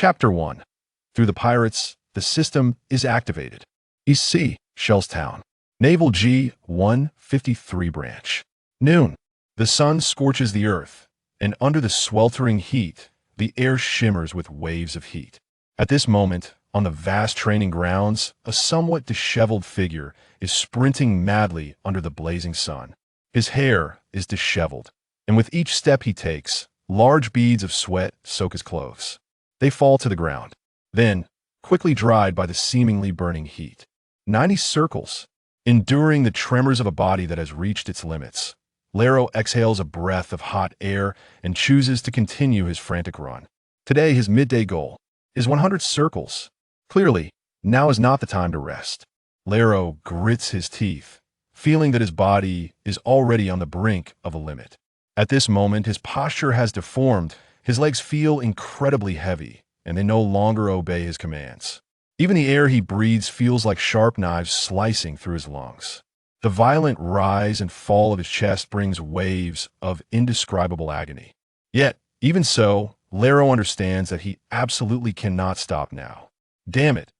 Chapter 1. Through the Pirates, the system is activated. East Sea, Shellstown. Naval G-153 branch. Noon. The sun scorches the earth, and under the sweltering heat, the air shimmers with waves of heat. At this moment, on the vast training grounds, a somewhat disheveled figure is sprinting madly under the blazing sun. His hair is disheveled, and with each step he takes, large beads of sweat soak his clothes. They fall to the ground, then, quickly dried by the seemingly burning heat. 90 circles. Enduring the tremors of a body that has reached its limits, Leilo exhales a breath of hot air and chooses to continue his frantic run. Today, his midday goal is 100 circles. Clearly, now is not the time to rest. Leilo grits his teeth, feeling that his body is already on the brink of a limit. At this moment, his posture has deformed, his legs feel incredibly heavy, and they no longer obey his commands. Even the air he breathes feels like sharp knives slicing through his lungs. The violent rise and fall of his chest brings waves of indescribable agony. Yet, even so, Leilo understands that he absolutely cannot stop now. Damn it!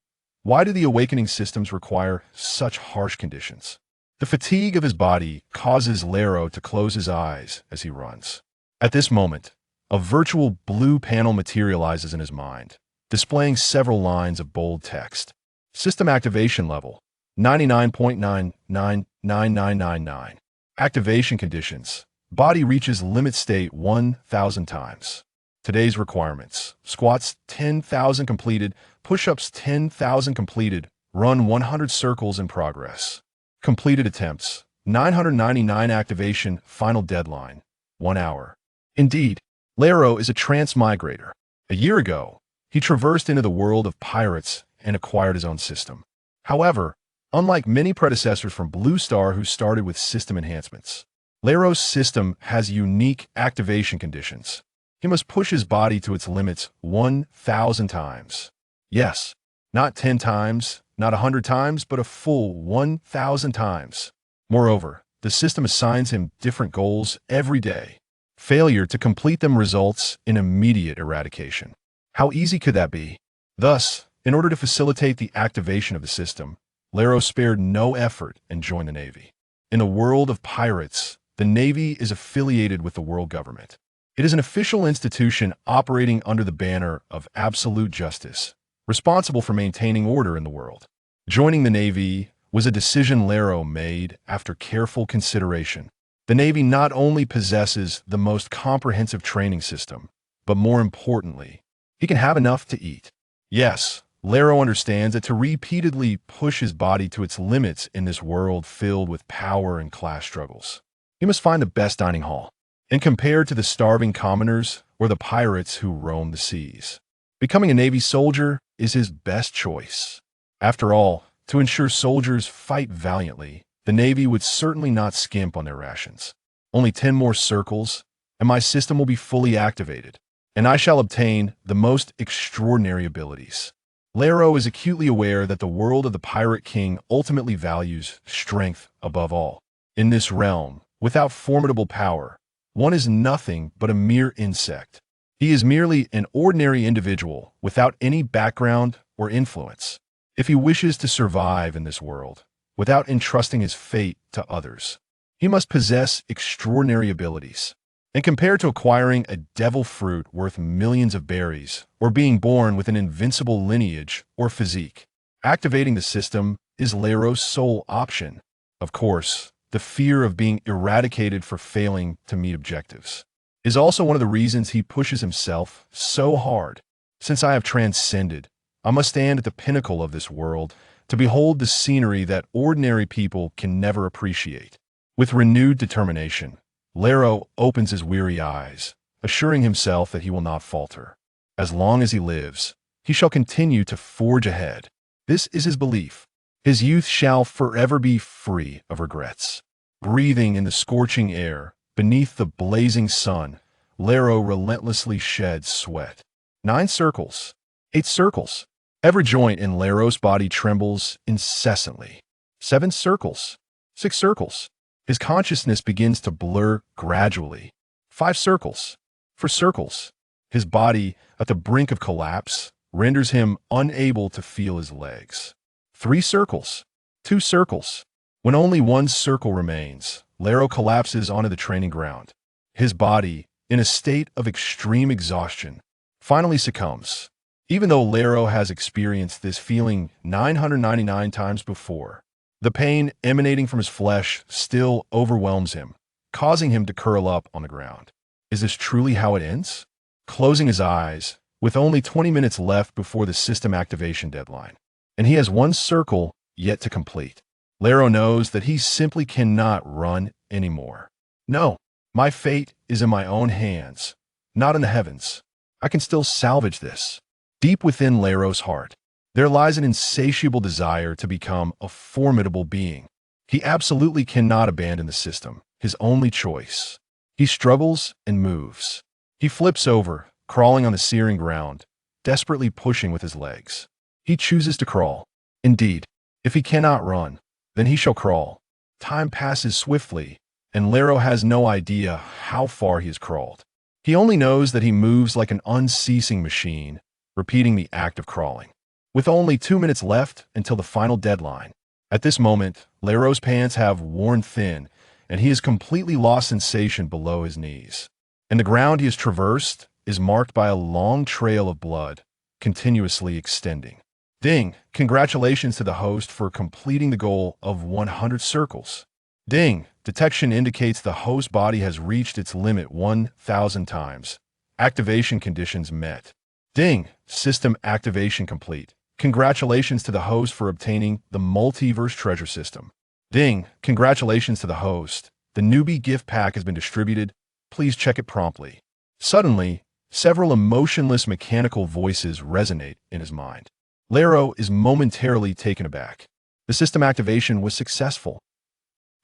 Why do the awakening systems require such harsh conditions? The fatigue of his body causes Leilo to close his eyes as he runs. At this moment, a virtual blue panel materializes in his mind, displaying several lines of bold text. System activation level, 99.999999. Activation conditions. Body reaches limit state 1,000 times. Today's requirements. Squats 10,000 completed, push-ups 10,000 completed, run 100 circles in progress. Completed attempts. 999 activation, final deadline, 1 hour. Indeed, Leilo is a transmigrator. A year ago, he traversed into the world of pirates and acquired his own system. However, unlike many predecessors from Blue Star who started with system enhancements, Leilo's system has unique activation conditions. He must push his body to its limits 1,000 times. Yes, not 10 times, not 100 times, but a full 1,000 times. Moreover, the system assigns him different goals every day. Failure to complete them results in immediate eradication. How easy could that be? Thus, in order to facilitate the activation of the system, Leilo spared no effort and joined the Navy. In the world of pirates, the Navy is affiliated with the world government. It is an official institution operating under the banner of absolute justice, responsible for maintaining order in the world. Joining the Navy was a decision Leilo made after careful consideration. The Navy not only possesses the most comprehensive training system, but more importantly, he can have enough to eat. Yes, Leilo understands that to repeatedly push his body to its limits in this world filled with power and class struggles, he must find the best dining hall, and compared to the starving commoners or the pirates who roam the seas, becoming a Navy soldier is his best choice. After all, to ensure soldiers fight valiantly, the Navy would certainly not skimp on their rations. Only 10 more circles, and my system will be fully activated, and I shall obtain the most extraordinary abilities. Leilo is acutely aware that the world of the Pirate King ultimately values strength above all. In this realm, without formidable power, one is nothing but a mere insect. He is merely an ordinary individual without any background or influence. If he wishes to survive in this world, without entrusting his fate to others, he must possess extraordinary abilities. And compared to acquiring a devil fruit worth millions of berries, or being born with an invincible lineage or physique, activating the system is Leilo's sole option. Of course, the fear of being eradicated for failing to meet objectives is also one of the reasons he pushes himself so hard. Since I have transcended, I must stand at the pinnacle of this world to behold the scenery that ordinary people can never appreciate. With renewed determination, Leilo opens his weary eyes, assuring himself that he will not falter. As long as he lives, he shall continue to forge ahead. This is his belief. His youth shall forever be free of regrets. Breathing in the scorching air, beneath the blazing sun, Leilo relentlessly sheds sweat. 9 circles. 8 circles. Every joint in Leilo's body trembles incessantly. 7 circles. 6 circles. His consciousness begins to blur gradually. 5 circles. 4 circles. His body, at the brink of collapse, renders him unable to feel his legs. 3 circles. 2 circles. When only 1 circle remains, Leilo collapses onto the training ground. His body, in a state of extreme exhaustion, finally succumbs. Even though Leilo has experienced this feeling 999 times before, the pain emanating from his flesh still overwhelms him, causing him to curl up on the ground. Is this truly how it ends? Closing his eyes, with only 20 minutes left before the system activation deadline, and he has 1 circle yet to complete, Leilo knows that he simply cannot run anymore. No, my fate is in my own hands, not in the heavens. I can still salvage this. Deep within Leilo's heart, there lies an insatiable desire to become a formidable being. He absolutely cannot abandon the system, his only choice. He struggles and moves. He flips over, crawling on the searing ground, desperately pushing with his legs. He chooses to crawl. Indeed, if he cannot run, then he shall crawl. Time passes swiftly, and Leilo has no idea how far he has crawled. He only knows that he moves like an unceasing machine, repeating the act of crawling. With only 2 minutes left until the final deadline, at this moment, Leilo's pants have worn thin, and he has completely lost sensation below his knees. And the ground he has traversed is marked by a long trail of blood, continuously extending. Ding! Congratulations to the host for completing the goal of 100 circles. Ding! Detection indicates the host body has reached its limit 1,000 times. Activation conditions met. Ding! System activation complete. Congratulations to the host for obtaining the Multiverse Treasure System. Ding! Congratulations to the host. The newbie gift pack has been distributed. Please check it promptly. Suddenly, several emotionless mechanical voices resonate in his mind. Leilo is momentarily taken aback. The system activation was successful.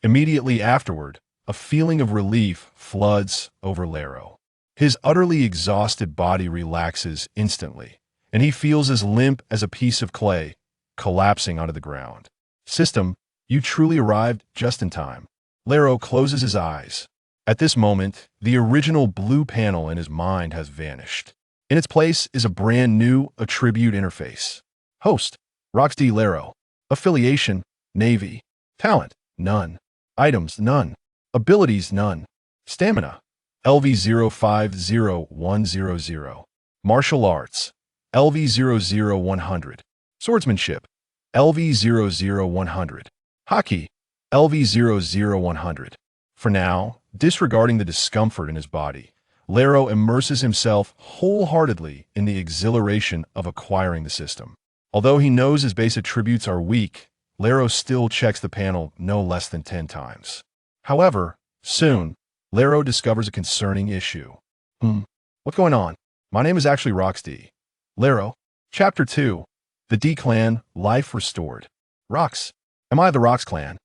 Immediately afterward, a feeling of relief floods over Leilo. His utterly exhausted body relaxes instantly, and he feels as limp as a piece of clay, collapsing onto the ground. System, you truly arrived just in time. Leilo closes his eyes. At this moment, the original blue panel in his mind has vanished. In its place is a brand new attribute interface. Host, Roxy Leilo. Affiliation, Navy. Talent, none. Items, none. Abilities, none. Stamina, LV050100. Martial arts, LV00100. Swordsmanship, LV00100. Hockey, LV00100. For now, disregarding the discomfort in his body, Leilo immerses himself wholeheartedly in the exhilaration of acquiring the system. Although he knows his base attributes are weak, Leilo still checks the panel no less than 10 times. However, soon, Leilo discovers a concerning issue. What's going on? My name is actually Roxy. Leilo. Chapter 2. The D Clan, Life Restored. Rox. Am I the Rox clan?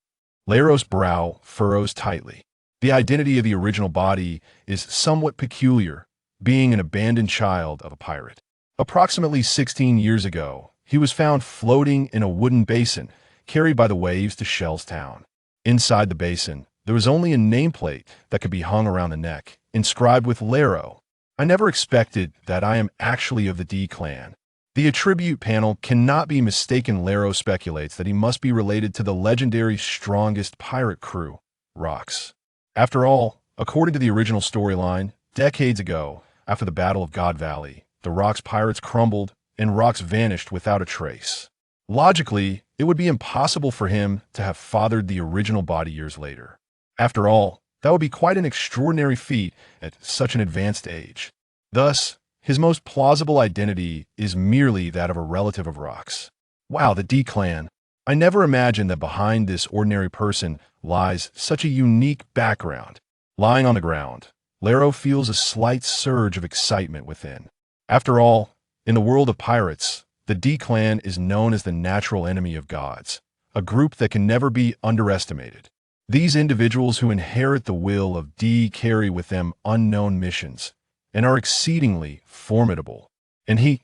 Leilo's brow furrows tightly. The identity of the original body is somewhat peculiar, being an abandoned child of a pirate. Approximately 16 years ago, he was found floating in a wooden basin, carried by the waves to Shell's town. Inside the basin, there was only a nameplate that could be hung around the neck, inscribed with Leilo. I never expected that I am actually of the D clan. The attribute panel cannot be mistaken. Leilo speculates that he must be related to the legendary strongest pirate crew, Rox. After all, according to the original storyline, decades ago, after the Battle of God Valley, the Rox pirates crumbled and Rox vanished without a trace. Logically, it would be impossible for him to have fathered the original body years later. After all, that would be quite an extraordinary feat at such an advanced age. Thus, his most plausible identity is merely that of a relative of Rox. Wow, the D clan. I never imagined that behind this ordinary person lies such a unique background. Lying on the ground, Leilo feels a slight surge of excitement within. After all, in the world of pirates, the D clan is known as the natural enemy of gods, a group that can never be underestimated. These individuals who inherit the will of D carry with them unknown missions and are exceedingly formidable. And he,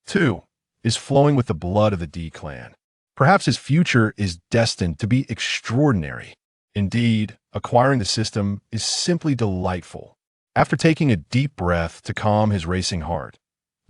too, is flowing with the blood of the D clan. Perhaps his future is destined to be extraordinary. Indeed, acquiring the system is simply delightful. After taking a deep breath to calm his racing heart,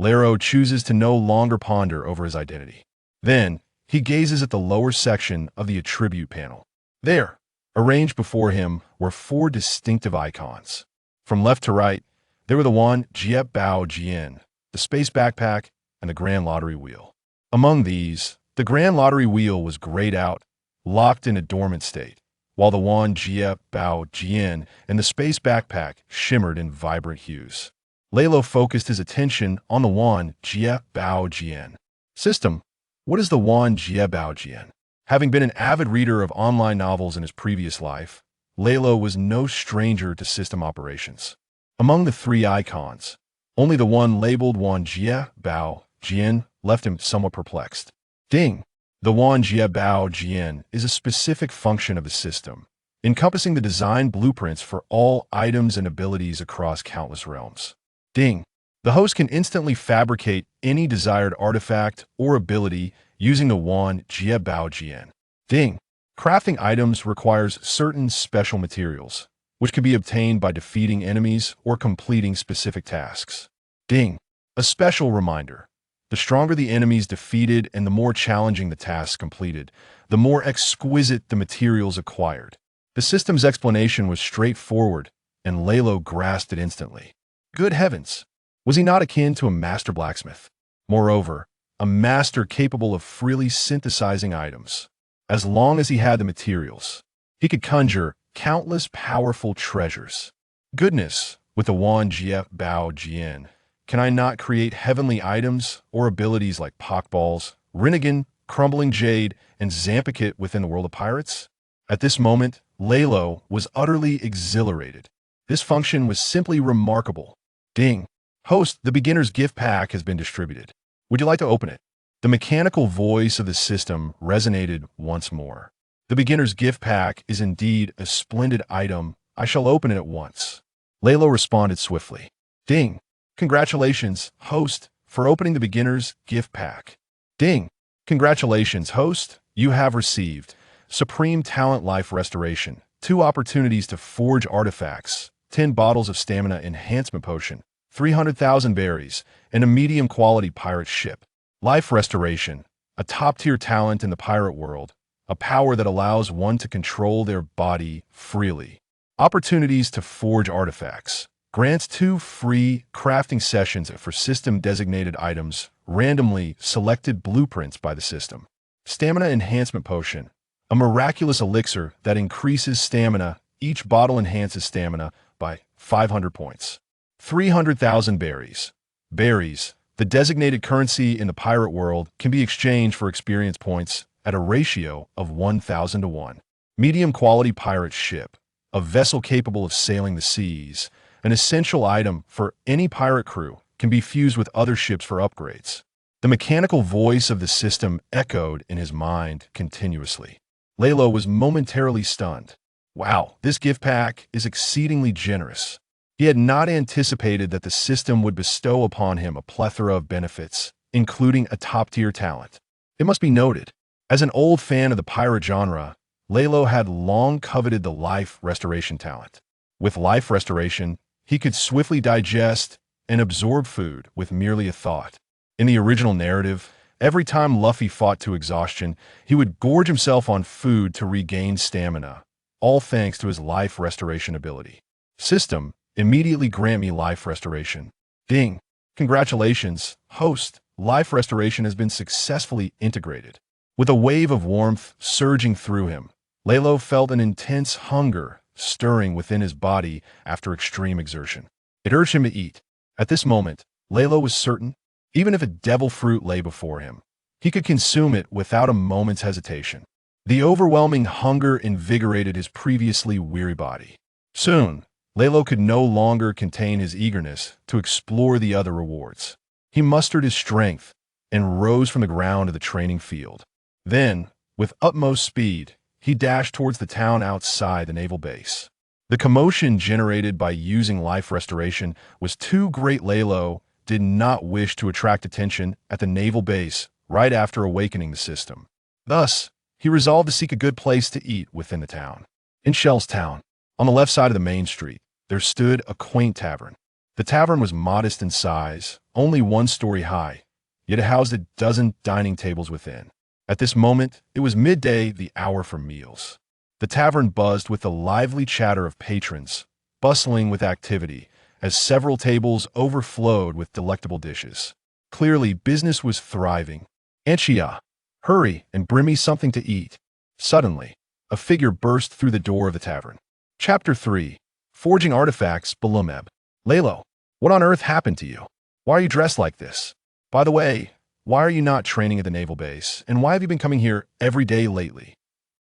Leiro chooses to no longer ponder over his identity. Then, he gazes at the lower section of the attribute panel. There, arranged before him, were 4 distinctive icons. From left to right, there were the Wan Jiep Bao Jian, the Space Backpack, and the Grand Lottery Wheel. Among these, the Grand Lottery Wheel was grayed out, locked in a dormant state, while the Wan Jiep Bao Jian and the Space Backpack shimmered in vibrant hues. Leilo focused his attention on the Wan Jiep Bao Jian. System. What is the Wan Jiep Bao Jian? Having been an avid reader of online novels in his previous life, Leilo was no stranger to system operations. Among the 3 icons, only the one labeled Wan Jiep Bao Jian left him somewhat perplexed. Ding! The Wan Jiep Bao Jian is a specific function of the system, encompassing the design blueprints for all items and abilities across countless realms. Ding! The host can instantly fabricate any desired artifact or ability using the Wan Jiep Bao Jian. Ding! Crafting items requires certain special materials, which can be obtained by defeating enemies or completing specific tasks. Ding! A special reminder. The stronger the enemies defeated and the more challenging the tasks completed, the more exquisite the materials acquired. The system's explanation was straightforward, and Leilo grasped it instantly. Good heavens! Was he not akin to a master blacksmith? Moreover, a master capable of freely synthesizing items. As long as he had the materials, he could conjure countless powerful treasures. Goodness, with the Wan Jiep Bao Jian, can I not create heavenly items or abilities like Pockballs, Rinnegan, Crumbling Jade, and Zampicut within the world of pirates? At this moment, Leilo was utterly exhilarated. This function was simply remarkable. Ding! Host, the beginner's gift pack has been distributed. Would you like to open it? The mechanical voice of the system resonated once more. The beginner's gift pack is indeed a splendid item. I shall open it at once. Leilo responded swiftly. Ding! Congratulations, host, for opening the beginner's gift pack. Ding! Congratulations, host. You have received Supreme Talent Life Restoration, 2 opportunities to forge artifacts, 10 bottles of stamina enhancement potion, 300,000 berries, and a medium-quality pirate ship. Life Restoration, a top-tier talent in the pirate world, a power that allows one to control their body freely. Opportunities to forge artifacts. Grants 2 free crafting sessions for system-designated items, randomly selected blueprints by the system. Stamina Enhancement Potion, a miraculous elixir that increases stamina. Each bottle enhances stamina by 500 points. 300,000 berries. Berries, the designated currency in the pirate world, can be exchanged for experience points at a ratio of 1,000 to 1. Medium-quality pirate ship, a vessel capable of sailing the seas, an essential item for any pirate crew, can be fused with other ships for upgrades. The mechanical voice of the system echoed in his mind continuously. Leilo was momentarily stunned. Wow, this gift pack is exceedingly generous. He had not anticipated that the system would bestow upon him a plethora of benefits, including a top-tier talent. It must be noted, as an old fan of the pirate genre, Leilo had long coveted the Life Restoration talent. With Life Restoration, he could swiftly digest and absorb food with merely a thought. In the original narrative, every time Luffy fought to exhaustion, he would gorge himself on food to regain stamina, all thanks to his Life Restoration ability. System, immediately grant me Life Restoration. Ding! Congratulations, host. Life Restoration has been successfully integrated. With a wave of warmth surging through him, Leilo felt an intense hunger stirring within his body after extreme exertion. It urged him to eat. At this moment, Leilo was certain, even if a devil fruit lay before him, he could consume it without a moment's hesitation. The overwhelming hunger invigorated his previously weary body. Soon, Leilo could no longer contain his eagerness to explore the other rewards. He mustered his strength and rose from the ground of the training field. Then, with utmost speed, he dashed towards the town outside the naval base. The commotion generated by using Life Restoration was too great. Leilo did not wish to attract attention at the naval base right after awakening the system. Thus, he resolved to seek a good place to eat within the town. In Shell's town, on the left side of the main street, there stood a quaint tavern. The tavern was modest in size, only 1 story high, yet it housed a dozen dining tables within. At this moment, it was midday, the hour for meals. The tavern buzzed with the lively chatter of patrons, bustling with activity, as several tables overflowed with delectable dishes. Clearly, business was thriving. Anchia, hurry and bring me something to eat. Suddenly, a figure burst through the door of the tavern. Chapter 3. Forging Artifacts, Berumebor. Leilo, what on earth happened to you? Why are you dressed like this? By the way, why are you not training at the naval base, and why have you been coming here every day lately?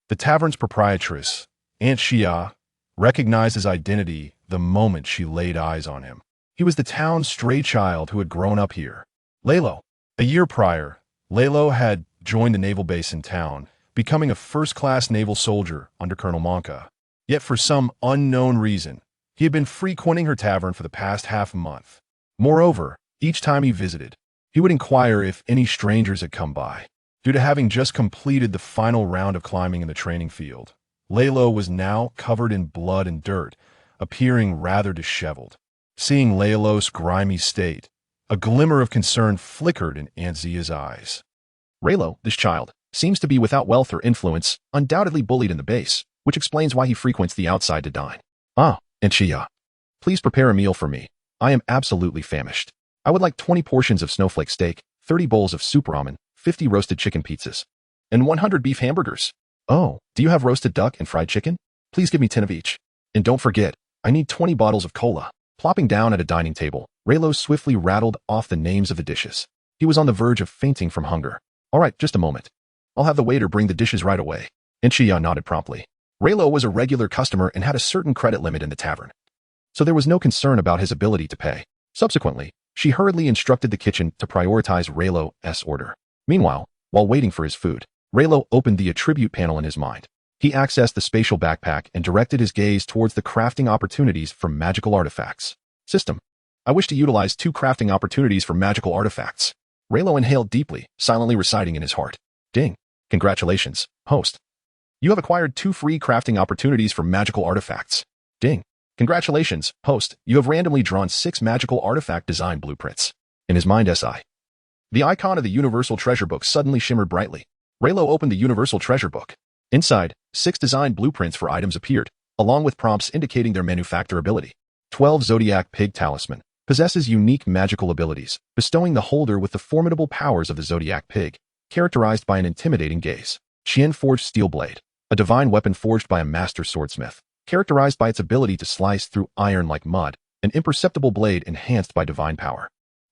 The tavern's proprietress, Aunt Shia, recognized his identity the moment she laid eyes on him. He was the town's stray child who had grown up here. Leilo. A year prior, Leilo had joined the naval base in town, becoming a first-class naval soldier under Colonel Monka. Yet for some unknown reason, he had been frequenting her tavern for the past half-month. Moreover, each time he visited, he would inquire if any strangers had come by. Due to having just completed the final round of climbing in the training field, Leilo was now covered in blood and dirt, appearing rather disheveled. Seeing Leilo's grimy state, a glimmer of concern flickered in Aunt Zia's eyes. Leilo, this child, seems to be without wealth or influence, undoubtedly bullied in the base, which explains why he frequents the outside to dine. Ah, Aunt Shia, please prepare a meal for me. I am absolutely famished. I would like 20 portions of snowflake steak, 30 bowls of soup ramen, 50 roasted chicken pizzas, and 100 beef hamburgers. Oh, do you have roasted duck and fried chicken? Please give me 10 of each. And don't forget, I need 20 bottles of cola. Plopping down at a dining table, Leilo swiftly rattled off the names of the dishes. He was on the verge of fainting from hunger. All right, just a moment. I'll have the waiter bring the dishes right away. And Shia nodded promptly. Leilo was a regular customer and had a certain credit limit in the tavern, so there was no concern about his ability to pay. Subsequently, she hurriedly instructed the kitchen to prioritize Leilo's order. Meanwhile, while waiting for his food, Leilo opened the attribute panel in his mind. He accessed the spatial backpack and directed his gaze towards the crafting opportunities for magical artifacts. System. I wish to utilize 2 crafting opportunities for magical artifacts. Leilo inhaled deeply, silently reciting in his heart. Ding. Congratulations, host. You have acquired 2 free crafting opportunities for magical artifacts. Ding. Congratulations, host. You have randomly drawn 6 magical artifact design blueprints. In his mind, SI. The icon of the Universal Treasure Book suddenly shimmered brightly. Leilo opened the Universal Treasure Book. Inside, 6 design blueprints for items appeared, along with prompts indicating their manufacturability. 12 Zodiac Pig Talisman possesses unique magical abilities, bestowing the holder with the formidable powers of the Zodiac Pig, characterized by an intimidating gaze. Qian Forged Steel Blade, a divine weapon forged by a master swordsmith, characterized by its ability to slice through iron like mud, an imperceptible blade enhanced by divine power.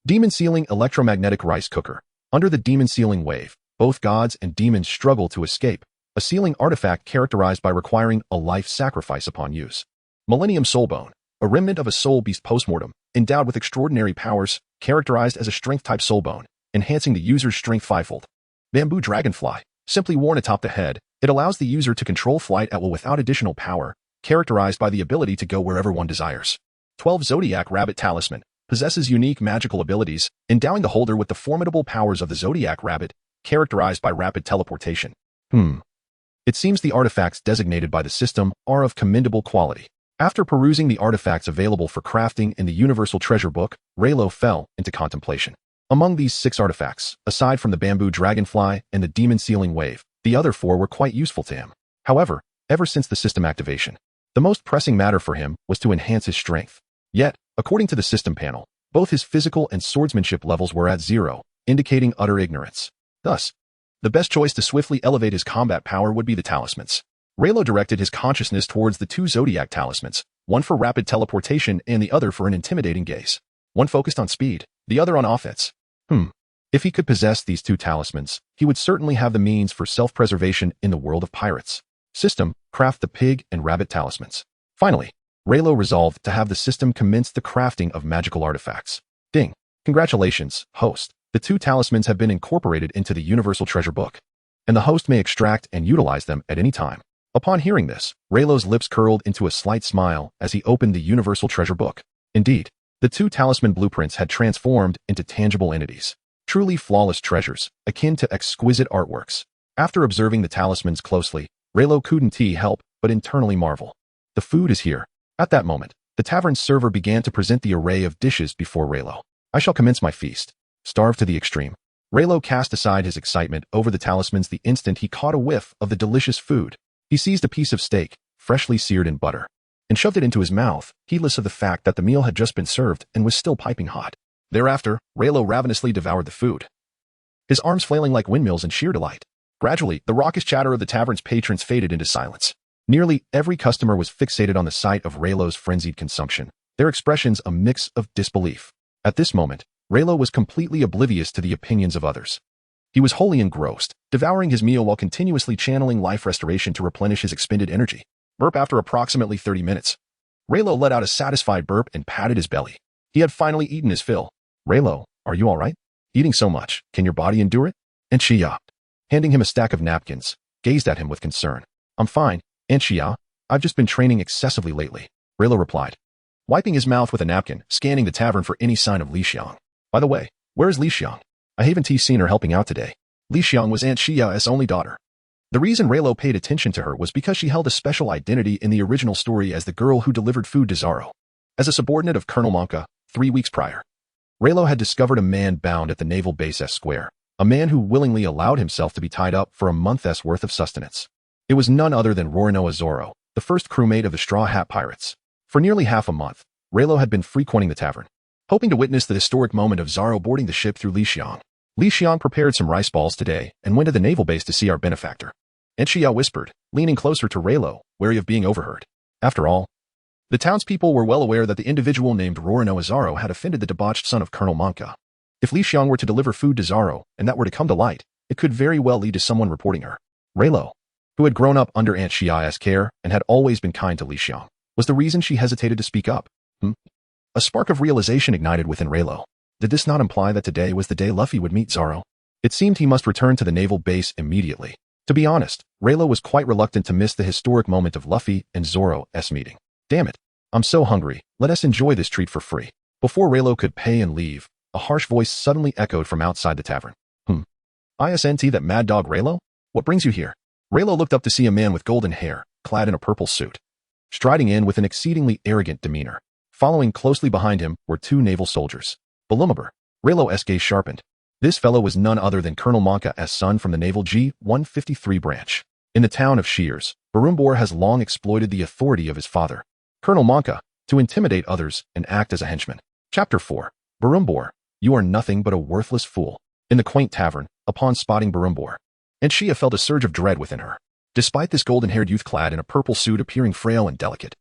Demon Sealing Electromagnetic Rice Cooker. Under the Demon Sealing Wave, both gods and demons struggle to escape, a sealing artifact characterized by requiring a life sacrifice upon use. Millennium Soulbone, a remnant of a soul beast postmortem, endowed with extraordinary powers, characterized as a strength-type soulbone, enhancing the user's strength fivefold. Bamboo Dragonfly, simply worn atop the head, it allows the user to control flight at will without additional power, characterized by the ability to go wherever one desires. 12 Zodiac Rabbit Talisman possesses unique magical abilities, endowing the holder with the formidable powers of the Zodiac Rabbit, characterized by rapid teleportation. It seems the artifacts designated by the system are of commendable quality. After perusing the artifacts available for crafting in the Universal Treasure Book, Leilo fell into contemplation. Among these 6 artifacts, aside from the Bamboo Dragonfly and the Demon Sealing Wave, the other 4 were quite useful to him. However, ever since the system activation, the most pressing matter for him was to enhance his strength. Yet, according to the system panel, both his physical and swordsmanship levels were at 0, indicating utter ignorance. Thus, the best choice to swiftly elevate his combat power would be the talismans. Leilo directed his consciousness towards the 2 Zodiac talismans, one for rapid teleportation and the other for an intimidating gaze. One focused on speed, the other on offense. If he could possess these 2 talismans, he would certainly have the means for self-preservation in the world of pirates. System, craft the pig and rabbit talismans. Finally, Leilo resolved to have the system commence the crafting of magical artifacts. Ding. Congratulations, host. The 2 talismans have been incorporated into the Universal Treasure Book, and the host may extract and utilize them at any time. Upon hearing this, Leilo's lips curled into a slight smile as he opened the Universal Treasure Book. Indeed, the 2 talisman blueprints had transformed into tangible entities, truly flawless treasures, akin to exquisite artworks. After observing the talismans closely, Leilo couldn't help but internally marvel. The food is here. At that moment, The tavern's server began to present the array of dishes before Leilo. I shall commence my feast. Starved to the extreme. Leilo cast aside his excitement over the talismans the instant he caught a whiff of the delicious food. He seized a piece of steak, freshly seared in butter, and shoved it into his mouth, heedless of the fact that the meal had just been served and was still piping hot. Thereafter, Leilo ravenously devoured the food, his arms flailing like windmills in sheer delight. Gradually, the raucous chatter of the tavern's patrons faded into silence. Nearly every customer was fixated on the sight of Leilo's frenzied consumption, their expressions a mix of disbelief. At this moment, Leilo was completely oblivious to the opinions of others. He was wholly engrossed, devouring his meal while continuously channeling life restoration to replenish his expended energy. Burp. After approximately 30 minutes, Leilo let out a satisfied burp and patted his belly. He had finally eaten his fill. Leilo, are you all right? Eating so much, can your body endure it? And Shia, handing him a stack of napkins, gazed at him with concern. I'm fine, Aunt Shia. I've just been training excessively lately, Leilo replied, wiping his mouth with a napkin, scanning the tavern for any sign of Li Xiang. By the way, where is Li Xiang? I haven't seen her helping out today. Li Xiang was Aunt Xia's only daughter. The reason Leilo paid attention to her was because she held a special identity in the original story as the girl who delivered food to Zoro. As a subordinate of Colonel Monka, 3 weeks prior, Leilo had discovered a man bound at the naval base S Square, a man who willingly allowed himself to be tied up for a month's worth of sustenance. It was none other than Roronoa Zoro, the first crewmate of the Straw Hat Pirates. For nearly half a month, Leilo had been frequenting the tavern, hoping to witness the historic moment of Zoro boarding the ship through Li Xiang. Li Xiang prepared some rice balls today and went to the naval base to see our benefactor. Aunt Xia whispered, leaning closer to Leilo, wary of being overheard. After all, the townspeople were well aware that the individual named Roronoa Zoro had offended the debauched son of Colonel Monka. If Li Xiang were to deliver food to Zoro, and that were to come to light, it could very well lead to someone reporting her. Leilo, who had grown up under Aunt Xia's care and had always been kind to Li Xiang, was the reason she hesitated to speak up. A spark of realization ignited within Leilo. Did this not imply that today was the day Luffy would meet Zoro? It seemed he must return to the naval base immediately. To be honest, Leilo was quite reluctant to miss the historic moment of Luffy and Zoro's meeting. Damn it. I'm so hungry, let us enjoy this treat for free. Before Leilo could pay and leave, a harsh voice suddenly echoed from outside the tavern. Isn't that mad dog Leilo? What brings you here? Leilo looked up to see a man with golden hair, clad in a purple suit, striding in with an exceedingly arrogant demeanor. Following closely behind him were 2 naval soldiers. Berumebor. Leilo's gaze sharpened. This fellow was none other than Colonel Monka's son from the naval G-153 branch. In the town of Shears, Berumebor has long exploited the authority of his father, Colonel Monka, to intimidate others and act as a henchman. Chapter 4. Berumebor, you are nothing but a worthless fool. In the quaint tavern, upon spotting Berumebor, Aunt Xia felt a surge of dread within her. Despite this golden-haired youth clad in a purple suit appearing frail and delicate,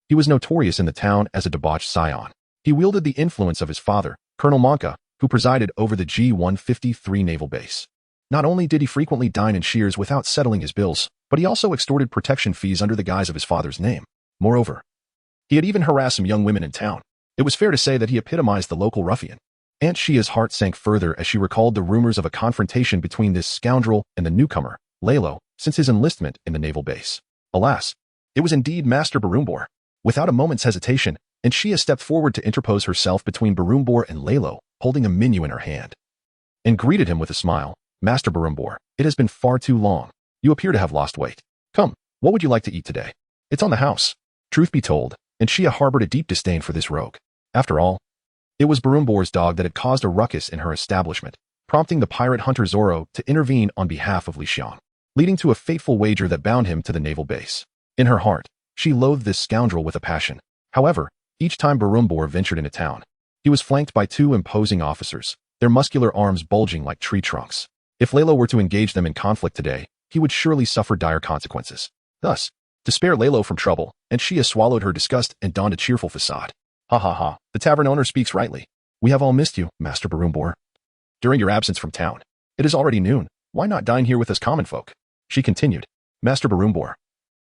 he was notorious in the town as a debauched scion. He wielded the influence of his father, Colonel Monka, who presided over the G-153 naval base. Not only did he frequently dine in Shears without settling his bills, but he also extorted protection fees under the guise of his father's name. Moreover, he had even harassed some young women in town. It was fair to say that he epitomized the local ruffian. Aunt Xia's heart sank further as she recalled the rumors of a confrontation between this scoundrel and the newcomer, Leilo, since his enlistment in the naval base. Alas, it was indeed Master Berumebor. Without a moment's hesitation, Aunt Xia stepped forward to interpose herself between Berumebor and Leilo, holding a menu in her hand, and greeted him with a smile. Master Berumebor, it has been far too long. You appear to have lost weight. Come, what would you like to eat today? It's on the house. Truth be told, Aunt Xia harbored a deep disdain for this rogue. After all, it was Berumebor's dog that had caused a ruckus in her establishment, prompting the pirate hunter Zoro to intervene on behalf of Li Xiang, leading to a fateful wager that bound him to the naval base. In her heart, she loathed this scoundrel with a passion. However, each time Berumebor ventured into town, he was flanked by 2 imposing officers, their muscular arms bulging like tree trunks. If Leilo were to engage them in conflict today, he would surely suffer dire consequences. Thus, to spare Leilo from trouble, Aunt Xia swallowed her disgust and donned a cheerful facade. Ha ha ha, the tavern owner speaks rightly. We have all missed you, Master Berumebor. During your absence from town, it is already noon. Why not dine here with us common folk? She continued. Master Berumebor,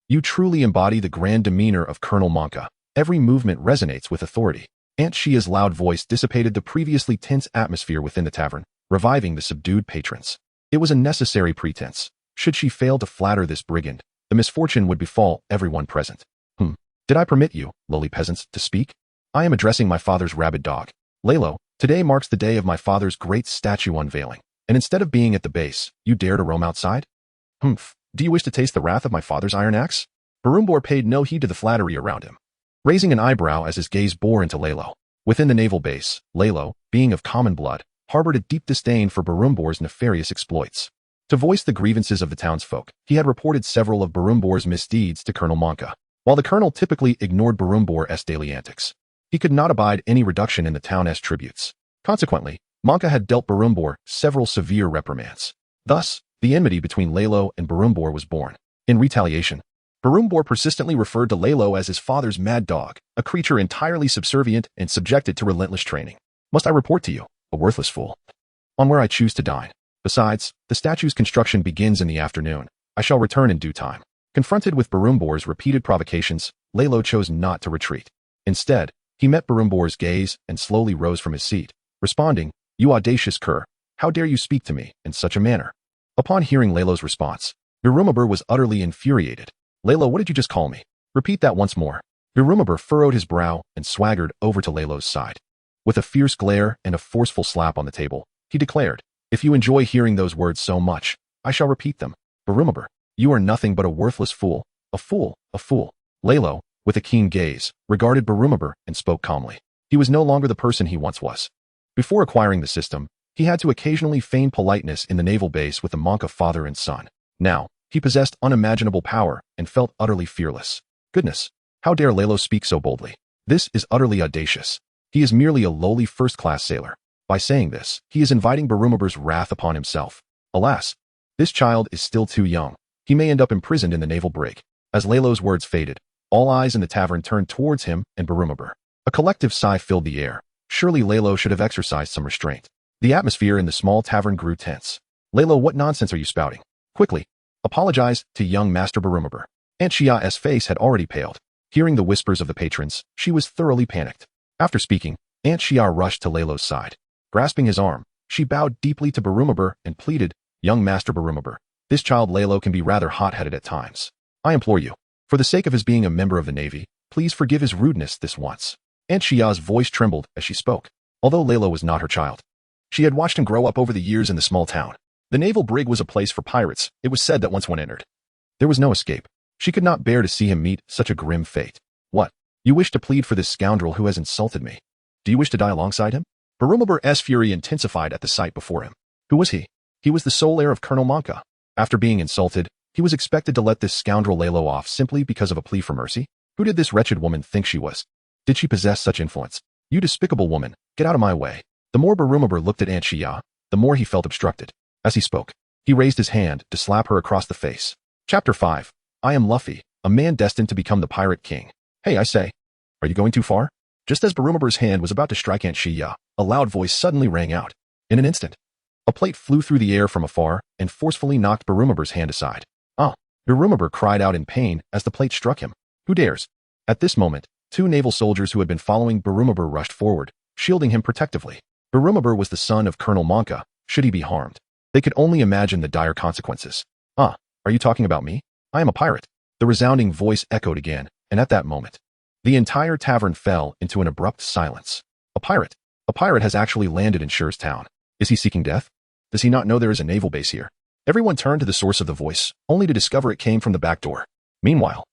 you truly embody the grand demeanor of Colonel Monka. Every movement resonates with authority. Aunt Xia's loud voice dissipated the previously tense atmosphere within the tavern, reviving the subdued patrons. It was a necessary pretense. Should she fail to flatter this brigand, the misfortune would befall everyone present. Did I permit you, lowly peasants, to speak? I am addressing my father's rabid dog. Leilo, today marks the day of my father's great statue unveiling, and instead of being at the base, you dare to roam outside? Do you wish to taste the wrath of my father's iron axe? Berumebor paid no heed to the flattery around him. raising an eyebrow as his gaze bore into Leilo. Within the naval base, Leilo, being of common blood, harbored a deep disdain for Berumebor's nefarious exploits. To voice the grievances of the townsfolk, he had reported several of Berumebor's misdeeds to Colonel Monka. While the colonel typically ignored Berumebor's daily antics, he could not abide any reduction in the town's tributes. Consequently, Monka had dealt Berumebor several severe reprimands. Thus, the enmity between Leilo and Berumebor was born. In retaliation, Berumebor persistently referred to Leilo as his father's mad dog, a creature entirely subservient and subjected to relentless training. Must I report to you, a worthless fool, on where I choose to dine? Besides, the statue's construction begins in the afternoon. I shall return in due time. Confronted with Berumebor's repeated provocations, Leilo chose not to retreat. Instead, he met Berumebor's gaze and slowly rose from his seat, responding, "You audacious cur, how dare you speak to me in such a manner?" Upon hearing Leilo's response, Berumebor was utterly infuriated. "Leilo, what did you just call me? Repeat that once more." Berumebor furrowed his brow and swaggered over to Leilo's side. With a fierce glare and a forceful slap on the table, he declared, "If you enjoy hearing those words so much, I shall repeat them. Berumebor, you are nothing but a worthless fool, a fool, a fool." Leilo, with a keen gaze, regarded Berumebor and spoke calmly. He was no longer the person he once was. Before acquiring the system, he had to occasionally feign politeness in the naval base with the Monka father and son. Now, he possessed unimaginable power and felt utterly fearless. Goodness, how dare Leilo speak so boldly? This is utterly audacious. He is merely a lowly first-class sailor. By saying this, he is inviting Berumebor's wrath upon himself. Alas, this child is still too young. He may end up imprisoned in the naval brig. As Leilo's words faded, all eyes in the tavern turned towards him and Berumebor. A collective sigh filled the air. Surely Leilo should have exercised some restraint. The atmosphere in the small tavern grew tense. "Leilo, what nonsense are you spouting? Quickly, apologize to young Master Berumebor." Aunt Shia's face had already paled. Hearing the whispers of the patrons, she was thoroughly panicked. After speaking, Aunt Shia rushed to Leilo's side. Grasping his arm, she bowed deeply to Berumebor and pleaded, "Young Master Berumebor, this child Leilo can be rather hot-headed at times. I implore you, for the sake of his being a member of the Navy, please forgive his rudeness this once." Aunt Shia's voice trembled as she spoke. Although Leilo was not her child, she had watched him grow up over the years in the small town. The naval brig was a place for pirates, it was said that once one entered, there was no escape. She could not bear to see him meet such a grim fate. "What? You wish to plead for this scoundrel who has insulted me? Do you wish to die alongside him?" Berumebor's fury intensified at the sight before him. Who was he? He was the sole heir of Colonel Monka. After being insulted, he was expected to let this scoundrel Leilo off simply because of a plea for mercy? Who did this wretched woman think she was? Did she possess such influence? "You despicable woman, get out of my way." The more Berumebor looked at Aunt Shia, the more he felt obstructed. As he spoke, he raised his hand to slap her across the face. Chapter 5. I am Luffy, a man destined to become the Pirate King. "Hey, I say, are you going too far?" Just as Berumebor's hand was about to strike Aunt Shia, a loud voice suddenly rang out. In an instant, a plate flew through the air from afar and forcefully knocked Berumebor's hand aside. "Ah!" Berumebor cried out in pain as the plate struck him. "Who dares?" At this moment, two naval soldiers who had been following Berumebor rushed forward, shielding him protectively. Berumebor was the son of Colonel Monka. Should he be harmed, they could only imagine the dire consequences. "Ah, are you talking about me? I am a pirate." The resounding voice echoed again, and at that moment, the entire tavern fell into an abrupt silence. A pirate? A pirate has actually landed in Sher's town. Is he seeking death? Does he not know there is a naval base here? Everyone turned to the source of the voice, only to discover it came from the back door. Meanwhile,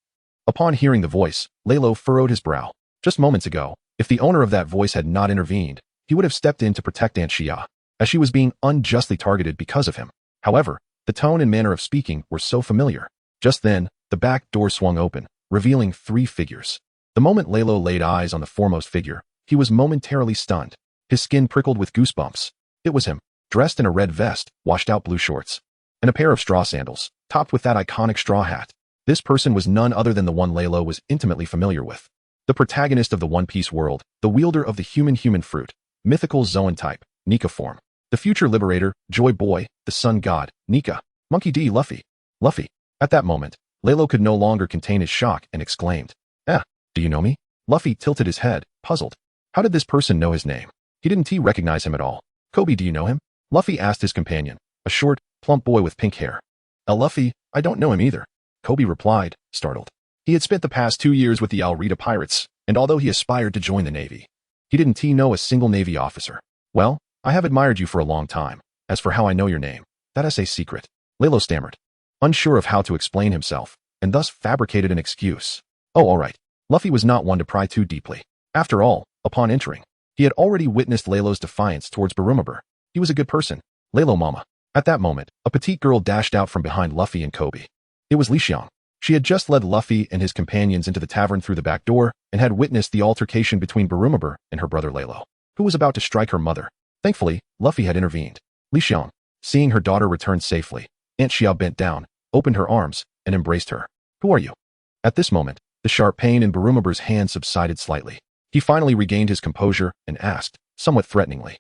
upon hearing the voice, Leilo furrowed his brow. Just moments ago, if the owner of that voice had not intervened, he would have stepped in to protect Aunt Shia, as she was being unjustly targeted because of him. However, the tone and manner of speaking were so familiar. Just then, the back door swung open, revealing three figures. The moment Leilo laid eyes on the foremost figure, he was momentarily stunned. His skin prickled with goosebumps. It was him, dressed in a red vest, washed-out blue shorts, and a pair of straw sandals, topped with that iconic straw hat. This person was none other than the one Leilo was intimately familiar with. The protagonist of the One Piece world, the wielder of the human fruit, mythical Zoan type, Nika form. The future liberator, Joy Boy, the sun god, Nika, Monkey D. Luffy. Luffy. At that moment, Leilo could no longer contain his shock and exclaimed, "Do you know me?" Luffy tilted his head, puzzled. How did this person know his name? He didn't recognize him at all. "Kobe, do you know him?" Luffy asked his companion, a short, plump boy with pink hair. Luffy, I don't know him either," Kobe replied, startled. He had spent the past 2 years with the Alabasta Pirates, and although he aspired to join the Navy, he didn't know a single Navy officer. "Well, I have admired you for a long time. As for how I know your name, that is a secret," Leilo stammered, unsure of how to explain himself, and thus fabricated an excuse. "Oh, all right. Luffy was not one to pry too deeply. After all, upon entering, he had already witnessed Leilo's defiance towards Berumebor. He was a good person. Leilo mama. At that moment, a petite girl dashed out from behind Luffy and Kobe. It was Leilo. She had just led Luffy and his companions into the tavern through the back door and had witnessed the altercation between Berumebor and her brother Leilo, who was about to strike her mother. Thankfully, Luffy had intervened. Leilo, seeing her daughter return safely, Aunt Xiao bent down, opened her arms, and embraced her. Who are you? At this moment, the sharp pain in Berumebor's hand subsided slightly. He finally regained his composure and asked, somewhat threateningly,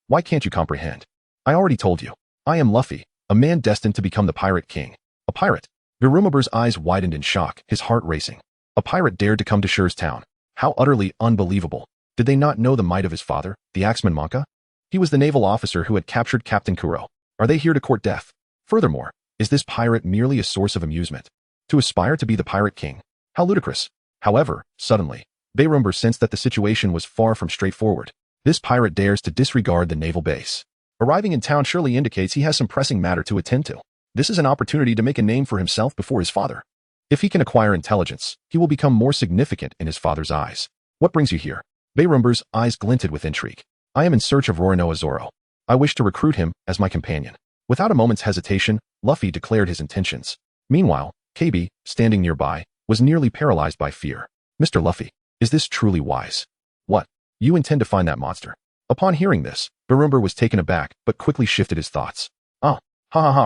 why can't you comprehend? I already told you. I am Luffy, a man destined to become the Pirate King. A pirate? Berumebor's eyes widened in shock, his heart racing. A pirate dared to come to Sher's town. How utterly unbelievable. Did they not know the might of his father, the Axeman Monka? He was the naval officer who had captured Captain Kuro. Are they here to court death? Furthermore, is this pirate merely a source of amusement? To aspire to be the Pirate King? How ludicrous. However, suddenly, Berumebor sensed that the situation was far from straightforward. This pirate dares to disregard the naval base. Arriving in town surely indicates he has some pressing matter to attend to. This is an opportunity to make a name for himself before his father. If he can acquire intelligence, he will become more significant in his father's eyes. What brings you here? Berumebor's eyes glinted with intrigue. I am in search of Roronoa Zoro. I wish to recruit him as my companion. Without a moment's hesitation, Luffy declared his intentions. Meanwhile, KB, standing nearby, was nearly paralyzed by fear. Mr. Luffy, is this truly wise? What? You intend to find that monster? Upon hearing this, Berumebor was taken aback, but quickly shifted his thoughts.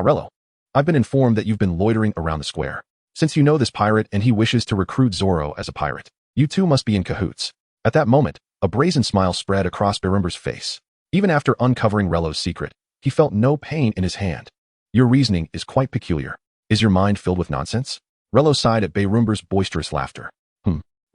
Rello. I've been informed that you've been loitering around the square. Since you know this pirate and he wishes to recruit Zoro as a pirate, you two must be in cahoots. At that moment, a brazen smile spread across Berumebor's face. Even after uncovering Rello's secret, he felt no pain in his hand. Your reasoning is quite peculiar. Is your mind filled with nonsense? Rello sighed at Berumebor's boisterous laughter.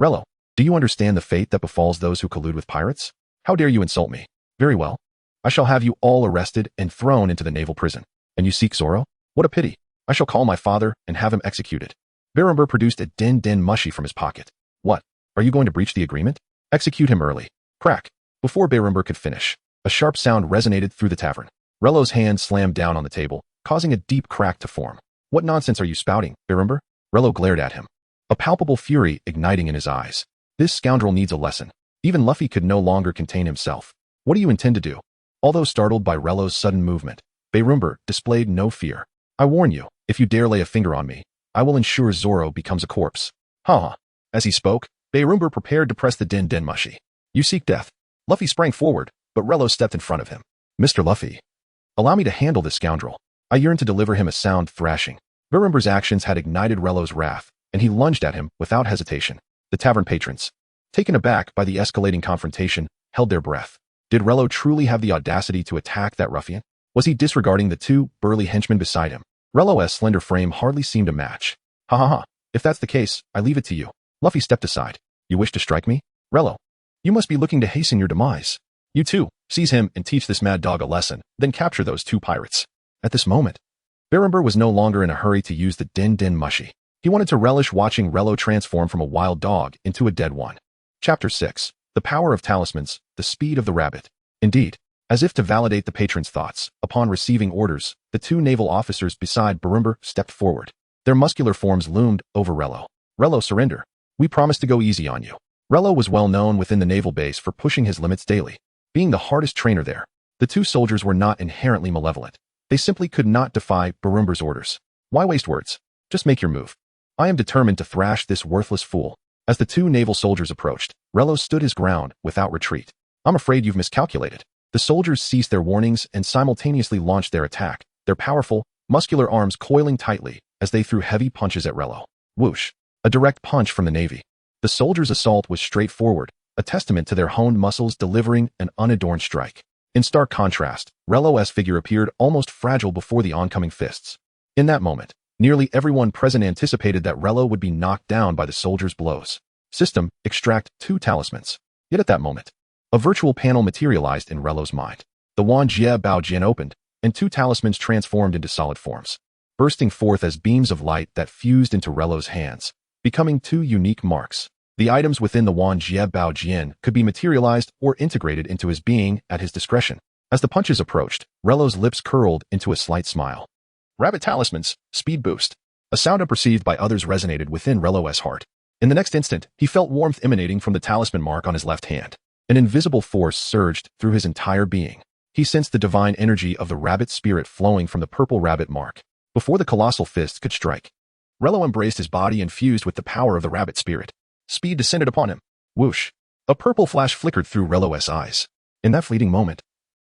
Rello, do you understand the fate that befalls those who collude with pirates? How dare you insult me? Very well. I shall have you all arrested and thrown into the naval prison. And you seek Zoro? What a pity. I shall call my father and have him executed. Berumebor produced a den mushy from his pocket. What? Are you going to breach the agreement? Execute him early. Crack. Before Berumebor could finish, a sharp sound resonated through the tavern. Rello's hand slammed down on the table, causing a deep crack to form. What nonsense are you spouting, Berumebor? Rello glared at him, a palpable fury igniting in his eyes. This scoundrel needs a lesson. Even Luffy could no longer contain himself. What do you intend to do? Although startled by Rello's sudden movement, Berumebor displayed no fear. I warn you, if you dare lay a finger on me, I will ensure Zoro becomes a corpse. As he spoke, Berumebor prepared to press the den mushy. You seek death. Luffy sprang forward, but Rello stepped in front of him. Mr. Luffy, allow me to handle this scoundrel. I yearn to deliver him a sound thrashing. Berumebor's actions had ignited Rello's wrath, and he lunged at him without hesitation. The tavern patrons, taken aback by the escalating confrontation, held their breath. Did Rello truly have the audacity to attack that ruffian? Was he disregarding the two burly henchmen beside him? Rello's slender frame hardly seemed a match. If that's the case, I leave it to you. Luffy stepped aside. You wish to strike me? Rello, you must be looking to hasten your demise. You too, seize him and teach this mad dog a lesson, then capture those two pirates. At this moment, Berumebor was no longer in a hurry to use the den mushy. He wanted to relish watching Rello transform from a wild dog into a dead one. Chapter 6. The Power of Talismans, the Speed of the Rabbit. Indeed, as if to validate the patron's thoughts, upon receiving orders, the two naval officers beside Berumebor stepped forward. Their muscular forms loomed over Rello. Rello, surrender. We promise to go easy on you. Rello was well known within the naval base for pushing his limits daily. Being the hardest trainer there, the two soldiers were not inherently malevolent. They simply could not defy Berumebor's orders. Why waste words? Just make your move. I am determined to thrash this worthless fool. As the two naval soldiers approached, Rello stood his ground without retreat. I'm afraid you've miscalculated. The soldiers ceased their warnings and simultaneously launched their attack, their powerful, muscular arms coiling tightly as they threw heavy punches at Rello. Whoosh! A direct punch from the navy. The soldiers' assault was straightforward, a testament to their honed muscles delivering an unadorned strike. In stark contrast, Rello's figure appeared almost fragile before the oncoming fists. In that moment, nearly everyone present anticipated that Rello would be knocked down by the soldiers' blows. System, extract 2 talismans. Yet at that moment, a virtual panel materialized in Rello's mind. The wand Jie Bao Jian opened, and 2 talismans transformed into solid forms, bursting forth as beams of light that fused into Rello's hands, becoming 2 unique marks. The items within the wand Jie Bao Jian could be materialized or integrated into his being at his discretion. As the punches approached, Rello's lips curled into a slight smile. Rabbit talismans, speed boost. A sound unperceived by others resonated within Rello's heart. In the next instant, he felt warmth emanating from the talisman mark on his left hand. An invisible force surged through his entire being. He sensed the divine energy of the rabbit spirit flowing from the purple rabbit mark. Before the colossal fist could strike, Relo embraced his body and fused with the power of the rabbit spirit. Speed descended upon him. Whoosh! A purple flash flickered through Relo's eyes. In that fleeting moment,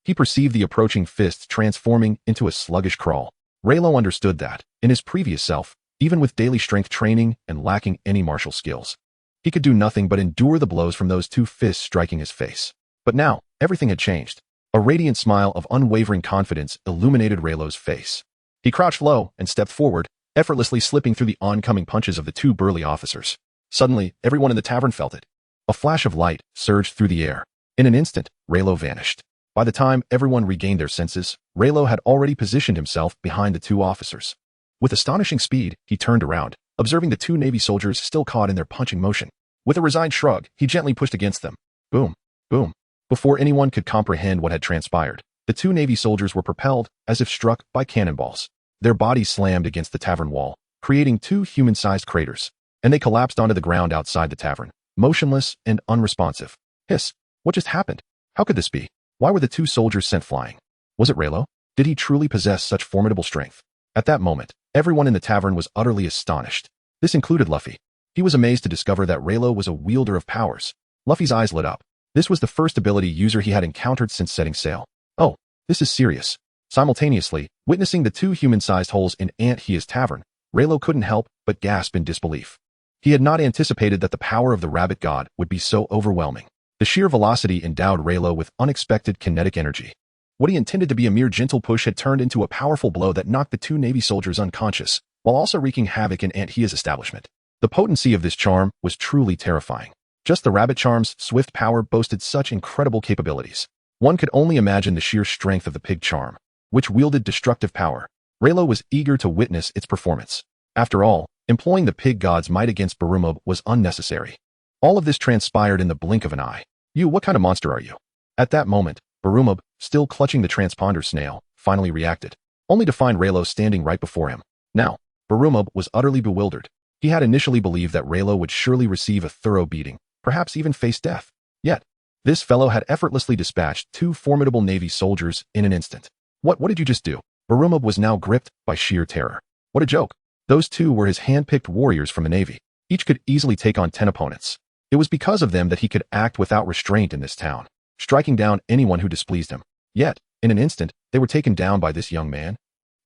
he perceived the approaching fist transforming into a sluggish crawl. Relo understood that, in his previous self, even with daily strength training and lacking any martial skills, he could do nothing but endure the blows from those two fists striking his face. But now, everything had changed. A radiant smile of unwavering confidence illuminated Relo's face. He crouched low and stepped forward, effortlessly slipping through the oncoming punches of the two burly officers. Suddenly, everyone in the tavern felt it. A flash of light surged through the air. In an instant, Relo vanished. By the time everyone regained their senses, Relo had already positioned himself behind the two officers. With astonishing speed, he turned around, observing the two Navy soldiers still caught in their punching motion. With a resigned shrug, he gently pushed against them. Boom, boom. Before anyone could comprehend what had transpired, the two Navy soldiers were propelled as if struck by cannonballs. Their bodies slammed against the tavern wall, creating two human-sized craters, and they collapsed onto the ground outside the tavern, motionless and unresponsive. Hiss! What just happened? How could this be? Why were the two soldiers sent flying? Was it Relo? Did he truly possess such formidable strength? At that moment, everyone in the tavern was utterly astonished. This included Luffy. He was amazed to discover that Relo was a wielder of powers. Luffy's eyes lit up. This was the first ability user he had encountered since setting sail. Oh, this is serious. Simultaneously, witnessing the two human-sized holes in Aunt Hia's tavern, Relo couldn't help but gasp in disbelief. He had not anticipated that the power of the rabbit god would be so overwhelming. The sheer velocity endowed Relo with unexpected kinetic energy. What he intended to be a mere gentle push had turned into a powerful blow that knocked the two Navy soldiers unconscious, while also wreaking havoc in Aunt Hia's establishment. The potency of this charm was truly terrifying. Just the rabbit charm's swift power boasted such incredible capabilities. One could only imagine the sheer strength of the pig charm, which wielded destructive power. Relo was eager to witness its performance. After all, employing the pig god's might against Berumebor was unnecessary. All of this transpired in the blink of an eye. You, what kind of monster are you? At that moment, Berumebor, still clutching the transponder snail, finally reacted, only to find Relo standing right before him. Now, Berumebor was utterly bewildered. He had initially believed that Relo would surely receive a thorough beating, perhaps even face death. Yet, this fellow had effortlessly dispatched two formidable Navy soldiers in an instant. What did you just do? Berumebor was now gripped by sheer terror. What a joke. Those two were his hand-picked warriors from the Navy. Each could easily take on 10 opponents. It was because of them that he could act without restraint in this town, striking down anyone who displeased him. Yet, in an instant, they were taken down by this young man.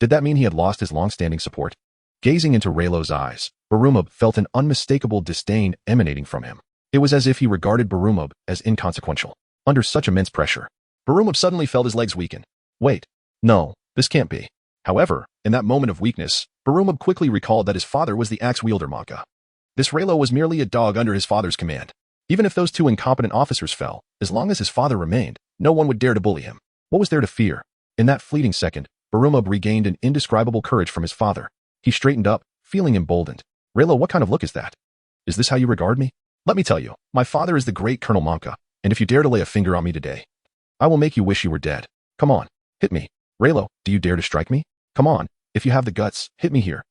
Did that mean he had lost his long-standing support? Gazing into Relo's eyes, Berumebor felt an unmistakable disdain emanating from him. It was as if he regarded Berumebor as inconsequential. Under such immense pressure, Berumebor suddenly felt his legs weaken. Wait, no, this can't be. However, in that moment of weakness, Berumebor quickly recalled that his father was the axe-wielder Monka. This Relo was merely a dog under his father's command. Even if those two incompetent officers fell, as long as his father remained, no one would dare to bully him. What was there to fear? In that fleeting second, Berumebor regained an indescribable courage from his father. He straightened up, feeling emboldened. Relo, what kind of look is that? Is this how you regard me? Let me tell you, my father is the great Colonel Monka, and if you dare to lay a finger on me today, I will make you wish you were dead. Come on, hit me. Relo, do you dare to strike me? Come on, if you have the guts, hit me here.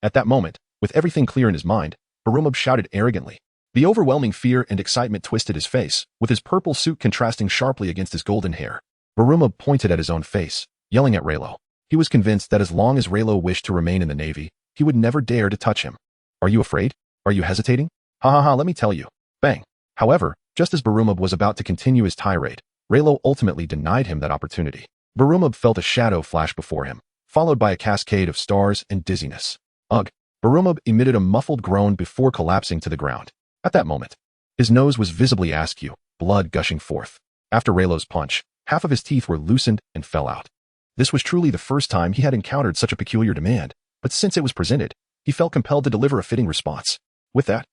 At that moment, with everything clear in his mind, Berumebor shouted arrogantly. The overwhelming fear and excitement twisted his face, with his purple suit contrasting sharply against his golden hair. Berumebor pointed at his own face, yelling at Relo. He was convinced that as long as Relo wished to remain in the Navy, he would never dare to touch him. Are you afraid? Are you hesitating? Ha ha ha, let me tell you. Bang. However, just as Berumebor was about to continue his tirade, Relo ultimately denied him that opportunity. Berumebor felt a shadow flash before him, followed by a cascade of stars and dizziness. Ugh. Berumebor emitted a muffled groan before collapsing to the ground. At that moment, his nose was visibly askew, blood gushing forth. After Relo's punch, half of his teeth were loosened and fell out. This was truly the first time he had encountered such a peculiar demand, but since it was presented, he felt compelled to deliver a fitting response. With that,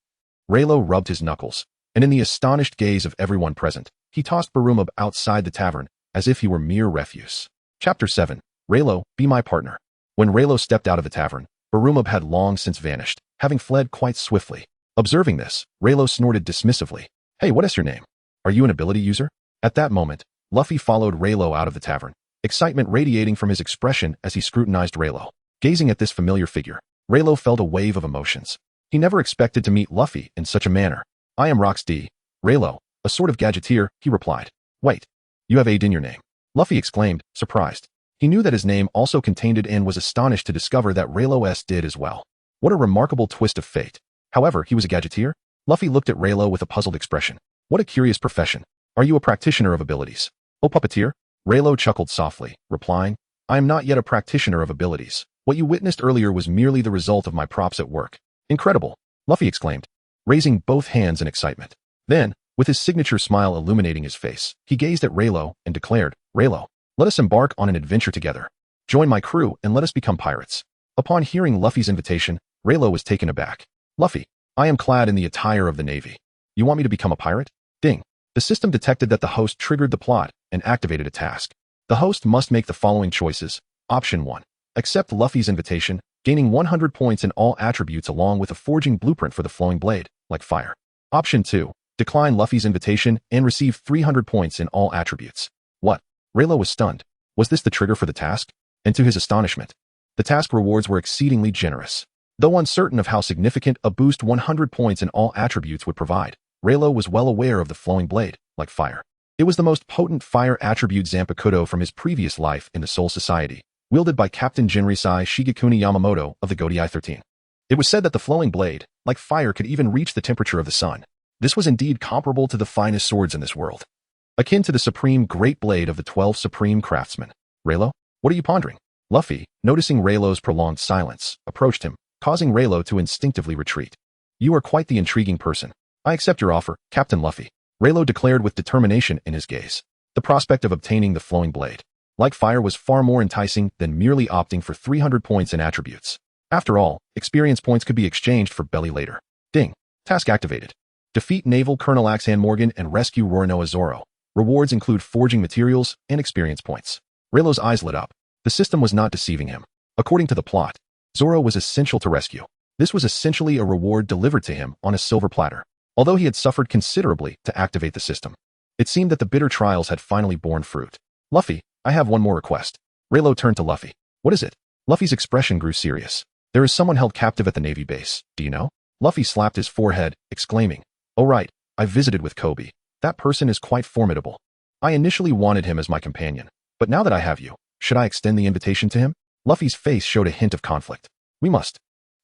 Relo rubbed his knuckles, and in the astonished gaze of everyone present, he tossed Berumebor outside the tavern as if he were mere refuse. Chapter 7. Relo, be my partner. When Relo stepped out of the tavern, Berumebor had long since vanished, having fled quite swiftly. Observing this, Relo snorted dismissively. Hey, what is your name? Are you an ability user? At that moment, Luffy followed Relo out of the tavern, excitement radiating from his expression as he scrutinized Relo. Gazing at this familiar figure, Relo felt a wave of emotions. He never expected to meet Luffy in such a manner. I am Rox-D. Raylo, a sort of gadgeteer, he replied. Wait. You have a in your name. Luffy exclaimed, surprised. He knew that his name also contained it and was astonished to discover that Raylo did as well. What a remarkable twist of fate. However, he was a gadgeteer? Luffy looked at Raylo with a puzzled expression. What a curious profession. Are you a practitioner of abilities? Oh, puppeteer? Raylo chuckled softly, replying, I am not yet a practitioner of abilities. What you witnessed earlier was merely the result of my props at work. Incredible, Luffy exclaimed, raising both hands in excitement. Then, with his signature smile illuminating his face, he gazed at Raylo and declared, Raylo, let us embark on an adventure together. Join my crew and let us become pirates. Upon hearing Luffy's invitation, Raylo was taken aback. Luffy, I am clad in the attire of the Navy. You want me to become a pirate? Ding. The system detected that the host triggered the plot and activated a task. The host must make the following choices. Option 1. Accept Luffy's invitation, gaining 100 points in all attributes along with a forging blueprint for the flowing blade, like fire. Option 2. Decline Luffy's invitation and receive 300 points in all attributes. What? Raylo was stunned. Was this the trigger for the task? And to his astonishment, the task rewards were exceedingly generous. Though uncertain of how significant a boost 100 points in all attributes would provide, Raylo was well aware of the flowing blade, like fire. It was the most potent fire attribute Zanpakuto from his previous life in the Soul Society, wielded by Captain Jinrisai Shigekuni Yamamoto of the Godai 13. It was said that the flowing blade, like fire, could even reach the temperature of the sun. This was indeed comparable to the finest swords in this world. Akin to the supreme great blade of the 12 supreme craftsmen. Raylo, what are you pondering? Luffy, noticing Raylo's prolonged silence, approached him, causing Raylo to instinctively retreat. You are quite the intriguing person. I accept your offer, Captain Luffy. Raylo declared with determination in his gaze. The prospect of obtaining the flowing blade, like fire, was far more enticing than merely opting for 300 points in attributes. After all, experience points could be exchanged for belly later. Ding. Task activated. Defeat Naval Colonel Axan Morgan and rescue Roronoa Zoro. Rewards include forging materials and experience points. Raylo's eyes lit up. The system was not deceiving him. According to the plot, Zoro was essential to rescue. This was essentially a reward delivered to him on a silver platter. Although he had suffered considerably to activate the system, it seemed that the bitter trials had finally borne fruit. Luffy, I have one more request. Raylo turned to Luffy. What is it? Luffy's expression grew serious. There is someone held captive at the Navy base, do you know? Luffy slapped his forehead, exclaiming, Oh right, I visited with Kobe. That person is quite formidable. I initially wanted him as my companion, but now that I have you, should I extend the invitation to him? Luffy's face showed a hint of conflict. We must.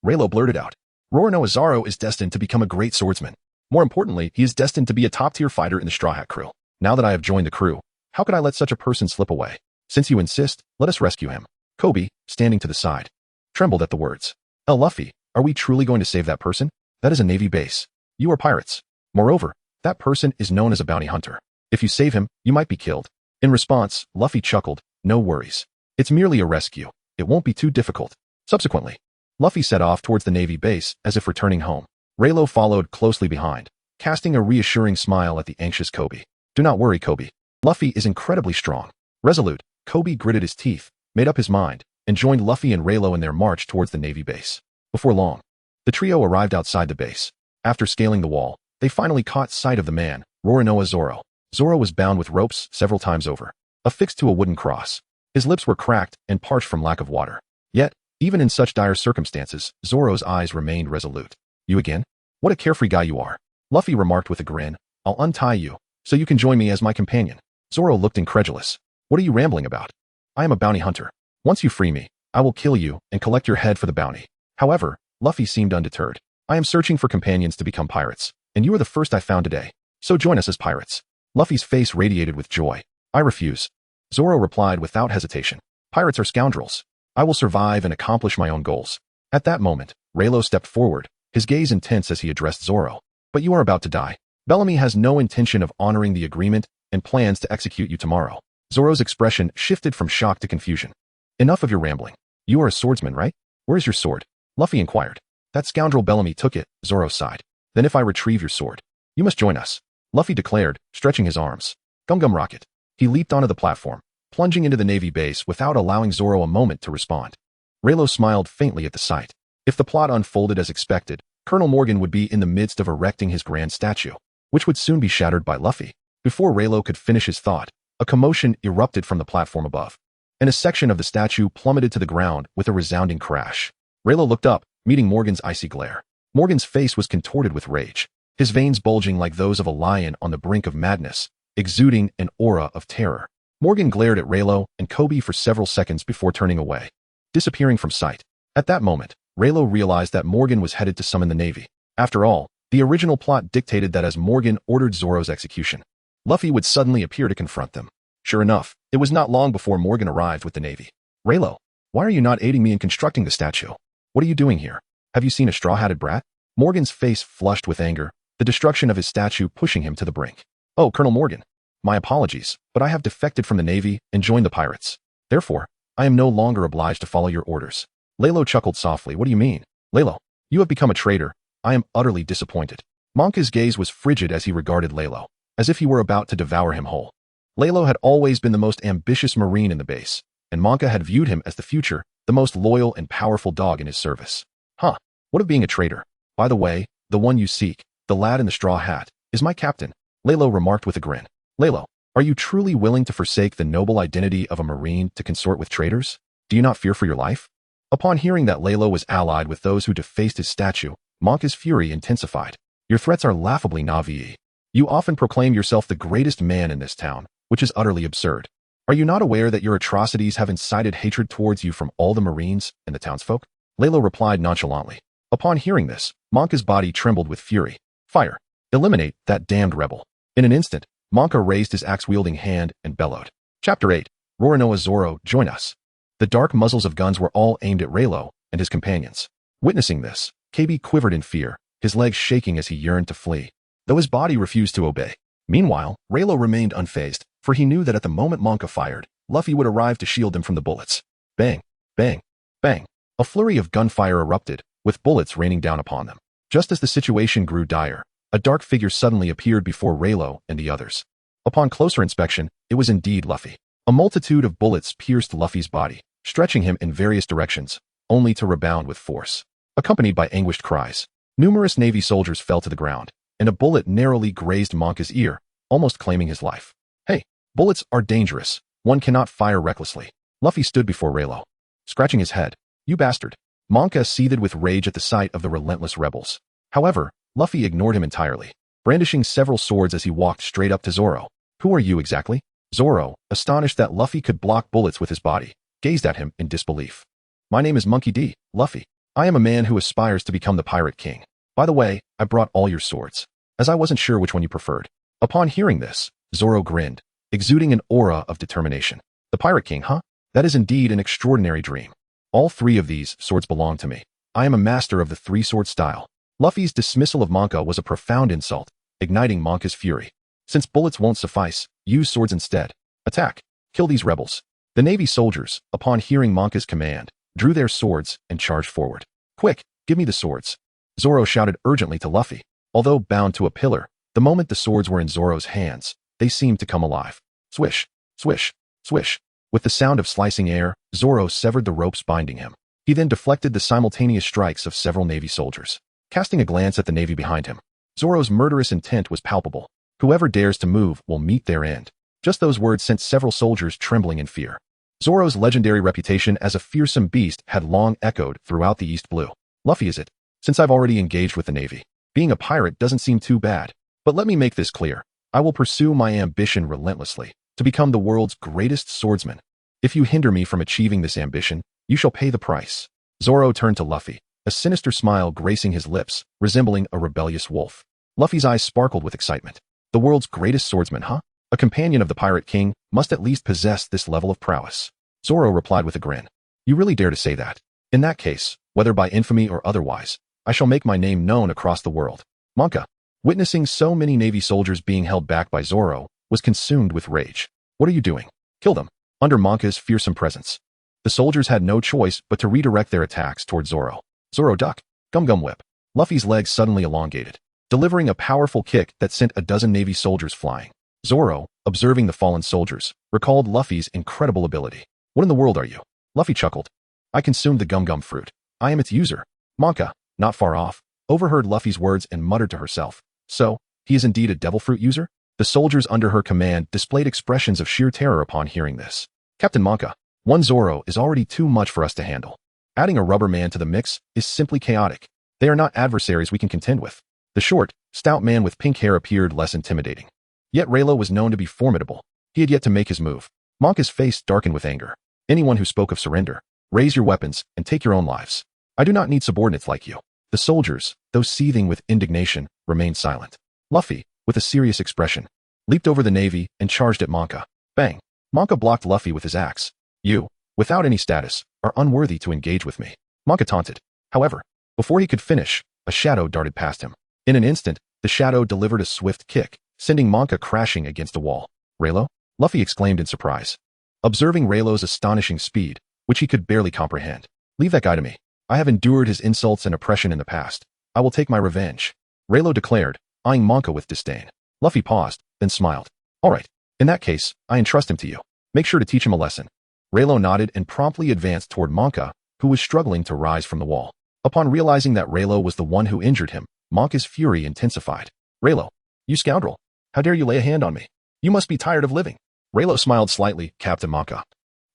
Raylo blurted out. Roronoa Zoro is destined to become a great swordsman. More importantly, he is destined to be a top-tier fighter in the Straw Hat crew. Now that I have joined the crew, how could I let such a person slip away? Since you insist, let us rescue him. Kobe, standing to the side, trembled at the words. Luffy, are we truly going to save that person? That is a Navy base. You are pirates. Moreover, that person is known as a bounty hunter. If you save him, you might be killed. In response, Luffy chuckled, No worries. It's merely a rescue. It won't be too difficult. Subsequently, Luffy set off towards the Navy base as if returning home. Raylo followed closely behind, casting a reassuring smile at the anxious Kobe. Do not worry, Kobe. Luffy is incredibly strong. Resolute, Kobe gritted his teeth, made up his mind, and joined Luffy and Raylo in their march towards the Navy base. Before long, the trio arrived outside the base. After scaling the wall, they finally caught sight of the man, Roronoa Zoro. Zoro was bound with ropes several times over, affixed to a wooden cross. His lips were cracked and parched from lack of water. Yet, even in such dire circumstances, Zoro's eyes remained resolute. You again? What a carefree guy you are. Luffy remarked with a grin. I'll untie you, so you can join me as my companion. Zoro looked incredulous. What are you rambling about? I am a bounty hunter. Once you free me, I will kill you and collect your head for the bounty. However, Luffy seemed undeterred. I am searching for companions to become pirates, and you are the first I found today. So join us as pirates. Luffy's face radiated with joy. I refuse. Zoro replied without hesitation. Pirates are scoundrels. I will survive and accomplish my own goals. At that moment, Raylo stepped forward, his gaze intense as he addressed Zoro. But you are about to die. Bellamy has no intention of honoring the agreement and plans to execute you tomorrow. Zoro's expression shifted from shock to confusion. Enough of your rambling. You are a swordsman, right? Where is your sword? Luffy inquired. That scoundrel Bellamy took it, Zoro sighed. Then if I retrieve your sword, you must join us. Luffy declared, stretching his arms. Gum Gum Rocket. He leaped onto the platform, plunging into the Navy base without allowing Zoro a moment to respond. Raylo smiled faintly at the sight. If the plot unfolded as expected, Colonel Morgan would be in the midst of erecting his grand statue, which would soon be shattered by Luffy. Before Raylo could finish his thought, a commotion erupted from the platform above, and a section of the statue plummeted to the ground with a resounding crash. Raylo looked up, meeting Morgan's icy glare. Morgan's face was contorted with rage, his veins bulging like those of a lion on the brink of madness, exuding an aura of terror. Morgan glared at Leilo and Kobe for several seconds before turning away, disappearing from sight. At that moment, Leilo realized that Morgan was headed to summon the Navy. After all, the original plot dictated that as Morgan ordered Zoro's execution, Luffy would suddenly appear to confront them. Sure enough, it was not long before Morgan arrived with the Navy. Leilo, why are you not aiding me in constructing the statue? What are you doing here? Have you seen a straw-hatted brat? Morgan's face flushed with anger, the destruction of his statue pushing him to the brink. Oh, Colonel Morgan, my apologies, but I have defected from the Navy and joined the pirates. Therefore, I am no longer obliged to follow your orders. Leilo chuckled softly. What do you mean? Leilo, you have become a traitor. I am utterly disappointed. Monka's gaze was frigid as he regarded Leilo, as if he were about to devour him whole. Leilo had always been the most ambitious marine in the base, and Monka had viewed him as the future, the most loyal and powerful dog in his service. Huh, what of being a traitor? By the way, the one you seek, the lad in the straw hat, is my captain, Leilo remarked with a grin. Leilo, are you truly willing to forsake the noble identity of a marine to consort with traitors? Do you not fear for your life? Upon hearing that Leilo was allied with those who defaced his statue, Monka's fury intensified. Your threats are laughably naive. You often proclaim yourself the greatest man in this town, which is utterly absurd. Are you not aware that your atrocities have incited hatred towards you from all the marines and the townsfolk? Leilo replied nonchalantly. Upon hearing this, Monka's body trembled with fury. Fire! Eliminate that damned rebel. In an instant, Monka raised his axe-wielding hand and bellowed. Chapter 8. Roronoa Zoro, join us. The dark muzzles of guns were all aimed at Leilo and his companions. Witnessing this, KB quivered in fear, his legs shaking as he yearned to flee, though his body refused to obey. Meanwhile, Leilo remained unfazed, for he knew that at the moment Monka fired, Luffy would arrive to shield him from the bullets. Bang! Bang! Bang! A flurry of gunfire erupted, with bullets raining down upon them. Just as the situation grew dire, a dark figure suddenly appeared before Leilo and the others. Upon closer inspection, it was indeed Luffy. A multitude of bullets pierced Luffy's body, stretching him in various directions, only to rebound with force. Accompanied by anguished cries, numerous Navy soldiers fell to the ground, and a bullet narrowly grazed Monka's ear, almost claiming his life. Hey, bullets are dangerous. One cannot fire recklessly. Luffy stood before Leilo, scratching his head. You bastard. Monka seethed with rage at the sight of the relentless rebels. However, Luffy ignored him entirely, brandishing several swords as he walked straight up to Zoro. Who are you exactly? Zoro, astonished that Luffy could block bullets with his body, gazed at him in disbelief. My name is Monkey D, Luffy. I am a man who aspires to become the Pirate King. By the way, I brought all your swords, as I wasn't sure which one you preferred. Upon hearing this, Zoro grinned, exuding an aura of determination. The Pirate King, huh? That is indeed an extraordinary dream. All three of these swords belong to me. I am a master of the three-sword style. Luffy's dismissal of Monka was a profound insult, igniting Monka's fury. Since bullets won't suffice, use swords instead. Attack. Kill these rebels. The Navy soldiers, upon hearing Monka's command, drew their swords and charged forward. Quick, give me the swords. Zoro shouted urgently to Luffy. Although bound to a pillar, the moment the swords were in Zoro's hands, they seemed to come alive. Swish, swish, swish. With the sound of slicing air, Zoro severed the ropes binding him. He then deflected the simultaneous strikes of several Navy soldiers. Casting a glance at the Navy behind him, Zoro's murderous intent was palpable. Whoever dares to move will meet their end. Just those words sent several soldiers trembling in fear. Zoro's legendary reputation as a fearsome beast had long echoed throughout the East Blue. Luffy, is it? Since I've already engaged with the Navy, being a pirate doesn't seem too bad. But let me make this clear. I will pursue my ambition relentlessly, to become the world's greatest swordsman. If you hinder me from achieving this ambition, you shall pay the price. Zoro turned to Luffy, a sinister smile gracing his lips, resembling a rebellious wolf. Luffy's eyes sparkled with excitement. The world's greatest swordsman, huh? A companion of the Pirate King must at least possess this level of prowess. Zoro replied with a grin. You really dare to say that? In that case, whether by infamy or otherwise, I shall make my name known across the world. Monka, witnessing so many Navy soldiers being held back by Zoro, was consumed with rage. What are you doing? Kill them. Under Monka's fearsome presence, the soldiers had no choice but to redirect their attacks toward Zoro. Zoro duck. Gum gum whip. Luffy's legs suddenly elongated, delivering a powerful kick that sent a dozen Navy soldiers flying. Zoro, observing the fallen soldiers, recalled Luffy's incredible ability. What in the world are you? Luffy chuckled. I consumed the gum gum fruit. I am its user. Monka, not far off, overheard Luffy's words and muttered to herself. So, he is indeed a devil fruit user? The soldiers under her command displayed expressions of sheer terror upon hearing this. Captain Monka, one Zoro is already too much for us to handle. Adding a rubber man to the mix is simply chaotic. They are not adversaries we can contend with. The short, stout man with pink hair appeared less intimidating. Yet Leilo was known to be formidable. He had yet to make his move. Monka's face darkened with anger. Anyone who spoke of surrender, raise your weapons and take your own lives. I do not need subordinates like you. The soldiers, though seething with indignation, remained silent. Luffy, with a serious expression, leaped over the navy and charged at Monka. Bang! Monka blocked Luffy with his axe. You, without any status, are unworthy to engage with me. Monka taunted. However, before he could finish, a shadow darted past him. In an instant, the shadow delivered a swift kick, sending Monka crashing against a wall. Leilo? Luffy exclaimed in surprise, observing Raylo's astonishing speed, which he could barely comprehend. Leave that guy to me. I have endured his insults and oppression in the past. I will take my revenge. Leilo declared, eyeing Monka with disdain. Luffy paused, then smiled. All right. In that case, I entrust him to you. Make sure to teach him a lesson. Leilo nodded and promptly advanced toward Monka, who was struggling to rise from the wall. Upon realizing that Leilo was the one who injured him, Monka's fury intensified. Leilo, you scoundrel. How dare you lay a hand on me? You must be tired of living. Leilo smiled slightly, Captain Monka.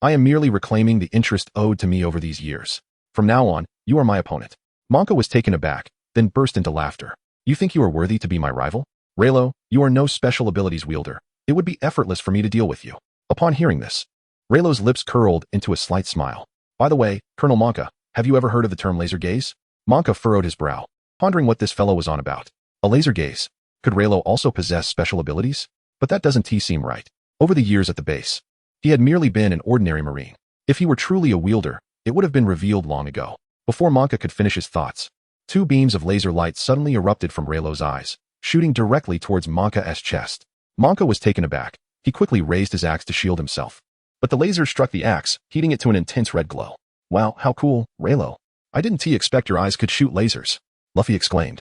I am merely reclaiming the interest owed to me over these years. From now on, you are my opponent. Monka was taken aback, then burst into laughter. You think you are worthy to be my rival? Leilo, you are no special abilities wielder. It would be effortless for me to deal with you. Upon hearing this, Raylo's lips curled into a slight smile. By the way, Colonel Monka, have you ever heard of the term laser gaze? Monka furrowed his brow, pondering what this fellow was on about. A laser gaze. Could Leilo also possess special abilities? But that doesn't seem right. Over the years at the base, he had merely been an ordinary marine. If he were truly a wielder, it would have been revealed long ago. Before Monka could finish his thoughts, two beams of laser light suddenly erupted from Raylo's eyes, shooting directly towards Monka's chest. Monka was taken aback. He quickly raised his axe to shield himself. But the laser struck the axe, heating it to an intense red glow. Wow, how cool, Leilo. I didn't expect your eyes could shoot lasers, Luffy exclaimed,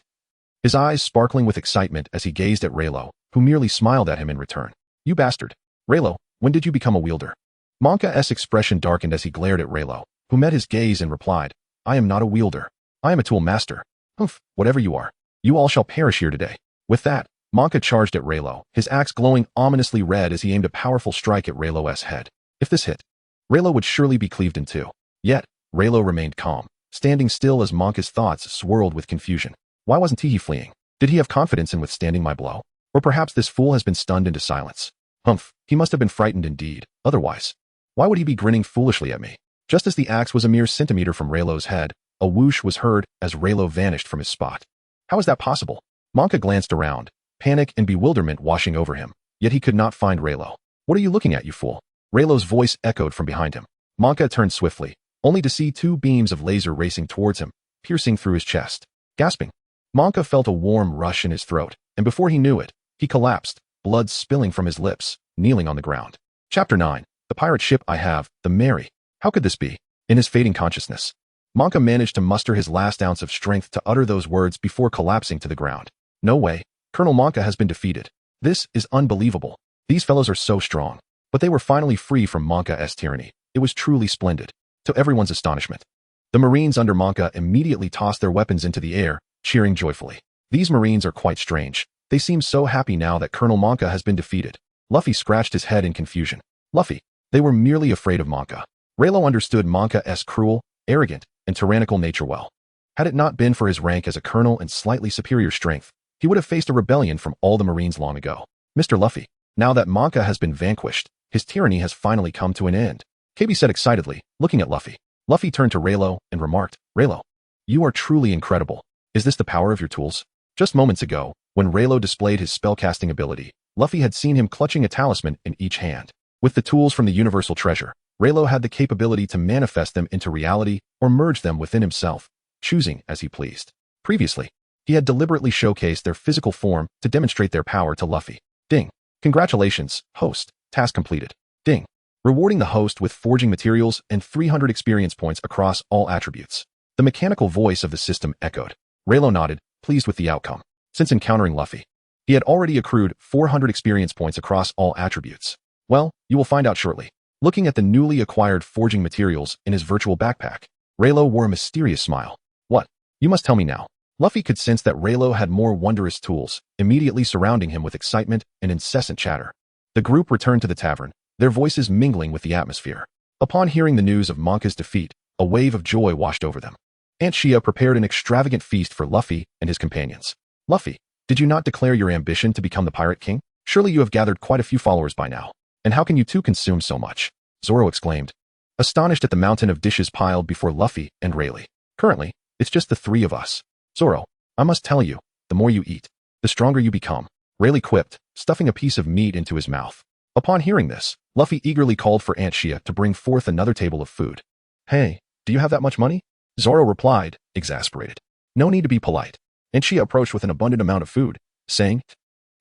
his eyes sparkling with excitement as he gazed at Leilo, who merely smiled at him in return. You bastard. Leilo, when did you become a wielder? Monka's expression darkened as he glared at Leilo, who met his gaze and replied, I am not a wielder. I am a tool master. Humph, whatever you are. You all shall perish here today. With that, Monka charged at Leilo, his axe glowing ominously red as he aimed a powerful strike at Raylo's head. If this hit, Leilo would surely be cleaved in two. Yet, Leilo remained calm, standing still as Monka's thoughts swirled with confusion. Why wasn't he fleeing? Did he have confidence in withstanding my blow? Or perhaps this fool has been stunned into silence. Humph, he must have been frightened indeed. Otherwise, why would he be grinning foolishly at me? Just as the axe was a mere centimeter from Raylo's head, a whoosh was heard as Leilo vanished from his spot. How is that possible? Monka glanced around, panic and bewilderment washing over him, yet he could not find Leilo. What are you looking at, you fool? Raylo's voice echoed from behind him. Monka turned swiftly, only to see two beams of laser racing towards him, piercing through his chest. Gasping, Monka felt a warm rush in his throat, and before he knew it, he collapsed, blood spilling from his lips, kneeling on the ground. Chapter 9. The pirate ship I have, the Mary. How could this be? In his fading consciousness, Monka managed to muster his last ounce of strength to utter those words before collapsing to the ground. No way. Colonel Monka has been defeated. This is unbelievable. These fellows are so strong. But they were finally free from Monka's tyranny. It was truly splendid. To everyone's astonishment, the Marines under Monka immediately tossed their weapons into the air, cheering joyfully. These Marines are quite strange. They seem so happy now that Colonel Monka has been defeated. Luffy scratched his head in confusion. Luffy, they were merely afraid of Monka. Leilo understood Monka's cruel, arrogant, and tyrannical nature well. Had it not been for his rank as a colonel and slightly superior strength, he would have faced a rebellion from all the Marines long ago. Mr. Luffy, now that Monka has been vanquished, his tyranny has finally come to an end, KB said excitedly, looking at Luffy. Luffy turned to Leilo and remarked, Leilo, you are truly incredible. Is this the power of your tools? Just moments ago, when Leilo displayed his spellcasting ability, Luffy had seen him clutching a talisman in each hand. With the tools from the universal treasure, Leilo had the capability to manifest them into reality or merge them within himself, choosing as he pleased. Previously, he had deliberately showcased their physical form to demonstrate their power to Luffy. Ding. Congratulations, host. Task completed. Ding. Rewarding the host with forging materials and 300 experience points across all attributes. The mechanical voice of the system echoed. Leilo nodded, pleased with the outcome. Since encountering Luffy, he had already accrued 400 experience points across all attributes. Well, you will find out shortly. Looking at the newly acquired forging materials in his virtual backpack, Leilo wore a mysterious smile. What? You must tell me now. Luffy could sense that Leilo had more wondrous tools, immediately surrounding him with excitement and incessant chatter. The group returned to the tavern, their voices mingling with the atmosphere. Upon hearing the news of Monka's defeat, a wave of joy washed over them. Aunt Shia prepared an extravagant feast for Luffy and his companions. Luffy, did you not declare your ambition to become the Pirate King? Surely you have gathered quite a few followers by now. And how can you two consume so much? Zoro exclaimed, astonished at the mountain of dishes piled before Luffy and Rayleigh. Currently, it's just the three of us. Zoro, I must tell you, the more you eat, the stronger you become, Rayleigh quipped, stuffing a piece of meat into his mouth. Upon hearing this, Luffy eagerly called for Aunt Shia to bring forth another table of food. Hey, do you have that much money? Zoro replied, exasperated. No need to be polite. Aunt Shia approached with an abundant amount of food, saying,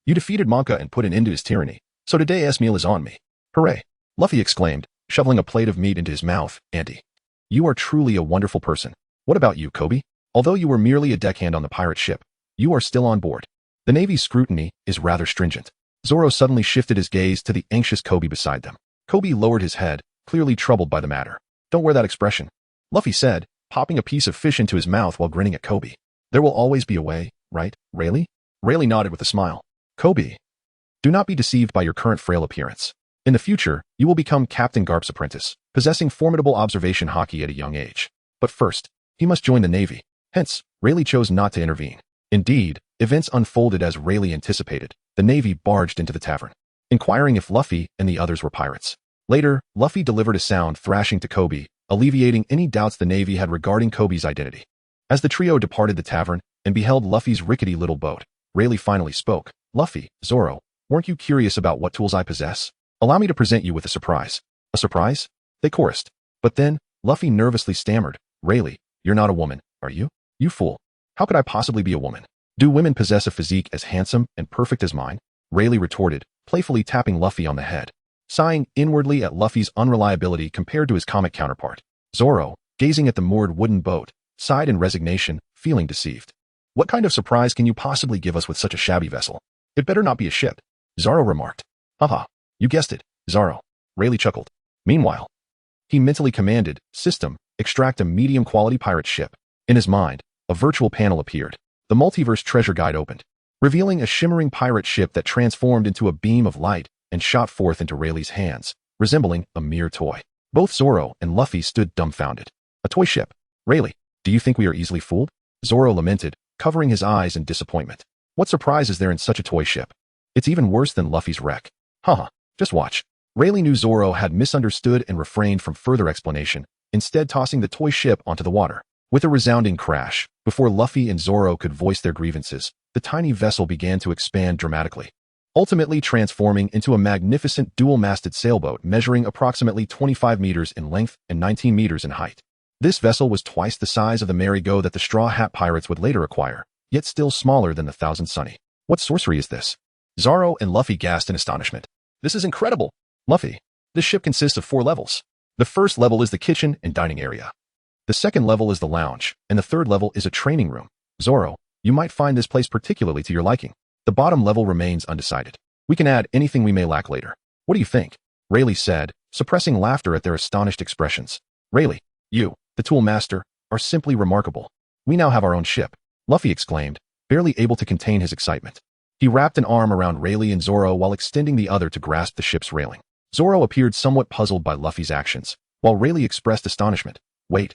You defeated Monka and put an end to his tyranny, so today's meal is on me. Hooray! Luffy exclaimed, shoveling a plate of meat into his mouth. Auntie, you are truly a wonderful person. What about you, Kobe? Although you were merely a deckhand on the pirate ship, you are still on board. The Navy's scrutiny is rather stringent. Zoro suddenly shifted his gaze to the anxious Kobe beside them. Kobe lowered his head, clearly troubled by the matter. Don't wear that expression, Luffy said, popping a piece of fish into his mouth while grinning at Kobe. There will always be a way, right, Rayleigh? Rayleigh nodded with a smile. Kobe, do not be deceived by your current frail appearance. In the future, you will become Captain Garp's apprentice, possessing formidable observation haki at a young age. But first, he must join the Navy. Hence, Rayleigh chose not to intervene. Indeed, events unfolded as Rayleigh anticipated. The Navy barged into the tavern, inquiring if Luffy and the others were pirates. Later, Luffy delivered a sound thrashing to Kobe, alleviating any doubts the Navy had regarding Kobe's identity. As the trio departed the tavern and beheld Luffy's rickety little boat, Rayleigh finally spoke. Luffy, Zoro, weren't you curious about what tools I possess? Allow me to present you with a surprise. A surprise? They chorused. But then, Luffy nervously stammered, Rayleigh, you're not a woman, are you? You fool. How could I possibly be a woman? Do women possess a physique as handsome and perfect as mine? Rayleigh retorted, playfully tapping Luffy on the head, sighing inwardly at Luffy's unreliability compared to his comic counterpart. Zoro, gazing at the moored wooden boat, sighed in resignation, feeling deceived. What kind of surprise can you possibly give us with such a shabby vessel? It better not be a ship, Zoro remarked. Haha, you guessed it, Zoro. Rayleigh chuckled. Meanwhile, he mentally commanded, System, extract a medium-quality pirate ship. In his mind, a virtual panel appeared. The Multiverse Treasure Guide opened, revealing a shimmering pirate ship that transformed into a beam of light and shot forth into Rayleigh's hands, resembling a mere toy. Both Zoro and Luffy stood dumbfounded. A toy ship. Rayleigh, do you think we are easily fooled? Zoro lamented, covering his eyes in disappointment. What surprise is there in such a toy ship? It's even worse than Luffy's wreck. Haha, just watch. Rayleigh knew Zoro had misunderstood and refrained from further explanation, instead tossing the toy ship onto the water. With a resounding crash, before Luffy and Zoro could voice their grievances, the tiny vessel began to expand dramatically, ultimately transforming into a magnificent dual-masted sailboat measuring approximately 25 meters in length and 19 meters in height. This vessel was twice the size of the merry-go that the Straw Hat Pirates would later acquire, yet still smaller than the Thousand Sunny. What sorcery is this? Zoro and Luffy gasped in astonishment. This is incredible! Luffy, this ship consists of 4 levels. The first level is the kitchen and dining area. The second level is the lounge, and the third level is a training room. Zoro, you might find this place particularly to your liking. The bottom level remains undecided. We can add anything we may lack later. What do you think? Rayleigh said, suppressing laughter at their astonished expressions. Rayleigh, you, the tool master, are simply remarkable. We now have our own ship, Luffy exclaimed, barely able to contain his excitement. He wrapped an arm around Rayleigh and Zoro while extending the other to grasp the ship's railing. Zoro appeared somewhat puzzled by Luffy's actions, while Rayleigh expressed astonishment. Wait,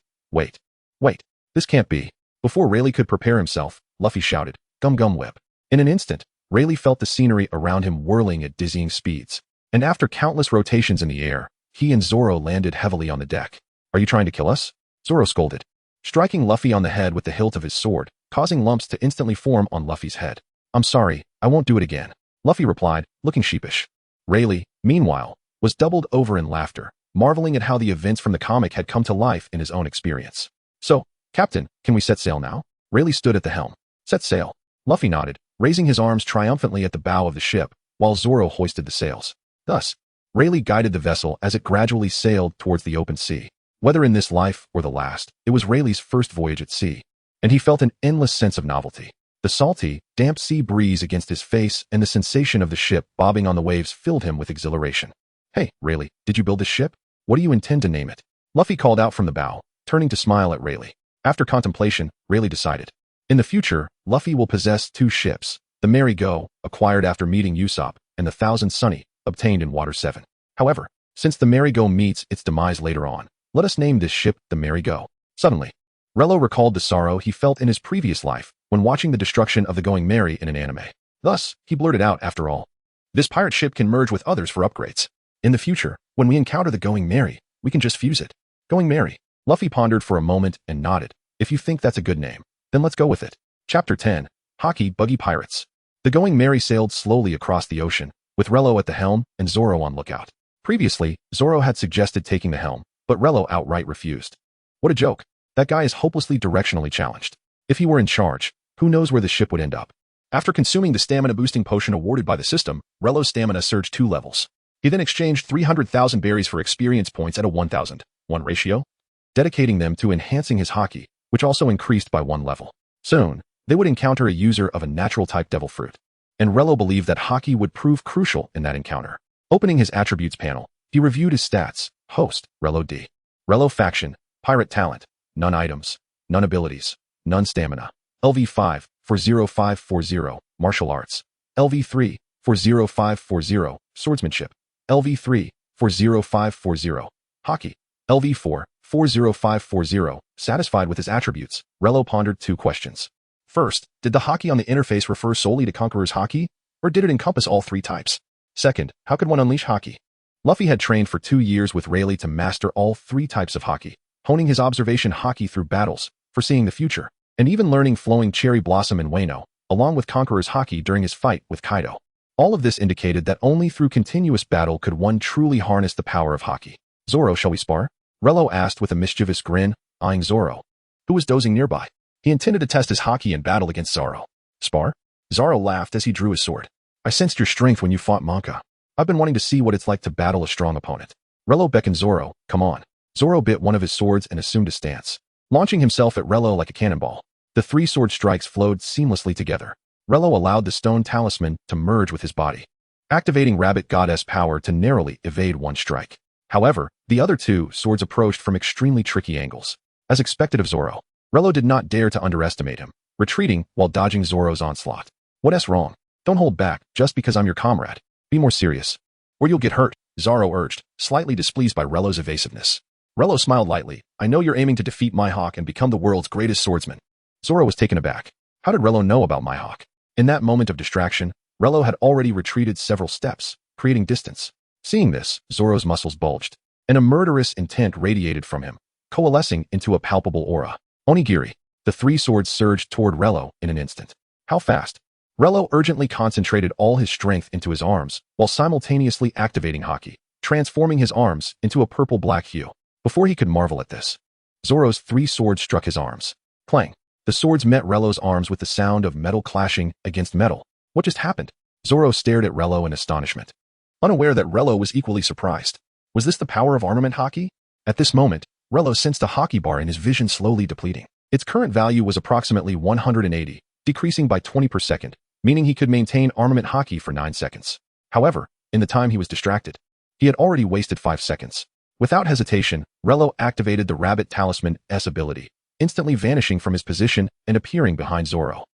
this can't be. Before Rayleigh could prepare himself, Luffy shouted, Gum Gum Whip. In an instant, Rayleigh felt the scenery around him whirling at dizzying speeds, and after countless rotations in the air, he and Zoro landed heavily on the deck. Are you trying to kill us? Zoro scolded, striking Luffy on the head with the hilt of his sword, causing lumps to instantly form on Luffy's head. I'm sorry, I won't do it again, Luffy replied, looking sheepish. Rayleigh, meanwhile, was doubled over in laughter, marveling at how the events from the comic had come to life in his own experience. So, Captain, can we set sail now? Rayleigh stood at the helm. Set sail. Luffy nodded, raising his arms triumphantly at the bow of the ship, while Zoro hoisted the sails. Thus, Rayleigh guided the vessel as it gradually sailed towards the open sea. Whether in this life or the last, it was Rayleigh's first voyage at sea, and he felt an endless sense of novelty. The salty, damp sea breeze against his face and the sensation of the ship bobbing on the waves filled him with exhilaration. Hey, Rayleigh, did you build this ship? What do you intend to name it? Luffy called out from the bow, turning to smile at Rayleigh. After contemplation, Rayleigh decided. In the future, Luffy will possess 2 ships, the Merry-Go, acquired after meeting Usopp, and the Thousand Sunny, obtained in Water 7. However, since the Merry-Go meets its demise later on, let us name this ship the Merry-Go. Suddenly, Rello recalled the sorrow he felt in his previous life when watching the destruction of the Going Merry in an anime. Thus, he blurted out, after all, this pirate ship can merge with others for upgrades. In the future, when we encounter the Going Merry, we can just fuse it. Going Merry. Luffy pondered for a moment and nodded. If you think that's a good name, then let's go with it. Chapter 10. Hockey Buggy Pirates. The Going Merry sailed slowly across the ocean, with Rello at the helm and Zoro on lookout. Previously, Zoro had suggested taking the helm, but Rello outright refused. What a joke. That guy is hopelessly directionally challenged. If he were in charge, who knows where the ship would end up. After consuming the stamina-boosting potion awarded by the system, Rello's stamina surged 2 levels. He then exchanged 300,000 berries for experience points at a 1,000:1 ratio, dedicating them to enhancing his hockey, which also increased by 1 level. Soon, they would encounter a user of a natural-type devil fruit, and Rello believed that hockey would prove crucial in that encounter. Opening his attributes panel, he reviewed his stats. Host, Rello D. Rello Faction, Pirate Talent, none items, none abilities, none stamina. LV5, 40540, Martial Arts. LV3, 40540, Swordsmanship. LV3, 40540, Hockey. LV4, 40540. Satisfied with his attributes, Rello pondered 2 questions. First, did the hockey on the interface refer solely to Conqueror's hockey, or did it encompass all 3 types? Second, how could one unleash hockey? Luffy had trained for 2 years with Rayleigh to master all 3 types of hockey, honing his observation hockey through battles, foreseeing the future, and even learning Flowing Cherry Blossom and Wano, along with Conqueror's hockey during his fight with Kaido. All of this indicated that only through continuous battle could one truly harness the power of hockey. Zoro, shall we spar? Rello asked with a mischievous grin, eyeing Zoro, who was dozing nearby. He intended to test his hockey in battle against Zoro. Spar? Zoro laughed as he drew his sword. I sensed your strength when you fought Monka. I've been wanting to see what it's like to battle a strong opponent. Rello beckoned Zoro, come on. Zoro bit one of his swords and assumed a stance, launching himself at Rello like a cannonball. The 3 sword strikes flowed seamlessly together. Rello allowed the stone talisman to merge with his body, activating Rabbit Goddess power to narrowly evade 1 strike. However, the other 2 swords approached from extremely tricky angles. As expected of Zoro, Rello did not dare to underestimate him, retreating while dodging Zoro's onslaught. What's wrong? Don't hold back just because I'm your comrade. Be more serious, or you'll get hurt, Zoro urged, slightly displeased by Rello's evasiveness. Rello smiled lightly. I know you're aiming to defeat Mihawk and become the world's greatest swordsman. Zoro was taken aback. How did Rello know about Mihawk? In that moment of distraction, Rello had already retreated several steps, creating distance. Seeing this, Zoro's muscles bulged, and a murderous intent radiated from him, coalescing into a palpable aura. Onigiri. The 3 swords surged toward Rello in an instant. How fast? Rello urgently concentrated all his strength into his arms, while simultaneously activating hockey, transforming his arms into a purple-black hue. Before he could marvel at this, Zoro's 3 swords struck his arms. Clang. The swords met Rello's arms with the sound of metal clashing against metal. What just happened? Zoro stared at Rello in astonishment, unaware that Rello was equally surprised. Was this the power of armament hockey? At this moment, Rello sensed a hockey bar in his vision slowly depleting. Its current value was approximately 180, decreasing by 20 per second, meaning he could maintain armament hockey for 9 seconds. However, in the time he was distracted, he had already wasted 5 seconds. Without hesitation, Rello activated the Rabbit Talisman ability, instantly vanishing from his position and appearing behind Zoro.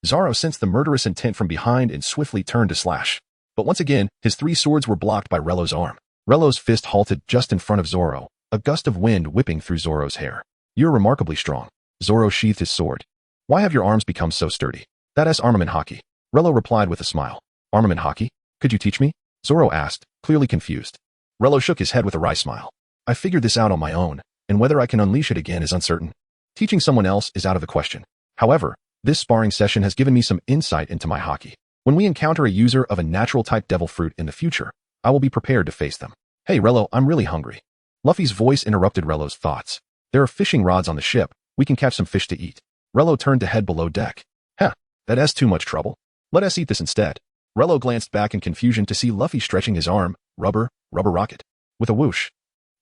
Zoro sensed the murderous intent from behind and swiftly turned to slash. But once again, his 3 swords were blocked by Rello's arm. Rello's fist halted just in front of Zoro, a gust of wind whipping through Zoro's hair. You're remarkably strong. Zoro sheathed his sword. Why have your arms become so sturdy? That's armament hockey. Rello replied with a smile. Armament hockey? Could you teach me? Zoro asked, clearly confused. Rello shook his head with a wry smile. I figured this out on my own, and whether I can unleash it again is uncertain. Teaching someone else is out of the question. However, this sparring session has given me some insight into my hockey. When we encounter a user of a natural-type devil fruit in the future, I will be prepared to face them. Hey Rello, I'm really hungry. Luffy's voice interrupted Rello's thoughts. There are fishing rods on the ship. We can catch some fish to eat. Rello turned to head below deck. That's too much trouble. Let us eat this instead. Rello glanced back in confusion to see Luffy stretching his arm. Rubber rocket. With a whoosh,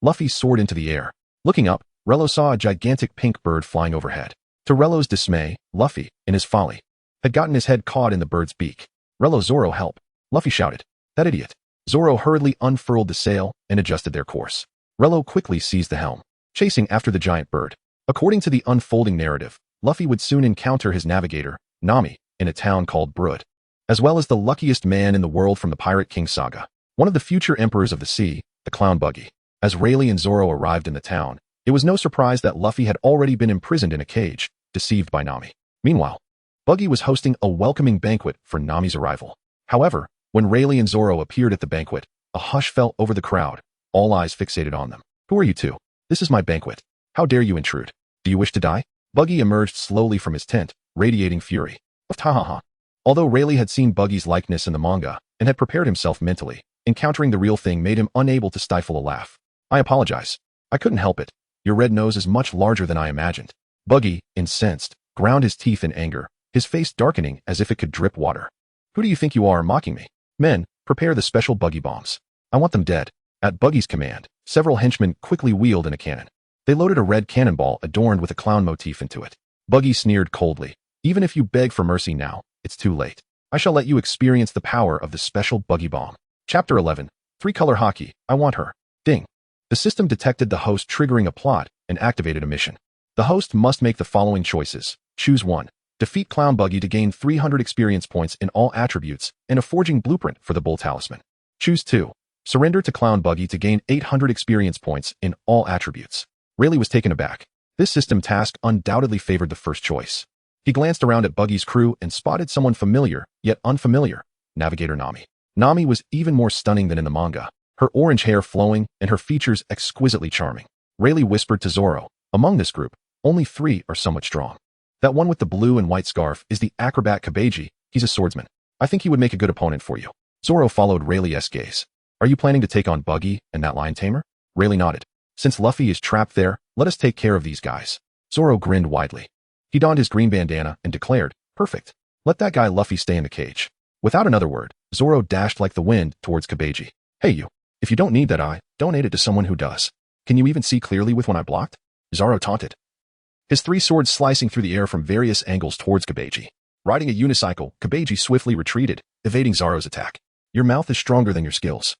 Luffy soared into the air. Looking up, Rello saw a gigantic pink bird flying overhead. To Rello's dismay, Luffy, in his folly, had gotten his head caught in the bird's beak. Rello, Zoro, help. Luffy shouted. That idiot. Zoro hurriedly unfurled the sail and adjusted their course. Rello quickly seized the helm, chasing after the giant bird. According to the unfolding narrative, Luffy would soon encounter his navigator, Nami, in a town called Brood, as well as the luckiest man in the world from the Pirate King saga, one of the future emperors of the sea, the clown Buggy. As Rayleigh and Zoro arrived in the town, It was no surprise that Luffy had already been imprisoned in a cage, deceived by Nami. Meanwhile, Buggy was hosting a welcoming banquet for Nami's arrival. However, when Rayleigh and Zoro appeared at the banquet, a hush fell over the crowd, all eyes fixated on them. Who are you two? This is my banquet. How dare you intrude? Do you wish to die? Buggy emerged slowly from his tent, radiating fury. Ha. Although Rayleigh had seen Buggy's likeness in the manga and had prepared himself mentally, encountering the real thing made him unable to stifle a laugh. I apologize. I couldn't help it. Your red nose is much larger than I imagined. Buggy, incensed, ground his teeth in anger, his face darkening as if it could drip water. Who do you think you are mocking me? Men, prepare the special Buggy bombs. I want them dead. At Buggy's command, several henchmen quickly wheeled in a cannon. They loaded a red cannonball adorned with a clown motif into it. Buggy sneered coldly. Even if you beg for mercy now, it's too late. I shall let you experience the power of the special Buggy bomb. Chapter 11. Three-color hockey. I want her. Ding. The system detected the host triggering a plot and activated a mission. The host must make the following choices. Choose 1. Defeat Clown Buggy to gain 300 experience points in all attributes and a forging blueprint for the Bull Talisman. Choose 2. Surrender to Clown Buggy to gain 800 experience points in all attributes. Rayleigh was taken aback. This system task undoubtedly favored the first choice. He glanced around at Buggy's crew and spotted someone familiar, yet unfamiliar. Navigator Nami. Nami was even more stunning than in the manga, her orange hair flowing and her features exquisitely charming. Rayleigh whispered to Zoro, among this group, only 3 are somewhat strong. That one with the blue and white scarf is the acrobat Kabeji. He's a swordsman. I think he would make a good opponent for you. Zoro followed Rayleigh's gaze. Are you planning to take on Buggy and that lion tamer? Rayleigh nodded. Since Luffy is trapped there, let us take care of these guys. Zoro grinned widely. He donned his green bandana and declared, perfect. Let that guy Luffy stay in the cage. Without another word, Zoro dashed like the wind towards Kabeji. Hey you. If you don't need that eye, donate it to someone who does. Can you even see clearly with one eye blocked? Zoro taunted. His 3 swords slicing through the air from various angles towards Kabeji. Riding a unicycle, Kabeji swiftly retreated, evading Zoro's attack. Your mouth is stronger than your skills.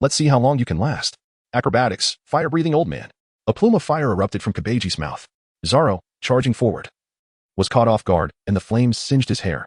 Let's see how long you can last. Acrobatics, fire-breathing old man. A plume of fire erupted from Kabeji's mouth. Zoro, charging forward, was caught off guard, and the flames singed his hair.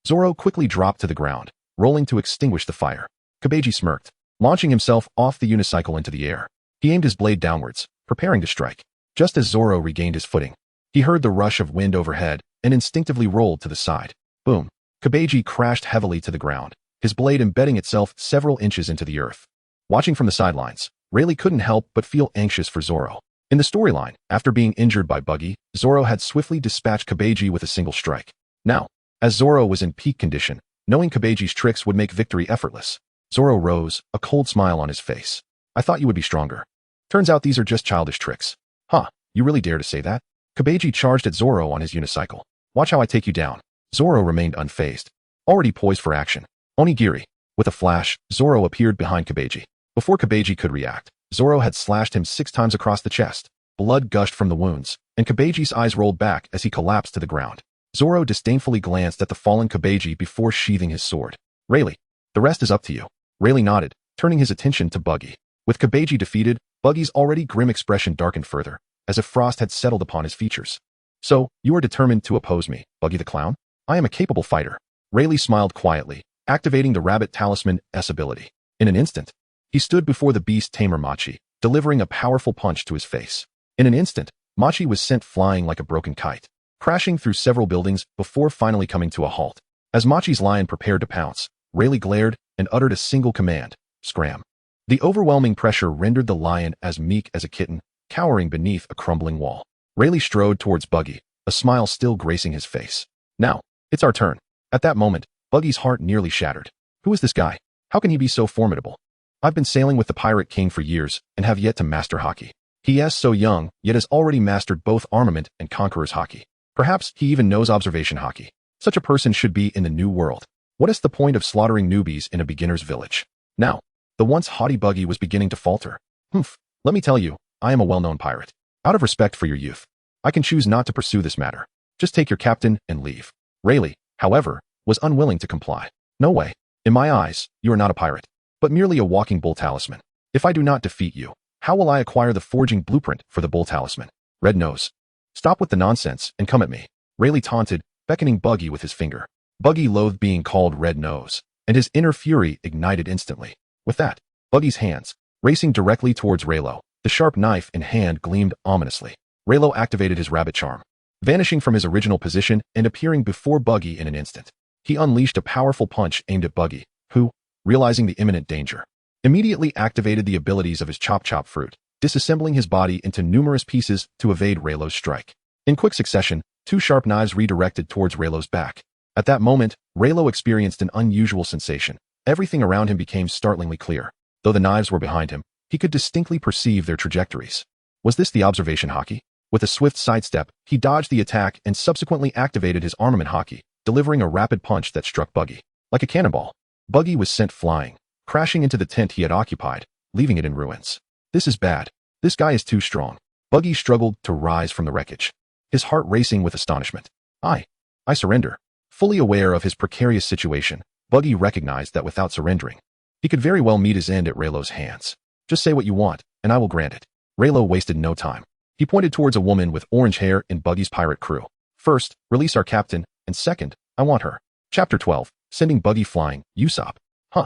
Zoro quickly dropped to the ground, rolling to extinguish the fire. Kabeji smirked, launching himself off the unicycle into the air. He aimed his blade downwards, preparing to strike. Just as Zoro regained his footing, he heard the rush of wind overhead and instinctively rolled to the side. Boom. Kabeji crashed heavily to the ground, his blade embedding itself several inches into the earth. Watching from the sidelines, Rayleigh couldn't help but feel anxious for Zoro. In the storyline, after being injured by Buggy, Zoro had swiftly dispatched Kabeji with a single strike. Now, as Zoro was in peak condition, knowing Kabeji's tricks would make victory effortless, Zoro rose, a cold smile on his face. I thought you would be stronger. Turns out these are just childish tricks. Huh, you really dare to say that? Kabeji charged at Zoro on his unicycle. Watch how I take you down. Zoro remained unfazed, already poised for action. Onigiri. With a flash, Zoro appeared behind Kabeji. Before Kabeji could react, Zoro had slashed him 6 times across the chest. Blood gushed from the wounds, and Kabeji's eyes rolled back as he collapsed to the ground. Zoro disdainfully glanced at the fallen Kabeji before sheathing his sword. Rayleigh, the rest is up to you. Rayleigh nodded, turning his attention to Buggy. With Kabeji defeated, Buggy's already grim expression darkened further, as if frost had settled upon his features. So, you are determined to oppose me, Buggy the Clown? I am a capable fighter. Rayleigh smiled quietly, activating the Rabbit Talisman ability. In an instant, he stood before the beast tamer Machi, delivering a powerful punch to his face. In an instant, Machi was sent flying like a broken kite, crashing through several buildings before finally coming to a halt. As Machi's lion prepared to pounce, Rayleigh glared and uttered a single command, scram. The overwhelming pressure rendered the lion as meek as a kitten, cowering beneath a crumbling wall. Rayleigh strode towards Buggy, a smile still gracing his face. Now, it's our turn. At that moment, Buggy's heart nearly shattered. Who is this guy? How can he be so formidable? I've been sailing with the Pirate King for years and have yet to master hockey. He is so young, yet has already mastered both armament and conqueror's hockey. Perhaps he even knows observation hockey. Such a person should be in the new world. What is the point of slaughtering newbies in a beginner's village? Now, the once haughty Buggy was beginning to falter. Let me tell you, I am a well-known pirate. Out of respect for your youth, I can choose not to pursue this matter. Just take your captain and leave. Rayleigh, however, was unwilling to comply. No way. In my eyes, you are not a pirate, but merely a walking bull talisman. If I do not defeat you, how will I acquire the forging blueprint for the bull talisman? Red Nose. Stop with the nonsense and come at me. Rayleigh taunted, beckoning Buggy with his finger. Buggy loathed being called Red Nose, and his inner fury ignited instantly. With that, Buggy's hands, racing directly towards Raylo, The sharp knife in hand gleamed ominously. Leilo activated his rabbit charm, vanishing from his original position and appearing before Buggy in an instant. He unleashed a powerful punch aimed at Buggy, who, realizing the imminent danger, immediately activated the abilities of his chop-chop fruit, disassembling his body into numerous pieces to evade Leilo's strike. In quick succession, two sharp knives redirected towards Leilo's back. At that moment, Leilo experienced an unusual sensation. Everything around him became startlingly clear. Though the knives were behind him, he could distinctly perceive their trajectories. Was this the observation haki? With a swift sidestep, he dodged the attack and subsequently activated his armament haki, delivering a rapid punch that struck Buggy. Like a cannonball, Buggy was sent flying, crashing into the tent he had occupied, leaving it in ruins. This is bad. This guy is too strong. Buggy struggled to rise from the wreckage, his heart racing with astonishment. I surrender. Fully aware of his precarious situation, Buggy recognized that without surrendering, he could very well meet his end at Leilo's hands. Just say what you want, and I will grant it. Leilo wasted no time. He pointed towards a woman with orange hair in Buggy's pirate crew. First, release our captain, and second, I want her. Chapter 12, Sending Buggy Flying, Usopp. Huh?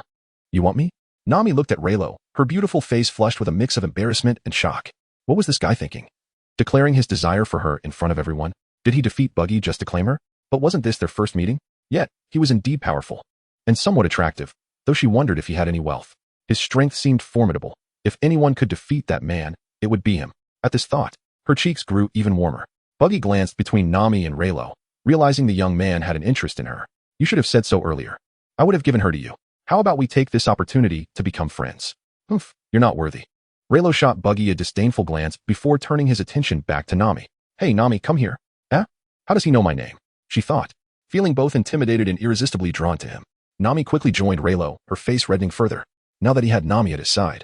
You want me? Nami looked at Leilo, her beautiful face flushed with a mix of embarrassment and shock. What was this guy thinking? Declaring his desire for her in front of everyone? Did he defeat Buggy just to claim her? But wasn't this their first meeting? Yet, he was indeed powerful, and somewhat attractive, though she wondered if he had any wealth. His strength seemed formidable. If anyone could defeat that man, it would be him. At this thought, her cheeks grew even warmer. Buggy glanced between Nami and Leilo, realizing the young man had an interest in her. You should have said so earlier. I would have given her to you. How about we take this opportunity to become friends? Oof, you're not worthy. Leilo shot Buggy a disdainful glance before turning his attention back to Nami. Hey Nami, come here. Eh? How does he know my name? She thought, feeling both intimidated and irresistibly drawn to him. Nami quickly joined Leilo, her face reddening further, now that he had Nami at his side.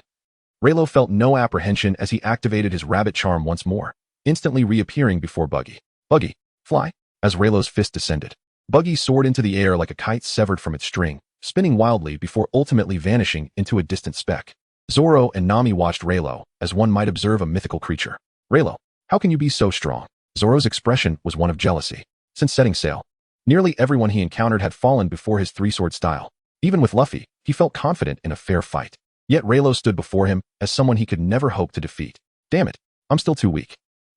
Leilo felt no apprehension as he activated his rabbit charm once more, instantly reappearing before Buggy. Buggy, fly. As Leilo's fist descended, Buggy soared into the air like a kite severed from its string, spinning wildly before ultimately vanishing into a distant speck. Zoro and Nami watched Leilo, as one might observe a mythical creature. Leilo, how can you be so strong? Zoro's expression was one of jealousy. Since setting sail, nearly everyone he encountered had fallen before his three-sword style. Even with Luffy, he felt confident in a fair fight. Yet Leilo stood before him as someone he could never hope to defeat. Damn it, I'm still too weak.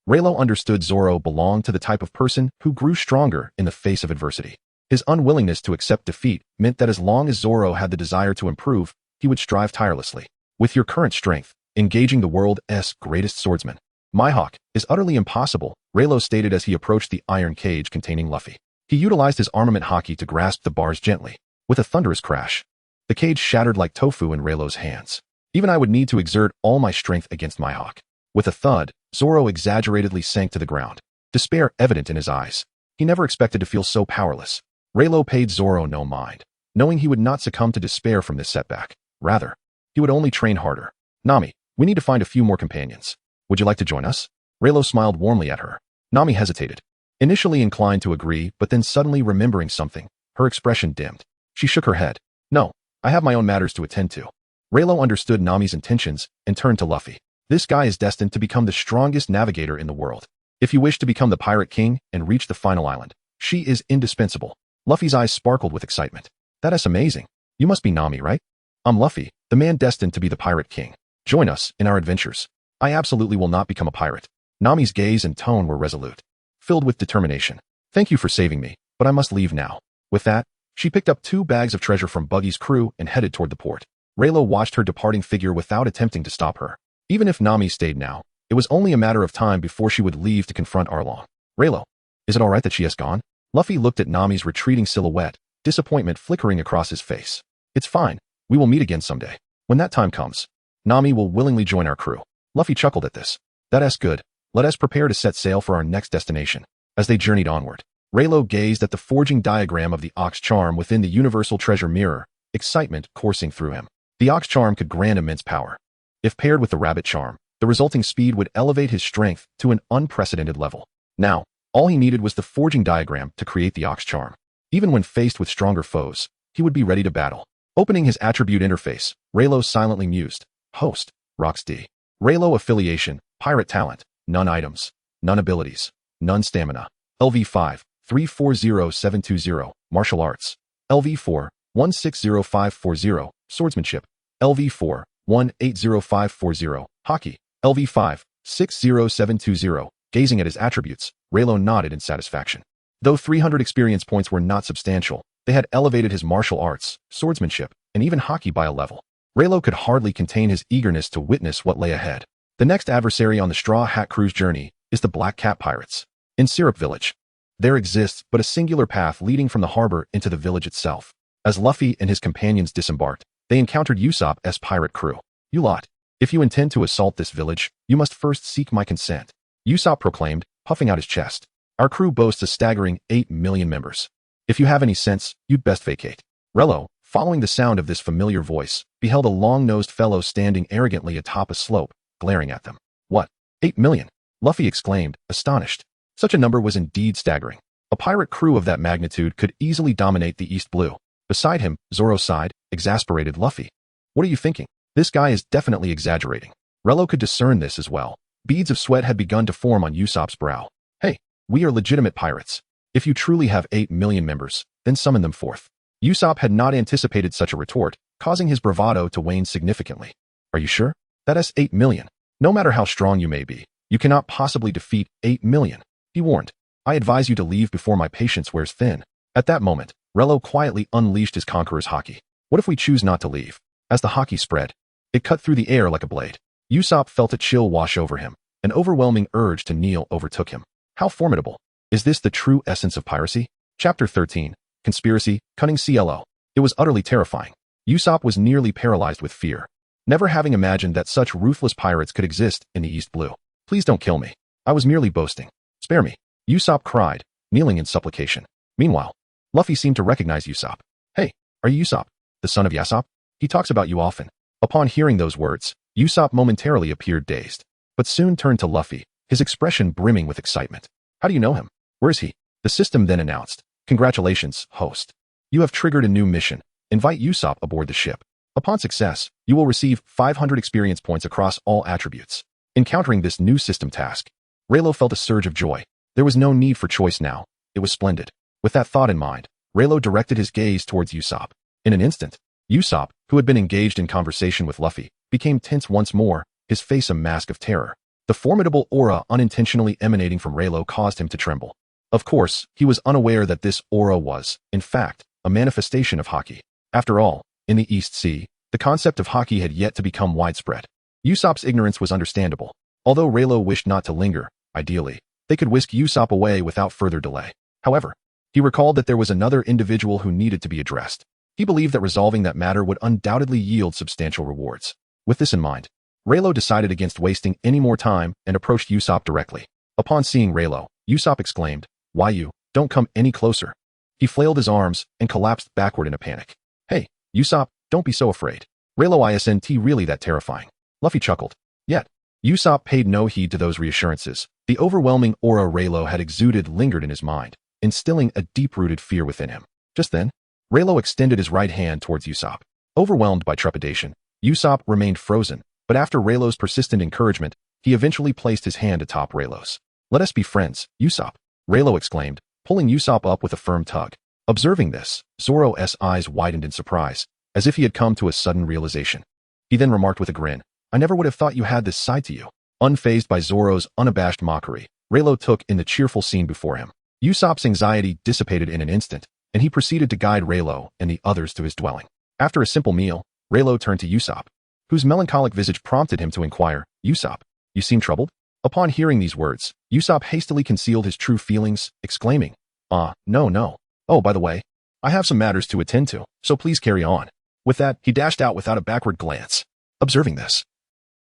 Leilo understood Zoro belonged to the type of person who grew stronger in the face of adversity. His unwillingness to accept defeat meant that as long as Zoro had the desire to improve, he would strive tirelessly. With your current strength, engaging the world's greatest swordsman, Mihawk, is utterly impossible, Leilo stated as he approached the iron cage containing Luffy. He utilized his armament haki to grasp the bars gently. With a thunderous crash, the cage shattered like tofu in Leilo's hands. Even I would need to exert all my strength against Mihawk. With a thud, Zoro exaggeratedly sank to the ground, despair evident in his eyes. He never expected to feel so powerless. Leilo paid Zoro no mind, knowing he would not succumb to despair from this setback. Rather, he would only train harder. Nami, we need to find a few more companions. Would you like to join us? Leilo smiled warmly at her. Nami hesitated, initially inclined to agree, but then suddenly remembering something, her expression dimmed. She shook her head. No, I have my own matters to attend to. Leilo understood Nami's intentions and turned to Luffy. This guy is destined to become the strongest navigator in the world. If you wish to become the Pirate King and reach the final island, she is indispensable. Luffy's eyes sparkled with excitement. That is amazing. You must be Nami, right? I'm Luffy, the man destined to be the Pirate King. Join us in our adventures. I absolutely will not become a pirate. Nami's gaze and tone were resolute, filled with determination. Thank you for saving me, but I must leave now. With that, she picked up 2 bags of treasure from Buggy's crew and headed toward the port. Leilo watched her departing figure without attempting to stop her. Even if Nami stayed now, it was only a matter of time before she would leave to confront Arlong. Leilo, is it alright that she has gone? Luffy looked at Nami's retreating silhouette, disappointment flickering across his face. It's fine. We will meet again someday. When that time comes, Nami will willingly join our crew. Luffy chuckled at this. That's good. Let us prepare to set sail for our next destination. As they journeyed onward, Leilo gazed at the forging diagram of the Ox Charm within the Universal Treasure Mirror, excitement coursing through him. The Ox Charm could grant immense power. If paired with the Rabbit Charm, the resulting speed would elevate his strength to an unprecedented level. Now, all he needed was the forging diagram to create the Ox Charm. Even when faced with stronger foes, he would be ready to battle. Opening his attribute interface, Leilo silently mused. Host, Rox D. Leilo affiliation, pirate talent, none items, none abilities, none stamina. LV5, 340720, martial arts. LV4, 160540, swordsmanship. LV4, 180540, hockey. LV5, 60720. Gazing at his attributes, Leilo nodded in satisfaction. Though 300 experience points were not substantial, they had elevated his martial arts, swordsmanship, and even hockey by a level. Leilo could hardly contain his eagerness to witness what lay ahead. The next adversary on the Straw Hat Crew's journey is the Blackbeard Pirates. In Syrup Village, there exists but a singular path leading from the harbor into the village itself. As Luffy and his companions disembarked, they encountered Usopp's pirate crew. "You lot, if you intend to assault this village, you must first seek my consent," Usopp proclaimed, puffing out his chest. "Our crew boasts a staggering 8 million members. If you have any sense, you'd best vacate." Leilo, following the sound of this familiar voice, beheld a long-nosed fellow standing arrogantly atop a slope, glaring at them. "What? 8 million? Luffy exclaimed, astonished. Such a number was indeed staggering. A pirate crew of that magnitude could easily dominate the East Blue. Beside him, Zoro sighed, exasperated. "Luffy, what are you thinking? This guy is definitely exaggerating." Leilo could discern this as well. Beads of sweat had begun to form on Usopp's brow. "Hey, we are legitimate pirates. If you truly have 8 million members, then summon them forth." Usopp had not anticipated such a retort, causing his bravado to wane significantly. "Are you sure? That's 8 million. No matter how strong you may be, you cannot possibly defeat 8 million. He warned. "I advise you to leave before my patience wears thin." At that moment, Leilo quietly unleashed his conqueror's haki. "What if we choose not to leave?" As the haki spread, it cut through the air like a blade. Usopp felt a chill wash over him. An overwhelming urge to kneel overtook him. How formidable. Is this the true essence of piracy? Chapter 13. Conspiracy, Cunning CLO. It was utterly terrifying. Usopp was nearly paralyzed with fear, never having imagined that such ruthless pirates could exist in the East Blue. "Please don't kill me. I was merely boasting. Spare me," Usopp cried, kneeling in supplication. Meanwhile, Luffy seemed to recognize Usopp. "Hey, are you Usopp, the son of Yasopp? He talks about you often." Upon hearing those words, Usopp momentarily appeared dazed, but soon turned to Luffy, his expression brimming with excitement. "How do you know him? Where is he?" The system then announced. "Congratulations, host. You have triggered a new mission. Invite Usopp aboard the ship. Upon success, you will receive 500 experience points across all attributes." Encountering this new system task, Leilo felt a surge of joy. There was no need for choice now. It was splendid. With that thought in mind, Leilo directed his gaze towards Usopp. In an instant, Usopp, who had been engaged in conversation with Luffy, became tense once more, his face a mask of terror. The formidable aura unintentionally emanating from Leilo caused him to tremble. Of course, he was unaware that this aura was, in fact, a manifestation of haki. After all, in the East Sea, the concept of haki had yet to become widespread. Usopp's ignorance was understandable. Although Leilo wished not to linger, ideally, they could whisk Usopp away without further delay. However, he recalled that there was another individual who needed to be addressed. He believed that resolving that matter would undoubtedly yield substantial rewards. With this in mind, Leilo decided against wasting any more time and approached Usopp directly. Upon seeing Leilo, Usopp exclaimed, "Why you? Don't come any closer." He flailed his arms and collapsed backward in a panic. "Hey, Usopp, don't be so afraid. Leilo isn't really that terrifying." Luffy chuckled. Yet, Usopp paid no heed to those reassurances. The overwhelming aura Leilo had exuded lingered in his mind, instilling a deep-rooted fear within him. Just then, Leilo extended his right hand towards Usopp. Overwhelmed by trepidation, Usopp remained frozen, but after Leilo's persistent encouragement, he eventually placed his hand atop Leilo's. "Let us be friends, Usopp," Leilo exclaimed, pulling Usopp up with a firm tug. Observing this, Zoro's eyes widened in surprise, as if he had come to a sudden realization. He then remarked with a grin, "I never would have thought you had this side to you." Unfazed by Zoro's unabashed mockery, Leilo took in the cheerful scene before him. Usopp's anxiety dissipated in an instant, and he proceeded to guide Leilo and the others to his dwelling. After a simple meal, Leilo turned to Usopp, whose melancholic visage prompted him to inquire, "Usopp, you seem troubled?" Upon hearing these words, Usopp hastily concealed his true feelings, exclaiming, No. Oh, by the way, I have some matters to attend to, so please carry on." With that, he dashed out without a backward glance. Observing this,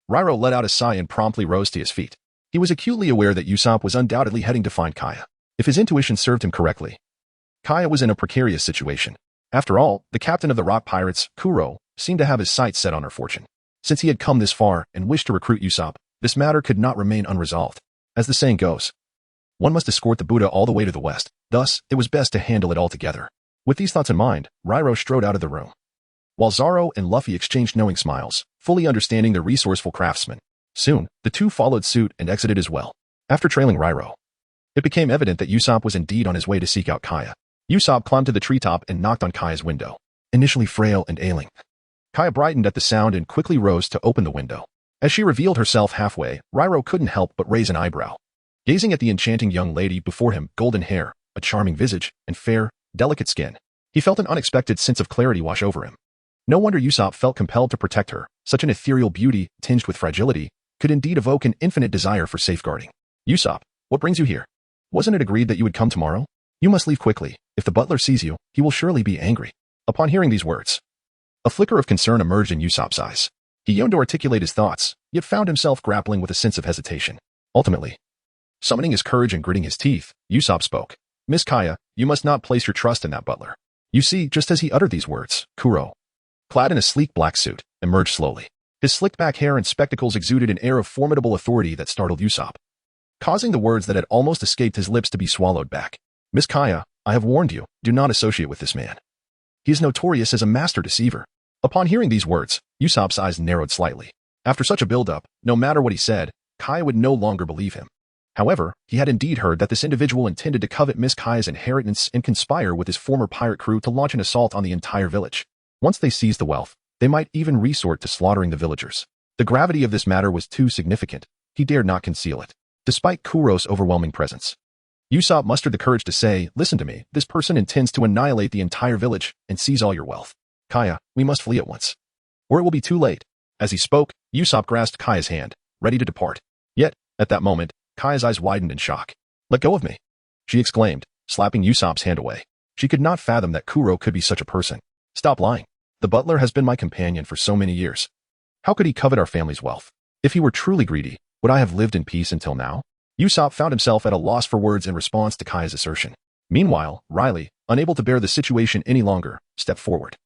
Leilo let out a sigh and promptly rose to his feet. He was acutely aware that Usopp was undoubtedly heading to find Kaya. If his intuition served him correctly, Kaya was in a precarious situation. After all, the captain of the rock pirates, Kuro, seemed to have his sights set on her fortune. Since he had come this far and wished to recruit Usopp, this matter could not remain unresolved. As the saying goes, one must escort the Buddha all the way to the west. Thus, it was best to handle it all together. With these thoughts in mind, Leilo strode out of the room, while Zoro and Luffy exchanged knowing smiles, fully understanding the resourceful craftsman. Soon, the two followed suit and exited as well. After trailing Leilo, it became evident that Usopp was indeed on his way to seek out Kaya. Usopp climbed to the treetop and knocked on Kaya's window. Initially frail and ailing, Kaya brightened at the sound and quickly rose to open the window. As she revealed herself halfway, Ryro couldn't help but raise an eyebrow. Gazing at the enchanting young lady before him, golden hair, a charming visage, and fair, delicate skin, he felt an unexpected sense of clarity wash over him. No wonder Usopp felt compelled to protect her. Such an ethereal beauty, tinged with fragility, could indeed evoke an infinite desire for safeguarding. Usopp, what brings you here? Wasn't it agreed that you would come tomorrow? You must leave quickly. If the butler sees you, he will surely be angry. Upon hearing these words, a flicker of concern emerged in Usopp's eyes. He yearned to articulate his thoughts, yet found himself grappling with a sense of hesitation. Ultimately, summoning his courage and gritting his teeth, Usopp spoke. Miss Kaya, you must not place your trust in that butler. You see, just as he uttered these words, Kuro, clad in a sleek black suit, emerged slowly. His slicked back hair and spectacles exuded an air of formidable authority that startled Usopp, causing the words that had almost escaped his lips to be swallowed back. Miss Kaya, I have warned you, do not associate with this man. He is notorious as a master deceiver. Upon hearing these words, Usopp's eyes narrowed slightly. After such a build-up, no matter what he said, Kaya would no longer believe him. However, he had indeed heard that this individual intended to covet Miss Kaya's inheritance and conspire with his former pirate crew to launch an assault on the entire village. Once they seized the wealth, they might even resort to slaughtering the villagers. The gravity of this matter was too significant. He dared not conceal it. Despite Kuro's overwhelming presence, Usopp mustered the courage to say, listen to me, this person intends to annihilate the entire village and seize all your wealth. Kaya, we must flee at once, or it will be too late. As he spoke, Usopp grasped Kaya's hand, ready to depart. Yet, at that moment, Kaya's eyes widened in shock. Let go of me, she exclaimed, slapping Usopp's hand away. She could not fathom that Kuro could be such a person. Stop lying. The butler has been my companion for so many years. How could he covet our family's wealth? If he were truly greedy, would I have lived in peace until now? Usopp found himself at a loss for words in response to Kaya's assertion. Meanwhile, Riley, unable to bear the situation any longer, stepped forward.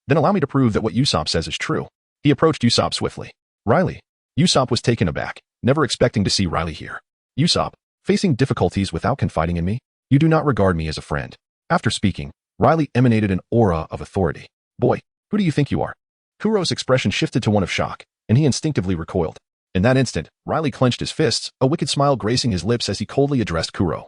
Then allow me to prove that what Usopp says is true. He approached Usopp swiftly. Riley. Usopp was taken aback, never expecting to see Riley here. Usopp, facing difficulties without confiding in me? You do not regard me as a friend. After speaking, Riley emanated an aura of authority. Boy, who do you think you are? Kuro's expression shifted to one of shock, and he instinctively recoiled. In that instant, Riley clenched his fists, a wicked smile gracing his lips as he coldly addressed Kuro.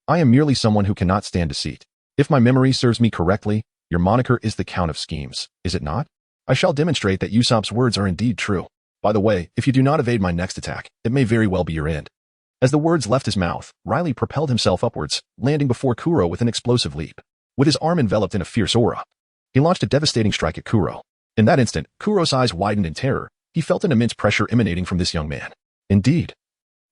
I am merely someone who cannot stand deceit. If my memory serves me correctly, your moniker is the Count of Schemes, is it not? I shall demonstrate that Usopp's words are indeed true. By the way, if you do not evade my next attack, it may very well be your end. As the words left his mouth, Riley propelled himself upwards, landing before Kuro with an explosive leap. With his arm enveloped in a fierce aura, he launched a devastating strike at Kuro. In that instant, Kuro's eyes widened in terror. He felt an immense pressure emanating from this young man. Indeed,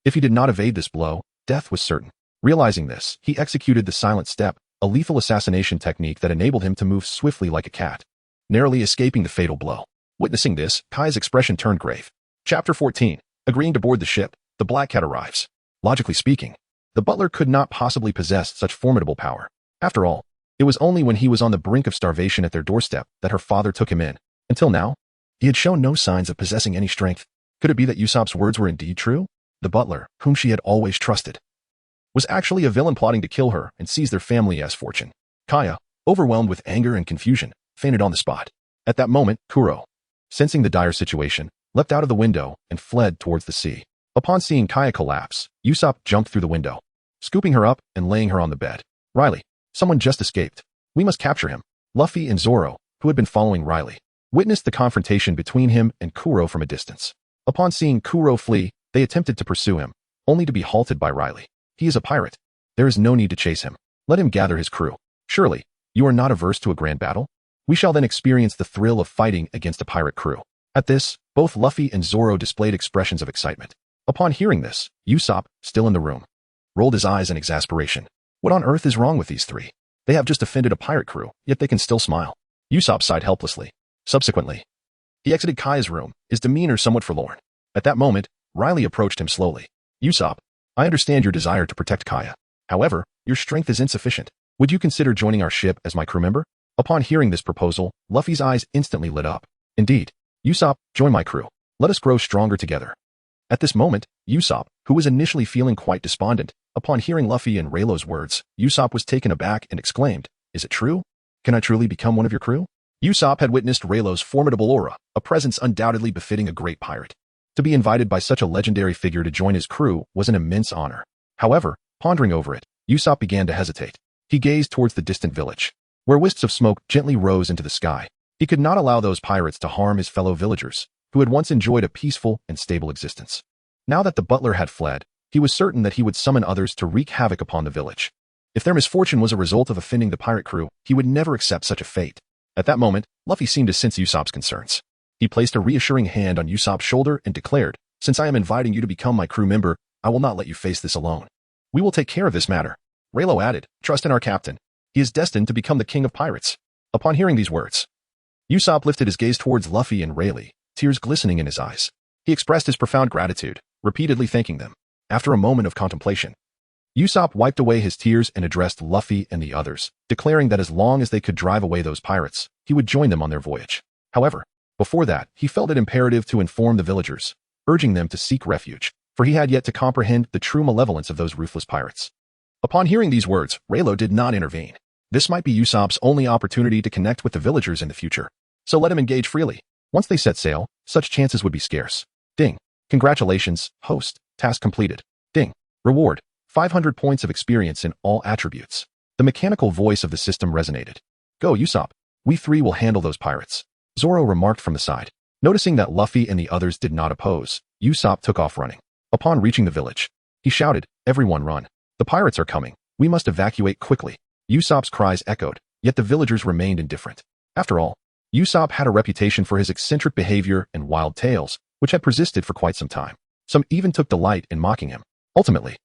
if he did not evade this blow, death was certain. Realizing this, he executed the silent step, a lethal assassination technique that enabled him to move swiftly like a cat, narrowly escaping the fatal blow. Witnessing this, Kai's expression turned grave. Chapter 14. Agreeing to board the ship, the Black Cat arrives. Logically speaking, the butler could not possibly possess such formidable power. After all, it was only when he was on the brink of starvation at their doorstep that her father took him in. Until now, he had shown no signs of possessing any strength. Could it be that Usopp's words were indeed true? The butler, whom she had always trusted, was actually a villain plotting to kill her and seize their family as fortune. Kaya, overwhelmed with anger and confusion, fainted on the spot. At that moment, Kuro, sensing the dire situation, leapt out of the window and fled towards the sea. Upon seeing Kaya collapse, Usopp jumped through the window, scooping her up and laying her on the bed. Riley, someone just escaped. We must capture him. Luffy and Zoro, who had been following Riley, witnessed the confrontation between him and Kuro from a distance. Upon seeing Kuro flee, they attempted to pursue him, only to be halted by Riley. He is a pirate. There is no need to chase him. Let him gather his crew. Surely, you are not averse to a grand battle? We shall then experience the thrill of fighting against a pirate crew. At this, both Luffy and Zoro displayed expressions of excitement. Upon hearing this, Usopp, still in the room, rolled his eyes in exasperation. What on earth is wrong with these three? They have just offended a pirate crew, yet they can still smile. Usopp sighed helplessly. Subsequently, he exited Kaya's room, his demeanor somewhat forlorn. At that moment, Riley approached him slowly. Usopp, I understand your desire to protect Kaya. However, your strength is insufficient. Would you consider joining our ship as my crew member? Upon hearing this proposal, Luffy's eyes instantly lit up. Indeed, Usopp, join my crew. Let us grow stronger together. At this moment, Usopp, who was initially feeling quite despondent, upon hearing Luffy and Raylo's words, Usopp was taken aback and exclaimed, Is it true? Can I truly become one of your crew? Usopp had witnessed Raylo's formidable aura, a presence undoubtedly befitting a great pirate. To be invited by such a legendary figure to join his crew was an immense honor. However, pondering over it, Usopp began to hesitate. He gazed towards the distant village, where wisps of smoke gently rose into the sky. He could not allow those pirates to harm his fellow villagers. who had once enjoyed a peaceful and stable existence. Now that the butler had fled, he was certain that he would summon others to wreak havoc upon the village. If their misfortune was a result of offending the pirate crew, he would never accept such a fate. At that moment, Luffy seemed to sense Usopp's concerns. He placed a reassuring hand on Usopp's shoulder and declared, "Since I am inviting you to become my crew member, I will not let you face this alone. We will take care of this matter." Leilo added, "Trust in our captain. He is destined to become the king of pirates." Upon hearing these words, Usopp lifted his gaze towards Luffy and Rayleigh, tears glistening in his eyes. He expressed his profound gratitude, repeatedly thanking them. After a moment of contemplation, Usopp wiped away his tears and addressed Luffy and the others, declaring that as long as they could drive away those pirates, he would join them on their voyage. However, before that, he felt it imperative to inform the villagers, urging them to seek refuge, for he had yet to comprehend the true malevolence of those ruthless pirates. Upon hearing these words, Leilo did not intervene. This might be Usopp's only opportunity to connect with the villagers in the future, so let him engage freely. Once they set sail, such chances would be scarce. Ding. Congratulations, host. Task completed. Ding. Reward. 500 points of experience in all attributes. The mechanical voice of the system resonated. Go, Usopp. We three will handle those pirates. Zoro remarked from the side. Noticing that Luffy and the others did not oppose, Usopp took off running. Upon reaching the village, he shouted, "Everyone run. The pirates are coming. We must evacuate quickly." Usopp's cries echoed, yet the villagers remained indifferent. After all, Usopp had a reputation for his eccentric behavior and wild tales, which had persisted for quite some time. Some even took delight in mocking him. Ultimately,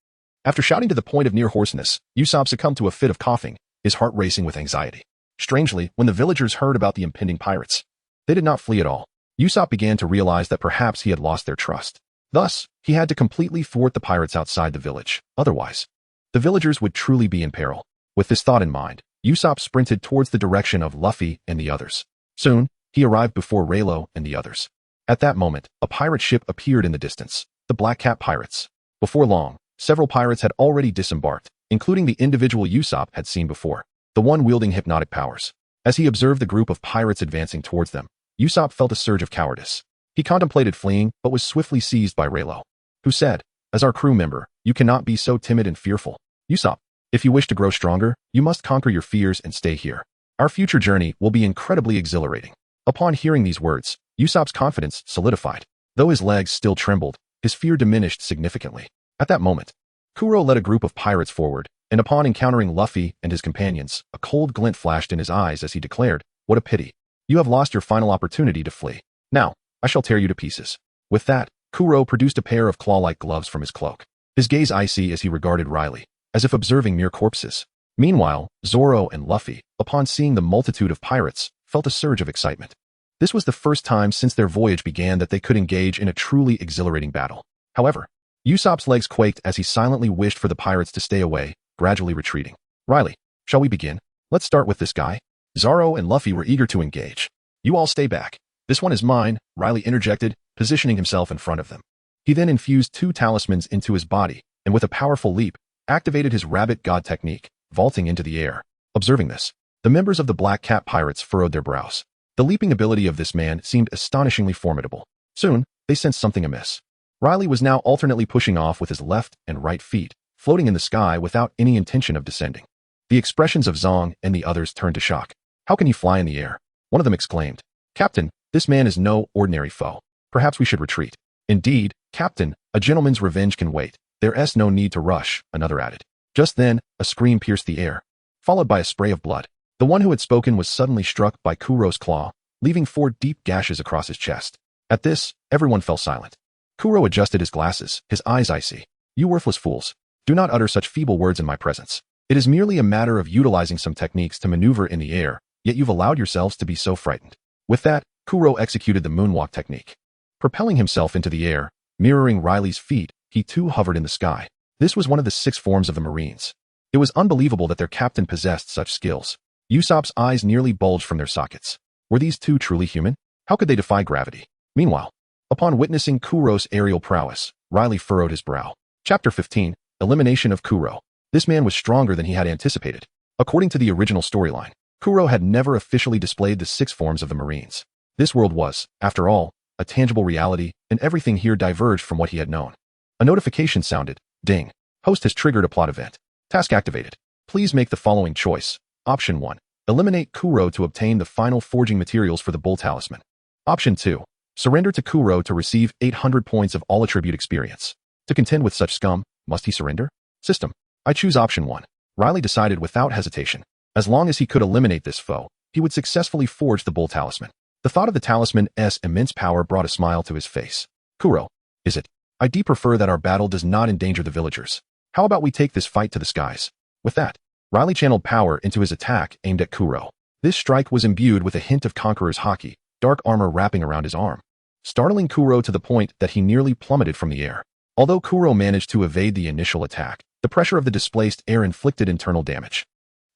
after shouting to the point of near hoarseness, Usopp succumbed to a fit of coughing, his heart racing with anxiety. Strangely, when the villagers heard about the impending pirates, they did not flee at all. Usopp began to realize that perhaps he had lost their trust. Thus, he had to completely thwart the pirates outside the village. Otherwise, the villagers would truly be in peril. With this thought in mind, Usopp sprinted towards the direction of Luffy and the others. Soon, he arrived before Leilo and the others. At that moment, a pirate ship appeared in the distance, the Blackbeard Pirates. Before long, several pirates had already disembarked, including the individual Usopp had seen before, the one wielding hypnotic powers. As he observed the group of pirates advancing towards them, Usopp felt a surge of cowardice. He contemplated fleeing, but was swiftly seized by Leilo, who said, "As our crew member, you cannot be so timid and fearful. Usopp, if you wish to grow stronger, you must conquer your fears and stay here. Our future journey will be incredibly exhilarating." Upon hearing these words, Usopp's confidence solidified. Though his legs still trembled, his fear diminished significantly. At that moment, Kuro led a group of pirates forward, and upon encountering Luffy and his companions, a cold glint flashed in his eyes as he declared, "What a pity. You have lost your final opportunity to flee. Now, I shall tear you to pieces." With that, Kuro produced a pair of claw-like gloves from his cloak, his gaze icy as he regarded Riley, as if observing mere corpses. Meanwhile, Zoro and Luffy, upon seeing the multitude of pirates, felt a surge of excitement. This was the first time since their voyage began that they could engage in a truly exhilarating battle. However, Usopp's legs quaked as he silently wished for the pirates to stay away, gradually retreating. "Riley, shall we begin? Let's start with this guy." Zoro and Luffy were eager to engage. "You all stay back. This one is mine," Riley interjected, positioning himself in front of them. He then infused 2 talismans into his body, and with a powerful leap, activated his rabbit god technique, vaulting into the air. Observing this, the members of the Blackbeard Pirates furrowed their brows. The leaping ability of this man seemed astonishingly formidable. Soon, they sensed something amiss. Riley was now alternately pushing off with his left and right feet, floating in the sky without any intention of descending. The expressions of Zong and the others turned to shock. "How can he fly in the air?" One of them exclaimed. "Captain, this man is no ordinary foe. Perhaps we should retreat." "Indeed, Captain, a gentleman's revenge can wait. There's no need to rush," another added. Just then, a scream pierced the air, followed by a spray of blood. The one who had spoken was suddenly struck by Kuro's claw, leaving 4 deep gashes across his chest. At this, everyone fell silent. Kuro adjusted his glasses, his eyes icy. "You worthless fools. Do not utter such feeble words in my presence. It is merely a matter of utilizing some techniques to maneuver in the air, yet you've allowed yourselves to be so frightened." With that, Kuro executed the moonwalk technique. Propelling himself into the air, mirroring Riley's feet, he too hovered in the sky. This was one of the 6 forms of the Marines. It was unbelievable that their captain possessed such skills. Usopp's eyes nearly bulged from their sockets. Were these 2 truly human? How could they defy gravity? Meanwhile, upon witnessing Kuro's aerial prowess, Riley furrowed his brow. Chapter 15, Elimination of Kuro. This man was stronger than he had anticipated. According to the original storyline, Kuro had never officially displayed the 6 forms of the Marines. This world was, after all, a tangible reality, and everything here diverged from what he had known. A notification sounded. Ding. Host has triggered a plot event. Task activated. Please make the following choice. Option 1. Eliminate Kuro to obtain the final forging materials for the Bull Talisman. Option 2. Surrender to Kuro to receive 800 points of all attribute experience. To contend with such scum, must he surrender? System. I choose option 1. Riley decided without hesitation. As long as he could eliminate this foe, he would successfully forge the Bull Talisman. The thought of the talisman's immense power brought a smile to his face. Kuro, is it? I prefer that our battle does not endanger the villagers. How about we take this fight to the skies? With that, Riley channeled power into his attack aimed at Kuro. This strike was imbued with a hint of Conqueror's Haki, dark armor wrapping around his arm, startling Kuro to the point that he nearly plummeted from the air. Although Kuro managed to evade the initial attack, the pressure of the displaced air inflicted internal damage.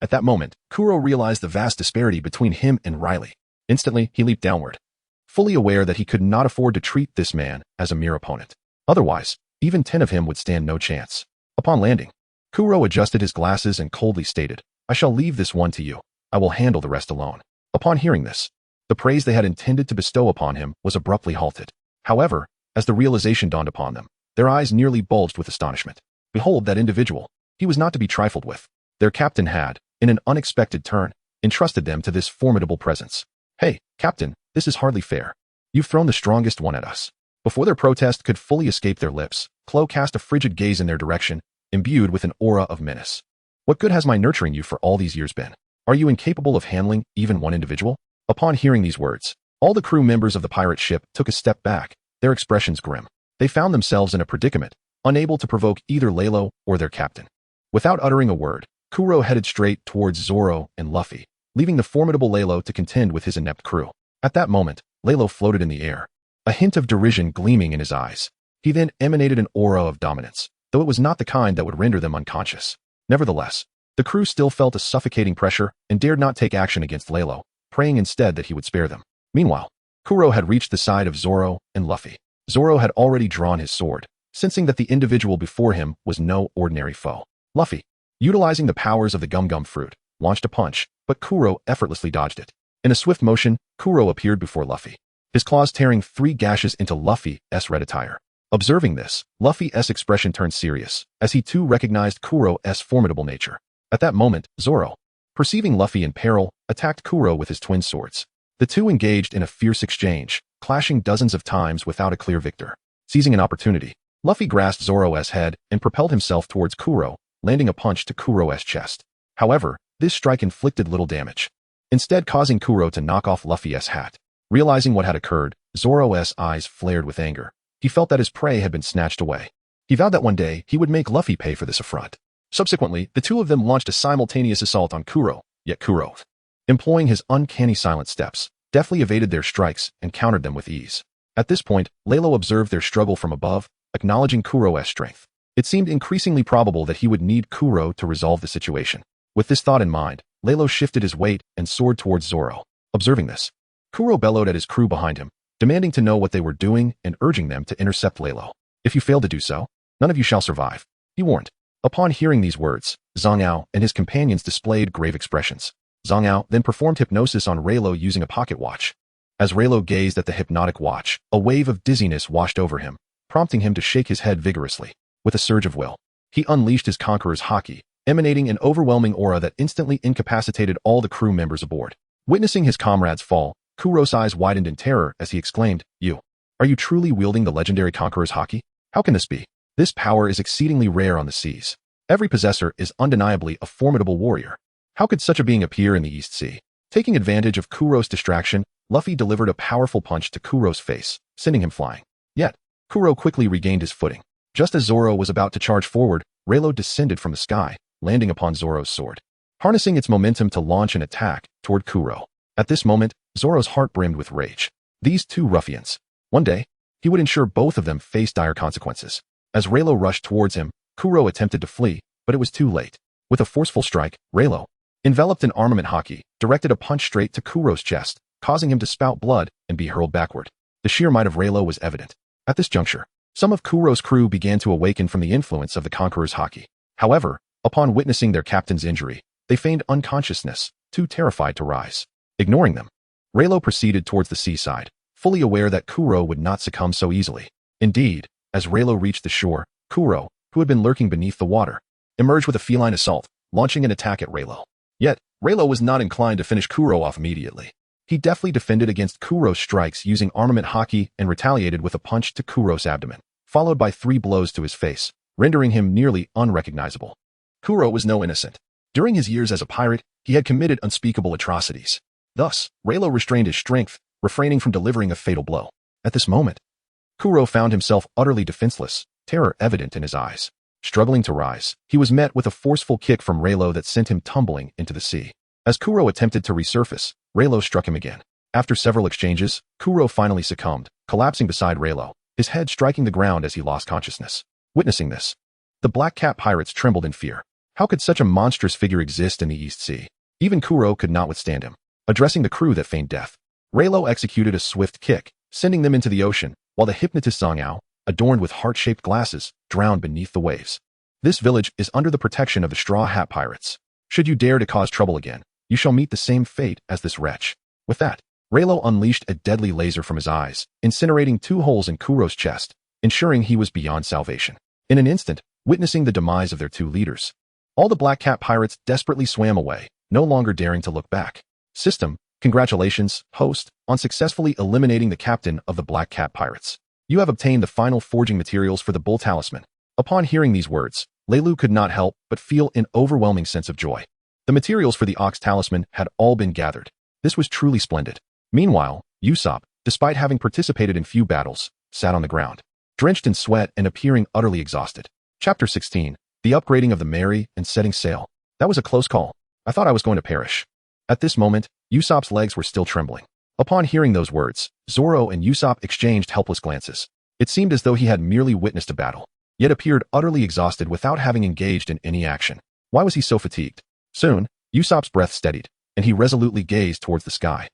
At that moment, Kuro realized the vast disparity between him and Riley. Instantly, he leaped downward, fully aware that he could not afford to treat this man as a mere opponent. Otherwise, even 10 of him would stand no chance. Upon landing, Kuro adjusted his glasses and coldly stated, I shall leave this one to you. I will handle the rest alone. Upon hearing this, the praise they had intended to bestow upon him was abruptly halted. However, as the realization dawned upon them, their eyes nearly bulged with astonishment. Behold that individual. He was not to be trifled with. Their captain had, in an unexpected turn, entrusted them to this formidable presence. Hey, Captain, this is hardly fair. You've thrown the strongest one at us. Before their protest could fully escape their lips, Klo cast a frigid gaze in their direction, imbued with an aura of menace. What good has my nurturing you for all these years been? Are you incapable of handling even one individual? Upon hearing these words, all the crew members of the pirate ship took a step back, their expressions grim. They found themselves in a predicament, unable to provoke either Leilo or their captain. Without uttering a word, Kuro headed straight towards Zoro and Luffy, leaving the formidable Leilo to contend with his inept crew. At that moment, Leilo floated in the air, a hint of derision gleaming in his eyes. He then emanated an aura of dominance, though it was not the kind that would render them unconscious. Nevertheless, the crew still felt a suffocating pressure and dared not take action against Leilo, praying instead that he would spare them. Meanwhile, Kuro had reached the side of Zoro and Luffy. Zoro had already drawn his sword, sensing that the individual before him was no ordinary foe. Luffy, utilizing the powers of the gum-gum fruit, launched a punch, but Kuro effortlessly dodged it. In a swift motion, Kuro appeared before Luffy, his claws tearing 3 gashes into Luffy's red attire. Observing this, Luffy's expression turned serious, as he too recognized Kuro's formidable nature. At that moment, Zoro, perceiving Luffy in peril, attacked Kuro with his twin swords. The two engaged in a fierce exchange, clashing dozens of times without a clear victor. Seizing an opportunity, Luffy grasped Zoro's head and propelled himself towards Kuro, landing a punch to Kuro's chest. However, this strike inflicted little damage, instead causing Kuro to knock off Luffy's hat. Realizing what had occurred, Zoro's eyes flared with anger. He felt that his prey had been snatched away. He vowed that one day he would make Luffy pay for this affront. Subsequently, the two of them launched a simultaneous assault on Kuro, yet Kuro, employing his uncanny silent steps, deftly evaded their strikes and countered them with ease. At this point, Leilo observed their struggle from above, acknowledging Kuro's strength. It seemed increasingly probable that he would need Kuro to resolve the situation. With this thought in mind, Leilo shifted his weight and soared towards Zoro. Observing this, Kuro bellowed at his crew behind him, demanding to know what they were doing and urging them to intercept Leilo. If you fail to do so, none of you shall survive, he warned. Upon hearing these words, Zhang Ao and his companions displayed grave expressions. Zhang Ao then performed hypnosis on Leilo using a pocket watch. As Leilo gazed at the hypnotic watch, a wave of dizziness washed over him, prompting him to shake his head vigorously. With a surge of will, he unleashed his Conqueror's Haki, emanating an overwhelming aura that instantly incapacitated all the crew members aboard. Witnessing his comrades fall, Kuro's eyes widened in terror as he exclaimed, Are you truly wielding the legendary Conqueror's Haki? How can this be? This power is exceedingly rare on the seas. Every possessor is undeniably a formidable warrior. How could such a being appear in the East Sea? Taking advantage of Kuro's distraction, Luffy delivered a powerful punch to Kuro's face, sending him flying. Yet, Kuro quickly regained his footing. Just as Zoro was about to charge forward, Leilo descended from the sky, landing upon Zoro's sword, harnessing its momentum to launch an attack toward Kuro. At this moment, Zoro's heart brimmed with rage. These two ruffians. One day, he would ensure both of them face dire consequences. As Leilo rushed towards him, Kuro attempted to flee, but it was too late. With a forceful strike, Leilo, enveloped in armament Haki, directed a punch straight to Kuro's chest, causing him to spout blood and be hurled backward. The sheer might of Leilo was evident. At this juncture, some of Kuro's crew began to awaken from the influence of the Conqueror's Haki. However, upon witnessing their captain's injury, they feigned unconsciousness, too terrified to rise. Ignoring them, Leilo proceeded towards the seaside, fully aware that Kuro would not succumb so easily. Indeed, as Leilo reached the shore, Kuro, who had been lurking beneath the water, emerged with a feline assault, launching an attack at Leilo. Yet, Leilo was not inclined to finish Kuro off immediately. He deftly defended against Kuro's strikes using armament haki and retaliated with a punch to Kuro's abdomen, followed by 3 blows to his face, rendering him nearly unrecognizable. Kuro was no innocent. During his years as a pirate, he had committed unspeakable atrocities. Thus, Leilo restrained his strength, refraining from delivering a fatal blow. At this moment, Kuro found himself utterly defenseless, terror evident in his eyes. Struggling to rise, he was met with a forceful kick from Leilo that sent him tumbling into the sea. As Kuro attempted to resurface, Leilo struck him again. After several exchanges, Kuro finally succumbed, collapsing beside Leilo, his head striking the ground as he lost consciousness. Witnessing this, the Black Cat Pirates trembled in fear. How could such a monstrous figure exist in the East Sea? Even Kuro could not withstand him. Addressing the crew that feigned death, Leilo executed a swift kick, sending them into the ocean, while the hypnotist Zhang, adorned with heart-shaped glasses, drowned beneath the waves. This village is under the protection of the Straw Hat Pirates. Should you dare to cause trouble again, you shall meet the same fate as this wretch. With that, Leilo unleashed a deadly laser from his eyes, incinerating 2 holes in Kuro's chest, ensuring he was beyond salvation. In an instant, witnessing the demise of their 2 leaders, all the Black Cat Pirates desperately swam away, no longer daring to look back. System, congratulations, host, on successfully eliminating the captain of the Black Cat Pirates. You have obtained the final forging materials for the Bull Talisman. Upon hearing these words, Leilo could not help but feel an overwhelming sense of joy. The materials for the Ox Talisman had all been gathered. This was truly splendid. Meanwhile, Usopp, despite having participated in few battles, sat on the ground, drenched in sweat and appearing utterly exhausted. Chapter 16. The upgrading of the Mary and setting sail. That was a close call. I thought I was going to perish. At this moment, Usopp's legs were still trembling. Upon hearing those words, Zoro and Usopp exchanged helpless glances. It seemed as though he had merely witnessed a battle, yet appeared utterly exhausted without having engaged in any action. Why was he so fatigued? Soon, Usopp's breath steadied, and he resolutely gazed towards the sky,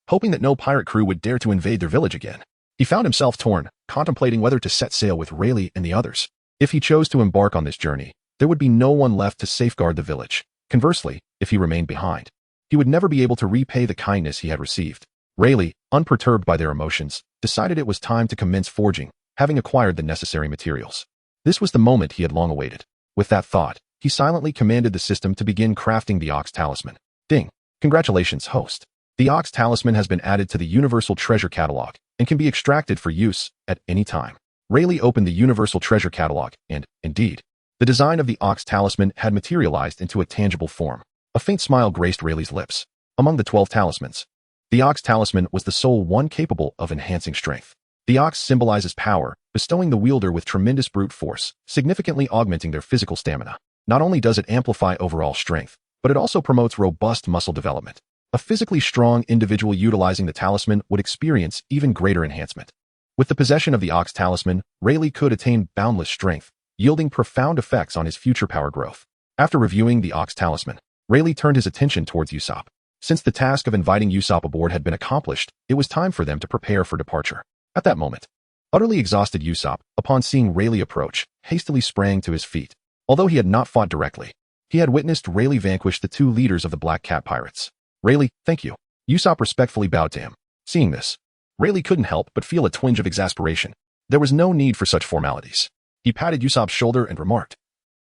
hoping that no pirate crew would dare to invade their village again. He found himself torn, contemplating whether to set sail with Rayleigh and the others. If he chose to embark on this journey, there would be no one left to safeguard the village. Conversely, if he remained behind, he would never be able to repay the kindness he had received. Rayleigh, unperturbed by their emotions, decided it was time to commence forging, having acquired the necessary materials. This was the moment he had long awaited. With that thought, he silently commanded the system to begin crafting the Ox Talisman. Ding! Congratulations, host. The Ox Talisman has been added to the Universal Treasure Catalog and can be extracted for use at any time. Rayleigh opened the Universal Treasure Catalog and, indeed, the design of the Ox Talisman had materialized into a tangible form. A faint smile graced Rayleigh's lips. Among the 12 talismans, the Ox Talisman was the sole one capable of enhancing strength. The ox symbolizes power, bestowing the wielder with tremendous brute force, significantly augmenting their physical stamina. Not only does it amplify overall strength, but it also promotes robust muscle development. A physically strong individual utilizing the talisman would experience even greater enhancement. With the possession of the Ox Talisman, Rayleigh could attain boundless strength, yielding profound effects on his future power growth. After reviewing the Ox Talisman, Rayleigh turned his attention towards Usopp. Since the task of inviting Usopp aboard had been accomplished, it was time for them to prepare for departure. At that moment, utterly exhausted Usopp, upon seeing Rayleigh approach, hastily sprang to his feet. Although he had not fought directly, he had witnessed Rayleigh vanquish the 2 leaders of the Black Cat Pirates. Rayleigh, thank you. Usopp respectfully bowed to him. Seeing this, Rayleigh couldn't help but feel a twinge of exasperation. There was no need for such formalities. He patted Usopp's shoulder and remarked,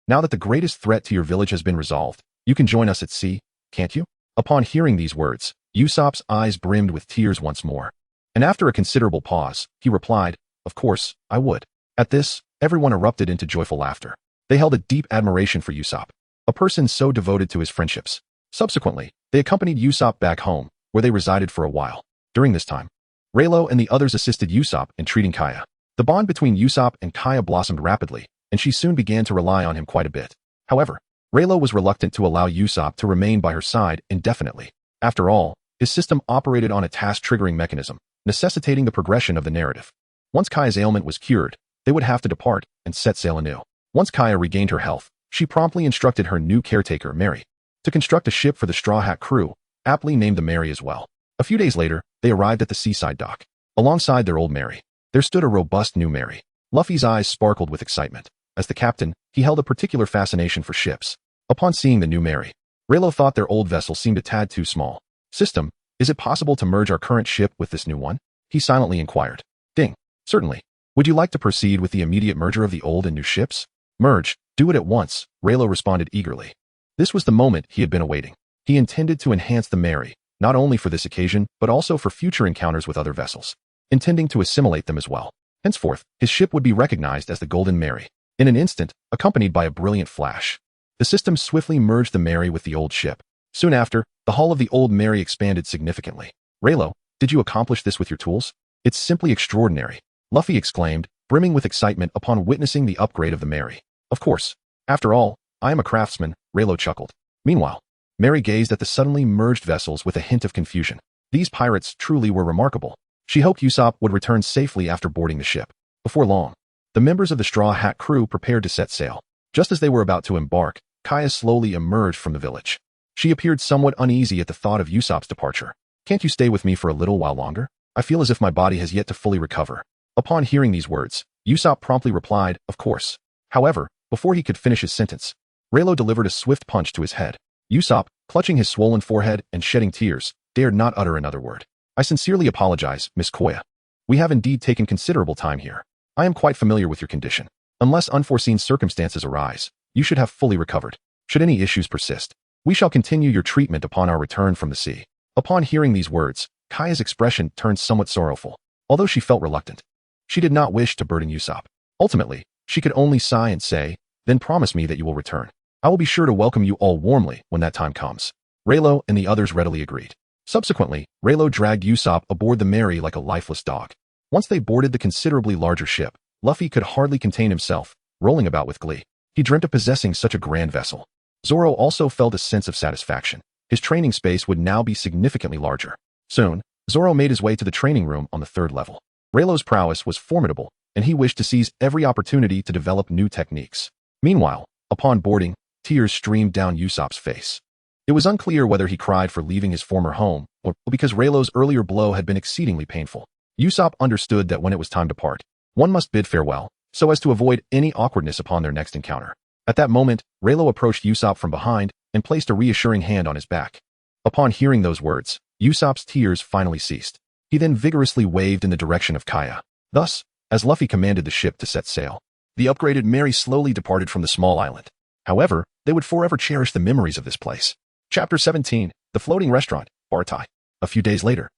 "Now that the greatest threat to your village has been resolved, you can join us at sea, can't you?" Upon hearing these words, Usopp's eyes brimmed with tears once more. And after a considerable pause, he replied, "Of course, I would." At this, everyone erupted into joyful laughter. They held a deep admiration for Usopp, a person so devoted to his friendships. Subsequently, they accompanied Usopp back home, where they resided for a while. During this time, Leilo and the others assisted Usopp in treating Kaya. The bond between Usopp and Kaya blossomed rapidly, and she soon began to rely on him quite a bit. However, Leilo was reluctant to allow Usopp to remain by her side indefinitely. After all, his system operated on a task-triggering mechanism, necessitating the progression of the narrative. Once Kaya's ailment was cured, they would have to depart and set sail anew. Once Kaya regained her health, she promptly instructed her new caretaker, Mary, to construct a ship for the Straw Hat crew, aptly named the Mary as well. A few days later, they arrived at the seaside dock. Alongside their old Mary, there stood a robust new Mary. Luffy's eyes sparkled with excitement. As the captain, he held a particular fascination for ships. Upon seeing the new Mary, Raylo thought their old vessel seemed a tad too small. "System, is it possible to merge our current ship with this new one?" he silently inquired. "Ding. Certainly. Would you like to proceed with the immediate merger of the old and new ships?" "Merge. Do it at once," Raylo responded eagerly. This was the moment he had been awaiting. He intended to enhance the Mary, not only for this occasion, but also for future encounters with other vessels, intending to assimilate them as well. Henceforth, his ship would be recognized as the Golden Mary. In an instant, accompanied by a brilliant flash, the system swiftly merged the Mary with the old ship. Soon after, the hull of the old Mary expanded significantly. Leilo, did you accomplish this with your tools? It's simply extraordinary, Luffy exclaimed, brimming with excitement upon witnessing the upgrade of the Mary. Of course. After all, I am a craftsman, Leilo chuckled. Meanwhile, Mary gazed at the suddenly merged vessels with a hint of confusion. These pirates truly were remarkable. She hoped Usopp would return safely after boarding the ship. Before long, the members of the Straw Hat crew prepared to set sail. Just as they were about to embark, Kaya slowly emerged from the village. She appeared somewhat uneasy at the thought of Usopp's departure. Can't you stay with me for a little while longer? I feel as if my body has yet to fully recover. Upon hearing these words, Usopp promptly replied, of course. However, before he could finish his sentence, Leilo delivered a swift punch to his head. Usopp, clutching his swollen forehead and shedding tears, dared not utter another word. I sincerely apologize, Miss Koya. We have indeed taken considerable time here. I am quite familiar with your condition. Unless unforeseen circumstances arise, you should have fully recovered. Should any issues persist, we shall continue your treatment upon our return from the sea. Upon hearing these words, Kaya's expression turned somewhat sorrowful. Although she felt reluctant, she did not wish to burden Usopp. Ultimately, she could only sigh and say, then promise me that you will return. I will be sure to welcome you all warmly when that time comes. Leilo and the others readily agreed. Subsequently, Leilo dragged Usopp aboard the Mary like a lifeless dog. Once they boarded the considerably larger ship, Luffy could hardly contain himself, rolling about with glee. He dreamt of possessing such a grand vessel. Zoro also felt a sense of satisfaction. His training space would now be significantly larger. Soon, Zoro made his way to the training room on the 3rd level. Leilo's prowess was formidable, and he wished to seize every opportunity to develop new techniques. Meanwhile, upon boarding, tears streamed down Usopp's face. It was unclear whether he cried for leaving his former home, or because Leilo's earlier blow had been exceedingly painful. Usopp understood that when it was time to part, one must bid farewell, so as to avoid any awkwardness upon their next encounter. At that moment, Leilo approached Usopp from behind and placed a reassuring hand on his back. Upon hearing those words, Usopp's tears finally ceased. He then vigorously waved in the direction of Kaya. Thus, as Luffy commanded the ship to set sail, the upgraded Mary slowly departed from the small island. However, they would forever cherish the memories of this place. Chapter 17, The Floating Restaurant, Baratie. A few days later,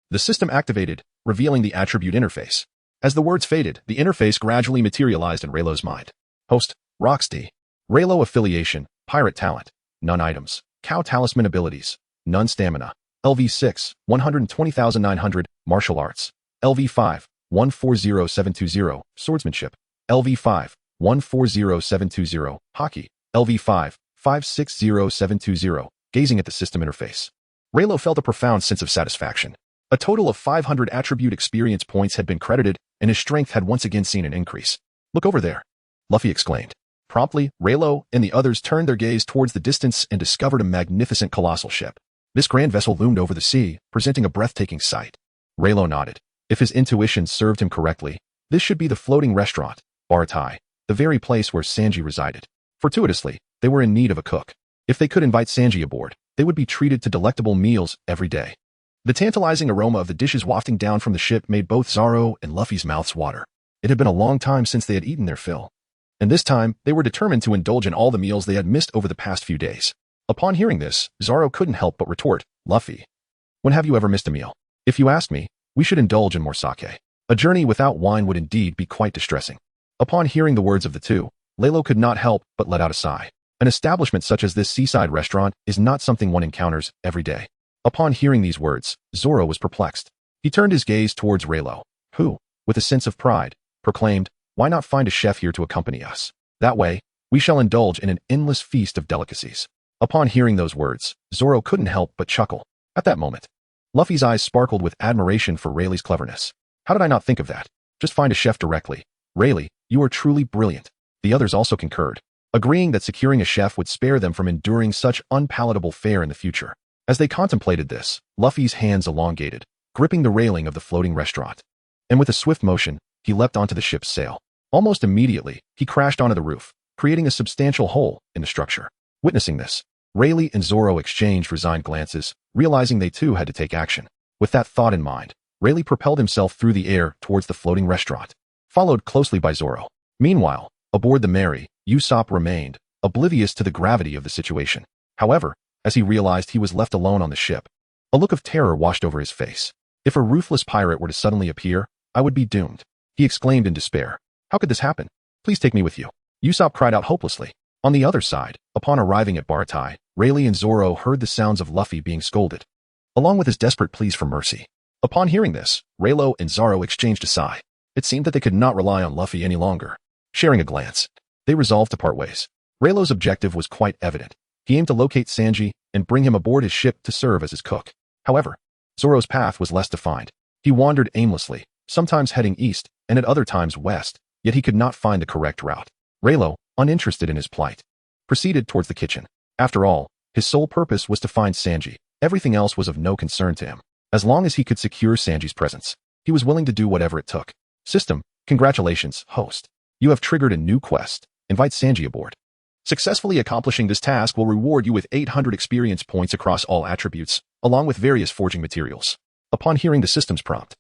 the system activated, revealing the attribute interface. As the words faded, the interface gradually materialized in Leilo's mind. Host, Roxy. Leilo affiliation, pirate talent. None items. Cow Talisman Abilities. None stamina. LV6, 120,900, martial arts. LV5, 140720, swordsmanship. LV5, 140720, hockey. LV5, 560720, gazing at the system interface. Leilo felt a profound sense of satisfaction. A total of 500 attribute experience points had been credited, and his strength had once again seen an increase. Look over there, Luffy exclaimed. Promptly, Leilo and the others turned their gaze towards the distance and discovered a magnificent colossal ship. This grand vessel loomed over the sea, presenting a breathtaking sight. Leilo nodded. If his intuition served him correctly, this should be the floating restaurant, Baratie, the very place where Sanji resided. Fortuitously, they were in need of a cook. If they could invite Sanji aboard, they would be treated to delectable meals every day. The tantalizing aroma of the dishes wafting down from the ship made both Zoro and Luffy's mouths water. It had been a long time since they had eaten their fill. And this time, they were determined to indulge in all the meals they had missed over the past few days. Upon hearing this, Zoro couldn't help but retort, Luffy, when have you ever missed a meal? If you ask me, we should indulge in more sake. A journey without wine would indeed be quite distressing. Upon hearing the words of the two, Leilo could not help but let out a sigh. An establishment such as this seaside restaurant is not something one encounters every day. Upon hearing these words, Zoro was perplexed. He turned his gaze towards Leilo, who, with a sense of pride, proclaimed, why not find a chef here to accompany us? That way, we shall indulge in an endless feast of delicacies. Upon hearing those words, Zoro couldn't help but chuckle. At that moment, Luffy's eyes sparkled with admiration for Rayleigh's cleverness. How did I not think of that? Just find a chef directly. Rayleigh, you are truly brilliant. The others also concurred, agreeing that securing a chef would spare them from enduring such unpalatable fare in the future. As they contemplated this, Luffy's hands elongated, gripping the railing of the floating restaurant. And with a swift motion, he leapt onto the ship's sail. Almost immediately, he crashed onto the roof, creating a substantial hole in the structure. Witnessing this, Rayleigh and Zoro exchanged resigned glances, realizing they too had to take action. With that thought in mind, Rayleigh propelled himself through the air towards the floating restaurant, followed closely by Zoro. Meanwhile, aboard the Mary, Usopp remained, oblivious to the gravity of the situation. However, as he realized he was left alone on the ship, A look of terror washed over his face. If a ruthless pirate were to suddenly appear, I would be doomed. He exclaimed in despair. How could this happen? Please take me with you. Usopp cried out hopelessly. On the other side, upon arriving at Baratie, Rayleigh and Zoro heard the sounds of Luffy being scolded, along with his desperate pleas for mercy. Upon hearing this, Rayleigh and Zoro exchanged a sigh. It seemed that they could not rely on Luffy any longer. Sharing a glance, they resolved to part ways. Rayleigh's objective was quite evident. He aimed to locate Sanji and bring him aboard his ship to serve as his cook. However, Zoro's path was less defined. He wandered aimlessly, sometimes heading east and at other times west, yet he could not find the correct route. Rayleigh, uninterested in his plight, proceeded towards the kitchen. After all, his sole purpose was to find Sanji. Everything else was of no concern to him. As long as he could secure Sanji's presence, he was willing to do whatever it took. System, congratulations, host. You have triggered a new quest. Invite Sanji aboard. Successfully accomplishing this task will reward you with 800 experience points across all attributes, along with various forging materials. Upon hearing the system's prompt,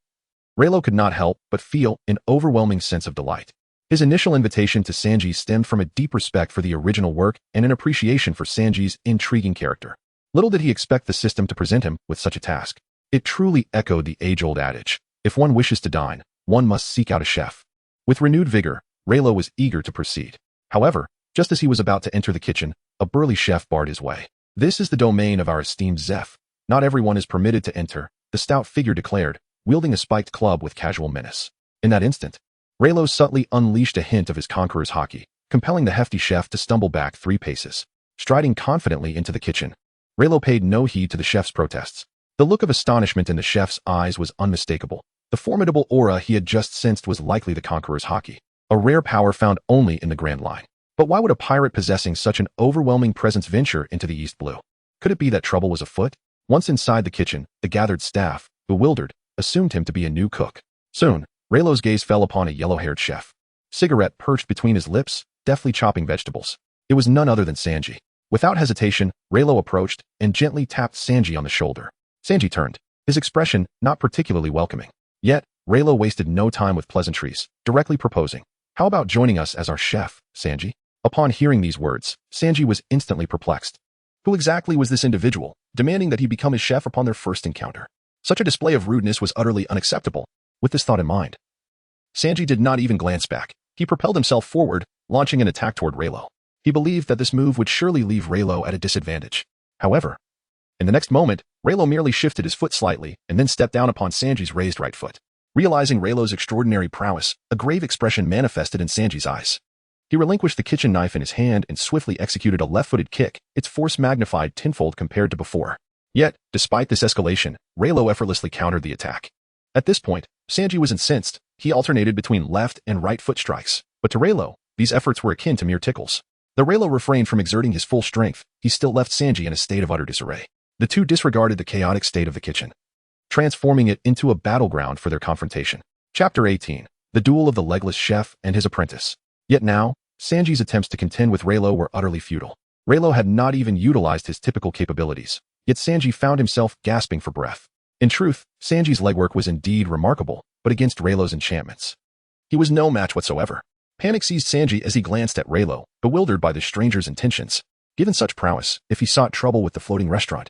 Rayleigh could not help but feel an overwhelming sense of delight. His initial invitation to Sanji stemmed from a deep respect for the original work and an appreciation for Sanji's intriguing character. Little did he expect the system to present him with such a task. It truly echoed the age-old adage, if one wishes to dine, one must seek out a chef. With renewed vigor, Rayleigh was eager to proceed. However, just as he was about to enter the kitchen, a burly chef barred his way. This is the domain of our esteemed Zeff. Not everyone is permitted to enter, the stout figure declared, wielding a spiked club with casual menace. In that instant, Rayleigh subtly unleashed a hint of his conqueror's haki, compelling the hefty chef to stumble back 3 paces. Striding confidently into the kitchen, Rayleigh paid no heed to the chef's protests. The look of astonishment in the chef's eyes was unmistakable. The formidable aura he had just sensed was likely the conqueror's haki, a rare power found only in the Grand Line. But why would a pirate possessing such an overwhelming presence venture into the East Blue? Could it be that trouble was afoot? Once inside the kitchen, the gathered staff, bewildered, assumed him to be a new cook. Soon, Rayleigh's gaze fell upon a yellow-haired chef. Cigarette perched between his lips, deftly chopping vegetables. It was none other than Sanji. Without hesitation, Rayleigh approached and gently tapped Sanji on the shoulder. Sanji turned, his expression not particularly welcoming. Yet, Rayleigh wasted no time with pleasantries, directly proposing, "How about joining us as our chef, Sanji?" Upon hearing these words, Sanji was instantly perplexed. Who exactly was this individual, demanding that he become his chef upon their first encounter? Such a display of rudeness was utterly unacceptable. With this thought in mind, Sanji did not even glance back. He propelled himself forward, launching an attack toward Rayleigh. He believed that this move would surely leave Rayleigh at a disadvantage. However, in the next moment, Rayleigh merely shifted his foot slightly and then stepped down upon Sanji's raised right foot. Realizing Rayleigh's extraordinary prowess, a grave expression manifested in Sanji's eyes. He relinquished the kitchen knife in his hand and swiftly executed a left-footed kick, its force magnified tenfold compared to before. Yet, despite this escalation, Rayleigh effortlessly countered the attack. At this point, Sanji was incensed. He alternated between left and right foot strikes, but to Rayleigh, these efforts were akin to mere tickles. Though Rayleigh refrained from exerting his full strength, he still left Sanji in a state of utter disarray. The two disregarded the chaotic state of the kitchen, transforming it into a battleground for their confrontation. Chapter 18. The Duel of the Legless Chef and His Apprentice. Yet now, Sanji's attempts to contend with Rayleigh were utterly futile. Rayleigh had not even utilized his typical capabilities, yet Sanji found himself gasping for breath. In truth, Sanji's legwork was indeed remarkable, but against Rayleigh's enchantments, he was no match whatsoever. Panic seized Sanji as he glanced at Rayleigh, bewildered by the stranger's intentions. Given such prowess, if he sought trouble with the floating restaurant,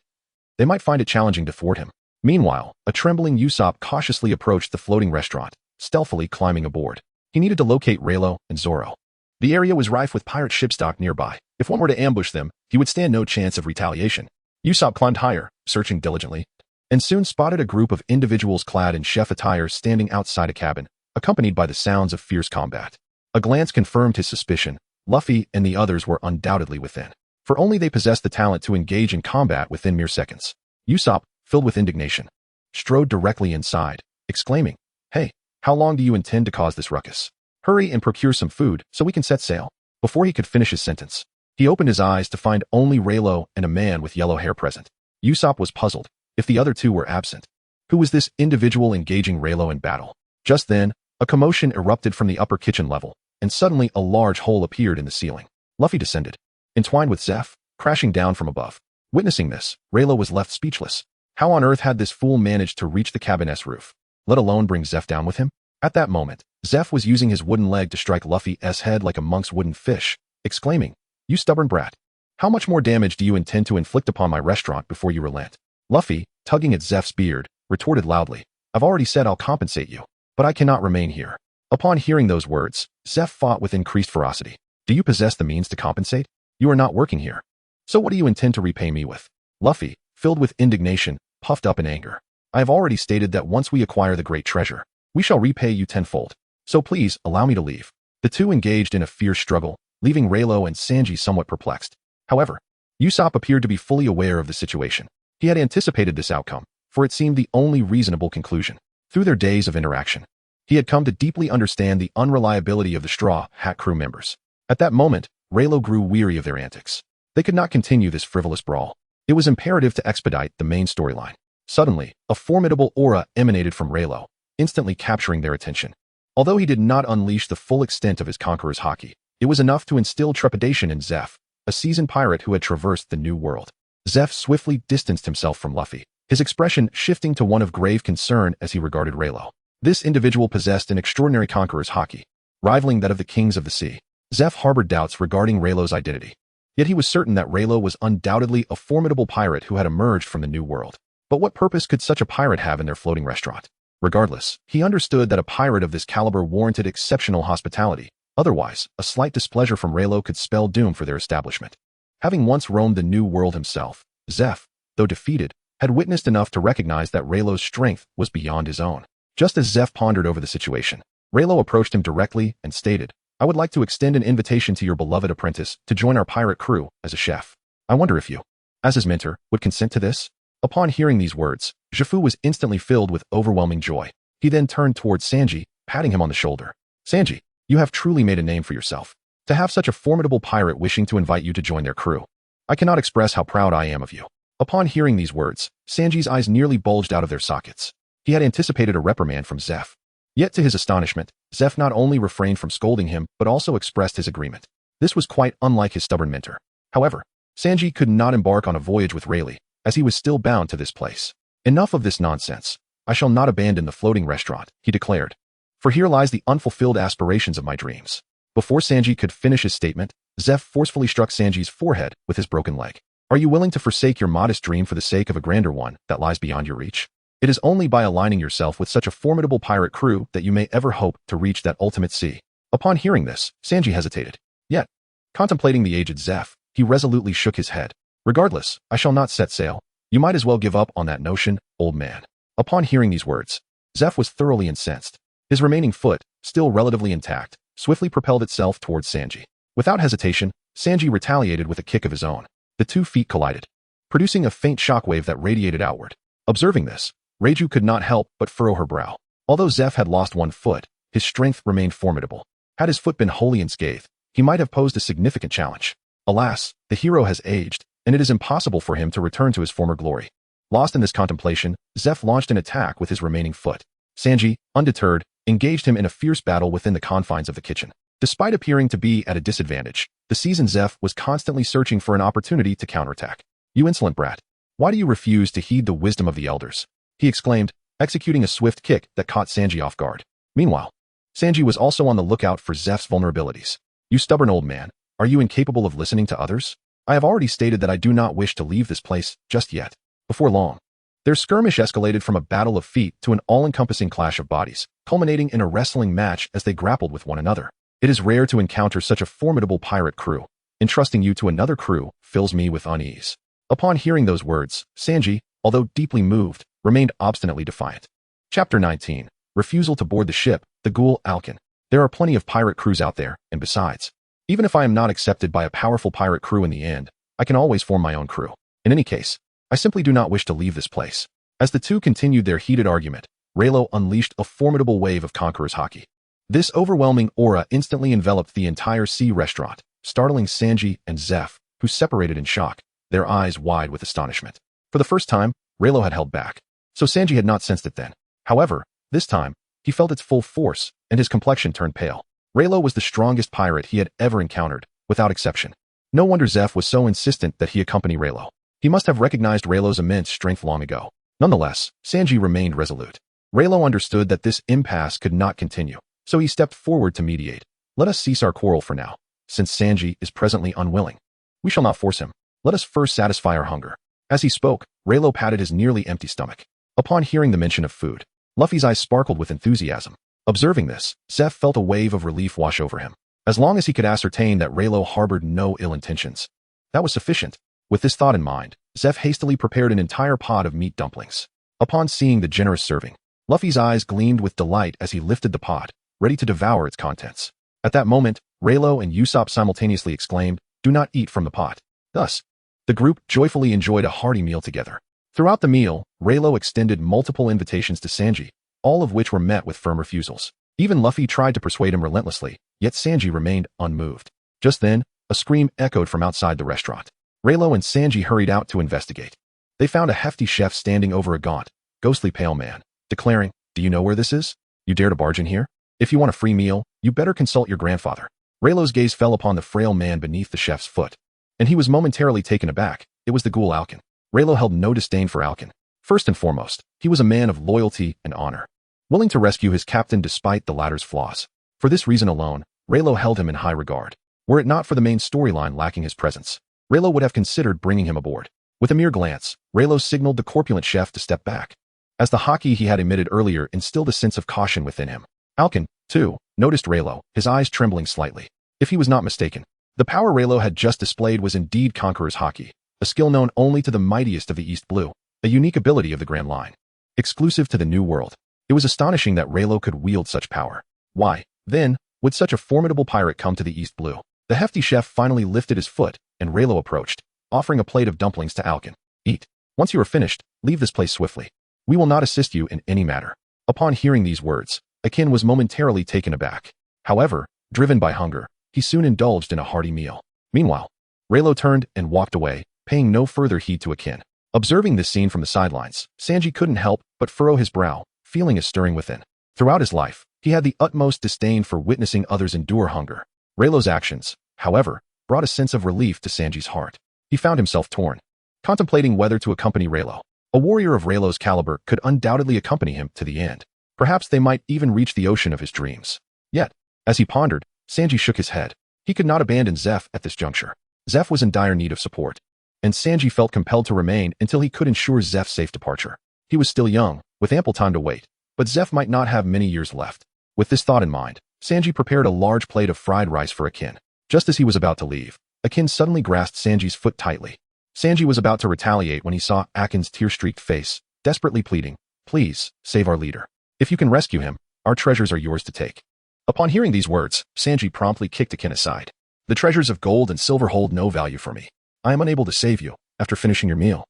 they might find it challenging to thwart him. Meanwhile, a trembling Usopp cautiously approached the floating restaurant, stealthily climbing aboard. He needed to locate Rayleigh and Zoro. The area was rife with pirate ships docked nearby. If one were to ambush them, he would stand no chance of retaliation. Usopp climbed higher, searching diligently, and soon spotted a group of individuals clad in chef attire standing outside a cabin, accompanied by the sounds of fierce combat. A glance confirmed his suspicion. Luffy and the others were undoubtedly within, for only they possessed the talent to engage in combat within mere seconds. Usopp, filled with indignation, strode directly inside, exclaiming, "Hey, how long do you intend to cause this ruckus? Hurry and procure some food so we can set sail." Before he could finish his sentence, he opened his eyes to find only Rayleigh and a man with yellow hair present. Usopp was puzzled. If the other two were absent, who was this individual engaging Rayleigh in battle? Just then, a commotion erupted from the upper kitchen level, and suddenly a large hole appeared in the ceiling. Luffy descended, entwined with Zeff, crashing down from above. Witnessing this, Rayleigh was left speechless. How on earth had this fool managed to reach the cabinet's roof, let alone bring Zeff down with him? At that moment, Zeff was using his wooden leg to strike Luffy's head like a monk's wooden fish, exclaiming, "You stubborn brat. How much more damage do you intend to inflict upon my restaurant before you relent?" Luffy, tugging at Zeff's beard, retorted loudly, "I've already said I'll compensate you, but I cannot remain here." Upon hearing those words, Zeff fought with increased ferocity. "Do you possess the means to compensate? You are not working here. So what do you intend to repay me with?" Luffy, filled with indignation, puffed up in anger. "I have already stated that once we acquire the great treasure, we shall repay you tenfold. So please, allow me to leave." The two engaged in a fierce struggle, leaving Leilo and Sanji somewhat perplexed. However, Usopp appeared to be fully aware of the situation. He had anticipated this outcome, for it seemed the only reasonable conclusion. Through their days of interaction, he had come to deeply understand the unreliability of the Straw Hat crew members. At that moment, Leilo grew weary of their antics. They could not continue this frivolous brawl. It was imperative to expedite the main storyline. Suddenly, a formidable aura emanated from Leilo, instantly capturing their attention. Although he did not unleash the full extent of his conqueror's haki, it was enough to instill trepidation in Zeff, a seasoned pirate who had traversed the new world. Zeff swiftly distanced himself from Luffy, his expression shifting to one of grave concern as he regarded Leilo. This individual possessed an extraordinary conqueror's haki, rivaling that of the kings of the sea. Zeff harbored doubts regarding Leilo's identity, yet he was certain that Leilo was undoubtedly a formidable pirate who had emerged from the new world. But what purpose could such a pirate have in their floating restaurant? Regardless, he understood that a pirate of this caliber warranted exceptional hospitality. Otherwise, a slight displeasure from Leilo could spell doom for their establishment. Having once roamed the new world himself, Zeff, though defeated, had witnessed enough to recognize that Leilo's strength was beyond his own. Just as Zeff pondered over the situation, Leilo approached him directly and stated, "I would like to extend an invitation to your beloved apprentice to join our pirate crew as a chef. I wonder if you, as his mentor, would consent to this?" Upon hearing these words, Gifu was instantly filled with overwhelming joy. He then turned towards Sanji, patting him on the shoulder. "Sanji, you have truly made a name for yourself. To have such a formidable pirate wishing to invite you to join their crew. I cannot express how proud I am of you." Upon hearing these words, Sanji's eyes nearly bulged out of their sockets. He had anticipated a reprimand from Zeff. Yet to his astonishment, Zeff not only refrained from scolding him but also expressed his agreement. This was quite unlike his stubborn mentor. However, Sanji could not embark on a voyage with Rayleigh, as he was still bound to this place. "Enough of this nonsense. I shall not abandon the floating restaurant," he declared. "For here lies the unfulfilled aspirations of my dreams." Before Sanji could finish his statement, Zeff forcefully struck Sanji's forehead with his broken leg. "Are you willing to forsake your modest dream for the sake of a grander one that lies beyond your reach? It is only by aligning yourself with such a formidable pirate crew that you may ever hope to reach that ultimate sea." Upon hearing this, Sanji hesitated. Yet, contemplating the aged Zeff, he resolutely shook his head. "Regardless, I shall not set sail. You might as well give up on that notion, old man." Upon hearing these words, Zeff was thoroughly incensed. His remaining foot, still relatively intact, swiftly propelled itself towards Sanji. Without hesitation, Sanji retaliated with a kick of his own. The 2 feet collided, producing a faint shockwave that radiated outward. Observing this, Reiju could not help but furrow her brow. Although Zeff had lost 1 foot, his strength remained formidable. Had his foot been wholly unscathed, he might have posed a significant challenge. Alas, the hero has aged, and it is impossible for him to return to his former glory. Lost in this contemplation, Zeff launched an attack with his remaining foot. Sanji, undeterred, engaged him in a fierce battle within the confines of the kitchen. Despite appearing to be at a disadvantage, the seasoned Zeff was constantly searching for an opportunity to counterattack. "You insolent brat. Why do you refuse to heed the wisdom of the elders?" he exclaimed, executing a swift kick that caught Sanji off guard. Meanwhile, Sanji was also on the lookout for Zeff's vulnerabilities. "You stubborn old man, are you incapable of listening to others? I have already stated that I do not wish to leave this place just yet." Before long, their skirmish escalated from a battle of feet to an all-encompassing clash of bodies, culminating in a wrestling match as they grappled with one another. It is rare to encounter such a formidable pirate crew. Entrusting you to another crew fills me with unease. Upon hearing those words, Sanji, although deeply moved, remained obstinately defiant. Chapter 19. Refusal to board the ship, the Ghoul Alkin. There are plenty of pirate crews out there, and besides, even if I am not accepted by a powerful pirate crew in the end, I can always form my own crew. In any case, I simply do not wish to leave this place. As the two continued their heated argument, Leilo unleashed a formidable wave of conqueror's haki. This overwhelming aura instantly enveloped the entire sea restaurant, startling Sanji and Zeff, who separated in shock, their eyes wide with astonishment. For the first time, Leilo had held back, so Sanji had not sensed it then. However, this time, he felt its full force, and his complexion turned pale. Leilo was the strongest pirate he had ever encountered, without exception. No wonder Zeff was so insistent that he accompany Leilo. He must have recognized Leilo's immense strength long ago. Nonetheless, Sanji remained resolute. Leilo understood that this impasse could not continue, so he stepped forward to mediate. "Let us cease our quarrel for now, since Sanji is presently unwilling. We shall not force him. Let us first satisfy our hunger." As he spoke, Raylo patted his nearly empty stomach. Upon hearing the mention of food, Luffy's eyes sparkled with enthusiasm. Observing this, Zeff felt a wave of relief wash over him. As long as he could ascertain that Raylo harbored no ill intentions, that was sufficient. With this thought in mind, Zeff hastily prepared an entire pot of meat dumplings. Upon seeing the generous serving, Luffy's eyes gleamed with delight as he lifted the pot, ready to devour its contents. At that moment, Raylo and Usopp simultaneously exclaimed, "Do not eat from the pot." Thus, the group joyfully enjoyed a hearty meal together. Throughout the meal, Raylo extended multiple invitations to Sanji, all of which were met with firm refusals. Even Luffy tried to persuade him relentlessly, yet Sanji remained unmoved. Just then, a scream echoed from outside the restaurant. Raylo and Sanji hurried out to investigate. They found a hefty chef standing over a gaunt, ghostly pale man, declaring, "Do you know where this is? You dare to barge in here? If you want a free meal, you better consult your grandfather." Raylo's gaze fell upon the frail man beneath the chef's foot, and he was momentarily taken aback. It was the ghoul Alkin. Raylo held no disdain for Alkin. First and foremost, he was a man of loyalty and honor, willing to rescue his captain despite the latter's flaws. For this reason alone, Raylo held him in high regard. Were it not for the main storyline lacking his presence, Raylo would have considered bringing him aboard. With a mere glance, Raylo signaled the corpulent chef to step back, as the haki he had emitted earlier instilled a sense of caution within him. Alkin, too, noticed Raylo, his eyes trembling slightly. If he was not mistaken, the power Raylo had just displayed was indeed Conqueror's haki, a skill known only to the mightiest of the East Blue, a unique ability of the Grand Line, exclusive to the New World. It was astonishing that Raylo could wield such power. Why, then, would such a formidable pirate come to the East Blue? The hefty chef finally lifted his foot, and Raylo approached, offering a plate of dumplings to Alkin. "Eat. Once you are finished, leave this place swiftly. We will not assist you in any matter." Upon hearing these words, Akin was momentarily taken aback. However, driven by hunger, he soon indulged in a hearty meal. Meanwhile, Raylo turned and walked away, paying no further heed to Akin. Observing this scene from the sidelines, Sanji couldn't help but furrow his brow, feeling a stirring within. Throughout his life, he had the utmost disdain for witnessing others endure hunger. Raylo's actions, however, brought a sense of relief to Sanji's heart. He found himself torn, contemplating whether to accompany Raylo. A warrior of Raylo's caliber could undoubtedly accompany him to the end. Perhaps they might even reach the ocean of his dreams. Yet, as he pondered, Sanji shook his head. He could not abandon Zeff at this juncture. Zeff was in dire need of support, and Sanji felt compelled to remain until he could ensure Zeff's safe departure. He was still young, with ample time to wait, but Zeff might not have many years left. With this thought in mind, Sanji prepared a large plate of fried rice for Akin. Just as he was about to leave, Akin suddenly grasped Sanji's foot tightly. Sanji was about to retaliate when he saw Akin's tear-streaked face, desperately pleading, "Please, save our leader. If you can rescue him, our treasures are yours to take." Upon hearing these words, Sanji promptly kicked Akin aside. "The treasures of gold and silver hold no value for me. I am unable to save you after finishing your meal.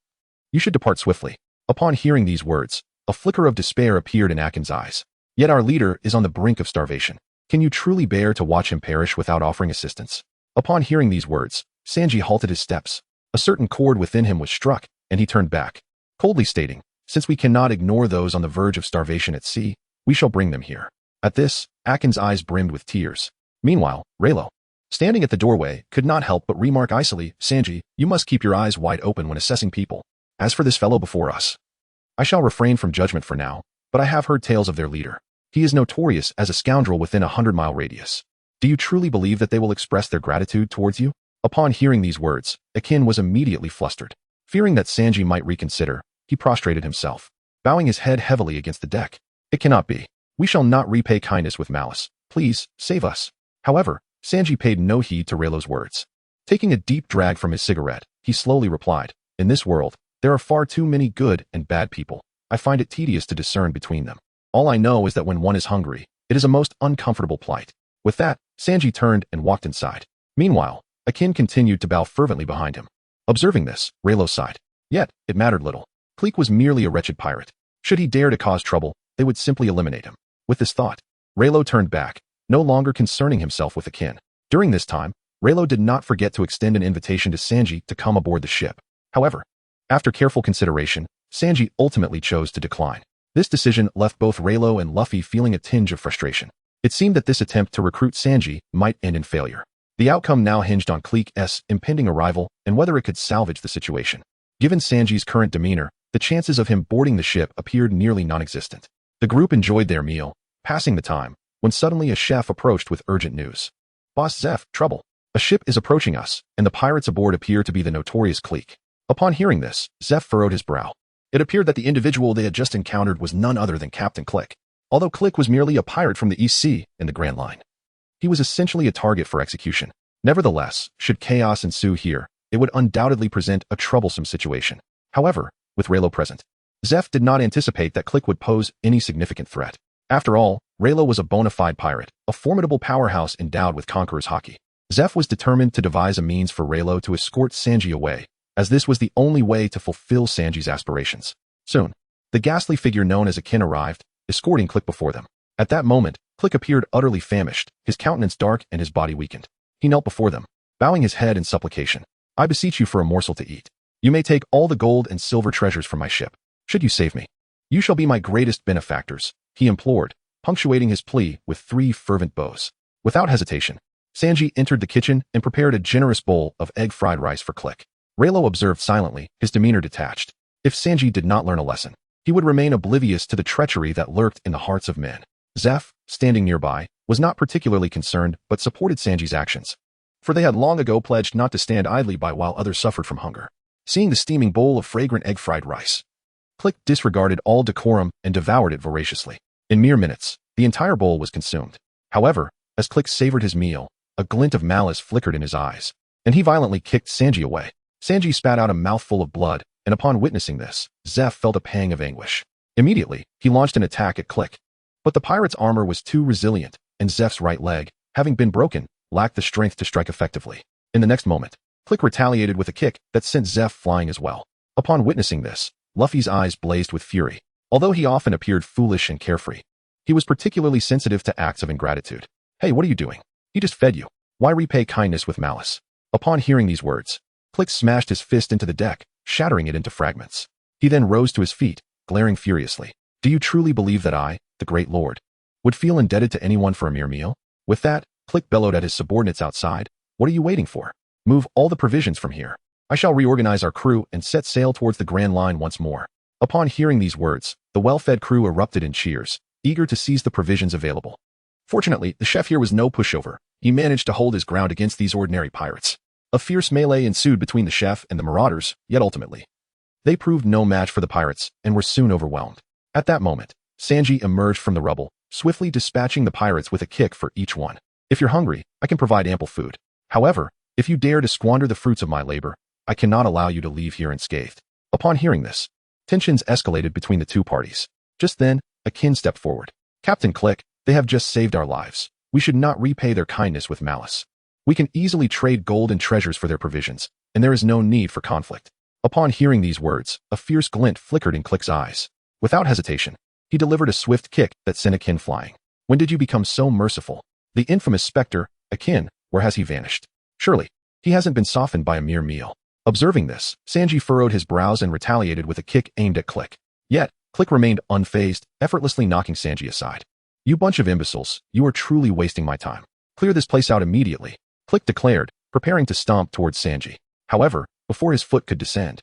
You should depart swiftly." Upon hearing these words, a flicker of despair appeared in Akin's eyes. "Yet our leader is on the brink of starvation. Can you truly bear to watch him perish without offering assistance?" Upon hearing these words, Sanji halted his steps. A certain chord within him was struck, and he turned back, coldly stating, "Since we cannot ignore those on the verge of starvation at sea, we shall bring them here." At this, Akin's eyes brimmed with tears. Meanwhile, Raylo, standing at the doorway, could not help but remark icily, "Sanji, you must keep your eyes wide open when assessing people. As for this fellow before us, I shall refrain from judgment for now, but I have heard tales of their leader. He is notorious as a scoundrel within a 100-mile radius. Do you truly believe that they will express their gratitude towards you?" Upon hearing these words, Akin was immediately flustered. Fearing that Sanji might reconsider, he prostrated himself, bowing his head heavily against the deck. "It cannot be. We shall not repay kindness with malice. Please, save us." However, Sanji paid no heed to Raylo's words. Taking a deep drag from his cigarette, he slowly replied, "In this world, there are far too many good and bad people. I find it tedious to discern between them. All I know is that when one is hungry, it is a most uncomfortable plight." With that, Sanji turned and walked inside. Meanwhile, Akin continued to bow fervently behind him. Observing this, Raylo sighed. Yet, it mattered little. Cleek was merely a wretched pirate. Should he dare to cause trouble, they would simply eliminate him. With this thought, Raylo turned back, no longer concerning himself with Akin. During this time, Raylo did not forget to extend an invitation to Sanji to come aboard the ship. However, after careful consideration, Sanji ultimately chose to decline. This decision left both Raylo and Luffy feeling a tinge of frustration. It seemed that this attempt to recruit Sanji might end in failure. The outcome now hinged on Cleek's impending arrival and whether it could salvage the situation. Given Sanji's current demeanor, the chances of him boarding the ship appeared nearly non-existent. The group enjoyed their meal, passing the time, when suddenly a chef approached with urgent news. "Boss Zeff, trouble. A ship is approaching us, and the pirates aboard appear to be the notorious Cleek." Upon hearing this, Zeff furrowed his brow. It appeared that the individual they had just encountered was none other than Captain Click. Although Click was merely a pirate from the East Sea in the Grand Line, he was essentially a target for execution. Nevertheless, should chaos ensue here, it would undoubtedly present a troublesome situation. However, with Leilo present, Zeff did not anticipate that Click would pose any significant threat. After all, Leilo was a bona fide pirate, a formidable powerhouse endowed with conqueror's haki. Zeff was determined to devise a means for Leilo to escort Sanji away, as this was the only way to fulfill Sanji's aspirations. Soon, the ghastly figure known as Akin arrived, escorting Click before them. At that moment, Click appeared utterly famished, his countenance dark and his body weakened. He knelt before them, bowing his head in supplication. I beseech you for a morsel to eat. You may take all the gold and silver treasures from my ship. Should you save me, you shall be my greatest benefactors, he implored, punctuating his plea with 3 fervent bows. Without hesitation, Sanji entered the kitchen and prepared a generous bowl of egg-fried rice for Click. Leilo observed silently, his demeanor detached. If Sanji did not learn a lesson, he would remain oblivious to the treachery that lurked in the hearts of men. Zeff, standing nearby, was not particularly concerned but supported Sanji's actions, for they had long ago pledged not to stand idly by while others suffered from hunger. Seeing the steaming bowl of fragrant egg-fried rice, Click disregarded all decorum and devoured it voraciously. In mere minutes, the entire bowl was consumed. However, as Click savored his meal, a glint of malice flickered in his eyes, and he violently kicked Sanji away. Sanji spat out a mouthful of blood, and upon witnessing this, Zeff felt a pang of anguish. Immediately, he launched an attack at Click. But the pirate's armor was too resilient, and Zeff's right leg, having been broken, lacked the strength to strike effectively. In the next moment, Click retaliated with a kick that sent Zeff flying as well. Upon witnessing this, Luffy's eyes blazed with fury. Although he often appeared foolish and carefree, he was particularly sensitive to acts of ingratitude. Hey, what are you doing? He just fed you. Why repay kindness with malice? Upon hearing these words, Click smashed his fist into the deck, shattering it into fragments. He then rose to his feet, glaring furiously. Do you truly believe that I, the Great Lord, would feel indebted to anyone for a mere meal? With that, Click bellowed at his subordinates outside. What are you waiting for? Move all the provisions from here. I shall reorganize our crew and set sail towards the Grand Line once more. Upon hearing these words, the well-fed crew erupted in cheers, eager to seize the provisions available. Fortunately, the chef here was no pushover. He managed to hold his ground against these ordinary pirates. A fierce melee ensued between the chef and the marauders, yet ultimately, they proved no match for the pirates and were soon overwhelmed. At that moment, Sanji emerged from the rubble, swiftly dispatching the pirates with a kick for each one. If you're hungry, I can provide ample food. However, if you dare to squander the fruits of my labor, I cannot allow you to leave here unscathed. Upon hearing this, tensions escalated between the two parties. Just then, Akin stepped forward. Captain Click, they have just saved our lives. We should not repay their kindness with malice. We can easily trade gold and treasures for their provisions, and there is no need for conflict. Upon hearing these words, a fierce glint flickered in Click's eyes. Without hesitation, he delivered a swift kick that sent Akin flying. When did you become so merciful? The infamous specter, Akin, where has he vanished? Surely, he hasn't been softened by a mere meal. Observing this, Sanji furrowed his brows and retaliated with a kick aimed at Click. Yet, Click remained unfazed, effortlessly knocking Sanji aside. You bunch of imbeciles, you are truly wasting my time. Clear this place out immediately, Click declared, preparing to stomp towards Sanji. However, before his foot could descend,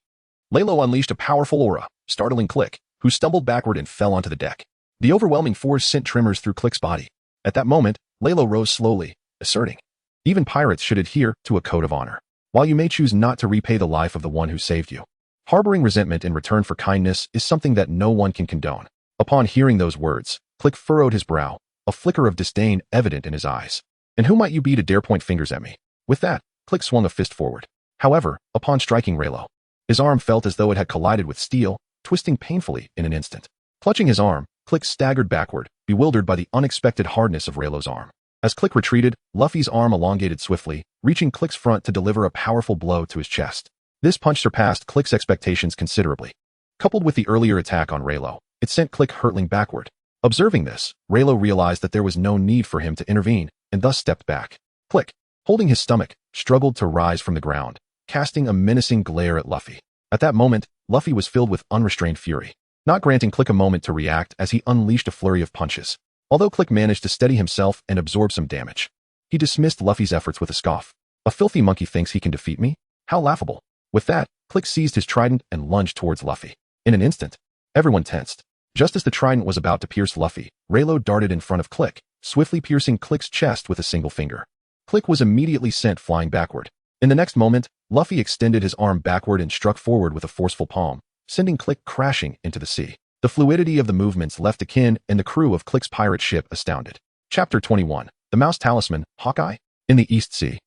Leilo unleashed a powerful aura, startling Click, who stumbled backward and fell onto the deck. The overwhelming force sent tremors through Click's body. At that moment, Leilo rose slowly, asserting, even pirates should adhere to a code of honor. While you may choose not to repay the life of the one who saved you, harboring resentment in return for kindness is something that no one can condone. Upon hearing those words, Click furrowed his brow, a flicker of disdain evident in his eyes. And who might you be to dare point fingers at me? With that, Click swung a fist forward. However, upon striking Leilo, his arm felt as though it had collided with steel, twisting painfully in an instant. Clutching his arm, Click staggered backward, bewildered by the unexpected hardness of Leilo's arm. As Click retreated, Luffy's arm elongated swiftly, reaching Click's front to deliver a powerful blow to his chest. This punch surpassed Click's expectations considerably. Coupled with the earlier attack on Leilo, it sent Click hurtling backward. Observing this, Leilo realized that there was no need for him to intervene, and thus stepped back. Click, holding his stomach, struggled to rise from the ground, casting a menacing glare at Luffy. At that moment, Luffy was filled with unrestrained fury, not granting Click a moment to react as he unleashed a flurry of punches. Although Click managed to steady himself and absorb some damage, he dismissed Luffy's efforts with a scoff. A filthy monkey thinks he can defeat me? How laughable. With that, Click seized his trident and lunged towards Luffy. In an instant, everyone tensed. Just as the trident was about to pierce Luffy, Leilo darted in front of Click, swiftly piercing Click's chest with a single finger. Click was immediately sent flying backward. In the next moment, Luffy extended his arm backward and struck forward with a forceful palm, sending Click crashing into the sea. The fluidity of the movements left Akin and the crew of Click's pirate ship astounded. Chapter 21. The Mouse Talisman, Hawkeye? In the East Sea.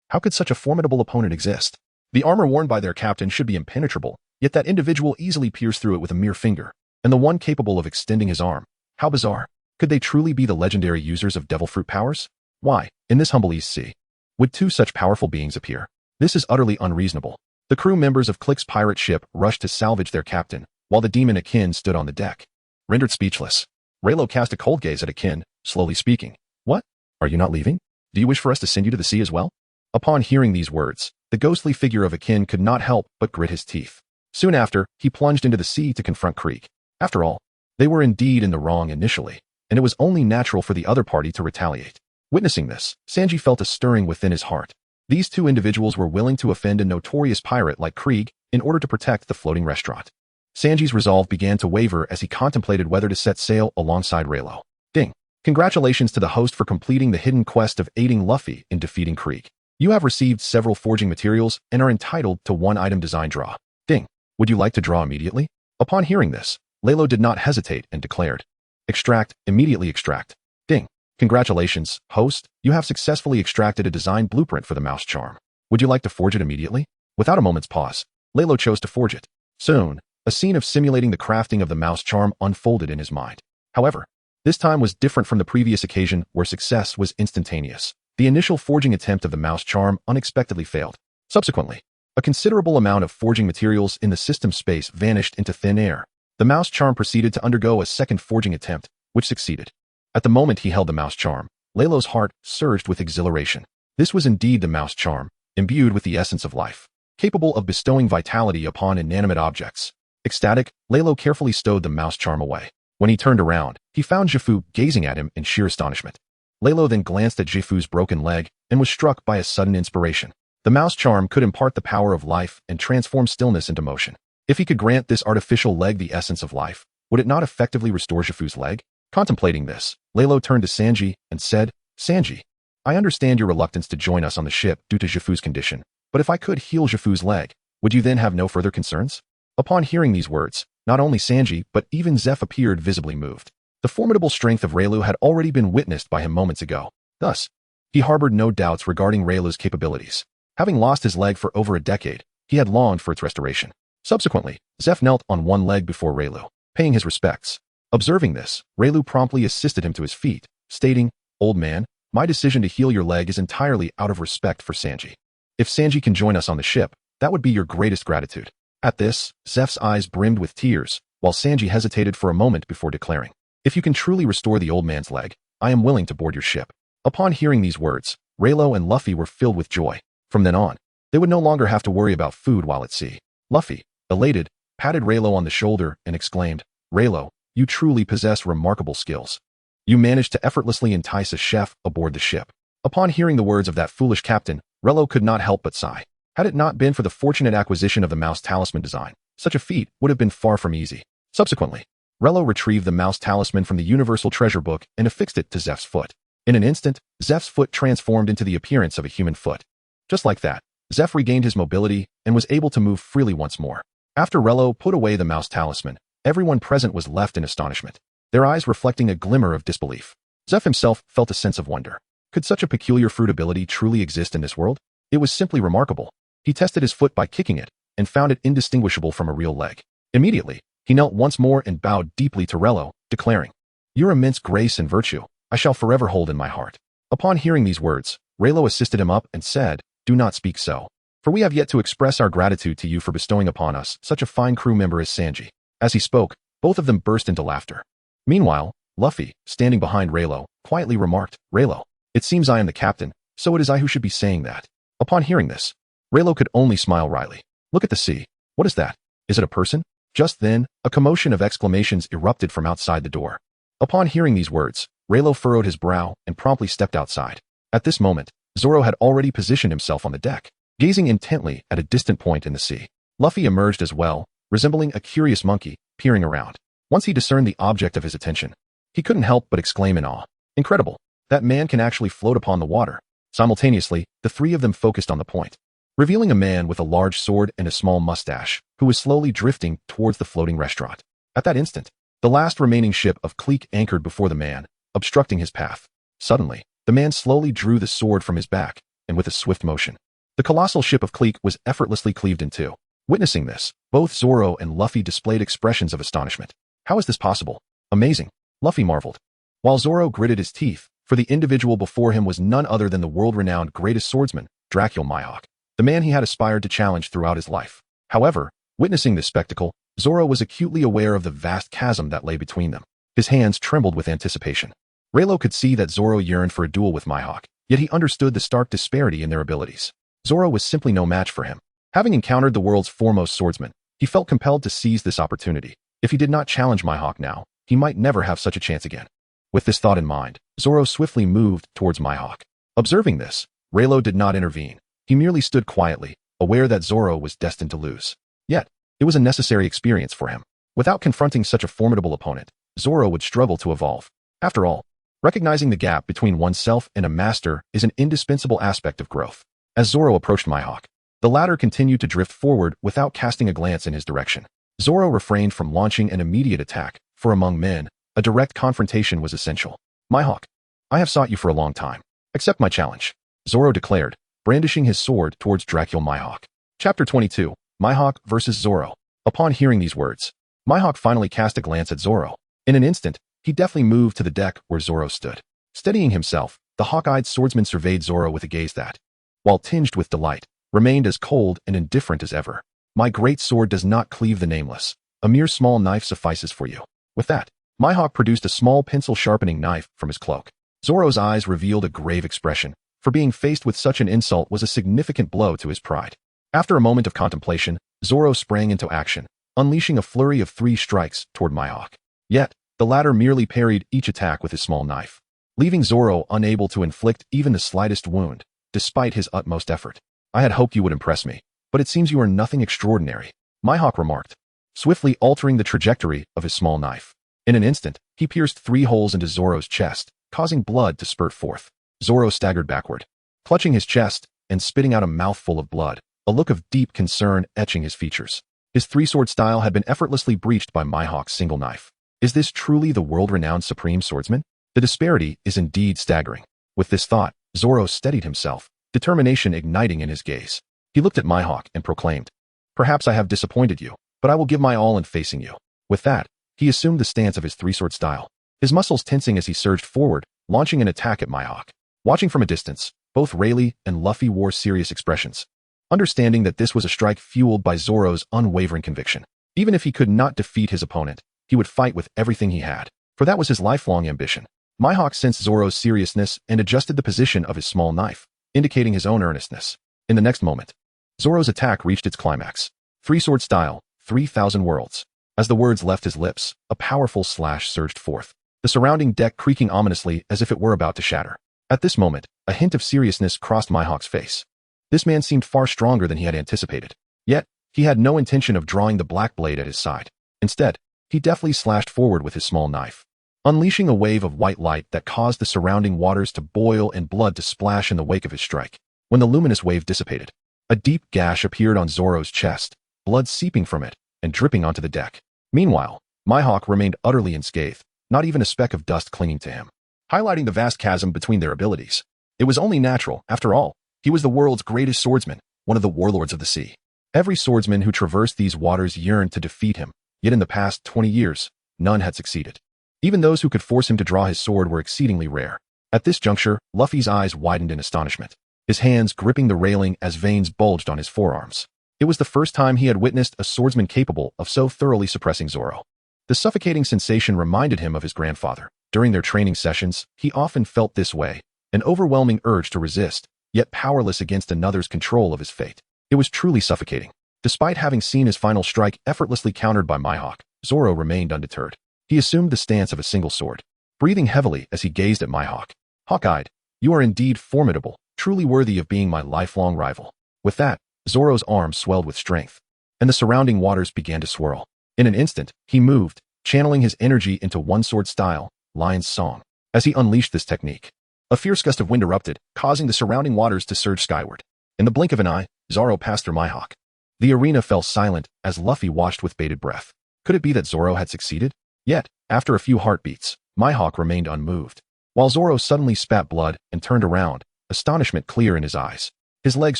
How could such a formidable opponent exist? The armor worn by their captain should be impenetrable, yet that individual easily pierced through it with a mere finger, and the one capable of extending his arm. How bizarre. Could they truly be the legendary users of devil fruit powers? Why, in this humble East Sea, would two such powerful beings appear? This is utterly unreasonable. The crew members of Click's pirate ship rushed to salvage their captain, while the demon Akin stood on the deck. Rendered speechless, Leilo cast a cold gaze at Akin, slowly speaking. What? Are you not leaving? Do you wish for us to send you to the sea as well? Upon hearing these words, the ghostly figure of Akin could not help but grit his teeth. Soon after, he plunged into the sea to confront Krieg. After all, they were indeed in the wrong initially, and it was only natural for the other party to retaliate. Witnessing this, Sanji felt a stirring within his heart. These two individuals were willing to offend a notorious pirate like Krieg in order to protect the floating restaurant. Sanji's resolve began to waver as he contemplated whether to set sail alongside Leilo. Ding! Congratulations to the host for completing the hidden quest of aiding Luffy in defeating Krieg. You have received several forging materials and are entitled to one item design draw. Ding! Would you like to draw immediately? Upon hearing this, Leilo did not hesitate and declared. Extract, immediately extract. Ding! Congratulations, host, you have successfully extracted a design blueprint for the mouse charm. Would you like to forge it immediately? Without a moment's pause, Leilo chose to forge it. Soon, a scene of simulating the crafting of the mouse charm unfolded in his mind. However, this time was different from the previous occasion where success was instantaneous. The initial forging attempt of the mouse charm unexpectedly failed. Subsequently, a considerable amount of forging materials in the system space vanished into thin air. The mouse charm proceeded to undergo a second forging attempt, which succeeded. At the moment he held the mouse charm, Leilo's heart surged with exhilaration. This was indeed the mouse charm, imbued with the essence of life, capable of bestowing vitality upon inanimate objects. Ecstatic, Leilo carefully stowed the mouse charm away. When he turned around, he found Gifu gazing at him in sheer astonishment. Leilo then glanced at Gifu's broken leg and was struck by a sudden inspiration. The mouse charm could impart the power of life and transform stillness into motion. If he could grant this artificial leg the essence of life, would it not effectively restore Gifu's leg? Contemplating this, Leilo turned to Sanji and said, Sanji, I understand your reluctance to join us on the ship due to Gifu's condition, but if I could heal Gifu's leg, would you then have no further concerns? Upon hearing these words, not only Sanji but even Zeff appeared visibly moved. The formidable strength of Reilu had already been witnessed by him moments ago. Thus, he harbored no doubts regarding Reilu's capabilities. Having lost his leg for over a decade, he had longed for its restoration. Subsequently, Zeff knelt on one leg before Reilu, paying his respects. Observing this, Reilu promptly assisted him to his feet, stating, Old man, my decision to heal your leg is entirely out of respect for Sanji. If Sanji can join us on the ship, that would be your greatest gratitude. At this, Zeff's eyes brimmed with tears, while Sanji hesitated for a moment before declaring, If you can truly restore the old man's leg, I am willing to board your ship. Upon hearing these words, Leilo and Luffy were filled with joy. From then on, they would no longer have to worry about food while at sea. Luffy, elated, patted Leilo on the shoulder and exclaimed, Leilo, you truly possess remarkable skills. You managed to effortlessly entice a chef aboard the ship. Upon hearing the words of that foolish captain, Leilo could not help but sigh. Had it not been for the fortunate acquisition of the mouse talisman design, such a feat would have been far from easy. Subsequently, Leilo retrieved the mouse talisman from the universal treasure book and affixed it to Zeff's foot. In an instant, Zeff's foot transformed into the appearance of a human foot. Just like that, Zeff regained his mobility and was able to move freely once more. After Leilo put away the mouse talisman, everyone present was left in astonishment, their eyes reflecting a glimmer of disbelief. Zeff himself felt a sense of wonder. Could such a peculiar fruit ability truly exist in this world? It was simply remarkable. He tested his foot by kicking it and found it indistinguishable from a real leg. Immediately, he knelt once more and bowed deeply to Leilo, declaring, Your immense grace and virtue, I shall forever hold in my heart. Upon hearing these words, Leilo assisted him up and said, Do not speak so, for we have yet to express our gratitude to you for bestowing upon us such a fine crew member as Sanji. As he spoke, both of them burst into laughter. Meanwhile, Luffy, standing behind Leilo, quietly remarked, Leilo, it seems I am the captain, so it is I who should be saying that. Upon hearing this, Leilo could only smile wryly. Look at the sea. What is that? Is it a person? Just then, a commotion of exclamations erupted from outside the door. Upon hearing these words, Leilo furrowed his brow and promptly stepped outside. At this moment, Zoro had already positioned himself on the deck, gazing intently at a distant point in the sea. Luffy emerged as well, resembling a curious monkey, peering around. Once he discerned the object of his attention, he couldn't help but exclaim in awe. Incredible! That man can actually float upon the water. Simultaneously, the three of them focused on the point. revealing a man with a large sword and a small mustache, who was slowly drifting towards the floating restaurant. At that instant, the last remaining ship of Clique anchored before the man, obstructing his path. Suddenly, the man slowly drew the sword from his back, and with a swift motion, the colossal ship of Clique was effortlessly cleaved in two. Witnessing this, both Zoro and Luffy displayed expressions of astonishment. How is this possible? Amazing, Luffy marveled. While Zoro gritted his teeth, for the individual before him was none other than the world-renowned greatest swordsman, Dracule Mihawk, the man he had aspired to challenge throughout his life. However, witnessing this spectacle, Zoro was acutely aware of the vast chasm that lay between them. His hands trembled with anticipation. Leilo could see that Zoro yearned for a duel with Mihawk, yet he understood the stark disparity in their abilities. Zoro was simply no match for him. Having encountered the world's foremost swordsman, he felt compelled to seize this opportunity. If he did not challenge Mihawk now, he might never have such a chance again. With this thought in mind, Zoro swiftly moved towards Mihawk. Observing this, Leilo did not intervene. He merely stood quietly, aware that Zoro was destined to lose. Yet, it was a necessary experience for him. Without confronting such a formidable opponent, Zoro would struggle to evolve. After all, recognizing the gap between oneself and a master is an indispensable aspect of growth. As Zoro approached Mihawk, the latter continued to drift forward without casting a glance in his direction. Zoro refrained from launching an immediate attack, for among men, a direct confrontation was essential. Mihawk, I have sought you for a long time. Accept my challenge, Zoro declared, brandishing his sword towards Dracule Mihawk. Chapter 22, Mihawk vs. Zoro. Upon hearing these words, Mihawk finally cast a glance at Zoro. In an instant, he deftly moved to the deck where Zoro stood. Steadying himself, the hawk-eyed swordsman surveyed Zoro with a gaze that, while tinged with delight, remained as cold and indifferent as ever. My great sword does not cleave the nameless. A mere small knife suffices for you. With that, Mihawk produced a small pencil-sharpening knife from his cloak. Zoro's eyes revealed a grave expression, for being faced with such an insult was a significant blow to his pride. After a moment of contemplation, Zoro sprang into action, unleashing a flurry of 3 strikes toward Mihawk. Yet, the latter merely parried each attack with his small knife, leaving Zoro unable to inflict even the slightest wound, despite his utmost effort. I had hoped you would impress me, but it seems you are nothing extraordinary, Mihawk remarked, swiftly altering the trajectory of his small knife. In an instant, he pierced 3 holes into Zoro's chest, causing blood to spurt forth. Zoro staggered backward, clutching his chest and spitting out a mouthful of blood, a look of deep concern etching his features. His 3-sword style had been effortlessly breached by Mihawk's single knife. Is this truly the world-renowned supreme swordsman? The disparity is indeed staggering. With this thought, Zoro steadied himself, determination igniting in his gaze. He looked at Mihawk and proclaimed, "Perhaps I have disappointed you, but I will give my all in facing you." With that, he assumed the stance of his 3-sword style, his muscles tensing as he surged forward, launching an attack at Mihawk. Watching from a distance, both Rayleigh and Luffy wore serious expressions, understanding that this was a strike fueled by Zoro's unwavering conviction. Even if he could not defeat his opponent, he would fight with everything he had, for that was his lifelong ambition. Mihawk sensed Zoro's seriousness and adjusted the position of his small knife, indicating his own earnestness. In the next moment, Zoro's attack reached its climax. 3-sword style, 3,000 worlds. As the words left his lips, a powerful slash surged forth, the surrounding deck creaking ominously as if it were about to shatter. At this moment, a hint of seriousness crossed Mihawk's face. This man seemed far stronger than he had anticipated. Yet, he had no intention of drawing the black blade at his side. Instead, he deftly slashed forward with his small knife, unleashing a wave of white light that caused the surrounding waters to boil and blood to splash in the wake of his strike. When the luminous wave dissipated, a deep gash appeared on Zoro's chest, blood seeping from it and dripping onto the deck. Meanwhile, Mihawk remained utterly unscathed, not even a speck of dust clinging to him, highlighting the vast chasm between their abilities. It was only natural, after all. He was the world's greatest swordsman, one of the warlords of the sea. Every swordsman who traversed these waters yearned to defeat him, yet in the past 20 years, none had succeeded. Even those who could force him to draw his sword were exceedingly rare. At this juncture, Luffy's eyes widened in astonishment, his hands gripping the railing as veins bulged on his forearms. It was the first time he had witnessed a swordsman capable of so thoroughly suppressing Zoro. The suffocating sensation reminded him of his grandfather. During their training sessions, he often felt this way, an overwhelming urge to resist, yet powerless against another's control of his fate. It was truly suffocating. Despite having seen his final strike effortlessly countered by Mihawk, Zoro remained undeterred. He assumed the stance of a single sword, breathing heavily as he gazed at Mihawk. "Hawk-eyed, you are indeed formidable, truly worthy of being my lifelong rival." With that, Zoro's arms swelled with strength, and the surrounding waters began to swirl. In an instant, he moved, channeling his energy into 1-sword style, Lion's Song. As he unleashed this technique, a fierce gust of wind erupted, causing the surrounding waters to surge skyward. In the blink of an eye, Zoro passed through Mihawk. The arena fell silent as Luffy watched with bated breath. Could it be that Zoro had succeeded? Yet, after a few heartbeats, Mihawk remained unmoved. While Zoro suddenly spat blood and turned around, astonishment clear in his eyes. His legs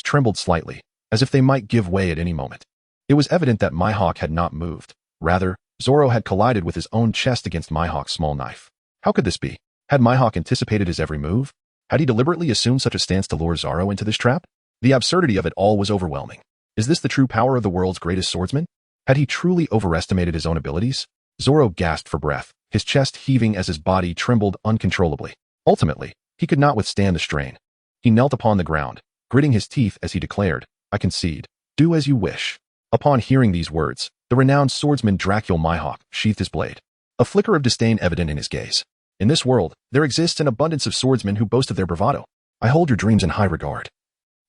trembled slightly, as if they might give way at any moment. It was evident that Mihawk had not moved. Rather, Zoro had collided with his own chest against Mihawk's small knife. How could this be? Had Mihawk anticipated his every move? Had he deliberately assumed such a stance to lure Zoro into this trap? The absurdity of it all was overwhelming. Is this the true power of the world's greatest swordsman? Had he truly overestimated his own abilities? Zoro gasped for breath, his chest heaving as his body trembled uncontrollably. Ultimately, he could not withstand the strain. He knelt upon the ground, gritting his teeth as he declared, "I concede. Do as you wish." Upon hearing these words, the renowned swordsman Dracule Mihawk sheathed his blade, a flicker of disdain evident in his gaze. In this world, there exists an abundance of swordsmen who boast of their bravado. I hold your dreams in high regard.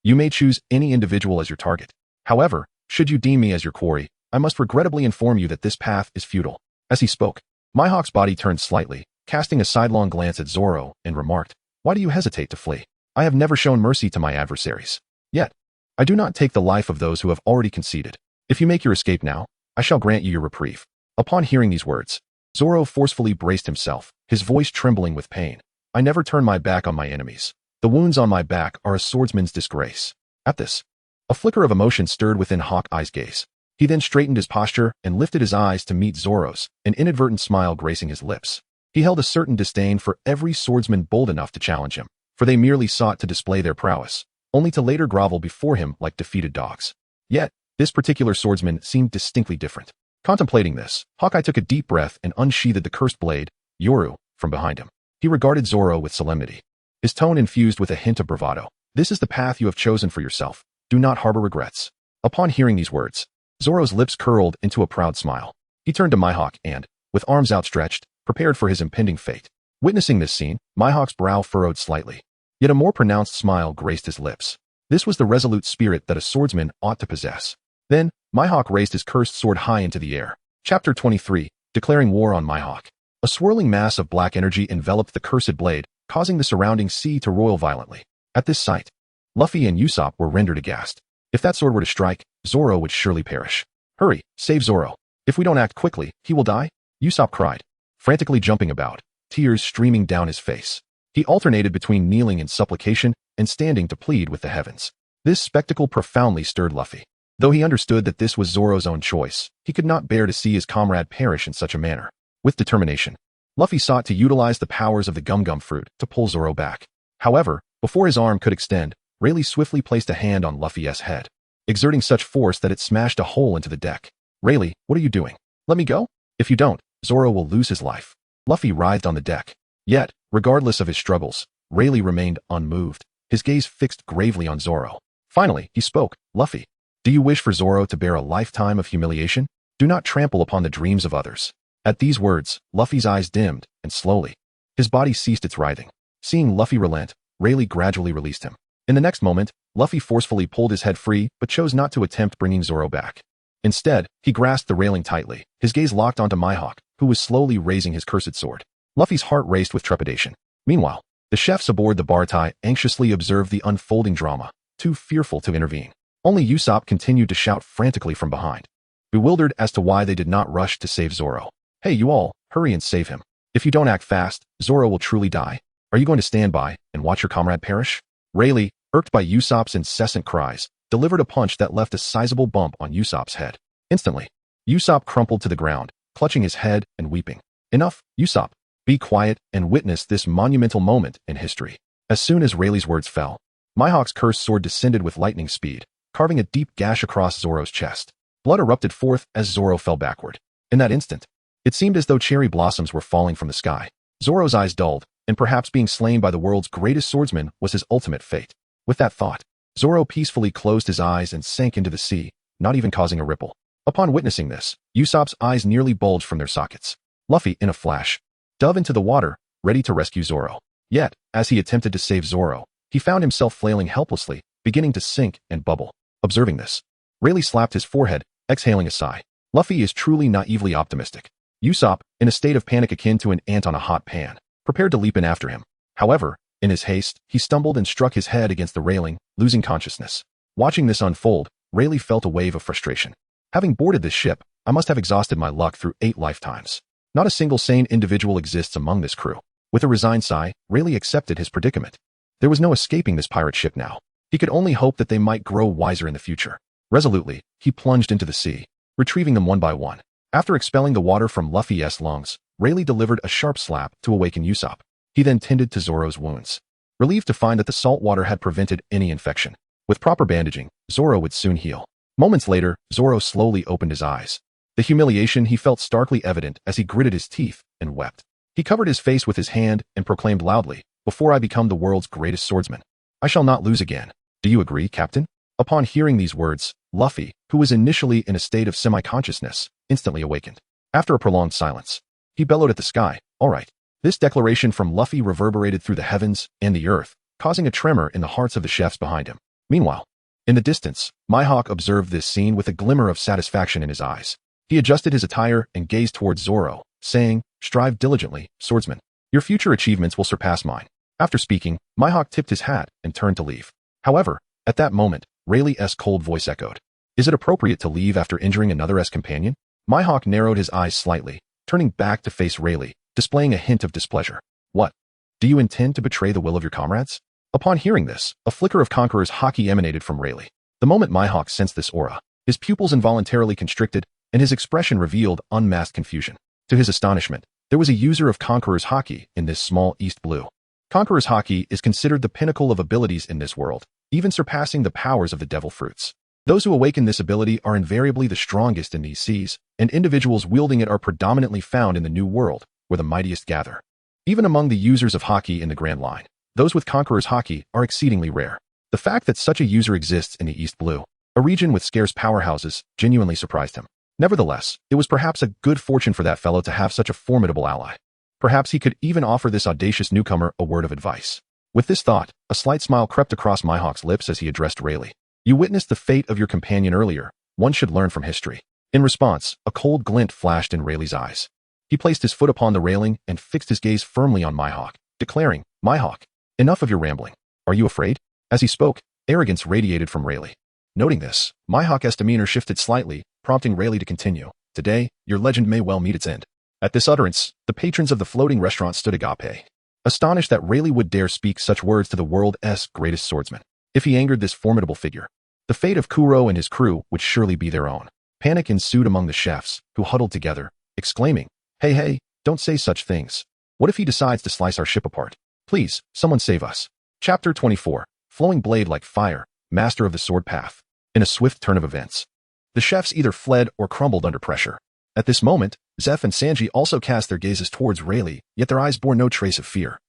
You may choose any individual as your target. However, should you deem me as your quarry, I must regrettably inform you that this path is futile. As he spoke, Mihawk's body turned slightly, casting a sidelong glance at Zoro, and remarked, "Why do you hesitate to flee? I have never shown mercy to my adversaries. Yet, I do not take the life of those who have already conceded. If you make your escape now, I shall grant you your reprieve." Upon hearing these words, Zoro forcefully braced himself, his voice trembling with pain. "I never turn my back on my enemies. The wounds on my back are a swordsman's disgrace." At this, a flicker of emotion stirred within Hawkeye's gaze. He then straightened his posture and lifted his eyes to meet Zoro's, an inadvertent smile gracing his lips. He held a certain disdain for every swordsman bold enough to challenge him, for they merely sought to display their prowess, only to later grovel before him like defeated dogs. Yet, this particular swordsman seemed distinctly different. Contemplating this, Hawkeye took a deep breath and unsheathed the cursed blade, Yoru, from behind him. He regarded Zoro with solemnity, his tone infused with a hint of bravado. "This is the path you have chosen for yourself. Do not harbor regrets." Upon hearing these words, Zoro's lips curled into a proud smile. He turned to Mihawk and, with arms outstretched, prepared for his impending fate. Witnessing this scene, Mihawk's brow furrowed slightly. Yet a more pronounced smile graced his lips. This was the resolute spirit that a swordsman ought to possess. Then, Mihawk raised his cursed sword high into the air. Chapter 23, Declaring War on Mihawk. A swirling mass of black energy enveloped the cursed blade, causing the surrounding sea to roil violently. At this sight, Luffy and Usopp were rendered aghast. If that sword were to strike, Zoro would surely perish. "Hurry, save Zoro. If we don't act quickly, he will die," Usopp cried, frantically jumping about, tears streaming down his face. He alternated between kneeling in supplication and standing to plead with the heavens. This spectacle profoundly stirred Luffy. Though he understood that this was Zoro's own choice, he could not bear to see his comrade perish in such a manner. With determination, Luffy sought to utilize the powers of the gum-gum fruit to pull Zoro back. However, before his arm could extend, Rayleigh swiftly placed a hand on Luffy's head, exerting such force that it smashed a hole into the deck. "Rayleigh, what are you doing? Let me go? If you don't, Zoro will lose his life." Luffy writhed on the deck. Yet, regardless of his struggles, Rayleigh remained unmoved, his gaze fixed gravely on Zoro. Finally, he spoke, "Luffy, do you wish for Zoro to bear a lifetime of humiliation? Do not trample upon the dreams of others." At these words, Luffy's eyes dimmed, and slowly, his body ceased its writhing. Seeing Luffy relent, Rayleigh gradually released him. In the next moment, Luffy forcefully pulled his head free but chose not to attempt bringing Zoro back. Instead, he grasped the railing tightly, his gaze locked onto Mihawk, who was slowly raising his cursed sword. Luffy's heart raced with trepidation. Meanwhile, the chefs aboard the Baratie anxiously observed the unfolding drama, too fearful to intervene. Only Usopp continued to shout frantically from behind, bewildered as to why they did not rush to save Zoro. "Hey, you all, hurry and save him. If you don't act fast, Zoro will truly die. Are you going to stand by and watch your comrade perish?" Rayleigh, irked by Usopp's incessant cries, delivered a punch that left a sizable bump on Usopp's head. Instantly, Usopp crumpled to the ground, clutching his head and weeping. "Enough, Usopp. Be quiet and witness this monumental moment in history." As soon as Rayleigh's words fell, Mihawk's cursed sword descended with lightning speed, carving a deep gash across Zoro's chest. Blood erupted forth as Zoro fell backward. In that instant, it seemed as though cherry blossoms were falling from the sky. Zoro's eyes dulled, and perhaps being slain by the world's greatest swordsman was his ultimate fate. With that thought, Zoro peacefully closed his eyes and sank into the sea, not even causing a ripple. Upon witnessing this, Usopp's eyes nearly bulged from their sockets. Luffy, in a flash, dove into the water, ready to rescue Zoro. Yet, as he attempted to save Zoro, he found himself flailing helplessly, beginning to sink and bubble. Observing this, Rayleigh slapped his forehead, exhaling a sigh. Luffy is truly naively optimistic. Usopp, in a state of panic akin to an ant on a hot pan, prepared to leap in after him. However, in his haste, he stumbled and struck his head against the railing, losing consciousness. Watching this unfold, Rayleigh felt a wave of frustration. Having boarded this ship, I must have exhausted my luck through 8 lifetimes. Not a single sane individual exists among this crew. With a resigned sigh, Rayleigh accepted his predicament. There was no escaping this pirate ship now. He could only hope that they might grow wiser in the future. Resolutely, he plunged into the sea, retrieving them one by one. After expelling the water from Luffy's lungs, Rayleigh delivered a sharp slap to awaken Usopp. He then tended to Zoro's wounds. Relieved to find that the salt water had prevented any infection. With proper bandaging, Zoro would soon heal. Moments later, Zoro slowly opened his eyes. The humiliation he felt starkly evident as he gritted his teeth and wept. He covered his face with his hand and proclaimed loudly, "Before I become the world's greatest swordsman, I shall not lose again. Do you agree, Captain?" Upon hearing these words, Luffy, who was initially in a state of semi-consciousness, instantly awakened. After a prolonged silence, he bellowed at the sky, "All right." This declaration from Luffy reverberated through the heavens and the earth, causing a tremor in the hearts of the chefs behind him. Meanwhile, in the distance, Mihawk observed this scene with a glimmer of satisfaction in his eyes. He adjusted his attire and gazed towards Zoro, saying, "Strive diligently, swordsman. Your future achievements will surpass mine." After speaking, Mihawk tipped his hat and turned to leave. However, at that moment, Rayleigh's cold voice echoed. "Is it appropriate to leave after injuring another's companion?" Mihawk narrowed his eyes slightly, turning back to face Rayleigh, displaying a hint of displeasure. "What? Do you intend to betray the will of your comrades?" Upon hearing this, a flicker of Conqueror's haki emanated from Rayleigh. The moment Mihawk sensed this aura, his pupils involuntarily constricted, and his expression revealed unmasked confusion. To his astonishment, there was a user of Conqueror's haki in this small East Blue. Conqueror's haki is considered the pinnacle of abilities in this world, even surpassing the powers of the devil fruits. Those who awaken this ability are invariably the strongest in these seas, and individuals wielding it are predominantly found in the New World, where the mightiest gather. Even among the users of haki in the Grand Line, those with Conqueror's haki are exceedingly rare. The fact that such a user exists in the East Blue, a region with scarce powerhouses, genuinely surprised him. Nevertheless, it was perhaps a good fortune for that fellow to have such a formidable ally. Perhaps he could even offer this audacious newcomer a word of advice. With this thought, a slight smile crept across Mihawk's lips as he addressed Rayleigh. "You witnessed the fate of your companion earlier. One should learn from history." In response, a cold glint flashed in Rayleigh's eyes. He placed his foot upon the railing and fixed his gaze firmly on Mihawk, declaring, "Mihawk, enough of your rambling. Are you afraid?" As he spoke, arrogance radiated from Rayleigh. Noting this, Mihawk's demeanor shifted slightly, prompting Rayleigh to continue. "Today, your legend may well meet its end." At this utterance, the patrons of the floating restaurant stood agape, astonished that Rayleigh would dare speak such words to the world's greatest swordsman. If he angered this formidable figure, the fate of Kuro and his crew would surely be their own. Panic ensued among the chefs, who huddled together, exclaiming, Hey, don't say such things. What if he decides to slice our ship apart? Please, someone save us." Chapter 24, Flowing Blade Like Fire, Master of the Sword Path. In a swift turn of events, the chefs either fled or crumbled under pressure. At this moment, Zeff and Sanji also cast their gazes towards Rayleigh, yet their eyes bore no trace of fear.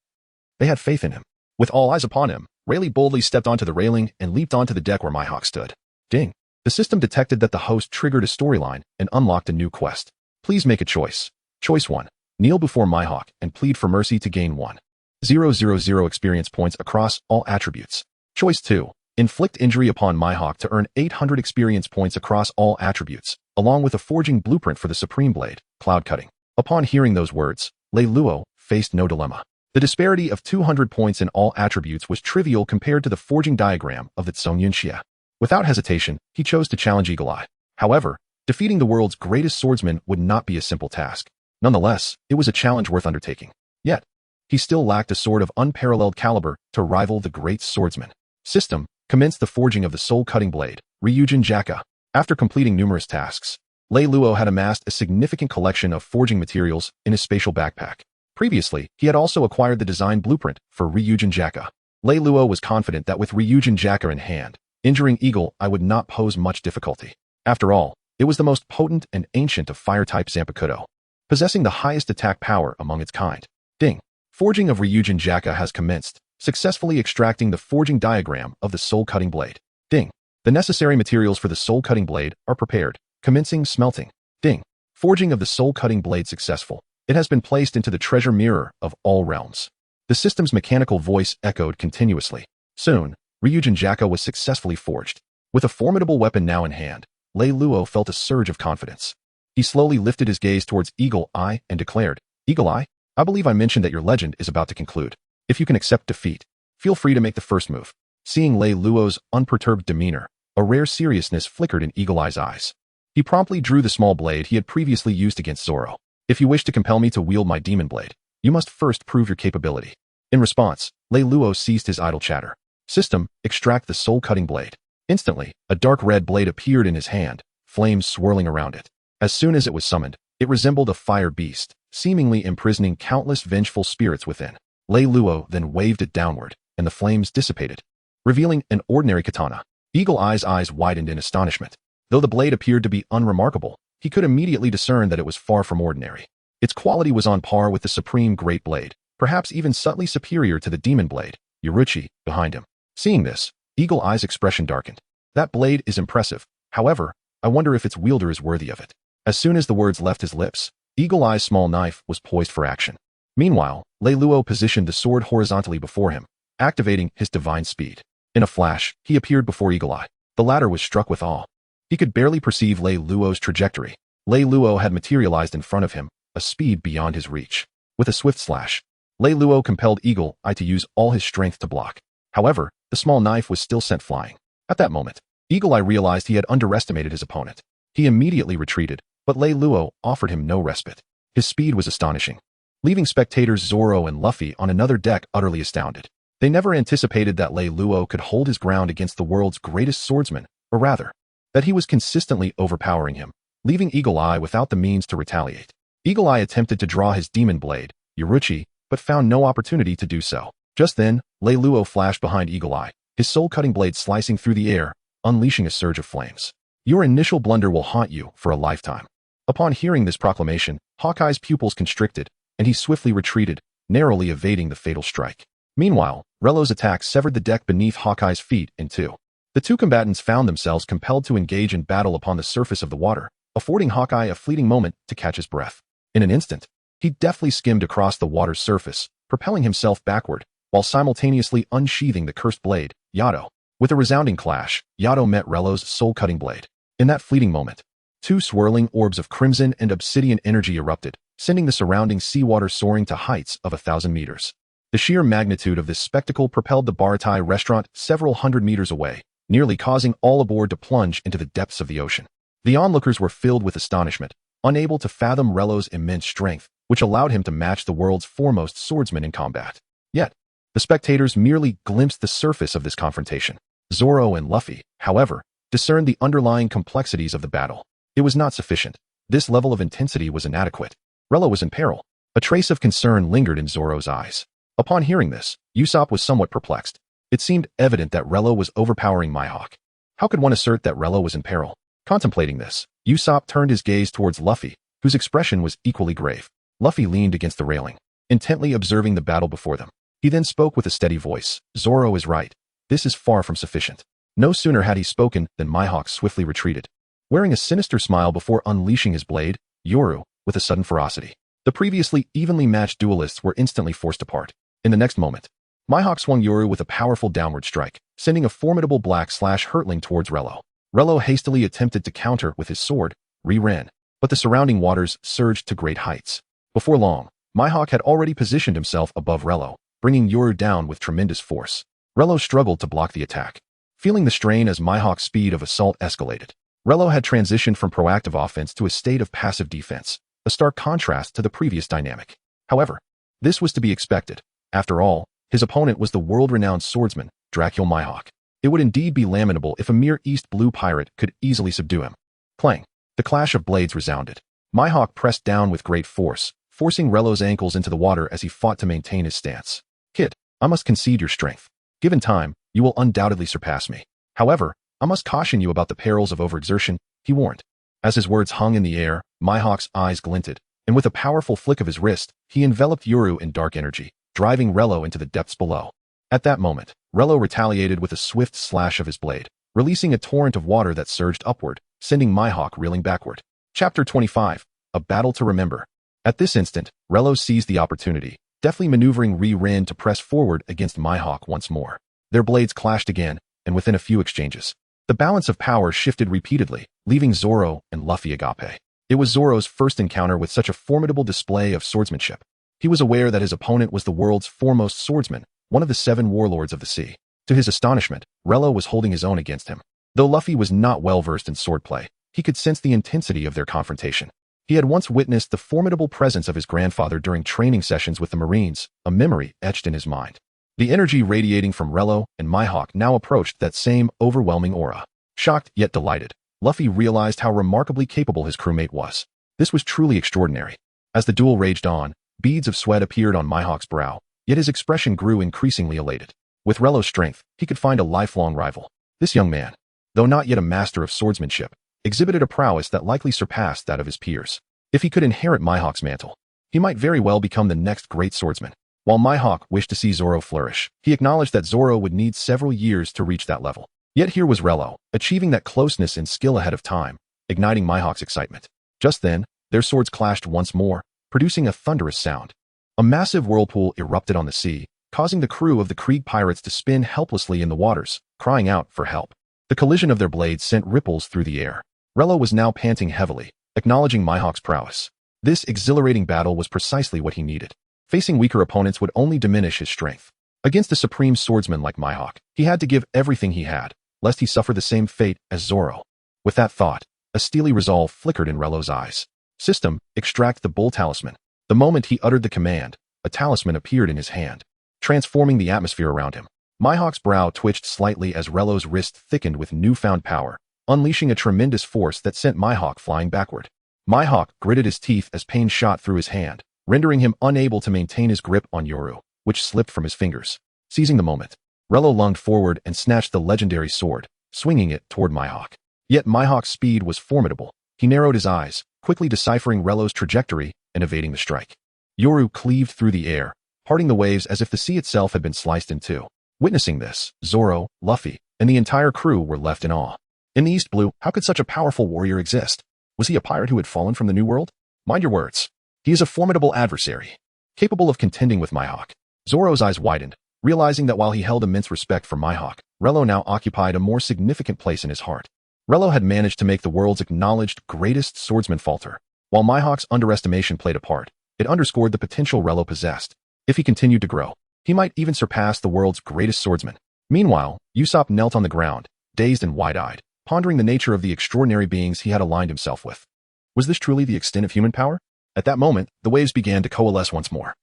They had faith in him. With all eyes upon him, Rayleigh boldly stepped onto the railing and leaped onto the deck where Mihawk stood. Ding! The system detected that the host triggered a storyline and unlocked a new quest. Please make a choice. Choice 1. Kneel before Mihawk and plead for mercy to gain 1,000 experience points across all attributes. Choice 2. Inflict injury upon Mihawk to earn 800 experience points across all attributes, along with a forging blueprint for the Supreme Blade, Cloud Cutting. Upon hearing those words, Leilo faced no dilemma. The disparity of 200 points in all attributes was trivial compared to the forging diagram of the Tsongyunxia. Without hesitation, he chose to challenge Eagle Eye. However, defeating the world's greatest swordsman would not be a simple task. Nonetheless, it was a challenge worth undertaking. Yet, he still lacked a sword of unparalleled caliber to rival the great swordsman. System commenced the forging of the soul-cutting blade, Ryujin Jaka. After completing numerous tasks, Leilo had amassed a significant collection of forging materials in his spatial backpack. Previously, he had also acquired the design blueprint for Ryujin Jaka. Leilo was confident that with Ryujin Jaka in hand, injuring Eagle Eye would not pose much difficulty. After all, it was the most potent and ancient of fire-type Zanpakuto, possessing the highest attack power among its kind. Ding! Forging of Ryujin Jaka has commenced, successfully extracting the forging diagram of the soul-cutting blade. Ding! The necessary materials for the soul-cutting blade are prepared, commencing smelting. Ding! Forging of the soul-cutting blade successful. It has been placed into the treasure mirror of all realms. The system's mechanical voice echoed continuously. Soon, Ryujin Jaka was successfully forged. With a formidable weapon now in hand, Leilo felt a surge of confidence. He slowly lifted his gaze towards Eagle Eye and declared, "Eagle Eye, I believe I mentioned that your legend is about to conclude. If you can accept defeat, feel free to make the first move." Seeing Leiluo's unperturbed demeanor, A rare seriousness flickered in Eagle Eye's eyes. He promptly drew the small blade he had previously used against Zoro. If you wish to compel me to wield my demon blade, you must first prove your capability. In response, Leilo ceased his idle chatter. System, extract the soul-cutting blade. Instantly, a dark red blade appeared in his hand, flames swirling around it. As soon as it was summoned, it resembled a fire beast, seemingly imprisoning countless vengeful spirits within. Leilo then waved it downward, and the flames dissipated, revealing an ordinary katana. Eagle Eye's eyes widened in astonishment. Though the blade appeared to be unremarkable, he could immediately discern that it was far from ordinary. Its quality was on par with the supreme Great Blade, perhaps even subtly superior to the demon blade, Uruchi, behind him. Seeing this, Eagle Eye's expression darkened. That blade is impressive. However, I wonder if its wielder is worthy of it. As soon as the words left his lips, Eagle Eye's small knife was poised for action. Meanwhile, Leilo positioned the sword horizontally before him, activating his divine speed. In a flash, he appeared before Eagle Eye. The latter was struck with awe. He could barely perceive Leiluo's trajectory. Leilo had materialized in front of him, a speed beyond his reach. With a swift slash, Leilo compelled Eagle Eye to use all his strength to block. However, the small knife was still sent flying. At that moment, Eagle Eye realized he had underestimated his opponent. He immediately retreated, but Leilo offered him no respite. His speed was astonishing, leaving spectators Zoro and Luffy on another deck utterly astounded. They never anticipated that Leilo could hold his ground against the world's greatest swordsman, or rather, that he was consistently overpowering him, leaving Eagle Eye without the means to retaliate. Eagle Eye attempted to draw his demon blade, Uruchi, but found no opportunity to do so. Just then, Leilo flashed behind Eagle Eye, his soul-cutting blade slicing through the air, unleashing a surge of flames. Your initial blunder will haunt you for a lifetime. Upon hearing this proclamation, Hawkeye's pupils constricted, and he swiftly retreated, narrowly evading the fatal strike. Meanwhile, Relo's attack severed the deck beneath Hawkeye's feet in two. The two combatants found themselves compelled to engage in battle upon the surface of the water, affording Hawkeye a fleeting moment to catch his breath. In an instant, he deftly skimmed across the water's surface, propelling himself backward, while simultaneously unsheathing the cursed blade, Yato. With a resounding clash, Yato met Relo's soul-cutting blade. In that fleeting moment, two swirling orbs of crimson and obsidian energy erupted, sending the surrounding seawater soaring to heights of 1,000 meters. The sheer magnitude of this spectacle propelled the Baratie restaurant several hundred meters away, nearly causing all aboard to plunge into the depths of the ocean. The onlookers were filled with astonishment, unable to fathom Relo's immense strength, which allowed him to match the world's foremost swordsman in combat. Yet, the spectators merely glimpsed the surface of this confrontation. Zoro and Luffy, however, discerned the underlying complexities of the battle. It was not sufficient. This level of intensity was inadequate. Relo was in peril. A trace of concern lingered in Zoro's eyes. Upon hearing this, Usopp was somewhat perplexed. It seemed evident that Relo was overpowering Mihawk. How could one assert that Relo was in peril? Contemplating this, Usopp turned his gaze towards Luffy, whose expression was equally grave. Luffy leaned against the railing, intently observing the battle before them. He then spoke with a steady voice. Zoro is right. This is far from sufficient. No sooner had he spoken than Mihawk swiftly retreated, wearing a sinister smile before unleashing his blade, Yoru, with a sudden ferocity. The previously evenly matched duelists were instantly forced apart. In the next moment, Mihawk swung Yoru with a powerful downward strike, sending a formidable black slash hurtling towards Relo. Relo hastily attempted to counter with his sword, Ri-Ren, but the surrounding waters surged to great heights. Before long, Mihawk had already positioned himself above Relo, bringing Yoru down with tremendous force. Relo struggled to block the attack. Feeling the strain as Mihawk's speed of assault escalated, Relo had transitioned from proactive offense to a state of passive defense, a stark contrast to the previous dynamic. However, this was to be expected. After all, his opponent was the world-renowned swordsman, Dracule Mihawk. It would indeed be lamentable if a mere East Blue pirate could easily subdue him. Clang! The clash of blades resounded. Mihawk pressed down with great force, forcing Relo's ankles into the water as he fought to maintain his stance. Kid, I must concede your strength. Given time, you will undoubtedly surpass me. However, I must caution you about the perils of overexertion, he warned. As his words hung in the air, Mihawk's eyes glinted, and with a powerful flick of his wrist, he enveloped Yoru in dark energy, driving Relo into the depths below. At that moment, Relo retaliated with a swift slash of his blade, releasing a torrent of water that surged upward, sending Mihawk reeling backward. Chapter 25, A Battle to Remember. At this instant, Relo seized the opportunity, deftly maneuvering Ri-Ren to press forward against Mihawk once more. Their blades clashed again, and within a few exchanges, the balance of power shifted repeatedly, leaving Zoro and Luffy agape. It was Zoro's first encounter with such a formidable display of swordsmanship. He was aware that his opponent was the world's foremost swordsman, one of the 7 warlords of the sea. To his astonishment, Relo was holding his own against him. Though Luffy was not well versed in swordplay, he could sense the intensity of their confrontation. He had once witnessed the formidable presence of his grandfather during training sessions with the Marines, a memory etched in his mind. The energy radiating from Leilo and Mihawk now approached that same overwhelming aura. Shocked yet delighted, Luffy realized how remarkably capable his crewmate was. This was truly extraordinary. As the duel raged on, beads of sweat appeared on Mihawk's brow, yet his expression grew increasingly elated. With Leilo's strength, he could find a lifelong rival. This young man, though not yet a master of swordsmanship, exhibited a prowess that likely surpassed that of his peers. If he could inherit Mihawk's mantle, he might very well become the next great swordsman. While Mihawk wished to see Zoro flourish, he acknowledged that Zoro would need several years to reach that level. Yet here was Leilo, achieving that closeness and skill ahead of time, igniting Mihawk's excitement. Just then, their swords clashed once more, producing a thunderous sound. A massive whirlpool erupted on the sea, causing the crew of the Krieg pirates to spin helplessly in the waters, crying out for help. The collision of their blades sent ripples through the air. Leilo was now panting heavily, acknowledging Mihawk's prowess. This exhilarating battle was precisely what he needed. Facing weaker opponents would only diminish his strength. Against a supreme swordsman like Mihawk, he had to give everything he had, lest he suffer the same fate as Zoro. With that thought, a steely resolve flickered in Leilo's eyes. System, extract the bull talisman. The moment he uttered the command, a talisman appeared in his hand, transforming the atmosphere around him. Mihawk's brow twitched slightly as Leilo's wrist thickened with newfound power, unleashing a tremendous force that sent Mihawk flying backward. Mihawk gritted his teeth as pain shot through his hand, rendering him unable to maintain his grip on Yoru, which slipped from his fingers. Seizing the moment, Leilo lunged forward and snatched the legendary sword, swinging it toward Mihawk. Yet Mihawk's speed was formidable. He narrowed his eyes, quickly deciphering Leilo's trajectory and evading the strike. Yoru cleaved through the air, parting the waves as if the sea itself had been sliced in two. Witnessing this, Zoro, Luffy, and the entire crew were left in awe. In the East Blue, how could such a powerful warrior exist? Was he a pirate who had fallen from the New World? Mind your words. He is a formidable adversary, capable of contending with Mihawk. Zoro's eyes widened, realizing that while he held immense respect for Mihawk, Leilo now occupied a more significant place in his heart. Leilo had managed to make the world's acknowledged greatest swordsman falter. While Mihawk's underestimation played a part, it underscored the potential Leilo possessed. If he continued to grow, he might even surpass the world's greatest swordsman. Meanwhile, Usopp knelt on the ground, dazed and wide-eyed, pondering the nature of the extraordinary beings he had aligned himself with. Was this truly the extent of human power? At that moment, the waves began to coalesce once more.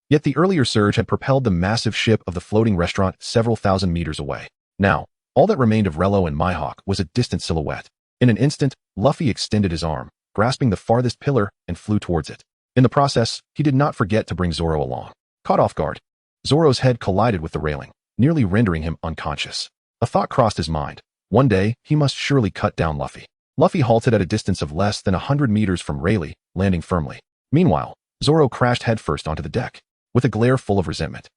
Yet the earlier surge had propelled the massive ship of the floating restaurant several thousand meters away. Now, all that remained of Leilo and Mihawk was a distant silhouette. In an instant, Luffy extended his arm, grasping the farthest pillar, and flew towards it. In the process, he did not forget to bring Zoro along. Caught off guard, Zoro's head collided with the railing, nearly rendering him unconscious. A thought crossed his mind. One day, he must surely cut down Luffy. Luffy halted at a distance of less than 100 meters from Rayleigh, landing firmly. Meanwhile, Zoro crashed headfirst onto the deck, with a glare full of resentment.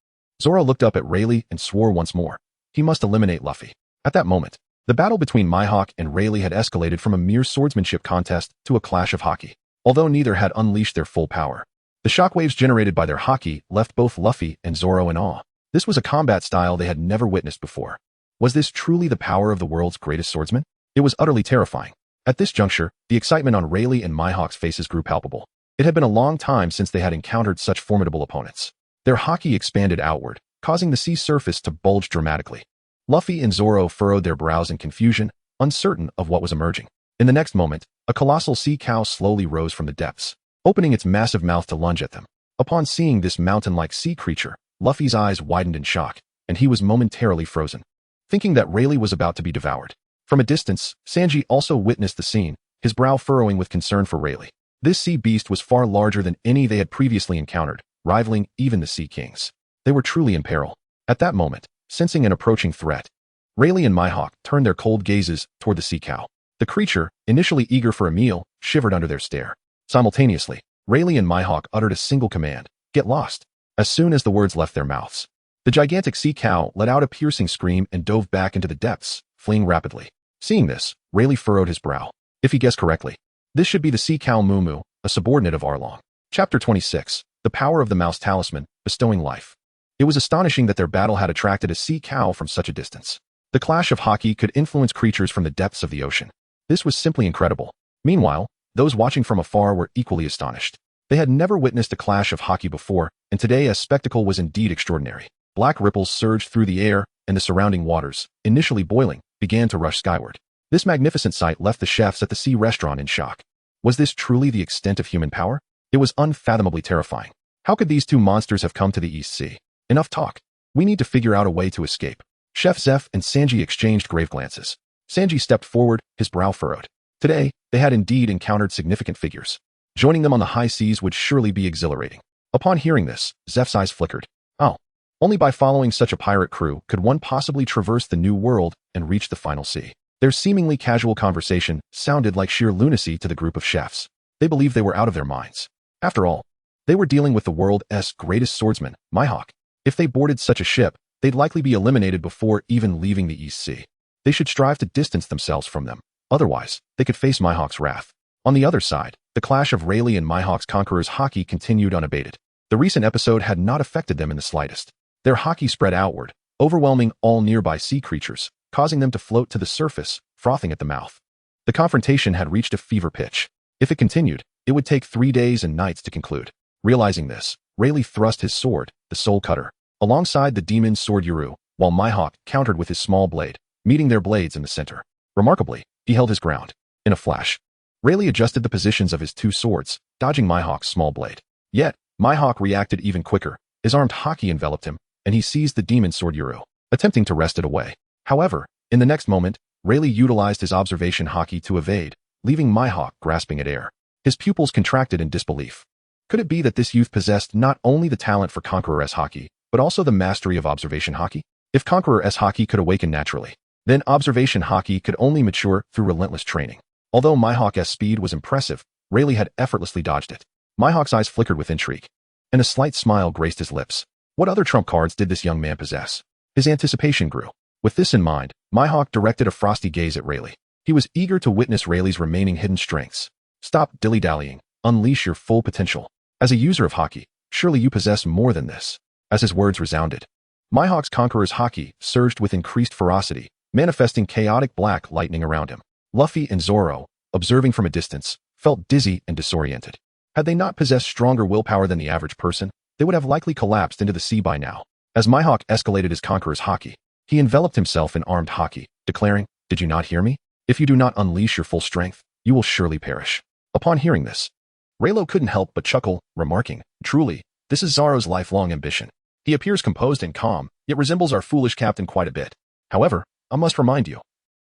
Zoro looked up at Rayleigh and swore once more. He must eliminate Luffy. At that moment, the battle between Mihawk and Rayleigh had escalated from a mere swordsmanship contest to a clash of haki. Although neither had unleashed their full power, the shockwaves generated by their haki left both Luffy and Zoro in awe. This was a combat style they had never witnessed before. Was this truly the power of the world's greatest swordsman? It was utterly terrifying. At this juncture, the excitement on Rayleigh and Mihawk's faces grew palpable. It had been a long time since they had encountered such formidable opponents. Their haki expanded outward, causing the sea surface to bulge dramatically. Luffy and Zoro furrowed their brows in confusion, uncertain of what was emerging. In the next moment, a colossal sea cow slowly rose from the depths, opening its massive mouth to lunge at them. Upon seeing this mountain-like sea creature, Luffy's eyes widened in shock, and he was momentarily frozen, thinking that Rayleigh was about to be devoured. From a distance, Sanji also witnessed the scene, his brow furrowing with concern for Rayleigh. This sea beast was far larger than any they had previously encountered, rivaling even the Sea Kings. They were truly in peril. At that moment, sensing an approaching threat, Rayleigh and Mihawk turned their cold gazes toward the sea cow. The creature, initially eager for a meal, shivered under their stare. Simultaneously, Rayleigh and Mihawk uttered a single command: get lost. As soon as the words left their mouths, the gigantic sea cow let out a piercing scream and dove back into the depths, fleeing rapidly. Seeing this, Rayleigh furrowed his brow. If he guessed correctly, this should be the sea cow Mumu, a subordinate of Arlong. Chapter 26. The Power of the Mouse Talisman, Bestowing Life. It was astonishing that their battle had attracted a sea cow from such a distance. The clash of haki could influence creatures from the depths of the ocean. This was simply incredible. Meanwhile, those watching from afar were equally astonished. They had never witnessed a clash of haki before, and today a spectacle was indeed extraordinary. Black ripples surged through the air, and the surrounding waters, initially boiling, began to rush skyward. This magnificent sight left the chefs at the sea restaurant in shock. Was this truly the extent of human power? It was unfathomably terrifying. How could these two monsters have come to the East Sea? Enough talk. We need to figure out a way to escape. Chef Zeff and Sanji exchanged grave glances. Sanji stepped forward, his brow furrowed. Today, they had indeed encountered significant figures. Joining them on the high seas would surely be exhilarating. Upon hearing this, Zeff's eyes flickered. Oh, only by following such a pirate crew could one possibly traverse the new world and reach the final sea. Their seemingly casual conversation sounded like sheer lunacy to the group of chefs. They believed they were out of their minds. After all, they were dealing with the world's greatest swordsman, Mihawk. If they boarded such a ship, they'd likely be eliminated before even leaving the East Sea. They should strive to distance themselves from them. Otherwise, they could face Mihawk's wrath. On the other side, the clash of Rayleigh and Mihawk's conqueror's haki continued unabated. The recent episode had not affected them in the slightest. Their haki spread outward, overwhelming all nearby sea creatures, causing them to float to the surface, frothing at the mouth. The confrontation had reached a fever pitch. If it continued, it would take 3 days and nights to conclude. Realizing this, Rayleigh thrust his sword, the Soul Cutter, alongside the demon's sword Yuru, while Mihawk countered with his small blade, meeting their blades in the center. Remarkably, he held his ground. In a flash, Rayleigh adjusted the positions of his two swords, dodging Mihawk's small blade. Yet, Mihawk reacted even quicker. His armed haki enveloped him, and he seized the demon sword Yuru, attempting to wrest it away. However, in the next moment, Rayleigh utilized his observation haki to evade, leaving Mihawk grasping at air. His pupils contracted in disbelief. Could it be that this youth possessed not only the talent for Conqueror's haki, but also the mastery of observation haki? If Conqueror's haki could awaken naturally, then observation haki could only mature through relentless training. Although Mihawk's speed was impressive, Rayleigh had effortlessly dodged it. Mihawk's eyes flickered with intrigue, and a slight smile graced his lips. What other trump cards did this young man possess? His anticipation grew. With this in mind, Mihawk directed a frosty gaze at Rayleigh. He was eager to witness Rayleigh's remaining hidden strengths. Stop dilly-dallying. Unleash your full potential. As a user of haki, surely you possess more than this. As his words resounded, Mihawk's conqueror's haki surged with increased ferocity, manifesting chaotic black lightning around him. Luffy and Zoro, observing from a distance, felt dizzy and disoriented. Had they not possessed stronger willpower than the average person, they would have likely collapsed into the sea by now. As Mihawk escalated his conqueror's haki, he enveloped himself in armed haki, declaring, "Did you not hear me? If you do not unleash your full strength, you will surely perish." Upon hearing this, Rayleigh couldn't help but chuckle, remarking, "Truly, this is Zoro's lifelong ambition. He appears composed and calm, yet resembles our foolish captain quite a bit. However, I must remind you,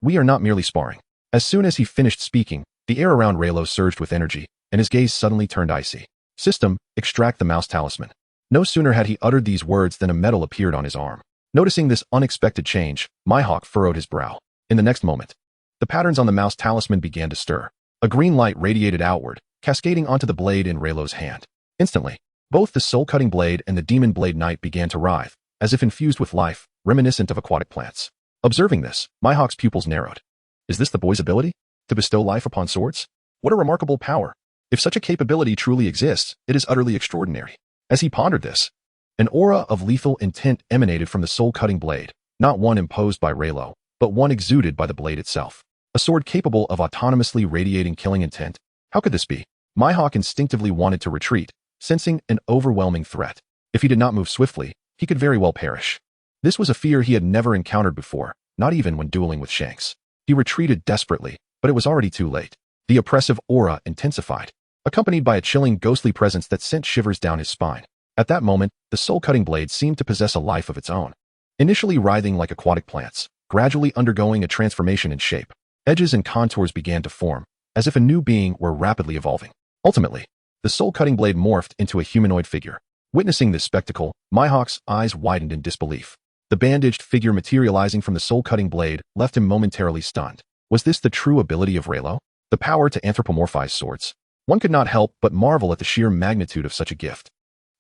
we are not merely sparring." As soon as he finished speaking, the air around Rayleigh surged with energy, and his gaze suddenly turned icy. "System, extract the mouse talisman." No sooner had he uttered these words than a medal appeared on his arm. Noticing this unexpected change, Mihawk furrowed his brow. In the next moment, the patterns on the mouse talisman began to stir. A green light radiated outward, cascading onto the blade in Rayleigh's hand. Instantly, both the soul-cutting blade and the demon blade knight began to writhe, as if infused with life, reminiscent of aquatic plants. Observing this, Mihawk's pupils narrowed. Is this the boy's ability? To bestow life upon swords? What a remarkable power. If such a capability truly exists, it is utterly extraordinary. As he pondered this, an aura of lethal intent emanated from the soul-cutting blade, not one imposed by Rayleigh, but one exuded by the blade itself. A sword capable of autonomously radiating killing intent. How could this be? Mihawk instinctively wanted to retreat, sensing an overwhelming threat. If he did not move swiftly, he could very well perish. This was a fear he had never encountered before, not even when dueling with Shanks. He retreated desperately, but it was already too late. The oppressive aura intensified, accompanied by a chilling ghostly presence that sent shivers down his spine. At that moment, the soul-cutting blade seemed to possess a life of its own. Initially writhing like aquatic plants, gradually undergoing a transformation in shape, edges and contours began to form, as if a new being were rapidly evolving. Ultimately, the soul-cutting blade morphed into a humanoid figure. Witnessing this spectacle, Mihawk's eyes widened in disbelief. The bandaged figure materializing from the soul-cutting blade left him momentarily stunned. Was this the true ability of Rayleigh? The power to anthropomorphize swords? One could not help but marvel at the sheer magnitude of such a gift.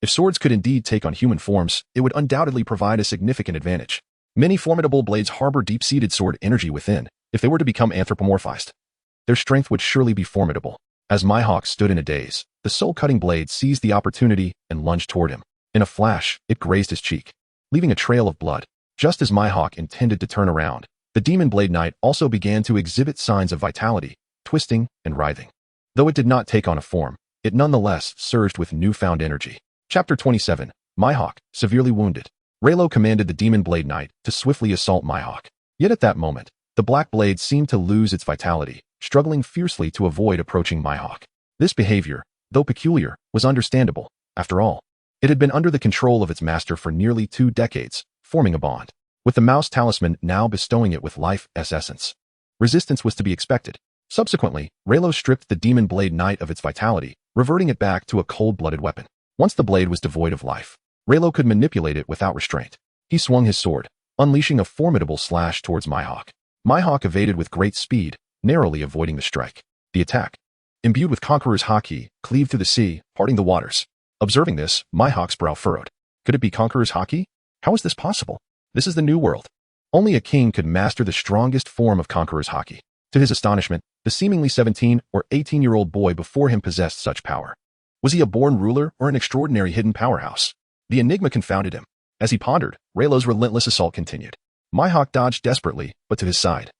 If swords could indeed take on human forms, it would undoubtedly provide a significant advantage. Many formidable blades harbor deep-seated sword energy within. If they were to become anthropomorphized, their strength would surely be formidable. As Mihawk stood in a daze, the soul-cutting blade seized the opportunity and lunged toward him. In a flash, it grazed his cheek, leaving a trail of blood. Just as Mihawk intended to turn around, the demon blade knight also began to exhibit signs of vitality, twisting and writhing. Though it did not take on a form, it nonetheless surged with newfound energy. Chapter 27, Mihawk, severely wounded. Rayleigh commanded the demon blade knight to swiftly assault Mihawk. Yet at that moment, The black blade seemed to lose its vitality, struggling fiercely to avoid approaching Mihawk. This behavior, though peculiar, was understandable. After all, it had been under the control of its master for nearly 2 decades, forming a bond, with the mouse talisman now bestowing it with life's essence. Resistance was to be expected. Subsequently, Leilo stripped the demon blade knight of its vitality, reverting it back to a cold-blooded weapon. Once the blade was devoid of life, Leilo could manipulate it without restraint. He swung his sword, unleashing a formidable slash towards Mihawk. Mihawk evaded with great speed, narrowly avoiding the strike. The attack, imbued with Conqueror's Haki, cleaved through the sea, parting the waters. Observing this, Mihawk's brow furrowed. Could it be Conqueror's Haki? How is this possible? This is the new world. Only a king could master the strongest form of Conqueror's Haki. To his astonishment, the seemingly 17 or 18-year-old boy before him possessed such power. Was he a born ruler or an extraordinary hidden powerhouse? The enigma confounded him. As he pondered, Leilo's relentless assault continued. Mihawk dodged desperately, but to his side.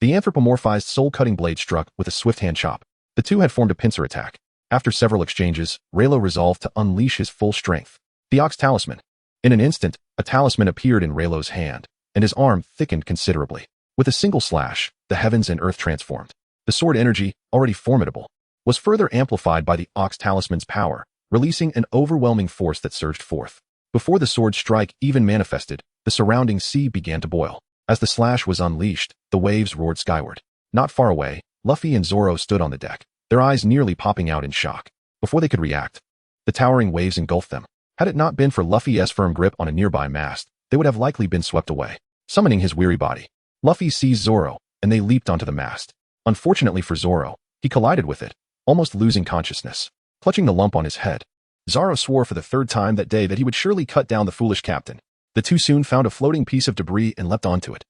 The anthropomorphized soul-cutting blade struck with a swift hand chop. The two had formed a pincer attack. After several exchanges, Leilo resolved to unleash his full strength. The Ox Talisman. In an instant, a talisman appeared in Leilo's hand, and his arm thickened considerably. With a single slash, the heavens and earth transformed. The sword energy, already formidable, was further amplified by the Ox Talisman's power, releasing an overwhelming force that surged forth. Before the sword strike even manifested, the surrounding sea began to boil. As the slash was unleashed, the waves roared skyward. Not far away, Luffy and Zoro stood on the deck, their eyes nearly popping out in shock. Before they could react, the towering waves engulfed them. Had it not been for Luffy's firm grip on a nearby mast, they would have likely been swept away. Summoning his weary body, Luffy seized Zoro, and they leaped onto the mast. Unfortunately for Zoro, he collided with it, almost losing consciousness. Clutching the lump on his head, Zoro swore for the 3rd time that day that he would surely cut down the foolish captain. The two soon found a floating piece of debris and leapt onto it,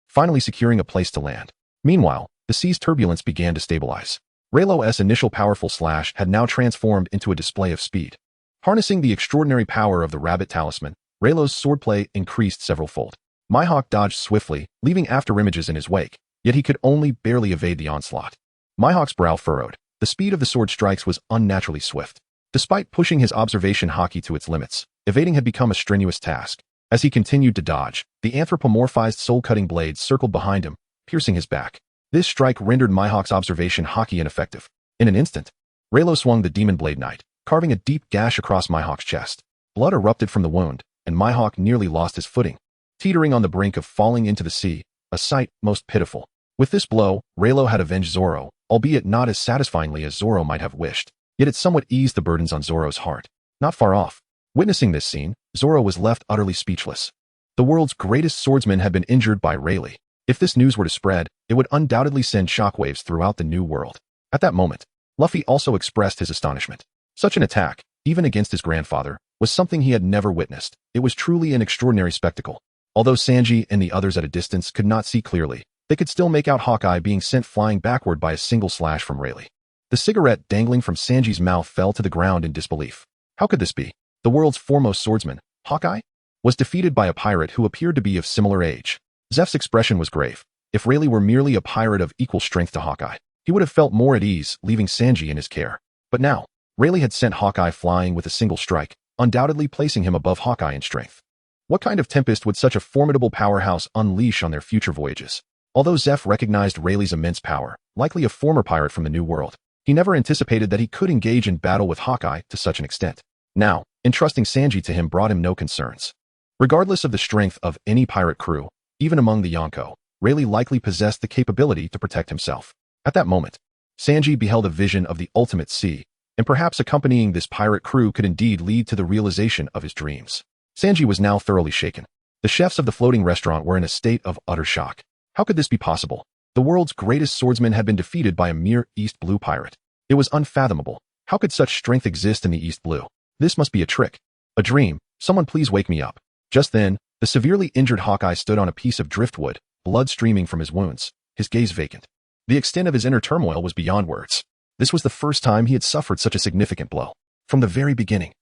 finally securing a place to land. Meanwhile, the sea's turbulence began to stabilize. Leilo's initial powerful slash had now transformed into a display of speed. Harnessing the extraordinary power of the rabbit talisman, Leilo's swordplay increased several-fold. Mihawk dodged swiftly, leaving afterimages in his wake, yet he could only barely evade the onslaught. Mihawk's brow furrowed. The speed of the sword strikes was unnaturally swift. Despite pushing his observation Haki to its limits, evading had become a strenuous task. As he continued to dodge, the anthropomorphized soul-cutting blade circled behind him, piercing his back. This strike rendered Mihawk's observation Haki ineffective. In an instant, Leilo swung the demon blade knight, carving a deep gash across Mihawk's chest. Blood erupted from the wound, and Mihawk nearly lost his footing, teetering on the brink of falling into the sea, a sight most pitiful. With this blow, Leilo had avenged Zoro, albeit not as satisfyingly as Zoro might have wished. Yet it somewhat eased the burdens on Zoro's heart. Not far off, witnessing this scene, Zoro was left utterly speechless. The world's greatest swordsman had been injured by Leilo. If this news were to spread, it would undoubtedly send shockwaves throughout the new world. At that moment, Luffy also expressed his astonishment. Such an attack, even against his grandfather, was something he had never witnessed. It was truly an extraordinary spectacle. Although Sanji and the others at a distance could not see clearly, they could still make out Hawkeye being sent flying backward by a single slash from Leilo. The cigarette dangling from Sanji's mouth fell to the ground in disbelief. How could this be? The world's foremost swordsman, Hawkeye, was defeated by a pirate who appeared to be of similar age. Zeff's expression was grave. If Leilo were merely a pirate of equal strength to Hawkeye, he would have felt more at ease leaving Sanji in his care. But now, Leilo had sent Hawkeye flying with a single strike, undoubtedly placing him above Hawkeye in strength. What kind of tempest would such a formidable powerhouse unleash on their future voyages? Although Zeff recognized Rayleigh's immense power, likely a former pirate from the New World, he never anticipated that he could engage in battle with Hawkeye to such an extent. Now, entrusting Sanji to him brought him no concerns. Regardless of the strength of any pirate crew, even among the Yonko, Rayleigh likely possessed the capability to protect himself. At that moment, Sanji beheld a vision of the ultimate sea, and perhaps accompanying this pirate crew could indeed lead to the realization of his dreams. Sanji was now thoroughly shaken. The chefs of the floating restaurant were in a state of utter shock. How could this be possible? The world's greatest swordsman had been defeated by a mere East Blue pirate. It was unfathomable. How could such strength exist in the East Blue? This must be a trick. A dream. Someone please wake me up. Just then, the severely injured Hawkeye stood on a piece of driftwood, blood streaming from his wounds, his gaze vacant. The extent of his inner turmoil was beyond words. This was the first time he had suffered such a significant blow. From the very beginning,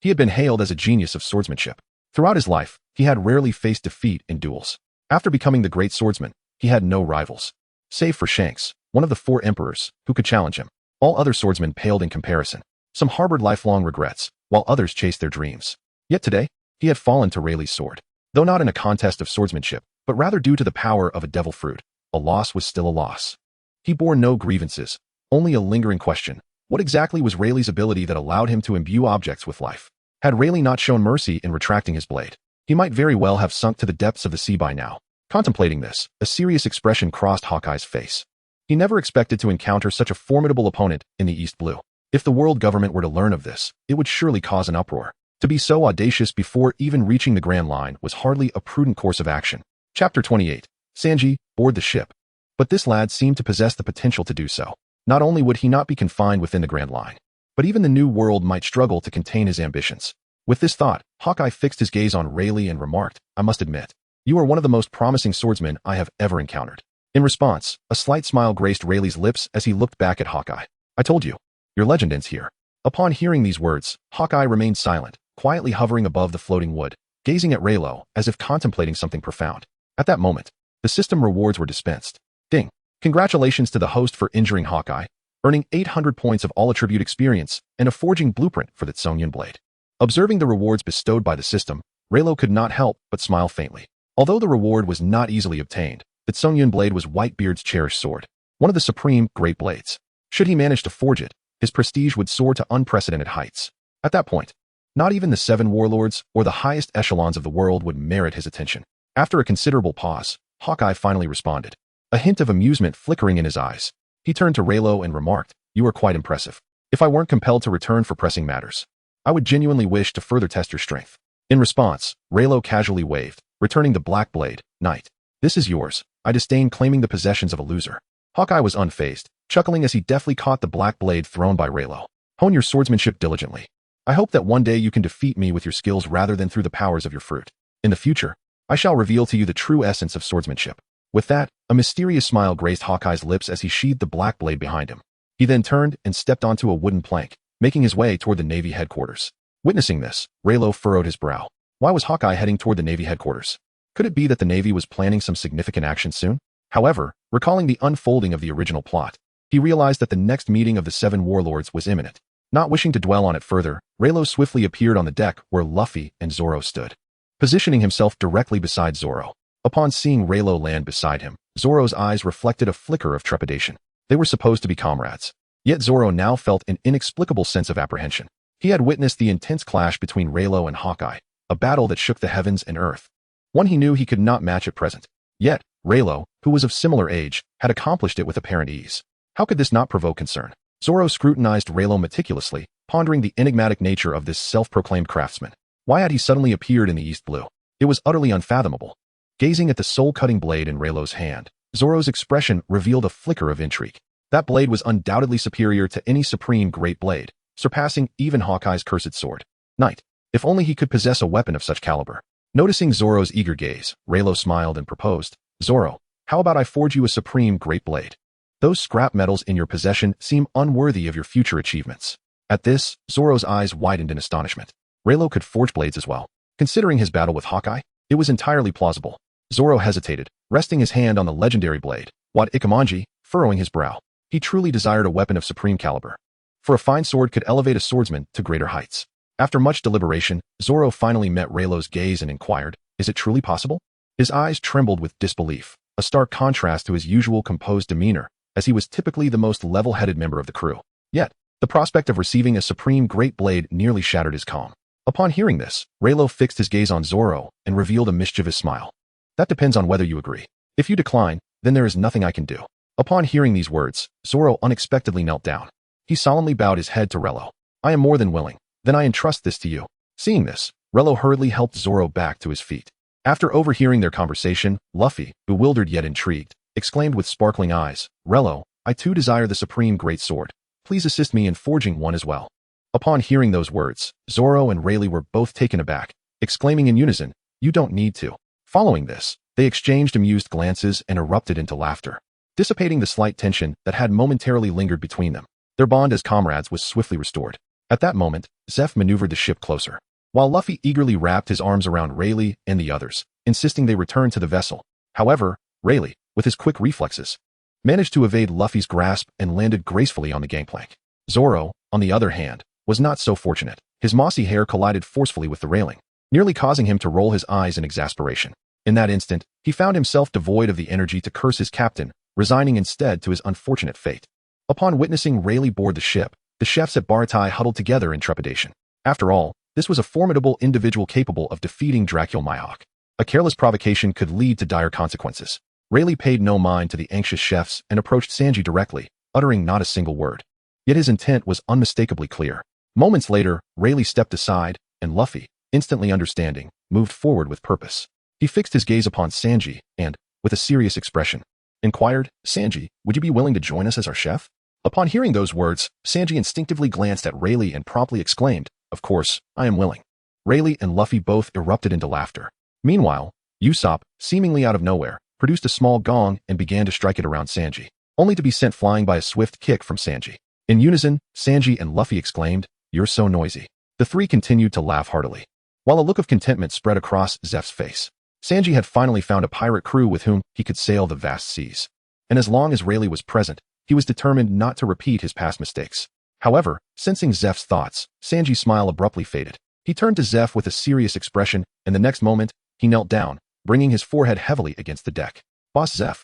he had been hailed as a genius of swordsmanship. Throughout his life, he had rarely faced defeat in duels. After becoming the great swordsman, he had no rivals. Save for Shanks, one of the 4 emperors, who could challenge him. All other swordsmen paled in comparison. Some harbored lifelong regrets, while others chased their dreams. Yet today, he had fallen to Rayleigh's sword. Though not in a contest of swordsmanship, but rather due to the power of a devil fruit, a loss was still a loss. He bore no grievances, only a lingering question. What exactly was Rayleigh's ability that allowed him to imbue objects with life? Had Rayleigh not shown mercy in retracting his blade, he might very well have sunk to the depths of the sea by now. Contemplating this, a serious expression crossed Hawkeye's face. He never expected to encounter such a formidable opponent in the East Blue. If the world government were to learn of this, it would surely cause an uproar. To be so audacious before even reaching the Grand Line was hardly a prudent course of action. Chapter 28. Sanji, board the ship. But this lad seemed to possess the potential to do so. Not only would he not be confined within the Grand Line, but even the new world might struggle to contain his ambitions. With this thought, Hawkeye fixed his gaze on Rayleigh and remarked, I must admit, you are one of the most promising swordsmen I have ever encountered. In response, a slight smile graced Rayleigh's lips as he looked back at Hawkeye. I told you, your legend ends here. Upon hearing these words, Hawkeye remained silent, quietly hovering above the floating wood, gazing at Rayleigh as if contemplating something profound. At that moment, the system rewards were dispensed. Ding. Congratulations to the host for injuring Hawkeye, earning 800 points of all attribute experience and a forging blueprint for the Sonian blade. Observing the rewards bestowed by the system, Rayleigh could not help but smile faintly. Although the reward was not easily obtained, the Sonian blade was Whitebeard's cherished sword, one of the supreme great blades. Should he manage to forge it, his prestige would soar to unprecedented heights. At that point, not even the 7 warlords or the highest echelons of the world would merit his attention. After a considerable pause, Hawkeye finally responded, a hint of amusement flickering in his eyes. He turned to Rayleigh and remarked, you are quite impressive. If I weren't compelled to return for pressing matters, I would genuinely wish to further test your strength. In response, Rayleigh casually waved, returning the black blade. Knight, this is yours. I disdain claiming the possessions of a loser. Hawkeye was unfazed, chuckling as he deftly caught the black blade thrown by Rayleigh. Hone your swordsmanship diligently. I hope that one day you can defeat me with your skills rather than through the powers of your fruit. In the future, I shall reveal to you the true essence of swordsmanship. With that, a mysterious smile graced Hawkeye's lips as he sheathed the black blade behind him. He then turned and stepped onto a wooden plank, making his way toward the Navy headquarters. Witnessing this, Rayleigh furrowed his brow. Why was Hawkeye heading toward the Navy headquarters? Could it be that the Navy was planning some significant action soon? However, recalling the unfolding of the original plot, he realized that the next meeting of the 7 warlords was imminent. Not wishing to dwell on it further, Rayleigh swiftly appeared on the deck where Luffy and Zoro stood, positioning himself directly beside Zoro. Upon seeing Rayleigh land beside him, Zoro's eyes reflected a flicker of trepidation. They were supposed to be comrades. Yet Zoro now felt an inexplicable sense of apprehension. He had witnessed the intense clash between Rayleigh and Hawkeye, a battle that shook the heavens and earth. One he knew he could not match at present. Yet, Rayleigh, who was of similar age, had accomplished it with apparent ease. How could this not provoke concern? Zoro scrutinized Rayleigh meticulously, pondering the enigmatic nature of this self-proclaimed craftsman. Why had he suddenly appeared in the East Blue? It was utterly unfathomable. Gazing at the soul-cutting blade in Rayleigh's hand, Zoro's expression revealed a flicker of intrigue. That blade was undoubtedly superior to any supreme great blade, surpassing even Hawkeye's cursed sword. Knight, if only he could possess a weapon of such caliber. Noticing Zoro's eager gaze, Rayleigh smiled and proposed, Zoro, how about I forge you a supreme great blade? Those scrap metals in your possession seem unworthy of your future achievements. At this, Zoro's eyes widened in astonishment. Rayleigh could forge blades as well. Considering his battle with Hawkeye, it was entirely plausible. Zoro hesitated, resting his hand on the legendary blade, Wat Ikamanji, furrowing his brow. He truly desired a weapon of supreme caliber. For a fine sword could elevate a swordsman to greater heights. After much deliberation, Zoro finally met Rayleigh's gaze and inquired, is it truly possible? His eyes trembled with disbelief, a stark contrast to his usual composed demeanor, as he was typically the most level-headed member of the crew. Yet, the prospect of receiving a supreme great blade nearly shattered his calm. Upon hearing this, Rayleigh fixed his gaze on Zoro and revealed a mischievous smile. That depends on whether you agree. If you decline, then there is nothing I can do. Upon hearing these words, Zoro unexpectedly knelt down. He solemnly bowed his head to Rayleigh. I am more than willing. Then I entrust this to you. Seeing this, Rayleigh hurriedly helped Zoro back to his feet. After overhearing their conversation, Luffy, bewildered yet intrigued, exclaimed with sparkling eyes, Rayleigh, I too desire the supreme great sword. Please assist me in forging one as well. Upon hearing those words, Zoro and Rayleigh were both taken aback, exclaiming in unison, you don't need to. Following this, they exchanged amused glances and erupted into laughter, dissipating the slight tension that had momentarily lingered between them. Their bond as comrades was swiftly restored. At that moment, Zeff maneuvered the ship closer, while Luffy eagerly wrapped his arms around Rayleigh and the others, insisting they return to the vessel. However, Rayleigh, with his quick reflexes, managed to evade Luffy's grasp and landed gracefully on the gangplank. Zoro, on the other hand, was not so fortunate. His mossy hair collided forcefully with the railing, nearly causing him to roll his eyes in exasperation. In that instant, he found himself devoid of the energy to curse his captain, resigning instead to his unfortunate fate. Upon witnessing Rayleigh board the ship, the chefs at Baratie huddled together in trepidation. After all, this was a formidable individual capable of defeating Dracule Mihawk. A careless provocation could lead to dire consequences. Rayleigh paid no mind to the anxious chefs and approached Sanji directly, uttering not a single word. Yet his intent was unmistakably clear. Moments later, Rayleigh stepped aside, and Luffy, instantly understanding, moved forward with purpose. He fixed his gaze upon Sanji and, with a serious expression, inquired, "Sanji, would you be willing to join us as our chef?" Upon hearing those words, Sanji instinctively glanced at Rayleigh and promptly exclaimed, "Of course, I am willing." Rayleigh and Luffy both erupted into laughter. Meanwhile, Usopp, seemingly out of nowhere, produced a small gong and began to strike it around Sanji, only to be sent flying by a swift kick from Sanji. In unison, Sanji and Luffy exclaimed, "You're so noisy." The three continued to laugh heartily, while a look of contentment spread across Zeff's face. Sanji had finally found a pirate crew with whom he could sail the vast seas. And as long as Rayleigh was present, he was determined not to repeat his past mistakes. However, sensing Zeff's thoughts, Sanji's smile abruptly faded. He turned to Zeff with a serious expression, and the next moment, he knelt down, bringing his forehead heavily against the deck. "Boss Zeff,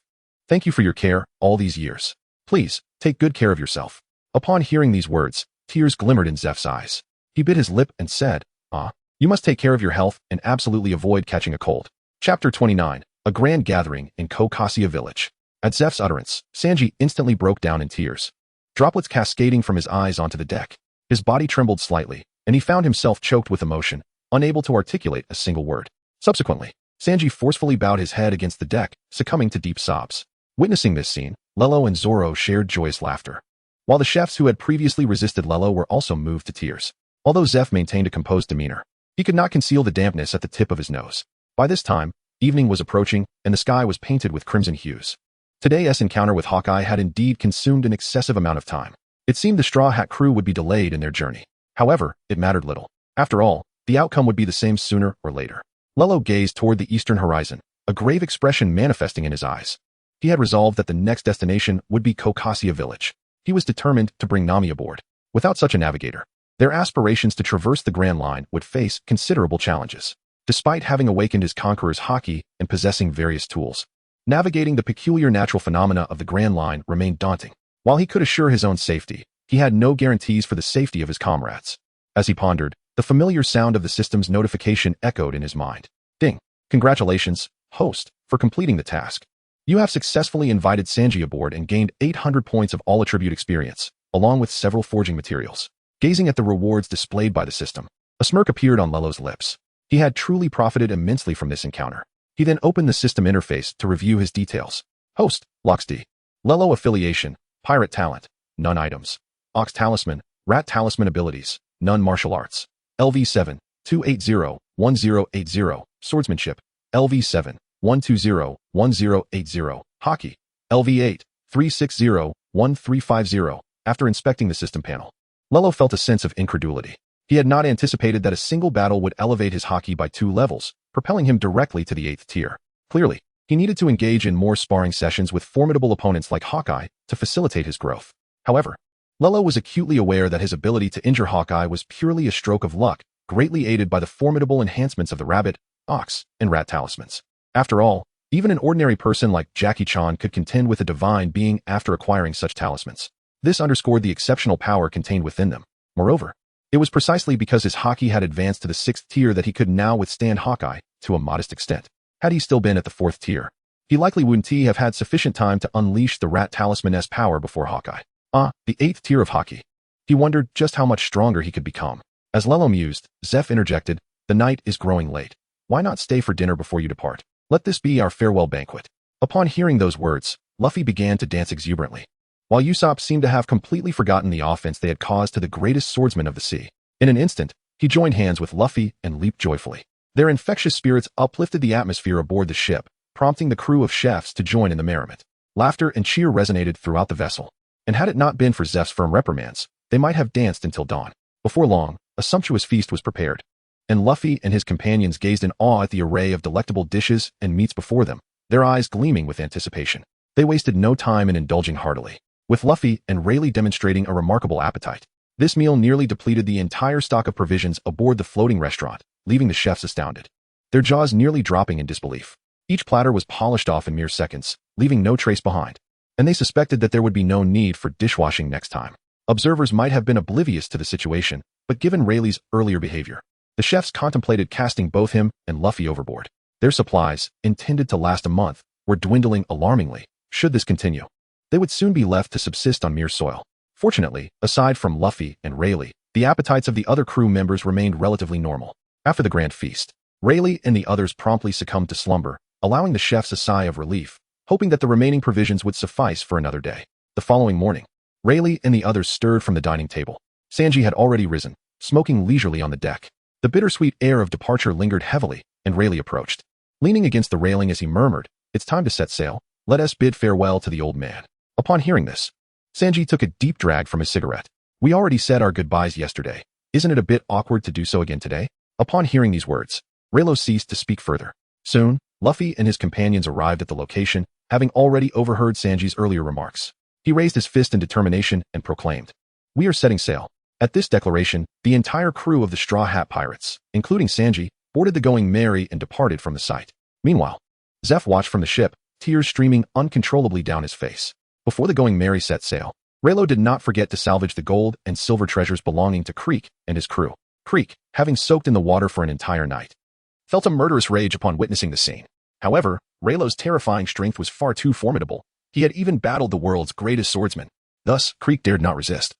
thank you for your care all these years. Please, take good care of yourself." Upon hearing these words, tears glimmered in Zeff's eyes. He bit his lip and said, You must take care of your health and absolutely avoid catching a cold." Chapter 29, A Grand Gathering in Kokasia Village. At Zeff's utterance, Sanji instantly broke down in tears, droplets cascading from his eyes onto the deck. His body trembled slightly, and he found himself choked with emotion, unable to articulate a single word. Subsequently, Sanji forcefully bowed his head against the deck, succumbing to deep sobs. Witnessing this scene, Leilo and Zoro shared joyous laughter, while the chefs who had previously resisted Leilo were also moved to tears. Although Zeff maintained a composed demeanor, he could not conceal the dampness at the tip of his nose. By this time, evening was approaching, and the sky was painted with crimson hues. Today's encounter with Hawkeye had indeed consumed an excessive amount of time. It seemed the Straw Hat crew would be delayed in their journey. However, it mattered little. After all, the outcome would be the same sooner or later. Leilo gazed toward the eastern horizon, a grave expression manifesting in his eyes. He had resolved that the next destination would be Kokasia Village. He was determined to bring Nami aboard. Without such a navigator, their aspirations to traverse the Grand Line would face considerable challenges. Despite having awakened his conqueror's haki and possessing various tools, navigating the peculiar natural phenomena of the Grand Line remained daunting. While he could assure his own safety, he had no guarantees for the safety of his comrades. As he pondered, the familiar sound of the system's notification echoed in his mind. Ding! Congratulations, host, for completing the task. You have successfully invited Sanji aboard and gained 800 points of all attribute experience, along with several forging materials. Gazing at the rewards displayed by the system, a smirk appeared on Leilo's lips. He had truly profited immensely from this encounter. He then opened the system interface to review his details. Host, LoxD. Leilo affiliation, pirate talent, none items. Ox Talisman, Rat Talisman Abilities, none martial arts. LV7, 280-1080, Swordsmanship, LV7, 120-1080, Hockey, LV8, 360-1350. After inspecting the system panel, Leilo felt a sense of incredulity. He had not anticipated that a single battle would elevate his haki by 2 levels, propelling him directly to the 8th tier. Clearly, he needed to engage in more sparring sessions with formidable opponents like Hawkeye to facilitate his growth. However, Leilo was acutely aware that his ability to injure Hawkeye was purely a stroke of luck, greatly aided by the formidable enhancements of the rabbit, ox, and rat talismans. After all, even an ordinary person like Jackie Chan could contend with a divine being after acquiring such talismans. This underscored the exceptional power contained within them. Moreover, it was precisely because his haki had advanced to the 6th tier that he could now withstand Hawkeye to a modest extent. Had he still been at the 4th tier, he likely wouldn't have had sufficient time to unleash the rat talisman's power before Hawkeye. The 8th tier of haki. He wondered just how much stronger he could become. As Leilo mused, Zeff interjected, "The night is growing late. Why not stay for dinner before you depart? Let this be our farewell banquet." Upon hearing those words, Luffy began to dance exuberantly, while Usopp seemed to have completely forgotten the offense they had caused to the greatest swordsman of the sea. In an instant, he joined hands with Luffy and leaped joyfully. Their infectious spirits uplifted the atmosphere aboard the ship, prompting the crew of chefs to join in the merriment. Laughter and cheer resonated throughout the vessel, and had it not been for Zeff's firm reprimands, they might have danced until dawn. Before long, a sumptuous feast was prepared, and Luffy and his companions gazed in awe at the array of delectable dishes and meats before them, their eyes gleaming with anticipation. They wasted no time in indulging heartily, with Luffy and Rayleigh demonstrating a remarkable appetite. This meal nearly depleted the entire stock of provisions aboard the floating restaurant, leaving the chefs astounded, their jaws nearly dropping in disbelief. Each platter was polished off in mere seconds, leaving no trace behind. And they suspected that there would be no need for dishwashing next time. Observers might have been oblivious to the situation, but given Rayleigh's earlier behavior, the chefs contemplated casting both him and Luffy overboard. Their supplies, intended to last a month, were dwindling alarmingly. Should this continue, they would soon be left to subsist on mere soil. Fortunately, aside from Luffy and Rayleigh, the appetites of the other crew members remained relatively normal. After the grand feast, Rayleigh and the others promptly succumbed to slumber, allowing the chefs a sigh of relief, hoping that the remaining provisions would suffice for another day. The following morning, Rayleigh and the others stirred from the dining table. Sanji had already risen, smoking leisurely on the deck. The bittersweet air of departure lingered heavily, and Rayleigh approached. Leaning against the railing as he murmured, "It's time to set sail. Let us bid farewell to the old man." Upon hearing this, Sanji took a deep drag from his cigarette. "We already said our goodbyes yesterday. Isn't it a bit awkward to do so again today?" Upon hearing these words, Rayleigh ceased to speak further. Soon, Luffy and his companions arrived at the location, having already overheard Sanji's earlier remarks. He raised his fist in determination and proclaimed, "We are setting sail." At this declaration, the entire crew of the Straw Hat Pirates, including Sanji, boarded the Going Merry and departed from the site. Meanwhile, Zeff watched from the ship, tears streaming uncontrollably down his face. Before the Going Merry set sail, Rayleigh did not forget to salvage the gold and silver treasures belonging to Creek and his crew. Creek, having soaked in the water for an entire night, felt a murderous rage upon witnessing the scene. However, Rayleigh's terrifying strength was far too formidable. He had even battled the world's greatest swordsman. Thus, Creek dared not resist.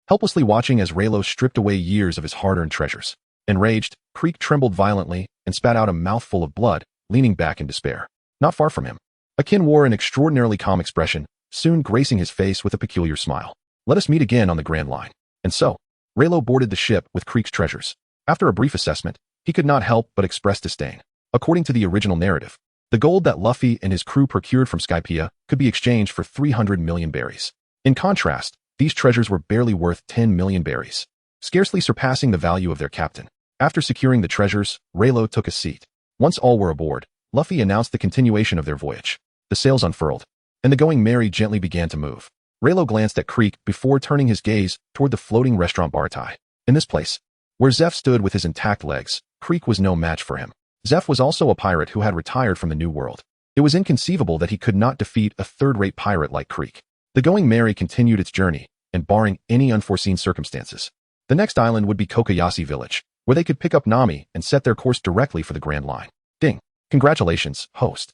Helplessly watching as Rayleigh stripped away years of his hard-earned treasures. Enraged, Creek trembled violently and spat out a mouthful of blood, leaning back in despair. Not far from him, Akin wore an extraordinarily calm expression, soon gracing his face with a peculiar smile. "Let us meet again on the Grand Line." And so, Rayleigh boarded the ship with Creek's treasures. After a brief assessment, he could not help but express disdain. According to the original narrative, the gold that Luffy and his crew procured from Skypiea could be exchanged for 300 million berries. In contrast, these treasures were barely worth 10 million berries, scarcely surpassing the value of their captain. After securing the treasures, Rayleigh took a seat. Once all were aboard, Luffy announced the continuation of their voyage. The sails unfurled, and the Going Merry gently began to move. Rayleigh glanced at Creek before turning his gaze toward the floating restaurant Baratie. In this place, where Zeff stood with his intact legs, Creek was no match for him. Zeff was also a pirate who had retired from the New World. It was inconceivable that he could not defeat a third-rate pirate like Creek. The Going Merry continued its journey, and barring any unforeseen circumstances, the next island would be Kokoyashi Village, where they could pick up Nami and set their course directly for the Grand Line. Ding. Congratulations, host.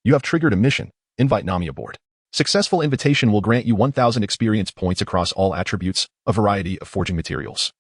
You have triggered a mission. Invite Nami aboard. Successful invitation will grant you 1,000 experience points across all attributes, a variety of forging materials,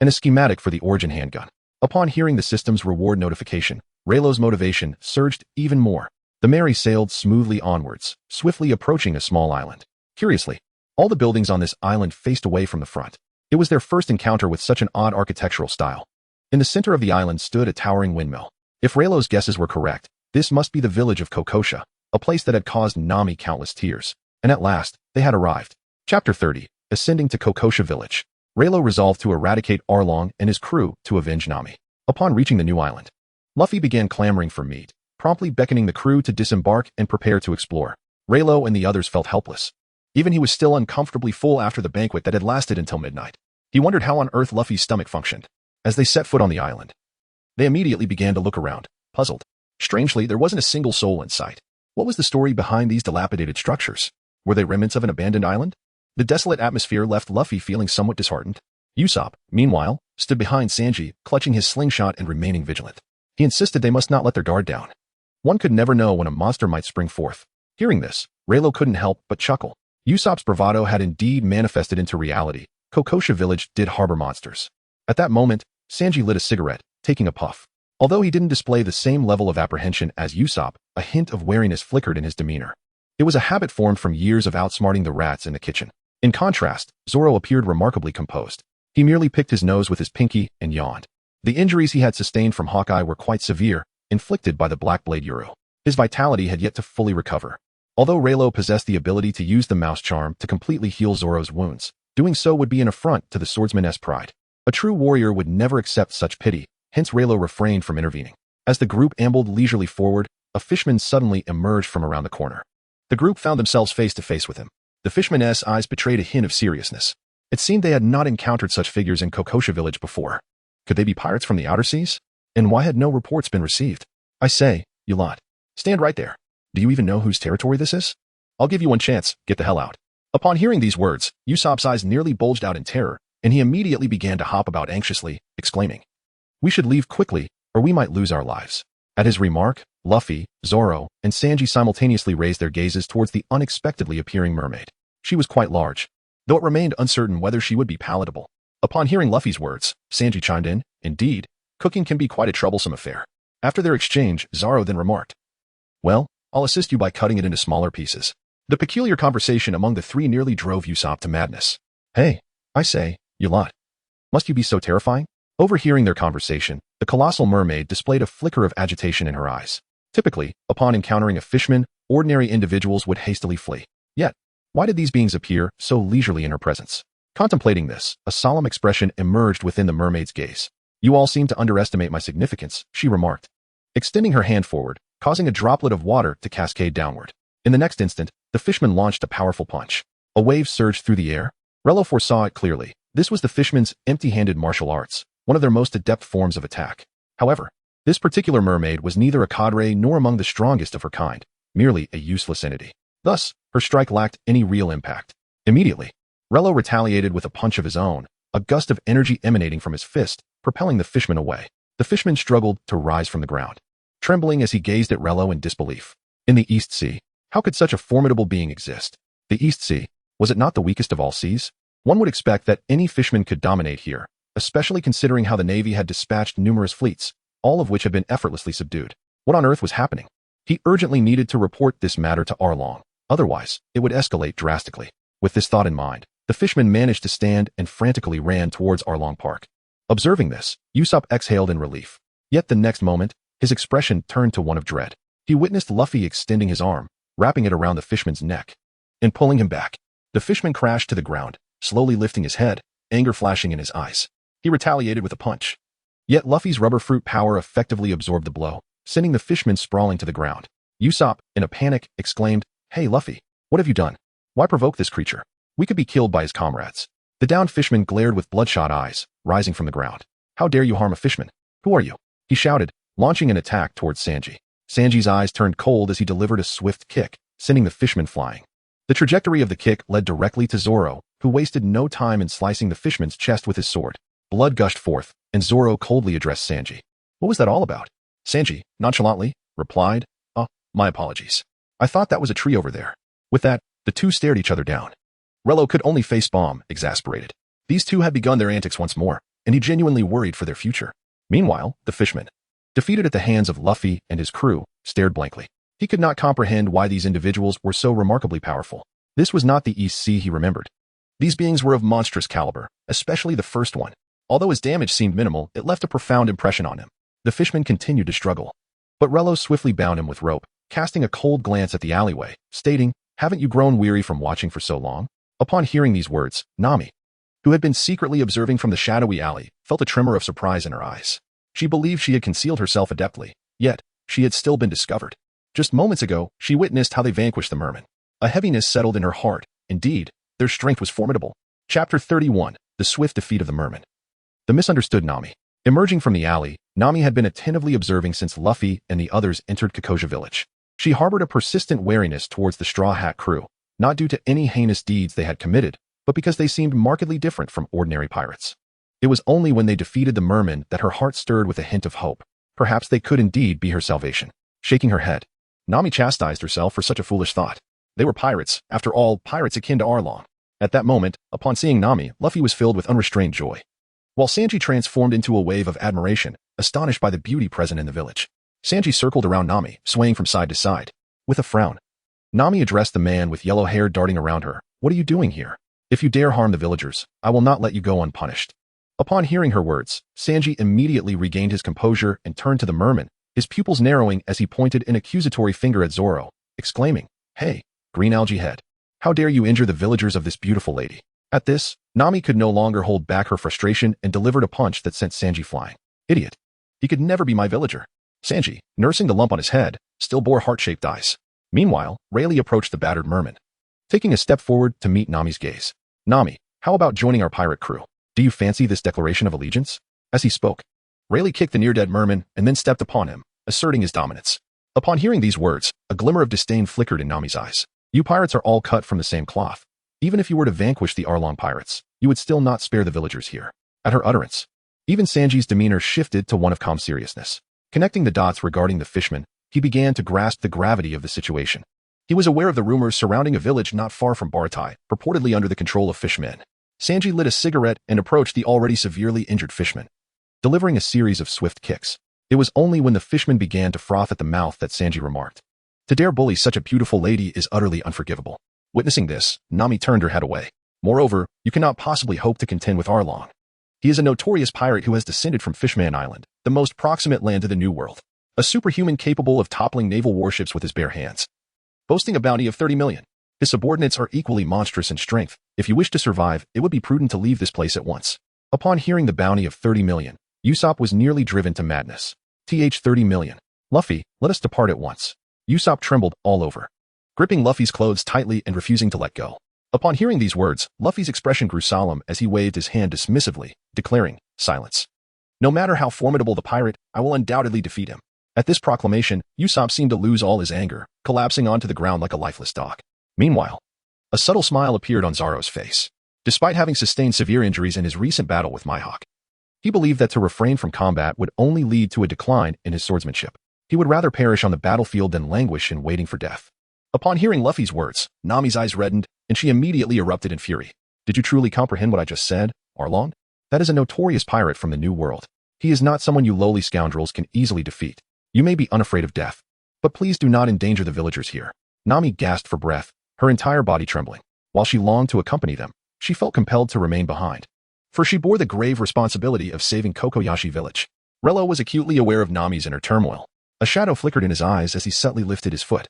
and a schematic for the Origin handgun. Upon hearing the system's reward notification, Rayleigh's motivation surged even more. The Merry sailed smoothly onwards, swiftly approaching a small island. Curiously, all the buildings on this island faced away from the front. It was their first encounter with such an odd architectural style. In the center of the island stood a towering windmill. If Rayleigh's guesses were correct, this must be the village of Kokosha, a place that had caused Nami countless tears. And at last, they had arrived. Chapter 30, Ascending to Kokosha Village. Rayleigh resolved to eradicate Arlong and his crew to avenge Nami. Upon reaching the new island, Luffy began clamoring for meat, promptly beckoning the crew to disembark and prepare to explore. Rayleigh and the others felt helpless. Even he was still uncomfortably full after the banquet that had lasted until midnight. He wondered how on earth Luffy's stomach functioned. As they set foot on the island, they immediately began to look around, puzzled. Strangely, there wasn't a single soul in sight. What was the story behind these dilapidated structures? Were they remnants of an abandoned island? The desolate atmosphere left Luffy feeling somewhat disheartened. Usopp, meanwhile, stood behind Sanji, clutching his slingshot and remaining vigilant. He insisted they must not let their guard down. One could never know when a monster might spring forth. Hearing this, Rayleigh couldn't help but chuckle. Usopp's bravado had indeed manifested into reality. Kokosha Village did harbor monsters. At that moment, Sanji lit a cigarette, taking a puff. Although he didn't display the same level of apprehension as Usopp, a hint of wariness flickered in his demeanor. It was a habit formed from years of outsmarting the rats in the kitchen. In contrast, Zoro appeared remarkably composed. He merely picked his nose with his pinky and yawned. The injuries he had sustained from Hawkeye were quite severe, inflicted by the Black Blade Uru. His vitality had yet to fully recover. Although Rayleigh possessed the ability to use the mouse charm to completely heal Zoro's wounds, doing so would be an affront to the swordsman's pride. A true warrior would never accept such pity, hence Rayleigh refrained from intervening. As the group ambled leisurely forward, a fishman suddenly emerged from around the corner. The group found themselves face to face with him. The fishman's eyes betrayed a hint of seriousness. It seemed they had not encountered such figures in Kokosha Village before. Could they be pirates from the outer seas? And why had no reports been received? "I say, you lot. Stand right there. Do you even know whose territory this is? I'll give you one chance, get the hell out. Upon hearing these words, Usopp's eyes nearly bulged out in terror, and he immediately began to hop about anxiously, exclaiming, "We should leave quickly, or we might lose our lives." At his remark, Luffy, Zoro, and Sanji simultaneously raised their gazes towards the unexpectedly appearing mermaid. She was quite large, though it remained uncertain whether she would be palatable. Upon hearing Luffy's words, Sanji chimed in, "Indeed, cooking can be quite a troublesome affair." After their exchange, Zoro then remarked, "Well, I'll assist you by cutting it into smaller pieces." The peculiar conversation among the three nearly drove Usopp to madness. "Hey, I say, you lot. Must you be so terrifying?" Overhearing their conversation, the colossal mermaid displayed a flicker of agitation in her eyes. Typically, upon encountering a fishman, ordinary individuals would hastily flee. Yet, why did these beings appear so leisurely in her presence? Contemplating this, a solemn expression emerged within the mermaid's gaze. "You all seem to underestimate my significance," she remarked, extending her hand forward, causing a droplet of water to cascade downward. In the next instant, the fishman launched a powerful punch. A wave surged through the air. Relo foresaw it clearly. This was the fishman's empty-handed martial arts, one of their most adept forms of attack. However, this particular mermaid was neither a cadre nor among the strongest of her kind, merely a useless entity. Thus, her strike lacked any real impact. Immediately, Relo retaliated with a punch of his own, a gust of energy emanating from his fist, propelling the fishman away. The fishman struggled to rise from the ground, trembling as he gazed at Relo in disbelief. In the East Sea, how could such a formidable being exist? The East Sea, was it not the weakest of all seas? One would expect that any fishman could dominate here, especially considering how the Navy had dispatched numerous fleets, all of which had been effortlessly subdued. What on earth was happening? He urgently needed to report this matter to Arlong, otherwise, it would escalate drastically. With this thought in mind, the fishman managed to stand and frantically ran towards Arlong Park. Observing this, Usopp exhaled in relief. Yet the next moment, his expression turned to one of dread. He witnessed Luffy extending his arm, wrapping it around the fishman's neck, and pulling him back. The fishman crashed to the ground, slowly lifting his head, anger flashing in his eyes. He retaliated with a punch. Yet Luffy's rubber fruit power effectively absorbed the blow, sending the fishman sprawling to the ground. Usopp, in a panic, exclaimed, "Hey Luffy, what have you done? Why provoke this creature? We could be killed by his comrades." The downed fishman glared with bloodshot eyes, rising from the ground. "How dare you harm a fishman? Who are you?" he shouted, launching an attack towards Sanji. Sanji's eyes turned cold as he delivered a swift kick, sending the fishman flying. The trajectory of the kick led directly to Zoro, who wasted no time in slicing the fishman's chest with his sword. Blood gushed forth, and Zoro coldly addressed Sanji. "What was that all about?" Sanji, nonchalantly, replied, my apologies. I thought that was a tree over there." With that, the two stared each other down. Relo could only face bomb, exasperated. These two had begun their antics once more, and he genuinely worried for their future. Meanwhile, the fishman, defeated at the hands of Luffy and his crew, stared blankly. He could not comprehend why these individuals were so remarkably powerful. This was not the East Sea he remembered. These beings were of monstrous caliber, especially the first one. Although his damage seemed minimal, it left a profound impression on him. The fishman continued to struggle, but Relo swiftly bound him with rope, casting a cold glance at the alleyway, stating, "Haven't you grown weary from watching for so long?" Upon hearing these words, Nami, who had been secretly observing from the shadowy alley, felt a tremor of surprise in her eyes. She believed she had concealed herself adeptly, yet she had still been discovered. Just moments ago, she witnessed how they vanquished the merman. A heaviness settled in her heart. Indeed, their strength was formidable. Chapter 31, The Swift Defeat of the Merman. The misunderstood Nami. Emerging from the alley, Nami had been attentively observing since Luffy and the others entered Kakoja village. She harbored a persistent wariness towards the Straw Hat crew, not due to any heinous deeds they had committed, but because they seemed markedly different from ordinary pirates. It was only when they defeated the merman that her heart stirred with a hint of hope. Perhaps they could indeed be her salvation. Shaking her head, Nami chastised herself for such a foolish thought. They were pirates, after all, pirates akin to Arlong. At that moment, upon seeing Nami, Luffy was filled with unrestrained joy, while Sanji transformed into a wave of admiration, astonished by the beauty present in the village. Sanji circled around Nami, swaying from side to side. With a frown, Nami addressed the man with yellow hair darting around her. "What are you doing here? If you dare harm the villagers, I will not let you go unpunished." Upon hearing her words, Sanji immediately regained his composure and turned to the merman, his pupils narrowing as he pointed an accusatory finger at Zoro, exclaiming, "Hey, green algae head, how dare you injure the villagers of this beautiful lady?" At this, Nami could no longer hold back her frustration and delivered a punch that sent Sanji flying. "Idiot. He could never be my villager." Sanji, nursing the lump on his head, still bore heart-shaped eyes. Meanwhile, Rayleigh approached the battered merman, taking a step forward to meet Nami's gaze. "Nami, how about joining our pirate crew? Do you fancy this declaration of allegiance?" As he spoke, Rayleigh kicked the near-dead merman and then stepped upon him, asserting his dominance. Upon hearing these words, a glimmer of disdain flickered in Nami's eyes. You pirates are all cut from the same cloth. Even if you were to vanquish the Arlong pirates, you would still not spare the villagers here. At her utterance, even Sanji's demeanor shifted to one of calm seriousness. Connecting the dots regarding the fishmen, he began to grasp the gravity of the situation. He was aware of the rumors surrounding a village not far from Baratie, purportedly under the control of fishmen. Sanji lit a cigarette and approached the already severely injured fishman, delivering a series of swift kicks. It was only when the fishman began to froth at the mouth that Sanji remarked, "To dare bully such a beautiful lady is utterly unforgivable." Witnessing this, Nami turned her head away. "Moreover, you cannot possibly hope to contend with Arlong. He is a notorious pirate who has descended from Fishman Island, the most proximate land to the New World. A superhuman capable of toppling naval warships with his bare hands, boasting a bounty of 30 million. His subordinates are equally monstrous in strength. If you wish to survive, it would be prudent to leave this place at once." Upon hearing the bounty of 30 million, Usopp was nearly driven to madness. 30 million. Luffy, let us depart at once. Usopp trembled all over, gripping Luffy's clothes tightly and refusing to let go. Upon hearing these words, Luffy's expression grew solemn as he waved his hand dismissively, declaring, "Silence. No matter how formidable the pirate, I will undoubtedly defeat him." At this proclamation, Usopp seemed to lose all his anger, collapsing onto the ground like a lifeless dog. Meanwhile, a subtle smile appeared on Zoro's face. Despite having sustained severe injuries in his recent battle with Mihawk, he believed that to refrain from combat would only lead to a decline in his swordsmanship. He would rather perish on the battlefield than languish in waiting for death. Upon hearing Luffy's words, Nami's eyes reddened, and she immediately erupted in fury. "Did you truly comprehend what I just said, Arlong? That is a notorious pirate from the New World. He is not someone you lowly scoundrels can easily defeat. You may be unafraid of death, but please do not endanger the villagers here." Nami gasped for breath, her entire body trembling. While she longed to accompany them, she felt compelled to remain behind, for she bore the grave responsibility of saving Kokoyashi village. Relo was acutely aware of Nami's inner turmoil. A shadow flickered in his eyes as he subtly lifted his foot,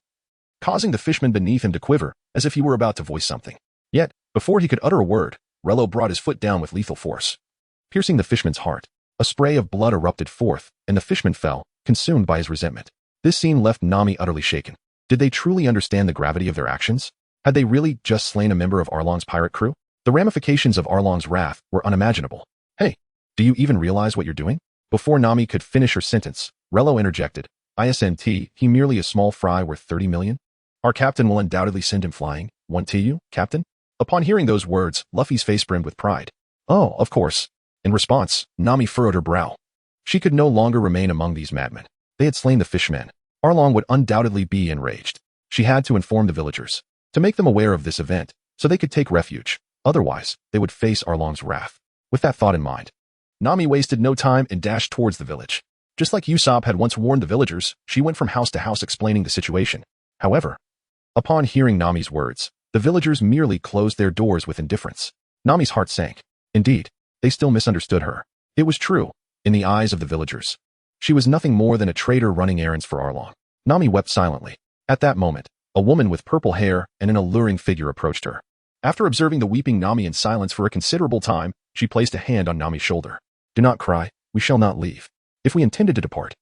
causing the fishman beneath him to quiver as if he were about to voice something. Yet, before he could utter a word, Relo brought his foot down with lethal force, piercing the fishman's heart. A spray of blood erupted forth, and the fishman fell, consumed by his resentment. This scene left Nami utterly shaken. Did they truly understand the gravity of their actions? Had they really just slain a member of Arlong's pirate crew? The ramifications of Arlong's wrath were unimaginable. "Hey, do you even realize what you're doing?" Before Nami could finish her sentence, Relo interjected, "Isn't he merely a small fry worth 30 million? Our captain will undoubtedly send him flying. Want to you, captain?" Upon hearing those words, Luffy's face brimmed with pride. "Oh, of course." In response, Nami furrowed her brow. She could no longer remain among these madmen. They had slain the fishmen. Arlong would undoubtedly be enraged. She had to inform the villagers, to make them aware of this event, so they could take refuge. Otherwise, they would face Arlong's wrath. With that thought in mind, Nami wasted no time and dashed towards the village. Just like Usopp had once warned the villagers, she went from house to house explaining the situation. However, upon hearing Nami's words, the villagers merely closed their doors with indifference. Nami's heart sank. Indeed, they still misunderstood her. It was true. In the eyes of the villagers, she was nothing more than a traitor running errands for Arlong. Nami wept silently. At that moment, a woman with purple hair and an alluring figure approached her. After observing the weeping Nami in silence for a considerable time, she placed a hand on Nami's shoulder. "Do not cry. We shall not leave. If we intended to depart,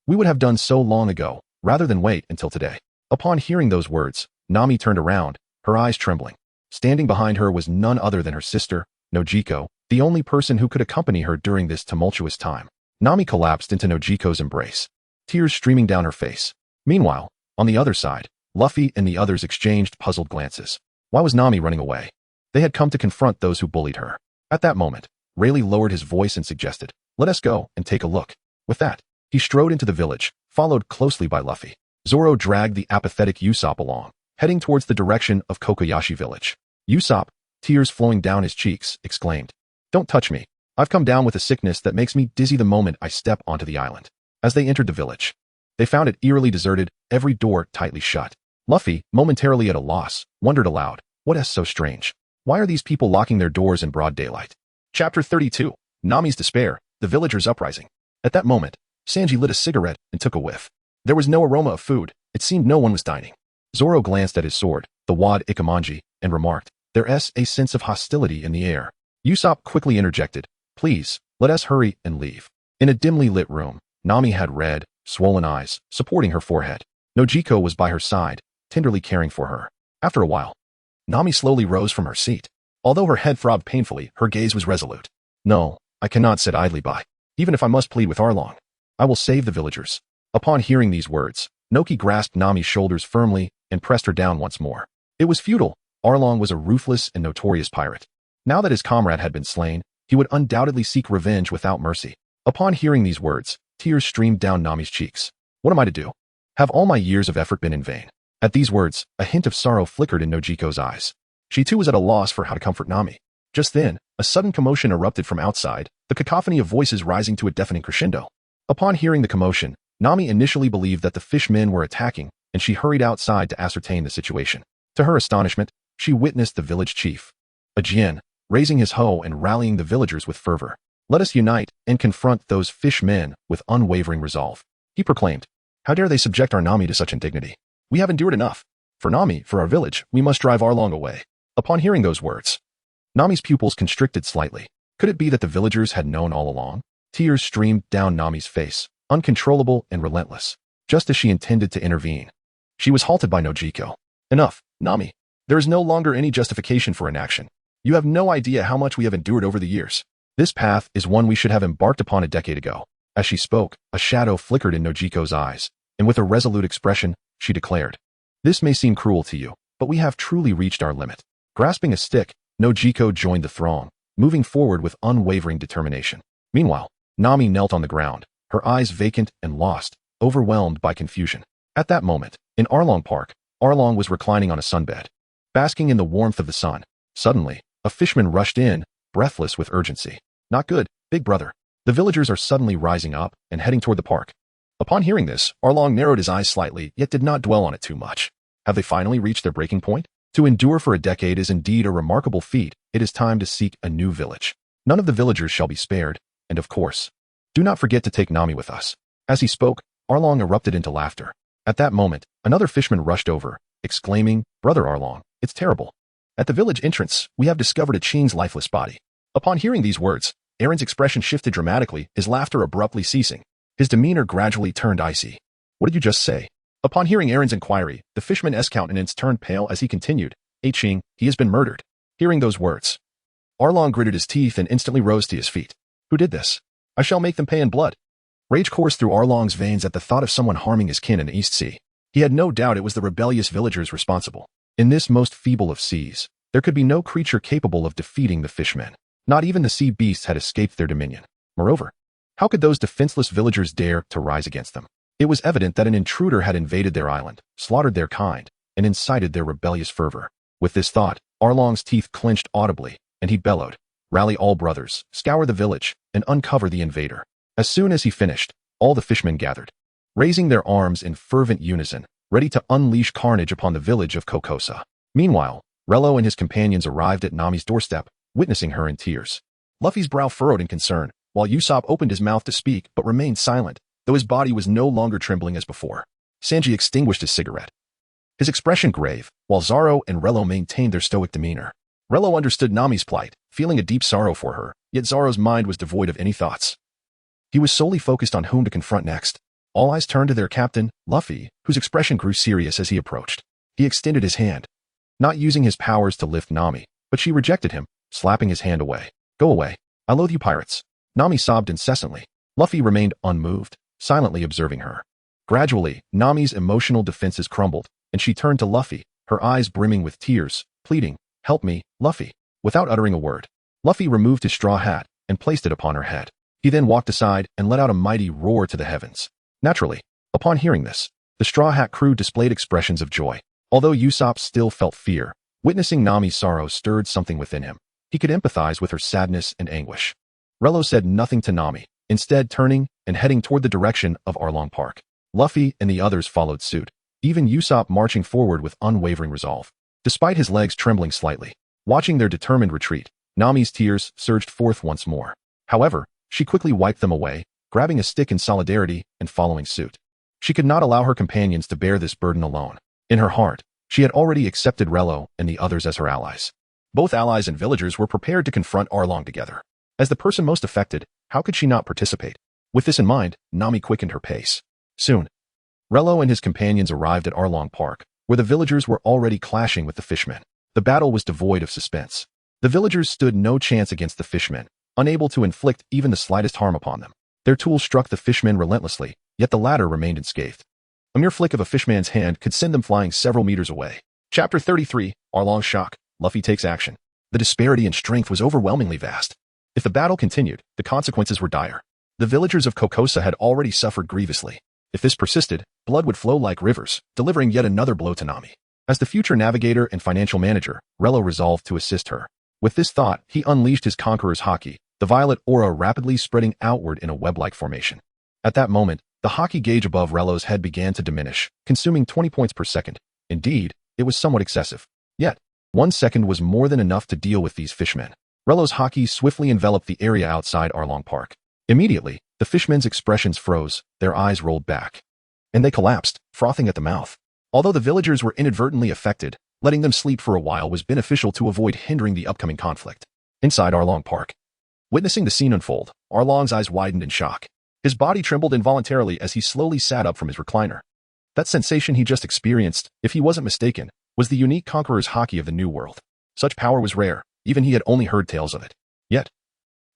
we would have done so long ago, rather than wait until today." Upon hearing those words, Nami turned around, her eyes trembling. Standing behind her was none other than her sister, Nojiko, the only person who could accompany her during this tumultuous time. Nami collapsed into Nojiko's embrace, tears streaming down her face. Meanwhile, on the other side, Luffy and the others exchanged puzzled glances. Why was Nami running away? They had come to confront those who bullied her. At that moment, Rayleigh lowered his voice and suggested, "Let us go and take a look." With that, he strode into the village, followed closely by Luffy. Zoro dragged the apathetic Usopp along, heading towards the direction of Kokoyashi village. Usopp, tears flowing down his cheeks, exclaimed, "Don't touch me. I've come down with a sickness that makes me dizzy the moment I step onto the island." As they entered the village, they found it eerily deserted, every door tightly shut. Luffy, momentarily at a loss, wondered aloud, what is so strange? Why are these people locking their doors in broad daylight? Chapter 32. Nami's Despair, the Villagers' Uprising. At that moment, Sanji lit a cigarette and took a whiff. There was no aroma of food. It seemed no one was dining. Zoro glanced at his sword, the Wad Ikamanji, and remarked, "There's a sense of hostility in the air." Usopp quickly interjected, "Please, let us hurry and leave." In a dimly lit room, Nami had red, swollen eyes, supporting her forehead. Nojiko was by her side, tenderly caring for her. After a while, Nami slowly rose from her seat. Although her head throbbed painfully, her gaze was resolute. "No, I cannot sit idly by. Even if I must plead with Arlong, I will save the villagers." Upon hearing these words, Noki grasped Nami's shoulders firmly and pressed her down once more. It was futile. Arlong was a ruthless and notorious pirate. Now that his comrade had been slain, he would undoubtedly seek revenge without mercy. Upon hearing these words, tears streamed down Nami's cheeks. What am I to do? Have all my years of effort been in vain? At these words, a hint of sorrow flickered in Nojiko's eyes. She too was at a loss for how to comfort Nami. Just then, a sudden commotion erupted from outside, the cacophony of voices rising to a deafening crescendo. Upon hearing the commotion, Nami initially believed that the fishmen were attacking, and she hurried outside to ascertain the situation. To her astonishment, she witnessed the village chief, a Jian, raising his hoe and rallying the villagers with fervor. Let us unite and confront those fishmen with unwavering resolve, he proclaimed. How dare they subject our Nami to such indignity? We have endured enough. For Nami, for our village, we must drive Arlong away. Upon hearing those words, Nami's pupils constricted slightly. Could it be that the villagers had known all along? Tears streamed down Nami's face, uncontrollable and relentless. Just as she intended to intervene, she was halted by Nojiko. Enough, Nami. There is no longer any justification for inaction. You have no idea how much we have endured over the years. This path is one we should have embarked upon a decade ago. As she spoke, a shadow flickered in Nojiko's eyes, and with a resolute expression, she declared, This may seem cruel to you, but we have truly reached our limit. Grasping a stick, Nojiko joined the throng, moving forward with unwavering determination. Meanwhile, Nami knelt on the ground, her eyes vacant and lost, overwhelmed by confusion. At that moment, in Arlong Park, Arlong was reclining on a sunbed, basking in the warmth of the sun. Suddenly, a fishman rushed in, breathless with urgency. Not good, big brother. The villagers are suddenly rising up and heading toward the park. Upon hearing this, Arlong narrowed his eyes slightly, yet did not dwell on it too much. Have they finally reached their breaking point? To endure for a decade is indeed a remarkable feat. It is time to seek a new village. None of the villagers shall be spared, and of course, do not forget to take Nami with us. As he spoke, Arlong erupted into laughter. At that moment, another fishman rushed over, exclaiming, Brother Arlong, it's terrible. At the village entrance, we have discovered a Ching's lifeless body. Upon hearing these words, Aaron's expression shifted dramatically, his laughter abruptly ceasing. His demeanor gradually turned icy. What did you just say? Upon hearing Aaron's inquiry, the fishman's countenance turned pale as he continued, Ching, he has been murdered. Hearing those words, Arlong gritted his teeth and instantly rose to his feet. Who did this? I shall make them pay in blood. Rage coursed through Arlong's veins at the thought of someone harming his kin in the East Sea. He had no doubt it was the rebellious villagers responsible. In this most feeble of seas, there could be no creature capable of defeating the fishmen. Not even the sea beasts had escaped their dominion. Moreover, how could those defenseless villagers dare to rise against them? It was evident that an intruder had invaded their island, slaughtered their kind, and incited their rebellious fervor. With this thought, Arlong's teeth clenched audibly, and he bellowed, Rally all brothers, scour the village, and uncover the invader. As soon as he finished, all the fishmen gathered, raising their arms in fervent unison, ready to unleash carnage upon the village of Kokosa. Meanwhile, Relo and his companions arrived at Nami's doorstep, witnessing her in tears. Luffy's brow furrowed in concern, while Usopp opened his mouth to speak but remained silent, though his body was no longer trembling as before. Sanji extinguished his cigarette, his expression grave, while Zoro and Relo maintained their stoic demeanor. Relo understood Nami's plight, feeling a deep sorrow for her, yet Zoro's mind was devoid of any thoughts. He was solely focused on whom to confront next. All eyes turned to their captain, Luffy, whose expression grew serious as he approached. He extended his hand, not using his powers to lift Nami, but she rejected him, slapping his hand away. Go away. I loathe you pirates. Nami sobbed incessantly. Luffy remained unmoved, silently observing her. Gradually, Nami's emotional defenses crumbled, and she turned to Luffy, her eyes brimming with tears, pleading, Help me, Luffy. Without uttering a word, Luffy removed his straw hat and placed it upon her head. He then walked aside and let out a mighty roar to the heavens. Naturally, upon hearing this, the Straw Hat crew displayed expressions of joy. Although Usopp still felt fear, witnessing Nami's sorrow stirred something within him. He could empathize with her sadness and anguish. Relo said nothing to Nami, instead turning and heading toward the direction of Arlong Park. Luffy and the others followed suit, even Usopp marching forward with unwavering resolve. Despite his legs trembling slightly, watching their determined retreat, Nami's tears surged forth once more. However, she quickly wiped them away, grabbing a stick in solidarity and following suit. She could not allow her companions to bear this burden alone. In her heart, she had already accepted Relo and the others as her allies. Both allies and villagers were prepared to confront Arlong together. As the person most affected, how could she not participate? With this in mind, Nami quickened her pace. Soon, Relo and his companions arrived at Arlong Park, where the villagers were already clashing with the fishmen. The battle was devoid of suspense. The villagers stood no chance against the fishmen, unable to inflict even the slightest harm upon them. Their tools struck the fishmen relentlessly, yet the latter remained unscathed. A mere flick of a fishman's hand could send them flying several meters away. Chapter 33, Arlong's Shock. Luffy takes action. The disparity in strength was overwhelmingly vast. If the battle continued, the consequences were dire. The villagers of Kokosa had already suffered grievously. If this persisted, blood would flow like rivers, delivering yet another blow to Nami. As the future navigator and financial manager, Rello resolved to assist her. With this thought, he unleashed his Conqueror's Haki, the violet aura rapidly spreading outward in a web-like formation. At that moment, the Haki gauge above Rello's head began to diminish, consuming 20 points per second. Indeed, it was somewhat excessive. Yet, 1 second was more than enough to deal with these fishmen. Rello's Haki swiftly enveloped the area outside Arlong Park. Immediately, the fishmen's expressions froze, their eyes rolled back. And they collapsed, frothing at the mouth. Although the villagers were inadvertently affected, letting them sleep for a while was beneficial to avoid hindering the upcoming conflict. Inside Arlong Park. Witnessing the scene unfold, Arlong's eyes widened in shock. His body trembled involuntarily as he slowly sat up from his recliner. That sensation he just experienced, if he wasn't mistaken, was the unique Conqueror's Haki of the New World. Such power was rare, even he had only heard tales of it. Yet,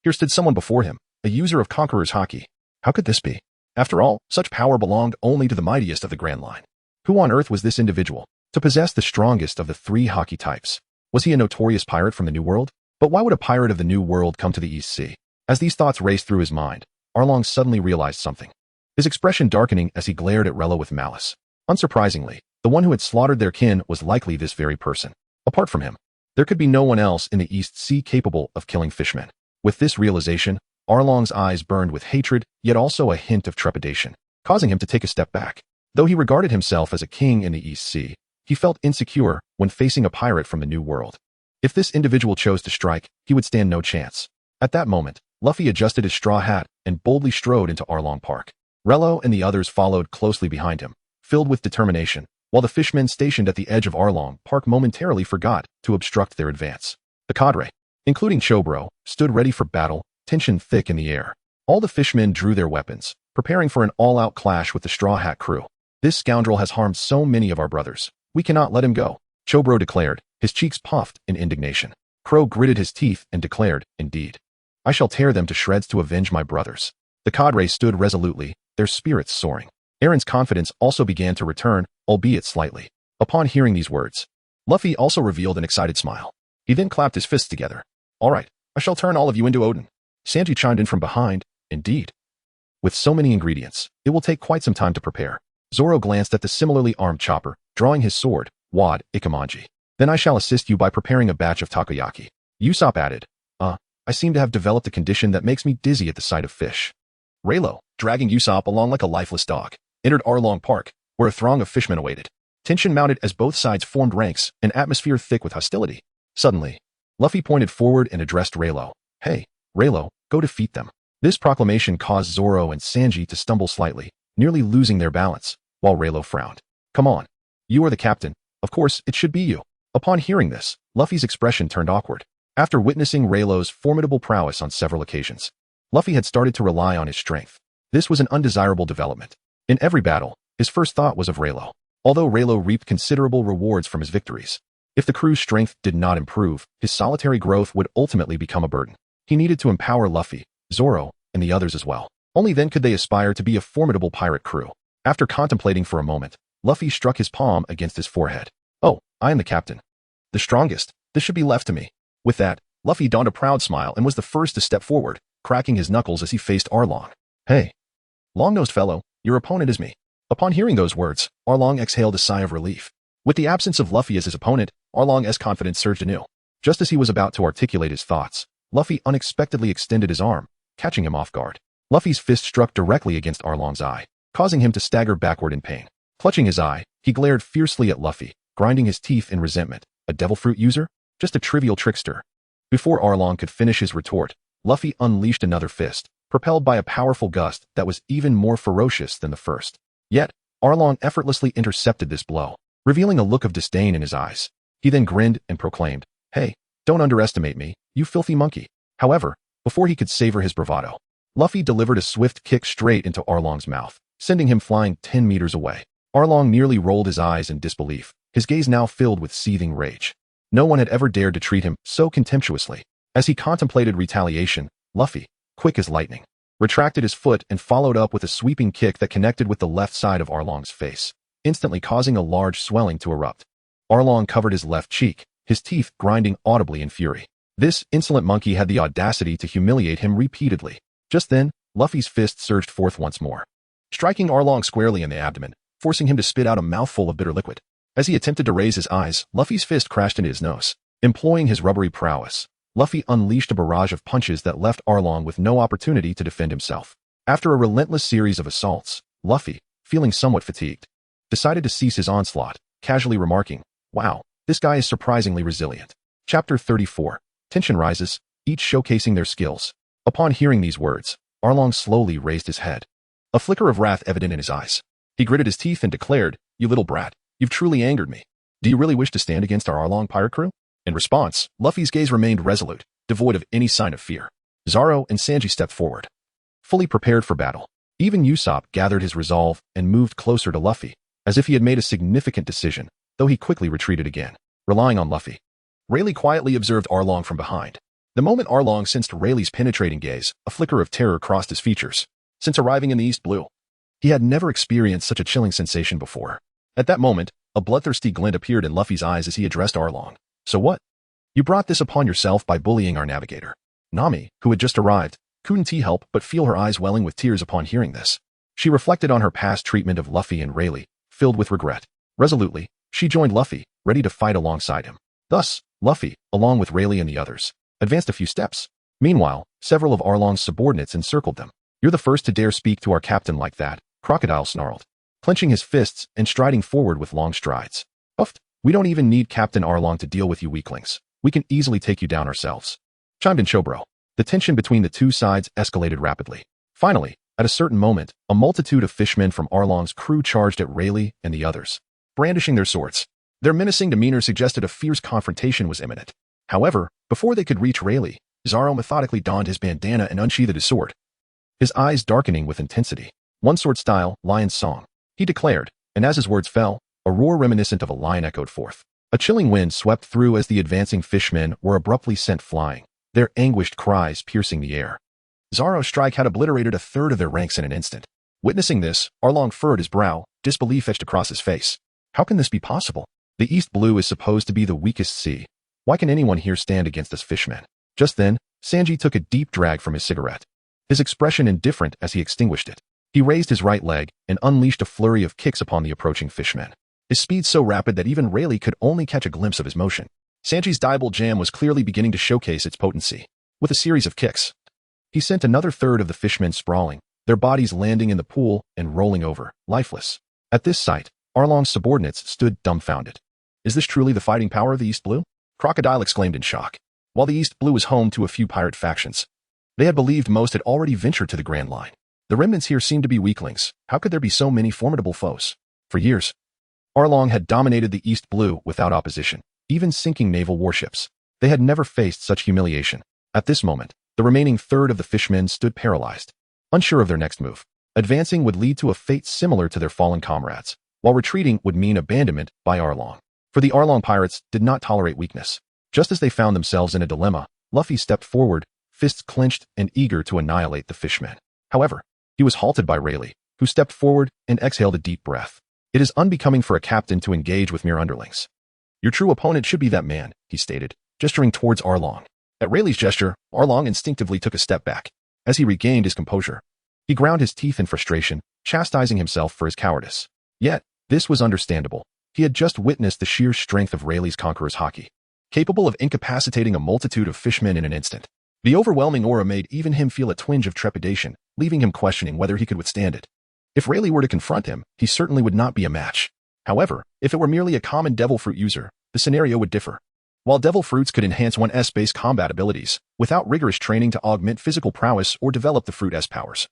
here stood someone before him, a user of Conqueror's Haki. How could this be? After all, such power belonged only to the mightiest of the Grand Line. Who on earth was this individual, to possess the strongest of the 3 Haki types? Was he a notorious pirate from the New World? But why would a pirate of the New World come to the East Sea? As these thoughts raced through his mind, Arlong suddenly realized something. His expression darkening as he glared at Rello with malice. Unsurprisingly, the one who had slaughtered their kin was likely this very person. Apart from him, there could be no one else in the East Sea capable of killing fishmen. With this realization, Arlong's eyes burned with hatred, yet also a hint of trepidation, causing him to take a step back. Though he regarded himself as a king in the East Sea, he felt insecure when facing a pirate from the New World. If this individual chose to strike, he would stand no chance. At that moment, Luffy adjusted his straw hat and boldly strode into Arlong Park. Rello and the others followed closely behind him, filled with determination, while the fishmen stationed at the edge of Arlong Park momentarily forgot to obstruct their advance. The cadre, including Chobro, stood ready for battle, tension thick in the air. All the fishmen drew their weapons, preparing for an all-out clash with the Straw Hat crew. This scoundrel has harmed so many of our brothers. We cannot let him go, Chobro declared, his cheeks puffed in indignation. Crow gritted his teeth and declared, indeed. I shall tear them to shreds to avenge my brothers. The cadre stood resolutely, their spirits soaring. Aaron's confidence also began to return, albeit slightly. Upon hearing these words, Luffy also revealed an excited smile. He then clapped his fists together. All right, I shall turn all of you into Odin. Sanji chimed in from behind, indeed. With so many ingredients, it will take quite some time to prepare. Zoro glanced at the similarly armed Chopper, drawing his sword, Wad, Ikamanji. Then I shall assist you by preparing a batch of takoyaki. Usopp added, I seem to have developed a condition that makes me dizzy at the sight of fish. Raylo, dragging Usopp along like a lifeless dog, entered Arlong Park, where a throng of fishmen awaited. Tension mounted as both sides formed ranks, an atmosphere thick with hostility. Suddenly, Luffy pointed forward and addressed Raylo. Hey, Raylo, go defeat them. This proclamation caused Zoro and Sanji to stumble slightly, nearly losing their balance, while Raylo frowned. Come on. You are the captain. Of course, it should be you. Upon hearing this, Luffy's expression turned awkward. After witnessing Raylo's formidable prowess on several occasions, Luffy had started to rely on his strength. This was an undesirable development. In every battle, his first thought was of Raylo, although Raylo reaped considerable rewards from his victories. If the crew's strength did not improve, his solitary growth would ultimately become a burden. He needed to empower Luffy, Zoro, and the others as well. Only then could they aspire to be a formidable pirate crew. After contemplating for a moment, Luffy struck his palm against his forehead. Oh, I am the captain. The strongest. This should be left to me. With that, Luffy donned a proud smile and was the first to step forward, cracking his knuckles as he faced Arlong. Hey, long-nosed fellow, your opponent is me. Upon hearing those words, Arlong exhaled a sigh of relief. With the absence of Luffy as his opponent, Arlong's confidence surged anew. Just as he was about to articulate his thoughts, Luffy unexpectedly extended his arm, catching him off guard. Luffy's fist struck directly against Arlong's eye, causing him to stagger backward in pain. Clutching his eye, he glared fiercely at Luffy, grinding his teeth in resentment. A devil fruit user? Just a trivial trickster. Before Arlong could finish his retort, Luffy unleashed another fist, propelled by a powerful gust that was even more ferocious than the first. Yet, Arlong effortlessly intercepted this blow, revealing a look of disdain in his eyes. He then grinned and proclaimed, Hey, don't underestimate me, you filthy monkey. However, before he could savor his bravado, Luffy delivered a swift kick straight into Arlong's mouth, sending him flying 10 meters away. Arlong nearly rolled his eyes in disbelief, his gaze now filled with seething rage. No one had ever dared to treat him so contemptuously. As he contemplated retaliation, Luffy, quick as lightning, retracted his foot and followed up with a sweeping kick that connected with the left side of Arlong's face, instantly causing a large swelling to erupt. Arlong covered his left cheek, his teeth grinding audibly in fury. This insolent monkey had the audacity to humiliate him repeatedly. Just then, Luffy's fist surged forth once more, striking Arlong squarely in the abdomen, forcing him to spit out a mouthful of bitter liquid. As he attempted to raise his eyes, Luffy's fist crashed into his nose. Employing his rubbery prowess, Luffy unleashed a barrage of punches that left Arlong with no opportunity to defend himself. After a relentless series of assaults, Luffy, feeling somewhat fatigued, decided to cease his onslaught, casually remarking, "Wow, this guy is surprisingly resilient." Chapter 34. Tension rises, each showcasing their skills. Upon hearing these words, Arlong slowly raised his head, a flicker of wrath evident in his eyes. He gritted his teeth and declared, "You little brat, you've truly angered me. Do you really wish to stand against our Arlong pirate crew?" In response, Luffy's gaze remained resolute, devoid of any sign of fear. Zoro and Sanji stepped forward, fully prepared for battle. Even Usopp gathered his resolve and moved closer to Luffy, as if he had made a significant decision, though he quickly retreated again, relying on Luffy. Rayleigh quietly observed Arlong from behind. The moment Arlong sensed Rayleigh's penetrating gaze, a flicker of terror crossed his features. Since arriving in the East Blue, he had never experienced such a chilling sensation before. At that moment, a bloodthirsty glint appeared in Luffy's eyes as he addressed Arlong. "So what? You brought this upon yourself by bullying our navigator." Nami, who had just arrived, couldn't help but feel her eyes welling with tears upon hearing this. She reflected on her past treatment of Luffy and Rayleigh, filled with regret. Resolutely, she joined Luffy, ready to fight alongside him. Thus, Luffy, along with Rayleigh and the others, advanced a few steps. Meanwhile, several of Arlong's subordinates encircled them. "You're the first to dare speak to our captain like that," Crocodile snarled, clenching his fists and striding forward with long strides. "Huffed, we don't even need Captain Arlong to deal with you weaklings. We can easily take you down ourselves," chimed in Chobro. The tension between the two sides escalated rapidly. Finally, at a certain moment, a multitude of fishmen from Arlong's crew charged at Rayleigh and the others, brandishing their swords. Their menacing demeanor suggested a fierce confrontation was imminent. However, before they could reach Rayleigh, Zoro methodically donned his bandana and unsheathed his sword, his eyes darkening with intensity. "One sword style, lion's song," he declared, and as his words fell, a roar reminiscent of a lion echoed forth. A chilling wind swept through as the advancing fishmen were abruptly sent flying, their anguished cries piercing the air. Zoro's strike had obliterated a third of their ranks in an instant. Witnessing this, Arlong furrowed his brow, disbelief etched across his face. How can this be possible? The East Blue is supposed to be the weakest sea. Why can anyone here stand against us fishmen? Just then, Sanji took a deep drag from his cigarette, his expression indifferent as he extinguished it. He raised his right leg and unleashed a flurry of kicks upon the approaching fishmen, his speed so rapid that even Rayleigh could only catch a glimpse of his motion. Sanji's diable jam was clearly beginning to showcase its potency. With a series of kicks, he sent another third of the fishmen sprawling, their bodies landing in the pool and rolling over, lifeless. At this sight, Arlong's subordinates stood dumbfounded. "Is this truly the fighting power of the East Blue?" Crocodile exclaimed in shock. While the East Blue was home to a few pirate factions, they had believed most had already ventured to the Grand Line. The remnants here seemed to be weaklings. How could there be so many formidable foes? For years, Arlong had dominated the East Blue without opposition, even sinking naval warships. They had never faced such humiliation. At this moment, the remaining third of the fishmen stood paralyzed, unsure of their next move. Advancing would lead to a fate similar to their fallen comrades, while retreating would mean abandonment by Arlong. For the Arlong pirates did not tolerate weakness. Just as they found themselves in a dilemma, Luffy stepped forward, fists clenched and eager to annihilate the fishmen. However, he was halted by Rayleigh, who stepped forward and exhaled a deep breath. "It is unbecoming for a captain to engage with mere underlings. Your true opponent should be that man," he stated, gesturing towards Arlong. At Rayleigh's gesture, Arlong instinctively took a step back. As he regained his composure, he ground his teeth in frustration, chastising himself for his cowardice. Yet, this was understandable. He had just witnessed the sheer strength of Rayleigh's conqueror's haki, capable of incapacitating a multitude of fishmen in an instant. The overwhelming aura made even him feel a twinge of trepidation, leaving him questioning whether he could withstand it. If Rayleigh were to confront him, he certainly would not be a match. However, if it were merely a common devil fruit user, the scenario would differ. While devil fruits could enhance one's S-based combat abilities, without rigorous training to augment physical prowess or develop the fruit S powers,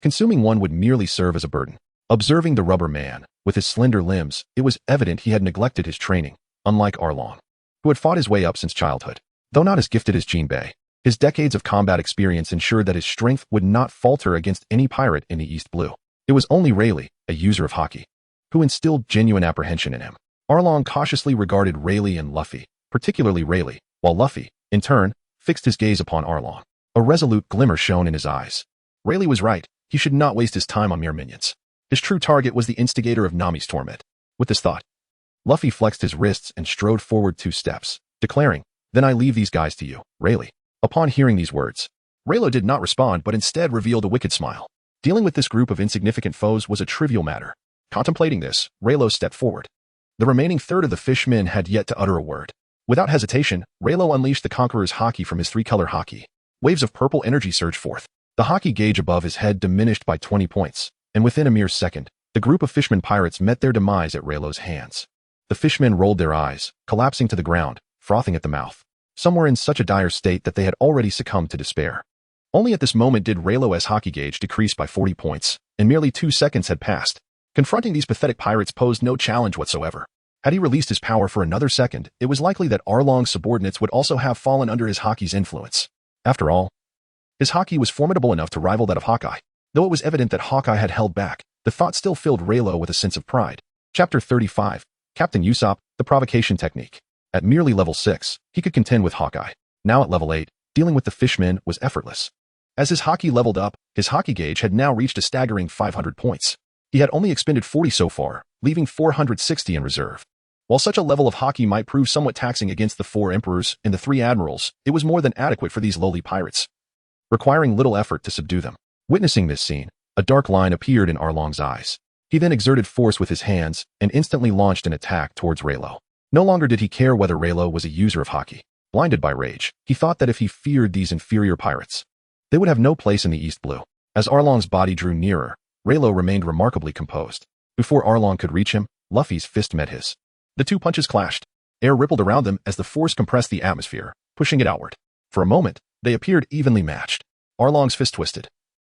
consuming one would merely serve as a burden. Observing the rubber man, with his slender limbs, it was evident he had neglected his training, unlike Arlong, who had fought his way up since childhood. Though not as gifted as Jinbei, his decades of combat experience ensured that his strength would not falter against any pirate in the East Blue. It was only Rayleigh, a user of haki, who instilled genuine apprehension in him. Arlong cautiously regarded Rayleigh and Luffy, particularly Rayleigh, while Luffy, in turn, fixed his gaze upon Arlong. A resolute glimmer shone in his eyes. Rayleigh was right. He should not waste his time on mere minions. His true target was the instigator of Nami's torment. With this thought, Luffy flexed his wrists and strode forward 2 steps, declaring, "Then I leave these guys to you, Rayleigh." Upon hearing these words, Rayleigh did not respond but instead revealed a wicked smile. Dealing with this group of insignificant foes was a trivial matter. Contemplating this, Rayleigh stepped forward. The remaining third of the fishmen had yet to utter a word. Without hesitation, Rayleigh unleashed the Conqueror's haki from his 3-color haki. Waves of purple energy surged forth. The haki gauge above his head diminished by 20 points, and within a mere second, the group of fishmen pirates met their demise at Rayleigh's hands. The fishmen rolled their eyes, collapsing to the ground, frothing at the mouth. Some were in such a dire state that they had already succumbed to despair. Only at this moment did Rayleigh's haki gauge decrease by 40 points, and merely 2 seconds had passed. Confronting these pathetic pirates posed no challenge whatsoever. Had he released his power for another second, it was likely that Arlong's subordinates would also have fallen under his haki's influence. After all, his haki was formidable enough to rival that of Hawkeye. Though it was evident that Hawkeye had held back, the thought still filled Rayleigh with a sense of pride. Chapter 35. Captain Usopp, the Provocation Technique. At merely level 6, he could contend with Hawkeye. Now at level 8, dealing with the fishmen was effortless. As his haki leveled up, his haki gauge had now reached a staggering 500 points. He had only expended 40 so far, leaving 460 in reserve. While such a level of haki might prove somewhat taxing against the 4 emperors and the 3 admirals, it was more than adequate for these lowly pirates, requiring little effort to subdue them. Witnessing this scene, a dark line appeared in Arlong's eyes. He then exerted force with his hands and instantly launched an attack towards Rayleigh. No longer did he care whether Rayleigh was a user of haki. Blinded by rage, he thought that if he feared these inferior pirates, they would have no place in the East Blue. As Arlong's body drew nearer, Rayleigh remained remarkably composed. Before Arlong could reach him, Luffy's fist met his. The 2 punches clashed. Air rippled around them as the force compressed the atmosphere, pushing it outward. For a moment, they appeared evenly matched. Arlong's fist twisted,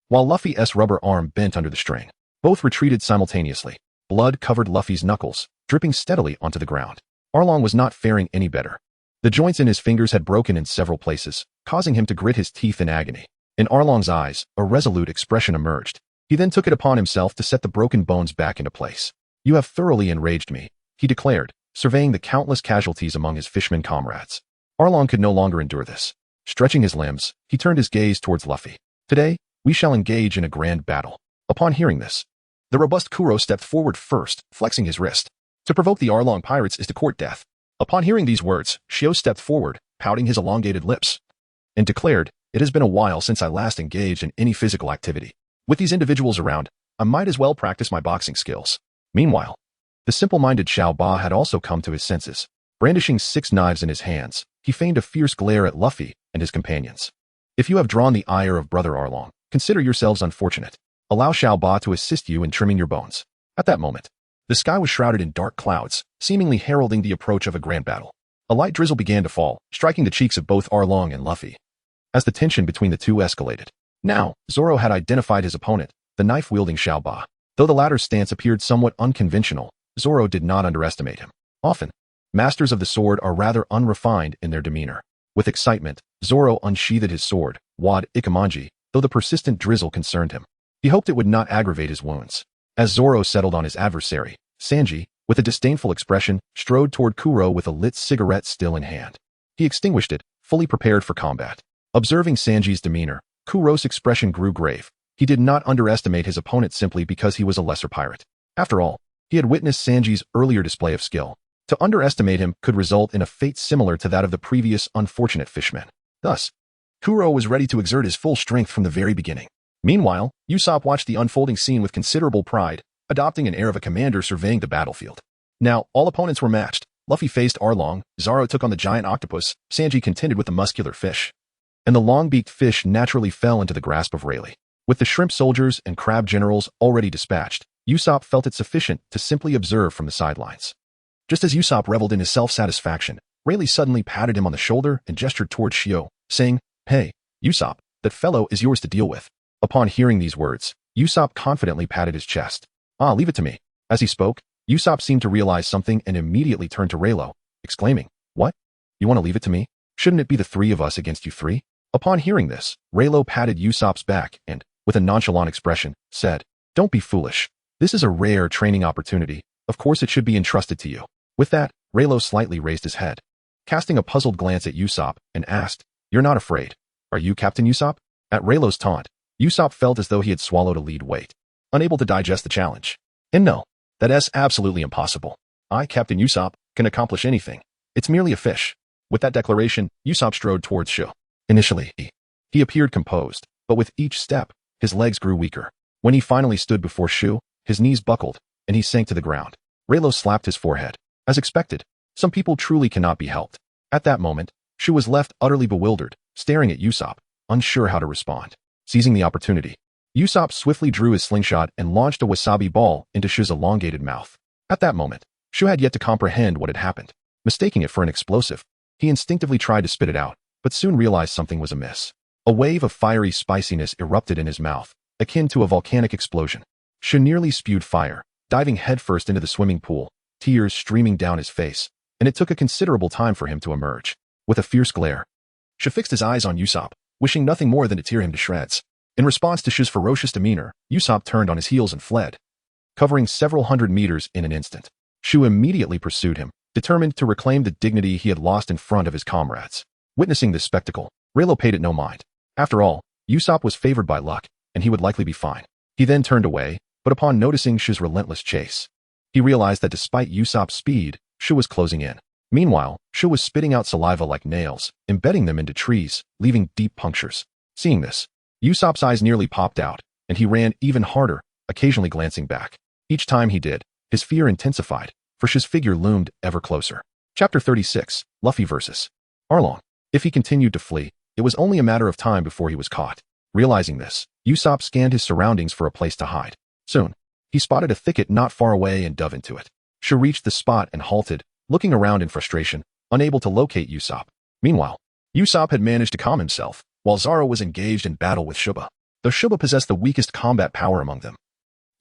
while Luffy's rubber arm bent under the strain. Both retreated simultaneously. Blood covered Luffy's knuckles, dripping steadily onto the ground. Arlong was not faring any better. The joints in his fingers had broken in several places, causing him to grit his teeth in agony. In Arlong's eyes, a resolute expression emerged. He then took it upon himself to set the broken bones back into place. "You have thoroughly enraged me," he declared, surveying the countless casualties among his fishmen comrades. Arlong could no longer endure this. Stretching his limbs, he turned his gaze towards Luffy. "Today, we shall engage in a grand battle." Upon hearing this, the robust Kuro stepped forward first, flexing his wrist. To provoke the Arlong pirates is to court death. Upon hearing these words, Shio stepped forward, pouting his elongated lips, and declared, "It has been a while since I last engaged in any physical activity. With these individuals around, I might as well practice my boxing skills." Meanwhile, the simple-minded Xiao Ba had also come to his senses. Brandishing 6 knives in his hands, he feigned a fierce glare at Luffy and his companions. "If you have drawn the ire of Brother Arlong, consider yourselves unfortunate. Allow Xiao Ba to assist you in trimming your bones." At that moment, the sky was shrouded in dark clouds, seemingly heralding the approach of a grand battle. A light drizzle began to fall, striking the cheeks of both Arlong and Luffy, as the tension between the two escalated. Now, Zoro had identified his opponent, the knife-wielding Xiao Ba. Though the latter's stance appeared somewhat unconventional, Zoro did not underestimate him. Often, masters of the sword are rather unrefined in their demeanor. With excitement, Zoro unsheathed his sword, Wad Ikamanji, though the persistent drizzle concerned him. He hoped it would not aggravate his wounds. As Zoro settled on his adversary, Sanji, with a disdainful expression, strode toward Kuro with a lit cigarette still in hand. He extinguished it, fully prepared for combat. Observing Sanji's demeanor, Kuro's expression grew grave. He did not underestimate his opponent simply because he was a lesser pirate. After all, he had witnessed Sanji's earlier display of skill. To underestimate him could result in a fate similar to that of the previous unfortunate fishmen. Thus, Kuro was ready to exert his full strength from the very beginning. Meanwhile, Usopp watched the unfolding scene with considerable pride, adopting an air of a commander surveying the battlefield. Now, all opponents were matched. Luffy faced Arlong, Zoro took on the giant octopus, Sanji contended with the muscular fish, and the long-beaked fish naturally fell into the grasp of Rayleigh. With the shrimp soldiers and crab generals already dispatched, Usopp felt it sufficient to simply observe from the sidelines. Just as Usopp reveled in his self-satisfaction, Rayleigh suddenly patted him on the shoulder and gestured toward Shio, saying, "Hey, Usopp, that fellow is yours to deal with." Upon hearing these words, Usopp confidently patted his chest. "Ah, leave it to me." As he spoke, Usopp seemed to realize something and immediately turned to Rayleigh, exclaiming, "What? You want to leave it to me? Shouldn't it be the 3 of us against you 3? Upon hearing this, Rayleigh patted Usopp's back and, with a nonchalant expression, said, "Don't be foolish. This is a rare training opportunity. Of course it should be entrusted to you." With that, Rayleigh slightly raised his head, casting a puzzled glance at Usopp, and asked, "You're not afraid, are you, Captain Usopp?" At Rayleigh's taunt, Usopp felt as though he had swallowed a lead weight, unable to digest the challenge. And no, that's absolutely impossible. I, Captain Usopp, can accomplish anything. It's merely a fish. With that declaration, Usopp strode towards Shu. Initially, he appeared composed, but with each step, his legs grew weaker. When he finally stood before Shu, his knees buckled, and he sank to the ground. Raylo slapped his forehead. As expected, some people truly cannot be helped. At that moment, Shu was left utterly bewildered, staring at Usopp, unsure how to respond. Seizing the opportunity, Usopp swiftly drew his slingshot and launched a wasabi ball into Shu's elongated mouth. At that moment, Shu had yet to comprehend what had happened. Mistaking it for an explosive, he instinctively tried to spit it out, but soon realized something was amiss. A wave of fiery spiciness erupted in his mouth, akin to a volcanic explosion. Shu nearly spewed fire, diving headfirst into the swimming pool, tears streaming down his face, and it took a considerable time for him to emerge. With a fierce glare, Shu fixed his eyes on Usopp, wishing nothing more than to tear him to shreds. In response to Shu's ferocious demeanor, Usopp turned on his heels and fled, covering several hundred meters in an instant. Shu immediately pursued him, determined to reclaim the dignity he had lost in front of his comrades. Witnessing this spectacle, Raylo paid it no mind. After all, Usopp was favored by luck, and he would likely be fine. He then turned away, but upon noticing Shu's relentless chase, he realized that despite Usopp's speed, Shu was closing in. Meanwhile, Shu was spitting out saliva like nails, embedding them into trees, leaving deep punctures. Seeing this, Usopp's eyes nearly popped out, and he ran even harder, occasionally glancing back. Each time he did, his fear intensified, for Shu's figure loomed ever closer. Chapter 36, Luffy vs. Arlong. If he continued to flee, it was only a matter of time before he was caught. Realizing this, Usopp scanned his surroundings for a place to hide. Soon, he spotted a thicket not far away and dove into it. Shu reached the spot and halted, looking around in frustration, unable to locate Usopp. Meanwhile, Usopp had managed to calm himself, while Zoro was engaged in battle with Shuba. Though Shuba possessed the weakest combat power among them,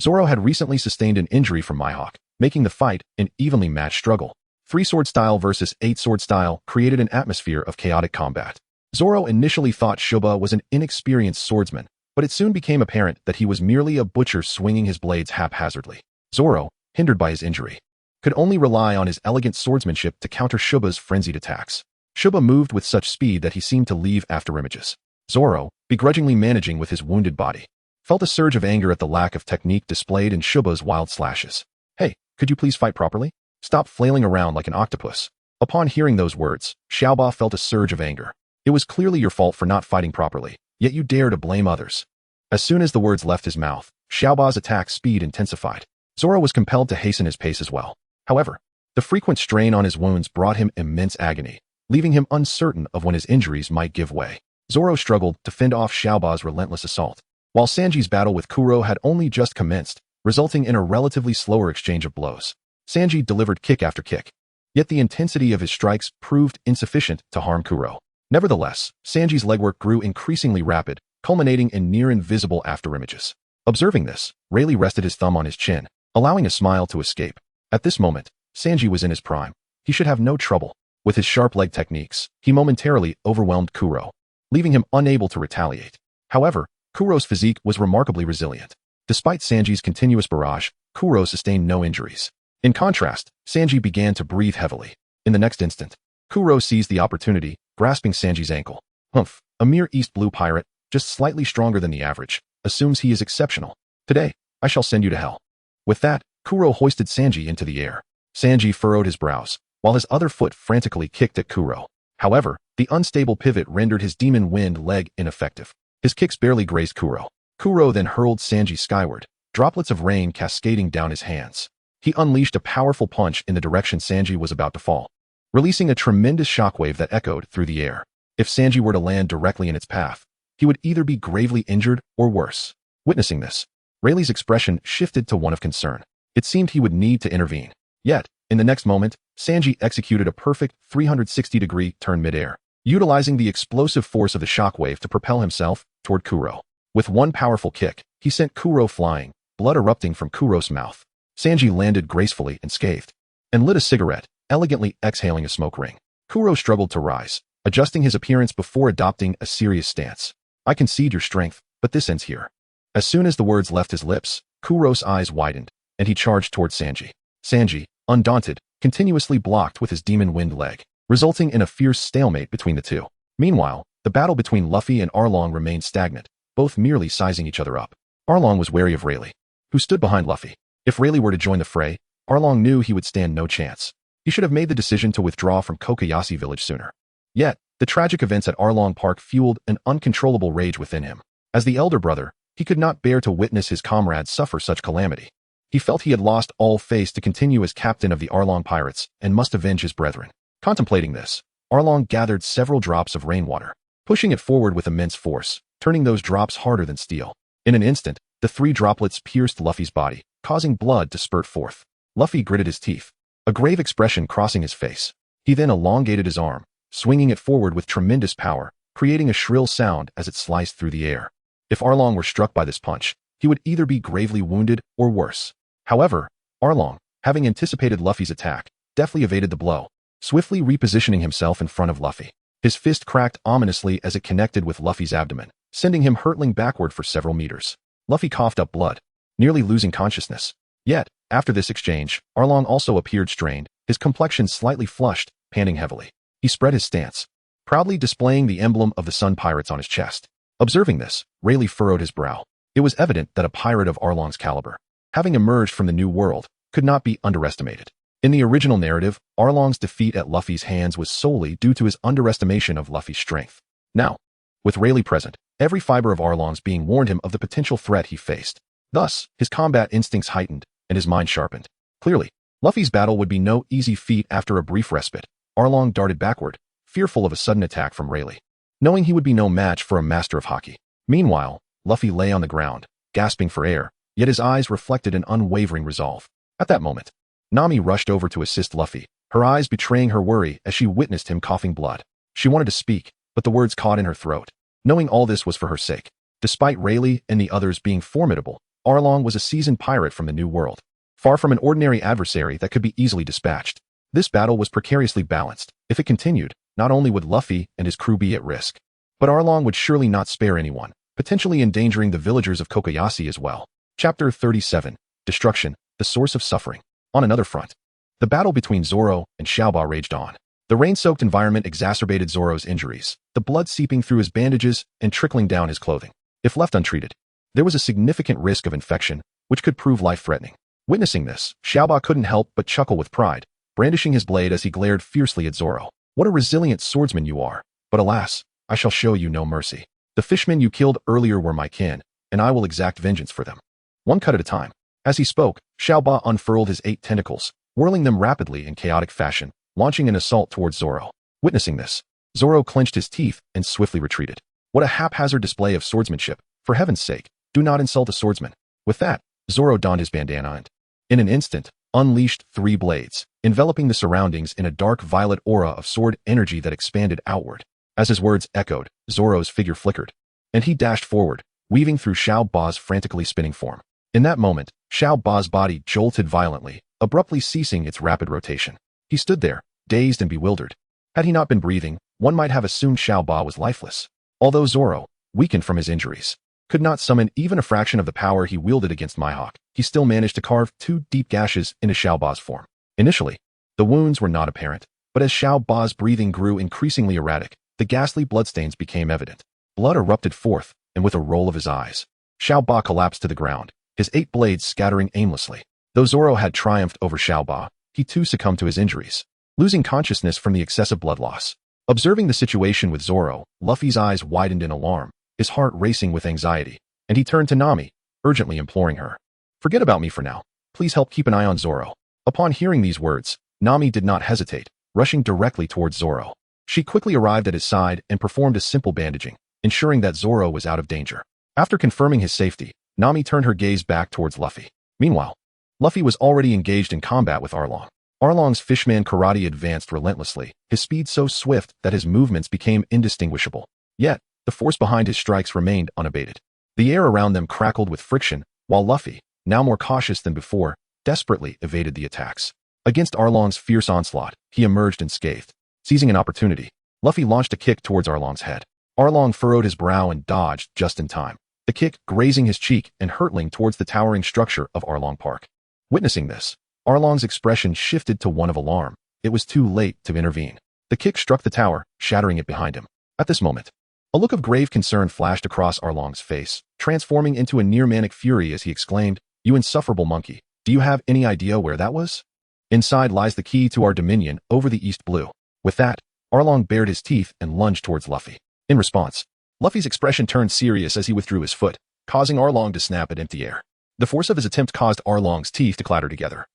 Zoro had recently sustained an injury from Mihawk, making the fight an evenly matched struggle. 3-sword style versus 8-sword style created an atmosphere of chaotic combat. Zoro initially thought Shuba was an inexperienced swordsman, but it soon became apparent that he was merely a butcher swinging his blades haphazardly. Zoro, hindered by his injury, could only rely on his elegant swordsmanship to counter Shuba's frenzied attacks. Shuba moved with such speed that he seemed to leave after images. Zoro, begrudgingly managing with his wounded body, felt a surge of anger at the lack of technique displayed in Shuba's wild slashes. Hey, could you please fight properly? Stop flailing around like an octopus. Upon hearing those words, Xiaoba felt a surge of anger. It was clearly your fault for not fighting properly, yet you dare to blame others. As soon as the words left his mouth, Xiaoba's attack speed intensified. Zoro was compelled to hasten his pace as well. However, the frequent strain on his wounds brought him immense agony, leaving him uncertain of when his injuries might give way. Zoro struggled to fend off Xiaoba's relentless assault, while Sanji's battle with Kuro had only just commenced, resulting in a relatively slower exchange of blows. Sanji delivered kick after kick, yet the intensity of his strikes proved insufficient to harm Kuro. Nevertheless, Sanji's legwork grew increasingly rapid, culminating in near-invisible afterimages. Observing this, Rayleigh rested his thumb on his chin, allowing a smile to escape. At this moment, Sanji was in his prime. He should have no trouble. With his sharp leg techniques, he momentarily overwhelmed Kuro, leaving him unable to retaliate. However, Kuro's physique was remarkably resilient. Despite Sanji's continuous barrage, Kuro sustained no injuries. In contrast, Sanji began to breathe heavily. In the next instant, Kuro seized the opportunity, grasping Sanji's ankle. Humph, a mere East Blue pirate, just slightly stronger than the average, assumes he is exceptional. Today, I shall send you to hell. With that, Kuro hoisted Sanji into the air. Sanji furrowed his brows, while his other foot frantically kicked at Kuro. However, the unstable pivot rendered his demon wind leg ineffective. His kicks barely grazed Kuro. Kuro then hurled Sanji skyward, droplets of rain cascading down his hands. He unleashed a powerful punch in the direction Sanji was about to fall, releasing a tremendous shockwave that echoed through the air. If Sanji were to land directly in its path, he would either be gravely injured or worse. Witnessing this, Rayleigh's expression shifted to one of concern. It seemed he would need to intervene. Yet, in the next moment, Sanji executed a perfect 360-degree turn midair, utilizing the explosive force of the shockwave to propel himself toward Kuro. With one powerful kick, he sent Kuro flying, blood erupting from Kuro's mouth. Sanji landed gracefully and scathed, and lit a cigarette, elegantly exhaling a smoke ring. Kuro struggled to rise, adjusting his appearance before adopting a serious stance. I concede your strength, but this ends here. As soon as the words left his lips, Kuro's eyes widened, and he charged towards Sanji. Sanji, undaunted, continuously blocked with his demon wind leg, resulting in a fierce stalemate between the two. Meanwhile, the battle between Luffy and Arlong remained stagnant. both merely sizing each other up. Arlong was wary of Rayleigh, who stood behind Luffy. If Rayleigh were to join the fray, Arlong knew he would stand no chance. He should have made the decision to withdraw from Kokoyashi village sooner. Yet, the tragic events at Arlong Park fueled an uncontrollable rage within him. As the elder brother, he could not bear to witness his comrades suffer such calamity. He felt he had lost all faith to continue as captain of the Arlong Pirates and must avenge his brethren. Contemplating this, Arlong gathered several drops of rainwater, pushing it forward with immense force, turning those drops harder than steel. In an instant, the 3 droplets pierced Luffy's body, causing blood to spurt forth. Luffy gritted his teeth, a grave expression crossing his face. He then elongated his arm, swinging it forward with tremendous power, creating a shrill sound as it sliced through the air. If Arlong were struck by this punch, he would either be gravely wounded or worse. However, Arlong, having anticipated Luffy's attack, deftly evaded the blow, swiftly repositioning himself in front of Luffy. His fist cracked ominously as it connected with Luffy's abdomen, sending him hurtling backward for several meters. Luffy coughed up blood, nearly losing consciousness. Yet, after this exchange, Arlong also appeared strained, his complexion slightly flushed, panting heavily. He spread his stance, proudly displaying the emblem of the Sun Pirates on his chest. Observing this, Rayleigh furrowed his brow. It was evident that a pirate of Arlong's caliber, having emerged from the New World, could not be underestimated. In the original narrative, Arlong's defeat at Luffy's hands was solely due to his underestimation of Luffy's strength. Now, with Rayleigh present, every fiber of Arlong's being warned him of the potential threat he faced. Thus, his combat instincts heightened, and his mind sharpened. Clearly, Luffy's battle would be no easy feat after a brief respite. Arlong darted backward, fearful of a sudden attack from Rayleigh, knowing he would be no match for a master of haki. Meanwhile, Luffy lay on the ground, gasping for air, yet his eyes reflected an unwavering resolve. At that moment, Nami rushed over to assist Luffy, her eyes betraying her worry as she witnessed him coughing blood. She wanted to speak, but the words caught in her throat. Knowing all this was for her sake. Despite Rayleigh and the others being formidable, Arlong was a seasoned pirate from the New World, far from an ordinary adversary that could be easily dispatched. This battle was precariously balanced. If it continued, not only would Luffy and his crew be at risk, but Arlong would surely not spare anyone, potentially endangering the villagers of Kokoyashi as well. Chapter 37, Destruction, the Source of Suffering. On another front, the battle between Zoro and Xiaoba raged on. The rain-soaked environment exacerbated Zoro's injuries, the blood seeping through his bandages and trickling down his clothing. If left untreated, there was a significant risk of infection, which could prove life-threatening. Witnessing this, Xiaoba couldn't help but chuckle with pride, brandishing his blade as he glared fiercely at Zoro. What a resilient swordsman you are, but alas, I shall show you no mercy. The fishmen you killed earlier were my kin, and I will exact vengeance for them. One cut at a time. As he spoke, Xiaoba unfurled his 8 tentacles, whirling them rapidly in chaotic fashion, launching an assault towards Zoro. Witnessing this, Zoro clenched his teeth and swiftly retreated. What a haphazard display of swordsmanship. For heaven's sake, do not insult a swordsman. With that, Zoro donned his bandana and, in an instant, unleashed 3 blades, enveloping the surroundings in a dark violet aura of sword energy that expanded outward. As his words echoed, Zoro's figure flickered, and he dashed forward, weaving through Xiaoba's frantically spinning form. In that moment, Xiaoba's body jolted violently, abruptly ceasing its rapid rotation. He stood there, dazed and bewildered. Had he not been breathing, one might have assumed Xiaoba was lifeless. Although Zoro, weakened from his injuries, could not summon even a fraction of the power he wielded against Mihawk, he still managed to carve 2 deep gashes into Xiaoba's form. Initially, the wounds were not apparent, but as Xiaoba's breathing grew increasingly erratic, the ghastly bloodstains became evident. Blood erupted forth, and with a roll of his eyes, Xiaoba collapsed to the ground, his 8 blades scattering aimlessly. Though Zoro had triumphed over Xiaoba, he too succumbed to his injuries, losing consciousness from the excessive blood loss. Observing the situation with Zoro, Luffy's eyes widened in alarm, his heart racing with anxiety, and he turned to Nami, urgently imploring her. Forget about me for now. Please help keep an eye on Zoro. Upon hearing these words, Nami did not hesitate, rushing directly towards Zoro. She quickly arrived at his side and performed a simple bandaging, ensuring that Zoro was out of danger. After confirming his safety, Nami turned her gaze back towards Luffy. Meanwhile, Luffy was already engaged in combat with Arlong. Arlong's fishman karate advanced relentlessly, his speed so swift that his movements became indistinguishable. Yet, the force behind his strikes remained unabated. The air around them crackled with friction, while Luffy, now more cautious than before, desperately evaded the attacks. Against Arlong's fierce onslaught, he emerged unscathed. Seizing an opportunity, Luffy launched a kick towards Arlong's head. Arlong furrowed his brow and dodged just in time, the kick grazing his cheek and hurtling towards the towering structure of Arlong Park. Witnessing this, Arlong's expression shifted to one of alarm. It was too late to intervene. The kick struck the tower, shattering it behind him. At this moment, A look of grave concern flashed across Arlong's face, transforming into a near-manic fury as he exclaimed, "You insufferable monkey, do you have any idea where that was? Inside lies the key to our dominion over the East Blue." With that, Arlong bared his teeth and lunged towards Luffy. In response, Luffy's expression turned serious as he withdrew his foot, causing Arlong to snap at empty air. The force of his attempt caused Arlong's teeth to clatter together.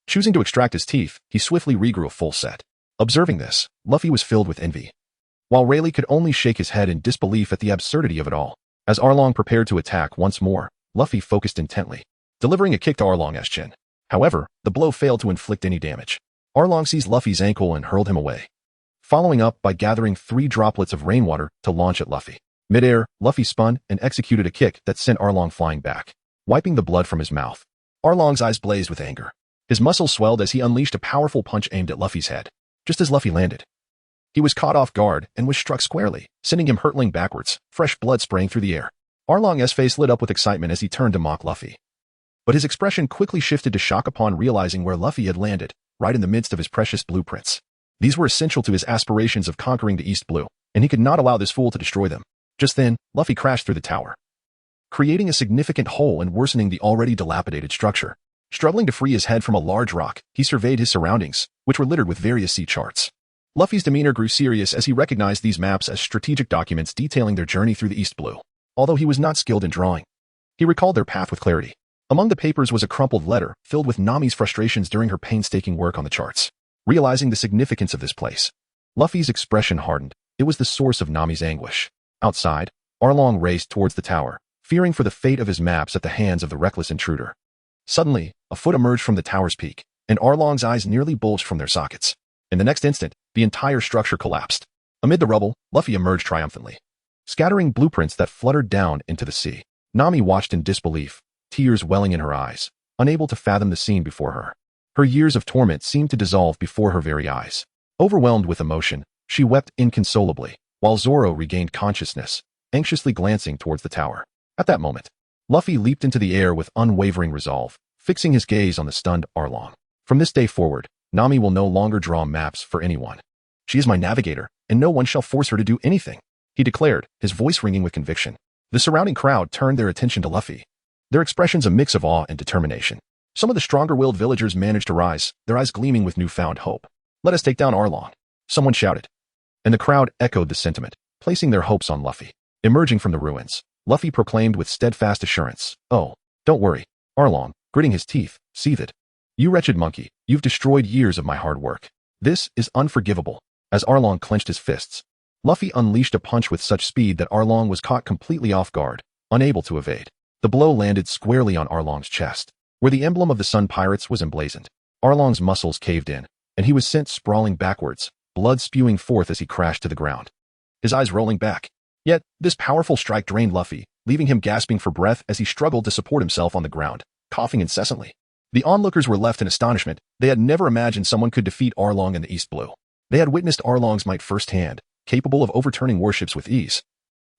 Choosing to extract his teeth, he swiftly regrew a full set. Observing this, Luffy was filled with envy, while Rayleigh could only shake his head in disbelief at the absurdity of it all. As Arlong prepared to attack once more, Luffy focused intently, delivering a kick to Arlong's chin. However, the blow failed to inflict any damage. Arlong seized Luffy's ankle and hurled him away, following up by gathering 3 droplets of rainwater to launch at Luffy. Mid-air, Luffy spun and executed a kick that sent Arlong flying back, wiping the blood from his mouth. Arlong's eyes blazed with anger. His muscles swelled as he unleashed a powerful punch aimed at Luffy's head. Just as Luffy landed, he was caught off guard and was struck squarely, sending him hurtling backwards, fresh blood spraying through the air. Arlong's face lit up with excitement as he turned to mock Luffy. But his expression quickly shifted to shock upon realizing where Luffy had landed, right in the midst of his precious blueprints. These were essential to his aspirations of conquering the East Blue, and he could not allow this fool to destroy them. Just then, Luffy crashed through the tower, creating a significant hole and worsening the already dilapidated structure. Struggling to free his head from a large rock, he surveyed his surroundings, which were littered with various sea charts. Luffy's demeanor grew serious as he recognized these maps as strategic documents detailing their journey through the East Blue. Although he was not skilled in drawing, he recalled their path with clarity. Among the papers was a crumpled letter filled with Nami's frustrations during her painstaking work on the charts. Realizing the significance of this place, Luffy's expression hardened. It was the source of Nami's anguish. Outside, Arlong raced towards the tower, fearing for the fate of his maps at the hands of the reckless intruder. Suddenly, a foot emerged from the tower's peak, and Arlong's eyes nearly bulged from their sockets. In the next instant, the entire structure collapsed. Amid the rubble, Luffy emerged triumphantly, scattering blueprints that fluttered down into the sea. Nami watched in disbelief, tears welling in her eyes, unable to fathom the scene before her. Her years of torment seemed to dissolve before her very eyes. Overwhelmed with emotion, she wept inconsolably, while Zoro regained consciousness, anxiously glancing towards the tower. At that moment, Luffy leaped into the air with unwavering resolve, fixing his gaze on the stunned Arlong. From this day forward, Nami will no longer draw maps for anyone. She is my navigator, and no one shall force her to do anything, he declared, his voice ringing with conviction. The surrounding crowd turned their attention to Luffy, their expressions a mix of awe and determination. Some of the stronger-willed villagers managed to rise, their eyes gleaming with newfound hope. "Let us take down Arlong," someone shouted, and the crowd echoed the sentiment, placing their hopes on Luffy. Emerging from the ruins, Luffy proclaimed with steadfast assurance, "Oh, don't worry." Arlong, gritting his teeth, seethed. "You wretched monkey, you've destroyed years of my hard work. This is unforgivable." As Arlong clenched his fists, Luffy unleashed a punch with such speed that Arlong was caught completely off guard, unable to evade. The blow landed squarely on Arlong's chest, where the emblem of the Sun Pirates was emblazoned. Arlong's muscles caved in, and he was sent sprawling backwards, blood spewing forth as he crashed to the ground, his eyes rolling back. Yet, this powerful strike drained Luffy, leaving him gasping for breath as he struggled to support himself on the ground, coughing incessantly. The onlookers were left in astonishment. They had never imagined someone could defeat Arlong in the East Blue. They had witnessed Arlong's might firsthand, capable of overturning warships with ease,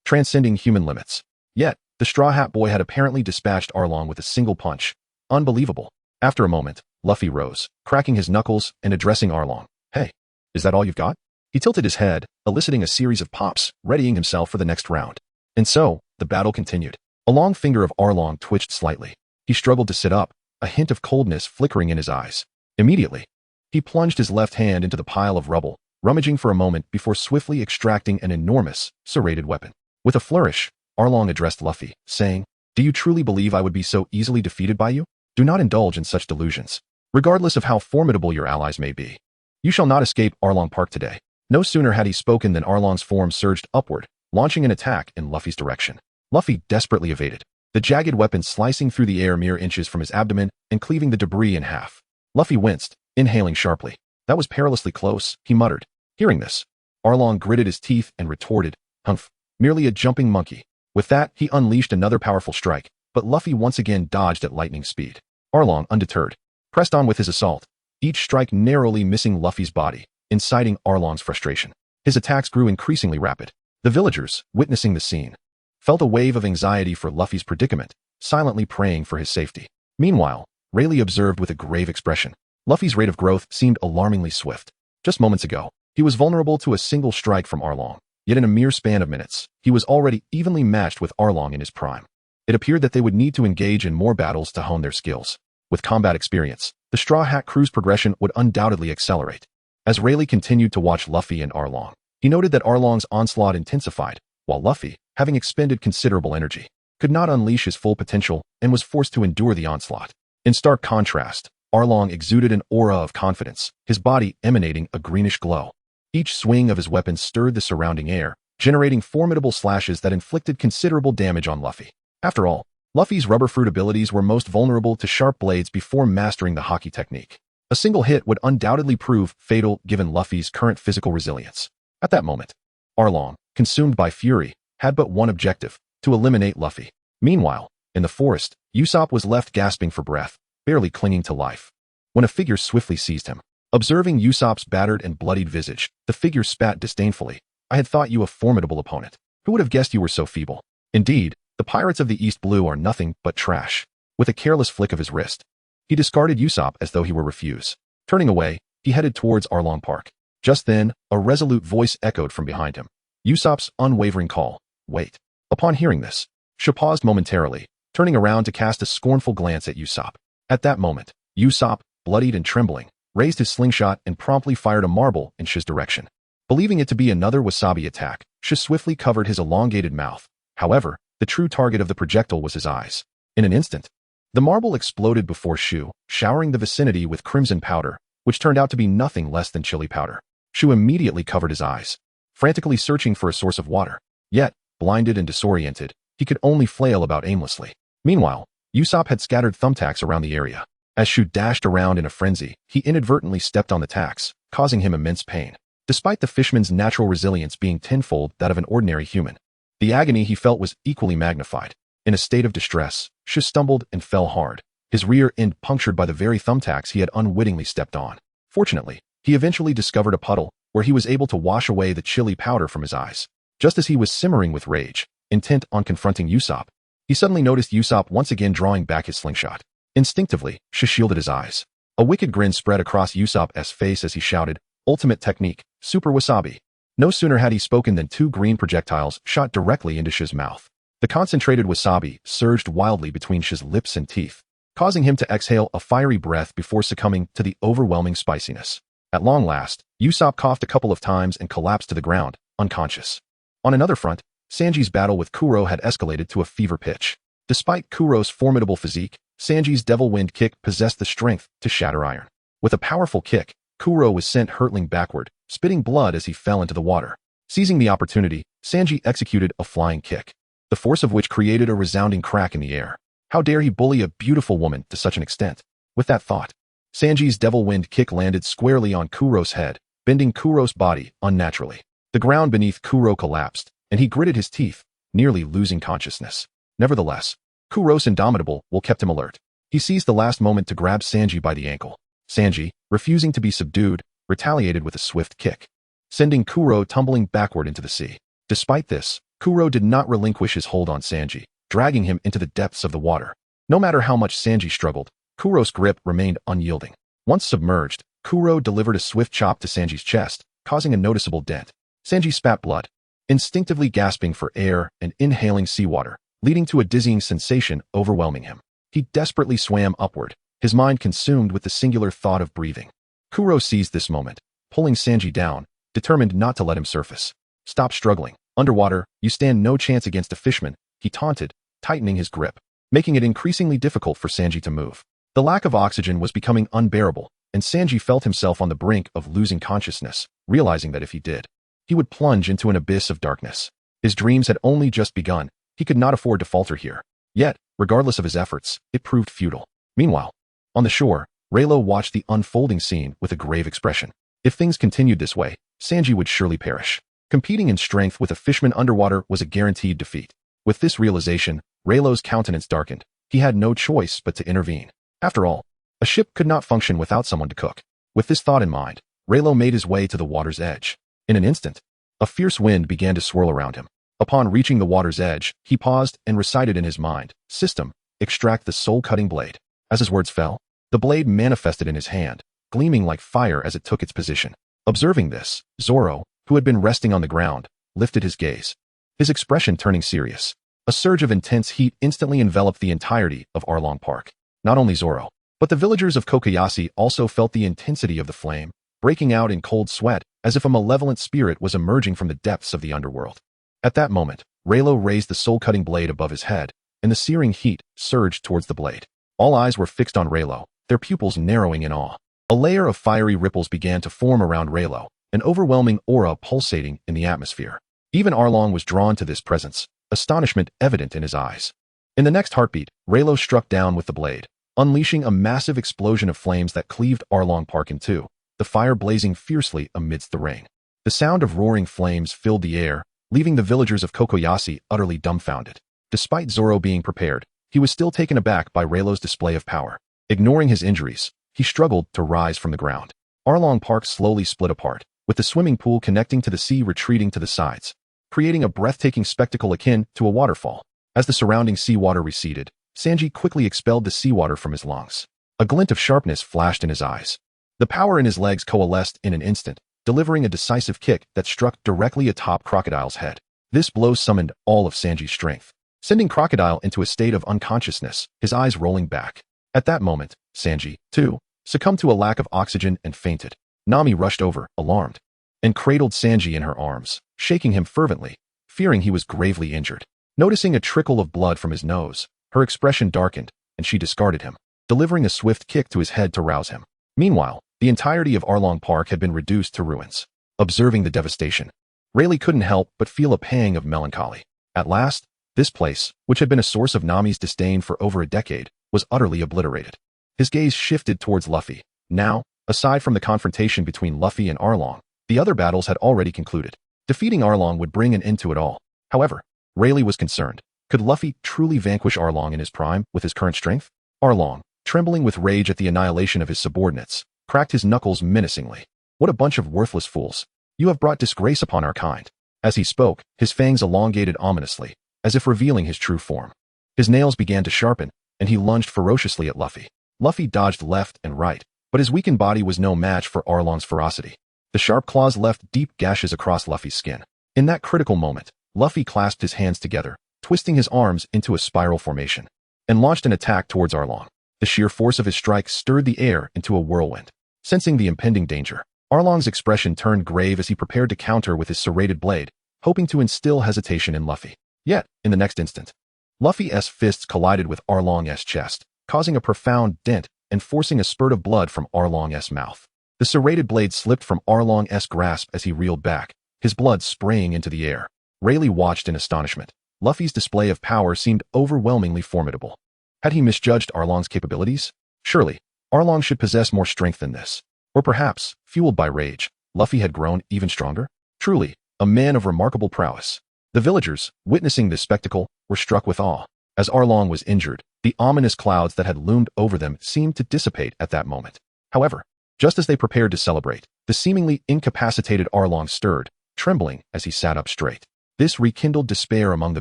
transcending human limits. Yet, the Straw Hat Boy had apparently dispatched Arlong with a single punch. Unbelievable. After a moment, Luffy rose, cracking his knuckles and addressing Arlong. "Hey, is that all you've got?" He tilted his head, eliciting a series of pops, readying himself for the next round. And so, the battle continued. A long finger of Arlong twitched slightly. He struggled to sit up, a hint of coldness flickering in his eyes. Immediately, he plunged his left hand into the pile of rubble, rummaging for a moment before swiftly extracting an enormous, serrated weapon. With a flourish, Arlong addressed Luffy, saying, "Do you truly believe I would be so easily defeated by you? Do not indulge in such delusions. Regardless of how formidable your allies may be, you shall not escape Arlong Park today." No sooner had he spoken than Arlong's form surged upward, launching an attack in Luffy's direction. Luffy desperately evaded, the jagged weapon slicing through the air mere inches from his abdomen and cleaving the debris in half. Luffy winced, inhaling sharply. "That was perilously close," he muttered. Hearing this, Arlong gritted his teeth and retorted, "Humph, merely a jumping monkey." With that, he unleashed another powerful strike, but Luffy once again dodged at lightning speed. Arlong, undeterred, pressed on with his assault, each strike narrowly missing Luffy's body, inciting Arlong's frustration. His attacks grew increasingly rapid. The villagers, witnessing the scene, felt a wave of anxiety for Luffy's predicament, silently praying for his safety. Meanwhile, Rayleigh observed with a grave expression. Luffy's rate of growth seemed alarmingly swift. Just moments ago, he was vulnerable to a single strike from Arlong, Yet in a mere span of minutes, he was already evenly matched with Arlong in his prime. It appeared that they would need to engage in more battles to hone their skills. With combat experience, the Straw Hat Crew's progression would undoubtedly accelerate. As Rayleigh continued to watch Luffy and Arlong, he noted that Arlong's onslaught intensified, while Luffy, having expended considerable energy, could not unleash his full potential and was forced to endure the onslaught. In stark contrast, Arlong exuded an aura of confidence, his body emanating a greenish glow. Each swing of his weapon stirred the surrounding air, generating formidable slashes that inflicted considerable damage on Luffy. After all, Luffy's rubber fruit abilities were most vulnerable to sharp blades before mastering the Haki technique. A single hit would undoubtedly prove fatal given Luffy's current physical resilience. At that moment, Arlong, consumed by fury, had but one objective: to eliminate Luffy. Meanwhile, in the forest, Usopp was left gasping for breath, barely clinging to life, when a figure swiftly seized him. Observing Usopp's battered and bloodied visage, the figure spat disdainfully. "I had thought you a formidable opponent. Who would have guessed you were so feeble? Indeed, the pirates of the East Blue are nothing but trash." With a careless flick of his wrist, he discarded Usopp as though he were refuse. Turning away, he headed towards Arlong Park. Just then, a resolute voice echoed from behind him. Usopp's unwavering call, "Wait." Upon hearing this, Sha paused momentarily, turning around to cast a scornful glance at Usopp. At that moment, Usopp, bloodied and trembling, raised his slingshot and promptly fired a marble in Sha's direction. Believing it to be another wasabi attack, Sha swiftly covered his elongated mouth. However, the true target of the projectile was his eyes. In an instant, the marble exploded before Shu, showering the vicinity with crimson powder, which turned out to be nothing less than chili powder. Shu immediately covered his eyes, frantically searching for a source of water. Yet, blinded and disoriented, he could only flail about aimlessly. Meanwhile, Usopp had scattered thumbtacks around the area. As Shu dashed around in a frenzy, he inadvertently stepped on the tacks, causing him immense pain. Despite the fishman's natural resilience being tenfold that of an ordinary human, the agony he felt was equally magnified. In a state of distress, Shu stumbled and fell hard, his rear end punctured by the very thumbtacks he had unwittingly stepped on. Fortunately, he eventually discovered a puddle, where he was able to wash away the chilly powder from his eyes. Just as he was simmering with rage, intent on confronting Usopp, he suddenly noticed Usopp once again drawing back his slingshot. Instinctively, Sha shielded his eyes. A wicked grin spread across Usopp's face as he shouted, "Ultimate technique, Super Wasabi." No sooner had he spoken than two green projectiles shot directly into Sha's mouth. The concentrated wasabi surged wildly between Sha's lips and teeth, causing him to exhale a fiery breath before succumbing to the overwhelming spiciness. At long last, Usopp coughed a couple of times and collapsed to the ground, unconscious. On another front, Sanji's battle with Kuro had escalated to a fever pitch. Despite Kuro's formidable physique, Sanji's Devil Wind kick possessed the strength to shatter iron. With a powerful kick, Kuro was sent hurtling backward, spitting blood as he fell into the water. Seizing the opportunity, Sanji executed a flying kick, the force of which created a resounding crack in the air. How dare he bully a beautiful woman to such an extent? With that thought, Sanji's Devil Wind kick landed squarely on Kuro's head, bending Kuro's body unnaturally. The ground beneath Kuro collapsed, and he gritted his teeth, nearly losing consciousness. Nevertheless, Kuro's indomitable will kept him alert. He seized the last moment to grab Sanji by the ankle. Sanji, refusing to be subdued, retaliated with a swift kick, sending Kuro tumbling backward into the sea. Despite this, Kuro did not relinquish his hold on Sanji, dragging him into the depths of the water. No matter how much Sanji struggled, Kuro's grip remained unyielding. Once submerged, Kuro delivered a swift chop to Sanji's chest, causing a noticeable dent. Sanji spat blood, instinctively gasping for air and inhaling seawater, leading to a dizzying sensation overwhelming him. He desperately swam upward, his mind consumed with the singular thought of breathing. Kuro seized this moment, pulling Sanji down, determined not to let him surface. "Stop struggling. Underwater, you stand no chance against a fishman," he taunted, tightening his grip, making it increasingly difficult for Sanji to move. The lack of oxygen was becoming unbearable, and Sanji felt himself on the brink of losing consciousness, realizing that if he did, he would plunge into an abyss of darkness. His dreams had only just begun. He could not afford to falter here. Yet, regardless of his efforts, it proved futile. Meanwhile, on the shore, Leilo watched the unfolding scene with a grave expression. If things continued this way, Sanji would surely perish. Competing in strength with a fishman underwater was a guaranteed defeat. With this realization, Leilo's countenance darkened. He had no choice but to intervene. After all, a ship could not function without someone to cook. With this thought in mind, Leilo made his way to the water's edge. In an instant, a fierce wind began to swirl around him. Upon reaching the water's edge, he paused and recited in his mind, "System, extract the soul-cutting blade." As his words fell, the blade manifested in his hand, gleaming like fire as it took its position. Observing this, Zoro, who had been resting on the ground, lifted his gaze, his expression turning serious. A surge of intense heat instantly enveloped the entirety of Arlong Park. Not only Zoro, but the villagers of Kokoyasi also felt the intensity of the flame, breaking out in cold sweat as if a malevolent spirit was emerging from the depths of the underworld. At that moment, Leilo raised the soul-cutting blade above his head, and the searing heat surged towards the blade. All eyes were fixed on Leilo, their pupils narrowing in awe. A layer of fiery ripples began to form around Leilo, an overwhelming aura pulsating in the atmosphere. Even Arlong was drawn to this presence, astonishment evident in his eyes. In the next heartbeat, Leilo struck down with the blade, unleashing a massive explosion of flames that cleaved Arlong Park in two, the fire blazing fiercely amidst the rain. The sound of roaring flames filled the air, leaving the villagers of Kokoyasi utterly dumbfounded. Despite Zoro being prepared, he was still taken aback by Leilo's display of power. Ignoring his injuries, he struggled to rise from the ground. Arlong Park slowly split apart, with the swimming pool connecting to the sea retreating to the sides, creating a breathtaking spectacle akin to a waterfall. As the surrounding seawater receded, Sanji quickly expelled the seawater from his lungs. A glint of sharpness flashed in his eyes. The power in his legs coalesced in an instant, delivering a decisive kick that struck directly atop Crocodile's head. This blow summoned all of Sanji's strength, sending Crocodile into a state of unconsciousness, his eyes rolling back. At that moment, Sanji, too, succumbed to a lack of oxygen and fainted. Nami rushed over, alarmed, and cradled Sanji in her arms, shaking him fervently, fearing he was gravely injured. Noticing a trickle of blood from his nose, her expression darkened, and she discarded him, delivering a swift kick to his head to rouse him. Meanwhile, the entirety of Arlong Park had been reduced to ruins. Observing the devastation, Rayleigh couldn't help but feel a pang of melancholy. At last, this place, which had been a source of Nami's disdain for over a decade, was utterly obliterated. His gaze shifted towards Luffy. Now, aside from the confrontation between Luffy and Arlong, the other battles had already concluded. Defeating Arlong would bring an end to it all. However, Rayleigh was concerned. Could Luffy truly vanquish Arlong in his prime with his current strength? Arlong, trembling with rage at the annihilation of his subordinates, cracked his knuckles menacingly. What a bunch of worthless fools. You have brought disgrace upon our kind. As he spoke, his fangs elongated ominously, as if revealing his true form. His nails began to sharpen, and he lunged ferociously at Luffy. Luffy dodged left and right, but his weakened body was no match for Arlong's ferocity. The sharp claws left deep gashes across Luffy's skin. In that critical moment, Luffy clasped his hands together, twisting his arms into a spiral formation, and launched an attack towards Arlong. The sheer force of his strike stirred the air into a whirlwind. Sensing the impending danger, Arlong's expression turned grave as he prepared to counter with his serrated blade, hoping to instill hesitation in Luffy. Yet, in the next instant, Luffy's fists collided with Arlong's chest, causing a profound dent and forcing a spurt of blood from Arlong's mouth. The serrated blade slipped from Arlong's grasp as he reeled back, his blood spraying into the air. Rayleigh watched in astonishment. Luffy's display of power seemed overwhelmingly formidable. Had he misjudged Arlong's capabilities? Surely, Arlong should possess more strength than this. Or perhaps, fueled by rage, Luffy had grown even stronger? Truly, a man of remarkable prowess. The villagers, witnessing this spectacle, were struck with awe. As Arlong was injured, the ominous clouds that had loomed over them seemed to dissipate at that moment. However, just as they prepared to celebrate, the seemingly incapacitated Arlong stirred, trembling as he sat up straight. This rekindled despair among the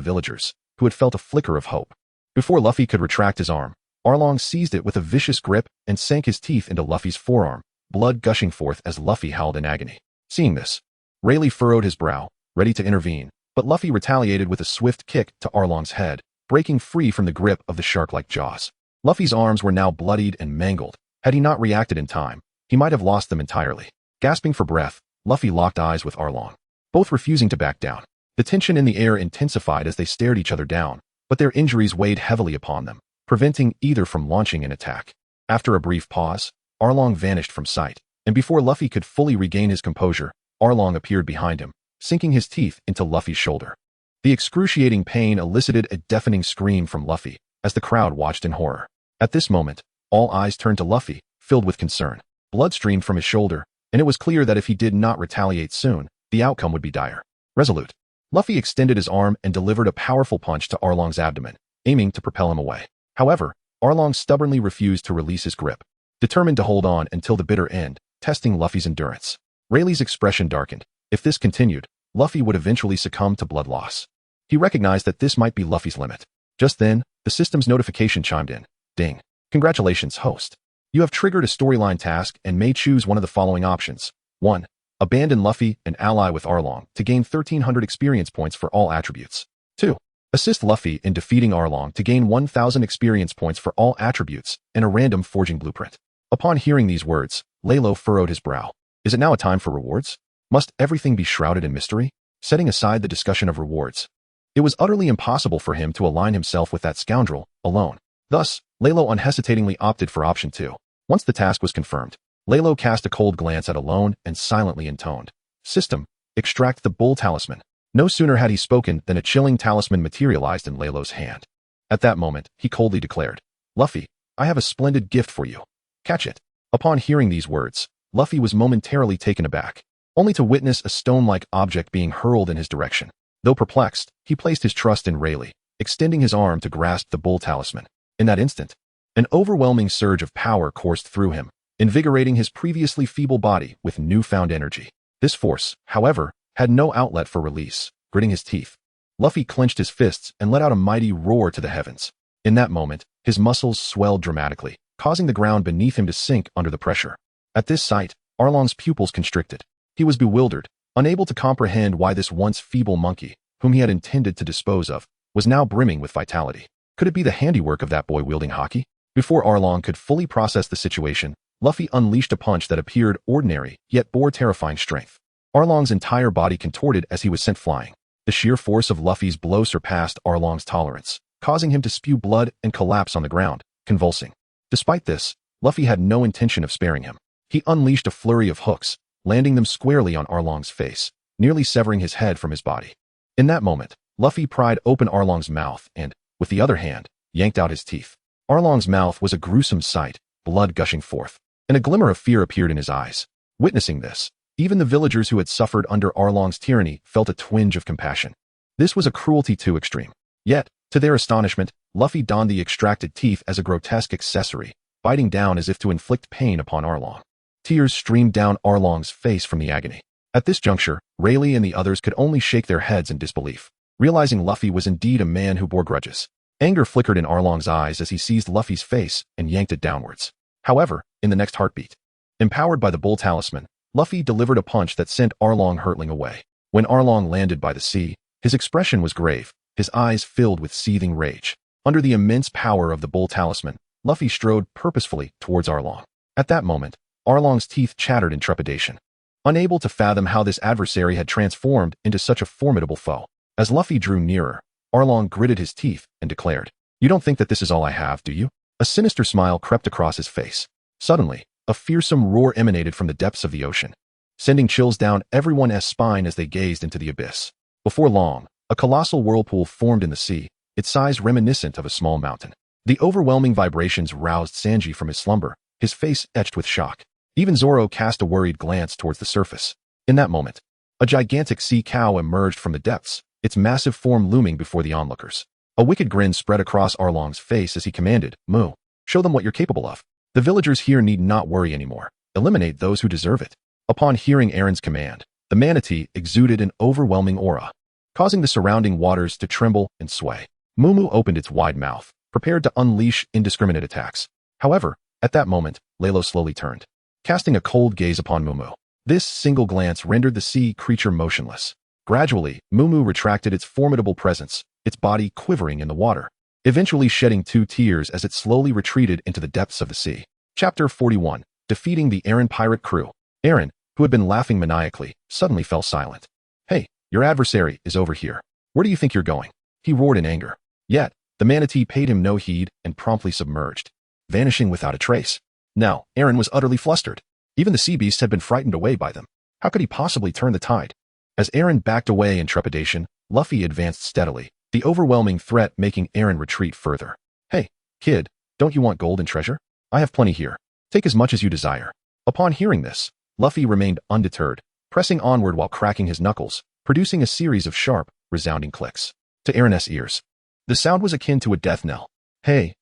villagers, who had felt a flicker of hope. Before Luffy could retract his arm, Arlong seized it with a vicious grip and sank his teeth into Luffy's forearm, blood gushing forth as Luffy howled in agony. Seeing this, Rayleigh furrowed his brow, ready to intervene, but Luffy retaliated with a swift kick to Arlong's head, breaking free from the grip of the shark-like jaws. Luffy's arms were now bloodied and mangled. Had he not reacted in time, he might have lost them entirely. Gasping for breath, Luffy locked eyes with Arlong, both refusing to back down. The tension in the air intensified as they stared each other down, but their injuries weighed heavily upon them, preventing either from launching an attack. After a brief pause, Arlong vanished from sight, and before Luffy could fully regain his composure, Arlong appeared behind him, sinking his teeth into Luffy's shoulder. The excruciating pain elicited a deafening scream from Luffy, as the crowd watched in horror. At this moment, all eyes turned to Luffy, filled with concern. Blood streamed from his shoulder, and it was clear that if he did not retaliate soon, the outcome would be dire. Resolute, Luffy extended his arm and delivered a powerful punch to Arlong's abdomen, aiming to propel him away. However, Arlong stubbornly refused to release his grip, determined to hold on until the bitter end, testing Luffy's endurance. Rayleigh's expression darkened. If this continued, Luffy would eventually succumb to blood loss. He recognized that this might be Luffy's limit. Just then, the system's notification chimed in. Ding. Congratulations, host. You have triggered a storyline task and may choose one of the following options. 1. Abandon Luffy and ally with Arlong to gain 1,300 experience points for all attributes. 2. Assist Luffy in defeating Arlong to gain 1,000 experience points for all attributes and a random forging blueprint. Upon hearing these words, Leilo furrowed his brow. Is it now a time for rewards? Must everything be shrouded in mystery? Setting aside the discussion of rewards, it was utterly impossible for him to align himself with that scoundrel alone. Thus, Leilo unhesitatingly opted for option 2. Once the task was confirmed, Leilo cast a cold glance at Alone and silently intoned, "System, extract the bull talisman." No sooner had he spoken than a chilling talisman materialized in Leilo's hand. At that moment, he coldly declared, "Luffy, I have a splendid gift for you. Catch it." Upon hearing these words, Luffy was momentarily taken aback, only to witness a stone-like object being hurled in his direction. Though perplexed, he placed his trust in Rayleigh, extending his arm to grasp the bull talisman. In that instant, an overwhelming surge of power coursed through him, invigorating his previously feeble body with newfound energy. This force, however, had no outlet for release. Gritting his teeth, Luffy clenched his fists and let out a mighty roar to the heavens. In that moment, his muscles swelled dramatically, causing the ground beneath him to sink under the pressure. At this sight, Arlong's pupils constricted. He was bewildered, unable to comprehend why this once feeble monkey, whom he had intended to dispose of, was now brimming with vitality. Could it be the handiwork of that boy wielding hockey? Before Arlong could fully process the situation, Luffy unleashed a punch that appeared ordinary, yet bore terrifying strength. Arlong's entire body contorted as he was sent flying. The sheer force of Luffy's blow surpassed Arlong's tolerance, causing him to spew blood and collapse on the ground, convulsing. Despite this, Luffy had no intention of sparing him. He unleashed a flurry of hooks, landing them squarely on Arlong's face, nearly severing his head from his body. In that moment, Luffy pried open Arlong's mouth and, with the other hand, yanked out his teeth. Arlong's mouth was a gruesome sight, blood gushing forth, and a glimmer of fear appeared in his eyes. Witnessing this, even the villagers who had suffered under Arlong's tyranny felt a twinge of compassion. This was a cruelty too extreme. Yet, to their astonishment, Luffy donned the extracted teeth as a grotesque accessory, biting down as if to inflict pain upon Arlong. Tears streamed down Arlong's face from the agony. At this juncture, Rayleigh and the others could only shake their heads in disbelief, realizing Luffy was indeed a man who bore grudges. Anger flickered in Arlong's eyes as he seized Luffy's face and yanked it downwards. However, in the next heartbeat, empowered by the bull talisman, Luffy delivered a punch that sent Arlong hurtling away. When Arlong landed by the sea, his expression was grave, his eyes filled with seething rage. Under the immense power of the bull talisman, Luffy strode purposefully towards Arlong. At that moment, Arlong's teeth chattered in trepidation, unable to fathom how this adversary had transformed into such a formidable foe. As Luffy drew nearer, Arlong gritted his teeth and declared, "You don't think that this is all I have, do you?" A sinister smile crept across his face. Suddenly, a fearsome roar emanated from the depths of the ocean, sending chills down everyone's spine as they gazed into the abyss. Before long, a colossal whirlpool formed in the sea, its size reminiscent of a small mountain. The overwhelming vibrations roused Sanji from his slumber, his face etched with shock. Even Zoro cast a worried glance towards the surface. In that moment, a gigantic sea cow emerged from the depths, its massive form looming before the onlookers. A wicked grin spread across Arlong's face as he commanded, "Moo, show them what you're capable of. The villagers here need not worry anymore. Eliminate those who deserve it." Upon hearing Aaron's command, the manatee exuded an overwhelming aura, causing the surrounding waters to tremble and sway. Moo opened its wide mouth, prepared to unleash indiscriminate attacks. However, at that moment, Leilo slowly turned, casting a cold gaze upon Moo. This single glance rendered the sea creature motionless. Gradually, Moo retracted its formidable presence, its body quivering in the water, eventually shedding 2 tears as it slowly retreated into the depths of the sea. Chapter 41. Defeating the Aaron pirate crew. Aaron, who had been laughing maniacally, suddenly fell silent. "Hey, your adversary is over here. Where do you think you're going?" he roared in anger. Yet, the manatee paid him no heed and promptly submerged, vanishing without a trace. Now, Aaron was utterly flustered. Even the sea beasts had been frightened away by them. How could he possibly turn the tide? As Aaron backed away in trepidation, Luffy advanced steadily, the overwhelming threat making Aaron retreat further. "Hey, kid, don't you want gold and treasure? I have plenty here. Take as much as you desire." Upon hearing this, Luffy remained undeterred, pressing onward while cracking his knuckles, producing a series of sharp, resounding clicks. To Aaron's ears, the sound was akin to a death knell. Hey,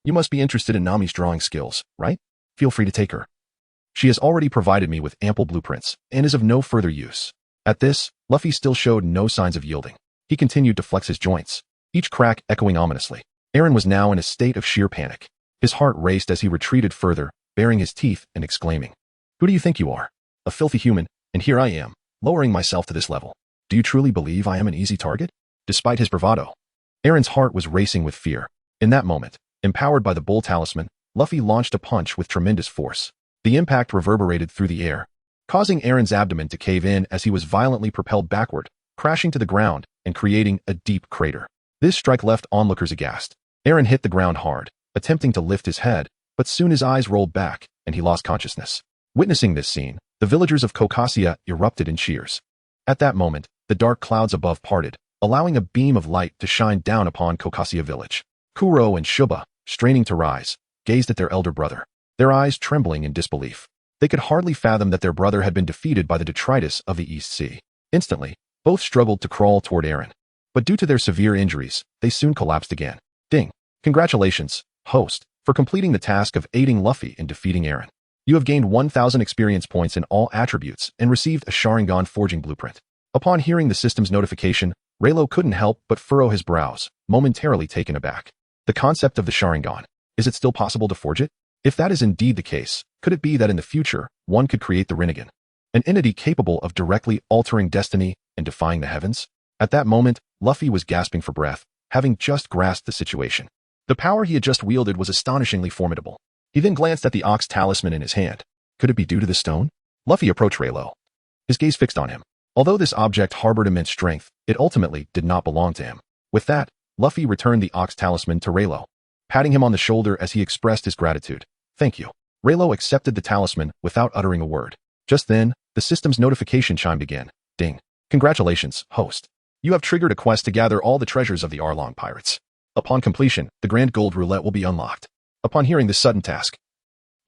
you must be interested in Nami's drawing skills, right? Feel free to take her. She has already provided me with ample blueprints and is of no further use." At this, Luffy still showed no signs of yielding. He continued to flex his joints, each crack echoing ominously. Aaron was now in a state of sheer panic. His heart raced as he retreated further, baring his teeth and exclaiming, "Who do you think you are? A filthy human, And here I am, lowering myself to this level. Do you truly believe I am an easy target? Despite his bravado, Aaron's heart was racing with fear. In that moment, empowered by the bull talisman, Luffy launched a punch with tremendous force. The impact reverberated through the air, causing Aaron's abdomen to cave in as he was violently propelled backward, crashing to the ground and creating a deep crater. This strike left onlookers aghast. Aaron hit the ground hard, attempting to lift his head, but soon his eyes rolled back and he lost consciousness. Witnessing this scene, the villagers of Kokasia erupted in cheers. At that moment, the dark clouds above parted, allowing a beam of light to shine down upon Kokasia village. Kuro and Shuba, straining to rise, gazed at their elder brother, their eyes trembling in disbelief. They could hardly fathom that their brother had been defeated by the detritus of the East Sea. Instantly, both struggled to crawl toward Aaron. But due to their severe injuries, they soon collapsed again. Ding. Congratulations, host, for completing the task of aiding Luffy in defeating Aaron. You have gained 1,000 experience points in all attributes and received a Sharingan forging blueprint. Upon hearing the system's notification, Leilo couldn't help but furrow his brows, momentarily taken aback. The concept of the Sharingan. Is it still possible to forge it? If that is indeed the case, could it be that in the future, one could create the Rinnegan, an entity capable of directly altering destiny and defying the heavens? At that moment, Luffy was gasping for breath, having just grasped the situation. The power he had just wielded was astonishingly formidable. He then glanced at the ox talisman in his hand. Could it be due to the stone? Luffy approached Leilo, his gaze fixed on him. Although this object harbored immense strength, it ultimately did not belong to him. With that, Luffy returned the ox talisman to Leilo, patting him on the shoulder as he expressed his gratitude. Thank you. Leilo accepted the talisman without uttering a word. Just then, the system's notification chimed again. Ding. Congratulations, host. You have triggered a quest to gather all the treasures of the Arlong Pirates. Upon completion, the Grand Gold Roulette will be unlocked. Upon hearing this sudden task,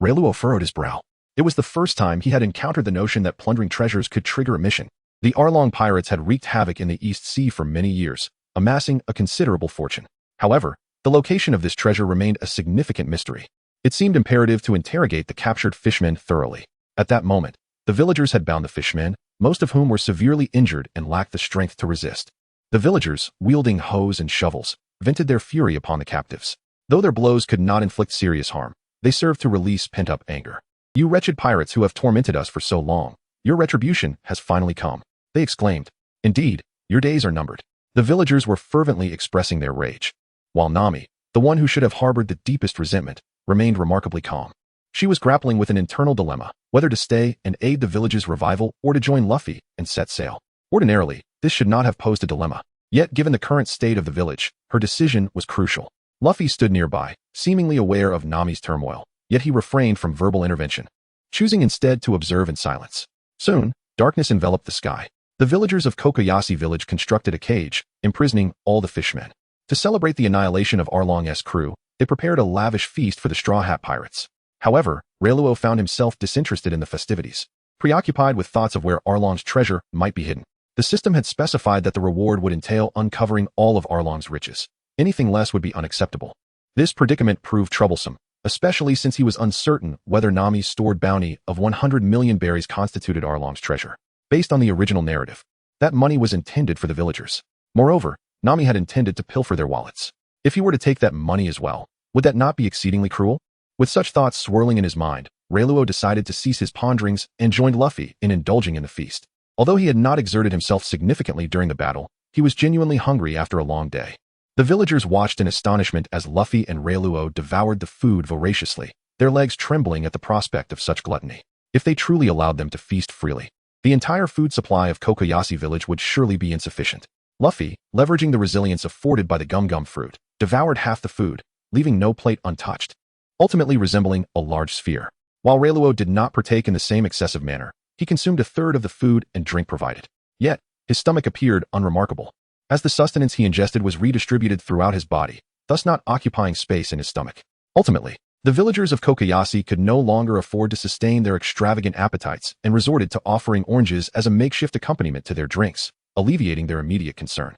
Leilo furrowed his brow. It was the first time he had encountered the notion that plundering treasures could trigger a mission. The Arlong Pirates had wreaked havoc in the East Sea for many years, amassing a considerable fortune. However, the location of this treasure remained a significant mystery. It seemed imperative to interrogate the captured fishmen thoroughly. At that moment, the villagers had bound the fishmen, most of whom were severely injured and lacked the strength to resist. The villagers, wielding hoes and shovels, vented their fury upon the captives. Though their blows could not inflict serious harm, they served to release pent-up anger. You wretched pirates who have tormented us for so long, your retribution has finally come, they exclaimed. Indeed, your days are numbered. The villagers were fervently expressing their rage, while Nami, the one who should have harbored the deepest resentment, remained remarkably calm. She was grappling with an internal dilemma, whether to stay and aid the village's revival or to join Luffy and set sail. Ordinarily, this should not have posed a dilemma. Yet, given the current state of the village, her decision was crucial. Luffy stood nearby, seemingly aware of Nami's turmoil, yet he refrained from verbal intervention, choosing instead to observe in silence. Soon, darkness enveloped the sky. The villagers of Kokoyasi village constructed a cage, imprisoning all the fishmen. To celebrate the annihilation of Arlong's crew, they prepared a lavish feast for the Straw Hat Pirates. However, Leilo found himself disinterested in the festivities, preoccupied with thoughts of where Arlong's treasure might be hidden. The system had specified that the reward would entail uncovering all of Arlong's riches. Anything less would be unacceptable. This predicament proved troublesome, especially since he was uncertain whether Nami's stored bounty of 100 million berries constituted Arlong's treasure. Based on the original narrative, that money was intended for the villagers. Moreover, Nami had intended to pilfer their wallets. If he were to take that money as well, would that not be exceedingly cruel? With such thoughts swirling in his mind, Leilo decided to cease his ponderings and joined Luffy in indulging in the feast. Although he had not exerted himself significantly during the battle, he was genuinely hungry after a long day. The villagers watched in astonishment as Luffy and Leilo devoured the food voraciously, their legs trembling at the prospect of such gluttony. If they truly allowed them to feast freely, the entire food supply of Kokoyasi village would surely be insufficient. Luffy, leveraging the resilience afforded by the gum-gum fruit, devoured half the food, leaving no plate untouched, ultimately resembling a large sphere. While Leilo did not partake in the same excessive manner, he consumed a third of the food and drink provided. Yet, his stomach appeared unremarkable, as the sustenance he ingested was redistributed throughout his body, thus not occupying space in his stomach. Ultimately, the villagers of Kokoyasi could no longer afford to sustain their extravagant appetites and resorted to offering oranges as a makeshift accompaniment to their drinks, alleviating their immediate concern.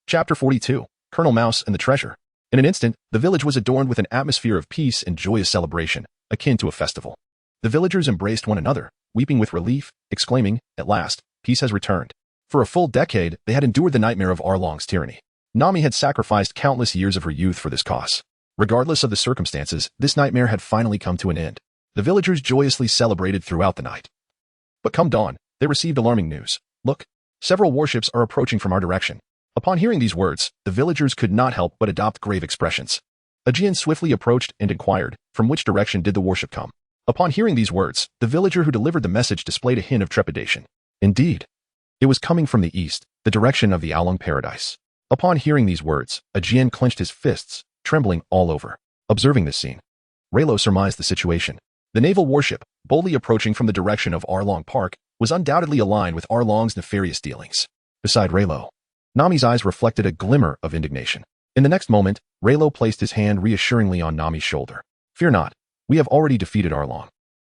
Chapter 42. Colonel Mouse and the Treasure. In an instant, the village was adorned with an atmosphere of peace and joyous celebration, akin to a festival. The villagers embraced one another, weeping with relief, exclaiming, "At last, peace has returned." For a full decade, they had endured the nightmare of Arlong's tyranny. Nami had sacrificed countless years of her youth for this cause. Regardless of the circumstances, this nightmare had finally come to an end. The villagers joyously celebrated throughout the night. But come dawn, they received alarming news. Look, several warships are approaching from our direction. Upon hearing these words, the villagers could not help but adopt grave expressions. Aegean swiftly approached and inquired, from which direction did the warship come? Upon hearing these words, the villager who delivered the message displayed a hint of trepidation. Indeed, it was coming from the east, the direction of the Along Paradise. Upon hearing these words, Aegean clenched his fists, trembling all over. Observing this scene, Leilo surmised the situation. The naval warship, boldly approaching from the direction of Arlong Park, was undoubtedly aligned with Arlong's nefarious dealings. Beside Leilo, Nami's eyes reflected a glimmer of indignation. In the next moment, Leilo placed his hand reassuringly on Nami's shoulder. Fear not, we have already defeated Arlong,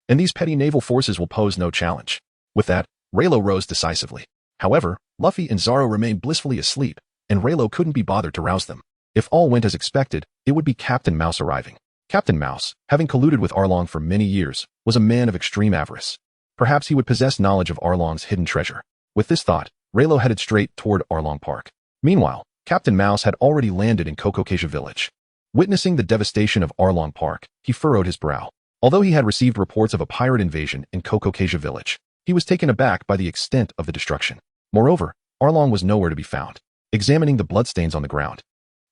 and these petty naval forces will pose no challenge. With that, Leilo rose decisively. However, Luffy and Zoro remained blissfully asleep, and Leilo couldn't be bothered to rouse them. If all went as expected, it would be Captain Mouse arriving. Captain Mouse, having colluded with Arlong for many years, was a man of extreme avarice. Perhaps he would possess knowledge of Arlong's hidden treasure. With this thought, Leilo headed straight toward Arlong Park. Meanwhile, Captain Mouse had already landed in Kokokasia village. Witnessing the devastation of Arlong Park, he furrowed his brow. Although he had received reports of a pirate invasion in Kokokasia village, he was taken aback by the extent of the destruction. Moreover, Arlong was nowhere to be found. Examining the bloodstains on the ground,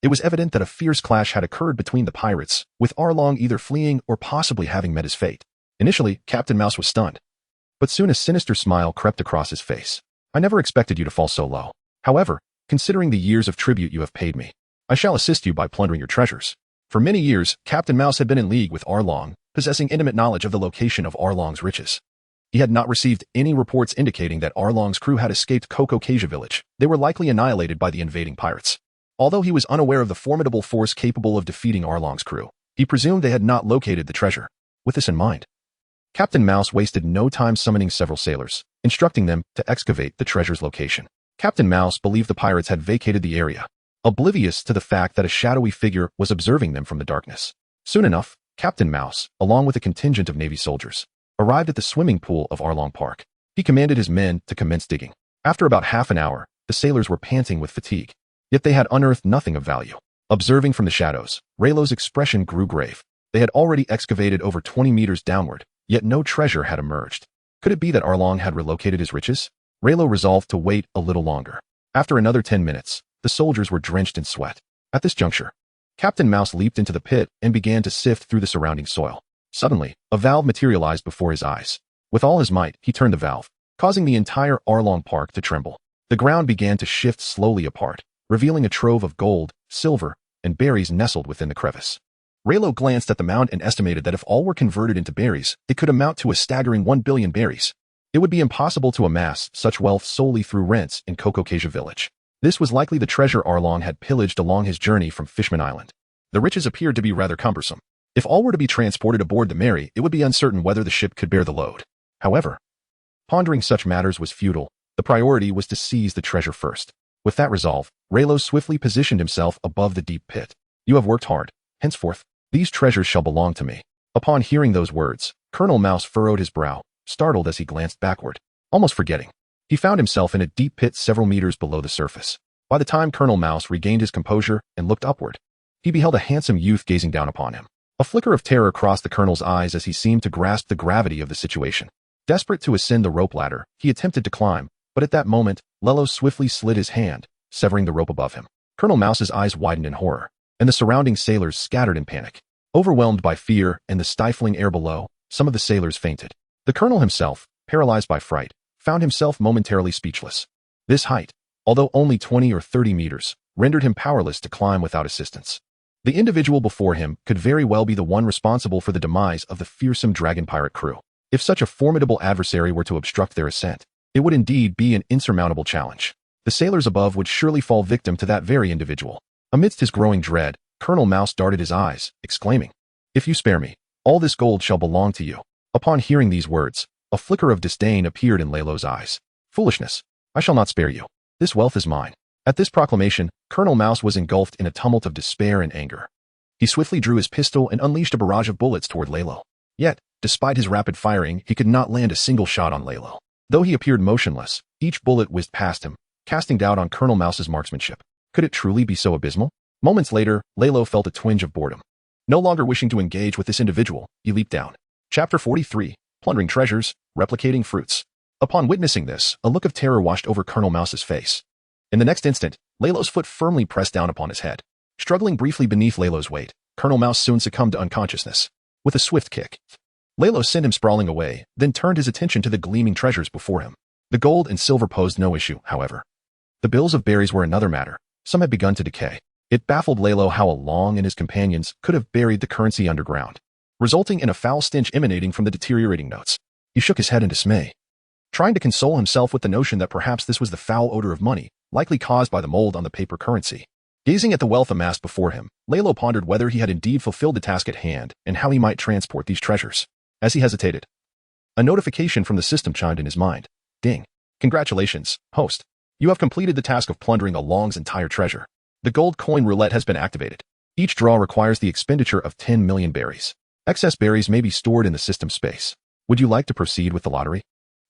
it was evident that a fierce clash had occurred between the pirates, with Arlong either fleeing or possibly having met his fate. Initially, Captain Mouse was stunned, but soon a sinister smile crept across his face. I never expected you to fall so low. However, considering the years of tribute you have paid me, I shall assist you by plundering your treasures. For many years, Captain Mouse had been in league with Arlong, possessing intimate knowledge of the location of Arlong's riches. He had not received any reports indicating that Arlong's crew had escaped Kokokasia village. They were likely annihilated by the invading pirates. Although he was unaware of the formidable force capable of defeating Arlong's crew, he presumed they had not located the treasure. With this in mind, Captain Mouse wasted no time summoning several sailors, instructing them to excavate the treasure's location. Captain Mouse believed the pirates had vacated the area, oblivious to the fact that a shadowy figure was observing them from the darkness. Soon enough, Captain Mouse, along with a contingent of Navy soldiers, arrived at the swimming pool of Arlong Park. He commanded his men to commence digging. After about half an hour, the sailors were panting with fatigue, yet they had unearthed nothing of value. Observing from the shadows, Leilo's expression grew grave. They had already excavated over 20 meters downward, yet no treasure had emerged. Could it be that Arlong had relocated his riches? Leilo resolved to wait a little longer. After another 10 minutes, the soldiers were drenched in sweat. At this juncture, Captain Mouse leaped into the pit and began to sift through the surrounding soil. Suddenly, a valve materialized before his eyes. With all his might, he turned the valve, causing the entire Arlong Park to tremble. The ground began to shift slowly apart, revealing a trove of gold, silver, and berries nestled within the crevice. Leilo glanced at the mound and estimated that if all were converted into berries, it could amount to a staggering 1 billion berries. It would be impossible to amass such wealth solely through rents in Kokokasia village. This was likely the treasure Arlong had pillaged along his journey from Fishman Island. The riches appeared to be rather cumbersome. If all were to be transported aboard the Mary, it would be uncertain whether the ship could bear the load. However, pondering such matters was futile. The priority was to seize the treasure first. With that resolve, Leilo swiftly positioned himself above the deep pit. You have worked hard. Henceforth, these treasures shall belong to me. Upon hearing those words, Colonel Mouse furrowed his brow, startled as he glanced backward, almost forgetting. He found himself in a deep pit several meters below the surface. By the time Colonel Mouse regained his composure and looked upward, he beheld a handsome youth gazing down upon him. A flicker of terror crossed the colonel's eyes as he seemed to grasp the gravity of the situation. Desperate to ascend the rope ladder, he attempted to climb, but at that moment, Leilo swiftly slid his hand, severing the rope above him. Colonel Mouse's eyes widened in horror, and the surrounding sailors scattered in panic. Overwhelmed by fear and the stifling air below, some of the sailors fainted. The colonel himself, paralyzed by fright, found himself momentarily speechless. This height, although only 20 or 30 meters, rendered him powerless to climb without assistance. The individual before him could very well be the one responsible for the demise of the fearsome dragon pirate crew. If such a formidable adversary were to obstruct their ascent, it would indeed be an insurmountable challenge. The sailors above would surely fall victim to that very individual. Amidst his growing dread, Colonel Mouse darted his eyes, exclaiming, "If you spare me, all this gold shall belong to you." Upon hearing these words, a flicker of disdain appeared in Leilo's eyes. "Foolishness! I shall not spare you. This wealth is mine." At this proclamation, Colonel Mouse was engulfed in a tumult of despair and anger. He swiftly drew his pistol and unleashed a barrage of bullets toward Leilo. Yet, despite his rapid firing, he could not land a single shot on Leilo. Though he appeared motionless, each bullet whizzed past him, casting doubt on Colonel Mouse's marksmanship. Could it truly be so abysmal? Moments later, Leilo felt a twinge of boredom. No longer wishing to engage with this individual, he leaped down. Chapter 43, Plundering Treasures, Replicating Fruits. Upon witnessing this, a look of terror washed over Colonel Mouse's face. In the next instant, Leilo's foot firmly pressed down upon his head. Struggling briefly beneath Leilo's weight, Colonel Mouse soon succumbed to unconsciousness. With a swift kick, Leilo sent him sprawling away, then turned his attention to the gleaming treasures before him. The gold and silver posed no issue, however. The bills of berries were another matter. Some had begun to decay. It baffled Leilo how Long and his companions could have buried the currency underground, resulting in a foul stench emanating from the deteriorating notes. He shook his head in dismay, trying to console himself with the notion that perhaps this was the foul odor of money, likely caused by the mold on the paper currency. Gazing at the wealth amassed before him, Leilo pondered whether he had indeed fulfilled the task at hand and how he might transport these treasures. As he hesitated, a notification from the system chimed in his mind. Ding. Congratulations, host. You have completed the task of plundering Long's entire treasure. The gold coin roulette has been activated. Each draw requires the expenditure of 10 million berries. Excess berries may be stored in the system space. Would you like to proceed with the lottery?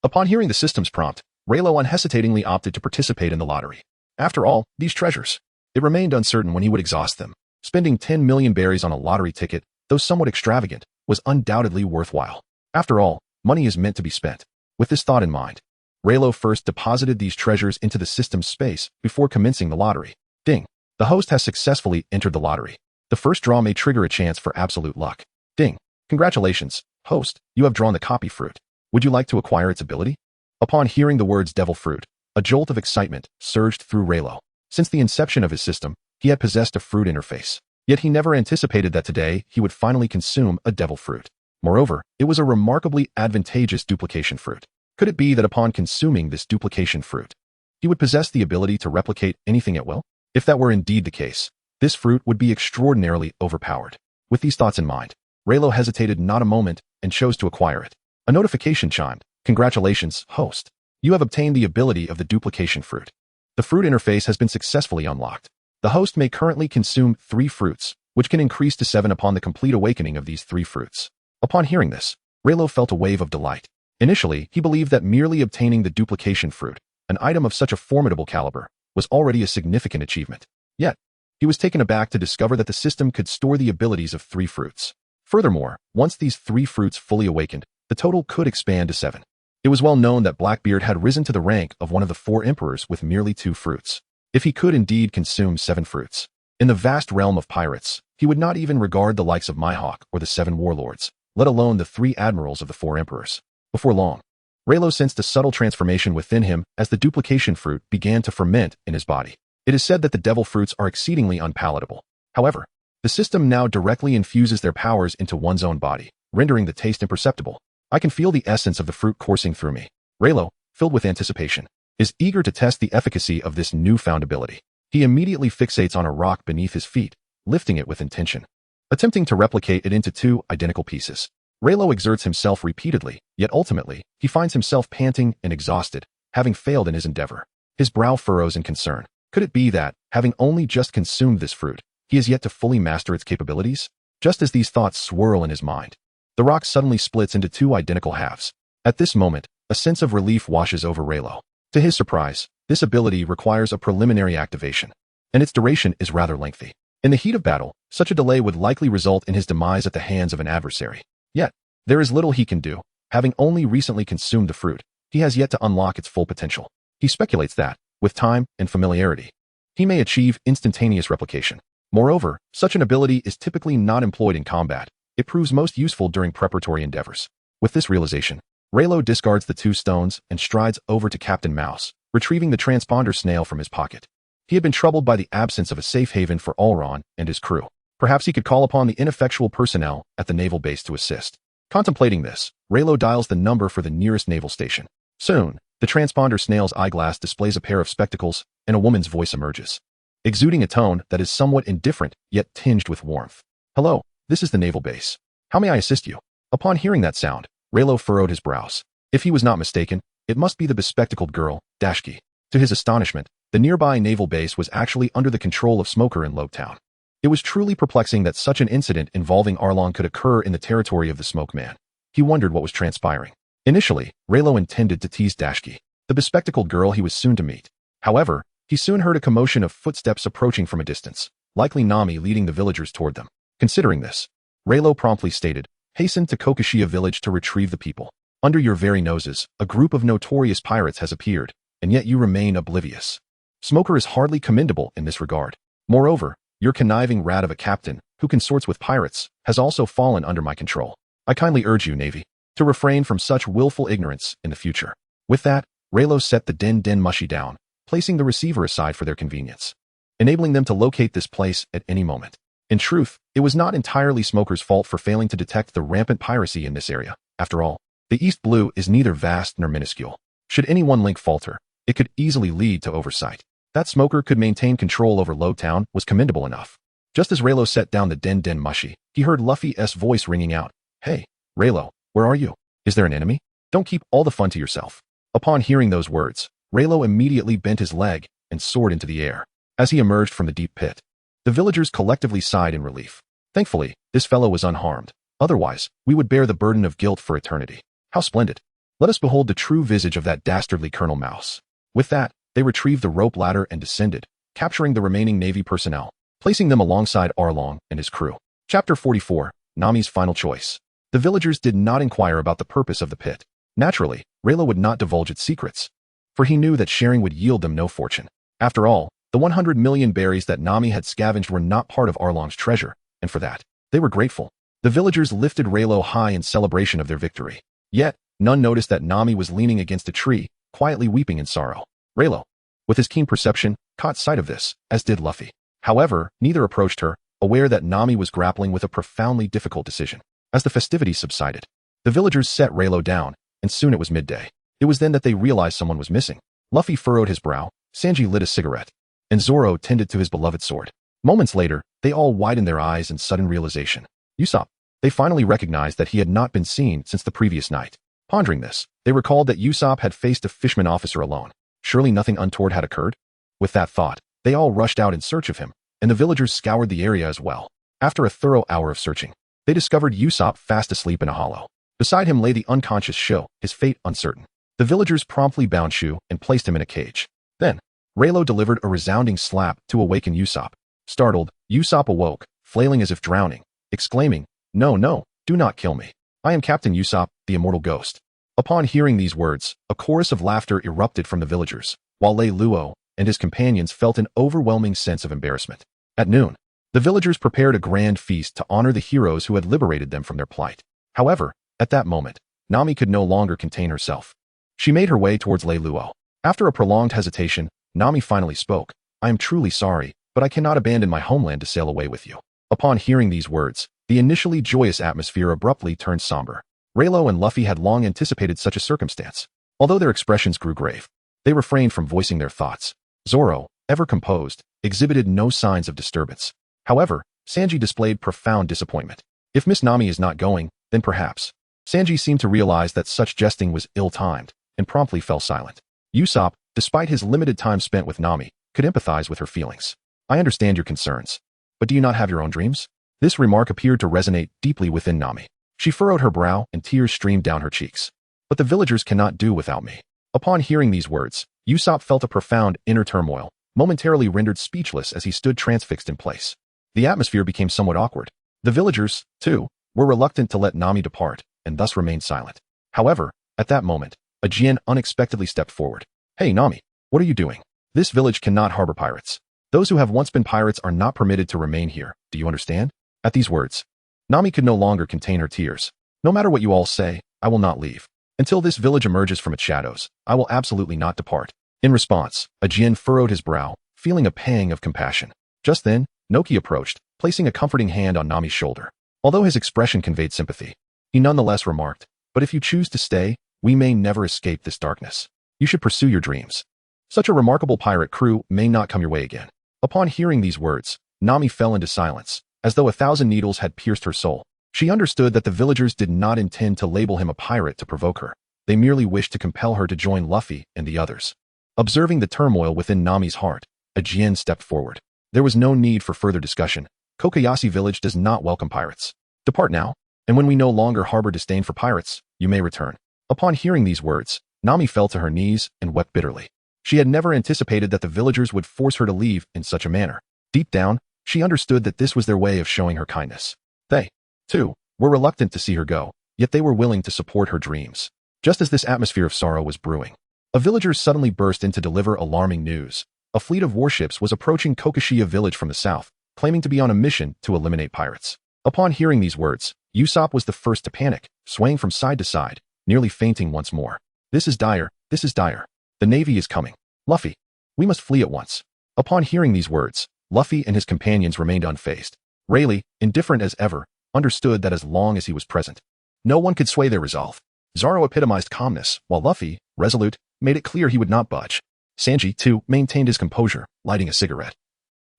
Upon hearing the system's prompt, Leilo unhesitatingly opted to participate in the lottery. After all, these treasures. It remained uncertain when he would exhaust them. Spending 10 million berries on a lottery ticket, though somewhat extravagant, was undoubtedly worthwhile. After all, money is meant to be spent. With this thought in mind, Leilo first deposited these treasures into the system's space before commencing the lottery. Ding. The host has successfully entered the lottery. The first draw may trigger a chance for absolute luck. Ding. Congratulations, host. You have drawn the copy fruit. Would you like to acquire its ability? Upon hearing the words devil fruit, a jolt of excitement surged through Leilo. Since the inception of his system, he had possessed a fruit interface. Yet he never anticipated that today he would finally consume a devil fruit. Moreover, it was a remarkably advantageous duplication fruit. Could it be that upon consuming this duplication fruit, he would possess the ability to replicate anything at will? If that were indeed the case, this fruit would be extraordinarily overpowered. With these thoughts in mind, Leilo hesitated not a moment and chose to acquire it. A notification chimed. Congratulations, host. You have obtained the ability of the duplication fruit. The fruit interface has been successfully unlocked. The host may currently consume 3 fruits, which can increase to 7 upon the complete awakening of these 3 fruits. Upon hearing this, Leilo felt a wave of delight. Initially, he believed that merely obtaining the duplication fruit, an item of such a formidable caliber, was already a significant achievement. Yet, he was taken aback to discover that the system could store the abilities of 3 fruits. Furthermore, once these 3 fruits fully awakened, the total could expand to 7. It was well known that Blackbeard had risen to the rank of one of the 4 emperors with merely 2 fruits. If he could indeed consume 7 fruits, in the vast realm of pirates, he would not even regard the likes of Mihawk or the 7 warlords, let alone the 3 admirals of the 4 emperors. Before long, Leilo sensed a subtle transformation within him as the duplication fruit began to ferment in his body. It is said that the devil fruits are exceedingly unpalatable. However, the system now directly infuses their powers into one's own body, rendering the taste imperceptible. I can feel the essence of the fruit coursing through me. Leilo, filled with anticipation, is eager to test the efficacy of this newfound ability. He immediately fixates on a rock beneath his feet, lifting it with intention, attempting to replicate it into 2 identical pieces. Leilo exerts himself repeatedly, yet ultimately, he finds himself panting and exhausted, having failed in his endeavor. His brow furrows in concern. Could it be that, having only just consumed this fruit, he is yet to fully master its capabilities? Just as these thoughts swirl in his mind, the rock suddenly splits into 2 identical halves. At this moment, a sense of relief washes over Leilo. To his surprise, this ability requires a preliminary activation, and its duration is rather lengthy. In the heat of battle, such a delay would likely result in his demise at the hands of an adversary. Yet, there is little he can do. Having only recently consumed the fruit, he has yet to unlock its full potential. He speculates that, with time and familiarity, he may achieve instantaneous replication. Moreover, such an ability is typically not employed in combat. It proves most useful during preparatory endeavors. With this realization, Leilo discards the 2 stones and strides over to Captain Mouse, retrieving the transponder snail from his pocket. He had been troubled by the absence of a safe haven for Ulron and his crew. Perhaps he could call upon the ineffectual personnel at the naval base to assist. Contemplating this, Leilo dials the number for the nearest naval station. Soon, the transponder snail's eyeglass displays a pair of spectacles, and a woman's voice emerges, exuding a tone that is somewhat indifferent yet tinged with warmth. Hello, this is the naval base. How may I assist you? Upon hearing that sound, Leilo furrowed his brows. If he was not mistaken, it must be the bespectacled girl, Dashki. To his astonishment, the nearby naval base was actually under the control of Smoker in Lobetown. It was truly perplexing that such an incident involving Arlong could occur in the territory of the Smoke Man. He wondered what was transpiring. Initially, Leilo intended to tease Dashki, the bespectacled girl he was soon to meet. However, he soon heard a commotion of footsteps approaching from a distance, likely Nami leading the villagers toward them. Considering this, Leilo promptly stated, hasten to Kokoshiya village to retrieve the people. Under your very noses, a group of notorious pirates has appeared, and yet you remain oblivious. Smoker is hardly commendable in this regard. Moreover, your conniving rat of a captain, who consorts with pirates, has also fallen under my control. I kindly urge you, Navy, to refrain from such willful ignorance in the future. With that, Leilo set the Den Mushi down, placing the receiver aside for their convenience, enabling them to locate this place at any moment. In truth, it was not entirely Smoker's fault for failing to detect the rampant piracy in this area. After all, the East Blue is neither vast nor minuscule. Should any one link falter, it could easily lead to oversight. That Smoker could maintain control over Lowtown was commendable enough. Just as Leilo set down the Den Mushi, he heard Luffy's voice ringing out, "Hey, Leilo, where are you? Is there an enemy? Don't keep all the fun to yourself." Upon hearing those words, Leilo immediately bent his leg and soared into the air. As he emerged from the deep pit, the villagers collectively sighed in relief. Thankfully, this fellow was unharmed. Otherwise, we would bear the burden of guilt for eternity. How splendid! Let us behold the true visage of that dastardly Colonel Mouse. With that, they retrieved the rope ladder and descended, capturing the remaining Navy personnel, placing them alongside Arlong and his crew. Chapter 44, Nami's Final Choice. The villagers did not inquire about the purpose of the pit. Naturally, Leilo would not divulge its secrets, for he knew that sharing would yield them no fortune. After all, the 100 million berries that Nami had scavenged were not part of Arlong's treasure, and for that, they were grateful. The villagers lifted Leilo high in celebration of their victory. Yet, none noticed that Nami was leaning against a tree, quietly weeping in sorrow. Leilo, with his keen perception, caught sight of this, as did Luffy. However, neither approached her, aware that Nami was grappling with a profoundly difficult decision. As the festivities subsided, the villagers set Leilo down, and soon it was midday. It was then that they realized someone was missing. Luffy furrowed his brow, Sanji lit a cigarette, and Zoro tended to his beloved sword. Moments later, they all widened their eyes in sudden realization. Usopp. They finally recognized that he had not been seen since the previous night. Pondering this, they recalled that Usopp had faced a fisherman officer alone. Surely nothing untoward had occurred? With that thought, they all rushed out in search of him, and the villagers scoured the area as well. After a thorough hour of searching, they discovered Usopp fast asleep in a hollow. Beside him lay the unconscious Sho, his fate uncertain. The villagers promptly bound Sho and placed him in a cage. Then, Leilo delivered a resounding slap to awaken Usopp. Startled, Usopp awoke, flailing as if drowning, exclaiming, No, do not kill me. I am Captain Usopp, the immortal ghost." Upon hearing these words, a chorus of laughter erupted from the villagers, while Leilo and his companions felt an overwhelming sense of embarrassment. At noon, the villagers prepared a grand feast to honor the heroes who had liberated them from their plight. However, at that moment, Nami could no longer contain herself. She made her way towards Leilo. After a prolonged hesitation, Nami finally spoke. "I am truly sorry, but I cannot abandon my homeland to sail away with you." Upon hearing these words, the initially joyous atmosphere abruptly turned somber. Leilo and Luffy had long anticipated such a circumstance. Although their expressions grew grave, they refrained from voicing their thoughts. Zoro, ever composed, exhibited no signs of disturbance. However, Sanji displayed profound disappointment. If Miss Nami is not going, then perhaps. Sanji seemed to realize that such jesting was ill-timed, and promptly fell silent. Usopp, despite his limited time spent with Nami, could empathize with her feelings. "I understand your concerns, but do you not have your own dreams?" This remark appeared to resonate deeply within Nami. She furrowed her brow and tears streamed down her cheeks. "But the villagers cannot do without me." Upon hearing these words, Usopp felt a profound inner turmoil, momentarily rendered speechless as he stood transfixed in place. The atmosphere became somewhat awkward. The villagers, too, were reluctant to let Nami depart, and thus remained silent. However, at that moment, a Jin unexpectedly stepped forward. "Hey, Nami, what are you doing? This village cannot harbor pirates. Those who have once been pirates are not permitted to remain here, do you understand?" At these words, Nami could no longer contain her tears. "No matter what you all say, I will not leave. Until this village emerges from its shadows, I will absolutely not depart." In response, a Jin furrowed his brow, feeling a pang of compassion. Just then, Noki approached, placing a comforting hand on Nami's shoulder. Although his expression conveyed sympathy, he nonetheless remarked, "But if you choose to stay, we may never escape this darkness. You should pursue your dreams. Such a remarkable pirate crew may not come your way again." Upon hearing these words, Nami fell into silence, as though 1,000 needles had pierced her soul. She understood that the villagers did not intend to label him a pirate to provoke her. They merely wished to compel her to join Luffy and the others. Observing the turmoil within Nami's heart, a Jin stepped forward. There was no need for further discussion. Kokoyashi village does not welcome pirates. Depart now, and when we no longer harbor disdain for pirates, you may return. Upon hearing these words, Nami fell to her knees and wept bitterly. She had never anticipated that the villagers would force her to leave in such a manner. Deep down, she understood that this was their way of showing her kindness. They, too, were reluctant to see her go, yet they were willing to support her dreams. Just as this atmosphere of sorrow was brewing, a villager suddenly burst in to deliver alarming news. A fleet of warships was approaching Kokoshiya village from the south, claiming to be on a mission to eliminate pirates. Upon hearing these words, Usopp was the first to panic, swaying from side to side, nearly fainting once more. This is dire, this is dire. The navy is coming. Luffy, we must flee at once. Upon hearing these words, Luffy and his companions remained unfazed. Rayleigh, indifferent as ever, understood that as long as he was present, no one could sway their resolve. Zoro epitomized calmness, while Luffy, resolute, made it clear he would not budge. Sanji, too, maintained his composure, lighting a cigarette.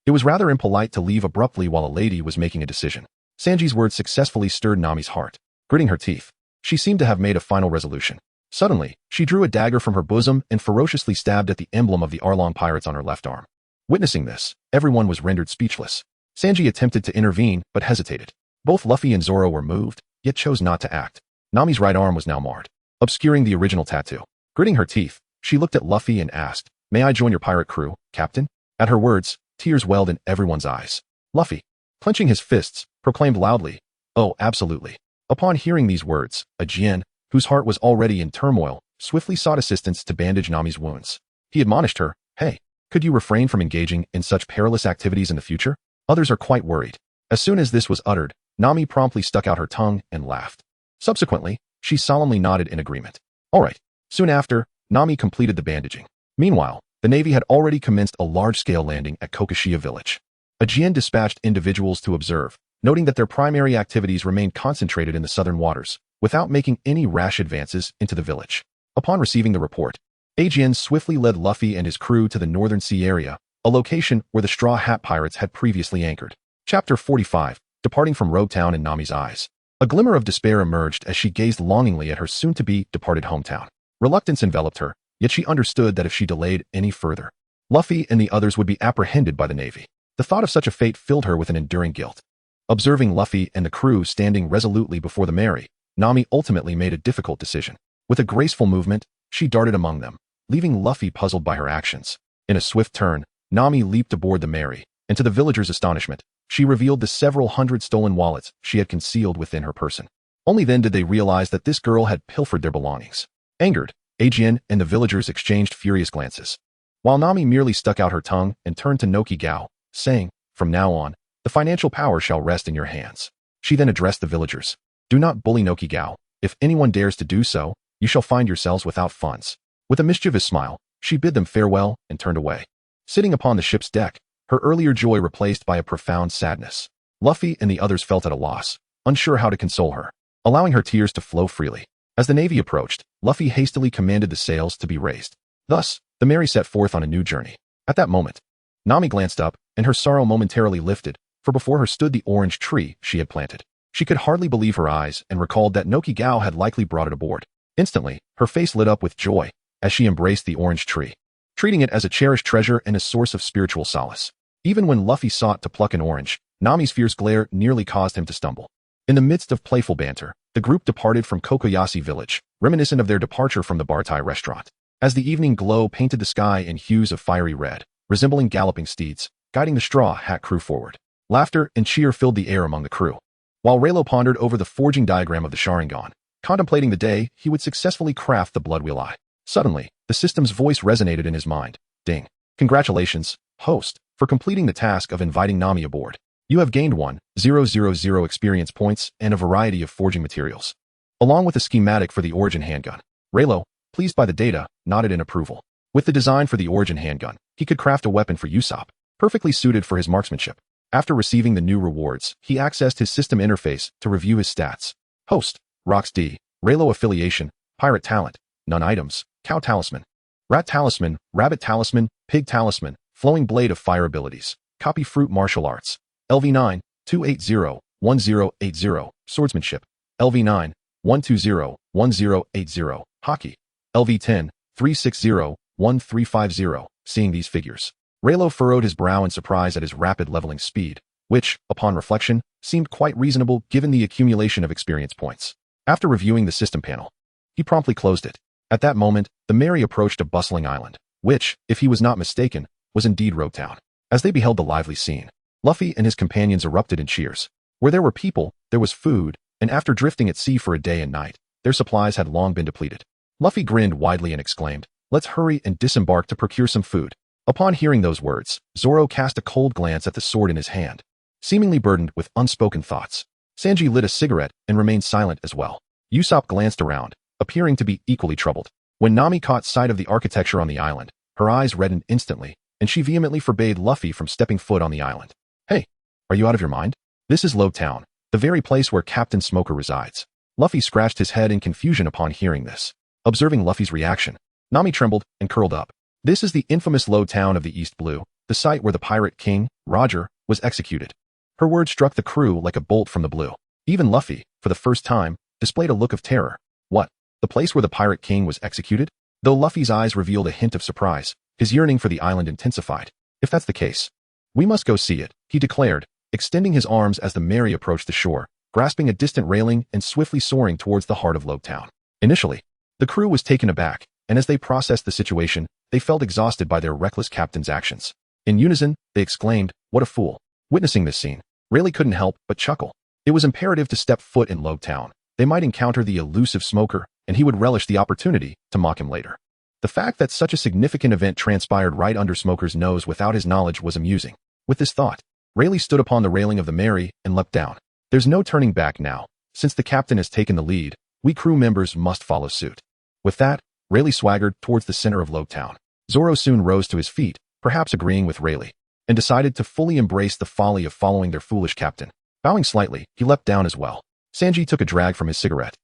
It was rather impolite to leave abruptly while a lady was making a decision. Sanji's words successfully stirred Nami's heart. Gritting her teeth, she seemed to have made a final resolution. Suddenly, she drew a dagger from her bosom and ferociously stabbed at the emblem of the Arlong pirates on her left arm. Witnessing this, everyone was rendered speechless. Sanji attempted to intervene, but hesitated. Both Luffy and Zoro were moved, yet chose not to act. Nami's right arm was now marred, obscuring the original tattoo. Gritting her teeth, she looked at Luffy and asked, "May I join your pirate crew, Captain?" At her words, tears welled in everyone's eyes. Luffy, clenching his fists, proclaimed loudly, "Oh, absolutely." Upon hearing these words, a Jin, whose heart was already in turmoil, swiftly sought assistance to bandage Nami's wounds. He admonished her, "Hey, could you refrain from engaging in such perilous activities in the future? Others are quite worried." As soon as this was uttered, Nami promptly stuck out her tongue and laughed. Subsequently, she solemnly nodded in agreement. All right. Soon after, Nami completed the bandaging. Meanwhile, the Navy had already commenced a large-scale landing at Kokoshiya village. A Jin dispatched individuals to observe, noting that their primary activities remained concentrated in the southern waters, without making any rash advances into the village. Upon receiving the report, a Jin swiftly led Luffy and his crew to the northern sea area, a location where the Straw Hat Pirates had previously anchored. Chapter 45, Departing from Rogue Town in Nami's eyes. A glimmer of despair emerged as she gazed longingly at her soon-to-be departed hometown. Reluctance enveloped her, yet she understood that if she delayed any further, Luffy and the others would be apprehended by the Navy. The thought of such a fate filled her with an enduring guilt. Observing Luffy and the crew standing resolutely before the Mary, Nami ultimately made a difficult decision. With a graceful movement, she darted among them, leaving Luffy puzzled by her actions. In a swift turn, Nami leaped aboard the Mary, and to the villagers' astonishment, she revealed the several hundred stolen wallets she had concealed within her person. Only then did they realize that this girl had pilfered their belongings. Angered, Ajin and the villagers exchanged furious glances, while Nami merely stuck out her tongue and turned to Noki Gao, saying, "From now on, the financial power shall rest in your hands." She then addressed the villagers. "Do not bully Noki Gao. If anyone dares to do so, you shall find yourselves without funds." With a mischievous smile, she bid them farewell and turned away. Sitting upon the ship's deck, her earlier joy replaced by a profound sadness, Luffy and the others felt at a loss, unsure how to console her, allowing her tears to flow freely. As the Navy approached, Luffy hastily commanded the sails to be raised. Thus, the Mary set forth on a new journey. At that moment, Nami glanced up, and her sorrow momentarily lifted, for before her stood the orange tree she had planted. She could hardly believe her eyes and recalled that Noki Gao had likely brought it aboard. Instantly, her face lit up with joy as she embraced the orange tree, treating it as a cherished treasure and a source of spiritual solace. Even when Luffy sought to pluck an orange, Nami's fierce glare nearly caused him to stumble. In the midst of playful banter, the group departed from Kokoyasi village, reminiscent of their departure from the Baratie restaurant. As the evening glow painted the sky in hues of fiery red, resembling galloping steeds, guiding the Straw Hat crew forward, laughter and cheer filled the air among the crew. While Raylo pondered over the forging diagram of the Sharingan, contemplating the day he would successfully craft the Blood Wheel Eye. Suddenly, the system's voice resonated in his mind. Ding. Congratulations, host, for completing the task of inviting Nami aboard. You have gained 1,000 experience points and a variety of forging materials, along with a schematic for the Origin handgun. Raylo, pleased by the data, nodded in approval. With the design for the Origin handgun, he could craft a weapon for Usopp, perfectly suited for his marksmanship. After receiving the new rewards, he accessed his system interface to review his stats. Host, Rox D, Raylo affiliation, Pirate talent, none items, Cow Talisman, Rat Talisman, Rabbit Talisman, Pig Talisman, Flowing Blade of Fire abilities, Copy Fruit Martial Arts, LV9, 280-1080, Swordsmanship, LV9, 120-1080, Hockey, LV10, 360-1350. Seeing these figures, Raylo furrowed his brow in surprise at his rapid leveling speed, which, upon reflection, seemed quite reasonable given the accumulation of experience points. After reviewing the system panel, he promptly closed it. At that moment, the Mary approached a bustling island, which, if he was not mistaken, was indeed Rogue Town. As they beheld the lively scene, Luffy and his companions erupted in cheers. Where there were people, there was food, and after drifting at sea for a day and night, their supplies had long been depleted. Luffy grinned widely and exclaimed, "Let's hurry and disembark to procure some food." Upon hearing those words, Zoro cast a cold glance at the sword in his hand, seemingly burdened with unspoken thoughts. Sanji lit a cigarette and remained silent as well. Usopp glanced around, appearing to be equally troubled. When Nami caught sight of the architecture on the island, her eyes reddened instantly, and she vehemently forbade Luffy from stepping foot on the island. "Hey, are you out of your mind? This is Low Town, the very place where Captain Smoker resides." Luffy scratched his head in confusion upon hearing this. Observing Luffy's reaction, Nami trembled and curled up. This is the infamous Low Town of the East Blue, the site where the pirate king, Roger, was executed. Her words struck the crew like a bolt from the blue. Even Luffy, for the first time, displayed a look of terror. What? The place where the pirate king was executed? Though Luffy's eyes revealed a hint of surprise, his yearning for the island intensified. "If that's the case, we must go see it," he declared, extending his arms as the Mary approached the shore, grasping a distant railing and swiftly soaring towards the heart of Low Town. Initially, the crew was taken aback, and as they processed the situation, they felt exhausted by their reckless captain's actions. In unison, they exclaimed, "What a fool." Witnessing this scene, Rayleigh couldn't help but chuckle. It was imperative to step foot in Low Town. They might encounter the elusive Smoker, and he would relish the opportunity to mock him later. The fact that such a significant event transpired right under Smoker's nose without his knowledge was amusing. With this thought, Rayleigh stood upon the railing of the Mary and leapt down. There's no turning back now. Since the captain has taken the lead, we crew members must follow suit. With that, Rayleigh swaggered towards the center of Low Town. Zoro soon rose to his feet, perhaps agreeing with Rayleigh, and decided to fully embrace the folly of following their foolish captain. Bowing slightly, he leapt down as well. Sanji took a drag from his cigarette,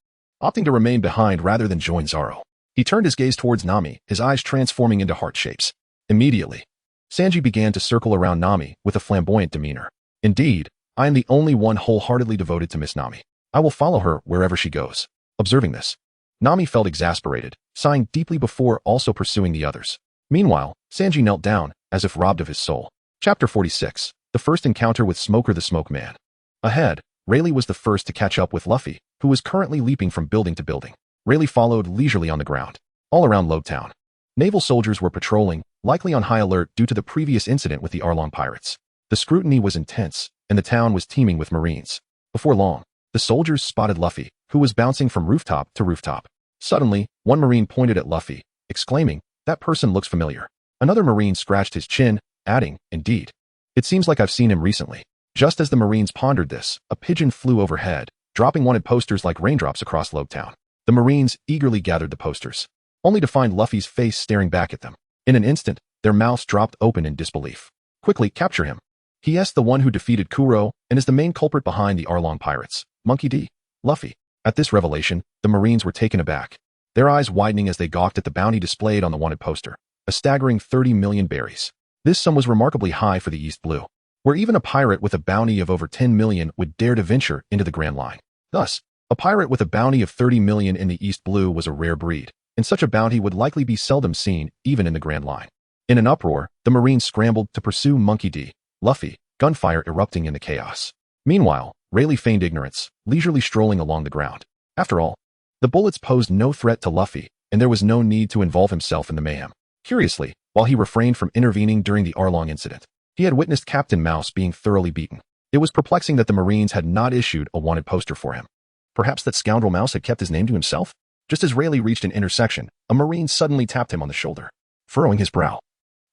opting to remain behind rather than join Zoro. He turned his gaze towards Nami, his eyes transforming into heart shapes. Immediately, Sanji began to circle around Nami with a flamboyant demeanor. "Indeed, I am the only one wholeheartedly devoted to Miss Nami. I will follow her wherever she goes." Observing this, Nami felt exasperated, sighing deeply before also pursuing the others. Meanwhile, Sanji knelt down, as if robbed of his soul. Chapter 46. The First Encounter with Smoker the Smoke Man. Ahead, Rayleigh was the first to catch up with Luffy, who was currently leaping from building to building. Rayleigh followed leisurely on the ground. All around Low Town, naval soldiers were patrolling, likely on high alert due to the previous incident with the Arlong pirates. The scrutiny was intense, and the town was teeming with Marines. Before long, the soldiers spotted Luffy, who was bouncing from rooftop to rooftop. Suddenly, one Marine pointed at Luffy, exclaiming, "That person looks familiar." Another Marine scratched his chin, adding, "Indeed. It seems like I've seen him recently." Just as the Marines pondered this, a pigeon flew overhead, dropping wanted posters like raindrops across Low Town. The Marines eagerly gathered the posters, only to find Luffy's face staring back at them. In an instant, their mouths dropped open in disbelief. "Quickly, capture him. He is the one who defeated Kuro and is the main culprit behind the Arlong pirates. Monkey D. Luffy." At this revelation, the Marines were taken aback, their eyes widening as they gawked at the bounty displayed on the wanted poster. A staggering 30 million berries. This sum was remarkably high for the East Blue, where even a pirate with a bounty of over 10 million would dare to venture into the Grand Line. Thus, a pirate with a bounty of 30 million in the East Blue was a rare breed, and such a bounty would likely be seldom seen even in the Grand Line. In an uproar, the Marines scrambled to pursue Monkey D. Luffy, gunfire erupting in the chaos. Meanwhile, Rayleigh feigned ignorance, leisurely strolling along the ground. After all, the bullets posed no threat to Luffy, and there was no need to involve himself in the mayhem. Curiously, while he refrained from intervening during the Arlong incident, he had witnessed Captain Mouse being thoroughly beaten. It was perplexing that the Marines had not issued a wanted poster for him. Perhaps that scoundrel Mouse had kept his name to himself? Just as Rayleigh reached an intersection, a Marine suddenly tapped him on the shoulder, furrowing his brow.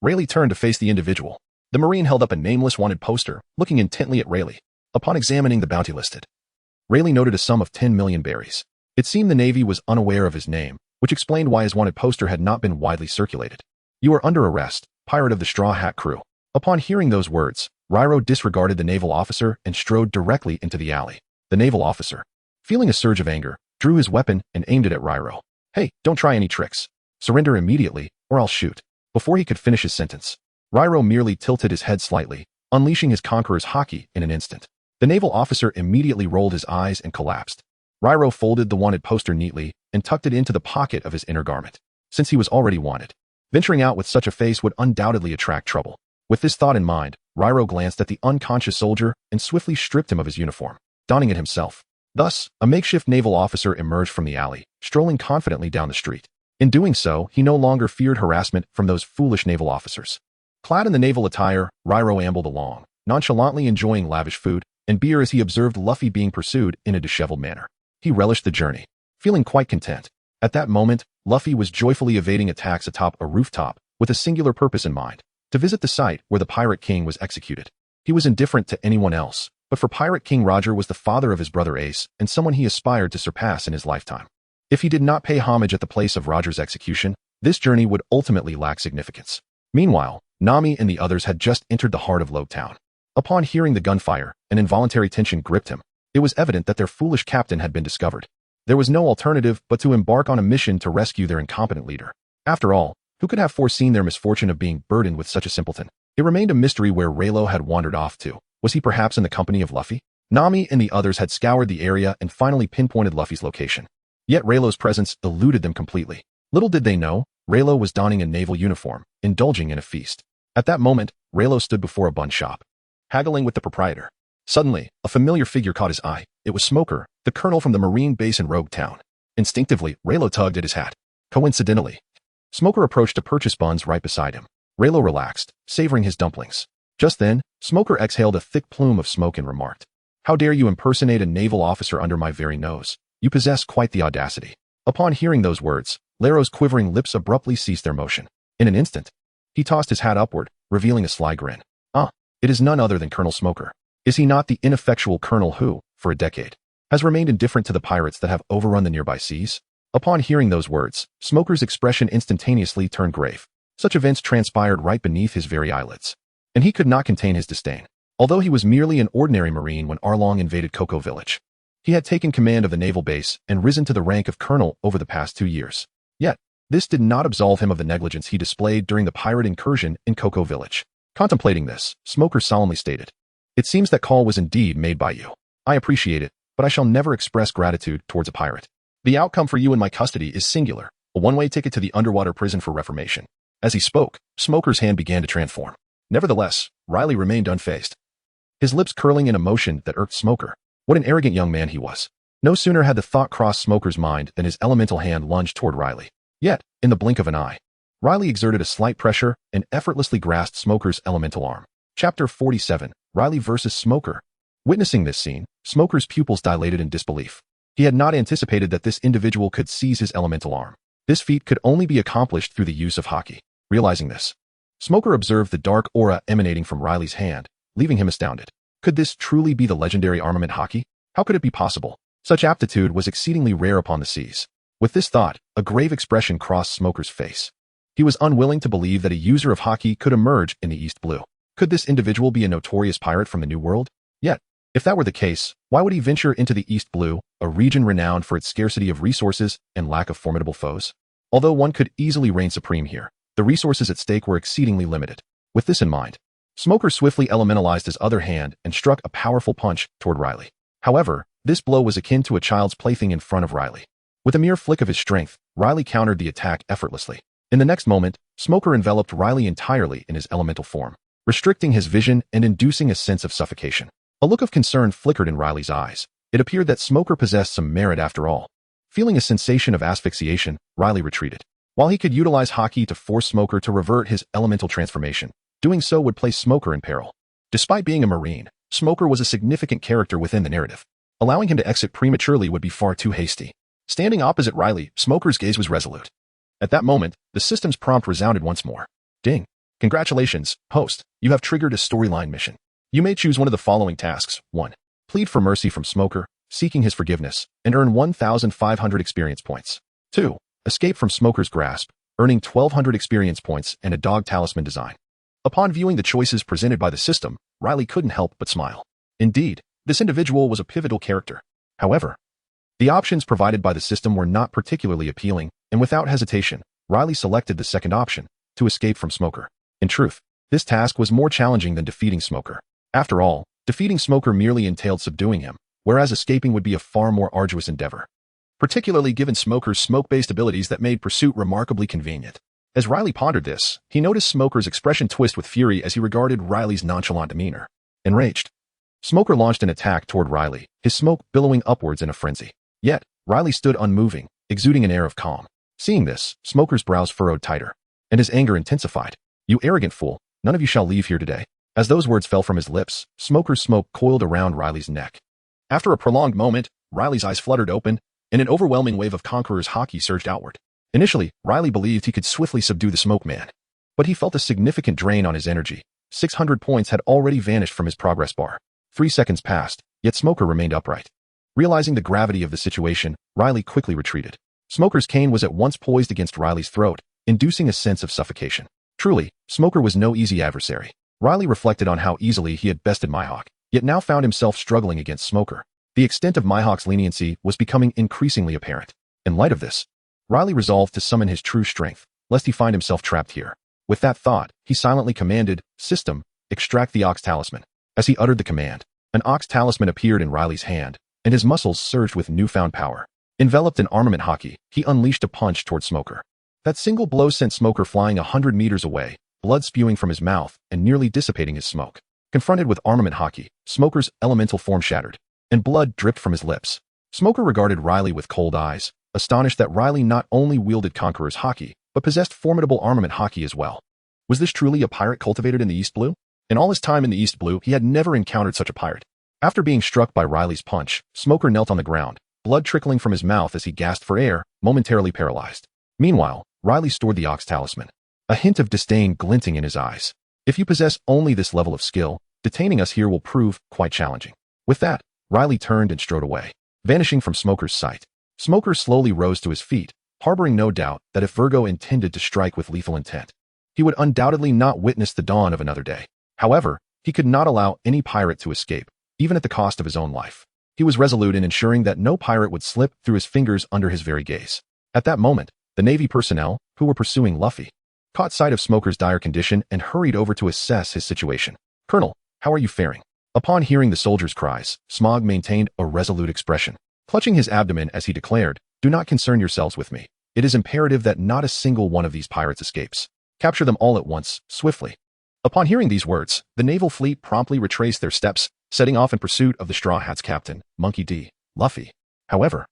Rayleigh turned to face the individual. The Marine held up a nameless wanted poster, looking intently at Rayleigh. Upon examining the bounty listed, Rayleigh noted a sum of 10 million berries. It seemed the Navy was unaware of his name, which explained why his wanted poster had not been widely circulated. "You are under arrest, pirate of the Straw Hat Crew." Upon hearing those words, Ryro disregarded the naval officer and strode directly into the alley. The naval officer, feeling a surge of anger, drew his weapon and aimed it at Ryro. "Hey, don't try any tricks. Surrender immediately, or I'll shoot." Before he could finish his sentence, Ryro merely tilted his head slightly, unleashing his conqueror's haki in an instant. The naval officer immediately rolled his eyes and collapsed. Ryro folded the wanted poster neatly and tucked it into the pocket of his inner garment. Since he was already wanted, venturing out with such a face would undoubtedly attract trouble. With this thought in mind, Ryro glanced at the unconscious soldier and swiftly stripped him of his uniform, donning it himself. Thus, a makeshift naval officer emerged from the alley, strolling confidently down the street. In doing so, he no longer feared harassment from those foolish naval officers. Clad in the naval attire, Ryro ambled along, nonchalantly enjoying lavish food and beer as he observed Luffy being pursued in a disheveled manner. He relished the journey, feeling quite content. At that moment, Luffy was joyfully evading attacks atop a rooftop with a singular purpose in mind, to visit the site where the Pirate King was executed. He was indifferent to anyone else, but for Pirate King Roger was the father of his brother Ace and someone he aspired to surpass in his lifetime. If he did not pay homage at the place of Roger's execution, this journey would ultimately lack significance. Meanwhile, Nami and the others had just entered the heart of Low Town. Upon hearing the gunfire, an involuntary tension gripped him. It was evident that their foolish captain had been discovered. There was no alternative but to embark on a mission to rescue their incompetent leader. After all, who could have foreseen their misfortune of being burdened with such a simpleton? It remained a mystery where Leilo had wandered off to. Was he perhaps in the company of Luffy? Nami and the others had scoured the area and finally pinpointed Luffy's location. Yet Leilo's presence eluded them completely. Little did they know, Leilo was donning a naval uniform, indulging in a feast. At that moment, Leilo stood before a bun shop, haggling with the proprietor. Suddenly, a familiar figure caught his eye. It was Smoker, the colonel from the Marine base in Rogue Town. Instinctively, Leilo tugged at his hat. Coincidentally, Smoker approached to purchase buns right beside him. Leilo relaxed, savoring his dumplings. Just then, Smoker exhaled a thick plume of smoke and remarked, "How dare you impersonate a naval officer under my very nose? You possess quite the audacity." Upon hearing those words, Leilo's quivering lips abruptly ceased their motion. In an instant, he tossed his hat upward, revealing a sly grin. "Ah, it is none other than Colonel Smoker. Is he not the ineffectual colonel who, for a decade, has remained indifferent to the pirates that have overrun the nearby seas?" Upon hearing those words, Smoker's expression instantaneously turned grave. Such events transpired right beneath his very eyelids, and he could not contain his disdain. Although he was merely an ordinary marine when Arlong invaded Cocoa Village, he had taken command of the naval base and risen to the rank of colonel over the past 2 years. Yet, this did not absolve him of the negligence he displayed during the pirate incursion in Cocoa Village. Contemplating this, Smoker solemnly stated, "It seems that call was indeed made by you. I appreciate it, but I shall never express gratitude towards a pirate. The outcome for you in my custody is singular, a one-way ticket to the underwater prison for reformation." As he spoke, Smoker's hand began to transform. Nevertheless, Riley remained unfazed, his lips curling in a motion that irked Smoker. What an arrogant young man he was. No sooner had the thought crossed Smoker's mind than his elemental hand lunged toward Riley. Yet, in the blink of an eye, Riley exerted a slight pressure and effortlessly grasped Smoker's elemental arm. Chapter 47, Riley vs. Smoker. Witnessing this scene, Smoker's pupils dilated in disbelief. He had not anticipated that this individual could seize his elemental arm. This feat could only be accomplished through the use of haki. Realizing this, Smoker observed the dark aura emanating from Riley's hand, leaving him astounded. Could this truly be the legendary armament haki? How could it be possible? Such aptitude was exceedingly rare upon the seas. With this thought, a grave expression crossed Smoker's face. He was unwilling to believe that a user of haki could emerge in the East Blue. Could this individual be a notorious pirate from the New World? Yet, if that were the case, why would he venture into the East Blue, a region renowned for its scarcity of resources and lack of formidable foes? Although one could easily reign supreme here, the resources at stake were exceedingly limited. With this in mind, Smoker swiftly elementalized his other hand and struck a powerful punch toward Riley. However, this blow was akin to a child's plaything in front of Riley. With a mere flick of his strength, Riley countered the attack effortlessly. In the next moment, Smoker enveloped Riley entirely in his elemental form, restricting his vision and inducing a sense of suffocation. A look of concern flickered in Riley's eyes. It appeared that Smoker possessed some merit after all. Feeling a sensation of asphyxiation, Riley retreated. While he could utilize haki to force Smoker to revert his elemental transformation, doing so would place Smoker in peril. Despite being a Marine, Smoker was a significant character within the narrative. Allowing him to exit prematurely would be far too hasty. Standing opposite Riley, Smoker's gaze was resolute. At that moment, the system's prompt resounded once more. Ding. Congratulations, host. You have triggered a storyline mission. You may choose one of the following tasks. 1. Plead for mercy from Smoker, seeking his forgiveness, and earn 1,500 experience points. 2. Escape from Smoker's grasp, earning 1,200 experience points and a dog talisman design. Upon viewing the choices presented by the system, Riley couldn't help but smile. Indeed, this individual was a pivotal character. However, the options provided by the system were not particularly appealing, and without hesitation, Riley selected the second option, to escape from Smoker. In truth, this task was more challenging than defeating Smoker. After all, defeating Smoker merely entailed subduing him, whereas escaping would be a far more arduous endeavor, particularly given Smoker's smoke-based abilities that made pursuit remarkably convenient. As Riley pondered this, he noticed Smoker's expression twist with fury as he regarded Riley's nonchalant demeanor. Enraged, Smoker launched an attack toward Riley, his smoke billowing upwards in a frenzy. Yet, Riley stood unmoving, exuding an air of calm. Seeing this, Smoker's brows furrowed tighter, and his anger intensified. "You arrogant fool, none of you shall leave here today." As those words fell from his lips, Smoker's smoke coiled around Riley's neck. After a prolonged moment, Riley's eyes fluttered open, and an overwhelming wave of Conqueror's haki surged outward. Initially, Riley believed he could swiftly subdue the Smoke Man, but he felt a significant drain on his energy. 600 points had already vanished from his progress bar. 3 seconds passed, yet Smoker remained upright. Realizing the gravity of the situation, Riley quickly retreated. Smoker's cane was at once poised against Riley's throat, inducing a sense of suffocation. Truly, Smoker was no easy adversary. Riley reflected on how easily he had bested Mihawk, yet now found himself struggling against Smoker. The extent of Mihawk's leniency was becoming increasingly apparent. In light of this, Riley resolved to summon his true strength, lest he find himself trapped here. With that thought, he silently commanded, "System, extract the Ox Talisman." As he uttered the command, an Ox Talisman appeared in Riley's hand, and his muscles surged with newfound power. Enveloped in armament hockey, he unleashed a punch toward Smoker. That single blow sent Smoker flying 100 meters away, blood spewing from his mouth and nearly dissipating his smoke. Confronted with armament hockey, Smoker's elemental form shattered, and blood dripped from his lips. Smoker regarded Riley with cold eyes, astonished that Riley not only wielded Conqueror's hockey, but possessed formidable armament hockey as well. Was this truly a pirate cultivated in the East Blue? In all his time in the East Blue, he had never encountered such a pirate. After being struck by Riley's punch, Smoker knelt on the ground, blood trickling from his mouth as he gasped for air, momentarily paralyzed. Meanwhile, Riley stored the Ox Talisman, a hint of disdain glinting in his eyes. If you possess only this level of skill, detaining us here will prove quite challenging. With that, Riley turned and strode away, vanishing from Smoker's sight. Smoker slowly rose to his feet, harboring no doubt that if Virgo intended to strike with lethal intent, he would undoubtedly not witness the dawn of another day. However, he could not allow any pirate to escape, even at the cost of his own life. He was resolute in ensuring that no pirate would slip through his fingers under his very gaze. At that moment, the Navy personnel, who were pursuing Luffy, caught sight of Smoker's dire condition and hurried over to assess his situation. "Colonel, how are you faring?" Upon hearing the soldiers' cries, Smog maintained a resolute expression, clutching his abdomen as he declared, "Do not concern yourselves with me. It is imperative that not a single one of these pirates escapes. Capture them all at once, swiftly." Upon hearing these words, the naval fleet promptly retraced their steps, setting off in pursuit of the Straw Hat's captain, Monkey D. Luffy. However,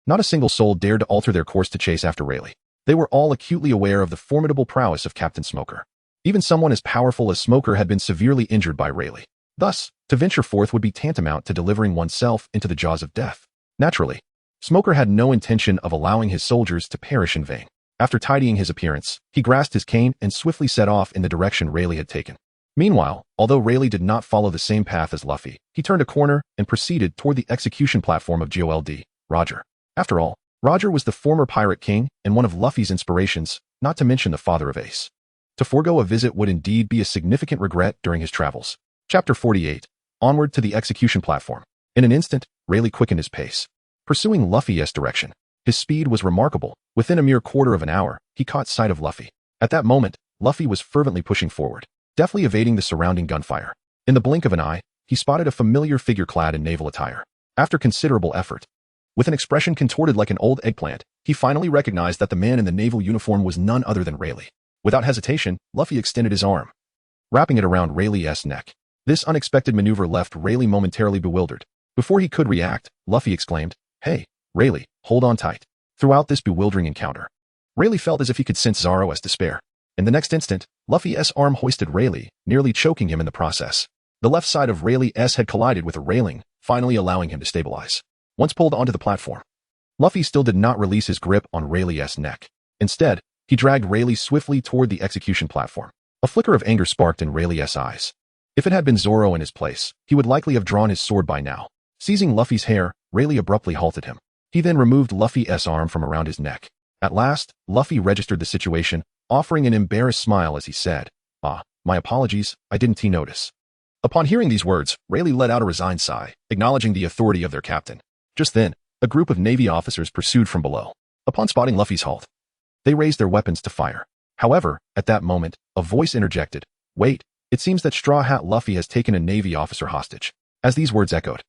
not a single soul dared to alter their course to chase after Rayleigh. They were all acutely aware of the formidable prowess of Captain Smoker. Even someone as powerful as Smoker had been severely injured by Rayleigh. Thus, to venture forth would be tantamount to delivering oneself into the jaws of death. Naturally, Smoker had no intention of allowing his soldiers to perish in vain. After tidying his appearance, he grasped his cane and swiftly set off in the direction Rayleigh had taken. Meanwhile, although Rayleigh did not follow the same path as Luffy, he turned a corner and proceeded toward the execution platform of GOLD, Roger. After all, Roger was the former pirate king and one of Luffy's inspirations, not to mention the father of Ace. To forego a visit would indeed be a significant regret during his travels. Chapter 48. Onward to the execution platform. In an instant, Rayleigh quickened his pace, pursuing Luffy's direction. His speed was remarkable. Within a mere quarter of an hour, he caught sight of Luffy. At that moment, Luffy was fervently pushing forward, deftly evading the surrounding gunfire. In the blink of an eye, he spotted a familiar figure clad in naval attire. After considerable effort, with an expression contorted like an old eggplant, he finally recognized that the man in the naval uniform was none other than Rayleigh. Without hesitation, Luffy extended his arm, wrapping it around Rayleigh's neck. This unexpected maneuver left Rayleigh momentarily bewildered. Before he could react, Luffy exclaimed, "Hey, Rayleigh, hold on tight." Throughout this bewildering encounter, Rayleigh felt as if he could sense Zoro's despair. In the next instant, Luffy's arm hoisted Rayleigh, nearly choking him in the process. The left side of Rayleigh's head collided with a railing, finally allowing him to stabilize. Once pulled onto the platform, Luffy still did not release his grip on Rayleigh's neck. Instead, he dragged Rayleigh swiftly toward the execution platform. A flicker of anger sparked in Rayleigh's eyes. If it had been Zoro in his place, he would likely have drawn his sword by now. Seizing Luffy's hair, Rayleigh abruptly halted him. He then removed Luffy's arm from around his neck. At last, Luffy registered the situation, offering an embarrassed smile as he said, "Ah, my apologies, I didn't notice." Upon hearing these words, Rayleigh let out a resigned sigh, acknowledging the authority of their captain. Just then, a group of Navy officers pursued from below. Upon spotting Luffy's halt, they raised their weapons to fire. However, at that moment, a voice interjected, "Wait, it seems that Straw Hat Luffy has taken a Navy officer hostage." As these words echoed,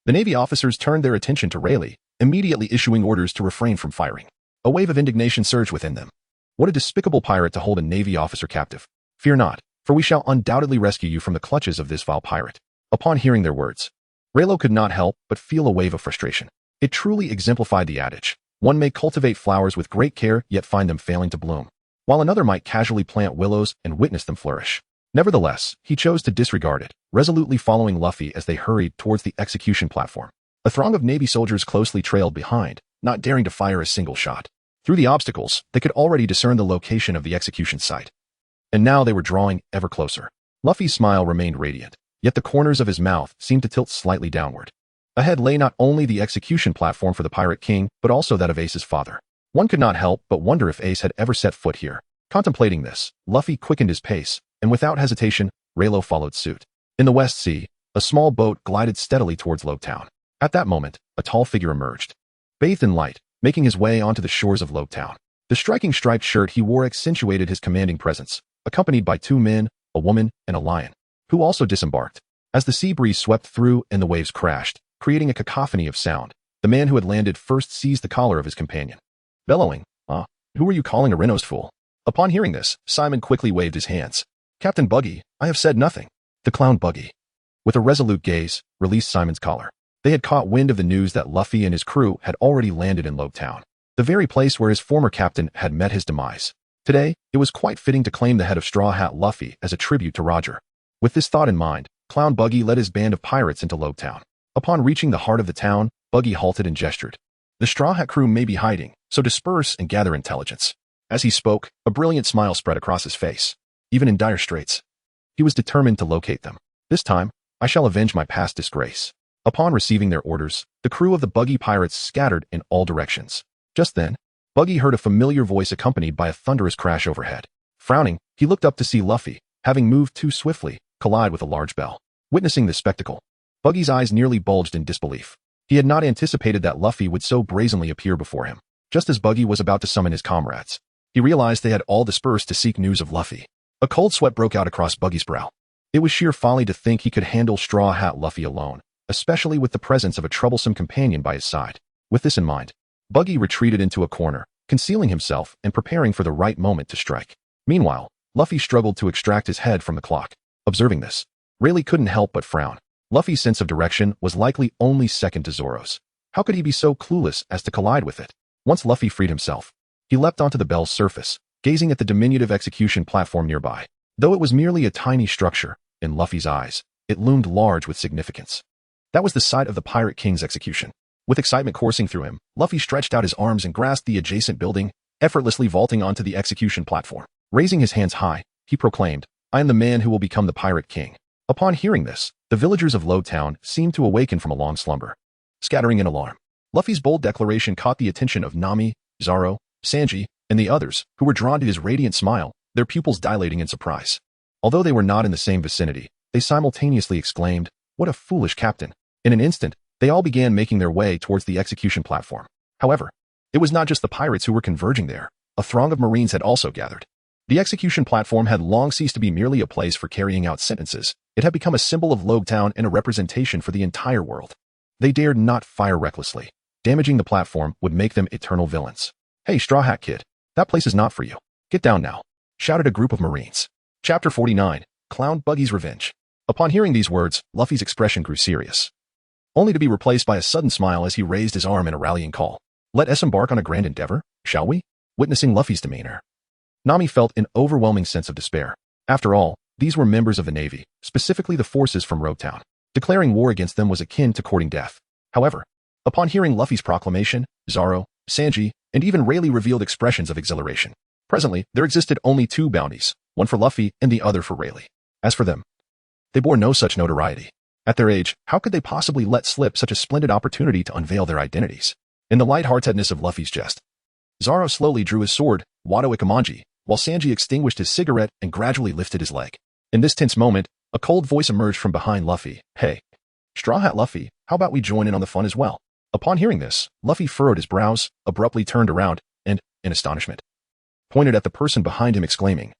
the Navy officers turned their attention to Rayleigh, immediately issuing orders to refrain from firing. A wave of indignation surged within them. What a despicable pirate to hold a Navy officer captive. "Fear not, for we shall undoubtedly rescue you from the clutches of this vile pirate." Upon hearing their words, Rayleigh could not help but feel a wave of frustration. It truly exemplified the adage, one may cultivate flowers with great care yet find them failing to bloom, while another might casually plant willows and witness them flourish. Nevertheless, he chose to disregard it, resolutely following Luffy as they hurried towards the execution platform. A throng of Navy soldiers closely trailed behind, not daring to fire a single shot. Through the obstacles, they could already discern the location of the execution site. And now they were drawing ever closer. Luffy's smile remained radiant, yet the corners of his mouth seemed to tilt slightly downward. Ahead lay not only the execution platform for the Pirate King, but also that of Ace's father. One could not help but wonder if Ace had ever set foot here. Contemplating this, Luffy quickened his pace, and without hesitation, Leilo followed suit. In the West Sea, a small boat glided steadily towards Lobetown. At that moment, a tall figure emerged, bathed in light, making his way onto the shores of Lobetown. The striking striped shirt he wore accentuated his commanding presence, accompanied by 2 men, a woman, and a lion, who also disembarked. As the sea breeze swept through and the waves crashed, creating a cacophony of sound, the man who had landed first seized the collar of his companion. Bellowing, who are you calling a red-nosed fool? Upon hearing this, Simon quickly waved his hands. Captain Buggy, I have said nothing. The clown Buggy, with a resolute gaze, released Simon's collar. They had caught wind of the news that Luffy and his crew had already landed in Lobetown, the very place where his former captain had met his demise. Today, it was quite fitting to claim the head of Straw Hat Luffy as a tribute to Roger. With this thought in mind, Clown Buggy led his band of pirates into Lobetown. Upon reaching the heart of the town, Buggy halted and gestured. The Straw Hat crew may be hiding, so disperse and gather intelligence. As he spoke, a brilliant smile spread across his face. Even in dire straits, he was determined to locate them. This time, I shall avenge my past disgrace. Upon receiving their orders, the crew of the Buggy pirates scattered in all directions. Just then, Buggy heard a familiar voice accompanied by a thunderous crash overhead. Frowning, he looked up to see Luffy, having moved too swiftly, collide with a large bell. Witnessing this spectacle, Buggy's eyes nearly bulged in disbelief. He had not anticipated that Luffy would so brazenly appear before him. Just as Buggy was about to summon his comrades, he realized they had all dispersed to seek news of Luffy. A cold sweat broke out across Buggy's brow. It was sheer folly to think he could handle Straw Hat Luffy alone, especially with the presence of a troublesome companion by his side. With this in mind, Buggy retreated into a corner, concealing himself and preparing for the right moment to strike. Meanwhile, Luffy struggled to extract his head from the clock. Observing this, Rayleigh couldn't help but frown. Luffy's sense of direction was likely only second to Zoro's. How could he be so clueless as to collide with it? Once Luffy freed himself, he leapt onto the bell's surface, gazing at the diminutive execution platform nearby. Though it was merely a tiny structure, in Luffy's eyes, it loomed large with significance. That was the site of the Pirate King's execution. With excitement coursing through him, Luffy stretched out his arms and grasped the adjacent building, effortlessly vaulting onto the execution platform. Raising his hands high, he proclaimed, I am the man who will become the Pirate King. Upon hearing this, the villagers of Lobetown seemed to awaken from a long slumber, scattering in alarm. Luffy's bold declaration caught the attention of Nami, Zoro, Sanji, and the others, who were drawn to his radiant smile, their pupils dilating in surprise. Although they were not in the same vicinity, they simultaneously exclaimed, what a foolish captain. In an instant, they all began making their way towards the execution platform. However, it was not just the pirates who were converging there. A throng of Marines had also gathered. The execution platform had long ceased to be merely a place for carrying out sentences. It had become a symbol of Lobetown and a representation for the entire world. They dared not fire recklessly. Damaging the platform would make them eternal villains. Hey, Straw Hat Kid, that place is not for you. Get down now, shouted a group of Marines. Chapter 49, Clown Buggy's Revenge. Upon hearing these words, Luffy's expression grew serious, only to be replaced by a sudden smile as he raised his arm in a rallying call. Let us embark on a grand endeavor, shall we? Witnessing Luffy's demeanor, Nami felt an overwhelming sense of despair. After all, these were members of the Navy, specifically the forces from Lobetown. Declaring war against them was akin to courting death. However, upon hearing Luffy's proclamation, Zoro, Sanji, and even Rayleigh revealed expressions of exhilaration. Presently, there existed only 2 bounties, one for Luffy and the other for Rayleigh. As for them, they bore no such notoriety. At their age, how could they possibly let slip such a splendid opportunity to unveil their identities? In the lightheartedness of Luffy's jest, Zoro slowly drew his sword, Wado Ikamanji, while Sanji extinguished his cigarette and gradually lifted his leg. In this tense moment, a cold voice emerged from behind Luffy. Hey, Straw Hat Luffy, how about we join in on the fun as well? Upon hearing this, Luffy furrowed his brows, abruptly turned around, and, in astonishment, pointed at the person behind him exclaiming,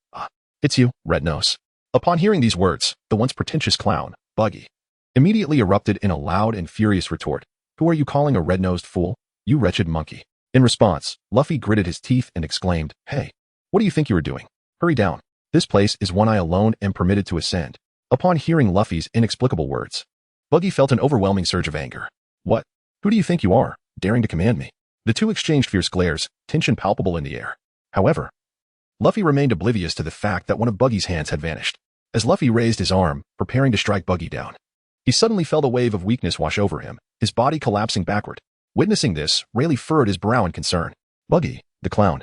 it's you, Red Nose. Upon hearing these words, the once pretentious clown, Buggy, immediately erupted in a loud and furious retort. Who are you calling a red-nosed fool, you wretched monkey? In response, Luffy gritted his teeth and exclaimed, hey, what do you think you are doing? Hurry down. This place is one I alone am permitted to ascend. Upon hearing Luffy's inexplicable words, Buggy felt an overwhelming surge of anger. What? Who do you think you are, daring to command me? The two exchanged fierce glares, tension palpable in the air. However, Luffy remained oblivious to the fact that one of Buggy's hands had vanished. As Luffy raised his arm, preparing to strike Buggy down, he suddenly felt a wave of weakness wash over him, his body collapsing backward. Witnessing this, Rayleigh furrowed his brow in concern. Buggy, The clown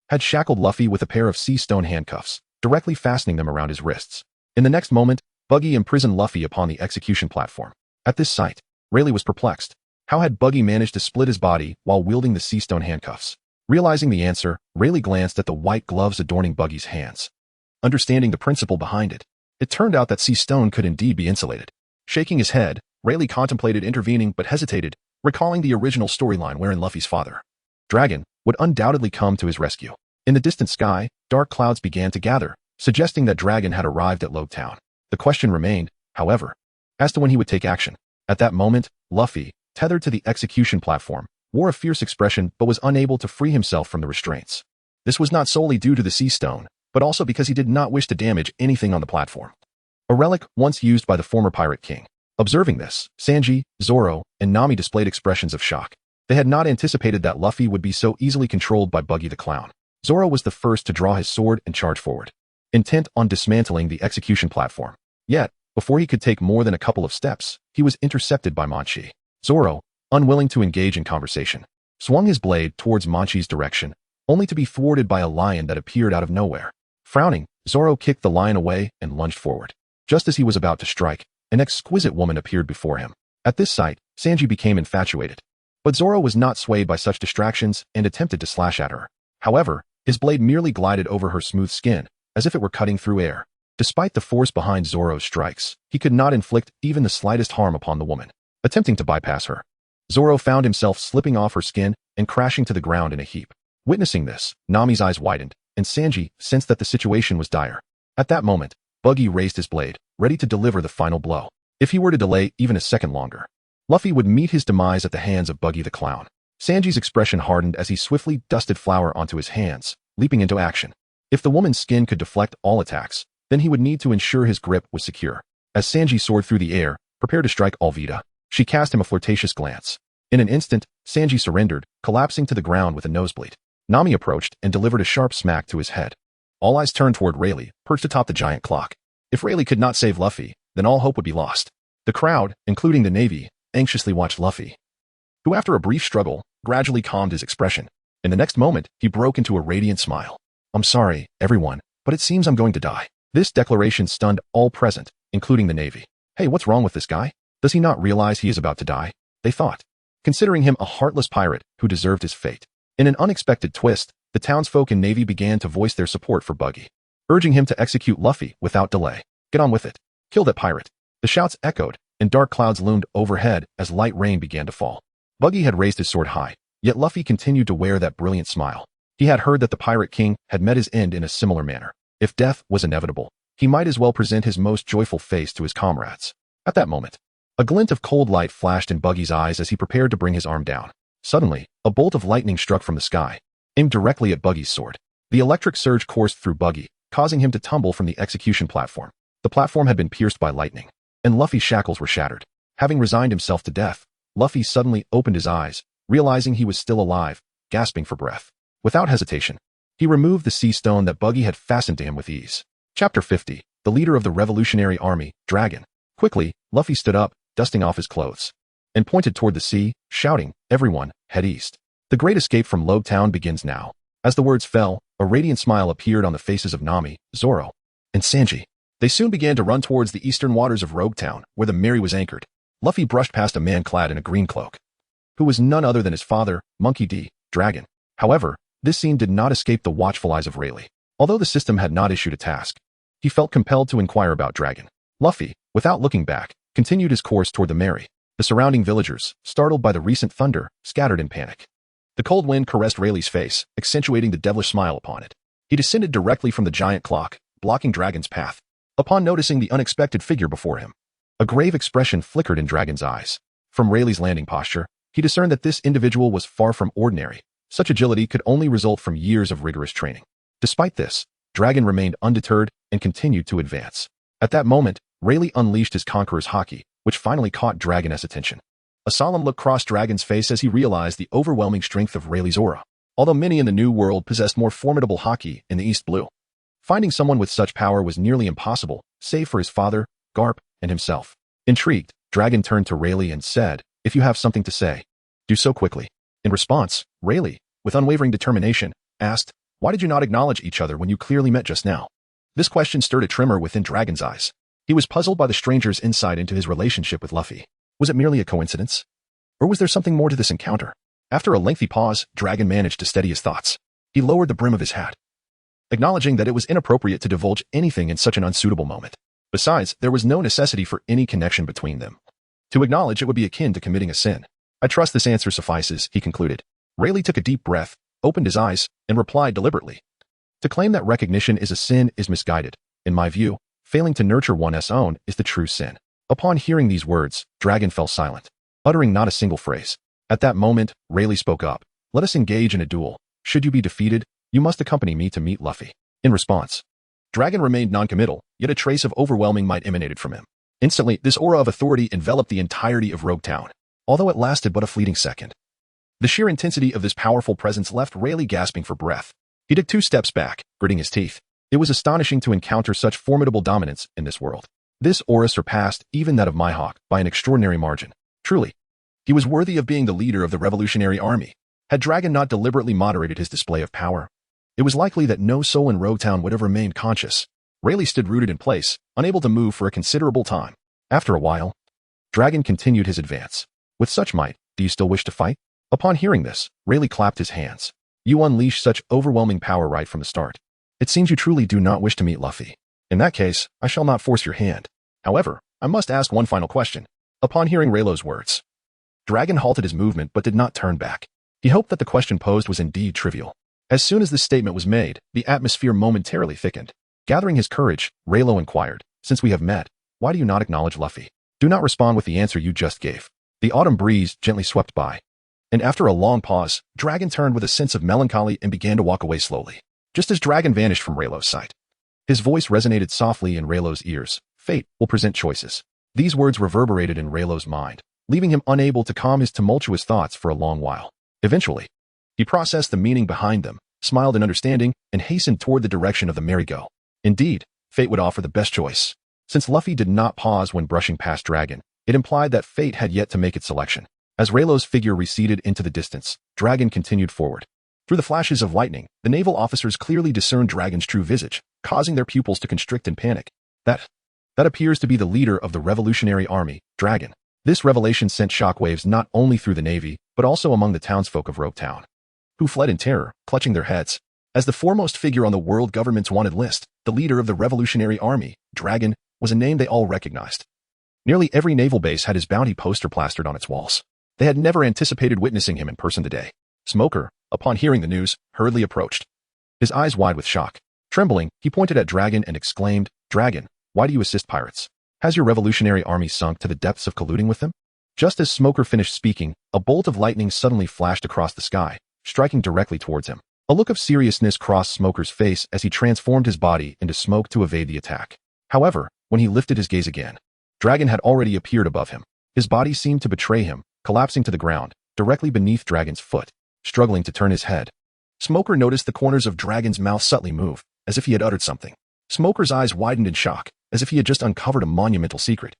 had shackled Luffy with a pair of sea stone handcuffs, directly fastening them around his wrists. In the next moment, Buggy imprisoned Luffy upon the execution platform. At this sight, Rayleigh was perplexed. How had Buggy managed to split his body while wielding the sea stone handcuffs? Realizing the answer, Rayleigh glanced at the white gloves adorning Buggy's hands. Understanding the principle behind it, it turned out that sea stone could indeed be insulated. Shaking his head, Rayleigh contemplated intervening but hesitated, recalling the original storyline wherein Luffy's father, Dragon, would undoubtedly come to his rescue. In the distant sky, dark clouds began to gather, suggesting that Dragon had arrived at Logtown. The question remained, however, as to when he would take action. At that moment, Luffy, tethered to the execution platform, wore a fierce expression but was unable to free himself from the restraints. This was not solely due to the sea stone, but also because he did not wish to damage anything on the platform. A relic once used by the former Pirate King. Observing this, Sanji, Zoro, and Nami displayed expressions of shock. They had not anticipated that Luffy would be so easily controlled by Buggy the Clown. Zoro was the first to draw his sword and charge forward, intent on dismantling the execution platform. Yet, before he could take more than a couple of steps, he was intercepted by Manchi. Zoro, unwilling to engage in conversation, swung his blade towards Manchi's direction, only to be thwarted by a lion that appeared out of nowhere. Frowning, Zoro kicked the lion away and lunged forward. Just as he was about to strike, an exquisite woman appeared before him. At this sight, Sanji became infatuated. But Zoro was not swayed by such distractions and attempted to slash at her. However, his blade merely glided over her smooth skin, as if it were cutting through air. Despite the force behind Zoro's strikes, he could not inflict even the slightest harm upon the woman. Attempting to bypass her, Zoro found himself slipping off her skin and crashing to the ground in a heap. Witnessing this, Nami's eyes widened, and Sanji sensed that the situation was dire. At that moment, Buggy raised his blade, ready to deliver the final blow. If he were to delay even a second longer, Luffy would meet his demise at the hands of Buggy the Clown. Sanji's expression hardened as he swiftly dusted flour onto his hands, leaping into action. If the woman's skin could deflect all attacks, then he would need to ensure his grip was secure. As Sanji soared through the air, prepared to strike Alvida, she cast him a flirtatious glance. In an instant, Sanji surrendered, collapsing to the ground with a nosebleed. Nami approached and delivered a sharp smack to his head. All eyes turned toward Rayleigh, perched atop the giant clock. If Rayleigh could not save Luffy, then all hope would be lost. The crowd, including the Navy, anxiously watched Luffy, who after a brief struggle, gradually calmed his expression. In the next moment, he broke into a radiant smile. "I'm sorry, everyone, but it seems I'm going to die." This declaration stunned all present, including the Navy. Hey, what's wrong with this guy? Does he not realize he is about to die? They thought, considering him a heartless pirate who deserved his fate. In an unexpected twist, the townsfolk and Navy began to voice their support for Buggy, urging him to execute Luffy without delay. Get on with it. Kill that pirate. The shouts echoed, and dark clouds loomed overhead as light rain began to fall. Buggy had raised his sword high, yet Luffy continued to wear that brilliant smile. He had heard that the Pirate King had met his end in a similar manner. If death was inevitable, he might as well present his most joyful face to his comrades. At that moment, a glint of cold light flashed in Buggy's eyes as he prepared to bring his arm down. Suddenly, a bolt of lightning struck from the sky, aimed directly at Buggy's sword. The electric surge coursed through Buggy, causing him to tumble from the execution platform. The platform had been pierced by lightning, and Luffy's shackles were shattered. Having resigned himself to death, Luffy suddenly opened his eyes, realizing he was still alive, gasping for breath. Without hesitation, he removed the sea stone that Buggy had fastened to him with ease. Chapter 50. The leader of the Revolutionary Army, Dragon. Quickly, Luffy stood up, dusting off his clothes, and pointed toward the sea, shouting, "Everyone, head east. The great escape from Logtown begins now." As the words fell, a radiant smile appeared on the faces of Nami, Zoro, and Sanji. They soon began to run towards the eastern waters of Roguetown, where the Mary was anchored. Luffy brushed past a man clad in a green cloak, who was none other than his father, Monkey D. Dragon. However, this scene did not escape the watchful eyes of Rayleigh. Although the system had not issued a task, he felt compelled to inquire about Dragon. Luffy, without looking back, continued his course toward the Mary. The surrounding villagers, startled by the recent thunder, scattered in panic. The cold wind caressed Rayleigh's face, accentuating the devilish smile upon it. He descended directly from the giant clock, blocking Dragon's path. Upon noticing the unexpected figure before him, a grave expression flickered in Dragon's eyes. From Rayleigh's landing posture, he discerned that this individual was far from ordinary. Such agility could only result from years of rigorous training. Despite this, Dragon remained undeterred and continued to advance. At that moment, Rayleigh unleashed his Conqueror's Haki, which finally caught Dragon's attention. A solemn look crossed Dragon's face as he realized the overwhelming strength of Rayleigh's aura. Although many in the New World possessed more formidable Haki in the East Blue, finding someone with such power was nearly impossible, save for his father, Garp, and himself. Intrigued, Dragon turned to Rayleigh and said, "If you have something to say, do so quickly." In response, Rayleigh, with unwavering determination, asked, "Why did you not acknowledge each other when you clearly met just now?" This question stirred a tremor within Dragon's eyes. He was puzzled by the stranger's insight into his relationship with Luffy. Was it merely a coincidence? Or was there something more to this encounter? After a lengthy pause, Dragon managed to steady his thoughts. He lowered the brim of his hat, acknowledging that it was inappropriate to divulge anything in such an unsuitable moment. Besides, there was no necessity for any connection between them. To acknowledge it would be akin to committing a sin. "I trust this answer suffices," he concluded. Rayleigh took a deep breath, opened his eyes, and replied deliberately. "To claim that recognition is a sin is misguided. In my view, failing to nurture one's own is the true sin." Upon hearing these words, Dragon fell silent, uttering not a single phrase. At that moment, Rayleigh spoke up. "Let us engage in a duel. Should you be defeated, you must accompany me to meet Luffy." In response, Dragon remained noncommittal, yet a trace of overwhelming might emanated from him. Instantly, this aura of authority enveloped the entirety of Rogue Town, although it lasted but a fleeting second. The sheer intensity of this powerful presence left Rayleigh gasping for breath. He took 2 steps back, gritting his teeth. It was astonishing to encounter such formidable dominance in this world. This aura surpassed even that of Mihawk by an extraordinary margin. Truly, he was worthy of being the leader of the Revolutionary Army. Had Dragon not deliberately moderated his display of power, it was likely that no soul in Rogue Town would have remained conscious. Rayleigh stood rooted in place, unable to move for a considerable time. After a while, Dragon continued his advance. "With such might, do you still wish to fight?" Upon hearing this, Rayleigh clapped his hands. "You unleashed such overwhelming power right from the start. It seems you truly do not wish to meet Luffy. In that case, I shall not force your hand. However, I must ask one final question." Upon hearing Raylow's words, Dragon halted his movement but did not turn back. He hoped that the question posed was indeed trivial. As soon as this statement was made, the atmosphere momentarily thickened. Gathering his courage, Raylo inquired, "Since we have met, why do you not acknowledge Luffy? Do not respond with the answer you just gave." The autumn breeze gently swept by, and after a long pause, Dragon turned with a sense of melancholy and began to walk away slowly. Just as Dragon vanished from Raylo's sight, his voice resonated softly in Raylo's ears. "Fate will present choices." These words reverberated in Raylo's mind, leaving him unable to calm his tumultuous thoughts for a long while. Eventually, he processed the meaning behind them, smiled in understanding, and hastened toward the direction of the merry-go. Indeed, fate would offer the best choice. Since Luffy did not pause when brushing past Dragon, it implied that fate had yet to make its selection. As Raylo's figure receded into the distance, Dragon continued forward. Through the flashes of lightning, the naval officers clearly discerned Dragon's true visage, causing their pupils to constrict in panic. That appears to be the leader of the Revolutionary Army, Dragon. This revelation sent shockwaves not only through the Navy, but also among the townsfolk of Rogue Town, who fled in terror, clutching their heads. As the foremost figure on the world government's wanted list, the leader of the Revolutionary Army, Dragon, was a name they all recognized. Nearly every naval base had his bounty poster plastered on its walls. They had never anticipated witnessing him in person today. Smoker, upon hearing the news, hurriedly approached. His eyes wide with shock. Trembling, he pointed at Dragon and exclaimed, "Dragon, why do you assist pirates? Has your Revolutionary Army sunk to the depths of colluding with them?" Just as Smoker finished speaking, a bolt of lightning suddenly flashed across the sky, striking directly towards him. A look of seriousness crossed Smoker's face as he transformed his body into smoke to evade the attack. However, when he lifted his gaze again, Dragon had already appeared above him. His body seemed to betray him, collapsing to the ground, directly beneath Dragon's foot. Struggling to turn his head, Smoker noticed the corners of Dragon's mouth subtly move, as if he had uttered something. Smoker's eyes widened in shock, as if he had just uncovered a monumental secret,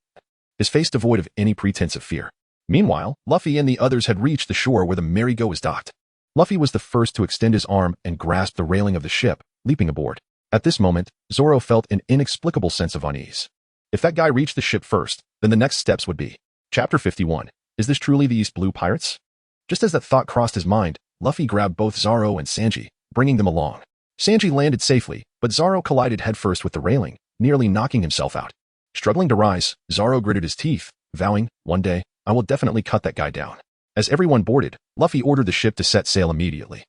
his face devoid of any pretense of fear. Meanwhile, Luffy and the others had reached the shore where the merry-go was docked. Luffy was the first to extend his arm and grasp the railing of the ship, leaping aboard. At this moment, Zoro felt an inexplicable sense of unease. If that guy reached the ship first, then the next steps would be. Chapter 51. Is this truly the East Blue Pirates? Just as that thought crossed his mind, Luffy grabbed both Zoro and Sanji, bringing them along. Sanji landed safely, but Zoro collided headfirst with the railing, nearly knocking himself out. Struggling to rise, Zoro gritted his teeth, vowing, "One day, I will definitely cut that guy down." As everyone boarded, Luffy ordered the ship to set sail immediately.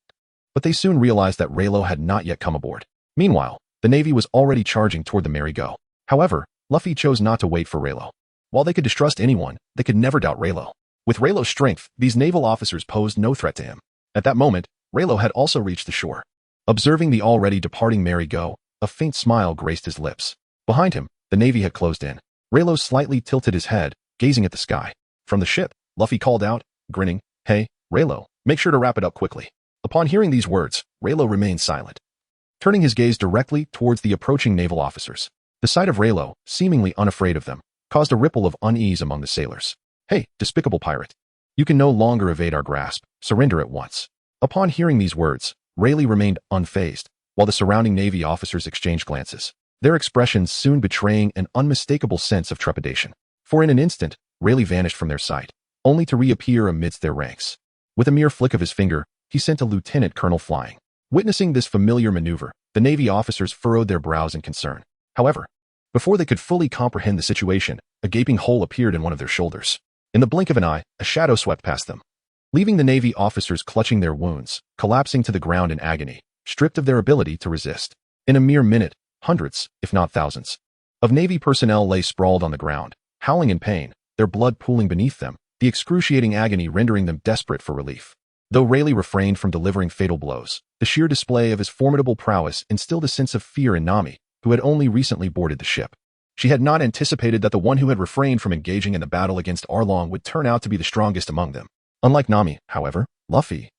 But they soon realized that Raylo had not yet come aboard. Meanwhile, the Navy was already charging toward the merry-go. However, Luffy chose not to wait for Raylo. While they could distrust anyone, they could never doubt Raylo. With Raylo's strength, these naval officers posed no threat to him. At that moment, Raylo had also reached the shore. Observing the already departing merry-go, a faint smile graced his lips. Behind him, the Navy had closed in. Raylo slightly tilted his head, gazing at the sky. From the ship, Luffy called out, grinning, "Hey, Raylo, make sure to wrap it up quickly." Upon hearing these words, Raylo remained silent, turning his gaze directly towards the approaching naval officers. The sight of Raylo, seemingly unafraid of them, caused a ripple of unease among the sailors. "Hey, despicable pirate. You can no longer evade our grasp. Surrender at once." Upon hearing these words, Rayleigh remained unfazed, while the surrounding Navy officers exchanged glances, their expressions soon betraying an unmistakable sense of trepidation. For in an instant, Rayleigh vanished from their sight, only to reappear amidst their ranks. With a mere flick of his finger, he sent a lieutenant colonel flying. Witnessing this familiar maneuver, the Navy officers furrowed their brows in concern. However, before they could fully comprehend the situation, a gaping hole appeared in one of their shoulders. In the blink of an eye, a shadow swept past them, leaving the Navy officers clutching their wounds, collapsing to the ground in agony, stripped of their ability to resist. In a mere minute, hundreds, if not thousands, of Navy personnel lay sprawled on the ground, howling in pain, their blood pooling beneath them, the excruciating agony rendering them desperate for relief. Though Rayleigh refrained from delivering fatal blows, the sheer display of his formidable prowess instilled a sense of fear in Nami, who had only recently boarded the ship. She had not anticipated that the one who had refrained from engaging in the battle against Arlong would turn out to be the strongest among them. Unlike Nami, however, Luffy,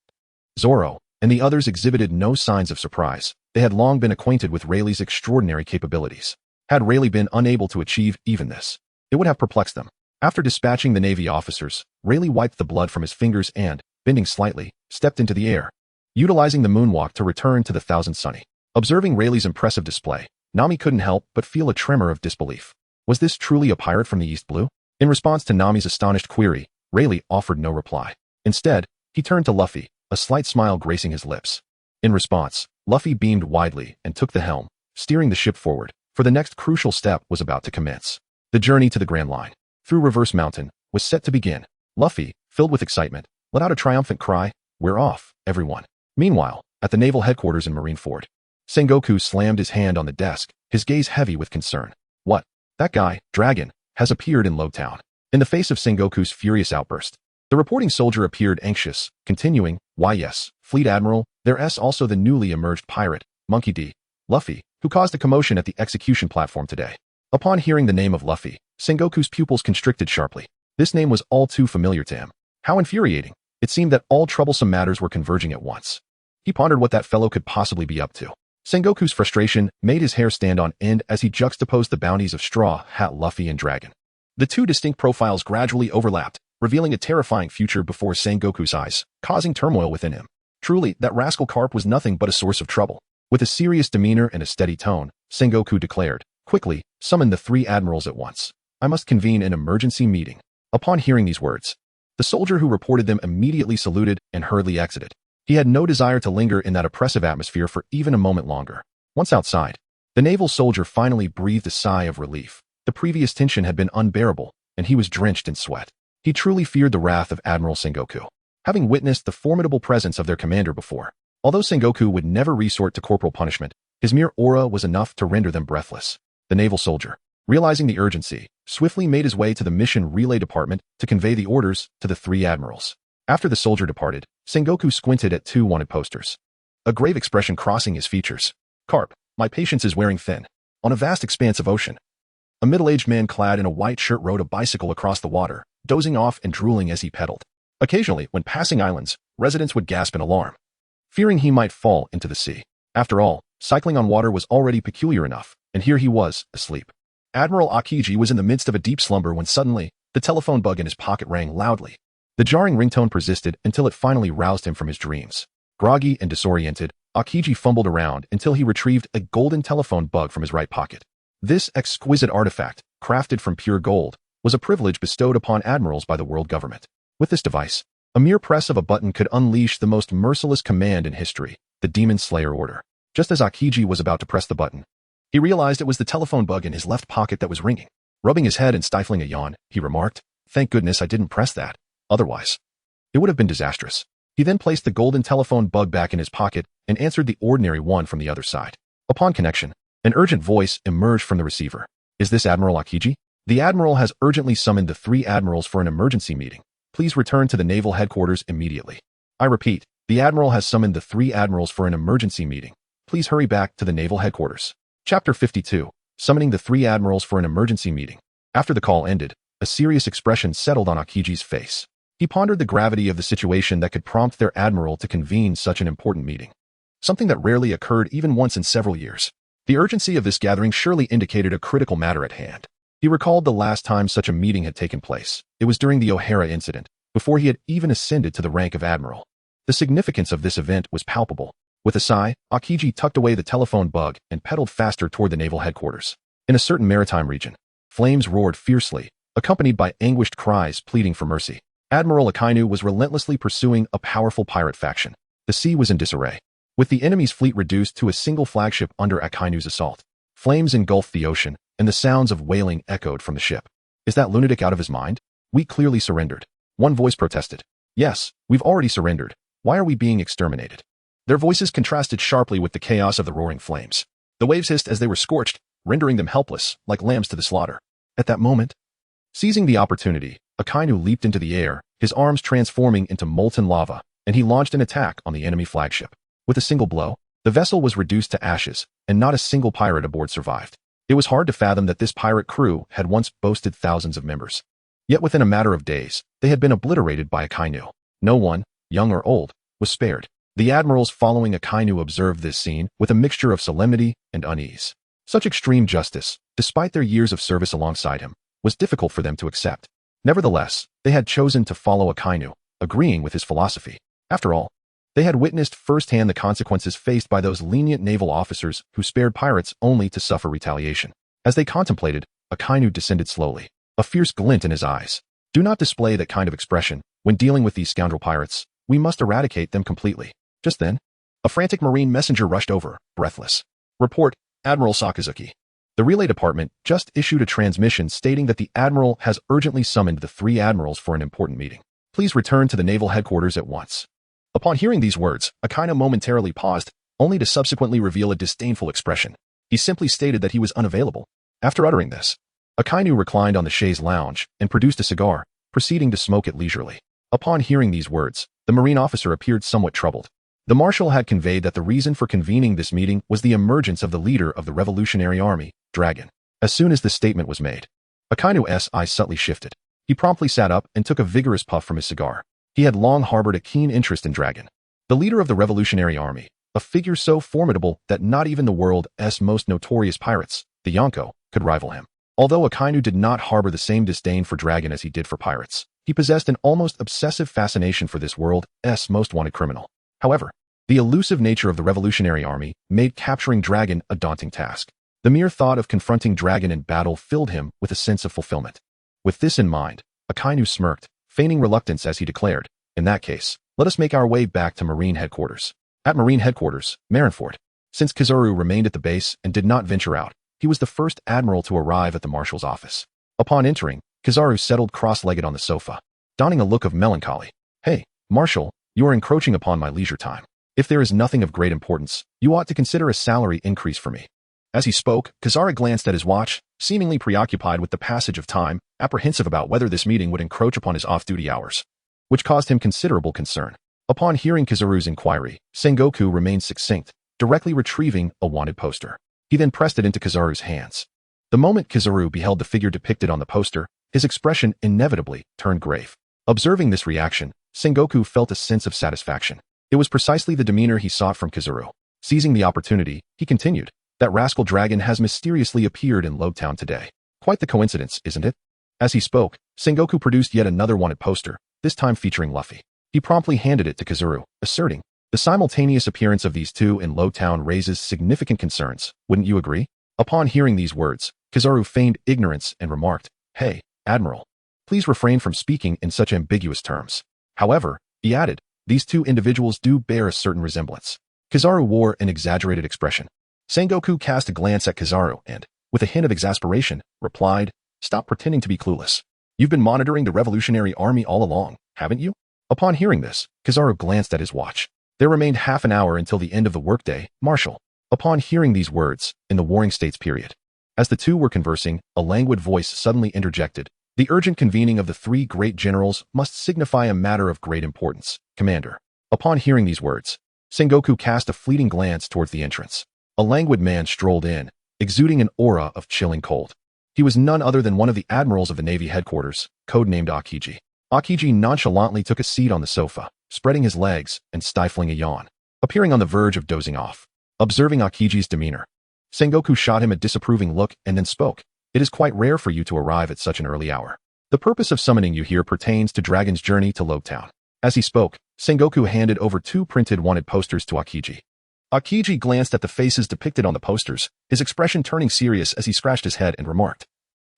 Zoro, and the others exhibited no signs of surprise. They had long been acquainted with Rayleigh's extraordinary capabilities. Had Rayleigh been unable to achieve even this, it would have perplexed them. After dispatching the Navy officers, Rayleigh wiped the blood from his fingers and, bending slightly, stepped into the air, utilizing the moonwalk to return to the Thousand Sunny. Observing Rayleigh's impressive display, Nami couldn't help but feel a tremor of disbelief. Was this truly a pirate from the East Blue? In response to Nami's astonished query, Rayleigh offered no reply. Instead, he turned to Luffy, a slight smile gracing his lips. In response, Luffy beamed widely and took the helm, steering the ship forward, for the next crucial step was about to commence. The journey to the Grand Line, through Reverse Mountain, was set to begin. Luffy, filled with excitement, let out a triumphant cry, "We're off, everyone." Meanwhile, at the naval headquarters in Marineford, Sengoku slammed his hand on the desk, his gaze heavy with concern. What? That guy, Dragon, has appeared in Lowtown. In the face of Sengoku's furious outburst, the reporting soldier appeared anxious, continuing, "Why yes, Fleet Admiral, there's also the newly emerged pirate, Monkey D. Luffy, who caused a commotion at the execution platform today." Upon hearing the name of Luffy, Sengoku's pupils constricted sharply. This name was all too familiar to him. How infuriating. It seemed that all troublesome matters were converging at once. He pondered what that fellow could possibly be up to. Sengoku's frustration made his hair stand on end as he juxtaposed the bounties of Straw Hat Luffy and Dragon. The two distinct profiles gradually overlapped, revealing a terrifying future before Sengoku's eyes, causing turmoil within him. Truly, that rascal Carp was nothing but a source of trouble. With a serious demeanor and a steady tone, Sengoku declared, "Quickly, summon the three admirals at once. I must convene an emergency meeting." Upon hearing these words, the soldier who reported them immediately saluted and hurriedly exited. He had no desire to linger in that oppressive atmosphere for even a moment longer. Once outside, the naval soldier finally breathed a sigh of relief. The previous tension had been unbearable, and he was drenched in sweat. He truly feared the wrath of Admiral Sengoku, having witnessed the formidable presence of their commander before. Although Sengoku would never resort to corporal punishment, his mere aura was enough to render them breathless. The naval soldier, realizing the urgency, swiftly made his way to the mission relay department to convey the orders to the three admirals. After the soldier departed, Sengoku squinted at two wanted posters, a grave expression crossing his features. "Carp, my patience is wearing thin." On a vast expanse of ocean, a middle-aged man clad in a white shirt rode a bicycle across the water, dozing off and drooling as he pedaled. Occasionally, when passing islands, residents would gasp in alarm, fearing he might fall into the sea. After all, cycling on water was already peculiar enough, and here he was, asleep. Admiral Akiji was in the midst of a deep slumber when suddenly, the telephone bug in his pocket rang loudly. The jarring ringtone persisted until it finally roused him from his dreams. Groggy and disoriented, Akiji fumbled around until he retrieved a golden telephone bug from his right pocket. This exquisite artifact, crafted from pure gold, was a privilege bestowed upon admirals by the world government. With this device, a mere press of a button could unleash the most merciless command in history, the Demon Slayer order. Just as Akiji was about to press the button, he realized it was the telephone bug in his left pocket that was ringing. Rubbing his head and stifling a yawn, he remarked, "Thank goodness I didn't press that. Otherwise, it would have been disastrous." He then placed the golden telephone bug back in his pocket and answered the ordinary one from the other side. Upon connection, an urgent voice emerged from the receiver. "Is this Admiral Akiji? The Admiral has urgently summoned the three admirals for an emergency meeting. Please return to the naval headquarters immediately. I repeat, the Admiral has summoned the three admirals for an emergency meeting. Please hurry back to the naval headquarters." Chapter 52. Summoning the three admirals for an emergency meeting. After the call ended, a serious expression settled on Akiji's face. He pondered the gravity of the situation that could prompt their admiral to convene such an important meeting, something that rarely occurred even once in several years. The urgency of this gathering surely indicated a critical matter at hand. He recalled the last time such a meeting had taken place. It was during the O'Hara incident, before he had even ascended to the rank of admiral. The significance of this event was palpable. With a sigh, Aokiji tucked away the telephone bug and pedaled faster toward the naval headquarters. In a certain maritime region, flames roared fiercely, accompanied by anguished cries pleading for mercy. Admiral Akainu was relentlessly pursuing a powerful pirate faction. The sea was in disarray, with the enemy's fleet reduced to a single flagship under Akainu's assault. Flames engulfed the ocean, and the sounds of wailing echoed from the ship. Is that lunatic out of his mind? We clearly surrendered. One voice protested. Yes, we've already surrendered. Why are we being exterminated? Their voices contrasted sharply with the chaos of the roaring flames. The waves hissed as they were scorched, rendering them helpless, like lambs to the slaughter. At that moment, seizing the opportunity, Akainu leaped into the air, his arms transforming into molten lava, and he launched an attack on the enemy flagship. With a single blow, the vessel was reduced to ashes, and not a single pirate aboard survived. It was hard to fathom that this pirate crew had once boasted thousands of members. Yet within a matter of days, they had been obliterated by Akainu. No one, young or old, was spared. The admirals following Akainu observed this scene with a mixture of solemnity and unease. Such extreme justice, despite their years of service alongside him, was difficult for them to accept. Nevertheless, they had chosen to follow Akainu, agreeing with his philosophy. After all, they had witnessed firsthand the consequences faced by those lenient naval officers who spared pirates only to suffer retaliation. As they contemplated, Akainu descended slowly, a fierce glint in his eyes. Do not display that kind of expression. When dealing with these scoundrel pirates, we must eradicate them completely. Just then, a frantic marine messenger rushed over, breathless. Report, Admiral Sakazuki. The relay department just issued a transmission stating that the admiral has urgently summoned the 3 admirals for an important meeting. Please return to the naval headquarters at once. Upon hearing these words, Akainu momentarily paused, only to subsequently reveal a disdainful expression. He simply stated that he was unavailable. After uttering this, Akainu reclined on the chaise lounge and produced a cigar, proceeding to smoke it leisurely. Upon hearing these words, the marine officer appeared somewhat troubled. The marshal had conveyed that the reason for convening this meeting was the emergence of the leader of the Revolutionary Army, Dragon. As soon as this statement was made, Akainu's eyes subtly shifted. He promptly sat up and took a vigorous puff from his cigar. He had long harbored a keen interest in Dragon, the leader of the Revolutionary Army, a figure so formidable that not even the world's most notorious pirates, the Yonko, could rival him. Although Akainu did not harbor the same disdain for Dragon as he did for pirates, he possessed an almost obsessive fascination for this world's most wanted criminal. However, the elusive nature of the Revolutionary Army made capturing Dragon a daunting task. The mere thought of confronting Dragon in battle filled him with a sense of fulfillment. With this in mind, Akainu smirked, feigning reluctance as he declared, in that case, let us make our way back to Marine Headquarters. At Marine Headquarters, Marineford, since Kizaru remained at the base and did not venture out, he was the first admiral to arrive at the marshal's office. Upon entering, Kizaru settled cross-legged on the sofa, donning a look of melancholy. Hey, Marshal, you are encroaching upon my leisure time. If there is nothing of great importance, you ought to consider a salary increase for me. As he spoke, Kizaru glanced at his watch, seemingly preoccupied with the passage of time, apprehensive about whether this meeting would encroach upon his off-duty hours, which caused him considerable concern. Upon hearing Kizaru's inquiry, Sengoku remained succinct, directly retrieving a wanted poster. He then pressed it into Kizaru's hands. The moment Kizaru beheld the figure depicted on the poster, his expression inevitably turned grave. Observing this reaction, Sengoku felt a sense of satisfaction. It was precisely the demeanor he sought from Kizaru. Seizing the opportunity, he continued, that rascal Dragon has mysteriously appeared in Lobetown today. Quite the coincidence, isn't it? As he spoke, Sengoku produced yet another wanted poster, this time featuring Luffy. He promptly handed it to Kizaru, asserting, the simultaneous appearance of these two in Lobetown raises significant concerns, wouldn't you agree? Upon hearing these words, Kizaru feigned ignorance and remarked, Hey, Admiral, please refrain from speaking in such ambiguous terms. However, he added, these two individuals do bear a certain resemblance. Kizaru wore an exaggerated expression. Sengoku cast a glance at Kizaru and, with a hint of exasperation, replied, Stop pretending to be clueless. You've been monitoring the Revolutionary Army all along, haven't you? Upon hearing this, Kizaru glanced at his watch. There remained half an hour until the end of the workday, Marshal. Upon hearing these words, in the Warring States period, as the two were conversing, a languid voice suddenly interjected. The urgent convening of the 3 great generals must signify a matter of great importance, Commander. Upon hearing these words, Sengoku cast a fleeting glance towards the entrance. A languid man strolled in, exuding an aura of chilling cold. He was none other than one of the admirals of the Navy headquarters, codenamed Aokiji. Aokiji nonchalantly took a seat on the sofa, spreading his legs and stifling a yawn, appearing on the verge of dozing off. Observing Aokiji's demeanor, Sengoku shot him a disapproving look and then spoke. It is quite rare for you to arrive at such an early hour. The purpose of summoning you here pertains to Dragon's journey to Lobetown. As he spoke, Sengoku handed over 2 printed wanted posters to Akiji. Akiji glanced at the faces depicted on the posters, his expression turning serious as he scratched his head and remarked,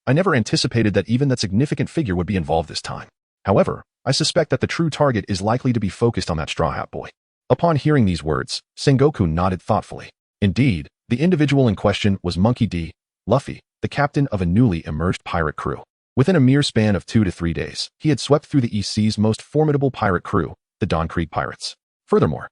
I never anticipated that even that significant figure would be involved this time. However, I suspect that the true target is likely to be focused on that Straw Hat boy. Upon hearing these words, Sengoku nodded thoughtfully. Indeed, the individual in question was Monkey D. Luffy, the captain of a newly emerged pirate crew. Within a mere span of 2 to 3 days, he had swept through the East Sea's most formidable pirate crew, the Dawn Creek Pirates. Furthermore,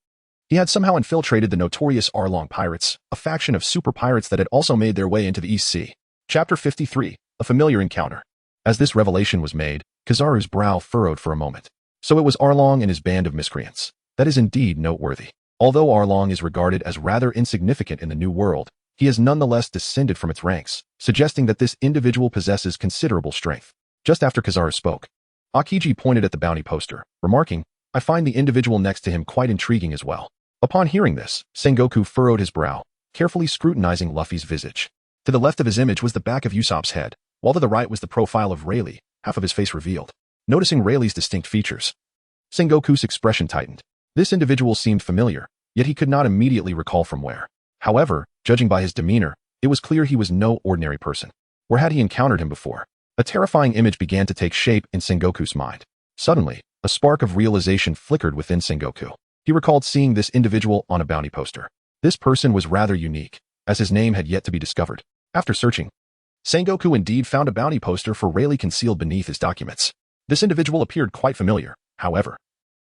he had somehow infiltrated the notorious Arlong Pirates, a faction of super pirates that had also made their way into the East Sea. Chapter 53, A Familiar Encounter. As this revelation was made, Kizaru's brow furrowed for a moment. So it was Arlong and his band of miscreants. That is indeed noteworthy. Although Arlong is regarded as rather insignificant in the New World, he has nonetheless descended from its ranks, suggesting that this individual possesses considerable strength. Just after Kizaru spoke, Akiji pointed at the bounty poster, remarking, I find the individual next to him quite intriguing as well. Upon hearing this, Sengoku furrowed his brow, carefully scrutinizing Luffy's visage. To the left of his image was the back of Usopp's head, while to the right was the profile of Rayleigh, half of his face revealed. Noticing Rayleigh's distinct features, Sengoku's expression tightened. This individual seemed familiar, yet he could not immediately recall from where. However, judging by his demeanor, it was clear he was no ordinary person. Where had he encountered him before? A terrifying image began to take shape in Sengoku's mind. Suddenly, a spark of realization flickered within Sengoku. He recalled seeing this individual on a bounty poster. This person was rather unique, as his name had yet to be discovered. After searching, Sengoku indeed found a bounty poster for Rayleigh concealed beneath his documents. This individual appeared quite familiar, however.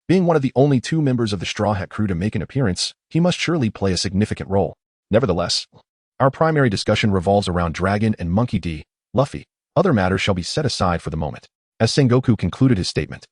Being one of the only 2 members of the Straw Hat crew to make an appearance, he must surely play a significant role. Nevertheless, our primary discussion revolves around Dragon and Monkey D. Luffy. Other matters shall be set aside for the moment. As Sengoku concluded his statement,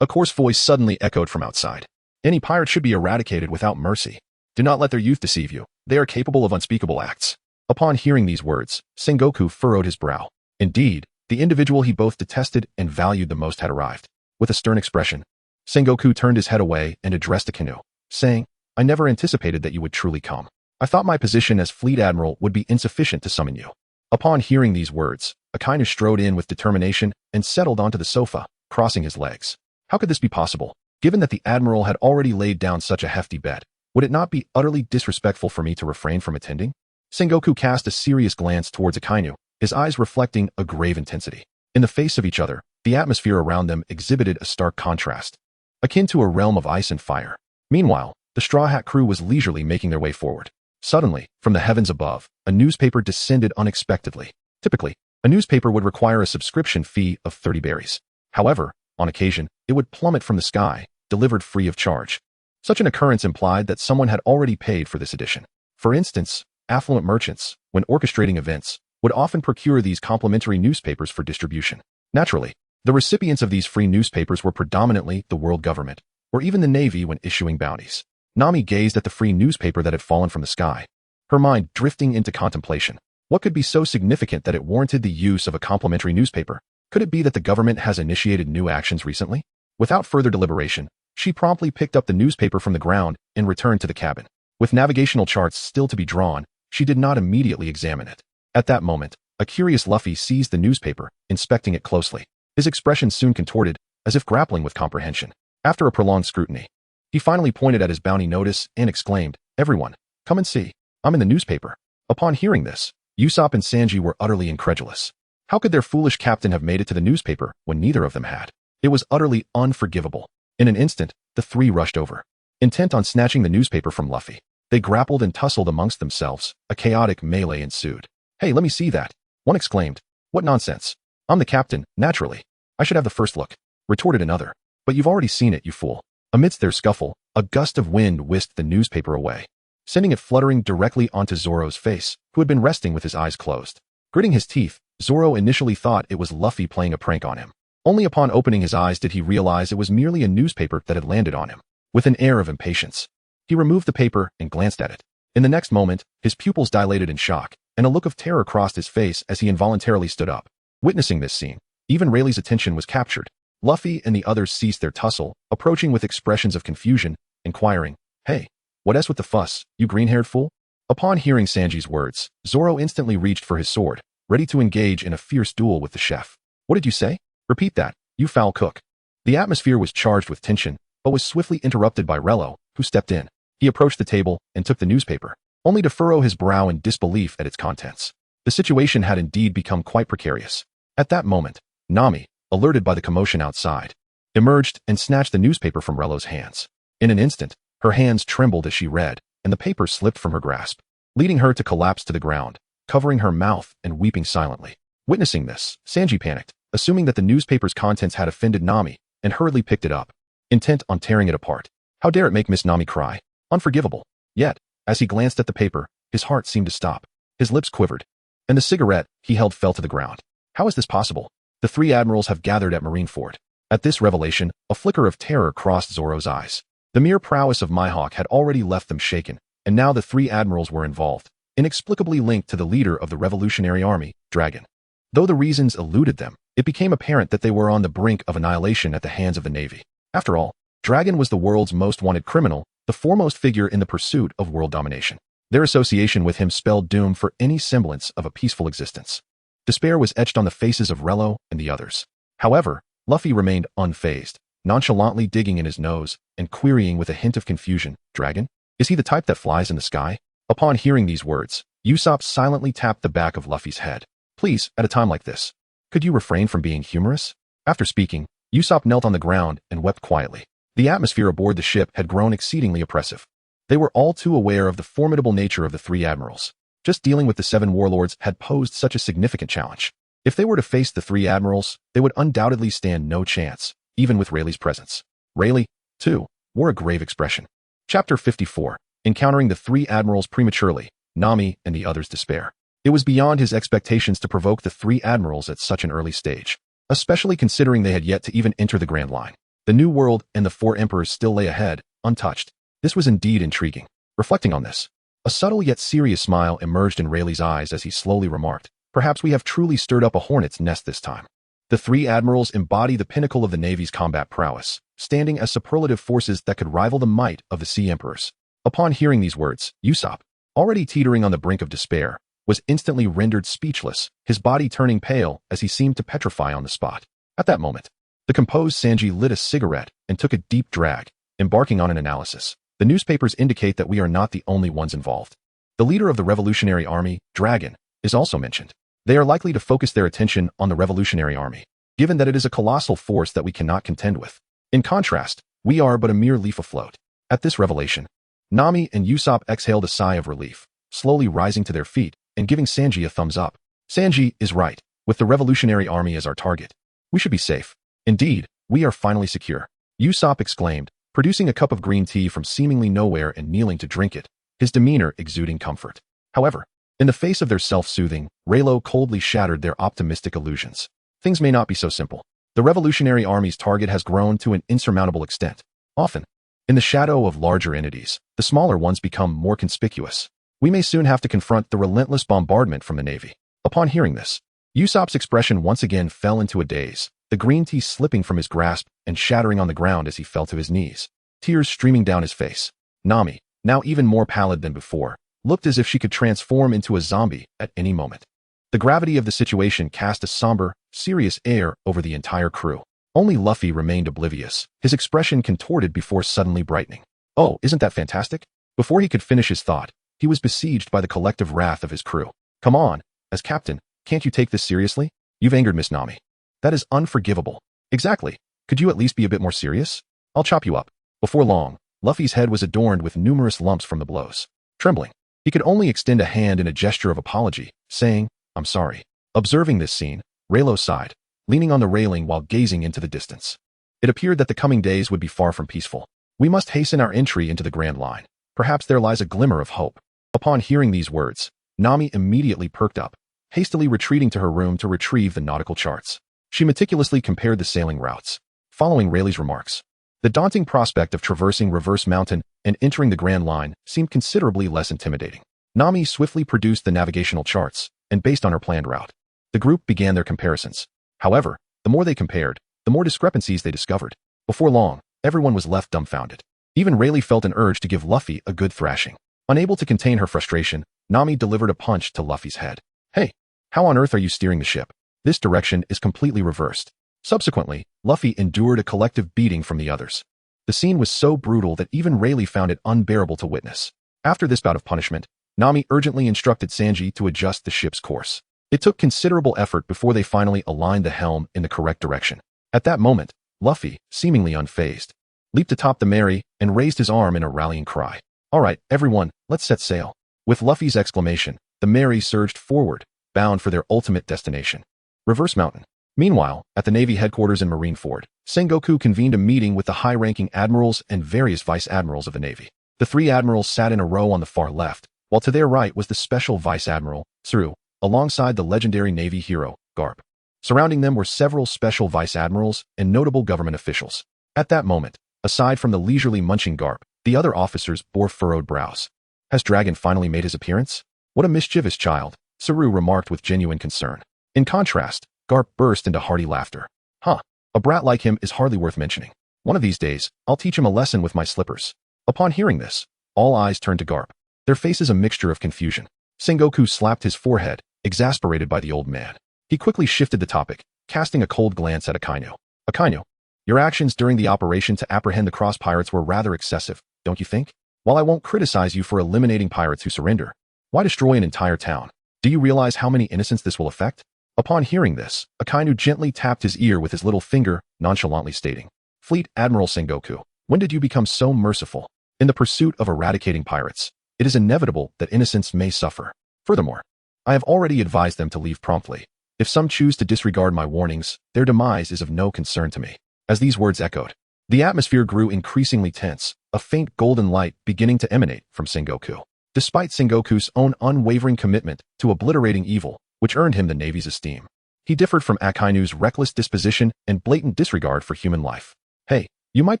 a coarse voice suddenly echoed from outside. Any pirate should be eradicated without mercy. Do not let their youth deceive you. They are capable of unspeakable acts. Upon hearing these words, Sengoku furrowed his brow. Indeed, the individual he both detested and valued the most had arrived. With a stern expression, Sengoku turned his head away and addressed the canoe, saying, I never anticipated that you would truly come. I thought my position as Fleet Admiral would be insufficient to summon you. Upon hearing these words, Akainu strode in with determination and settled onto the sofa, crossing his legs. How could this be possible? Given that the Admiral had already laid down such a hefty bet, would it not be utterly disrespectful for me to refrain from attending? Sengoku cast a serious glance towards Akainu, his eyes reflecting a grave intensity. In the face of each other, the atmosphere around them exhibited a stark contrast, akin to a realm of ice and fire. Meanwhile, the Straw Hat crew was leisurely making their way forward. Suddenly, from the heavens above, a newspaper descended unexpectedly. Typically, a newspaper would require a subscription fee of 30 berries. However, on occasion, it would plummet from the sky, delivered free of charge. Such an occurrence implied that someone had already paid for this edition. For instance, affluent merchants, when orchestrating events, would often procure these complimentary newspapers for distribution. Naturally, the recipients of these free newspapers were predominantly the world government, or even the Navy when issuing bounties. Nami gazed at the free newspaper that had fallen from the sky, her mind drifting into contemplation. What could be so significant that it warranted the use of a complimentary newspaper? Could it be that the government has initiated new actions recently? Without further deliberation, she promptly picked up the newspaper from the ground and returned to the cabin. With navigational charts still to be drawn, she did not immediately examine it. At that moment, a curious Luffy seized the newspaper, inspecting it closely. His expression soon contorted, as if grappling with comprehension. After a prolonged scrutiny, he finally pointed at his bounty notice and exclaimed, Everyone, come and see. I'm in the newspaper. Upon hearing this, Usopp and Sanji were utterly incredulous. How could their foolish captain have made it to the newspaper when neither of them had? It was utterly unforgivable. In an instant, the 3 rushed over, intent on snatching the newspaper from Luffy. They grappled and tussled amongst themselves. A chaotic melee ensued. Hey, let me see that. One exclaimed. What nonsense. I'm the captain, naturally. I should have the first look, retorted another. But you've already seen it, you fool. Amidst their scuffle, a gust of wind whisked the newspaper away, sending it fluttering directly onto Zoro's face, who had been resting with his eyes closed. Gritting his teeth, Zoro initially thought it was Luffy playing a prank on him. Only upon opening his eyes did he realize it was merely a newspaper that had landed on him. With an air of impatience, he removed the paper and glanced at it. In the next moment, his pupils dilated in shock, and a look of terror crossed his face as he involuntarily stood up. Witnessing this scene, even Rayleigh's attention was captured. Luffy and the others ceased their tussle, approaching with expressions of confusion, inquiring, Hey, what with the fuss, you green-haired fool? Upon hearing Sanji's words, Zoro instantly reached for his sword, ready to engage in a fierce duel with the chef. What did you say? Repeat that, you foul cook. The atmosphere was charged with tension, but was swiftly interrupted by Leilo, who stepped in. He approached the table and took the newspaper, only to furrow his brow in disbelief at its contents. The situation had indeed become quite precarious. At that moment, Nami, alerted by the commotion outside, emerged and snatched the newspaper from Leilo's hands. In an instant, her hands trembled as she read, and the paper slipped from her grasp, leading her to collapse to the ground, covering her mouth and weeping silently. Witnessing this, Sanji panicked, assuming that the newspaper's contents had offended Nami, and hurriedly picked it up, intent on tearing it apart. How dare it make Miss Nami cry? Unforgivable. Yet, as he glanced at the paper, his heart seemed to stop. His lips quivered, and the cigarette he held fell to the ground. How is this possible? The three admirals have gathered at Marineford. At this revelation, a flicker of terror crossed Zoro's eyes. The mere prowess of Mihawk had already left them shaken, and now the three admirals were involved, inexplicably linked to the leader of the Revolutionary Army, Dragon. Though the reasons eluded them, it became apparent that they were on the brink of annihilation at the hands of the Navy. After all, Dragon was the world's most wanted criminal, the foremost figure in the pursuit of world domination. Their association with him spelled doom for any semblance of a peaceful existence. Despair was etched on the faces of Leilo and the others. However, Luffy remained unfazed, nonchalantly digging in his nose and querying with a hint of confusion, "Dragon? Is he the type that flies in the sky?" Upon hearing these words, Usopp silently tapped the back of Luffy's head. "Please, at a time like this, could you refrain from being humorous?" After speaking, Usopp knelt on the ground and wept quietly. The atmosphere aboard the ship had grown exceedingly oppressive. They were all too aware of the formidable nature of the three admirals. Just dealing with the seven warlords had posed such a significant challenge. If they were to face the three admirals, they would undoubtedly stand no chance, even with Rayleigh's presence. Rayleigh, too, wore a grave expression. Chapter 54. Encountering the three admirals prematurely, Nami and the others' despair. It was beyond his expectations to provoke the three admirals at such an early stage, especially considering they had yet to even enter the Grand Line. The New World and the four emperors still lay ahead, untouched. This was indeed intriguing. Reflecting on this, a subtle yet serious smile emerged in Rayleigh's eyes as he slowly remarked, "Perhaps we have truly stirred up a hornet's nest this time." The three admirals embody the pinnacle of the Navy's combat prowess, standing as superlative forces that could rival the might of the Sea Emperors. Upon hearing these words, Usopp, already teetering on the brink of despair, was instantly rendered speechless, his body turning pale as he seemed to petrify on the spot. At that moment, the composed Sanji lit a cigarette and took a deep drag, embarking on an analysis. The newspapers indicate that we are not the only ones involved. The leader of the Revolutionary Army, Dragon, is also mentioned. They are likely to focus their attention on the Revolutionary Army, given that it is a colossal force that we cannot contend with. In contrast, we are but a mere leaf afloat. At this revelation, Nami and Usopp exhaled a sigh of relief, slowly rising to their feet and giving Sanji a thumbs up. Sanji is right. With the Revolutionary Army as our target, we should be safe. Indeed, we are finally secure. Usopp exclaimed, producing a cup of green tea from seemingly nowhere and kneeling to drink it, his demeanor exuding comfort. However, in the face of their self-soothing, Leilo coldly shattered their optimistic illusions. Things may not be so simple. The Revolutionary Army's target has grown to an insurmountable extent. Often, in the shadow of larger entities, the smaller ones become more conspicuous. We may soon have to confront the relentless bombardment from the Navy. Upon hearing this, Usopp's expression once again fell into a daze, the green tea slipping from his grasp and shattering on the ground as he fell to his knees, tears streaming down his face. Nami, now even more pallid than before, looked as if she could transform into a zombie at any moment. The gravity of the situation cast a somber, serious air over the entire crew. Only Luffy remained oblivious, his expression contorted before suddenly brightening. "Oh, isn't that fantastic?" Before he could finish his thought, he was besieged by the collective wrath of his crew. "Come on, as captain, can't you take this seriously? You've angered Miss Nami. That is unforgivable." "Exactly. Could you at least be a bit more serious? I'll chop you up." Before long, Luffy's head was adorned with numerous lumps from the blows. Trembling, he could only extend a hand in a gesture of apology, saying, "I'm sorry." Observing this scene, Leilo sighed, leaning on the railing while gazing into the distance. It appeared that the coming days would be far from peaceful. "We must hasten our entry into the Grand Line. Perhaps there lies a glimmer of hope." Upon hearing these words, Nami immediately perked up, hastily retreating to her room to retrieve the nautical charts. She meticulously compared the sailing routes. Following Rayleigh's remarks, the daunting prospect of traversing Reverse Mountain and entering the Grand Line seemed considerably less intimidating. Nami swiftly produced the navigational charts, and based on her planned route, the group began their comparisons. However, the more they compared, the more discrepancies they discovered. Before long, everyone was left dumbfounded. Even Rayleigh felt an urge to give Luffy a good thrashing. Unable to contain her frustration, Nami delivered a punch to Luffy's head. "Hey, how on earth are you steering the ship? This direction is completely reversed." Subsequently, Luffy endured a collective beating from the others. The scene was so brutal that even Rayleigh found it unbearable to witness. After this bout of punishment, Nami urgently instructed Sanji to adjust the ship's course. It took considerable effort before they finally aligned the helm in the correct direction. At that moment, Luffy, seemingly unfazed, leaped atop the Mary and raised his arm in a rallying cry. "All right, everyone, let's set sail." With Luffy's exclamation, the Mary surged forward, bound for their ultimate destination, Reverse Mountain. Meanwhile, at the Navy headquarters in Marineford, Sengoku convened a meeting with the high-ranking admirals and various vice-admirals of the Navy. The three admirals sat in a row on the far left, while to their right was the special vice-admiral, Zoro, alongside the legendary Navy hero, Garp. Surrounding them were several special vice-admirals and notable government officials. At that moment, aside from the leisurely munching Garp, the other officers bore furrowed brows. "Has Dragon finally made his appearance? What a mischievous child," Zoro remarked with genuine concern. In contrast, Garp burst into hearty laughter. "Huh, a brat like him is hardly worth mentioning. One of these days, I'll teach him a lesson with my slippers." Upon hearing this, all eyes turned to Garp, their faces a mixture of confusion. Sengoku slapped his forehead, exasperated by the old man. He quickly shifted the topic, casting a cold glance at Akainu. "Akainu, your actions during the operation to apprehend the cross pirates were rather excessive, don't you think? While I won't criticize you for eliminating pirates who surrender, why destroy an entire town? Do you realize how many innocents this will affect?" Upon hearing this, Akainu gently tapped his ear with his little finger, nonchalantly stating, "Fleet Admiral Sengoku, when did you become so merciful? In the pursuit of eradicating pirates, it is inevitable that innocents may suffer. Furthermore, I have already advised them to leave promptly. If some choose to disregard my warnings, their demise is of no concern to me." As these words echoed, the atmosphere grew increasingly tense, a faint golden light beginning to emanate from Sengoku. Despite Sengoku's own unwavering commitment to obliterating evil, which earned him the Navy's esteem, he differed from Akainu's reckless disposition and blatant disregard for human life. "Hey, you might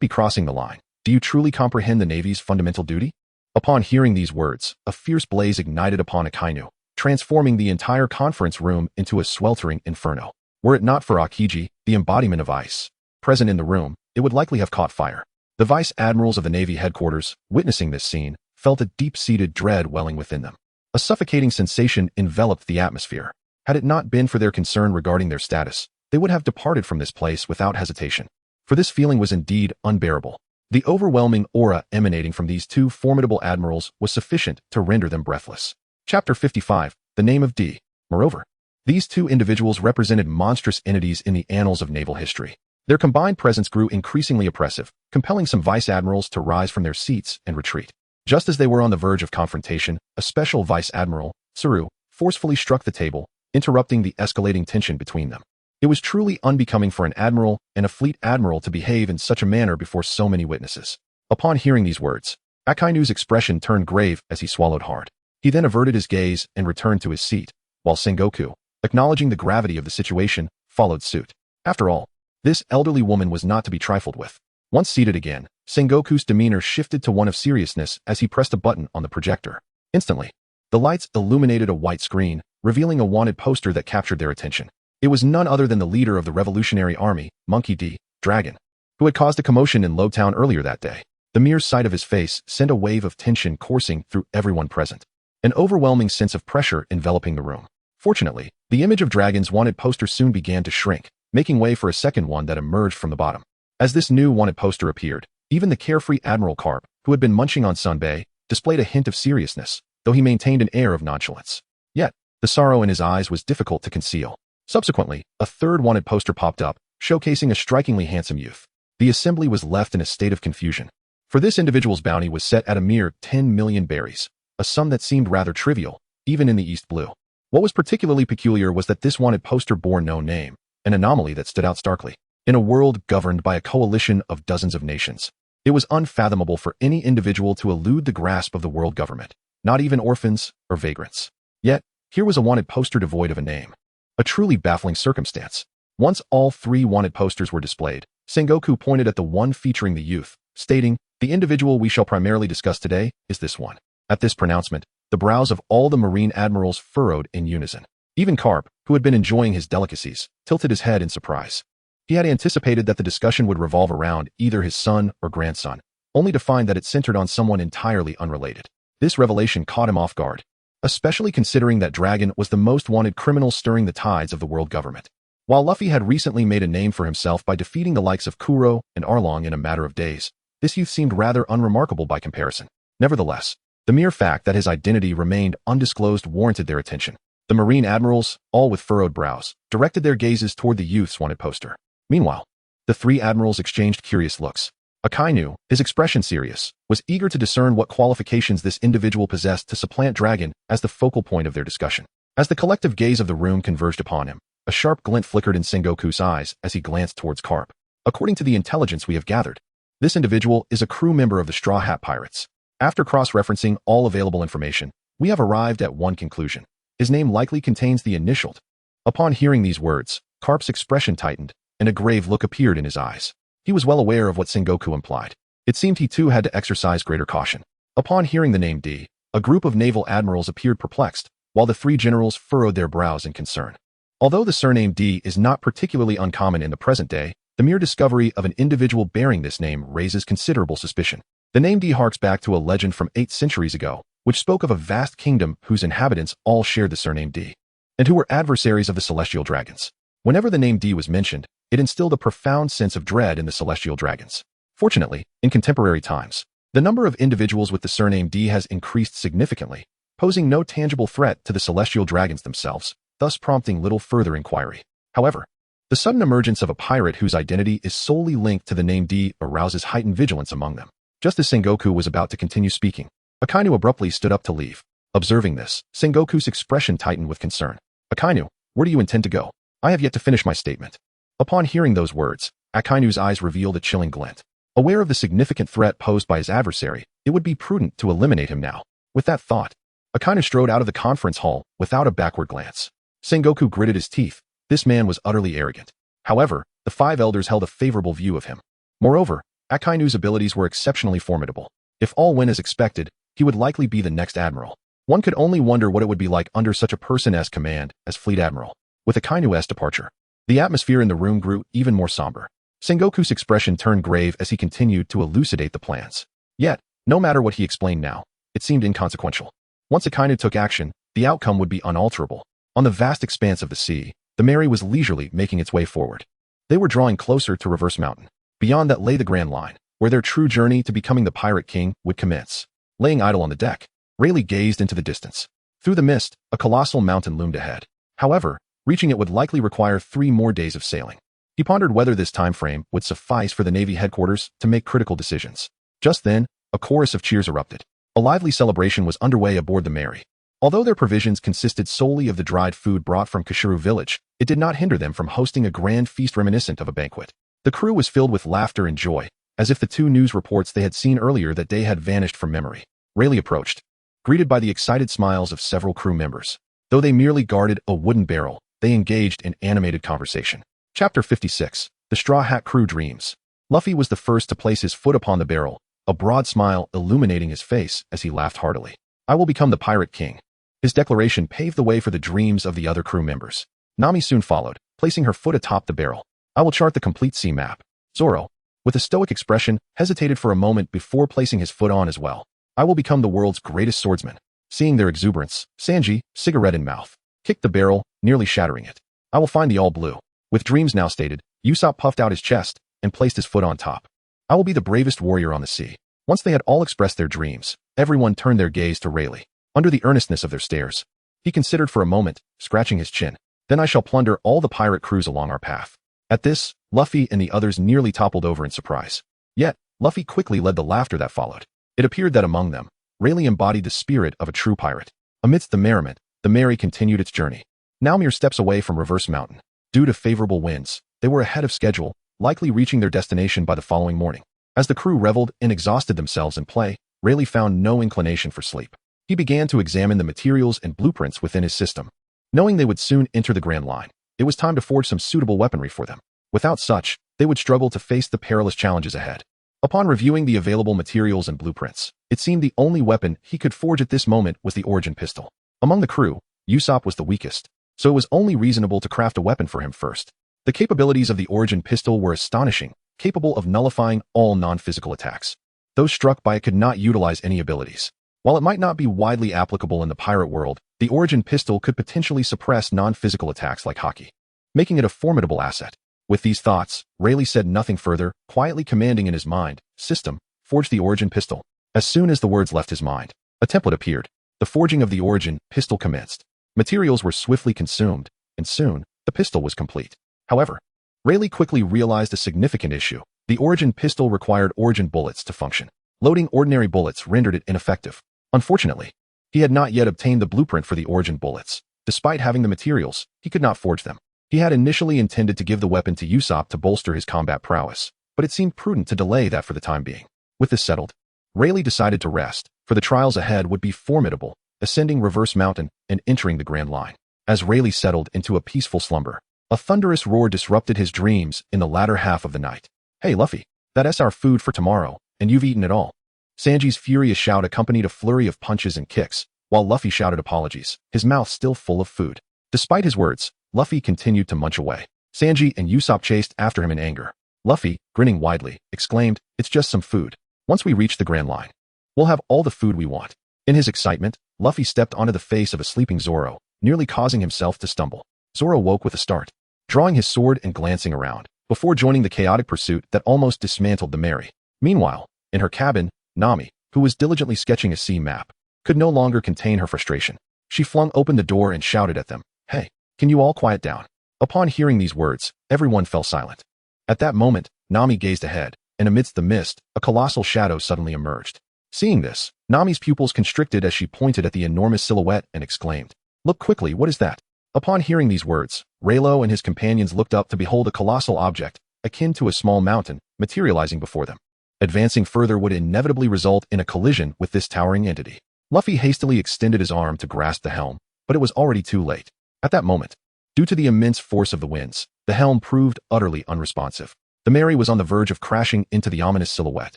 be crossing the line. Do you truly comprehend the Navy's fundamental duty?" Upon hearing these words, a fierce blaze ignited upon Akainu, transforming the entire conference room into a sweltering inferno. Were it not for Akiji, the embodiment of ice, present in the room, it would likely have caught fire. The vice-admirals of the Navy headquarters, witnessing this scene, felt a deep-seated dread welling within them. A suffocating sensation enveloped the atmosphere. Had it not been for their concern regarding their status, they would have departed from this place without hesitation. For this feeling was indeed unbearable. The overwhelming aura emanating from these two formidable admirals was sufficient to render them breathless. Chapter 55, The Name of D. Moreover, these two individuals represented monstrous entities in the annals of naval history. Their combined presence grew increasingly oppressive, compelling some vice-admirals to rise from their seats and retreat. Just as they were on the verge of confrontation, a special vice-admiral, Zoro, forcefully struck the table, interrupting the escalating tension between them. It was truly unbecoming for an admiral and a fleet admiral to behave in such a manner before so many witnesses. Upon hearing these words, Akainu's expression turned grave as he swallowed hard. He then averted his gaze and returned to his seat, while Sengoku, acknowledging the gravity of the situation, followed suit. After all, this elderly woman was not to be trifled with. Once seated again, Sengoku's demeanor shifted to one of seriousness as he pressed a button on the projector. Instantly, the lights illuminated a white screen, revealing a wanted poster that captured their attention. It was none other than the leader of the Revolutionary Army, Monkey D. Dragon, who had caused a commotion in Lowtown earlier that day. The mere sight of his face sent a wave of tension coursing through everyone present, an overwhelming sense of pressure enveloping the room. Fortunately, the image of Dragon's wanted poster soon began to shrink, making way for a second one that emerged from the bottom. As this new wanted poster appeared, even the carefree Admiral Karp, who had been munching on Sunbae, displayed a hint of seriousness, though he maintained an air of nonchalance. Yet, the sorrow in his eyes was difficult to conceal. Subsequently, a third wanted poster popped up, showcasing a strikingly handsome youth. The assembly was left in a state of confusion. For this individual's bounty was set at a mere 10 million berries, a sum that seemed rather trivial, even in the East Blue. What was particularly peculiar was that this wanted poster bore no name, an anomaly that stood out starkly. In a world governed by a coalition of dozens of nations, it was unfathomable for any individual to elude the grasp of the world government, not even orphans or vagrants. Yet, here was a wanted poster devoid of a name. A truly baffling circumstance. Once all three wanted posters were displayed, Sengoku pointed at the one featuring the youth, stating, "The individual we shall primarily discuss today is this one." At this pronouncement, the brows of all the Marine admirals furrowed in unison. Even Karp, who had been enjoying his delicacies, tilted his head in surprise. He had anticipated that the discussion would revolve around either his son or grandson, only to find that it centered on someone entirely unrelated. This revelation caught him off guard, especially considering that Dragon was the most wanted criminal stirring the tides of the world government. While Luffy had recently made a name for himself by defeating the likes of Kuro and Arlong in a matter of days, This youth seemed rather unremarkable by comparison. Nevertheless, the mere fact that his identity remained undisclosed warranted their attention. The Marine admirals, all with furrowed brows, directed their gazes toward the youth's wanted poster. Meanwhile, the three admirals exchanged curious looks. Akainu, his expression serious, was eager to discern what qualifications this individual possessed to supplant Dragon as the focal point of their discussion. As the collective gaze of the room converged upon him, a sharp glint flickered in Sengoku's eyes as he glanced towards Carp. According to the intelligence we have gathered, this individual is a crew member of the Straw Hat Pirates. After cross-referencing all available information, we have arrived at one conclusion. His name likely contains the initialed. Upon hearing these words, Carp's expression tightened, and a grave look appeared in his eyes. He was well aware of what Sengoku implied. It seemed he too had to exercise greater caution. Upon hearing the name D, a group of naval admirals appeared perplexed, while the three generals furrowed their brows in concern. Although the surname D is not particularly uncommon in the present day, the mere discovery of an individual bearing this name raises considerable suspicion. The name D harks back to a legend from 8 centuries ago, which spoke of a vast kingdom whose inhabitants all shared the surname D, and who were adversaries of the celestial dragons. Whenever the name D was mentioned, it instilled a profound sense of dread in the celestial dragons. Fortunately, in contemporary times, the number of individuals with the surname D has increased significantly, posing no tangible threat to the celestial dragons themselves, thus prompting little further inquiry. However, the sudden emergence of a pirate whose identity is solely linked to the name D arouses heightened vigilance among them. Just as Sengoku was about to continue speaking, Akainu abruptly stood up to leave. Observing this, Sengoku's expression tightened with concern. Akainu, where do you intend to go? I have yet to finish my statement. Upon hearing those words, Akainu's eyes revealed a chilling glint. Aware of the significant threat posed by his adversary, it would be prudent to eliminate him now. With that thought, Akainu strode out of the conference hall without a backward glance. Sengoku gritted his teeth. This man was utterly arrogant. However, the 5 elders held a favorable view of him. Moreover, Akainu's abilities were exceptionally formidable. If all went as expected, he would likely be the next admiral. One could only wonder what it would be like under such a person as command as Fleet Admiral. With Akainu's departure, the atmosphere in the room grew even more somber. Sengoku's expression turned grave as he continued to elucidate the plans. Yet, no matter what he explained now, it seemed inconsequential. Once Akainu took action, the outcome would be unalterable. On the vast expanse of the sea, the Mary was leisurely making its way forward. They were drawing closer to Reverse Mountain. Beyond that lay the Grand Line, where their true journey to becoming the Pirate King would commence. Laying idle on the deck, Rayleigh gazed into the distance. Through the mist, a colossal mountain loomed ahead. However, reaching it would likely require 3 more days of sailing. He pondered whether this time frame would suffice for the Navy headquarters to make critical decisions. Just then, a chorus of cheers erupted. A lively celebration was underway aboard the Mary. Although their provisions consisted solely of the dried food brought from Kashiru village, it did not hinder them from hosting a grand feast reminiscent of a banquet. The crew was filled with laughter and joy, as if the 2 news reports they had seen earlier that day had vanished from memory. Rayleigh approached, greeted by the excited smiles of several crew members. Though they merely guarded a wooden barrel, they engaged in animated conversation. Chapter 56. The Straw Hat Crew Dreams. Luffy was the first to place his foot upon the barrel, a broad smile illuminating his face as he laughed heartily. I will become the Pirate King. His declaration paved the way for the dreams of the other crew members. Nami soon followed, placing her foot atop the barrel. I will chart the complete sea map. Zoro, with a stoic expression, hesitated for a moment before placing his foot on as well. I will become the world's greatest swordsman. Seeing their exuberance, Sanji, cigarette in mouth, kicked the barrel, nearly shattering it. I will find the all blue. With dreams now stated, Usopp puffed out his chest and placed his foot on top. I will be the bravest warrior on the sea. Once they had all expressed their dreams, everyone turned their gaze to Rayleigh. Under the earnestness of their stares, he considered for a moment, scratching his chin. Then I shall plunder all the pirate crews along our path. At this, Luffy and the others nearly toppled over in surprise. Yet, Luffy quickly led the laughter that followed. It appeared that among them, Rayleigh embodied the spirit of a true pirate. Amidst the merriment, the Mary continued its journey. Now mere steps away from Reverse Mountain. Due to favorable winds, they were ahead of schedule, likely reaching their destination by the following morning. As the crew reveled and exhausted themselves in play, Rayleigh found no inclination for sleep. He began to examine the materials and blueprints within his system. Knowing they would soon enter the Grand Line, it was time to forge some suitable weaponry for them. Without such, they would struggle to face the perilous challenges ahead. Upon reviewing the available materials and blueprints, it seemed the only weapon he could forge at this moment was the origin pistol. Among the crew, Usopp was the weakest, so it was only reasonable to craft a weapon for him first. The capabilities of the origin pistol were astonishing, capable of nullifying all non-physical attacks. Those struck by it could not utilize any abilities. While it might not be widely applicable in the pirate world, the origin pistol could potentially suppress non-physical attacks like hockey, making it a formidable asset. With these thoughts, Rayleigh said nothing further, quietly commanding in his mind, "System, forge the origin pistol. As soon as the words left his mind, a template appeared. The forging of the origin pistol commenced. Materials were swiftly consumed, and soon, the pistol was complete. However, Rayleigh quickly realized a significant issue. The origin pistol required origin bullets to function. Loading ordinary bullets rendered it ineffective. Unfortunately, he had not yet obtained the blueprint for the origin bullets. Despite having the materials, he could not forge them. He had initially intended to give the weapon to Usopp to bolster his combat prowess, but it seemed prudent to delay that for the time being. With this settled, Rayleigh decided to rest, for the trials ahead would be formidable, ascending Reverse Mountain and entering the Grand Line. As Rayleigh settled into a peaceful slumber, a thunderous roar disrupted his dreams in the latter half of the night. "Hey, Luffy, that's our food for tomorrow, and you've eaten it all." Sanji's furious shout accompanied a flurry of punches and kicks, while Luffy shouted apologies, his mouth still full of food. Despite his words, Luffy continued to munch away. Sanji and Usopp chased after him in anger. Luffy, grinning widely, exclaimed, "It's just some food. Once we reach the Grand Line, we'll have all the food we want." In his excitement, Luffy stepped onto the face of a sleeping Zoro, nearly causing himself to stumble. Zoro woke with a start, drawing his sword and glancing around, before joining the chaotic pursuit that almost dismantled the Mary. Meanwhile, in her cabin, Nami, who was diligently sketching a sea map, could no longer contain her frustration. She flung open the door and shouted at them, "Hey, can you all quiet down?" Upon hearing these words, everyone fell silent. At that moment, Nami gazed ahead, and amidst the mist, a colossal shadow suddenly emerged. Seeing this, Nami's pupils constricted as she pointed at the enormous silhouette and exclaimed, "Look quickly, what is that?" Upon hearing these words, Raylo and his companions looked up to behold a colossal object, akin to a small mountain, materializing before them. Advancing further would inevitably result in a collision with this towering entity. Luffy hastily extended his arm to grasp the helm, but it was already too late. At that moment, due to the immense force of the winds, the helm proved utterly unresponsive. The Mary was on the verge of crashing into the ominous silhouette.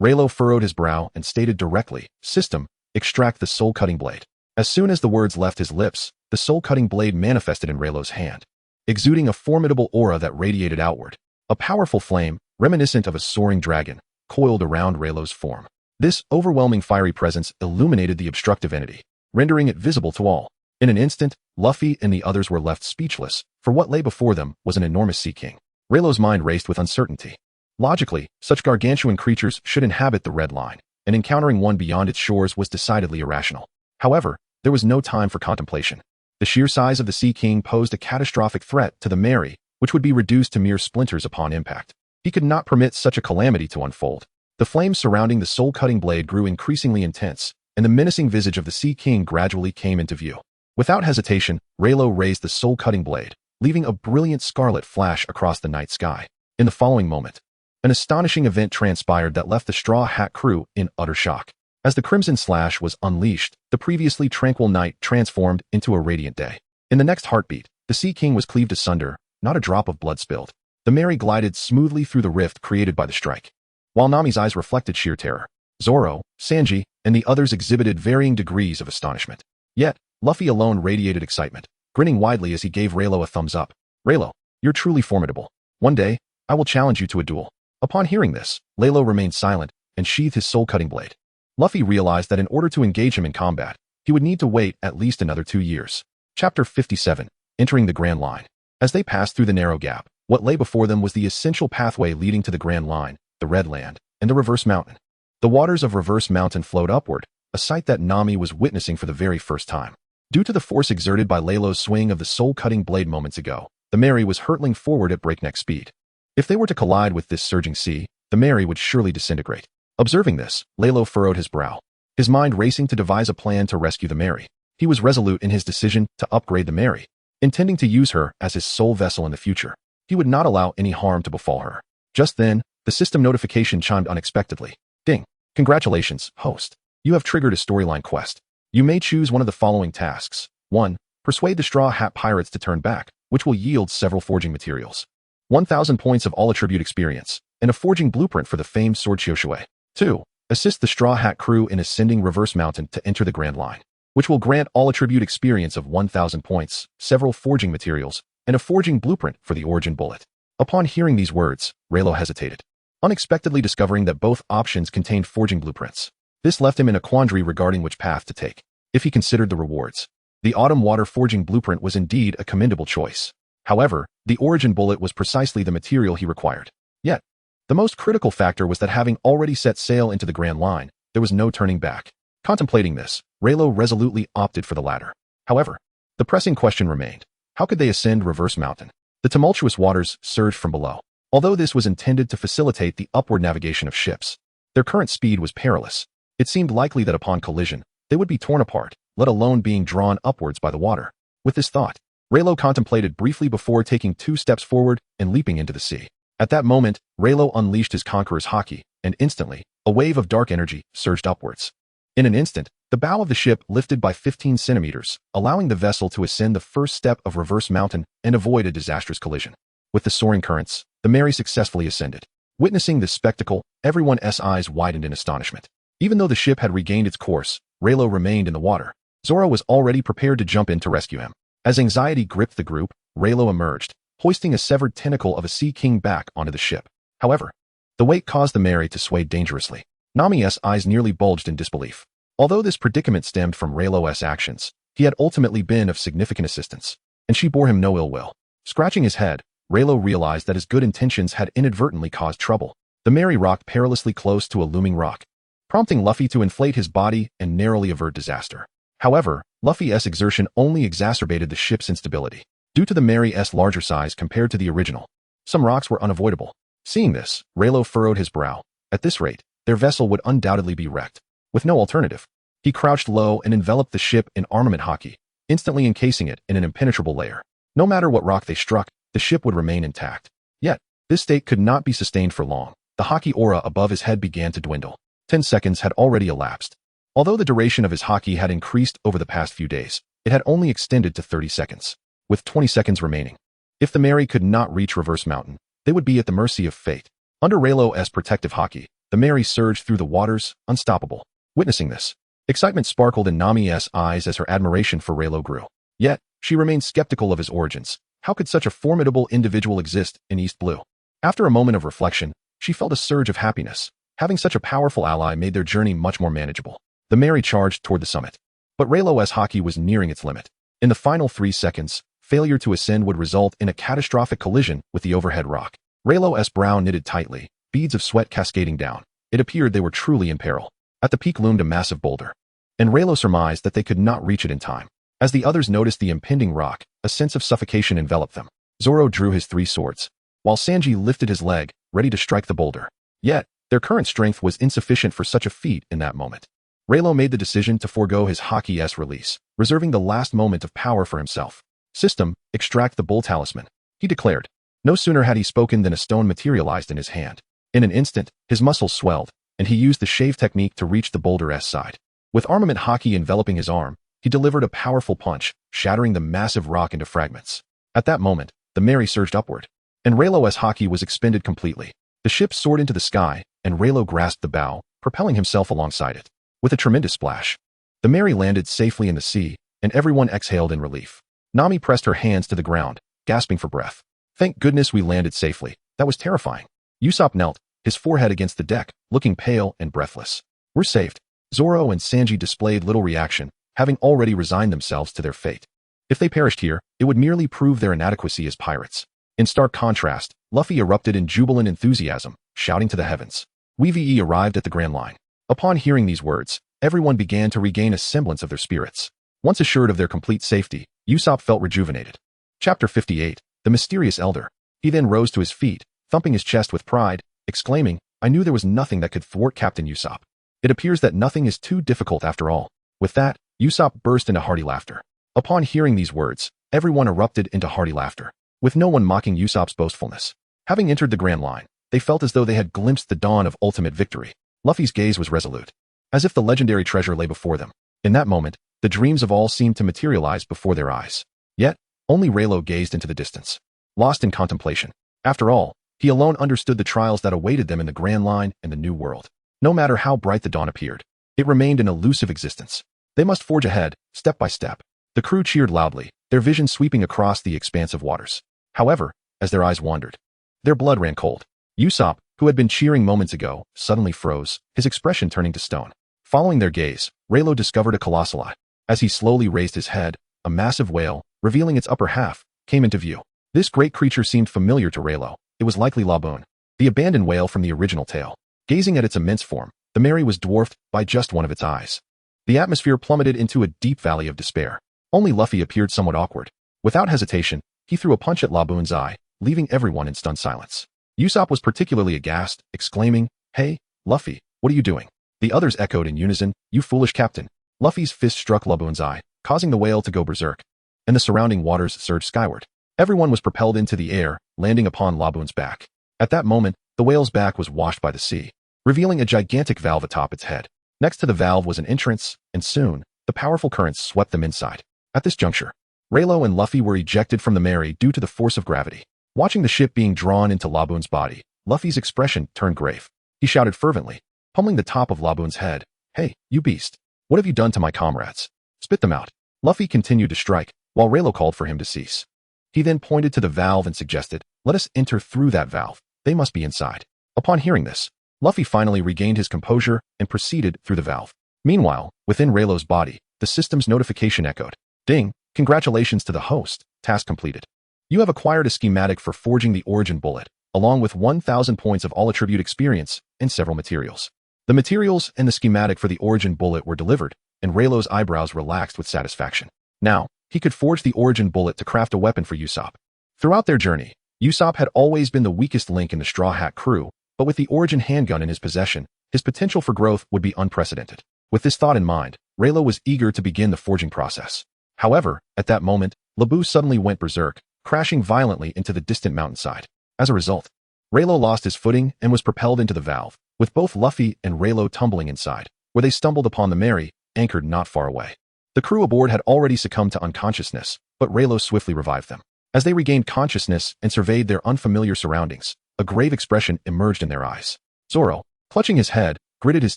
Raylo furrowed his brow and stated directly, "System, extract the soul-cutting blade." As soon as the words left his lips, the soul-cutting blade manifested in Raylo's hand, exuding a formidable aura that radiated outward. A powerful flame, reminiscent of a soaring dragon, coiled around Raylo's form. This overwhelming fiery presence illuminated the obstructive entity, rendering it visible to all. In an instant, Luffy and the others were left speechless, for what lay before them was an enormous sea king. Raylo's mind raced with uncertainty. Logically, such gargantuan creatures should inhabit the Red Line, and encountering one beyond its shores was decidedly irrational. However, there was no time for contemplation. The sheer size of the Sea King posed a catastrophic threat to the Mary, which would be reduced to mere splinters upon impact. He could not permit such a calamity to unfold. The flames surrounding the soul-cutting blade grew increasingly intense, and the menacing visage of the Sea King gradually came into view. Without hesitation, Raylo raised the soul-cutting blade, leaving a brilliant scarlet flash across the night sky. In the following moment, an astonishing event transpired that left the Straw Hat crew in utter shock. As the crimson slash was unleashed, the previously tranquil night transformed into a radiant day. In the next heartbeat, the Sea King was cleaved asunder, not a drop of blood spilled. The Mary glided smoothly through the rift created by the strike. While Nami's eyes reflected sheer terror, Zoro, Sanji, and the others exhibited varying degrees of astonishment. Yet, Luffy alone radiated excitement, grinning widely as he gave Raylo a thumbs up. "Raylo, you're truly formidable. One day, I will challenge you to a duel." Upon hearing this, Laylo remained silent and sheathed his soul-cutting blade. Luffy realized that in order to engage him in combat, he would need to wait at least another 2 years. Chapter 57, Entering the Grand Line. As they passed through the narrow gap, what lay before them was the essential pathway leading to the Grand Line, the Red Land, and the Reverse Mountain. The waters of Reverse Mountain flowed upward, a sight that Nami was witnessing for the very first time. Due to the force exerted by Laylo's swing of the soul-cutting blade moments ago, the Mary was hurtling forward at breakneck speed. If they were to collide with this surging sea, the Mary would surely disintegrate. Observing this, Laylo furrowed his brow, his mind racing to devise a plan to rescue the Mary. He was resolute in his decision to upgrade the Mary, intending to use her as his sole vessel in the future. He would not allow any harm to befall her. Just then, the system notification chimed unexpectedly. "Ding. Congratulations, host. You have triggered a storyline quest. You may choose one of the following tasks. 1. Persuade the Straw Hat Pirates to turn back, which will yield several forging materials. 1,000 points of all attribute experience, and a forging blueprint for the famed sword Shoshui. 2. Assist the Straw Hat crew in ascending Reverse Mountain to enter the Grand Line, which will grant all attribute experience of 1,000 points, several forging materials, and a forging blueprint for the origin bullet." Upon hearing these words, Raylo hesitated, unexpectedly discovering that both options contained forging blueprints. This left him in a quandary regarding which path to take. If he considered the rewards, the Autumn Water forging blueprint was indeed a commendable choice. However, the origin bullet was precisely the material he required. Yet, The most critical factor was that having already set sail into the Grand Line, there was no turning back. Contemplating this, Leilo resolutely opted for the latter. However, the pressing question remained. How could they ascend Reverse Mountain? The tumultuous waters surged from below. Although this was intended to facilitate the upward navigation of ships, their current speed was perilous. It seemed likely that upon collision, they would be torn apart, let alone being drawn upwards by the water. With this thought, Leilo contemplated briefly before taking 2 steps forward and leaping into the sea. At that moment, Leilo unleashed his Conqueror's Haki, and instantly, a wave of dark energy surged upwards. In an instant, the bow of the ship lifted by 15 centimeters, allowing the vessel to ascend the first step of Reverse Mountain and avoid a disastrous collision. With the soaring currents, the Mary successfully ascended. Witnessing this spectacle, everyone's eyes widened in astonishment. Even though the ship had regained its course, Leilo remained in the water. Zoro was already prepared to jump in to rescue him. As anxiety gripped the group, Leilo emerged, hoisting a severed tentacle of a Sea King back onto the ship. However, the weight caused the Mary to sway dangerously. Nami's eyes nearly bulged in disbelief. Although this predicament stemmed from Leilo's actions, he had ultimately been of significant assistance, and she bore him no ill will. Scratching his head, Leilo realized that his good intentions had inadvertently caused trouble. The Mary rocked perilously close to a looming rock, prompting Luffy to inflate his body and narrowly avert disaster. However, Luffy's exertion only exacerbated the ship's instability. Due to the Mary's larger size compared to the original, some rocks were unavoidable. Seeing this, Leilo furrowed his brow. At this rate, their vessel would undoubtedly be wrecked. With no alternative, he crouched low and enveloped the ship in armament haki, instantly encasing it in an impenetrable layer. No matter what rock they struck, the ship would remain intact. Yet, this state could not be sustained for long. The haki aura above his head began to dwindle. 10 seconds had already elapsed. Although the duration of his haki had increased over the past few days, it had only extended to 30 seconds, with 20 seconds remaining. If the Mary could not reach Reverse Mountain, they would be at the mercy of fate. Under Leilo's protective haki, the Mary surged through the waters, unstoppable. Witnessing this, excitement sparkled in Nami's eyes as her admiration for Leilo grew. Yet, she remained skeptical of his origins. How could such a formidable individual exist in East Blue? After a moment of reflection, she felt a surge of happiness. Having such a powerful ally made their journey much more manageable. The Mary charged toward the summit. But Leilo's haki was nearing its limit. In the final 3 seconds, failure to ascend would result in a catastrophic collision with the overhead rock. Leilo's brow knitted tightly, beads of sweat cascading down. It appeared they were truly in peril. At the peak loomed a massive boulder, and Leilo surmised that they could not reach it in time. As the others noticed the impending rock, a sense of suffocation enveloped them. Zoro drew his 3 swords, while Sanji lifted his leg, ready to strike the boulder. Yet, their current strength was insufficient for such a feat in that moment. Leilo made the decision to forego his Haki's release, reserving the last moment of power for himself. System, extract the bull talisman, he declared. No sooner had he spoken than a stone materialized in his hand. In an instant, his muscles swelled, and he used the shave technique to reach the boulder's side. With armament haki enveloping his arm, he delivered a powerful punch, shattering the massive rock into fragments. At that moment, the Mary surged upward, and Leilo's haki was expended completely. The ship soared into the sky, and Leilo grasped the bow, propelling himself alongside it. With a tremendous splash, the Mary landed safely in the sea, and everyone exhaled in relief. Nami pressed her hands to the ground, gasping for breath. Thank goodness we landed safely. That was terrifying. Usopp knelt, his forehead against the deck, looking pale and breathless. We're saved. Zoro and Sanji displayed little reaction, having already resigned themselves to their fate. If they perished here, it would merely prove their inadequacy as pirates. In stark contrast, Luffy erupted in jubilant enthusiasm, shouting to the heavens. We arrived at the Grand Line. Upon hearing these words, everyone began to regain a semblance of their spirits. Once assured of their complete safety, Usopp felt rejuvenated. Chapter 58, The Mysterious Elder. He then rose to his feet, thumping his chest with pride, exclaiming, I knew there was nothing that could thwart Captain Usopp. It appears that nothing is too difficult after all. With that, Usopp burst into hearty laughter. Upon hearing these words, everyone erupted into hearty laughter, with no one mocking Usopp's boastfulness. Having entered the Grand Line, they felt as though they had glimpsed the dawn of ultimate victory. Luffy's gaze was resolute, as if the legendary treasure lay before them. In that moment, the dreams of all seemed to materialize before their eyes. Yet, only Leilo gazed into the distance, lost in contemplation. After all, he alone understood the trials that awaited them in the Grand Line and the New World. No matter how bright the dawn appeared, it remained an elusive existence. They must forge ahead, step by step. The crew cheered loudly, their vision sweeping across the expanse of waters. However, as their eyes wandered, their blood ran cold. Usopp, who had been cheering moments ago, suddenly froze, his expression turning to stone. Following their gaze, Leilo discovered a colossal eye. As he slowly raised his head, a massive whale, revealing its upper half, came into view. This great creature seemed familiar to Leilo. It was likely Laboon. the abandoned whale from the original tale. Gazing at its immense form, the Mary was dwarfed by just one of its eyes. The atmosphere plummeted into a deep valley of despair. Only Luffy appeared somewhat awkward. Without hesitation, he threw a punch at Laboon's eye, leaving everyone in stunned silence. Usopp was particularly aghast, exclaiming, "Hey, Luffy, what are you doing?" The others echoed in unison, "You foolish captain." Luffy's fist struck Laboon's eye, causing the whale to go berserk, and the surrounding waters surged skyward. Everyone was propelled into the air, landing upon Laboon's back. At that moment, the whale's back was washed by the sea, revealing a gigantic valve atop its head. Next to the valve was an entrance, and soon, the powerful currents swept them inside. At this juncture, Raylo and Luffy were ejected from the Mary due to the force of gravity. Watching the ship being drawn into Laboon's body, Luffy's expression turned grave. He shouted fervently, pummeling the top of Laboon's head, "Hey, you beast! What have you done to my comrades? Spit them out." Luffy continued to strike, while Raylo called for him to cease. He then pointed to the valve and suggested, "Let us enter through that valve. They must be inside." Upon hearing this, Luffy finally regained his composure and proceeded through the valve. Meanwhile, within Raylo's body, the system's notification echoed. "Ding, congratulations to the host, task completed. You have acquired a schematic for forging the origin bullet, along with 1,000 points of all attribute experience and several materials." The materials and the schematic for the origin bullet were delivered, and Raylo's eyebrows relaxed with satisfaction. Now, he could forge the origin bullet to craft a weapon for Usopp. Throughout their journey, Usopp had always been the weakest link in the Straw Hat crew, but with the origin handgun in his possession, his potential for growth would be unprecedented. With this thought in mind, Raylo was eager to begin the forging process. However, at that moment, Labu suddenly went berserk, crashing violently into the distant mountainside. As a result, Raylo lost his footing and was propelled into the valve, with both Luffy and Raylo tumbling inside, where they stumbled upon the Mary, anchored not far away. The crew aboard had already succumbed to unconsciousness, but Raylo swiftly revived them. As they regained consciousness and surveyed their unfamiliar surroundings, a grave expression emerged in their eyes. Zoro, clutching his head, gritted his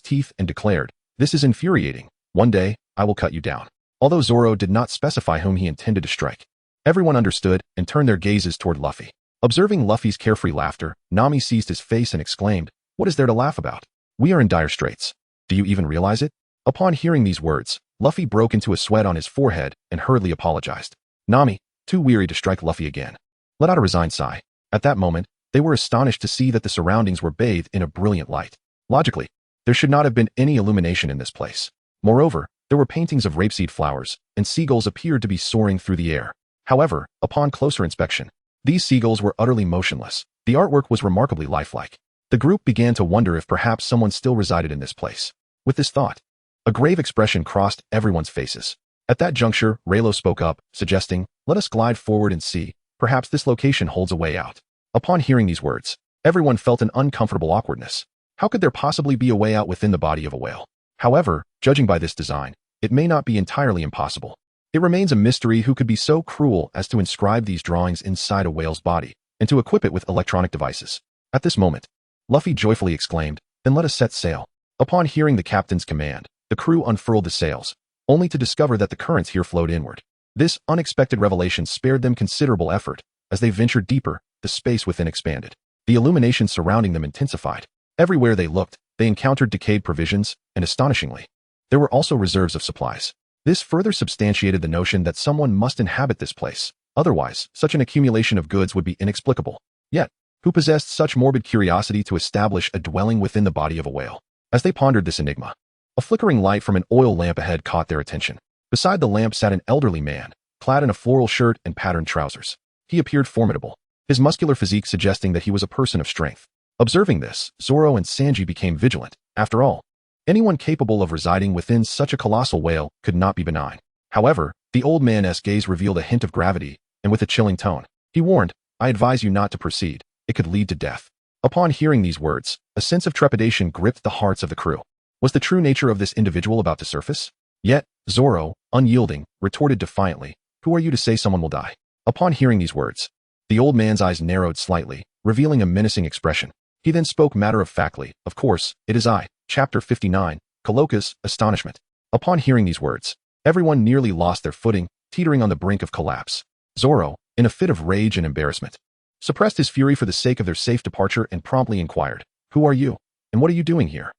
teeth and declared, "This is infuriating. One day, I will cut you down." Although Zoro did not specify whom he intended to strike, everyone understood and turned their gazes toward Luffy. Observing Luffy's carefree laughter, Nami seized his face and exclaimed, "What is there to laugh about? We are in dire straits. Do you even realize it?" Upon hearing these words, Luffy broke into a sweat on his forehead and hurriedly apologized. Nami, too weary to strike Luffy again, let out a resigned sigh. At that moment, they were astonished to see that the surroundings were bathed in a brilliant light. Logically, there should not have been any illumination in this place. Moreover, there were paintings of rapeseed flowers, and seagulls appeared to be soaring through the air. However, upon closer inspection, these seagulls were utterly motionless. The artwork was remarkably lifelike. The group began to wonder if perhaps someone still resided in this place. With this thought, a grave expression crossed everyone's faces. At that juncture, Raylo spoke up, suggesting, "Let us glide forward and see. Perhaps this location holds a way out." Upon hearing these words, everyone felt an uncomfortable awkwardness. How could there possibly be a way out within the body of a whale? However, judging by this design, it may not be entirely impossible. It remains a mystery who could be so cruel as to inscribe these drawings inside a whale's body and to equip it with electronic devices. At this moment, Luffy joyfully exclaimed, "Then let us set sail." Upon hearing the captain's command, the crew unfurled the sails, only to discover that the currents here flowed inward. This unexpected revelation spared them considerable effort. As they ventured deeper, the space within expanded. The illumination surrounding them intensified. Everywhere they looked, they encountered decayed provisions, and astonishingly, there were also reserves of supplies. This further substantiated the notion that someone must inhabit this place. Otherwise, such an accumulation of goods would be inexplicable. Yet, who possessed such morbid curiosity to establish a dwelling within the body of a whale? As they pondered this enigma, a flickering light from an oil lamp ahead caught their attention. Beside the lamp sat an elderly man, clad in a floral shirt and patterned trousers. He appeared formidable, his muscular physique suggesting that he was a person of strength. Observing this, Zoro and Sanji became vigilant. After all, anyone capable of residing within such a colossal whale could not be benign. However, the old man's gaze revealed a hint of gravity, and with a chilling tone, he warned, "I advise you not to proceed. It could lead to death." Upon hearing these words, a sense of trepidation gripped the hearts of the crew. Was the true nature of this individual about to surface? Yet, Zoro, unyielding, retorted defiantly, "Who are you to say someone will die?" Upon hearing these words, the old man's eyes narrowed slightly, revealing a menacing expression. He then spoke matter-of-factly, "Of course, it is I." Chapter 59, Coloca's Astonishment. Upon hearing these words, everyone nearly lost their footing, teetering on the brink of collapse. Zoro, in a fit of rage and embarrassment, suppressed his fury for the sake of their safe departure and promptly inquired, "Who are you, and what are you doing here?"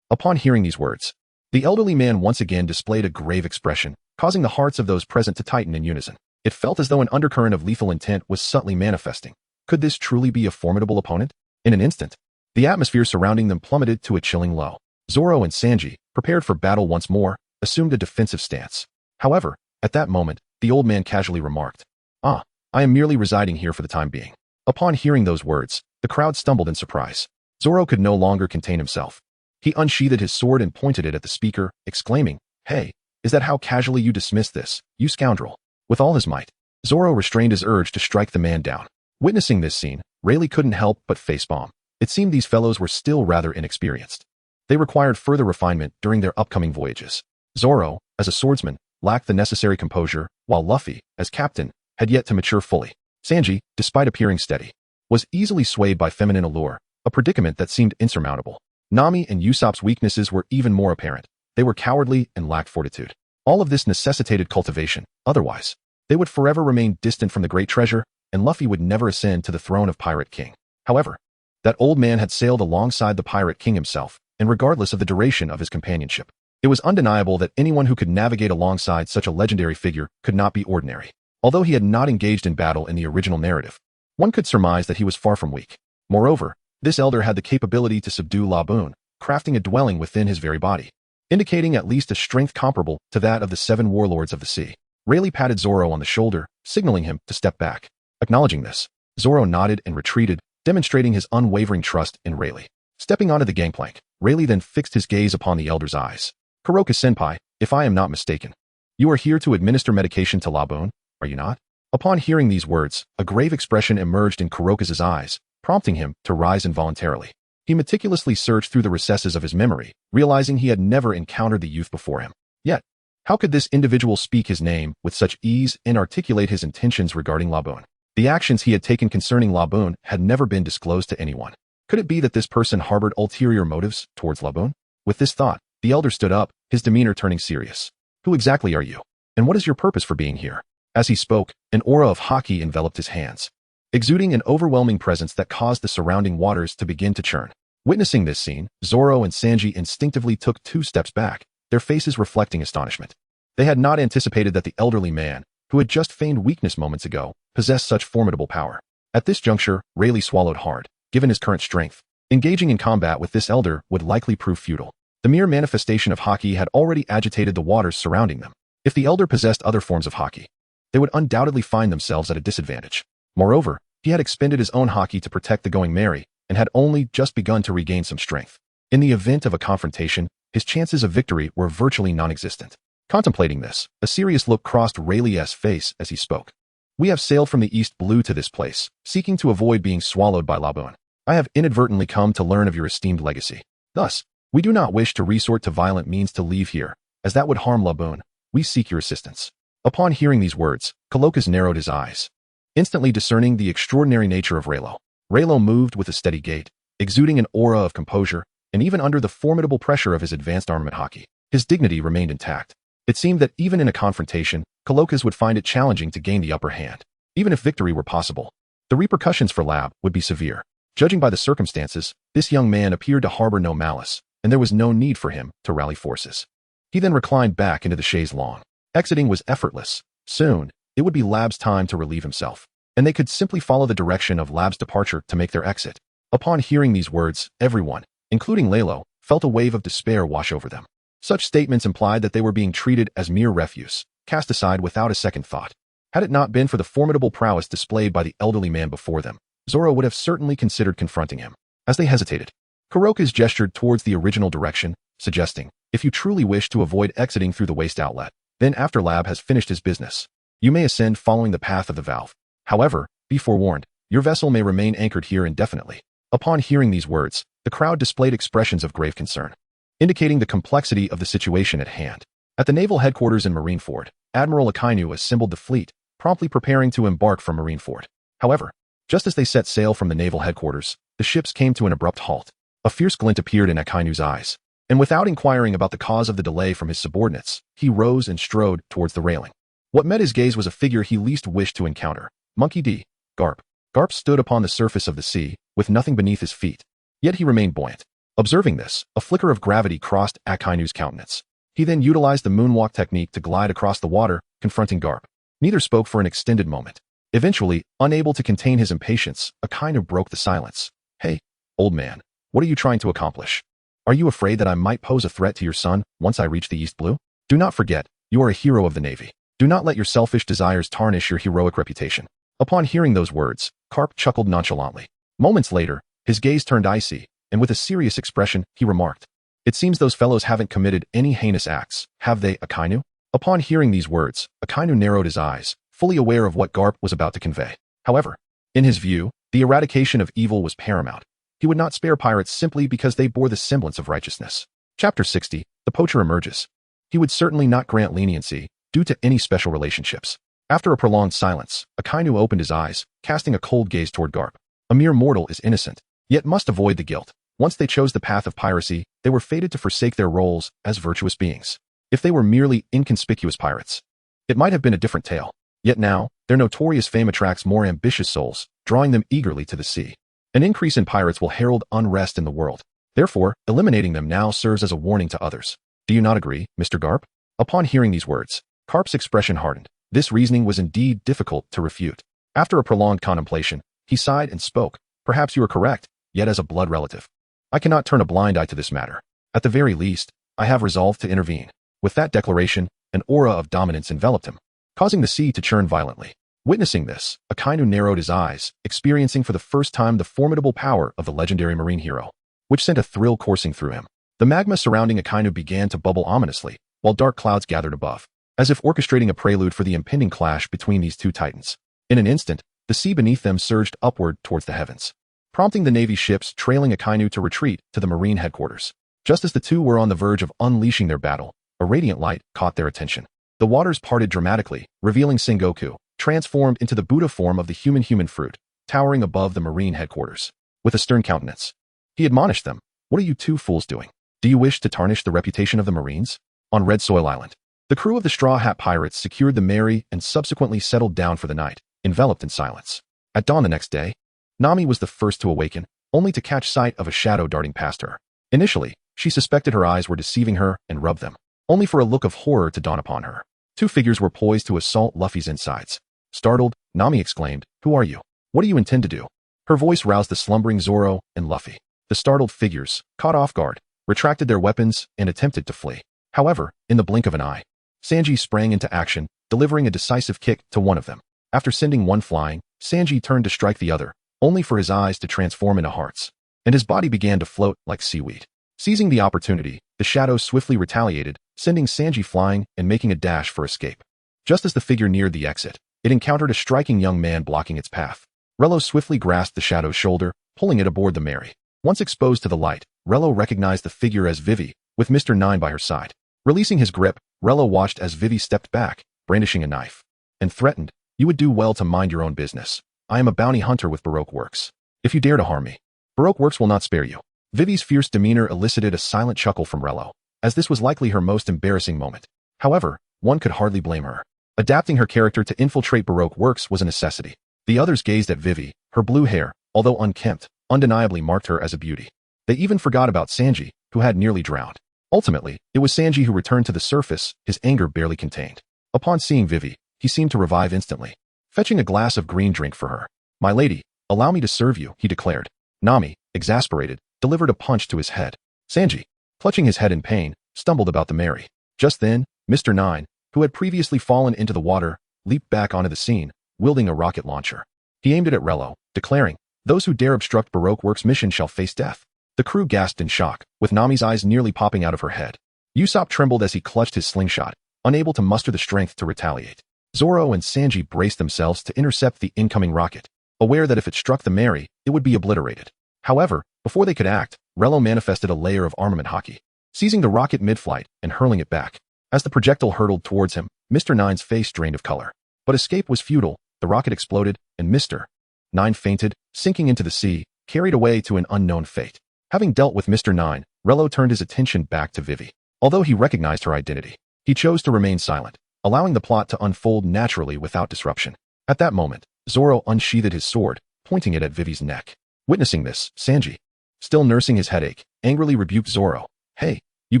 Upon hearing these words, the elderly man once again displayed a grave expression, causing the hearts of those present to tighten in unison. It felt as though an undercurrent of lethal intent was subtly manifesting. Could this truly be a formidable opponent? In an instant, The atmosphere surrounding them plummeted to a chilling low. Zoro and Sanji, prepared for battle once more, assumed a defensive stance. However, at that moment, the old man casually remarked, "Ah, I am merely residing here for the time being." Upon hearing those words, the crowd stumbled in surprise. Zoro could no longer contain himself. He unsheathed his sword and pointed it at the speaker, exclaiming, "Hey, is that how casually you dismiss this, you scoundrel?" With all his might, Zoro restrained his urge to strike the man down. Witnessing this scene, Rayleigh couldn't help but facepalm. It seemed these fellows were still rather inexperienced. They required further refinement during their upcoming voyages. Zoro, as a swordsman, lacked the necessary composure, while Luffy, as captain, had yet to mature fully. Sanji, despite appearing steady, was easily swayed by feminine allure, a predicament that seemed insurmountable. Nami and Usopp's weaknesses were even more apparent. They were cowardly and lacked fortitude. All of this necessitated cultivation, otherwise, they would forever remain distant from the great treasure, and Luffy would never ascend to the throne of Pirate King. However, that old man had sailed alongside the Pirate King himself, and regardless of the duration of his companionship, it was undeniable that anyone who could navigate alongside such a legendary figure could not be ordinary. Although he had not engaged in battle in the original narrative, one could surmise that he was far from weak. Moreover, this elder had the capability to subdue Laboon, crafting a dwelling within his very body, indicating at least a strength comparable to that of the 7 warlords of the sea. Rayleigh patted Zoro on the shoulder, signaling him to step back. Acknowledging this, Zoro nodded and retreated, demonstrating his unwavering trust in Rayleigh. Stepping onto the gangplank, Rayleigh then fixed his gaze upon the elder's eyes. "Kuroka-senpai, if I am not mistaken, you are here to administer medication to Laboon, are you not?" Upon hearing these words, a grave expression emerged in Kuroka's eyes, prompting him to rise involuntarily. He meticulously searched through the recesses of his memory, realizing he had never encountered the youth before him. Yet, how could this individual speak his name with such ease and articulate his intentions regarding Laboon? The actions he had taken concerning Laboon had never been disclosed to anyone. Could it be that this person harbored ulterior motives towards Laboon? With this thought, the elder stood up, his demeanor turning serious. "Who exactly are you? And what is your purpose for being here?" As he spoke, an aura of haki enveloped his hands, exuding an overwhelming presence that caused the surrounding waters to begin to churn. Witnessing this scene, Zoro and Sanji instinctively took 2 steps back, their faces reflecting astonishment. They had not anticipated that the elderly man, who had just feigned weakness moments ago, possessed such formidable power. At this juncture, Rayleigh swallowed hard. Given his current strength, engaging in combat with this elder would likely prove futile. The mere manifestation of haki had already agitated the waters surrounding them. If the elder possessed other forms of haki, they would undoubtedly find themselves at a disadvantage. Moreover, he had expended his own haki to protect the going merry, and had only just begun to regain some strength. In the event of a confrontation, his chances of victory were virtually non-existent. Contemplating this, a serious look crossed Rayleigh's face as he spoke. "We have sailed from the East Blue to this place, seeking to avoid being swallowed by Laboon. I have inadvertently come to learn of your esteemed legacy. Thus, we do not wish to resort to violent means to leave here, as that would harm Laboon. We seek your assistance." Upon hearing these words, Kalokas narrowed his eyes, instantly discerning the extraordinary nature of Rayleigh. Rayleigh moved with a steady gait, exuding an aura of composure, and even under the formidable pressure of his advanced armament haki, his dignity remained intact. It seemed that even in a confrontation, Kalokas would find it challenging to gain the upper hand. Even if victory were possible, the repercussions for Lab would be severe. Judging by the circumstances, this young man appeared to harbor no malice, and there was no need for him to rally forces. He then reclined back into the chaise longue. Exiting was effortless. Soon, it would be Lab's time to relieve himself, and they could simply follow the direction of Lab's departure to make their exit. Upon hearing these words, everyone, including Leilo, felt a wave of despair wash over them. Such statements implied that they were being treated as mere refuse, cast aside without a second thought. Had it not been for the formidable prowess displayed by the elderly man before them, Zoro would have certainly considered confronting him. As they hesitated, Kurokas gestured towards the original direction, suggesting, "If you truly wish to avoid exiting through the waste outlet, then after Lab has finished his business, you may ascend following the path of the valve. However, be forewarned, your vessel may remain anchored here indefinitely." Upon hearing these words, the crowd displayed expressions of grave concern, indicating the complexity of the situation at hand. At the naval headquarters in Marineford, Admiral Akainu assembled the fleet, promptly preparing to embark from Marineford. However, just as they set sail from the naval headquarters, the ships came to an abrupt halt. A fierce glint appeared in Akainu's eyes, and without inquiring about the cause of the delay from his subordinates, he rose and strode towards the railing. What met his gaze was a figure he least wished to encounter. Monkey D. Garp. Garp stood upon the surface of the sea, with nothing beneath his feet. Yet he remained buoyant. Observing this, a flicker of gravity crossed Akainu's countenance. He then utilized the moonwalk technique to glide across the water, confronting Garp. Neither spoke for an extended moment. Eventually, unable to contain his impatience, Akainu broke the silence. "Hey, old man, What are you trying to accomplish? Are you afraid that I might pose a threat to your son once I reach the East Blue? Do not forget, you are a hero of the Navy. Do not let your selfish desires tarnish your heroic reputation. Upon hearing those words, Carp chuckled nonchalantly. Moments later, his gaze turned icy, and with a serious expression, he remarked, "It seems those fellows haven't committed any heinous acts, have they, Akainu?" Upon hearing these words, Akainu narrowed his eyes, fully aware of what Garp was about to convey. However, in his view, the eradication of evil was paramount. He would not spare pirates simply because they bore the semblance of righteousness. Chapter 60, The Poacher Emerges. He would certainly not grant leniency due to any special relationships. After a prolonged silence, Akainu opened his eyes, casting a cold gaze toward Garp. A mere mortal is innocent, yet must avoid the guilt. Once they chose the path of piracy, they were fated to forsake their roles as virtuous beings. If they were merely inconspicuous pirates, it might have been a different tale. Yet now, their notorious fame attracts more ambitious souls, drawing them eagerly to the sea. An increase in pirates will herald unrest in the world. Therefore, eliminating them now serves as a warning to others. Do you not agree, Mr. Garp? Upon hearing these words, Carp's expression hardened. This reasoning was indeed difficult to refute. After a prolonged contemplation, he sighed and spoke. Perhaps you are correct, yet as a blood relative, I cannot turn a blind eye to this matter. At the very least, I have resolved to intervene. With that declaration, an aura of dominance enveloped him, causing the sea to churn violently. Witnessing this, Akainu narrowed his eyes, experiencing for the first time the formidable power of the legendary marine hero, which sent a thrill coursing through him. The magma surrounding Akainu began to bubble ominously, while dark clouds gathered above, as if orchestrating a prelude for the impending clash between these two titans. In an instant, the sea beneath them surged upward towards the heavens, prompting the Navy ships trailing Akainu to retreat to the marine headquarters. Just as the two were on the verge of unleashing their battle, a radiant light caught their attention. The waters parted dramatically, revealing Sengoku, transformed into the Buddha form of the human fruit, towering above the marine headquarters. With a stern countenance, he admonished them, "What are you two fools doing? Do you wish to tarnish the reputation of the Marines?" On Red Soil Island, the crew of the Straw Hat Pirates secured the Mary and subsequently settled down for the night, enveloped in silence. At dawn the next day, Nami was the first to awaken, only to catch sight of a shadow darting past her. Initially, she suspected her eyes were deceiving her and rubbed them, only for a look of horror to dawn upon her. Two figures were poised to assault Luffy's insides. Startled, Nami exclaimed, "Who are you? What do you intend to do?" Her voice roused the slumbering Zoro and Luffy. The startled figures, caught off guard, retracted their weapons and attempted to flee. However, in the blink of an eye, Sanji sprang into action, delivering a decisive kick to one of them. After sending one flying, Sanji turned to strike the other, only for his eyes to transform into hearts, and his body began to float like seaweed. Seizing the opportunity, the shadow swiftly retaliated, sending Sanji flying and making a dash for escape. Just as the figure neared the exit, it encountered a striking young man blocking its path. Rello swiftly grasped the shadow's shoulder, pulling it aboard the Mary. Once exposed to the light, Rello recognized the figure as Vivi, with Mr. Nine by her side. Releasing his grip, Rello watched as Vivi stepped back, brandishing a knife, and threatened, "You would do well to mind your own business. I am a bounty hunter with Baroque Works. If you dare to harm me, Baroque Works will not spare you." Vivi's fierce demeanor elicited a silent chuckle from Rello, as this was likely her most embarrassing moment. However, one could hardly blame her. Adapting her character to infiltrate Baroque Works was a necessity. The others gazed at Vivi. Her blue hair, although unkempt, undeniably marked her as a beauty. They even forgot about Sanji, who had nearly drowned. Ultimately, it was Sanji who returned to the surface, his anger barely contained. Upon seeing Vivi, he seemed to revive instantly, fetching a glass of green drink for her. "My lady, allow me to serve you," he declared. Nami, exasperated, delivered a punch to his head. Sanji, clutching his head in pain, stumbled about the Mary. Just then, Mr. Nine, who had previously fallen into the water, leaped back onto the scene, wielding a rocket launcher. He aimed it at Rello, declaring, "Those who dare obstruct Baroque Works' mission shall face death." The crew gasped in shock, with Nami's eyes nearly popping out of her head. Usopp trembled as he clutched his slingshot, unable to muster the strength to retaliate. Zoro and Sanji braced themselves to intercept the incoming rocket, aware that if it struck the Mary, it would be obliterated. However, before they could act, Rello manifested a layer of armament hockey, seizing the rocket mid-flight and hurling it back. As the projectile hurtled towards him, Mr. Nine's face drained of color. But escape was futile, the rocket exploded, and Mr. Nine fainted, sinking into the sea, carried away to an unknown fate. Having dealt with Mr. Nine, Rello turned his attention back to Vivi. Although he recognized her identity, he chose to remain silent, allowing the plot to unfold naturally without disruption. At that moment, Zoro unsheathed his sword, pointing it at Vivi's neck. Witnessing this, Sanji, still nursing his headache, angrily rebuked Zoro. "Hey, you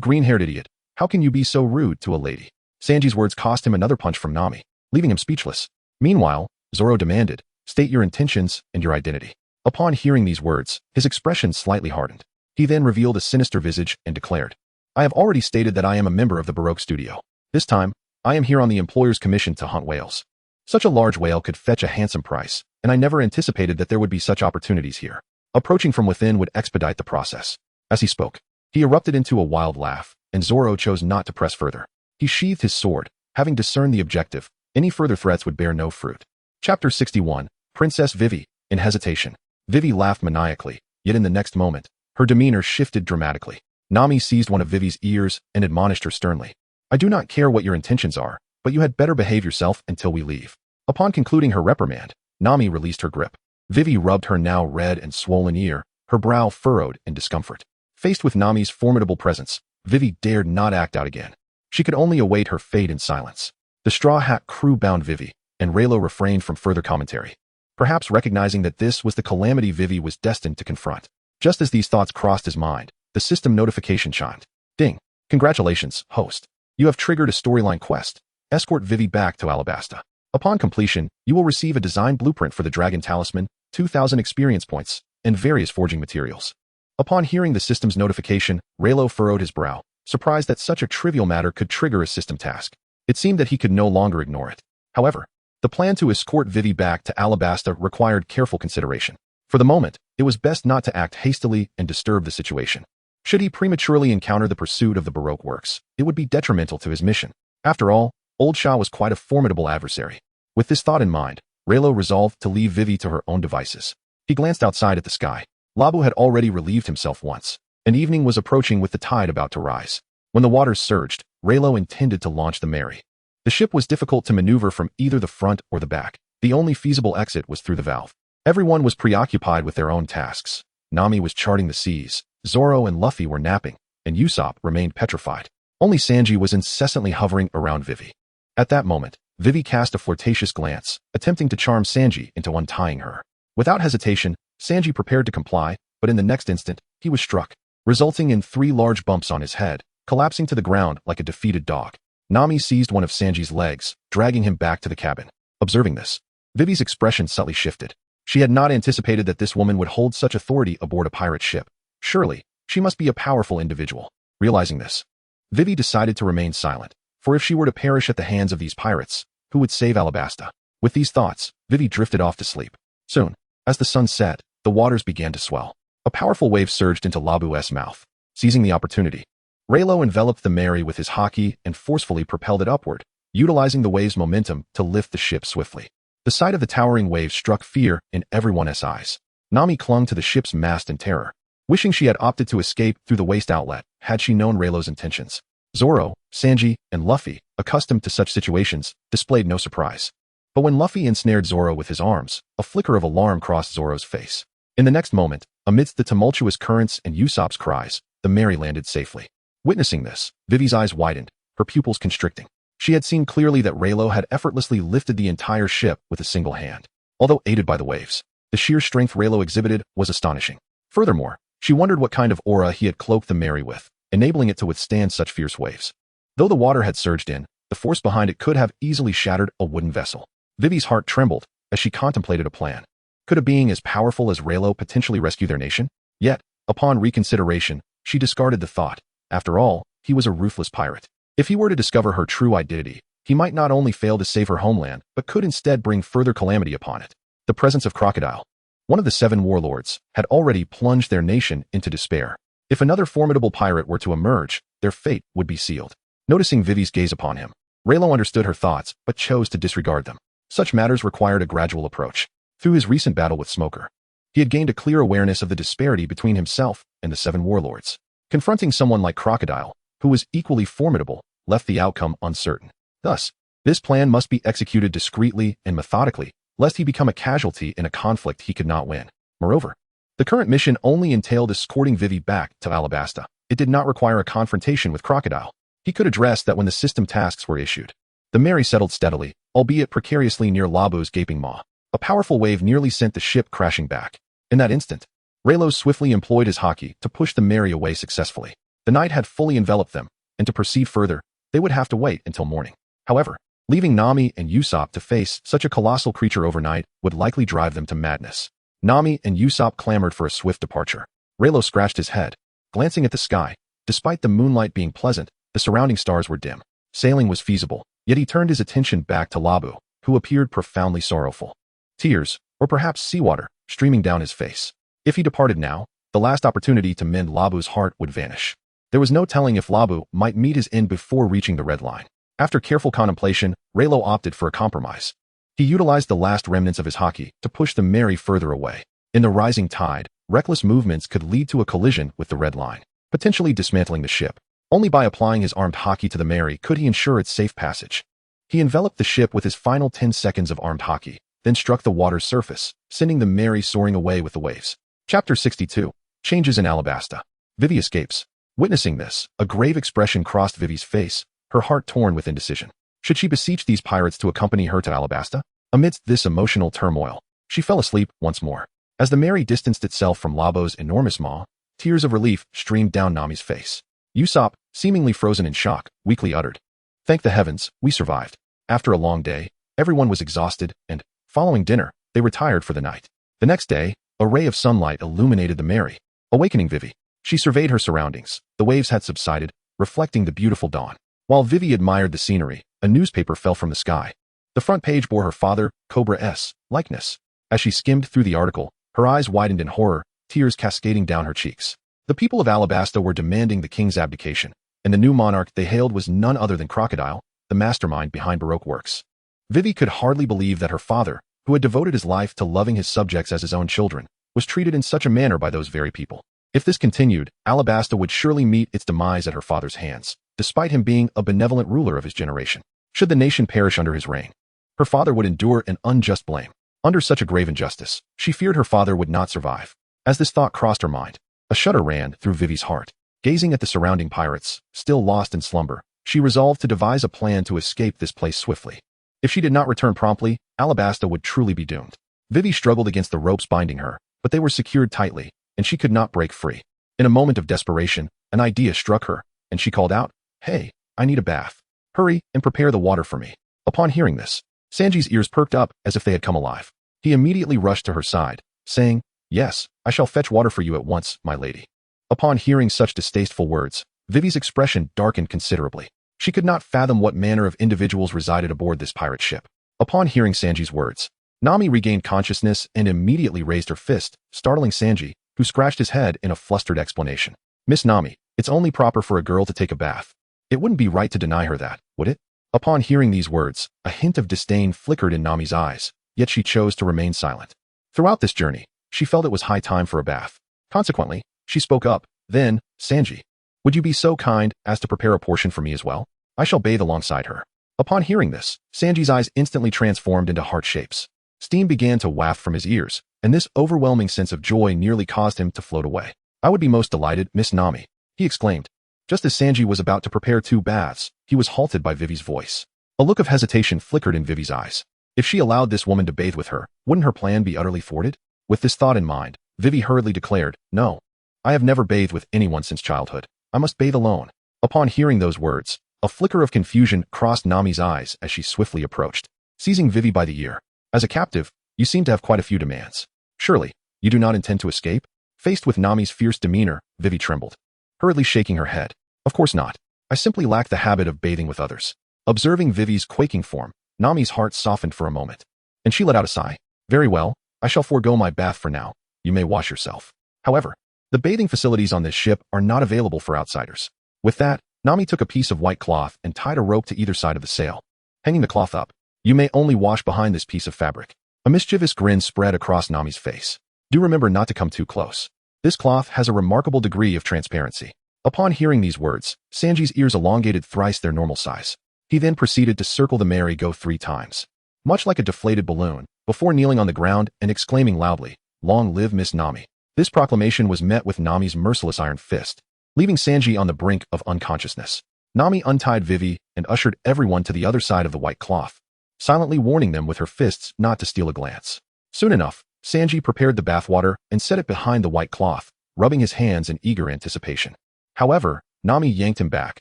green-haired idiot, how can you be so rude to a lady?" Sanji's words cost him another punch from Nami, leaving him speechless. Meanwhile, Zoro demanded, "State your intentions and your identity." Upon hearing these words, his expression slightly hardened. He then revealed a sinister visage and declared, "I have already stated that I am a member of the Baroque studio. This time, I am here on the employer's commission to hunt whales. Such a large whale could fetch a handsome price, and I never anticipated that there would be such opportunities here. Approaching from within would expedite the process." As he spoke, he erupted into a wild laugh, and Zoro chose not to press further. He sheathed his sword, having discerned the objective. Any further threats would bear no fruit. Chapter 61, Princess Vivi, in hesitation. Vivi laughed maniacally, yet in the next moment, her demeanor shifted dramatically. Nami seized one of Vivi's ears and admonished her sternly. "I do not care what your intentions are, but you had better behave yourself until we leave." Upon concluding her reprimand, Nami released her grip. Vivi rubbed her now red and swollen ear, her brow furrowed in discomfort. Faced with Nami's formidable presence, Vivi dared not act out again. She could only await her fate in silence. The Straw Hat crew bound Vivi, and Raylo refrained from further commentary, perhaps recognizing that this was the calamity Vivi was destined to confront. Just as these thoughts crossed his mind, the system notification chimed. Ding. Congratulations, host. You have triggered a storyline quest. Escort Vivi back to Alabasta. Upon completion, you will receive a design blueprint for the Dragon Talisman, 2,000 experience points, and various forging materials. Upon hearing the system's notification, Raylo furrowed his brow, surprised that such a trivial matter could trigger a system task. It seemed that he could no longer ignore it. However, the plan to escort Vivi back to Alabasta required careful consideration. For the moment, it was best not to act hastily and disturb the situation. Should he prematurely encounter the pursuit of the Baroque works, it would be detrimental to his mission. After all, Old Shah was quite a formidable adversary. With this thought in mind, Raylo resolved to leave Vivi to her own devices. He glanced outside at the sky. Labu had already relieved himself once, and evening was approaching with the tide about to rise. When the waters surged, Raylo intended to launch the Mary. The ship was difficult to maneuver from either the front or the back. The only feasible exit was through the valve. Everyone was preoccupied with their own tasks. Nami was charting the seas, Zoro and Luffy were napping, and Usopp remained petrified. Only Sanji was incessantly hovering around Vivi. At that moment, Vivi cast a flirtatious glance, attempting to charm Sanji into untying her. Without hesitation, Sanji prepared to comply, but in the next instant, he was struck, resulting in 3 large bumps on his head, collapsing to the ground like a defeated dog. Nami seized one of Sanji's legs, dragging him back to the cabin. Observing this, Vivi's expression subtly shifted. She had not anticipated that this woman would hold such authority aboard a pirate ship. Surely, she must be a powerful individual. Realizing this, Vivi decided to remain silent, for if she were to perish at the hands of these pirates, who would save Alabasta? With these thoughts, Vivi drifted off to sleep. Soon, as the sun set, the waters began to swell. A powerful wave surged into Labu's mouth. Seizing the opportunity, Raylo enveloped the Mary with his haki and forcefully propelled it upward, utilizing the wave's momentum to lift the ship swiftly. The sight of the towering wave struck fear in everyone's eyes. Nami clung to the ship's mast in terror, wishing she had opted to escape through the waste outlet had she known Raylo's intentions. Zoro, Sanji, and Luffy, accustomed to such situations, displayed no surprise. But when Luffy ensnared Zoro with his arms, a flicker of alarm crossed Zoro's face. In the next moment, amidst the tumultuous currents and Usopp's cries, the Mary landed safely. Witnessing this, Vivi's eyes widened, her pupils constricting. She had seen clearly that Raylo had effortlessly lifted the entire ship with a single hand. Although aided by the waves, the sheer strength Raylo exhibited was astonishing. Furthermore, she wondered what kind of aura he had cloaked the Mary with, enabling it to withstand such fierce waves. Though the water had surged in, the force behind it could have easily shattered a wooden vessel. Vivi's heart trembled as she contemplated a plan. Could a being as powerful as Raylo potentially rescue their nation? Yet, upon reconsideration, she discarded the thought. After all, he was a ruthless pirate. If he were to discover her true identity, he might not only fail to save her homeland, but could instead bring further calamity upon it. The presence of Crocodile, one of the 7 warlords, had already plunged their nation into despair. If another formidable pirate were to emerge, their fate would be sealed. Noticing Vivi's gaze upon him, Raylo understood her thoughts, but chose to disregard them. Such matters required a gradual approach. Through his recent battle with Smoker, he had gained a clear awareness of the disparity between himself and the 7 warlords. Confronting someone like Crocodile, who was equally formidable, left the outcome uncertain. Thus, this plan must be executed discreetly and methodically, lest he become a casualty in a conflict he could not win. Moreover, the current mission only entailed escorting Vivi back to Alabasta. It did not require a confrontation with Crocodile. He could address that when the system tasks were issued. The Mary settled steadily, albeit precariously near Labu's gaping maw. A powerful wave nearly sent the ship crashing back. In that instant, Raylo swiftly employed his haki to push the Mary away successfully. The night had fully enveloped them, and to proceed further, they would have to wait until morning. However, leaving Nami and Usopp to face such a colossal creature overnight would likely drive them to madness. Nami and Usopp clamored for a swift departure. Raylo scratched his head, glancing at the sky. Despite the moonlight being pleasant, the surrounding stars were dim. Sailing was feasible, yet he turned his attention back to Labu, who appeared profoundly sorrowful. Tears, or perhaps seawater, streaming down his face. If he departed now, the last opportunity to mend Labu's heart would vanish. There was no telling if Labu might meet his end before reaching the red line. After careful contemplation, Leilo opted for a compromise. He utilized the last remnants of his haki to push the Mary further away. In the rising tide, reckless movements could lead to a collision with the red line, potentially dismantling the ship. Only by applying his armed haki to the Mary could he ensure its safe passage. He enveloped the ship with his final 10 seconds of armed haki, then struck the water's surface, sending the Mary soaring away with the waves. Chapter 62. Changes in Alabasta. Vivi escapes. Witnessing this, a grave expression crossed Vivi's face, her heart torn with indecision. Should she beseech these pirates to accompany her to Alabasta? Amidst this emotional turmoil, she fell asleep once more. As the Mary distanced itself from Labu's enormous maw, tears of relief streamed down Nami's face. Usopp, seemingly frozen in shock, weakly uttered, "Thank the heavens, we survived." After a long day, everyone was exhausted, and, following dinner, they retired for the night. The next day, a ray of sunlight illuminated the Mary, awakening Vivi. She surveyed her surroundings. The waves had subsided, reflecting the beautiful dawn. While Vivi admired the scenery, a newspaper fell from the sky. The front page bore her father, Cobra's, likeness. As she skimmed through the article, her eyes widened in horror, tears cascading down her cheeks. The people of Alabasta were demanding the king's abdication, and the new monarch they hailed was none other than Crocodile, the mastermind behind Baroque works. Vivi could hardly believe that her father, who had devoted his life to loving his subjects as his own children, was treated in such a manner by those very people. If this continued, Alabasta would surely meet its demise at her father's hands, despite him being a benevolent ruler of his generation. Should the nation perish under his reign, her father would endure an unjust blame. Under such a grave injustice, she feared her father would not survive. As this thought crossed her mind, a shudder ran through Vivi's heart. Gazing at the surrounding pirates, still lost in slumber, she resolved to devise a plan to escape this place swiftly. If she did not return promptly, Alabasta would truly be doomed. Vivi struggled against the ropes binding her, but they were secured tightly, and she could not break free. In a moment of desperation, an idea struck her, and she called out, "Hey, I need a bath. Hurry and prepare the water for me." Upon hearing this, Sanji's ears perked up as if they had come alive. He immediately rushed to her side, saying, "Yes, I shall fetch water for you at once, my lady." Upon hearing such distasteful words, Vivi's expression darkened considerably. She could not fathom what manner of individuals resided aboard this pirate ship. Upon hearing Sanji's words, Nami regained consciousness and immediately raised her fist, startling Sanji, who scratched his head in a flustered explanation. "Miss Nami, it's only proper for a girl to take a bath. It wouldn't be right to deny her that, would it?" Upon hearing these words, a hint of disdain flickered in Nami's eyes, yet she chose to remain silent. Throughout this journey, she felt it was high time for a bath. Consequently, she spoke up, "Then, Sanji, would you be so kind as to prepare a portion for me as well? I shall bathe alongside her." Upon hearing this, Sanji's eyes instantly transformed into heart shapes. Steam began to waft from his ears, and this overwhelming sense of joy nearly caused him to float away. "I would be most delighted, Miss Nami," he exclaimed. Just as Sanji was about to prepare 2 baths, he was halted by Vivi's voice. A look of hesitation flickered in Vivi's eyes. If she allowed this woman to bathe with her, wouldn't her plan be utterly thwarted? With this thought in mind, Vivi hurriedly declared, "No. I have never bathed with anyone since childhood. I must bathe alone." Upon hearing those words, a flicker of confusion crossed Nami's eyes as she swiftly approached, seizing Vivi by the ear. "As a captive, you seem to have quite a few demands. Surely, you do not intend to escape?" Faced with Nami's fierce demeanor, Vivi trembled, hurriedly shaking her head. "Of course not. I simply lack the habit of bathing with others." Observing Vivi's quaking form, Nami's heart softened for a moment, and she let out a sigh. "Very well, I shall forego my bath for now. You may wash yourself. However, the bathing facilities on this ship are not available for outsiders." With that, Nami took a piece of white cloth and tied a rope to either side of the sail. Hanging the cloth up, "You may only wash behind this piece of fabric." A mischievous grin spread across Nami's face. "Do remember not to come too close. This cloth has a remarkable degree of transparency." Upon hearing these words, Sanji's ears elongated thrice their normal size. He then proceeded to circle the merry-go 3 times, much like a deflated balloon, before kneeling on the ground and exclaiming loudly, "Long live Miss Nami." This proclamation was met with Nami's merciless iron fist, leaving Sanji on the brink of unconsciousness. Nami untied Vivi and ushered everyone to the other side of the white cloth, silently warning them with her fists not to steal a glance. Soon enough, Sanji prepared the bathwater and set it behind the white cloth, rubbing his hands in eager anticipation. However, Nami yanked him back,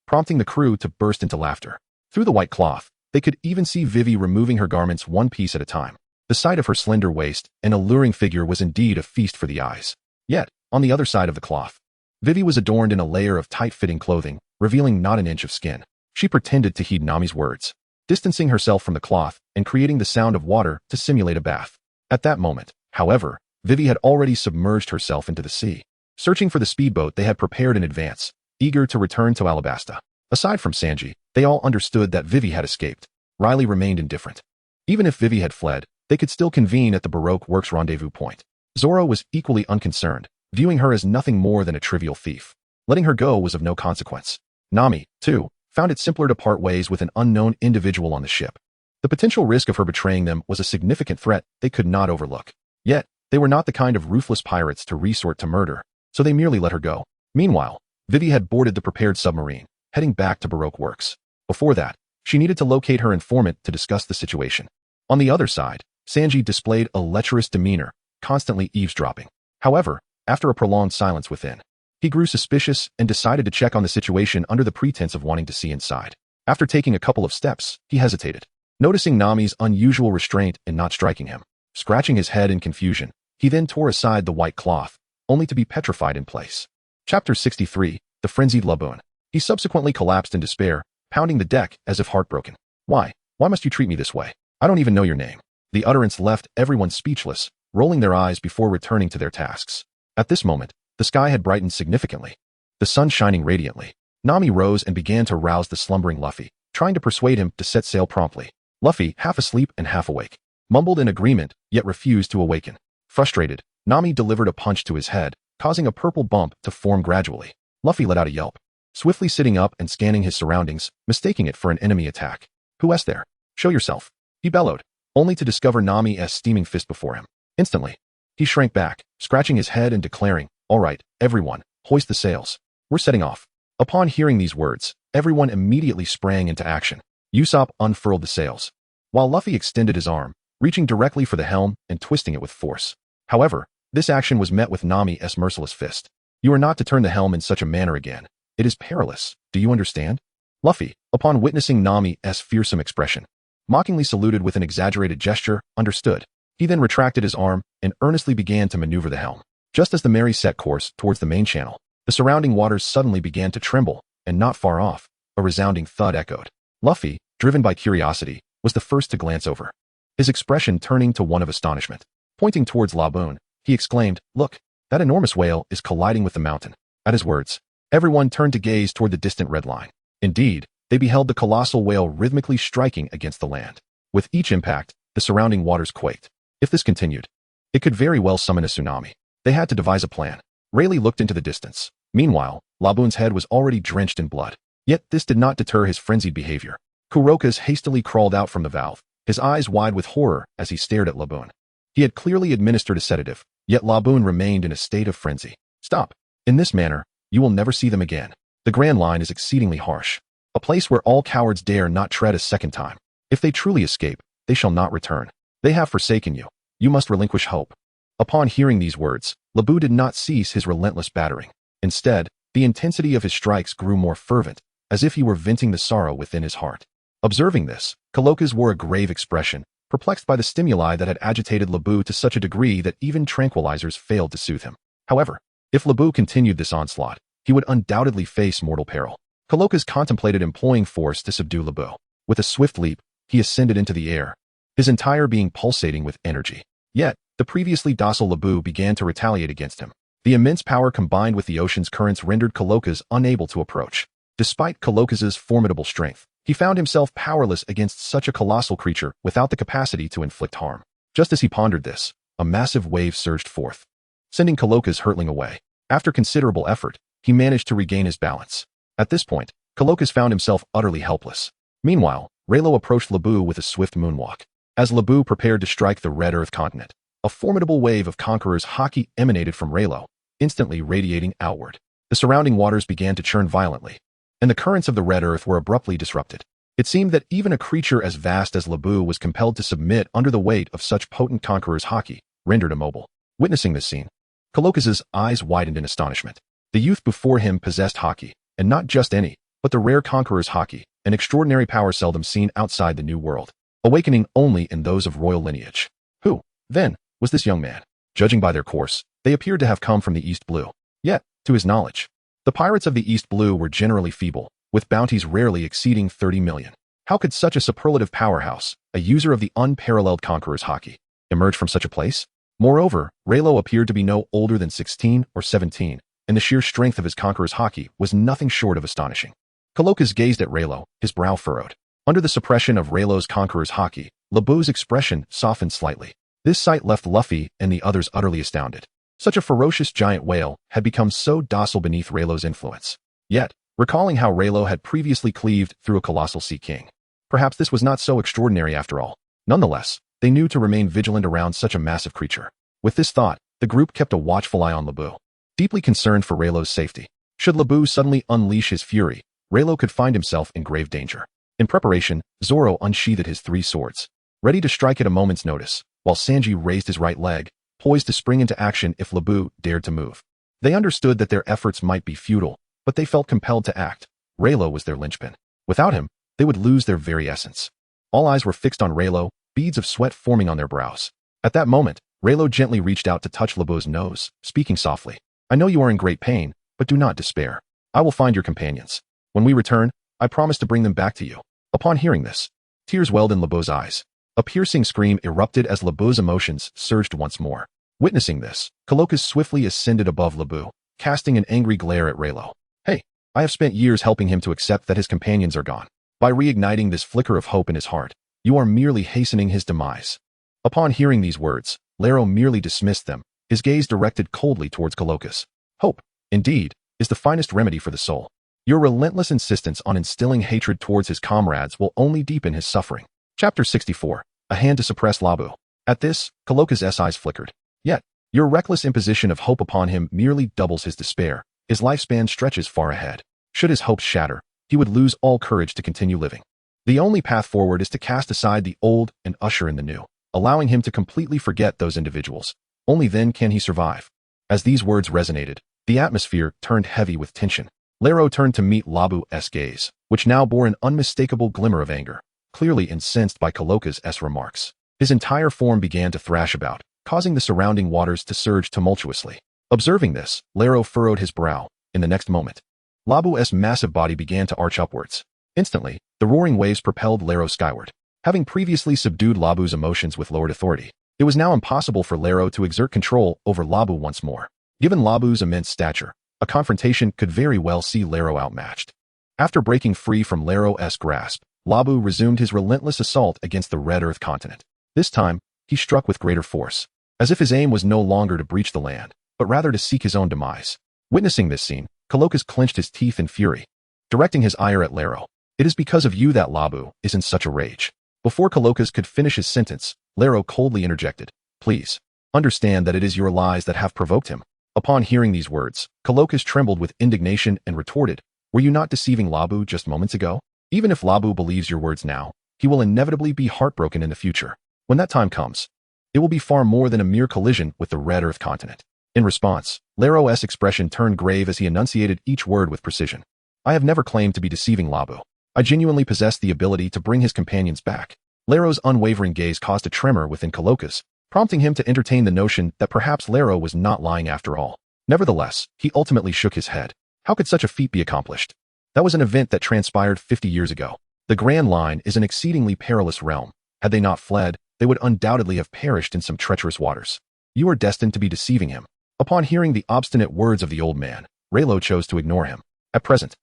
prompting the crew to burst into laughter. Through the white cloth, they could even see Vivi removing her garments one piece at a time. The sight of her slender waist and alluring figure was indeed a feast for the eyes. Yet, on the other side of the cloth, Vivi was adorned in a layer of tight-fitting clothing, revealing not an inch of skin. She pretended to heed Nami's words, distancing herself from the cloth and creating the sound of water to simulate a bath. At that moment, however, Vivi had already submerged herself into the sea, searching for the speedboat they had prepared in advance, eager to return to Alabasta. Aside from Sanji, they all understood that Vivi had escaped. Riley remained indifferent. Even if Vivi had fled, they could still convene at the Baroque Works rendezvous point. Zoro was equally unconcerned, viewing her as nothing more than a trivial thief. Letting her go was of no consequence. Nami, too, found it simpler to part ways with an unknown individual on the ship. The potential risk of her betraying them was a significant threat they could not overlook. Yet, they were not the kind of ruthless pirates to resort to murder, so they merely let her go. Meanwhile, Vivi had boarded the prepared submarine, heading back to Baroque Works. Before that, she needed to locate her informant to discuss the situation. On the other side, Sanji displayed a lecherous demeanor, constantly eavesdropping. However, after a prolonged silence within, he grew suspicious and decided to check on the situation under the pretense of wanting to see inside. After taking a couple of steps, he hesitated, noticing Nami's unusual restraint in not striking him. Scratching his head in confusion, he then tore aside the white cloth, only to be petrified in place. Chapter 63, The Frenzied Laboon. He subsequently collapsed in despair, pounding the deck as if heartbroken. Why must you treat me this way? I don't even know your name. The utterance left everyone speechless, rolling their eyes before returning to their tasks. At this moment, the sky had brightened significantly, the sun shining radiantly. Nami rose and began to rouse the slumbering Luffy, trying to persuade him to set sail promptly. Luffy, half asleep and half awake, mumbled in agreement, yet refused to awaken. Frustrated, Nami delivered a punch to his head, causing a purple bump to form gradually. Luffy let out a yelp, swiftly sitting up and scanning his surroundings, mistaking it for an enemy attack. "Who's there? Show yourself," he bellowed, only to discover Nami's steaming fist before him. Instantly, he shrank back, scratching his head and declaring, "All right, everyone, hoist the sails. We're setting off." Upon hearing these words, everyone immediately sprang into action. Usopp unfurled the sails, while Luffy extended his arm, reaching directly for the helm and twisting it with force. However, this action was met with Nami's merciless fist. "You are not to turn the helm in such a manner again. It is perilous, do you understand?" Luffy, upon witnessing Nami's fearsome expression, mockingly saluted with an exaggerated gesture, understood. He then retracted his arm and earnestly began to maneuver the helm. Just as the Mary set course towards the main channel, the surrounding waters suddenly began to tremble, and not far off, a resounding thud echoed. Luffy, driven by curiosity, was the first to glance over, his expression turning to one of astonishment. Pointing towards Laboon, he exclaimed, "Look, that enormous whale is colliding with the mountain." At his words, everyone turned to gaze toward the distant red line. Indeed, they beheld the colossal whale rhythmically striking against the land. With each impact, the surrounding waters quaked. If this continued, it could very well summon a tsunami. They had to devise a plan. Rayleigh looked into the distance. Meanwhile, Laboon's head was already drenched in blood. Yet this did not deter his frenzied behavior. Kurokas hastily crawled out from the valve, his eyes wide with horror as he stared at Laboon. He had clearly administered a sedative, yet Laboon remained in a state of frenzy. "Stop. In this manner, you will never see them again. The Grand Line is exceedingly harsh, a place where all cowards dare not tread a second time. If they truly escape, they shall not return. They have forsaken you. You must relinquish hope." Upon hearing these words, Laboon did not cease his relentless battering. Instead, the intensity of his strikes grew more fervent, as if he were venting the sorrow within his heart. Observing this, Colokas wore a grave expression, perplexed by the stimuli that had agitated Laboon to such a degree that even tranquilizers failed to soothe him. However, if Laboon continued this onslaught, he would undoubtedly face mortal peril. Colokas contemplated employing force to subdue Laboon. With a swift leap, he ascended into the air, his entire being pulsating with energy. Yet, the previously docile Laboon began to retaliate against him. The immense power combined with the ocean's currents rendered Colokas unable to approach. Despite Colokas's formidable strength, he found himself powerless against such a colossal creature without the capacity to inflict harm. Just as he pondered this, a massive wave surged forth, sending Colokas hurtling away. After considerable effort, he managed to regain his balance. At this point, Colokas found himself utterly helpless. Meanwhile, Raylo approached Laboon with a swift moonwalk. As Laboon prepared to strike the Red Earth continent, a formidable wave of Conqueror's haki emanated from Raylo, instantly radiating outward. The surrounding waters began to churn violently, and the currents of the Red Earth were abruptly disrupted. It seemed that even a creature as vast as Laboon was compelled to submit under the weight of such potent Conqueror's haki, rendered immobile. Witnessing this scene, Colokas's eyes widened in astonishment. The youth before him possessed haki, and not just any, but the rare Conqueror's haki, an extraordinary power seldom seen outside the New World, awakening only in those of royal lineage. Who, then, was this young man? Judging by their course, they appeared to have come from the East Blue. Yet, To his knowledge, the pirates of the East Blue were generally feeble, with bounties rarely exceeding 30 million. How could such a superlative powerhouse, a user of the unparalleled conqueror's haki, emerge from such a place? Moreover, Leilo appeared to be no older than 16 or 17, and the sheer strength of his conqueror's haki was nothing short of astonishing. Coloccus gazed at Leilo, his brow furrowed. Under the suppression of Leilo's conqueror's haki, Labu's expression softened slightly. This sight left Luffy and the others utterly astounded. Such a ferocious giant whale had become so docile beneath Leilo's influence. Yet, recalling how Leilo had previously cleaved through a colossal sea king, perhaps this was not so extraordinary after all. Nonetheless, they knew to remain vigilant around such a massive creature. With this thought, the group kept a watchful eye on Labu, deeply concerned for Leilo's safety. Should Labu suddenly unleash his fury, Leilo could find himself in grave danger. In preparation, Zoro unsheathed his 3 swords, ready to strike at a moment's notice, while Sanji raised his right leg, poised to spring into action if Labu dared to move. They understood that their efforts might be futile, but they felt compelled to act. Leilo was their linchpin. Without him, they would lose their very essence. All eyes were fixed on Leilo, beads of sweat forming on their brows. At that moment, Leilo gently reached out to touch Labu's nose, speaking softly. I know you are in great pain, but do not despair. I will find your companions. When we return, I promise to bring them back to you. Upon hearing this, tears welled in Labu's eyes. A piercing scream erupted as Labu's emotions surged once more. Witnessing this, Coloccus swiftly ascended above Labu, casting an angry glare at Leilo. Hey, I have spent years helping him to accept that his companions are gone. By reigniting this flicker of hope in his heart, you are merely hastening his demise. Upon hearing these words, Leilo merely dismissed them, his gaze directed coldly towards Coloccus. Hope, indeed, is the finest remedy for the soul. Your relentless insistence on instilling hatred towards his comrades will only deepen his suffering. Chapter 64. A hand to suppress Labu. At this, Coloccus' eyes flickered. Yet, your reckless imposition of hope upon him merely doubles his despair. His lifespan stretches far ahead. Should his hopes shatter, he would lose all courage to continue living. The only path forward is to cast aside the old and usher in the new, allowing him to completely forget those individuals. Only then can he survive. As these words resonated, the atmosphere turned heavy with tension. Leilo turned to meet Labu's gaze, which now bore an unmistakable glimmer of anger, clearly incensed by Coloccus' remarks. His entire form began to thrash about, causing the surrounding waters to surge tumultuously. Observing this, Leilo furrowed his brow. In the next moment, Labu's massive body began to arch upwards. Instantly, the roaring waves propelled Leilo skyward. Having previously subdued Labu's emotions with lowered authority, it was now impossible for Leilo to exert control over Labu once more. Given Labu's immense stature, a confrontation could very well see Leilo outmatched. After breaking free from Leilo's grasp, Labu resumed his relentless assault against the Red Earth continent. This time, he struck with greater force, as if his aim was no longer to breach the land, but rather to seek his own demise. Witnessing this scene, Coloccus clenched his teeth in fury, directing his ire at Leilo. It is because of you that Labu is in such a rage. Before Coloccus could finish his sentence, Leilo coldly interjected. Please, understand that it is your lies that have provoked him. Upon hearing these words, Coloccus trembled with indignation and retorted, were you not deceiving Labu just moments ago? Even if Labu believes your words now, he will inevitably be heartbroken in the future. When that time comes, it will be far more than a mere collision with the Red Earth continent. In response, Leilo's expression turned grave as he enunciated each word with precision. I have never claimed to be deceiving Labu. I genuinely possess the ability to bring his companions back. Leilo's unwavering gaze caused a tremor within Coloccus, prompting him to entertain the notion that perhaps Leilo was not lying after all. Nevertheless, he ultimately shook his head. How could such a feat be accomplished? That was an event that transpired 50 years ago. The Grand Line is an exceedingly perilous realm. Had they not fled, they would undoubtedly have perished in some treacherous waters. You are destined to be deceiving him. Upon hearing the obstinate words of the old man, Leilo chose to ignore him. At present,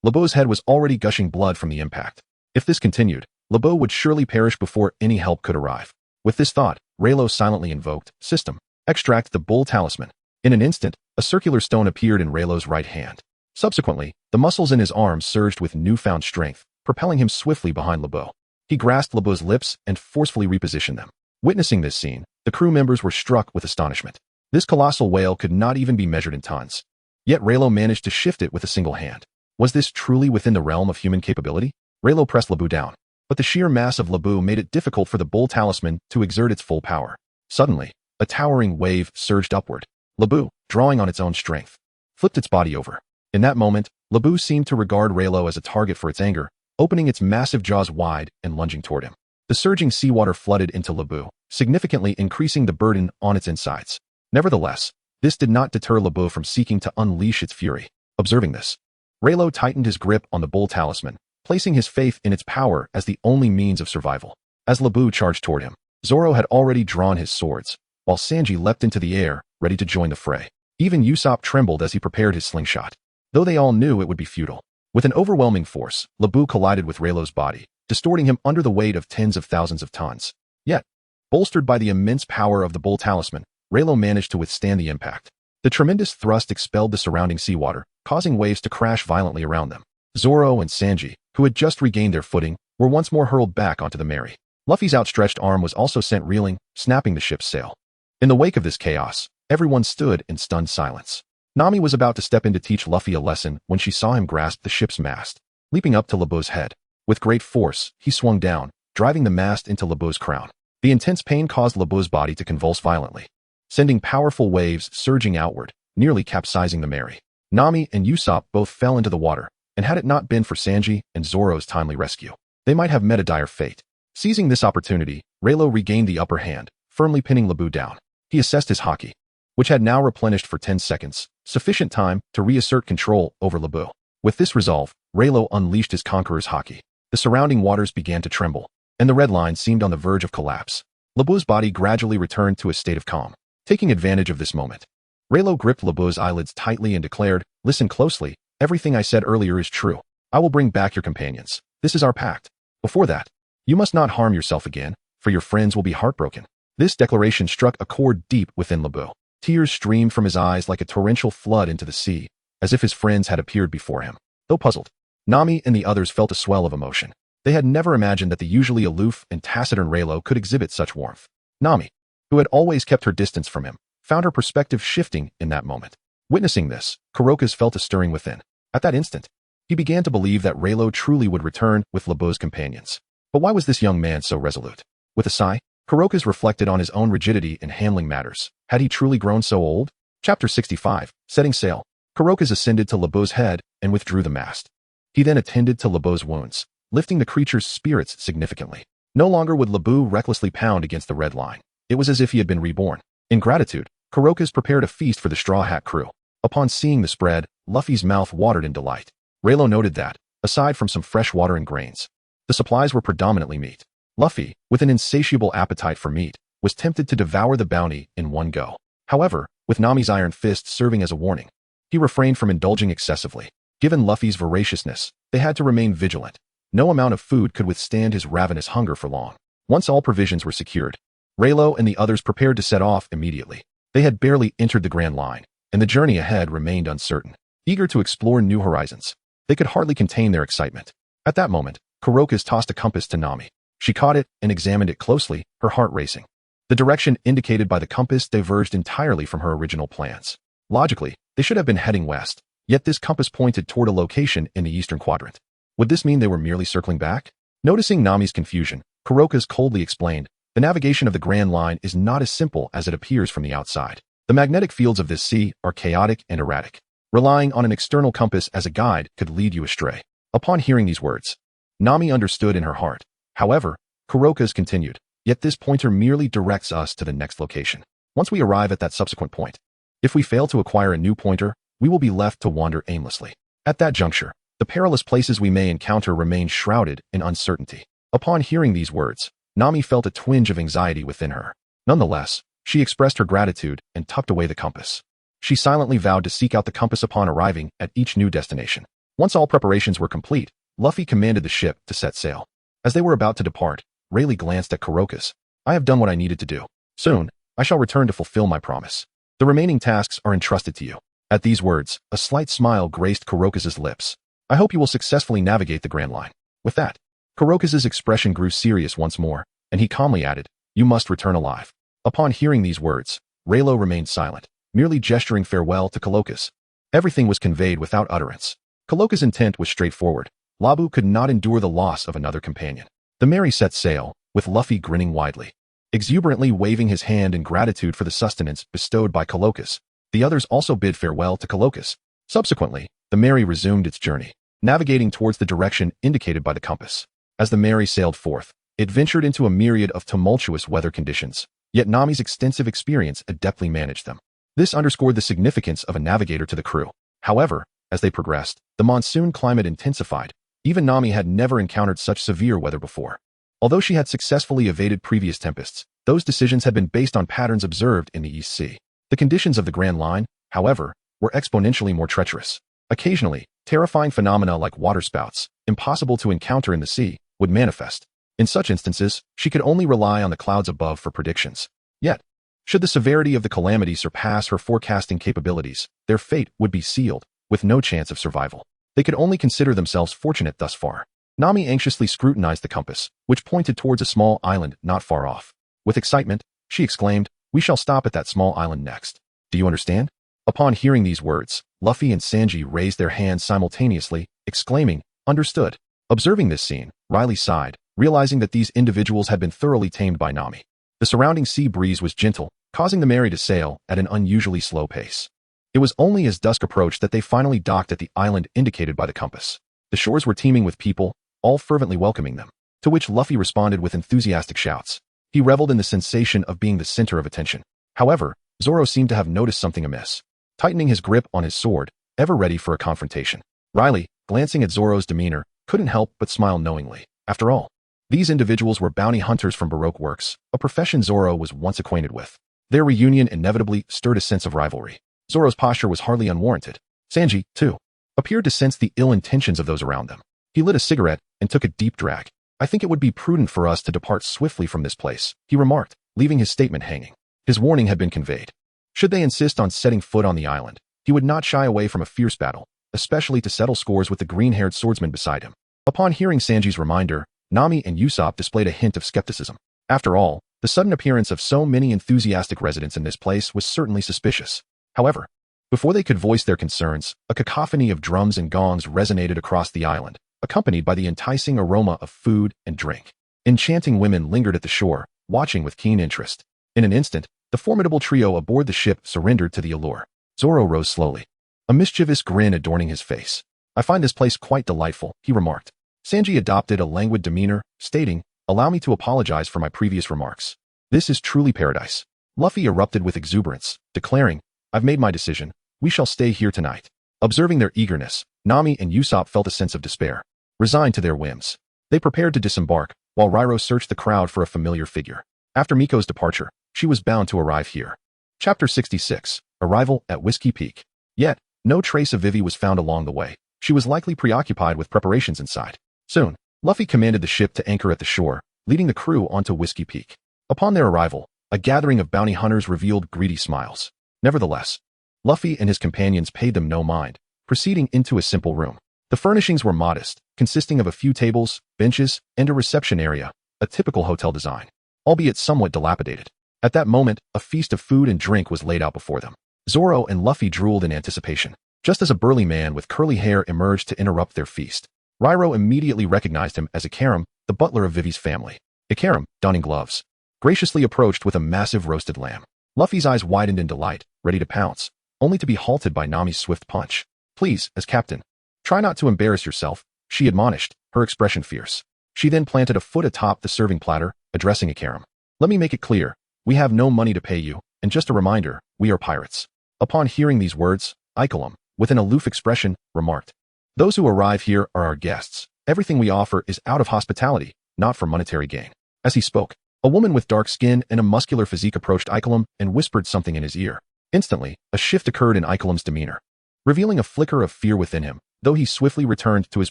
Labu's head was already gushing blood from the impact. If this continued, Labu would surely perish before any help could arrive. With this thought, Leilo silently invoked, System, extract the bull talisman. In an instant, a circular stone appeared in Leilo's right hand. Subsequently, the muscles in his arms surged with newfound strength, propelling him swiftly behind Labu. He grasped Labu's lips and forcefully repositioned them. Witnessing this scene, the crew members were struck with astonishment. This colossal whale could not even be measured in tons. Yet Leilo managed to shift it with a single hand. Was this truly within the realm of human capability? Leilo pressed Labu down, but the sheer mass of Labu made it difficult for the bull talisman to exert its full power. Suddenly, a towering wave surged upward. Labu, drawing on its own strength, flipped its body over. In that moment, Labu seemed to regard Leilo as a target for its anger, opening its massive jaws wide and lunging toward him. The surging seawater flooded into Labu, significantly increasing the burden on its insides. Nevertheless, This did not deter Lebeau from seeking to unleash its fury. Observing this, Raylo tightened his grip on the bull talisman, placing his faith in its power as the only means of survival. As Lebeau charged toward him, Zoro had already drawn his swords, while Sanji leapt into the air, ready to join the fray. Even Usopp trembled as he prepared his slingshot, though they all knew it would be futile. With an overwhelming force, Lebeau collided with Raylo's body, distorting him under the weight of tens of thousands of tons. Yet, bolstered by the immense power of the bull talisman, Raylo managed to withstand the impact. The tremendous thrust expelled the surrounding seawater, causing waves to crash violently around them. Zoro and Sanji, who had just regained their footing, were once more hurled back onto the Mary. Luffy's outstretched arm was also sent reeling, snapping the ship's sail. In the wake of this chaos, everyone stood in stunned silence. Nami was about to step in to teach Luffy a lesson when she saw him grasp the ship's mast, leaping up to Lebeau's head. With great force, he swung down, driving the mast into Lebeau's crown. The intense pain caused Lebeau's body to convulse violently, sending powerful waves surging outward, nearly capsizing the Mary. Nami and Usopp both fell into the water, and had it not been for Sanji and Zoro's timely rescue, they might have met a dire fate. Seizing this opportunity, Raylo regained the upper hand, firmly pinning Lebeau down. He assessed his haki, which had now replenished for 10 seconds, sufficient time to reassert control over Lebeau. With this resolve, Raylo unleashed his conqueror's haki. The surrounding waters began to tremble, and the red line seemed on the verge of collapse. Lebeau's body gradually returned to a state of calm. Taking advantage of this moment, Raylo gripped Lebeau's eyelids tightly and declared, "Listen closely, everything I said earlier is true. I will bring back your companions. This is our pact. Before that, you must not harm yourself again, for your friends will be heartbroken." This declaration struck a chord deep within Lebeau. Tears streamed from his eyes like a torrential flood into the sea, as if his friends had appeared before him. Though puzzled, Nami and the others felt a swell of emotion. They had never imagined that the usually aloof and taciturn Raylo could exhibit such warmth. Nami, who had always kept her distance from him, found her perspective shifting in that moment. Witnessing this, Kuroka's felt a stirring within. At that instant, he began to believe that Raylo truly would return with Lebeau's companions. But why was this young man so resolute? With a sigh, Kuroka's reflected on his own rigidity in handling matters. Had he truly grown so old? Chapter 65, Setting Sail. Kuroka's ascended to Lebeau's head and withdrew the mast. He then attended to Lebeau's wounds, lifting the creature's spirits significantly. No longer would Lebeau recklessly pound against the red line. It was as if he had been reborn. In gratitude, Kuroka's prepared a feast for the Straw Hat crew. Upon seeing the spread, Luffy's mouth watered in delight. Raylo noted that, aside from some fresh water and grains, the supplies were predominantly meat. Luffy, with an insatiable appetite for meat, was tempted to devour the bounty in one go. However, with Nami's iron fist serving as a warning, he refrained from indulging excessively. Given Luffy's voraciousness, they had to remain vigilant. No amount of food could withstand his ravenous hunger for long. Once all provisions were secured, Raylo and the others prepared to set off immediately. They had barely entered the Grand Line, and the journey ahead remained uncertain. Eager to explore new horizons, they could hardly contain their excitement. At that moment, Kuroka's tossed a compass to Nami. She caught it and examined it closely, her heart racing. The direction indicated by the compass diverged entirely from her original plans. Logically, they should have been heading west, yet this compass pointed toward a location in the eastern quadrant. Would this mean they were merely circling back? Noticing Nami's confusion, Kuroka's coldly explained, the navigation of the Grand Line is not as simple as it appears from the outside. The magnetic fields of this sea are chaotic and erratic. Relying on an external compass as a guide could lead you astray. Upon hearing these words, Nami understood in her heart. However, Kuroka's continued, yet this pointer merely directs us to the next location. Once we arrive at that subsequent point, if we fail to acquire a new pointer, we will be left to wander aimlessly. At that juncture, the perilous places we may encounter remain shrouded in uncertainty. Upon hearing these words, Nami felt a twinge of anxiety within her. Nonetheless, she expressed her gratitude and tucked away the compass. She silently vowed to seek out the compass upon arriving at each new destination. Once all preparations were complete, Luffy commanded the ship to set sail. As they were about to depart, Rayleigh glanced at Kuroka's. "I have done what I needed to do. Soon, I shall return to fulfill my promise. The remaining tasks are entrusted to you." At these words, a slight smile graced Kuroka's lips. "I hope you will successfully navigate the Grand Line." With that, Kuroka's expression grew serious once more, and he calmly added, "You must return alive." Upon hearing these words, Raylo remained silent, merely gesturing farewell to Kuroka's. Everything was conveyed without utterance. Kuroka's intent was straightforward. Labu could not endure the loss of another companion. The Mary set sail, with Luffy grinning widely, exuberantly waving his hand in gratitude for the sustenance bestowed by Kuroka's. The others also bid farewell to Kuroka's. Subsequently, the Mary resumed its journey, navigating towards the direction indicated by the compass. As the Mary sailed forth, it ventured into a myriad of tumultuous weather conditions, yet Nami's extensive experience adeptly managed them. This underscored the significance of a navigator to the crew. However, as they progressed, the monsoon climate intensified. Even Nami had never encountered such severe weather before. Although she had successfully evaded previous tempests, those decisions had been based on patterns observed in the East Sea. The conditions of the Grand Line, however, were exponentially more treacherous. Occasionally, terrifying phenomena like waterspouts, impossible to encounter in the sea, would manifest. In such instances, she could only rely on the clouds above for predictions. Yet, should the severity of the calamity surpass her forecasting capabilities, their fate would be sealed, with no chance of survival. They could only consider themselves fortunate thus far. Nami anxiously scrutinized the compass, which pointed towards a small island not far off. With excitement, she exclaimed, "We shall stop at that small island next. Do you understand?" Upon hearing these words, Luffy and Sanji raised their hands simultaneously, exclaiming, "Understood." Observing this scene, Riley sighed, realizing that these individuals had been thoroughly tamed by Nami. The surrounding sea breeze was gentle, causing the Mary to sail at an unusually slow pace. It was only as dusk approached that they finally docked at the island indicated by the compass. The shores were teeming with people, all fervently welcoming them, to which Luffy responded with enthusiastic shouts. He reveled in the sensation of being the center of attention. However, Zoro seemed to have noticed something amiss, tightening his grip on his sword, ever ready for a confrontation. Riley, glancing at Zoro's demeanor, couldn't help but smile knowingly. After all, these individuals were bounty hunters from Baroque works, a profession Zoro was once acquainted with. Their reunion inevitably stirred a sense of rivalry. Zoro's posture was hardly unwarranted. Sanji, too, appeared to sense the ill intentions of those around them. He lit a cigarette and took a deep drag. "I think it would be prudent for us to depart swiftly from this place," he remarked, leaving his statement hanging. His warning had been conveyed. Should they insist on setting foot on the island, he would not shy away from a fierce battle, especially to settle scores with the green-haired swordsman beside him. Upon hearing Sanji's reminder, Nami and Usopp displayed a hint of skepticism. After all, the sudden appearance of so many enthusiastic residents in this place was certainly suspicious. However, before they could voice their concerns, a cacophony of drums and gongs resonated across the island, accompanied by the enticing aroma of food and drink. Enchanting women lingered at the shore, watching with keen interest. In an instant, the formidable trio aboard the ship surrendered to the allure. Zoro rose slowly, a mischievous grin adorning his face. "I find this place quite delightful," he remarked. Sanji adopted a languid demeanor, stating, "Allow me to apologize for my previous remarks. This is truly paradise." Luffy erupted with exuberance, declaring, "I've made my decision. We shall stay here tonight." Observing their eagerness, Nami and Usopp felt a sense of despair. Resigned to their whims, they prepared to disembark, while Rairo searched the crowd for a familiar figure. After Miko's departure, she was bound to arrive here. Chapter 66, Arrival at Whiskey Peak. Yet, no trace of Vivi was found along the way. She was likely preoccupied with preparations inside. Soon, Luffy commanded the ship to anchor at the shore, leading the crew onto Whiskey Peak. Upon their arrival, a gathering of bounty hunters revealed greedy smiles. Nevertheless, Luffy and his companions paid them no mind, proceeding into a simple room. The furnishings were modest, consisting of a few tables, benches, and a reception area, a typical hotel design, albeit somewhat dilapidated. At that moment, a feast of food and drink was laid out before them. Zoro and Luffy drooled in anticipation, just as a burly man with curly hair emerged to interrupt their feast. Rairo immediately recognized him as Ikaram, the butler of Vivi's family. Ikaram, donning gloves, graciously approached with a massive roasted lamb. Luffy's eyes widened in delight, ready to pounce, only to be halted by Nami's swift punch. "Please, as captain, try not to embarrass yourself," she admonished, her expression fierce. She then planted a foot atop the serving platter, addressing Ikaram. "Let me make it clear, we have no money to pay you, and just a reminder, we are pirates." Upon hearing these words, Ikaram, with an aloof expression, remarked, "Those who arrive here are our guests. Everything we offer is out of hospitality, not for monetary gain." As he spoke, a woman with dark skin and a muscular physique approached Ikaram and whispered something in his ear. Instantly, a shift occurred in Ikaram's demeanor, revealing a flicker of fear within him, though he swiftly returned to his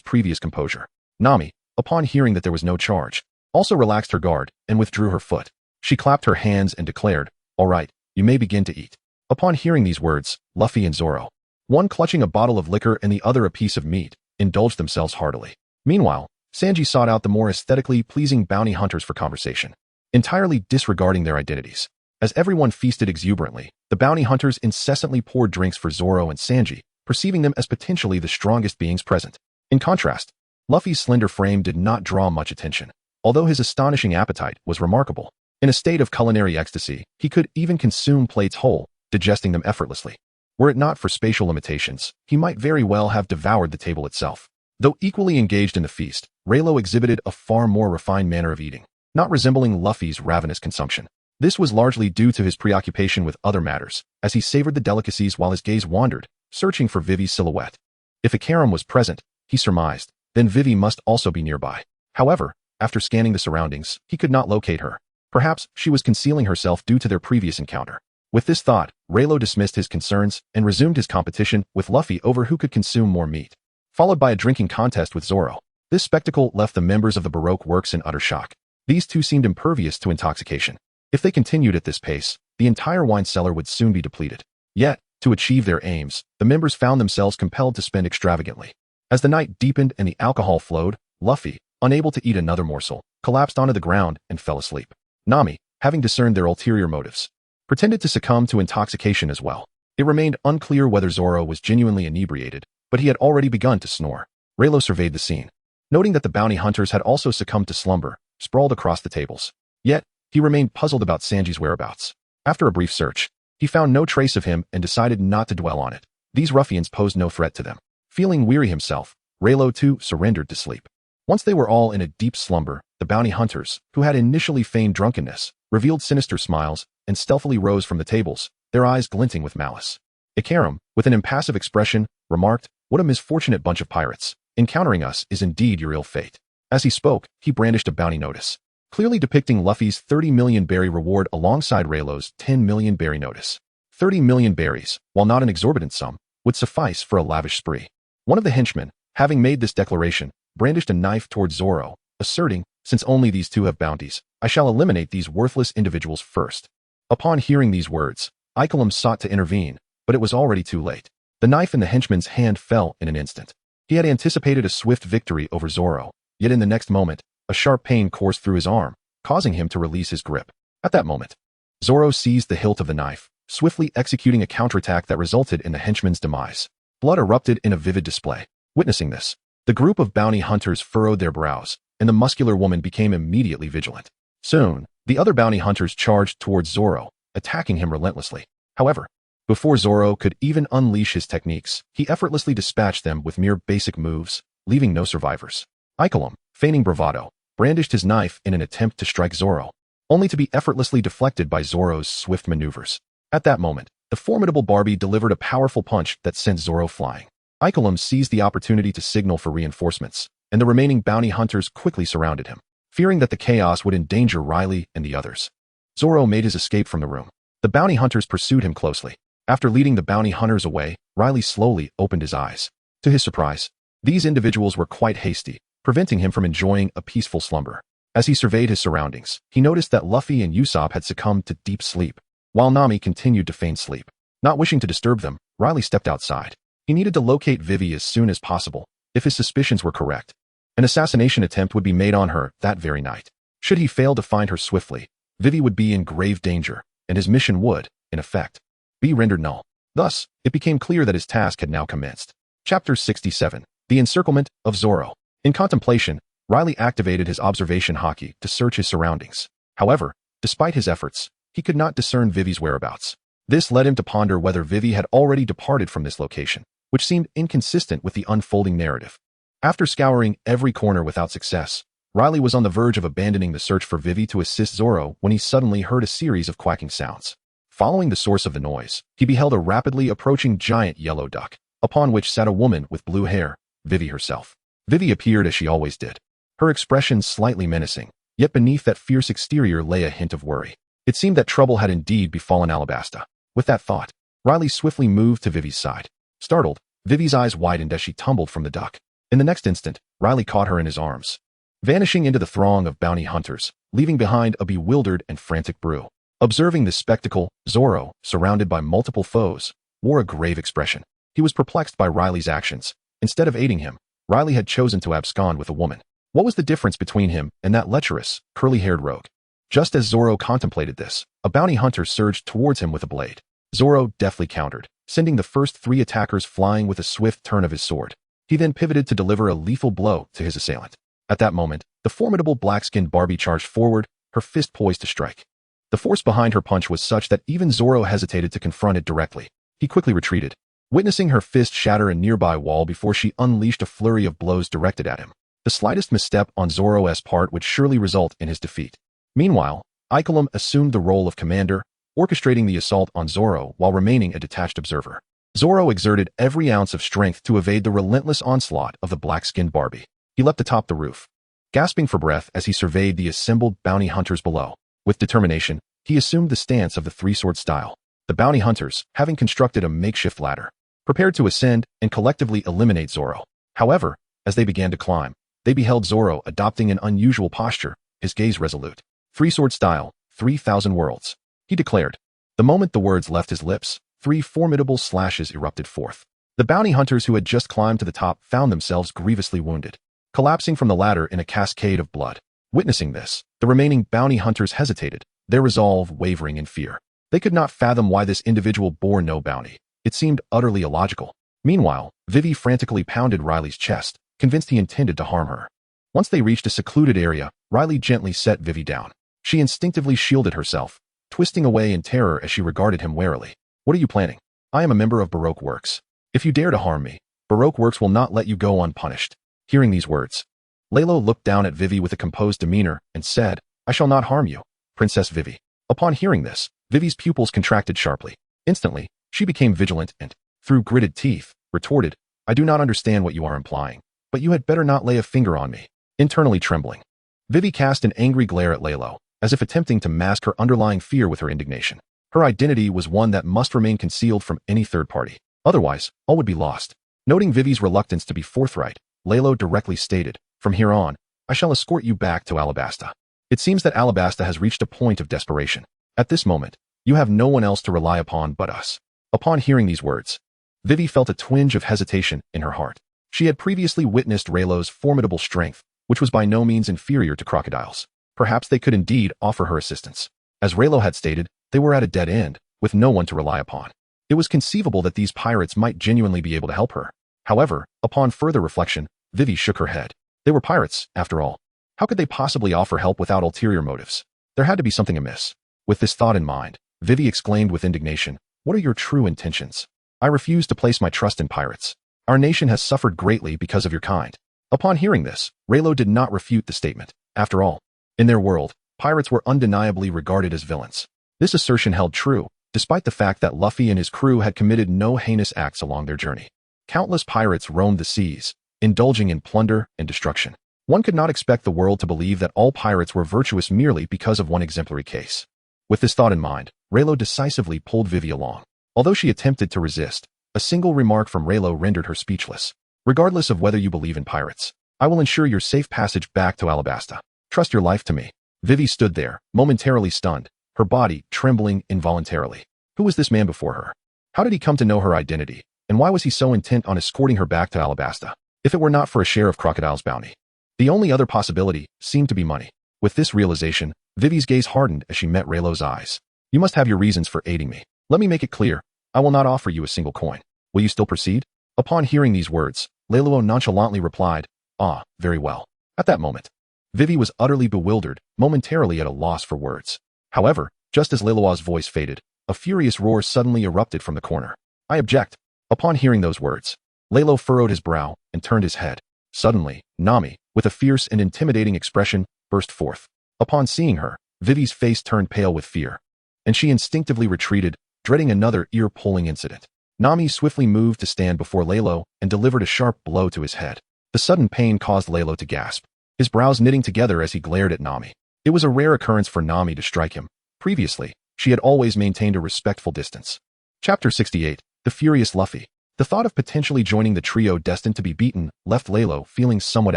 previous composure. Nami, upon hearing that there was no charge, also relaxed her guard and withdrew her foot. She clapped her hands and declared, "All right, you may begin to eat." Upon hearing these words, Luffy and Zoro, one clutching a bottle of liquor and the other a piece of meat, indulged themselves heartily. Meanwhile, Sanji sought out the more aesthetically pleasing bounty hunters for conversation, entirely disregarding their identities. As everyone feasted exuberantly, the bounty hunters incessantly poured drinks for Zoro and Sanji, perceiving them as potentially the strongest beings present. In contrast, Luffy's slender frame did not draw much attention, although his astonishing appetite was remarkable. In a state of culinary ecstasy, he could even consume plates whole, digesting them effortlessly. Were it not for spatial limitations, he might very well have devoured the table itself. Though equally engaged in the feast, Leilo exhibited a far more refined manner of eating, not resembling Luffy's ravenous consumption. This was largely due to his preoccupation with other matters, as he savored the delicacies while his gaze wandered, searching for Vivi's silhouette. If Ikaram was present, he surmised, then Vivi must also be nearby. However, after scanning the surroundings, he could not locate her. Perhaps she was concealing herself due to their previous encounter. With this thought, Leilo dismissed his concerns and resumed his competition with Luffy over who could consume more meat, followed by a drinking contest with Zoro. This spectacle left the members of the Baroque works in utter shock. These two seemed impervious to intoxication. If they continued at this pace, the entire wine cellar would soon be depleted. Yet, to achieve their aims, the members found themselves compelled to spend extravagantly. As the night deepened and the alcohol flowed, Luffy, unable to eat another morsel, collapsed onto the ground and fell asleep. Nami, having discerned their ulterior motives, pretended to succumb to intoxication as well. It remained unclear whether Zoro was genuinely inebriated, but he had already begun to snore. Leilo surveyed the scene, noting that the bounty hunters had also succumbed to slumber, sprawled across the tables. Yet, he remained puzzled about Sanji's whereabouts. After a brief search, he found no trace of him and decided not to dwell on it. These ruffians posed no threat to them. Feeling weary himself, Leilo too surrendered to sleep. Once they were all in a deep slumber, the bounty hunters, who had initially feigned drunkenness, revealed sinister smiles and stealthily rose from the tables, their eyes glinting with malice. Ikaram, with an impassive expression, remarked, "What a misfortunate bunch of pirates. Encountering us is indeed your ill fate." As he spoke, he brandished a bounty notice, clearly depicting Luffy's 30 million berry reward alongside Raylo's 10 million berry notice. 30 million berries, while not an exorbitant sum, would suffice for a lavish spree. One of the henchmen, having made this declaration, brandished a knife towards Zoro, asserting, "Since only these two have bounties, I shall eliminate these worthless individuals first." Upon hearing these words, Ikaram sought to intervene, but it was already too late. The knife in the henchman's hand fell in an instant. He had anticipated a swift victory over Zoro, yet in the next moment, a sharp pain coursed through his arm, causing him to release his grip. At that moment, Zoro seized the hilt of the knife, swiftly executing a counterattack that resulted in the henchman's demise. Blood erupted in a vivid display. Witnessing this, the group of bounty hunters furrowed their brows, and the muscular woman became immediately vigilant. Soon, the other bounty hunters charged towards Zoro, attacking him relentlessly. However, before Zoro could even unleash his techniques, he effortlessly dispatched them with mere basic moves, leaving no survivors. Ikaram, feigning bravado, brandished his knife in an attempt to strike Zoro, only to be effortlessly deflected by Zoro's swift maneuvers. At that moment, the formidable Barbie delivered a powerful punch that sent Zoro flying. Ikaram seized the opportunity to signal for reinforcements, and the remaining bounty hunters quickly surrounded him, fearing that the chaos would endanger Riley and the others. Zoro made his escape from the room. The bounty hunters pursued him closely. After leading the bounty hunters away, Riley slowly opened his eyes. To his surprise, these individuals were quite hasty, preventing him from enjoying a peaceful slumber. As he surveyed his surroundings, he noticed that Luffy and Usopp had succumbed to deep sleep, while Nami continued to feign sleep. Not wishing to disturb them, Riley stepped outside. He needed to locate Vivi as soon as possible. If his suspicions were correct, an assassination attempt would be made on her that very night. Should he fail to find her swiftly, Vivi would be in grave danger, and his mission would, in effect, be rendered null. Thus, it became clear that his task had now commenced. Chapter 67. The Encirclement of Zoro. In contemplation, Riley activated his observation haki to search his surroundings. However, despite his efforts, he could not discern Vivi's whereabouts. This led him to ponder whether Vivi had already departed from this location, which seemed inconsistent with the unfolding narrative. After scouring every corner without success, Riley was on the verge of abandoning the search for Vivi to assist Zoro when he suddenly heard a series of quacking sounds. Following the source of the noise, he beheld a rapidly approaching giant yellow duck, upon which sat a woman with blue hair, Vivi herself. Vivi appeared as she always did, her expression slightly menacing, yet beneath that fierce exterior lay a hint of worry. It seemed that trouble had indeed befallen Alabasta. With that thought, Riley swiftly moved to Vivi's side. Startled, Vivi's eyes widened as she tumbled from the duck. In the next instant, Riley caught her in his arms, vanishing into the throng of bounty hunters, leaving behind a bewildered and frantic Brew. Observing this spectacle, Zoro, surrounded by multiple foes, wore a grave expression. He was perplexed by Riley's actions. Instead of aiding him, Riley had chosen to abscond with a woman. What was the difference between him and that lecherous, curly-haired rogue? Just as Zoro contemplated this, a bounty hunter surged towards him with a blade. Zoro deftly countered, sending the first three attackers flying with a swift turn of his sword. He then pivoted to deliver a lethal blow to his assailant. At that moment, the formidable black-skinned Barbie charged forward, her fist poised to strike. The force behind her punch was such that even Zoro hesitated to confront it directly. He quickly retreated, witnessing her fist shatter a nearby wall before she unleashed a flurry of blows directed at him. The slightest misstep on Zoro's part would surely result in his defeat. Meanwhile, Ikolum assumed the role of commander, orchestrating the assault on Zoro while remaining a detached observer. Zoro exerted every ounce of strength to evade the relentless onslaught of the black-skinned Barbie. He leapt atop the roof, gasping for breath as he surveyed the assembled bounty hunters below. With determination, he assumed the stance of the three-sword style. The bounty hunters, having constructed a makeshift ladder, prepared to ascend and collectively eliminate Zoro. However, as they began to climb, they beheld Zoro adopting an unusual posture, his gaze resolute. Three-sword style, 3,000 worlds, he declared. The moment the words left his lips, 3 formidable slashes erupted forth. The bounty hunters who had just climbed to the top found themselves grievously wounded, collapsing from the ladder in a cascade of blood. Witnessing this, the remaining bounty hunters hesitated, their resolve wavering in fear. They could not fathom why this individual bore no bounty. It seemed utterly illogical. Meanwhile, Vivi frantically pounded Riley's chest, convinced he intended to harm her. Once they reached a secluded area, Riley gently set Vivi down. She instinctively shielded herself, twisting away in terror as she regarded him warily. What are you planning? I am a member of Baroque Works. If you dare to harm me, Baroque Works will not let you go unpunished. Hearing these words, Leilo looked down at Vivi with a composed demeanor and said, I shall not harm you, Princess Vivi. Upon hearing this, Vivi's pupils contracted sharply. Instantly, she became vigilant and, through gritted teeth, retorted, I do not understand what you are implying, but you had better not lay a finger on me. Internally trembling, Vivi cast an angry glare at Leilo, as if attempting to mask her underlying fear with her indignation. Her identity was one that must remain concealed from any third party. Otherwise, all would be lost. Noting Vivi's reluctance to be forthright, Leilo directly stated, From here on, I shall escort you back to Alabasta. It seems that Alabasta has reached a point of desperation. At this moment, you have no one else to rely upon but us. Upon hearing these words, Vivi felt a twinge of hesitation in her heart. She had previously witnessed Raylo's formidable strength, which was by no means inferior to Crocodile's. Perhaps they could indeed offer her assistance. As Raylo had stated, they were at a dead end, with no one to rely upon. It was conceivable that these pirates might genuinely be able to help her. However, upon further reflection, Vivi shook her head. They were pirates, after all. How could they possibly offer help without ulterior motives? There had to be something amiss. With this thought in mind, Vivi exclaimed with indignation, What are your true intentions? I refuse to place my trust in pirates. Our nation has suffered greatly because of your kind. Upon hearing this, Raylo did not refute the statement. After all, in their world, pirates were undeniably regarded as villains. This assertion held true, despite the fact that Luffy and his crew had committed no heinous acts along their journey. Countless pirates roamed the seas, indulging in plunder and destruction. One could not expect the world to believe that all pirates were virtuous merely because of one exemplary case. With this thought in mind, Raylo decisively pulled Vivi along. Although she attempted to resist, a single remark from Raylo rendered her speechless. Regardless of whether you believe in pirates, I will ensure your safe passage back to Alabasta. Trust your life to me. Vivi stood there, momentarily stunned, her body trembling involuntarily. Who was this man before her? How did he come to know her identity, and why was he so intent on escorting her back to Alabasta, if it were not for a share of Crocodile's bounty? The only other possibility seemed to be money. With this realization, Vivi's gaze hardened as she met Raylo's eyes. You must have your reasons for aiding me. Let me make it clear, I will not offer you a single coin. Will you still proceed? Upon hearing these words, Leilo nonchalantly replied, Ah, very well. At that moment, Vivi was utterly bewildered, momentarily at a loss for words. However, just as Leilo's voice faded, a furious roar suddenly erupted from the corner. I object. Upon hearing those words, Leilo furrowed his brow and turned his head. Suddenly, Nami, with a fierce and intimidating expression, burst forth. Upon seeing her, Vivi's face turned pale with fear, and she instinctively retreated, dreading another ear-pulling incident. Nami swiftly moved to stand before Leilo and delivered a sharp blow to his head. The sudden pain caused Leilo to gasp, his brows knitting together as he glared at Nami. It was a rare occurrence for Nami to strike him. Previously, she had always maintained a respectful distance. Chapter 68, The Furious Luffy. The thought of potentially joining the trio destined to be beaten left Leilo feeling somewhat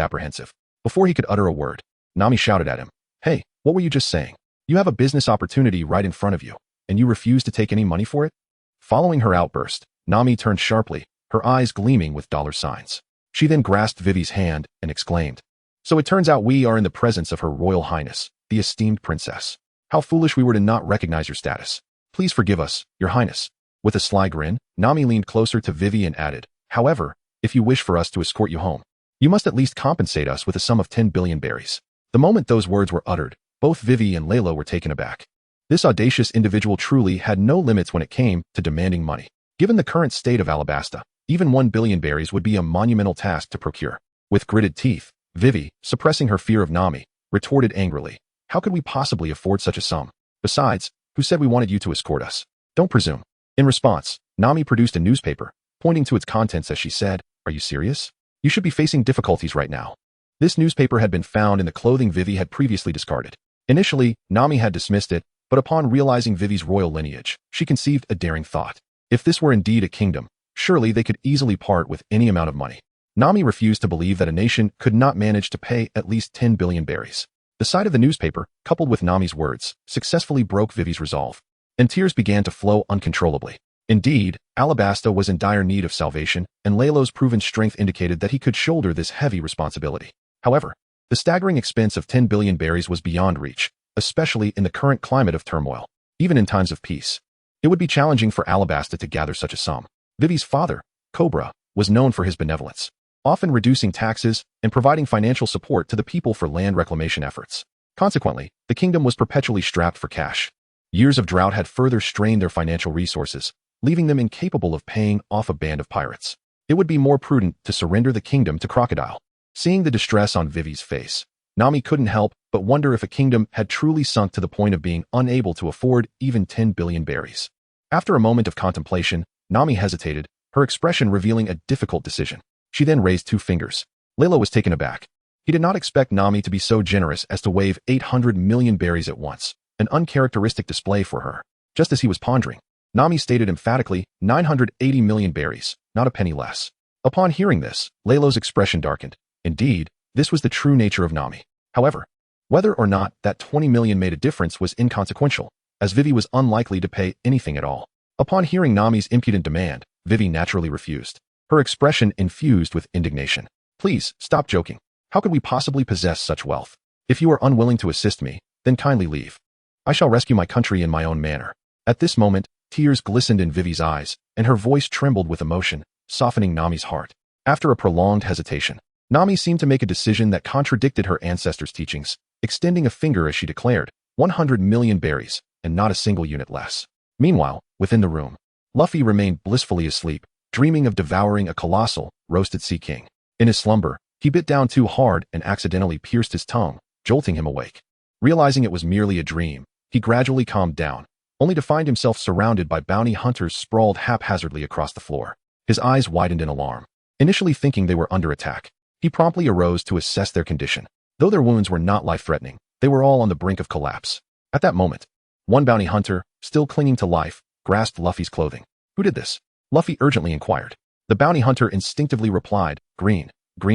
apprehensive. Before he could utter a word, Nami shouted at him, Hey, what were you just saying? You have a business opportunity right in front of you, and you refuse to take any money for it? Following her outburst, Nami turned sharply, her eyes gleaming with dollar signs. She then grasped Vivi's hand and exclaimed, So it turns out we are in the presence of Her Royal Highness, the esteemed princess. How foolish we were to not recognize your status. Please forgive us, Your Highness. With a sly grin, Nami leaned closer to Vivi and added, However, if you wish for us to escort you home, you must at least compensate us with a sum of 10 billion berries. The moment those words were uttered, both Vivi and Leilo were taken aback. This audacious individual truly had no limits when it came to demanding money. Given the current state of Alabasta, even 1 billion berries would be a monumental task to procure. With gritted teeth, Vivi, suppressing her fear of Nami, retorted angrily, How could we possibly afford such a sum? Besides, who said we wanted you to escort us? Don't presume. In response, Nami produced a newspaper, pointing to its contents as she said, "Are you serious? You should be facing difficulties right now." This newspaper had been found in the clothing Vivi had previously discarded. Initially, Nami had dismissed it, but upon realizing Vivi's royal lineage, she conceived a daring thought. If this were indeed a kingdom, surely they could easily part with any amount of money. Nami refused to believe that a nation could not manage to pay at least 10 billion berries. The sight of the newspaper, coupled with Nami's words, successfully broke Vivi's resolve, and tears began to flow uncontrollably. Indeed, Alabasta was in dire need of salvation, and Leilo's proven strength indicated that he could shoulder this heavy responsibility. However, the staggering expense of 10 billion berries was beyond reach, especially in the current climate of turmoil. Even in times of peace, it would be challenging for Alabasta to gather such a sum. Vivi's father, Cobra, was known for his benevolence, often reducing taxes and providing financial support to the people for land reclamation efforts. Consequently, the kingdom was perpetually strapped for cash. Years of drought had further strained their financial resources, leaving them incapable of paying off a band of pirates. It would be more prudent to surrender the kingdom to Crocodile. Seeing the distress on Vivi's face, Nami couldn't help but wonder if a kingdom had truly sunk to the point of being unable to afford even 10 billion berries. After a moment of contemplation, Nami hesitated, her expression revealing a difficult decision. She then raised 2 fingers. Leilo was taken aback. He did not expect Nami to be so generous as to wave 800 million berries at once, an uncharacteristic display for her. Just as he was pondering, Nami stated emphatically, 980 million berries, not a penny less. Upon hearing this, Leilo's expression darkened. Indeed, this was the true nature of Nami. However, whether or not that 20 million made a difference was inconsequential, as Vivi was unlikely to pay anything at all. Upon hearing Nami's impudent demand, Vivi naturally refused, her expression infused with indignation. "Please, stop joking. How could we possibly possess such wealth? If you are unwilling to assist me, then kindly leave. I shall rescue my country in my own manner." At this moment, tears glistened in Vivi's eyes, and her voice trembled with emotion, softening Nami's heart. After a prolonged hesitation, Nami seemed to make a decision that contradicted her ancestors' teachings, extending a finger as she declared, 100 million berries, and not a single unit less. Meanwhile, within the room, Luffy remained blissfully asleep, dreaming of devouring a colossal, roasted sea king. In his slumber, he bit down too hard and accidentally pierced his tongue, jolting him awake. Realizing it was merely a dream, he gradually calmed down, only to find himself surrounded by bounty hunters sprawled haphazardly across the floor. His eyes widened in alarm. Initially thinking they were under attack, he promptly arose to assess their condition. Though their wounds were not life-threatening, they were all on the brink of collapse. At that moment, one bounty hunter, still clinging to life, grasped Luffy's clothing. "Who did this?" Luffy urgently inquired. The bounty hunter instinctively replied, green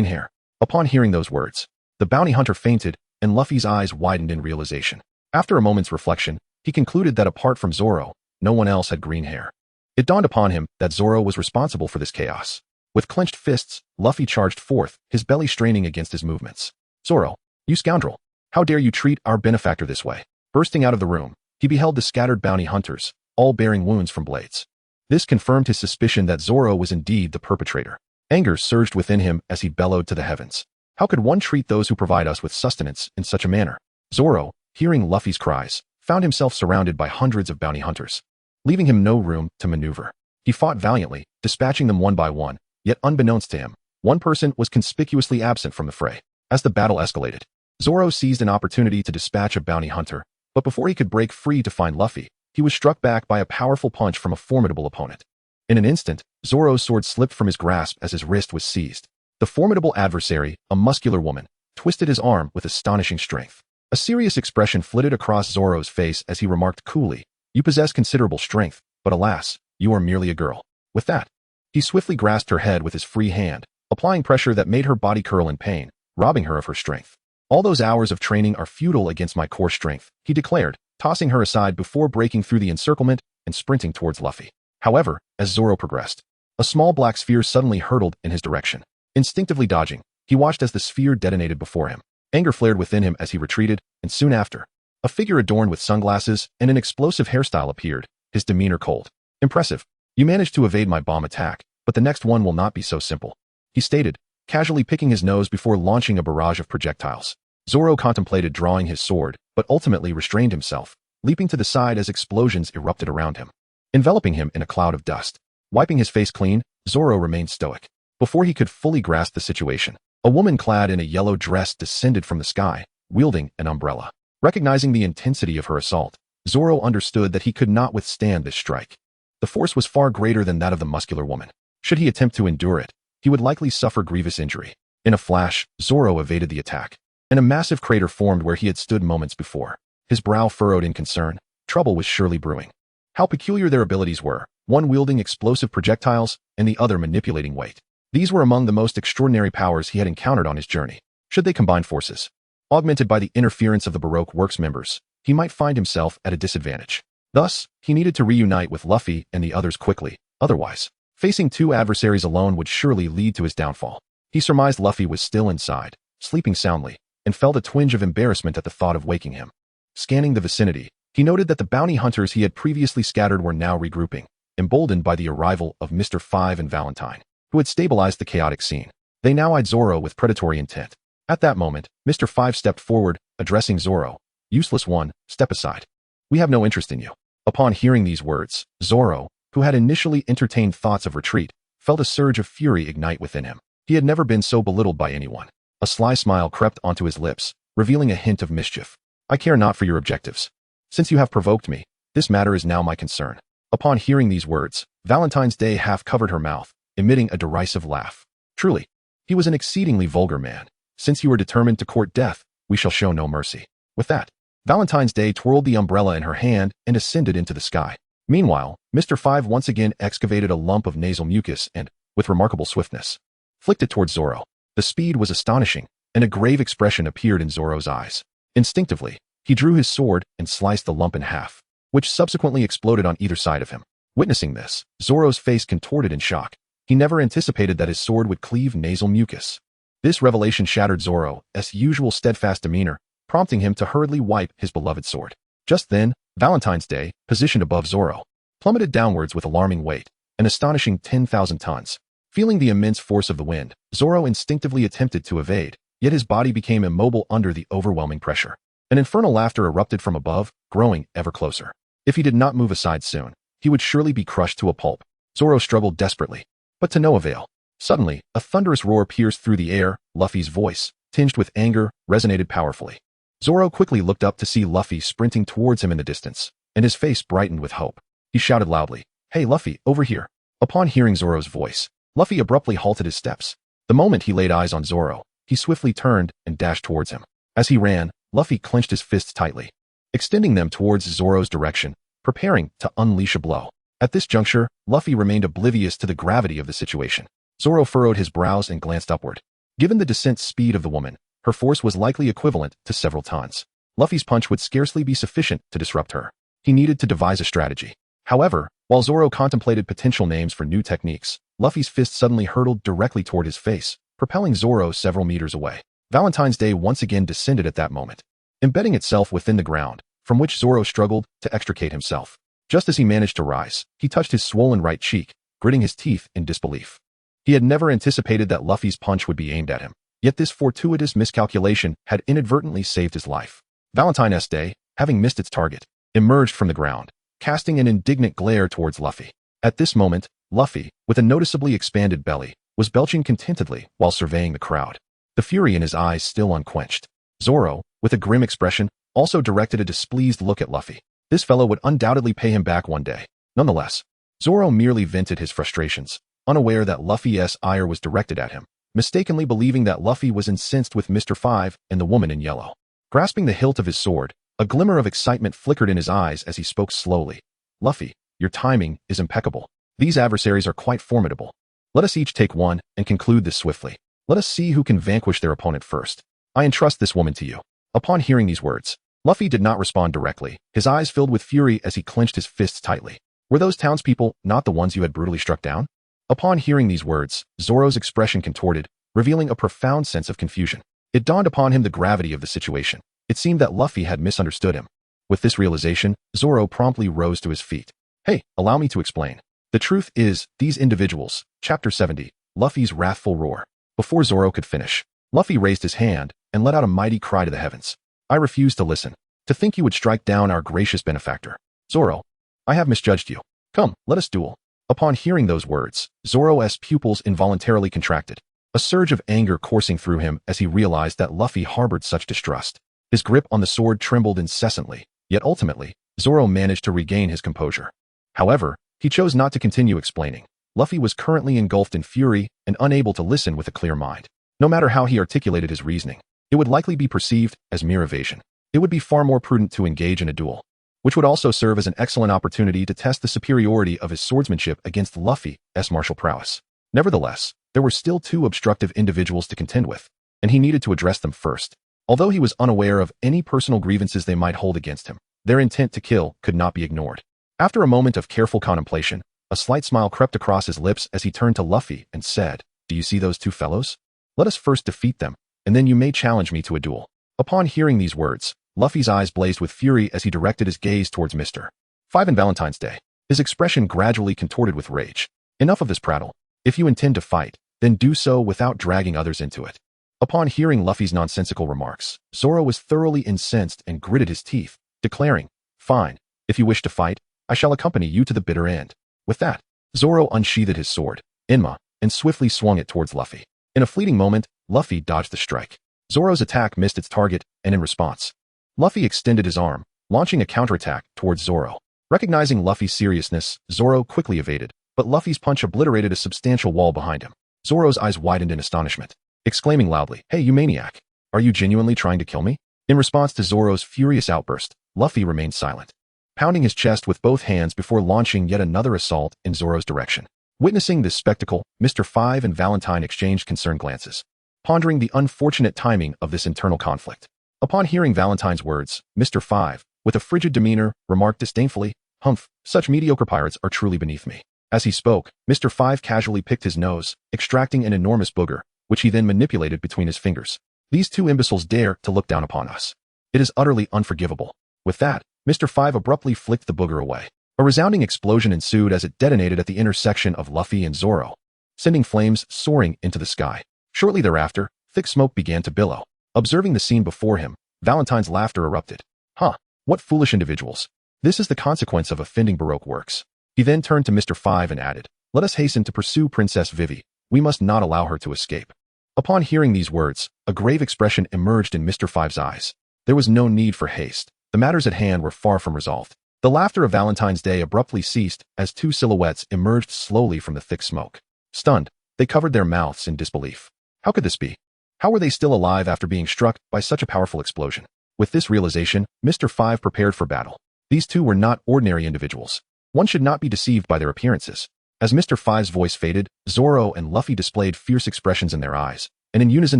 hair." Upon hearing those words, the bounty hunter fainted, and Luffy's eyes widened in realization. After a moment's reflection, he concluded that apart from Zoro, no one else had green hair. It dawned upon him that Zoro was responsible for this chaos. With clenched fists, Luffy charged forth, his belly straining against his movements. "Zoro, you scoundrel! How dare you treat our benefactor this way?" Bursting out of the room, he beheld the scattered bounty hunters, all bearing wounds from blades. This confirmed his suspicion that Zoro was indeed the perpetrator. Anger surged within him as he bellowed to the heavens. "How could one treat those who provide us with sustenance in such a manner?" Zoro, hearing Luffy's cries, found himself surrounded by hundreds of bounty hunters, leaving him no room to maneuver. He fought valiantly, dispatching them one by one, yet unbeknownst to him, one person was conspicuously absent from the fray. As the battle escalated, Zoro seized an opportunity to dispatch a bounty hunter, but before he could break free to find Luffy, he was struck back by a powerful punch from a formidable opponent. In an instant, Zoro's sword slipped from his grasp as his wrist was seized. The formidable adversary, a muscular woman, twisted his arm with astonishing strength. A serious expression flitted across Zoro's face as he remarked coolly, "You possess considerable strength, but alas, you are merely a girl." With that, he swiftly grasped her head with his free hand, applying pressure that made her body curl in pain, robbing her of her strength. "All those hours of training are futile against my core strength," he declared, tossing her aside before breaking through the encirclement and sprinting towards Luffy. However, as Zoro progressed, a small black sphere suddenly hurtled in his direction. Instinctively dodging, he watched as the sphere detonated before him. Anger flared within him as he retreated, and soon after, a figure adorned with sunglasses and an explosive hairstyle appeared, his demeanor cold. "Impressive. You managed to evade my bomb attack, but the next one will not be so simple," he stated, casually picking his nose before launching a barrage of projectiles. Zoro contemplated drawing his sword, but ultimately restrained himself, leaping to the side as explosions erupted around him, enveloping him in a cloud of dust. Wiping his face clean, Zoro remained stoic. Before he could fully grasp the situation, a woman clad in a yellow dress descended from the sky, wielding an umbrella. Recognizing the intensity of her assault, Zoro understood that he could not withstand this strike. The force was far greater than that of the muscular woman. Should he attempt to endure it, he would likely suffer grievous injury. In a flash, Zoro evaded the attack, and a massive crater formed where he had stood moments before. His brow furrowed in concern. Trouble was surely brewing. How peculiar their abilities were, one wielding explosive projectiles and the other manipulating weight. These were among the most extraordinary powers he had encountered on his journey. Should they combine forces, augmented by the interference of the Baroque Works members, he might find himself at a disadvantage. Thus, he needed to reunite with Luffy and the others quickly. Otherwise, facing two adversaries alone would surely lead to his downfall. He surmised Luffy was still inside, sleeping soundly, and felt a twinge of embarrassment at the thought of waking him. Scanning the vicinity, he noted that the bounty hunters he had previously scattered were now regrouping, emboldened by the arrival of Mr. Five and Valentine, who had stabilized the chaotic scene. They now eyed Zoro with predatory intent. At that moment, Mr. Five stepped forward, addressing Zoro. "Useless one, step aside. We have no interest in you." Upon hearing these words, Zoro, who had initially entertained thoughts of retreat, felt a surge of fury ignite within him. He had never been so belittled by anyone. A sly smile crept onto his lips, revealing a hint of mischief. "I care not for your objectives. Since you have provoked me, this matter is now my concern." Upon hearing these words, Valentine's Day half covered her mouth, emitting a derisive laugh. Truly, he was an exceedingly vulgar man. "Since you are determined to court death, we shall show no mercy." With that, Valentine's Day twirled the umbrella in her hand and ascended into the sky. Meanwhile, Mr. Five once again excavated a lump of nasal mucus and, with remarkable swiftness, flicked it towards Zoro. The speed was astonishing, and a grave expression appeared in Zoro's eyes. Instinctively, he drew his sword and sliced the lump in half, which subsequently exploded on either side of him. Witnessing this, Zoro's face contorted in shock. He never anticipated that his sword would cleave nasal mucus. This revelation shattered Zoro's usual steadfast demeanor, prompting him to hurriedly wipe his beloved sword. Just then, Valentine's Day, positioned above Zoro, plummeted downwards with alarming weight, an astonishing 10,000 tons. Feeling the immense force of the wind, Zoro instinctively attempted to evade, yet his body became immobile under the overwhelming pressure. An infernal laughter erupted from above, growing ever closer. If he did not move aside soon, he would surely be crushed to a pulp. Zoro struggled desperately, but to no avail. Suddenly, a thunderous roar pierced through the air. Luffy's voice, tinged with anger, resonated powerfully. Zoro quickly looked up to see Luffy sprinting towards him in the distance, and his face brightened with hope. He shouted loudly, "Hey Luffy, over here." Upon hearing Zoro's voice, Luffy abruptly halted his steps. The moment he laid eyes on Zoro, he swiftly turned and dashed towards him. As he ran, Luffy clenched his fists tightly, extending them towards Zoro's direction, preparing to unleash a blow. At this juncture, Luffy remained oblivious to the gravity of the situation. Zoro furrowed his brows and glanced upward. Given the descent speed of the woman, her force was likely equivalent to several tons. Luffy's punch would scarcely be sufficient to disrupt her. He needed to devise a strategy. However, while Zoro contemplated potential names for new techniques, Luffy's fist suddenly hurtled directly toward his face, propelling Zoro several meters away. Valentine's Day once again descended at that moment, embedding itself within the ground, from which Zoro struggled to extricate himself. Just as he managed to rise, he touched his swollen right cheek, gritting his teeth in disbelief. He had never anticipated that Luffy's punch would be aimed at him, yet this fortuitous miscalculation had inadvertently saved his life. Valentine's Day, having missed its target, emerged from the ground, casting an indignant glare towards Luffy. At this moment, Luffy, with a noticeably expanded belly, was belching contentedly while surveying the crowd, the fury in his eyes still unquenched. Zoro, with a grim expression, also directed a displeased look at Luffy. This fellow would undoubtedly pay him back one day. Nonetheless, Zoro merely vented his frustrations, unaware that Luffy's ire was directed at him, mistakenly believing that Luffy was incensed with Mr. Five and the woman in yellow. Grasping the hilt of his sword, a glimmer of excitement flickered in his eyes as he spoke slowly. "Luffy, your timing is impeccable. These adversaries are quite formidable. Let us each take one and conclude this swiftly. Let us see who can vanquish their opponent first. I entrust this woman to you." Upon hearing these words, Luffy did not respond directly, his eyes filled with fury as he clenched his fists tightly. Were those townspeople not the ones you had brutally struck down? Upon hearing these words, Zoro's expression contorted, revealing a profound sense of confusion. It dawned upon him the gravity of the situation. It seemed that Luffy had misunderstood him. With this realization, Zoro promptly rose to his feet. "Hey, allow me to explain. The truth is, these individuals." Chapter 70, Luffy's Wrathful Roar. Before Zoro could finish, Luffy raised his hand and let out a mighty cry to the heavens. "I refuse to listen. To think you would strike down our gracious benefactor. Zoro, I have misjudged you. Come, let us duel." Upon hearing those words, Zoro's pupils involuntarily contracted, a surge of anger coursing through him as he realized that Luffy harbored such distrust. His grip on the sword trembled incessantly, yet ultimately, Zoro managed to regain his composure. However, he chose not to continue explaining. Luffy was currently engulfed in fury and unable to listen with a clear mind. No matter how he articulated his reasoning, it would likely be perceived as mere evasion. It would be far more prudent to engage in a duel, which would also serve as an excellent opportunity to test the superiority of his swordsmanship against Luffy's martial prowess. Nevertheless, there were still two obstructive individuals to contend with, and he needed to address them first. Although he was unaware of any personal grievances they might hold against him, their intent to kill could not be ignored. After a moment of careful contemplation, a slight smile crept across his lips as he turned to Luffy and said, "Do you see those two fellows? Let us first defeat them, and then you may challenge me to a duel." Upon hearing these words, Luffy's eyes blazed with fury as he directed his gaze towards Mr. 5 and Valentine's Day. His expression gradually contorted with rage. "Enough of this prattle. If you intend to fight, then do so without dragging others into it." Upon hearing Luffy's nonsensical remarks, Zoro was thoroughly incensed and gritted his teeth, declaring, "Fine, if you wish to fight, I shall accompany you to the bitter end." With that, Zoro unsheathed his sword, Inma, and swiftly swung it towards Luffy. In a fleeting moment, Luffy dodged the strike. Zoro's attack missed its target, and in response, Luffy extended his arm, launching a counterattack towards Zoro. Recognizing Luffy's seriousness, Zoro quickly evaded, but Luffy's punch obliterated a substantial wall behind him. Zoro's eyes widened in astonishment, exclaiming loudly, "Hey, you maniac! Are you genuinely trying to kill me?" In response to Zoro's furious outburst, Luffy remained silent, pounding his chest with both hands before launching yet another assault in Zoro's direction. Witnessing this spectacle, Mr. 5 and Valentine exchanged concerned glances, pondering the unfortunate timing of this internal conflict. Upon hearing Valentine's words, Mr. 5, with a frigid demeanor, remarked disdainfully, "Humph, such mediocre pirates are truly beneath me." As he spoke, Mr. 5 casually picked his nose, extracting an enormous booger, which he then manipulated between his fingers. "These two imbeciles dare to look down upon us. It is utterly unforgivable." With that, Mr. 5 abruptly flicked the booger away. A resounding explosion ensued as it detonated at the intersection of Luffy and Zoro, sending flames soaring into the sky. Shortly thereafter, thick smoke began to billow. Observing the scene before him, Valentine's laughter erupted. "Huh, what foolish individuals. This is the consequence of offending Baroque works." He then turned to Mr. 5 and added, "Let us hasten to pursue Princess Vivi. We must not allow her to escape." Upon hearing these words, a grave expression emerged in Mr. 5's eyes. There was no need for haste. The matters at hand were far from resolved. The laughter of Valentine's Day abruptly ceased as two silhouettes emerged slowly from the thick smoke. Stunned, they covered their mouths in disbelief. How could this be? How were they still alive after being struck by such a powerful explosion? With this realization, Mr. 5 prepared for battle. These two were not ordinary individuals. One should not be deceived by their appearances. As Mr. 5's voice faded, Zoro and Luffy displayed fierce expressions in their eyes, and in unison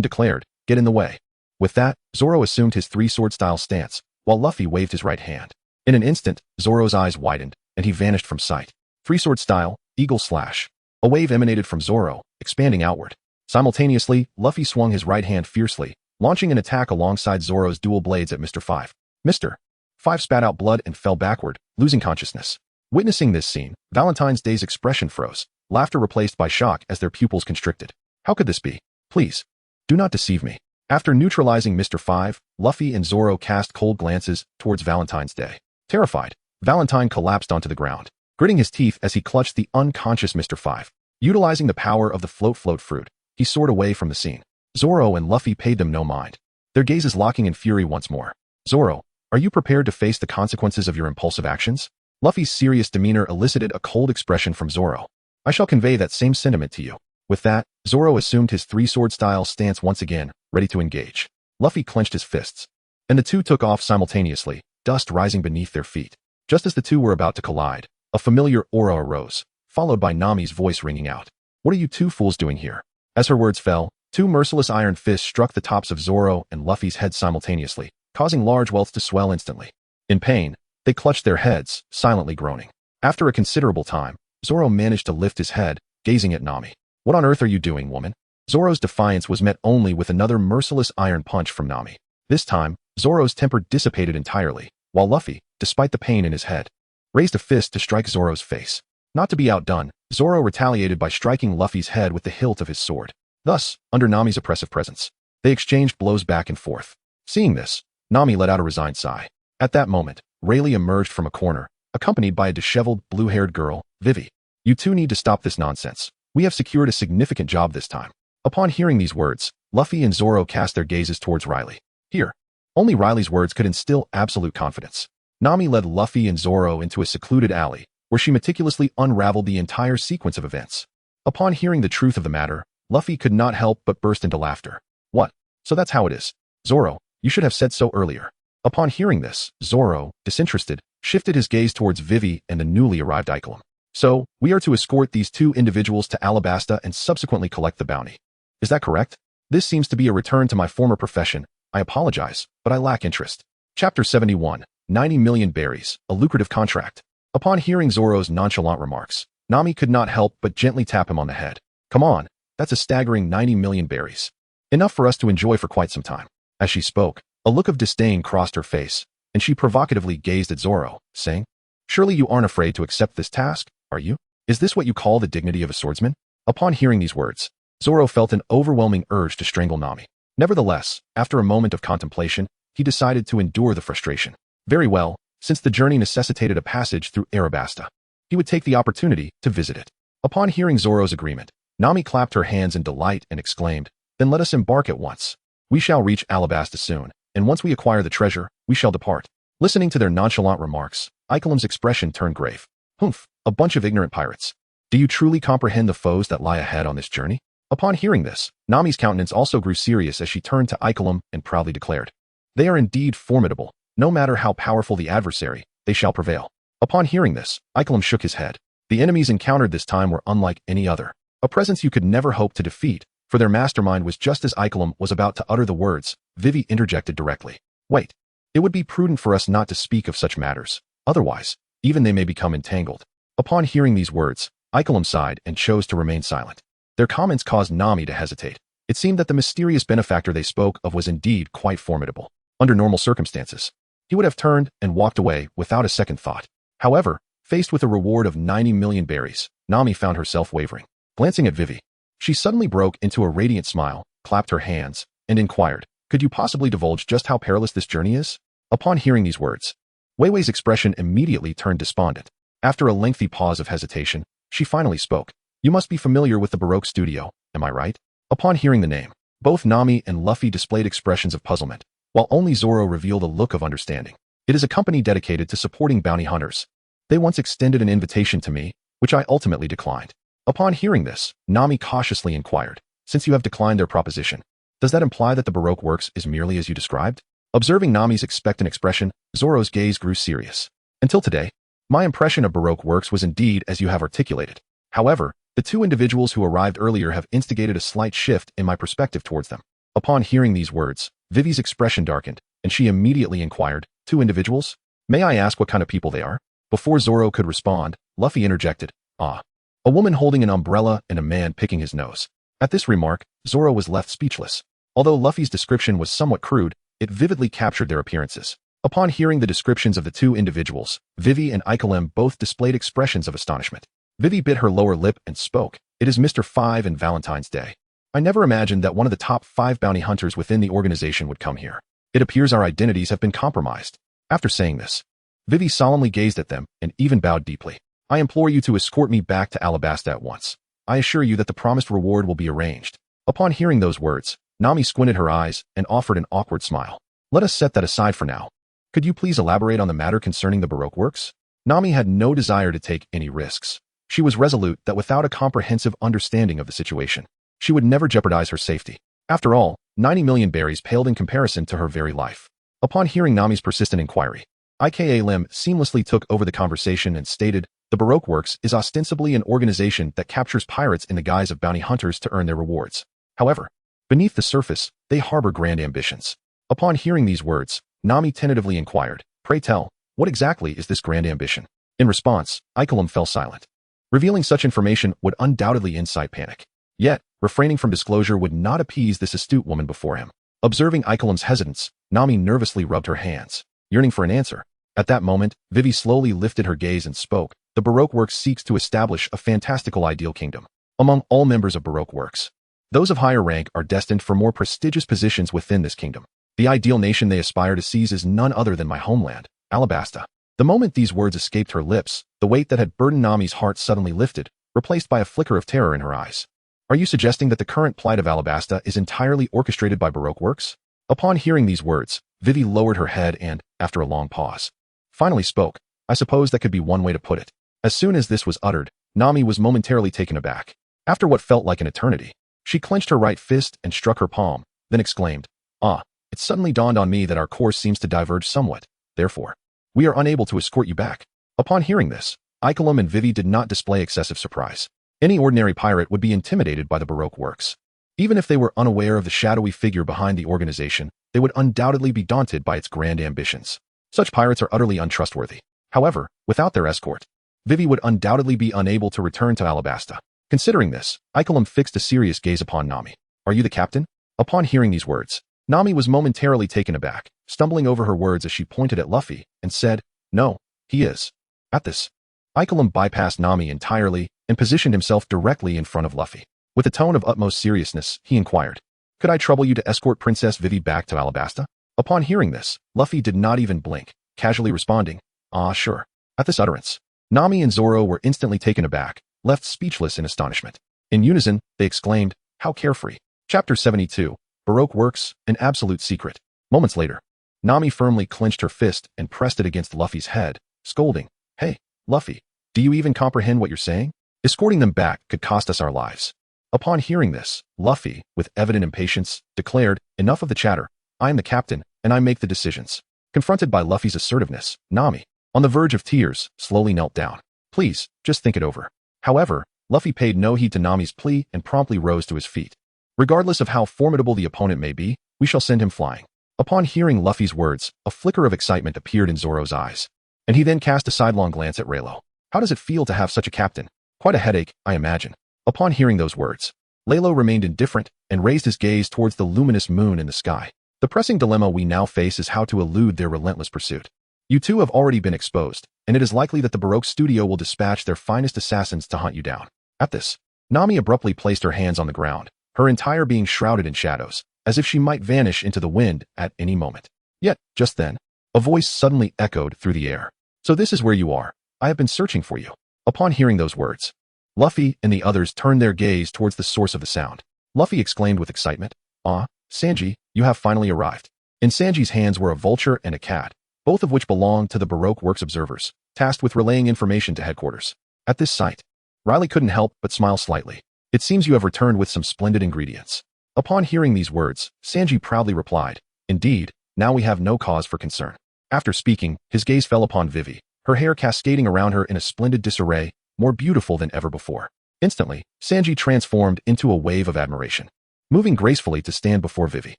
declared, "Get in the way." With that, Zoro assumed his three-sword style stance, while Luffy waved his right hand. In an instant, Zoro's eyes widened, and he vanished from sight. Three-sword style, eagle slash. A wave emanated from Zoro, expanding outward. Simultaneously, Luffy swung his right hand fiercely, launching an attack alongside Zoro's dual blades at Mr. 5. Mr. 5 spat out blood and fell backward, losing consciousness. Witnessing this scene, Valentine's Day's expression froze, laughter replaced by shock as their pupils constricted. How could this be? Please, do not deceive me. After neutralizing Mr. 5, Luffy and Zoro cast cold glances towards Valentine's Day. Terrified, Valentine collapsed onto the ground, gritting his teeth as he clutched the unconscious Mr. 5. Utilizing the power of the float fruit, he soared away from the scene. Zoro and Luffy paid them no mind, their gazes locking in fury once more. "Zoro, are you prepared to face the consequences of your impulsive actions?" Luffy's serious demeanor elicited a cold expression from Zoro. "I shall convey that same sentiment to you." With that, Zoro assumed his three-sword style stance once again, ready to engage. Luffy clenched his fists, and the two took off simultaneously, dust rising beneath their feet. Just as the two were about to collide, a familiar aura arose, followed by Nami's voice ringing out. "What are you two fools doing here?" As her words fell, two merciless iron fists struck the tops of Zoro and Luffy's heads simultaneously, causing large welts to swell instantly. In pain, they clutched their heads, silently groaning. After a considerable time, Zoro managed to lift his head, gazing at Nami. "What on earth are you doing, woman?" Zoro's defiance was met only with another merciless iron punch from Nami. This time, Zoro's temper dissipated entirely, while Luffy, despite the pain in his head, raised a fist to strike Zoro's face. Not to be outdone, Zoro retaliated by striking Luffy's head with the hilt of his sword. Thus, under Nami's oppressive presence, they exchanged blows back and forth. Seeing this, Nami let out a resigned sigh. At that moment, Rayleigh emerged from a corner, accompanied by a disheveled, blue-haired girl, Vivi. "You two need to stop this nonsense. We have secured a significant job this time." Upon hearing these words, Luffy and Zoro cast their gazes towards Riley. "Here, Only Riley's words could instill absolute confidence. Nami led Luffy and Zoro into a secluded alley, where she meticulously unraveled the entire sequence of events. Upon hearing the truth of the matter, Luffy could not help but burst into laughter. What? So that's how it is. Zoro, you should have said so earlier. Upon hearing this, Zoro, disinterested, shifted his gaze towards Vivi and the newly arrived Icolum. So, we are to escort these two individuals to Alabasta and subsequently collect the bounty. Is that correct? This seems to be a return to my former profession. I apologize, but I lack interest. Chapter 71. 90 million berries, a lucrative contract. Upon hearing Zoro's nonchalant remarks, Nami could not help but gently tap him on the head. Come on, that's a staggering 90 million berries. Enough for us to enjoy for quite some time. As she spoke, a look of disdain crossed her face, and she provocatively gazed at Zoro, saying, Surely you aren't afraid to accept this task, are you? Is this what you call the dignity of a swordsman? Upon hearing these words, Zoro felt an overwhelming urge to strangle Nami. Nevertheless, after a moment of contemplation, he decided to endure the frustration. Very well, since the journey necessitated a passage through Alabasta, he would take the opportunity to visit it. Upon hearing Zoro's agreement, Nami clapped her hands in delight and exclaimed, Then let us embark at once. We shall reach Alabasta soon, and once we acquire the treasure, we shall depart. Listening to their nonchalant remarks, Icolum's expression turned grave. Humph, a bunch of ignorant pirates. Do you truly comprehend the foes that lie ahead on this journey? Upon hearing this, Nami's countenance also grew serious as she turned to Icolum and proudly declared, They are indeed formidable. No matter how powerful the adversary, they shall prevail. Upon hearing this, Icolum shook his head. The enemies encountered this time were unlike any other. A presence you could never hope to defeat, for their mastermind was just as Icolum was about to utter the words, Vivi interjected directly. Wait. It would be prudent for us not to speak of such matters. Otherwise, even they may become entangled. Upon hearing these words, Icolum sighed and chose to remain silent. Their comments caused Nami to hesitate. It seemed that the mysterious benefactor they spoke of was indeed quite formidable. Under normal circumstances, he would have turned and walked away without a second thought. However, faced with a reward of 90 million berries, Nami found herself wavering. Glancing at Vivi, she suddenly broke into a radiant smile, clapped her hands, and inquired, Could you possibly divulge just how perilous this journey is? Upon hearing these words, Weiwei's expression immediately turned despondent. After a lengthy pause of hesitation, she finally spoke. You must be familiar with the Baroque studio, am I right? Upon hearing the name, both Nami and Luffy displayed expressions of puzzlement, while only Zoro revealed a look of understanding. It is a company dedicated to supporting bounty hunters. They once extended an invitation to me, which I ultimately declined. Upon hearing this, Nami cautiously inquired, Since you have declined their proposition, does that imply that the Baroque works is merely as you described? Observing Nami's expectant expression, Zoro's gaze grew serious. Until today, my impression of Baroque works was indeed as you have articulated. However, the two individuals who arrived earlier have instigated a slight shift in my perspective towards them. Upon hearing these words, Vivi's expression darkened, and she immediately inquired, Two individuals? May I ask what kind of people they are? Before Zoro could respond, Luffy interjected, Ah. A woman holding an umbrella and a man picking his nose. At this remark, Zoro was left speechless. Although Luffy's description was somewhat crude, it vividly captured their appearances. Upon hearing the descriptions of the two individuals, Vivi and Icolem both displayed expressions of astonishment. Vivi bit her lower lip and spoke, It is Mr. 5 and Valentine's Day. I never imagined that one of the top 5 bounty hunters within the organization would come here. It appears our identities have been compromised. After saying this, Vivi solemnly gazed at them and even bowed deeply. I implore you to escort me back to Alabasta at once. I assure you that the promised reward will be arranged. Upon hearing those words, Nami squinted her eyes and offered an awkward smile. Let us set that aside for now. Could you please elaborate on the matter concerning the Baroque works? Nami had no desire to take any risks. She was resolute that without a comprehensive understanding of the situation, she would never jeopardize her safety. After all, 90 million berries paled in comparison to her very life. Upon hearing Nami's persistent inquiry, Ika seamlessly took over the conversation and stated, The Baroque Works is ostensibly an organization that captures pirates in the guise of bounty hunters to earn their rewards. However, beneath the surface, they harbor grand ambitions. Upon hearing these words, Nami tentatively inquired, Pray tell, what exactly is this grand ambition? In response, Icolem fell silent. Revealing such information would undoubtedly incite panic. Yet, refraining from disclosure would not appease this astute woman before him. Observing Icolem's hesitance, Nami nervously rubbed her hands, yearning for an answer. At that moment, Vivi slowly lifted her gaze and spoke, The Baroque Works seeks to establish a fantastical ideal kingdom. Among all members of Baroque Works, those of higher rank are destined for more prestigious positions within this kingdom. The ideal nation they aspire to seize is none other than my homeland, Alabasta. The moment these words escaped her lips, the weight that had burdened Nami's heart suddenly lifted, replaced by a flicker of terror in her eyes. Are you suggesting that the current plight of Alabasta is entirely orchestrated by Baroque Works? Upon hearing these words, Vivi lowered her head and, after a long pause, finally spoke. I suppose that could be one way to put it. As soon as this was uttered, Nami was momentarily taken aback. After what felt like an eternity, she clenched her right fist and struck her palm, then exclaimed, "Ah, it suddenly dawned on me that our course seems to diverge somewhat. Therefore, we are unable to escort you back." Upon hearing this, Icolum and Vivi did not display excessive surprise. Any ordinary pirate would be intimidated by the Baroque works. Even if they were unaware of the shadowy figure behind the organization, they would undoubtedly be daunted by its grand ambitions. Such pirates are utterly untrustworthy. However, without their escort, Vivi would undoubtedly be unable to return to Alabasta. Considering this, Icolum fixed a serious gaze upon Nami. "Are you the captain?" Upon hearing these words, Nami was momentarily taken aback, stumbling over her words as she pointed at Luffy and said, "No, he is." At this, Icolum bypassed Nami entirely and positioned himself directly in front of Luffy. With a tone of utmost seriousness, he inquired, "Could I trouble you to escort Princess Vivi back to Alabasta?" Upon hearing this, Luffy did not even blink, casually responding, "Ah, sure." At this utterance, Nami and Zoro were instantly taken aback, left speechless in astonishment. In unison, they exclaimed, "How carefree." Chapter 72, Baroque Works, An Absolute Secret. Moments later, Nami firmly clenched her fist and pressed it against Luffy's head, scolding, "Hey, Luffy, do you even comprehend what you're saying? Escorting them back could cost us our lives." Upon hearing this, Luffy, with evident impatience, declared, "Enough of the chatter. I am the captain, and I make the decisions." Confronted by Luffy's assertiveness, Nami, on the verge of tears, slowly knelt down. "Please, just think it over." However, Luffy paid no heed to Nami's plea and promptly rose to his feet. "Regardless of how formidable the opponent may be, we shall send him flying." Upon hearing Luffy's words, a flicker of excitement appeared in Zoro's eyes, and he then cast a sidelong glance at Leilo. "How does it feel to have such a captain?" "Quite a headache, I imagine." Upon hearing those words, Leilo remained indifferent and raised his gaze towards the luminous moon in the sky. "The pressing dilemma we now face is how to elude their relentless pursuit. You two have already been exposed, and it is likely that the Baroque studio will dispatch their finest assassins to hunt you down." At this, Nami abruptly placed her hands on the ground, her entire being shrouded in shadows, as if she might vanish into the wind at any moment. Yet, just then, a voice suddenly echoed through the air. "So this is where you are. I have been searching for you." Upon hearing those words, Luffy and the others turned their gaze towards the source of the sound. Luffy exclaimed with excitement, "Ah, Sanji, you have finally arrived." In Sanji's hands were a vulture and a cat, both of which belonged to the Baroque Works observers, tasked with relaying information to headquarters. At this sight, Riley couldn't help but smile slightly. "It seems you have returned with some splendid ingredients." Upon hearing these words, Sanji proudly replied, "Indeed, now we have no cause for concern." After speaking, his gaze fell upon Vivi, her hair cascading around her in a splendid disarray, more beautiful than ever before. Instantly, Sanji transformed into a wave of admiration, moving gracefully to stand before Vivi.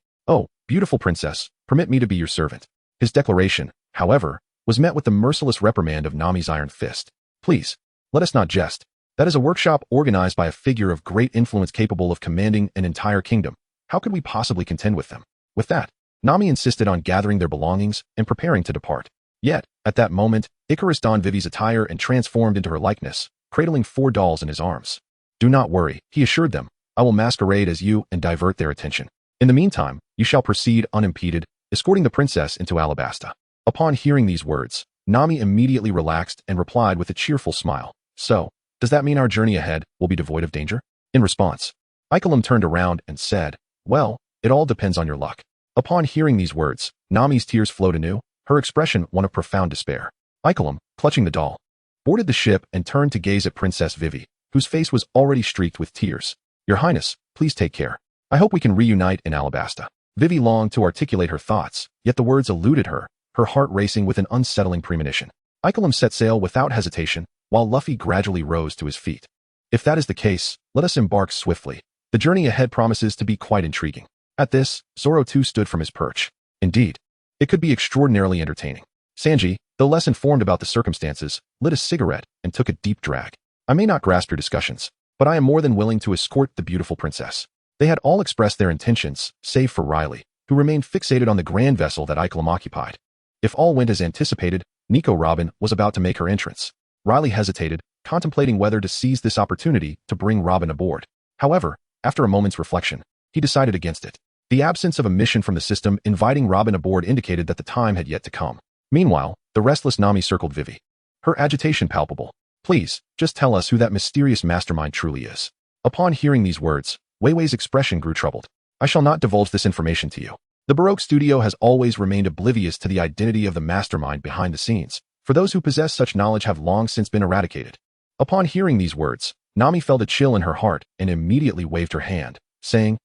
"Oh, beautiful princess, permit me to be your servant." His declaration, however, was met with the merciless reprimand of Nami's iron fist. "Please, let us not jest. That is a workshop organized by a figure of great influence capable of commanding an entire kingdom. How could we possibly contend with them?" With that, Nami insisted on gathering their belongings and preparing to depart. Yet, at that moment, Icarus donned Vivi's attire and transformed into her likeness, cradling 4 dolls in his arms. "Do not worry," he assured them. "I will masquerade as you and divert their attention. In the meantime, you shall proceed unimpeded, escorting the princess into Alabasta." Upon hearing these words, Nami immediately relaxed and replied with a cheerful smile, "So, does that mean our journey ahead will be devoid of danger?" In response, Icolum turned around and said, "Well, it all depends on your luck." Upon hearing these words, Nami's tears flowed anew, her expression one of profound despair. Icolum, clutching the doll, boarded the ship and turned to gaze at Princess Vivi, whose face was already streaked with tears. "Your Highness, please take care. I hope we can reunite in Alabasta." Vivi longed to articulate her thoughts, yet the words eluded her, her heart racing with an unsettling premonition. Icolum set sail without hesitation, while Luffy gradually rose to his feet. "If that is the case, let us embark swiftly. The journey ahead promises to be quite intriguing." At this, Zoro too stood from his perch. "Indeed, it could be extraordinarily entertaining." Sanji, though less informed about the circumstances, lit a cigarette and took a deep drag. "I may not grasp your discussions, but I am more than willing to escort the beautiful princess." They had all expressed their intentions, save for Riley, who remained fixated on the grand vessel that Icolum occupied. If all went as anticipated, Nico Robin was about to make her entrance. Riley hesitated, contemplating whether to seize this opportunity to bring Robin aboard. However, after a moment's reflection, he decided against it. The absence of a mission from the system inviting Robin aboard indicated that the time had yet to come. Meanwhile, the restless Nami circled Vivi, her agitation palpable. "Please, just tell us who that mysterious mastermind truly is." Upon hearing these words, Weiwei's expression grew troubled. "I shall not divulge this information to you. The Baroque studio has always remained oblivious to the identity of the mastermind behind the scenes, for those who possess such knowledge have long since been eradicated. Upon hearing these words, Nami felt a chill in her heart and immediately waved her hand, saying,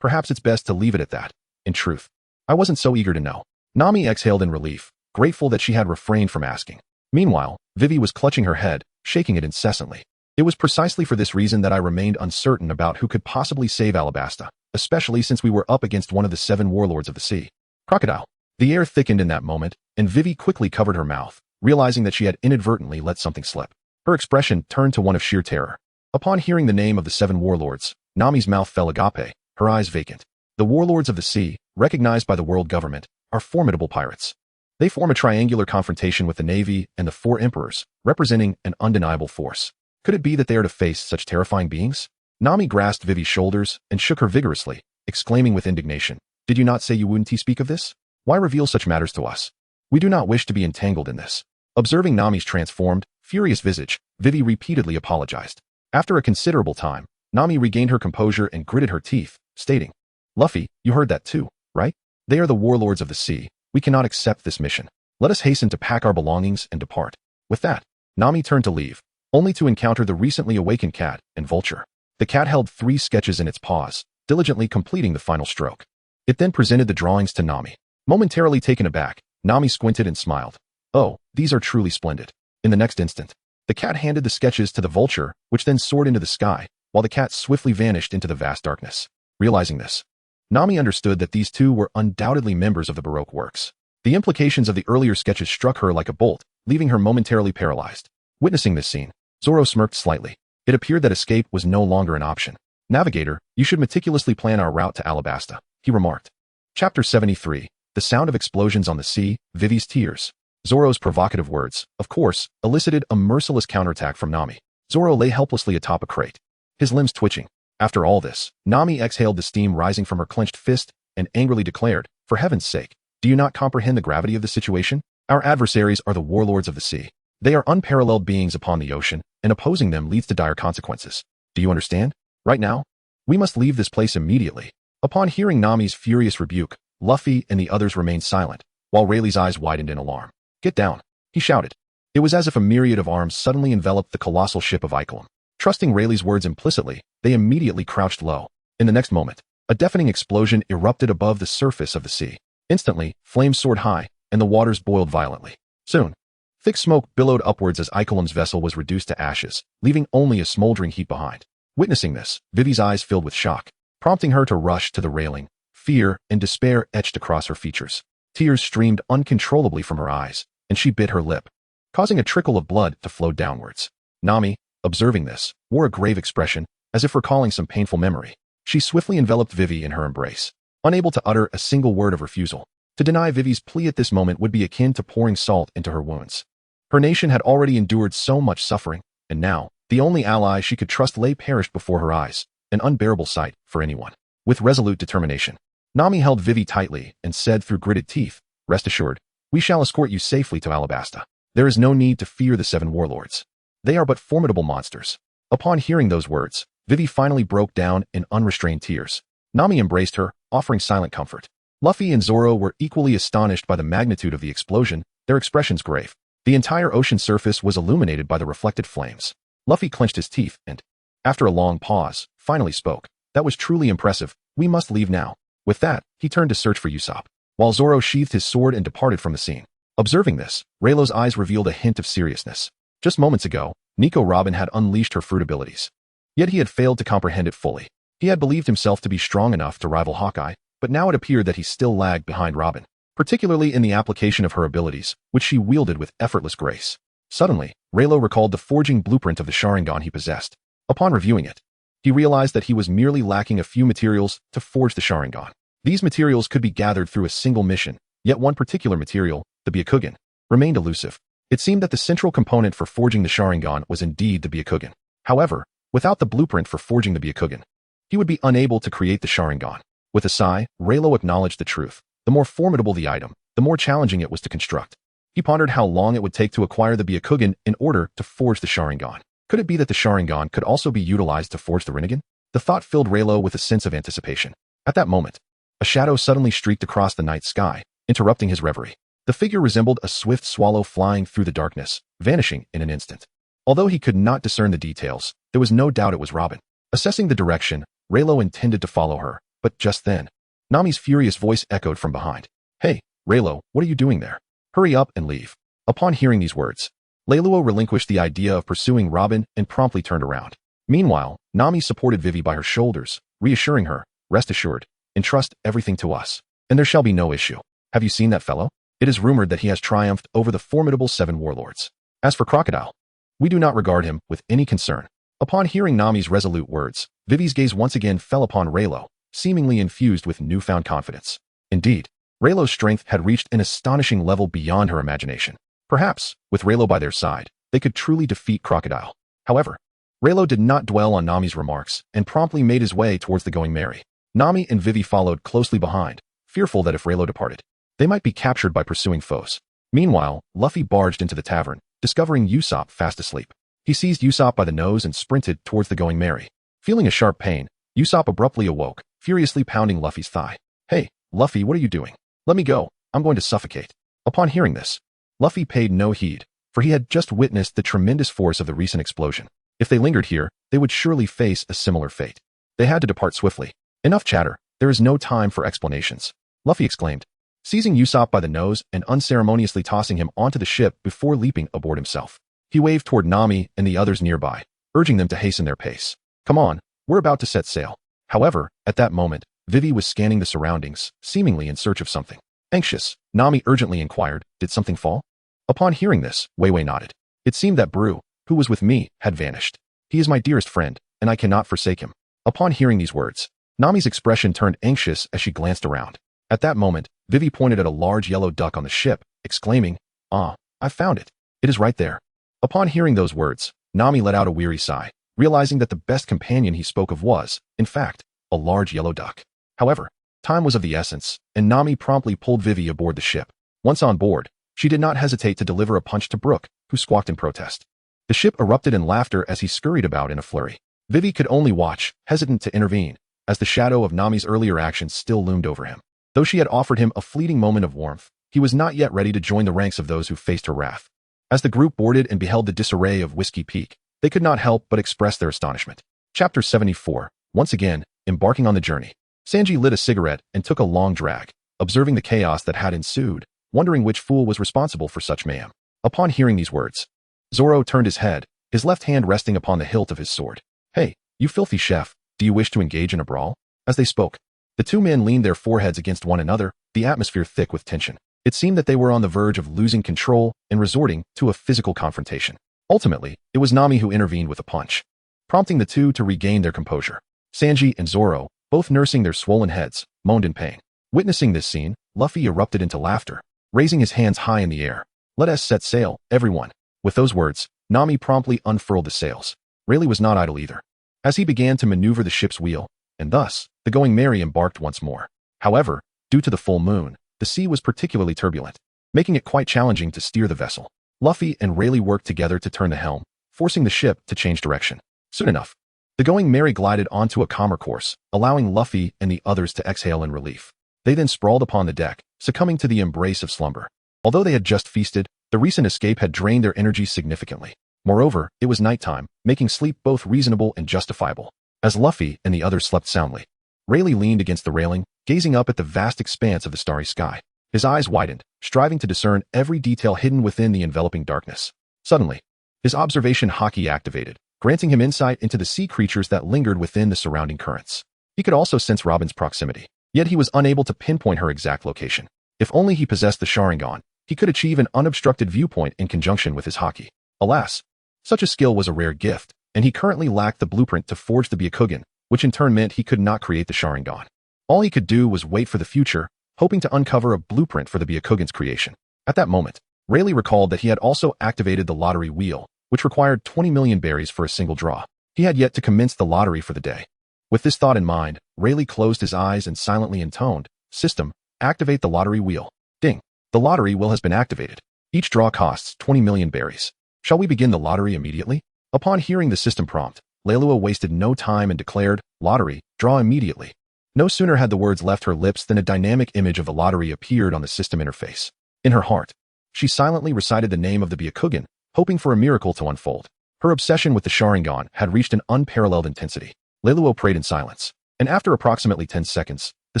perhaps it's best to leave it at that. In truth, I wasn't so eager to know. Nami exhaled in relief, grateful that she had refrained from asking. Meanwhile, Vivi was clutching her head, shaking it incessantly. It was precisely for this reason that I remained uncertain about who could possibly save Alabasta, especially since we were up against one of the 7 warlords of the sea. Crocodile. The air thickened in that moment, and Vivi quickly covered her mouth, realizing that she had inadvertently let something slip. Her expression turned to one of sheer terror. Upon hearing the name of the 7 warlords, Nami's mouth fell agape, her eyes vacant. The warlords of the sea, recognized by the world government, are formidable pirates. They form a triangular confrontation with the Navy and the 4 emperors, representing an undeniable force. Could it be that they are to face such terrifying beings? Nami grasped Vivi's shoulders and shook her vigorously, exclaiming with indignation, "Did you not say you wouldn't speak of this? Why reveal such matters to us? We do not wish to be entangled in this." Observing Nami's transformed, furious visage, Vivi repeatedly apologized. After a considerable time, Nami regained her composure and gritted her teeth, stating, "Luffy, you heard that too, right? They are the warlords of the sea. We cannot accept this mission. Let us hasten to pack our belongings and depart." With that, Nami turned to leave, only to encounter the recently awakened cat and Vulture. The cat held 3 sketches in its paws, diligently completing the final stroke. It then presented the drawings to Nami. Momentarily taken aback, Nami squinted and smiled. "Oh, these are truly splendid." In the next instant, the cat handed the sketches to the Vulture, which then soared into the sky, while the cat swiftly vanished into the vast darkness. Realizing this, Nami understood that these 2 were undoubtedly members of the Baroque works. The implications of the earlier sketches struck her like a bolt, leaving her momentarily paralyzed. Witnessing this scene, Zoro smirked slightly. It appeared that escape was no longer an option. "Navigator, you should meticulously plan our route to Alabasta," he remarked. Chapter 73. The sound of explosions on the sea, Vivi's tears. Zoro's provocative words, of course, elicited a merciless counterattack from Nami. Zoro lay helplessly atop a crate, his limbs twitching. After all this, Nami exhaled the steam rising from her clenched fist and angrily declared, "For heaven's sake, do you not comprehend the gravity of the situation? Our adversaries are the warlords of the sea. They are unparalleled beings upon the ocean, and opposing them leads to dire consequences. Do you understand? Right now, we must leave this place immediately." Upon hearing Nami's furious rebuke, Luffy and the others remained silent, while Rayleigh's eyes widened in alarm. "Get down," he shouted. It was as if a myriad of arms suddenly enveloped the colossal ship of Icklum. Trusting Rayleigh's words implicitly, they immediately crouched low. In the next moment, a deafening explosion erupted above the surface of the sea. Instantly, flames soared high, and the waters boiled violently. Soon, thick smoke billowed upwards as Icklum's vessel was reduced to ashes, leaving only a smoldering heap behind. Witnessing this, Vivi's eyes filled with shock, prompting her to rush to the railing. Fear and despair etched across her features. Tears streamed uncontrollably from her eyes, and she bit her lip, causing a trickle of blood to flow downwards. Nami, observing this, wore a grave expression, as if recalling some painful memory. She swiftly enveloped Vivi in her embrace, unable to utter a single word of refusal. To deny Vivi's plea at this moment would be akin to pouring salt into her wounds. Her nation had already endured so much suffering, and now, the only ally she could trust lay perished before her eyes, an unbearable sight for anyone. With resolute determination, Nami held Vivi tightly and said through gritted teeth, "Rest assured, we shall escort you safely to Alabasta. There is no need to fear the 7 warlords. They are but formidable monsters." Upon hearing those words, Vivi finally broke down in unrestrained tears. Nami embraced her, offering silent comfort. Luffy and Zoro were equally astonished by the magnitude of the explosion, their expressions grave. The entire ocean surface was illuminated by the reflected flames. Luffy clenched his teeth and, after a long pause, finally spoke. "That was truly impressive. We must leave now." With that, he turned to search for Usopp, while Zoro sheathed his sword and departed from the scene. Observing this, Rayleigh's eyes revealed a hint of seriousness. Just moments ago, Nico Robin had unleashed her fruit abilities. Yet he had failed to comprehend it fully. He had believed himself to be strong enough to rival Hawkeye, but now it appeared that he still lagged behind Robin, particularly in the application of her abilities, which she wielded with effortless grace. Suddenly, Rayleigh recalled the forging blueprint of the Sharingan he possessed. Upon reviewing it, he realized that he was merely lacking a few materials to forge the Sharingan. These materials could be gathered through a single mission, yet one particular material, the Byakugan, remained elusive. It seemed that the central component for forging the Sharingan was indeed the Byakugan. However, without the blueprint for forging the Byakugan, he would be unable to create the Sharingan. With a sigh, Rayleigh acknowledged the truth. The more formidable the item, the more challenging it was to construct. He pondered how long it would take to acquire the Byakugan in order to forge the Sharingan. Could it be that the Sharingan could also be utilized to forge the Rinnegan? The thought filled Rayleigh with a sense of anticipation. At that moment, A shadow suddenly streaked across the night sky, interrupting his reverie. The figure resembled a swift swallow flying through the darkness, vanishing in an instant. Although he could not discern the details, there was no doubt it was Robin. Assessing the direction, Leilo intended to follow her, but just then, Nami's furious voice echoed from behind. "Hey, Leilo, what are you doing there? Hurry up and leave." Upon hearing these words, Leilo relinquished the idea of pursuing Robin and promptly turned around. Meanwhile, Nami supported Vivi by her shoulders, reassuring her, "Rest assured, entrust everything to us, and there shall be no issue. Have you seen that fellow? It is rumored that he has triumphed over the formidable 7 warlords. As for Crocodile, we do not regard him with any concern." Upon hearing Nami's resolute words, Vivi's gaze once again fell upon Leilo, seemingly infused with newfound confidence. Indeed, Leilo's strength had reached an astonishing level beyond her imagination. Perhaps, with Leilo by their side, they could truly defeat Crocodile. However, Leilo did not dwell on Nami's remarks and promptly made his way towards the Going Merry. Nami and Vivi followed closely behind, fearful that if Leilo departed, they might be captured by pursuing foes. Meanwhile, Luffy barged into the tavern, discovering Usopp fast asleep. He seized Usopp by the nose and sprinted towards the Going Merry. Feeling a sharp pain, Usopp abruptly awoke, furiously pounding Luffy's thigh. "Hey, Luffy, what are you doing? Let me go, I'm going to suffocate." Upon hearing this, Luffy paid no heed, for he had just witnessed the tremendous force of the recent explosion. If they lingered here, they would surely face a similar fate. They had to depart swiftly. "Enough chatter, there is no time for explanations," Luffy exclaimed, seizing Usopp by the nose and unceremoniously tossing him onto the ship before leaping aboard himself. He waved toward Nami and the others nearby, urging them to hasten their pace. "Come on, we're about to set sail." However, at that moment, Vivi was scanning the surroundings, seemingly in search of something. Anxious, Nami urgently inquired, "Did something fall?" Upon hearing this, Wei nodded. "It seemed that Bru, who was with me, had vanished. He is my dearest friend, and I cannot forsake him." Upon hearing these words, Nami's expression turned anxious as she glanced around. At that moment, Vivi pointed at a large yellow duck on the ship, exclaiming, "Ah, I found it. It is right there." Upon hearing those words, Nami let out a weary sigh, realizing that the best companion he spoke of was, in fact, a large yellow duck. However, time was of the essence, and Nami promptly pulled Vivi aboard the ship. Once on board, she did not hesitate to deliver a punch to Brook, who squawked in protest. The ship erupted in laughter as he scurried about in a flurry. Vivi could only watch, hesitant to intervene, as the shadow of Nami's earlier actions still loomed over him. Though she had offered him a fleeting moment of warmth, he was not yet ready to join the ranks of those who faced her wrath. As the group boarded and beheld the disarray of Whiskey Peak, they could not help but express their astonishment. Chapter 74. Once again, embarking on the journey. Sanji lit a cigarette and took a long drag, observing the chaos that had ensued, wondering which fool was responsible for such mayhem. Upon hearing these words, Zoro turned his head, his left hand resting upon the hilt of his sword. "Hey, you filthy chef, do you wish to engage in a brawl?" As they spoke, the two men leaned their foreheads against one another, the atmosphere thick with tension. It seemed that they were on the verge of losing control and resorting to a physical confrontation. Ultimately, it was Nami who intervened with a punch, prompting the two to regain their composure. Sanji and Zoro, both nursing their swollen heads, moaned in pain. Witnessing this scene, Luffy erupted into laughter, raising his hands high in the air. "Let us set sail, everyone." With those words, Nami promptly unfurled the sails. Rayleigh was not idle either, as he began to maneuver the ship's wheel, and thus, the Going Merry embarked once more. However, due to the full moon, the sea was particularly turbulent, making it quite challenging to steer the vessel. Luffy and Rayleigh worked together to turn the helm, forcing the ship to change direction. Soon enough, the Going Merry glided onto a calmer course, allowing Luffy and the others to exhale in relief. They then sprawled upon the deck, succumbing to the embrace of slumber. Although they had just feasted, the recent escape had drained their energy significantly. Moreover, it was nighttime, making sleep both reasonable and justifiable. As Luffy and the others slept soundly, Rayleigh leaned against the railing, gazing up at the vast expanse of the starry sky. His eyes widened, striving to discern every detail hidden within the enveloping darkness. Suddenly, his observation haki activated, granting him insight into the sea creatures that lingered within the surrounding currents. He could also sense Robin's proximity, yet he was unable to pinpoint her exact location. If only he possessed the Sharingan, he could achieve an unobstructed viewpoint in conjunction with his haki. Alas, such a skill was a rare gift, and he currently lacked the blueprint to forge the Byakugan, which in turn meant he could not create the Sharingan. All he could do was wait for the future, hoping to uncover a blueprint for the Byakugan's creation. At that moment, Rayleigh recalled that he had also activated the lottery wheel, which required 20 million berries for a single draw. He had yet to commence the lottery for the day. With this thought in mind, Rayleigh closed his eyes and silently intoned, "System, activate the lottery wheel." Ding. The lottery wheel has been activated. Each draw costs 20 million berries. Shall we begin the lottery immediately? Upon hearing the system prompt, Leilo wasted no time and declared, "Lottery, draw immediately." No sooner had the words left her lips than a dynamic image of the lottery appeared on the system interface. In her heart, she silently recited the name of the Byakugan, hoping for a miracle to unfold. Her obsession with the Sharingan had reached an unparalleled intensity. Leilo prayed in silence, and after approximately 10 seconds, the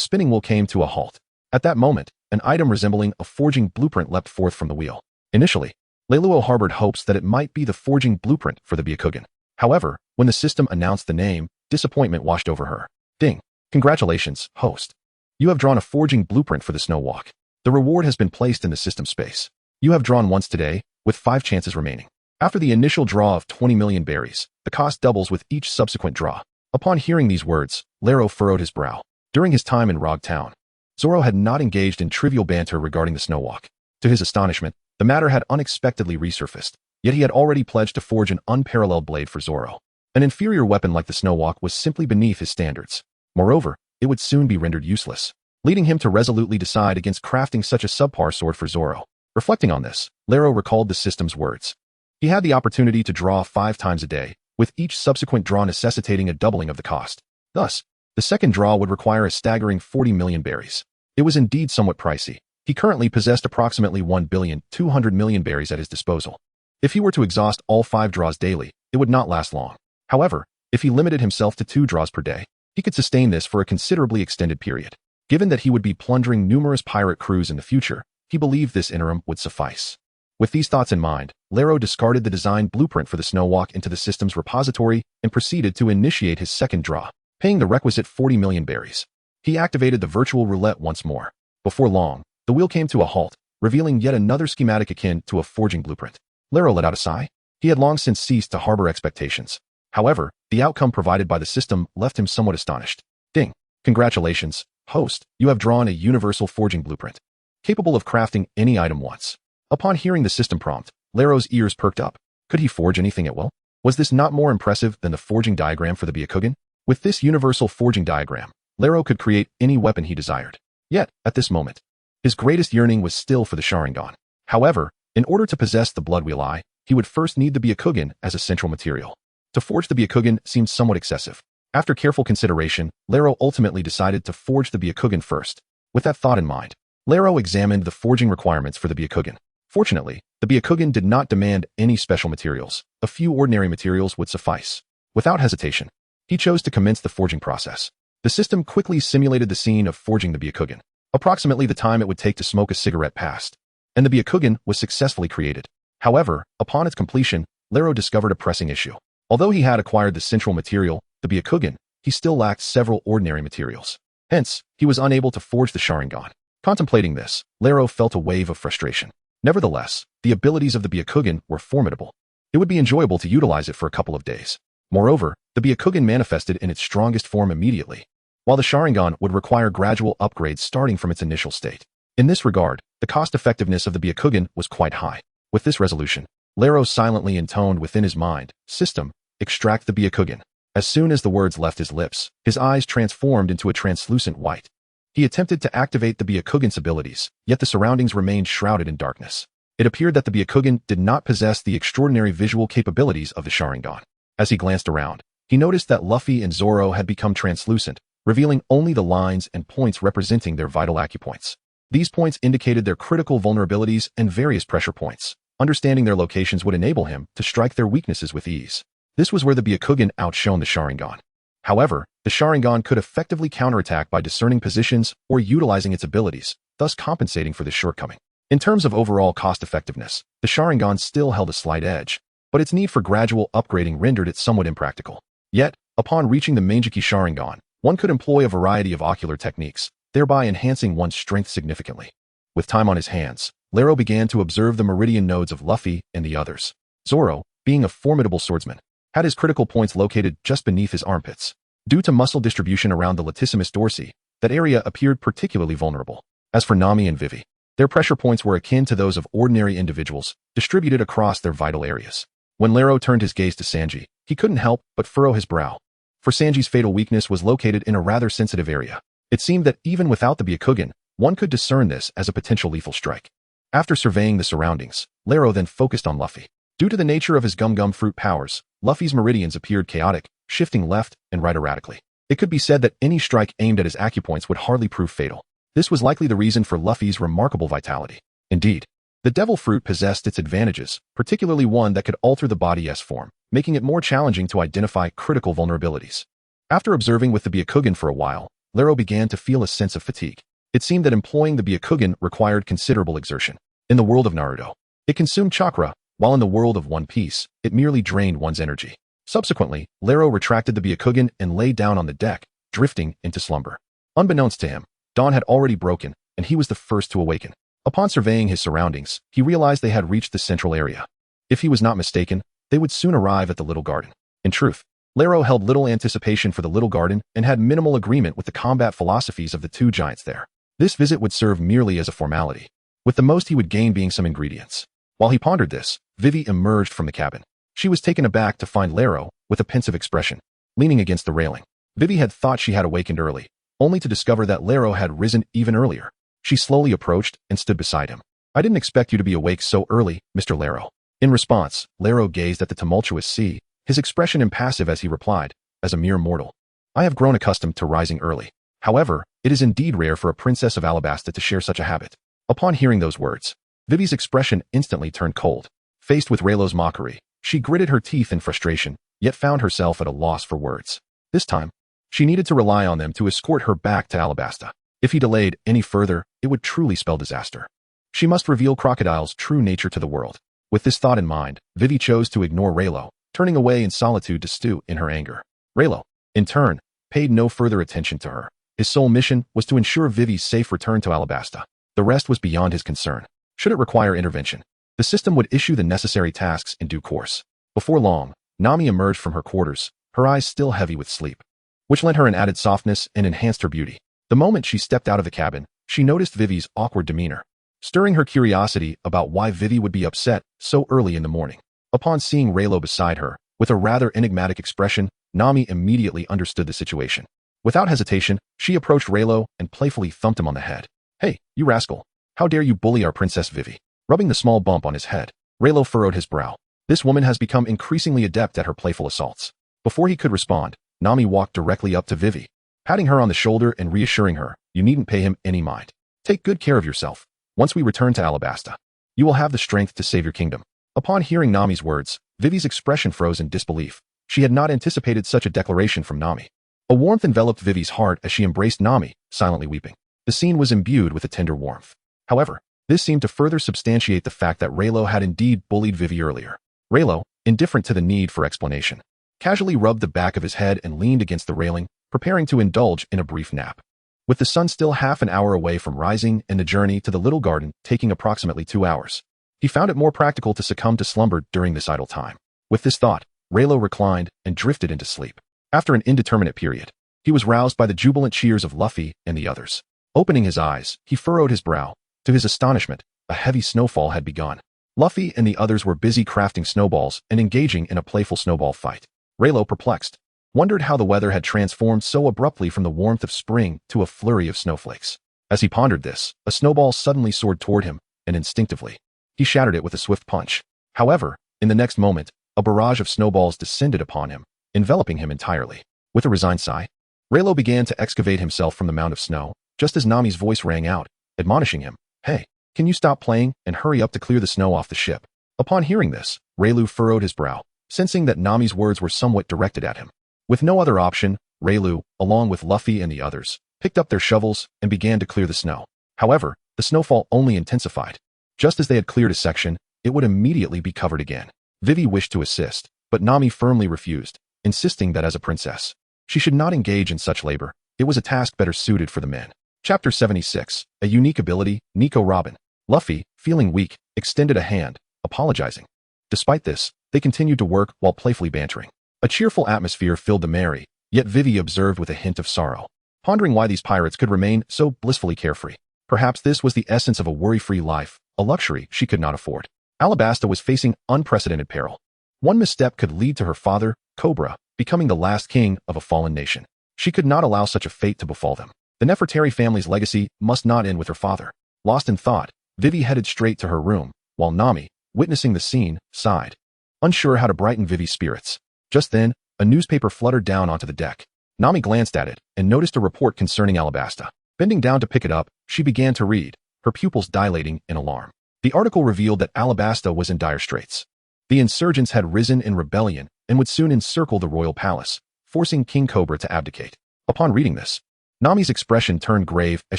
spinning wheel came to a halt. At that moment, an item resembling a forging blueprint leapt forth from the wheel. Initially, Leilo harbored hopes that it might be the forging blueprint for the Byakugan. However, when the system announced the name, disappointment washed over her. Ding. Congratulations, host. You have drawn a forging blueprint for the Snow Walk. The reward has been placed in the system space. You have drawn once today, with 5 chances remaining. After the initial draw of 20 million berries, the cost doubles with each subsequent draw. Upon hearing these words, Leiro furrowed his brow. During his time in Rog Town, Zoro had not engaged in trivial banter regarding the Snow Walk. To his astonishment, the matter had unexpectedly resurfaced, yet he had already pledged to forge an unparalleled blade for Zoro. An inferior weapon like the Snow Walk was simply beneath his standards. Moreover, it would soon be rendered useless, leading him to resolutely decide against crafting such a subpar sword for Zoro. Reflecting on this, Leiro recalled the system's words. He had the opportunity to draw 5 times a day, with each subsequent draw necessitating a doubling of the cost. Thus, the second draw would require a staggering 40 million berries. It was indeed somewhat pricey. He currently possessed approximately 1,200,000,000 berries at his disposal. If he were to exhaust all 5 draws daily, it would not last long. However, if he limited himself to 2 draws per day, he could sustain this for a considerably extended period. Given that he would be plundering numerous pirate crews in the future, he believed this interim would suffice. With these thoughts in mind, Leiro discarded the design blueprint for the Snow Walk into the system's repository and proceeded to initiate his second draw, paying the requisite 40 million berries. He activated the virtual roulette once more. Before long, the wheel came to a halt, revealing yet another schematic akin to a forging blueprint. Leiro let out a sigh. He had long since ceased to harbor expectations. However, the outcome provided by the system left him somewhat astonished. Ding. Congratulations, host, you have drawn a universal forging blueprint, capable of crafting any item once. Upon hearing the system prompt, Leiro's ears perked up. Could he forge anything at will? Was this not more impressive than the forging diagram for the Byakugan? With this universal forging diagram, Leiro could create any weapon he desired. Yet, at this moment, his greatest yearning was still for the Sharingan. However, in order to possess the Blood Wheel Eye, he would first need the Byakugan as a central material. To forge the Byakugan seemed somewhat excessive. After careful consideration, Leiro ultimately decided to forge the Byakugan first. With that thought in mind, Leiro examined the forging requirements for the Byakugan. Fortunately, the Byakugan did not demand any special materials. A few ordinary materials would suffice. Without hesitation, he chose to commence the forging process. The system quickly simulated the scene of forging the Byakugan. Approximately the time it would take to smoke a cigarette passed, and the Byakugan was successfully created. However, upon its completion, Leiro discovered a pressing issue. Although he had acquired the central material, the Byakugan, he still lacked several ordinary materials. Hence, he was unable to forge the Sharingan. Contemplating this, Leiro felt a wave of frustration. Nevertheless, the abilities of the Byakugan were formidable. It would be enjoyable to utilize it for a couple of days. Moreover, the Byakugan manifested in its strongest form immediately, while the Sharingan would require gradual upgrades starting from its initial state. In this regard, the cost-effectiveness of the Byakugan was quite high. With this resolution, Leiro silently intoned within his mind, "System, extract the Byakugan." As soon as the words left his lips, his eyes transformed into a translucent white. He attempted to activate the Byakugan's abilities, yet the surroundings remained shrouded in darkness. It appeared that the Byakugan did not possess the extraordinary visual capabilities of the Sharingan. As he glanced around, he noticed that Luffy and Zoro had become translucent, revealing only the lines and points representing their vital acupoints. These points indicated their critical vulnerabilities and various pressure points. Understanding their locations would enable him to strike their weaknesses with ease. This was where the Byakugan outshone the Sharingan. However, the Sharingan could effectively counterattack by discerning positions or utilizing its abilities, thus compensating for this shortcoming. In terms of overall cost-effectiveness, the Sharingan still held a slight edge, but its need for gradual upgrading rendered it somewhat impractical. Yet, upon reaching the Mangeki Sharingan, one could employ a variety of ocular techniques, thereby enhancing one's strength significantly. With time on his hands, Leiro began to observe the meridian nodes of Luffy and the others. Zoro, being a formidable swordsman, had his critical points located just beneath his armpits. Due to muscle distribution around the latissimus dorsi, that area appeared particularly vulnerable. As for Nami and Vivi, their pressure points were akin to those of ordinary individuals, distributed across their vital areas. When Leiro turned his gaze to Sanji, he couldn't help but furrow his brow. For Sanji's fatal weakness was located in a rather sensitive area. It seemed that even without the Byakugan, one could discern this as a potential lethal strike. After surveying the surroundings, Leiro then focused on Luffy. Due to the nature of his gum-gum fruit powers, Luffy's meridians appeared chaotic, shifting left and right erratically. It could be said that any strike aimed at his acupoints would hardly prove fatal. This was likely the reason for Luffy's remarkable vitality. Indeed, the devil fruit possessed its advantages, particularly one that could alter the body's form, making it more challenging to identify critical vulnerabilities. After observing with the Byakugan for a while, Leiro began to feel a sense of fatigue. It seemed that employing the Byakugan required considerable exertion. In the world of Naruto, it consumed chakra, while in the world of One Piece, it merely drained one's energy. Subsequently, Leiro retracted the Byakugan and lay down on the deck, drifting into slumber. Unbeknownst to him, dawn had already broken, and he was the first to awaken. Upon surveying his surroundings, he realized they had reached the central area. If he was not mistaken, they would soon arrive at the Little Garden. In truth, Leiro held little anticipation for the Little Garden and had minimal agreement with the combat philosophies of the two giants there. This visit would serve merely as a formality, with the most he would gain being some ingredients. While he pondered this, Vivi emerged from the cabin. She was taken aback to find Leiro, with a pensive expression, leaning against the railing. Vivi had thought she had awakened early, only to discover that Leiro had risen even earlier. She slowly approached and stood beside him. "I didn't expect you to be awake so early, Mr. Leiro." In response, Leiro gazed at the tumultuous sea, his expression impassive as he replied, "As a mere mortal, I have grown accustomed to rising early. However, it is indeed rare for a princess of Alabasta to share such a habit." Upon hearing those words, Vivi's expression instantly turned cold. Faced with Raylo's mockery, she gritted her teeth in frustration, yet found herself at a loss for words. This time, she needed to rely on them to escort her back to Alabasta. If he delayed any further, it would truly spell disaster. She must reveal Crocodile's true nature to the world. With this thought in mind, Vivi chose to ignore Raylo, turning away in solitude to stew in her anger. Raylo, in turn, paid no further attention to her. His sole mission was to ensure Vivi's safe return to Alabasta. The rest was beyond his concern. Should it require intervention, the system would issue the necessary tasks in due course. Before long, Nami emerged from her quarters, her eyes still heavy with sleep, which lent her an added softness and enhanced her beauty. The moment she stepped out of the cabin, she noticed Vivi's awkward demeanor, stirring her curiosity about why Vivi would be upset so early in the morning. Upon seeing Raylo beside her, with a rather enigmatic expression, Nami immediately understood the situation. Without hesitation, she approached Raylo and playfully thumped him on the head. "Hey, you rascal! How dare you bully our Princess Vivi?" Rubbing the small bump on his head, Raylo furrowed his brow. This woman has become increasingly adept at her playful assaults. Before he could respond, Nami walked directly up to Vivi, patting her on the shoulder and reassuring her, "You needn't pay him any mind. Take good care of yourself. Once we return to Alabasta, you will have the strength to save your kingdom." Upon hearing Nami's words, Vivi's expression froze in disbelief. She had not anticipated such a declaration from Nami. A warmth enveloped Vivi's heart as she embraced Nami, silently weeping. The scene was imbued with a tender warmth. However, this seemed to further substantiate the fact that Raylo had indeed bullied Vivi earlier. Raylo, indifferent to the need for explanation, casually rubbed the back of his head and leaned against the railing, preparing to indulge in a brief nap. With the sun still half an hour away from rising and the journey to the Little Garden taking approximately 2 hours, he found it more practical to succumb to slumber during this idle time. With this thought, Raylo reclined and drifted into sleep. After an indeterminate period, he was roused by the jubilant cheers of Luffy and the others. Opening his eyes, he furrowed his brow. To his astonishment, a heavy snowfall had begun. Luffy and the others were busy crafting snowballs and engaging in a playful snowball fight. Raylo, perplexed, wondered how the weather had transformed so abruptly from the warmth of spring to a flurry of snowflakes. As he pondered this, a snowball suddenly soared toward him, and instinctively, he shattered it with a swift punch. However, in the next moment, a barrage of snowballs descended upon him, enveloping him entirely. With a resigned sigh, Raylo began to excavate himself from the mound of snow, just as Nami's voice rang out, admonishing him, "Hey, can you stop playing and hurry up to clear the snow off the ship?" Upon hearing this, Raylo furrowed his brow, sensing that Nami's words were somewhat directed at him. With no other option, Raylo, along with Luffy and the others, picked up their shovels and began to clear the snow. However, the snowfall only intensified. Just as they had cleared a section, it would immediately be covered again. Vivi wished to assist, but Nami firmly refused, insisting that as a princess, she should not engage in such labor. It was a task better suited for the men. Chapter 76, a unique ability, Nico Robin. Luffy, feeling weak, extended a hand, apologizing. Despite this, they continued to work while playfully bantering. A cheerful atmosphere filled the merry, yet Vivi observed with a hint of sorrow, pondering why these pirates could remain so blissfully carefree. Perhaps this was the essence of a worry-free life, a luxury she could not afford. Alabasta was facing unprecedented peril. One misstep could lead to her father, Cobra, becoming the last king of a fallen nation. She could not allow such a fate to befall them. The Nefertari family's legacy must not end with her father. Lost in thought, Vivi headed straight to her room, while Nami, witnessing the scene, sighed, unsure how to brighten Vivi's spirits. Just then, a newspaper fluttered down onto the deck. Nami glanced at it and noticed a report concerning Alabasta. Bending down to pick it up, she began to read, her pupils dilating in alarm. The article revealed that Alabasta was in dire straits. The insurgents had risen in rebellion and would soon encircle the royal palace, forcing King Cobra to abdicate. Upon reading this, Nami's expression turned grave as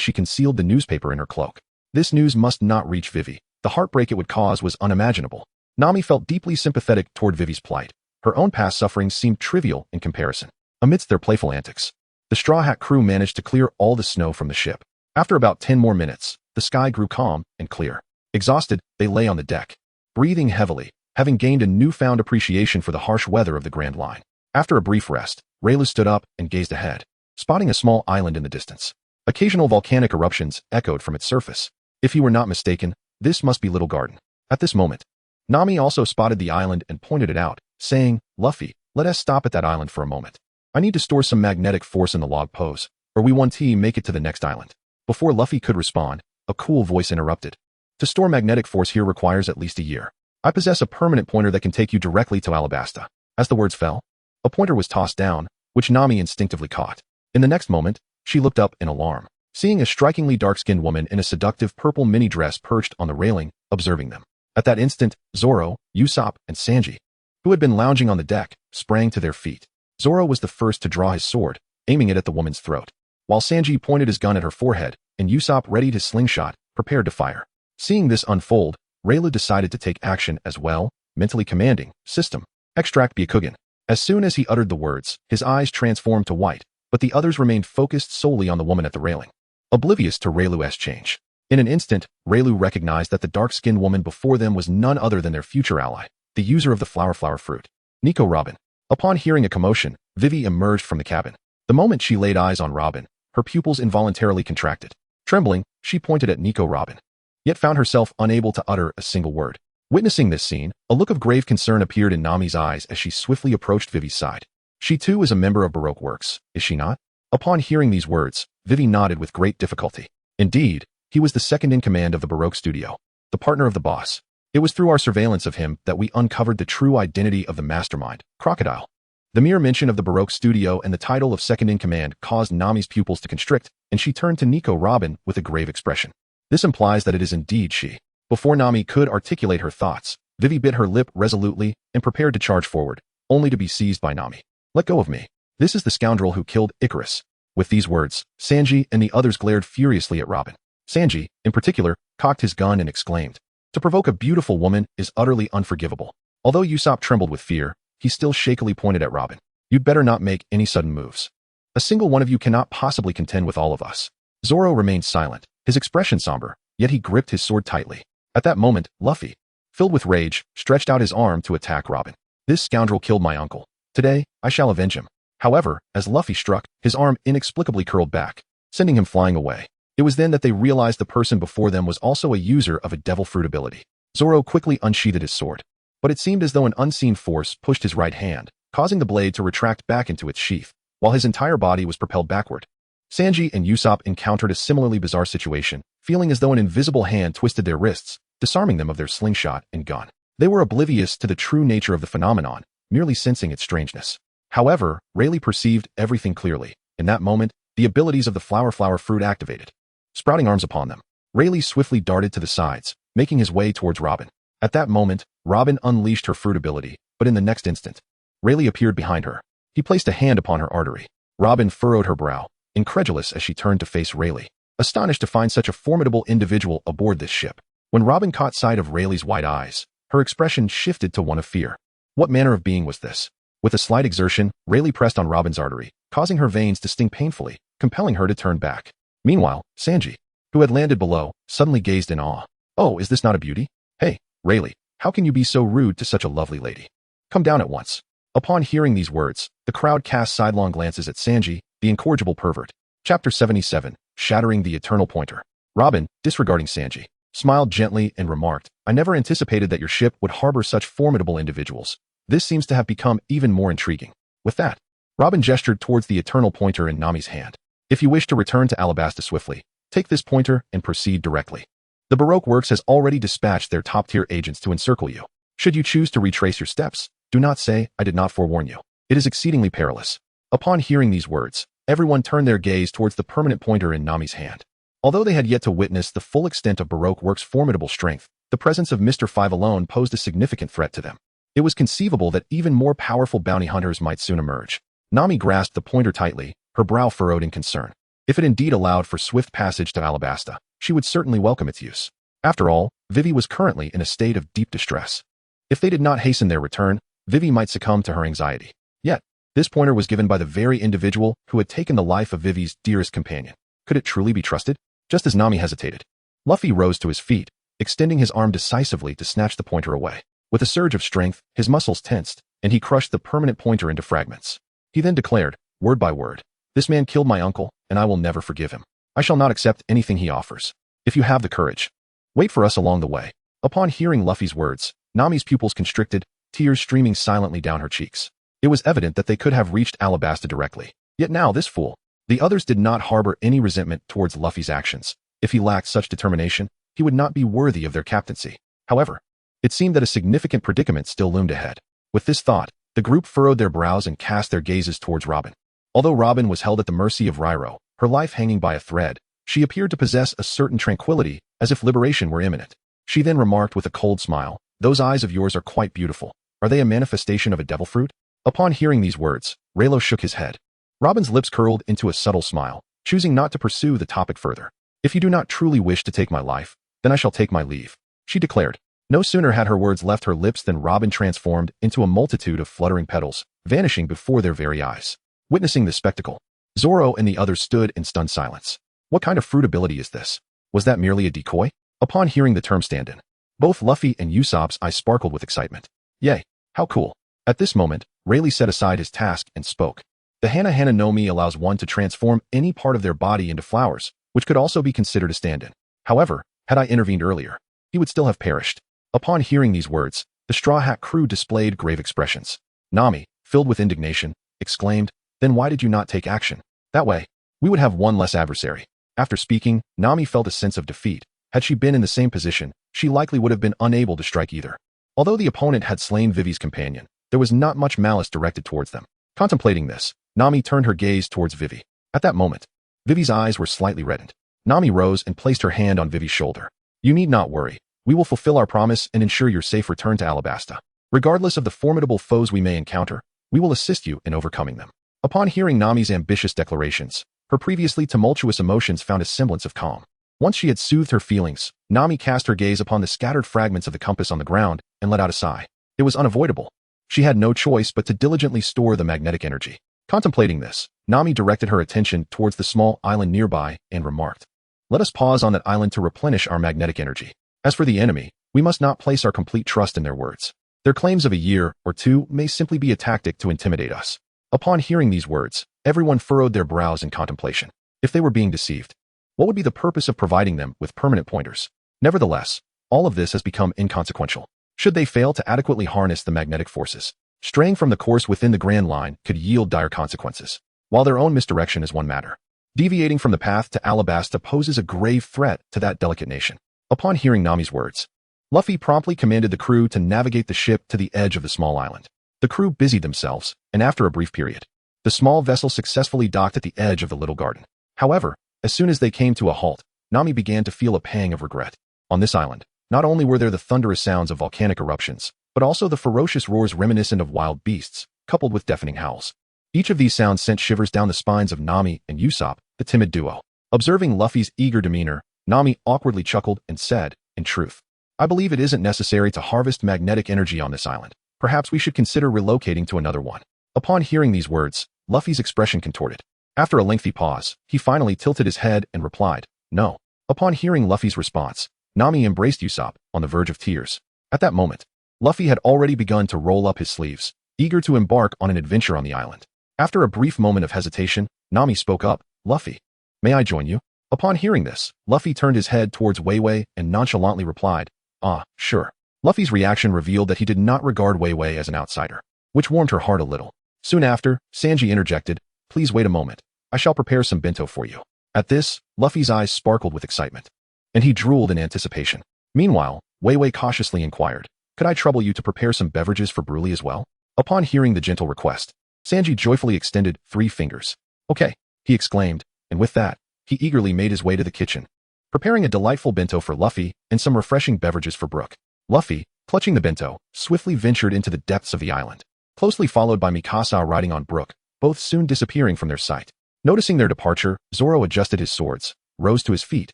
she concealed the newspaper in her cloak. This news must not reach Vivi. The heartbreak it would cause was unimaginable. Nami felt deeply sympathetic toward Vivi's plight. Her own past sufferings seemed trivial in comparison. Amidst their playful antics, the Straw Hat crew managed to clear all the snow from the ship. After about 10 more minutes, the sky grew calm and clear. Exhausted, they lay on the deck, breathing heavily, having gained a newfound appreciation for the harsh weather of the Grand Line. After a brief rest, Raylu stood up and gazed ahead, spotting a small island in the distance. Occasional volcanic eruptions echoed from its surface. If he were not mistaken, this must be Little Garden. At this moment, Nami also spotted the island and pointed it out, saying, "Luffy, let us stop at that island for a moment. I need to store some magnetic force in the log pose, or we won't make it to the next island." Before Luffy could respond, a cool voice interrupted. "To store magnetic force here requires at least a year. I possess a permanent pointer that can take you directly to Alabasta." As the words fell, a pointer was tossed down, which Nami instinctively caught. In the next moment, she looked up in alarm, seeing a strikingly dark-skinned woman in a seductive purple mini-dress perched on the railing, observing them. At that instant, Zoro, Usopp, and Sanji, who had been lounging on the deck, sprang to their feet. Zoro was the first to draw his sword, aiming it at the woman's throat, while Sanji pointed his gun at her forehead, and Usopp readied his slingshot, prepared to fire. Seeing this unfold, Raylu decided to take action as well, mentally commanding, "System, extract Byakugan." As soon as he uttered the words, his eyes transformed to white, but the others remained focused solely on the woman at the railing, oblivious to Raylu's change. In an instant, Raylu recognized that the dark-skinned woman before them was none other than their future ally, the user of the flower fruit, Nico Robin. Upon hearing a commotion, Vivi emerged from the cabin. The moment she laid eyes on Robin, her pupils involuntarily contracted. Trembling, she pointed at Nico Robin, yet found herself unable to utter a single word. Witnessing this scene, a look of grave concern appeared in Nami's eyes as she swiftly approached Vivi's side. She too is a member of Baroque Works, is she not? Upon hearing these words, Vivi nodded with great difficulty. Indeed, he was the second in command of the Baroque studio, the partner of the boss. It was through our surveillance of him that we uncovered the true identity of the mastermind, Crocodile. The mere mention of the Baroque studio and the title of second in command caused Nami's pupils to constrict, and she turned to Nico Robin with a grave expression. This implies that it is indeed she. Before Nami could articulate her thoughts, Vivi bit her lip resolutely and prepared to charge forward, only to be seized by Nami. "Let go of me. This is the scoundrel who killed Icarus." With these words, Sanji and the others glared furiously at Robin. Sanji, in particular, cocked his gun and exclaimed, "To provoke a beautiful woman is utterly unforgivable." Although Usopp trembled with fear, he still shakily pointed at Robin. "You'd better not make any sudden moves. A single one of you cannot possibly contend with all of us." Zoro remained silent, his expression somber, yet he gripped his sword tightly. At that moment, Luffy, filled with rage, stretched out his arm to attack Robin. "This scoundrel killed my uncle. Today, I shall avenge him." However, as Luffy struck, his arm inexplicably curled back, sending him flying away. It was then that they realized the person before them was also a user of a devil fruit ability. Zoro quickly unsheathed his sword, but it seemed as though an unseen force pushed his right hand, causing the blade to retract back into its sheath, while his entire body was propelled backward. Sanji and Usopp encountered a similarly bizarre situation, feeling as though an invisible hand twisted their wrists, disarming them of their slingshot and gun. They were oblivious to the true nature of the phenomenon, merely sensing its strangeness. However, Rayleigh perceived everything clearly. In that moment, the abilities of the flower fruit activated. Sprouting arms upon them, Rayleigh swiftly darted to the sides, making his way towards Robin. At that moment, Robin unleashed her fruit ability, but in the next instant, Rayleigh appeared behind her. He placed a hand upon her artery. Robin furrowed her brow, incredulous as she turned to face Rayleigh, astonished to find such a formidable individual aboard this ship. When Robin caught sight of Rayleigh's wide eyes, her expression shifted to one of fear. What manner of being was this? With a slight exertion, Rayleigh pressed on Robin's artery, causing her veins to sting painfully, compelling her to turn back. Meanwhile, Sanji, who had landed below, suddenly gazed in awe. "Oh, is this not a beauty? Hey, Rayleigh, how can you be so rude to such a lovely lady? Come down at once." Upon hearing these words, the crowd cast sidelong glances at Sanji, the incorrigible pervert. Chapter 77, Shattering the Eternal Pointer. Robin, disregarding Sanji, smiled gently and remarked, "I never anticipated that your ship would harbor such formidable individuals. This seems to have become even more intriguing." With that, Robin gestured towards the eternal pointer in Nami's hand. "If you wish to return to Alabasta swiftly, take this pointer and proceed directly. The Baroque Works has already dispatched their top-tier agents to encircle you. Should you choose to retrace your steps, do not say, 'I did not forewarn you.' It is exceedingly perilous. Upon hearing these words, everyone turned their gaze towards the permanent pointer in Nami's hand. Although they had yet to witness the full extent of Baroque work's formidable strength, the presence of Mr. Five alone posed a significant threat to them. It was conceivable that even more powerful bounty hunters might soon emerge. Nami grasped the pointer tightly, her brow furrowed in concern. If it indeed allowed for swift passage to Alabasta, she would certainly welcome its use. After all, Vivi was currently in a state of deep distress. If they did not hasten their return, Vivi might succumb to her anxiety. Yet, this pointer was given by the very individual who had taken the life of Vivi's dearest companion. Could it truly be trusted? Just as Nami hesitated, Luffy rose to his feet, extending his arm decisively to snatch the pointer away. With a surge of strength, his muscles tensed, and he crushed the permanent pointer into fragments. He then declared, word by word, "This man killed my uncle, and I will never forgive him. I shall not accept anything he offers. If you have the courage, wait for us along the way." Upon hearing Luffy's words, Nami's pupils constricted, tears streaming silently down her cheeks. It was evident that they could have reached Alabasta directly. Yet now this fool. The others did not harbor any resentment towards Luffy's actions. If he lacked such determination, he would not be worthy of their captaincy. However, it seemed that a significant predicament still loomed ahead. With this thought, the group furrowed their brows and cast their gazes towards Robin. Although Robin was held at the mercy of Ryro, her life hanging by a thread, she appeared to possess a certain tranquility, as if liberation were imminent. She then remarked with a cold smile, "Those eyes of yours are quite beautiful. Are they a manifestation of a devil fruit?" Upon hearing these words, Raylo shook his head. Robin's lips curled into a subtle smile, choosing not to pursue the topic further. "If you do not truly wish to take my life, then I shall take my leave," she declared. No sooner had her words left her lips than Robin transformed into a multitude of fluttering petals, vanishing before their very eyes. Witnessing this spectacle, Zoro and the others stood in stunned silence. What kind of fruit ability is this? Was that merely a decoy? Upon hearing the term stand-in, both Luffy and Usopp's eyes sparkled with excitement. Yay, how cool. At this moment, Rayleigh set aside his task and spoke. The Hana Hana no Mi allows one to transform any part of their body into flowers, which could also be considered a stand-in. However, had I intervened earlier, he would still have perished. Upon hearing these words, the Straw Hat crew displayed grave expressions. Nami, filled with indignation, exclaimed, "Then why did you not take action? That way, we would have one less adversary." After speaking, Nami felt a sense of defeat. Had she been in the same position, she likely would have been unable to strike either. Although the opponent had slain Vivi's companion, there was not much malice directed towards them. Contemplating this, Nami turned her gaze towards Vivi. At that moment, Vivi's eyes were slightly reddened. Nami rose and placed her hand on Vivi's shoulder. "You need not worry. We will fulfill our promise and ensure your safe return to Alabasta. Regardless of the formidable foes we may encounter, we will assist you in overcoming them." Upon hearing Nami's ambitious declarations, her previously tumultuous emotions found a semblance of calm. Once she had soothed her feelings, Nami cast her gaze upon the scattered fragments of the compass on the ground and let out a sigh. It was unavoidable. She had no choice but to diligently store the magnetic energy. Contemplating this, Nami directed her attention towards the small island nearby and remarked, "Let us pause on that island to replenish our magnetic energy. As for the enemy, we must not place our complete trust in their words. Their claims of a year or two may simply be a tactic to intimidate us." Upon hearing these words, everyone furrowed their brows in contemplation. If they were being deceived, what would be the purpose of providing them with permanent pointers? Nevertheless, all of this has become inconsequential. Should they fail to adequately harness the magnetic forces, straying from the course within the Grand Line could yield dire consequences. While their own misdirection is one matter, deviating from the path to Alabasta poses a grave threat to that delicate nation. Upon hearing Nami's words, Luffy promptly commanded the crew to navigate the ship to the edge of the small island. The crew busied themselves, and after a brief period, the small vessel successfully docked at the edge of the little garden. However, as soon as they came to a halt, Nami began to feel a pang of regret. On this island, not only were there the thunderous sounds of volcanic eruptions, but also the ferocious roars reminiscent of wild beasts, coupled with deafening howls. Each of these sounds sent shivers down the spines of Nami and Usopp, the timid duo. Observing Luffy's eager demeanor, Nami awkwardly chuckled and said, "In truth, I believe it isn't necessary to harvest magnetic energy on this island. Perhaps we should consider relocating to another one." Upon hearing these words, Luffy's expression contorted. After a lengthy pause, he finally tilted his head and replied, "No." Upon hearing Luffy's response, Nami embraced Usopp, on the verge of tears. At that moment, Luffy had already begun to roll up his sleeves, eager to embark on an adventure on the island. After a brief moment of hesitation, Nami spoke up, "Luffy, may I join you?" Upon hearing this, Luffy turned his head towards Wei Wei and nonchalantly replied, "Ah, sure." Luffy's reaction revealed that he did not regard Wei Wei as an outsider, which warmed her heart a little. Soon after, Sanji interjected, "Please wait a moment. I shall prepare some bento for you." At this, Luffy's eyes sparkled with excitement, and he drooled in anticipation. Meanwhile, Wei Wei cautiously inquired, "Could I trouble you to prepare some beverages for Broly as well?" Upon hearing the gentle request, Sanji joyfully extended 3 fingers. Okay, he exclaimed, and with that, he eagerly made his way to the kitchen, preparing a delightful bento for Luffy and some refreshing beverages for Brook. Luffy, clutching the bento, swiftly ventured into the depths of the island, closely followed by Mikasa riding on Brook, both soon disappearing from their sight. Noticing their departure, Zoro adjusted his swords, rose to his feet,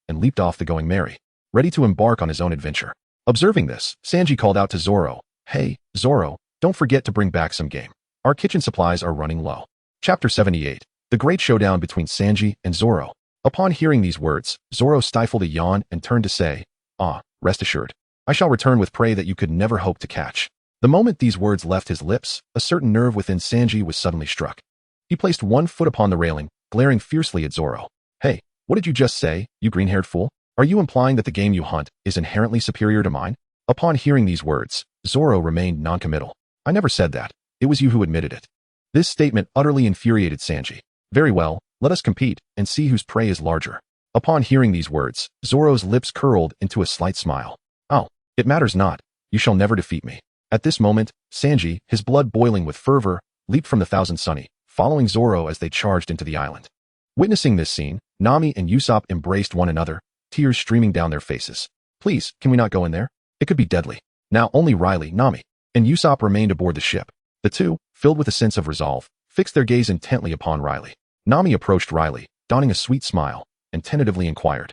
and leaped off the Going Merry, ready to embark on his own adventure. Observing this, Sanji called out to Zoro, "Hey, Zoro, don't forget to bring back some game. Our kitchen supplies are running low." Chapter 78. The Great Showdown between Sanji and Zoro. Upon hearing these words, Zoro stifled a yawn and turned to say, "Rest assured, I shall return with prey that you could never hope to catch." The moment these words left his lips, a certain nerve within Sanji was suddenly struck. He placed one foot upon the railing, glaring fiercely at Zoro. "Hey, what did you just say, you green-haired fool? Are you implying that the game you hunt is inherently superior to mine?" Upon hearing these words, Zoro remained noncommittal. "I never said that. It was you who admitted it." This statement utterly infuriated Sanji. "Very well, let us compete and see whose prey is larger." Upon hearing these words, Zoro's lips curled into a slight smile. "Oh, it matters not. You shall never defeat me." At this moment, Sanji, his blood boiling with fervor, leaped from the Thousand Sunny, following Zoro as they charged into the island. Witnessing this scene, Nami and Usopp embraced one another, tears streaming down their faces. "Please, can we not go in there? It could be deadly." Now only Riley, Nami, and Usopp remained aboard the ship. The two, filled with a sense of resolve, fixed their gaze intently upon Riley. Nami approached Riley, donning a sweet smile, and tentatively inquired,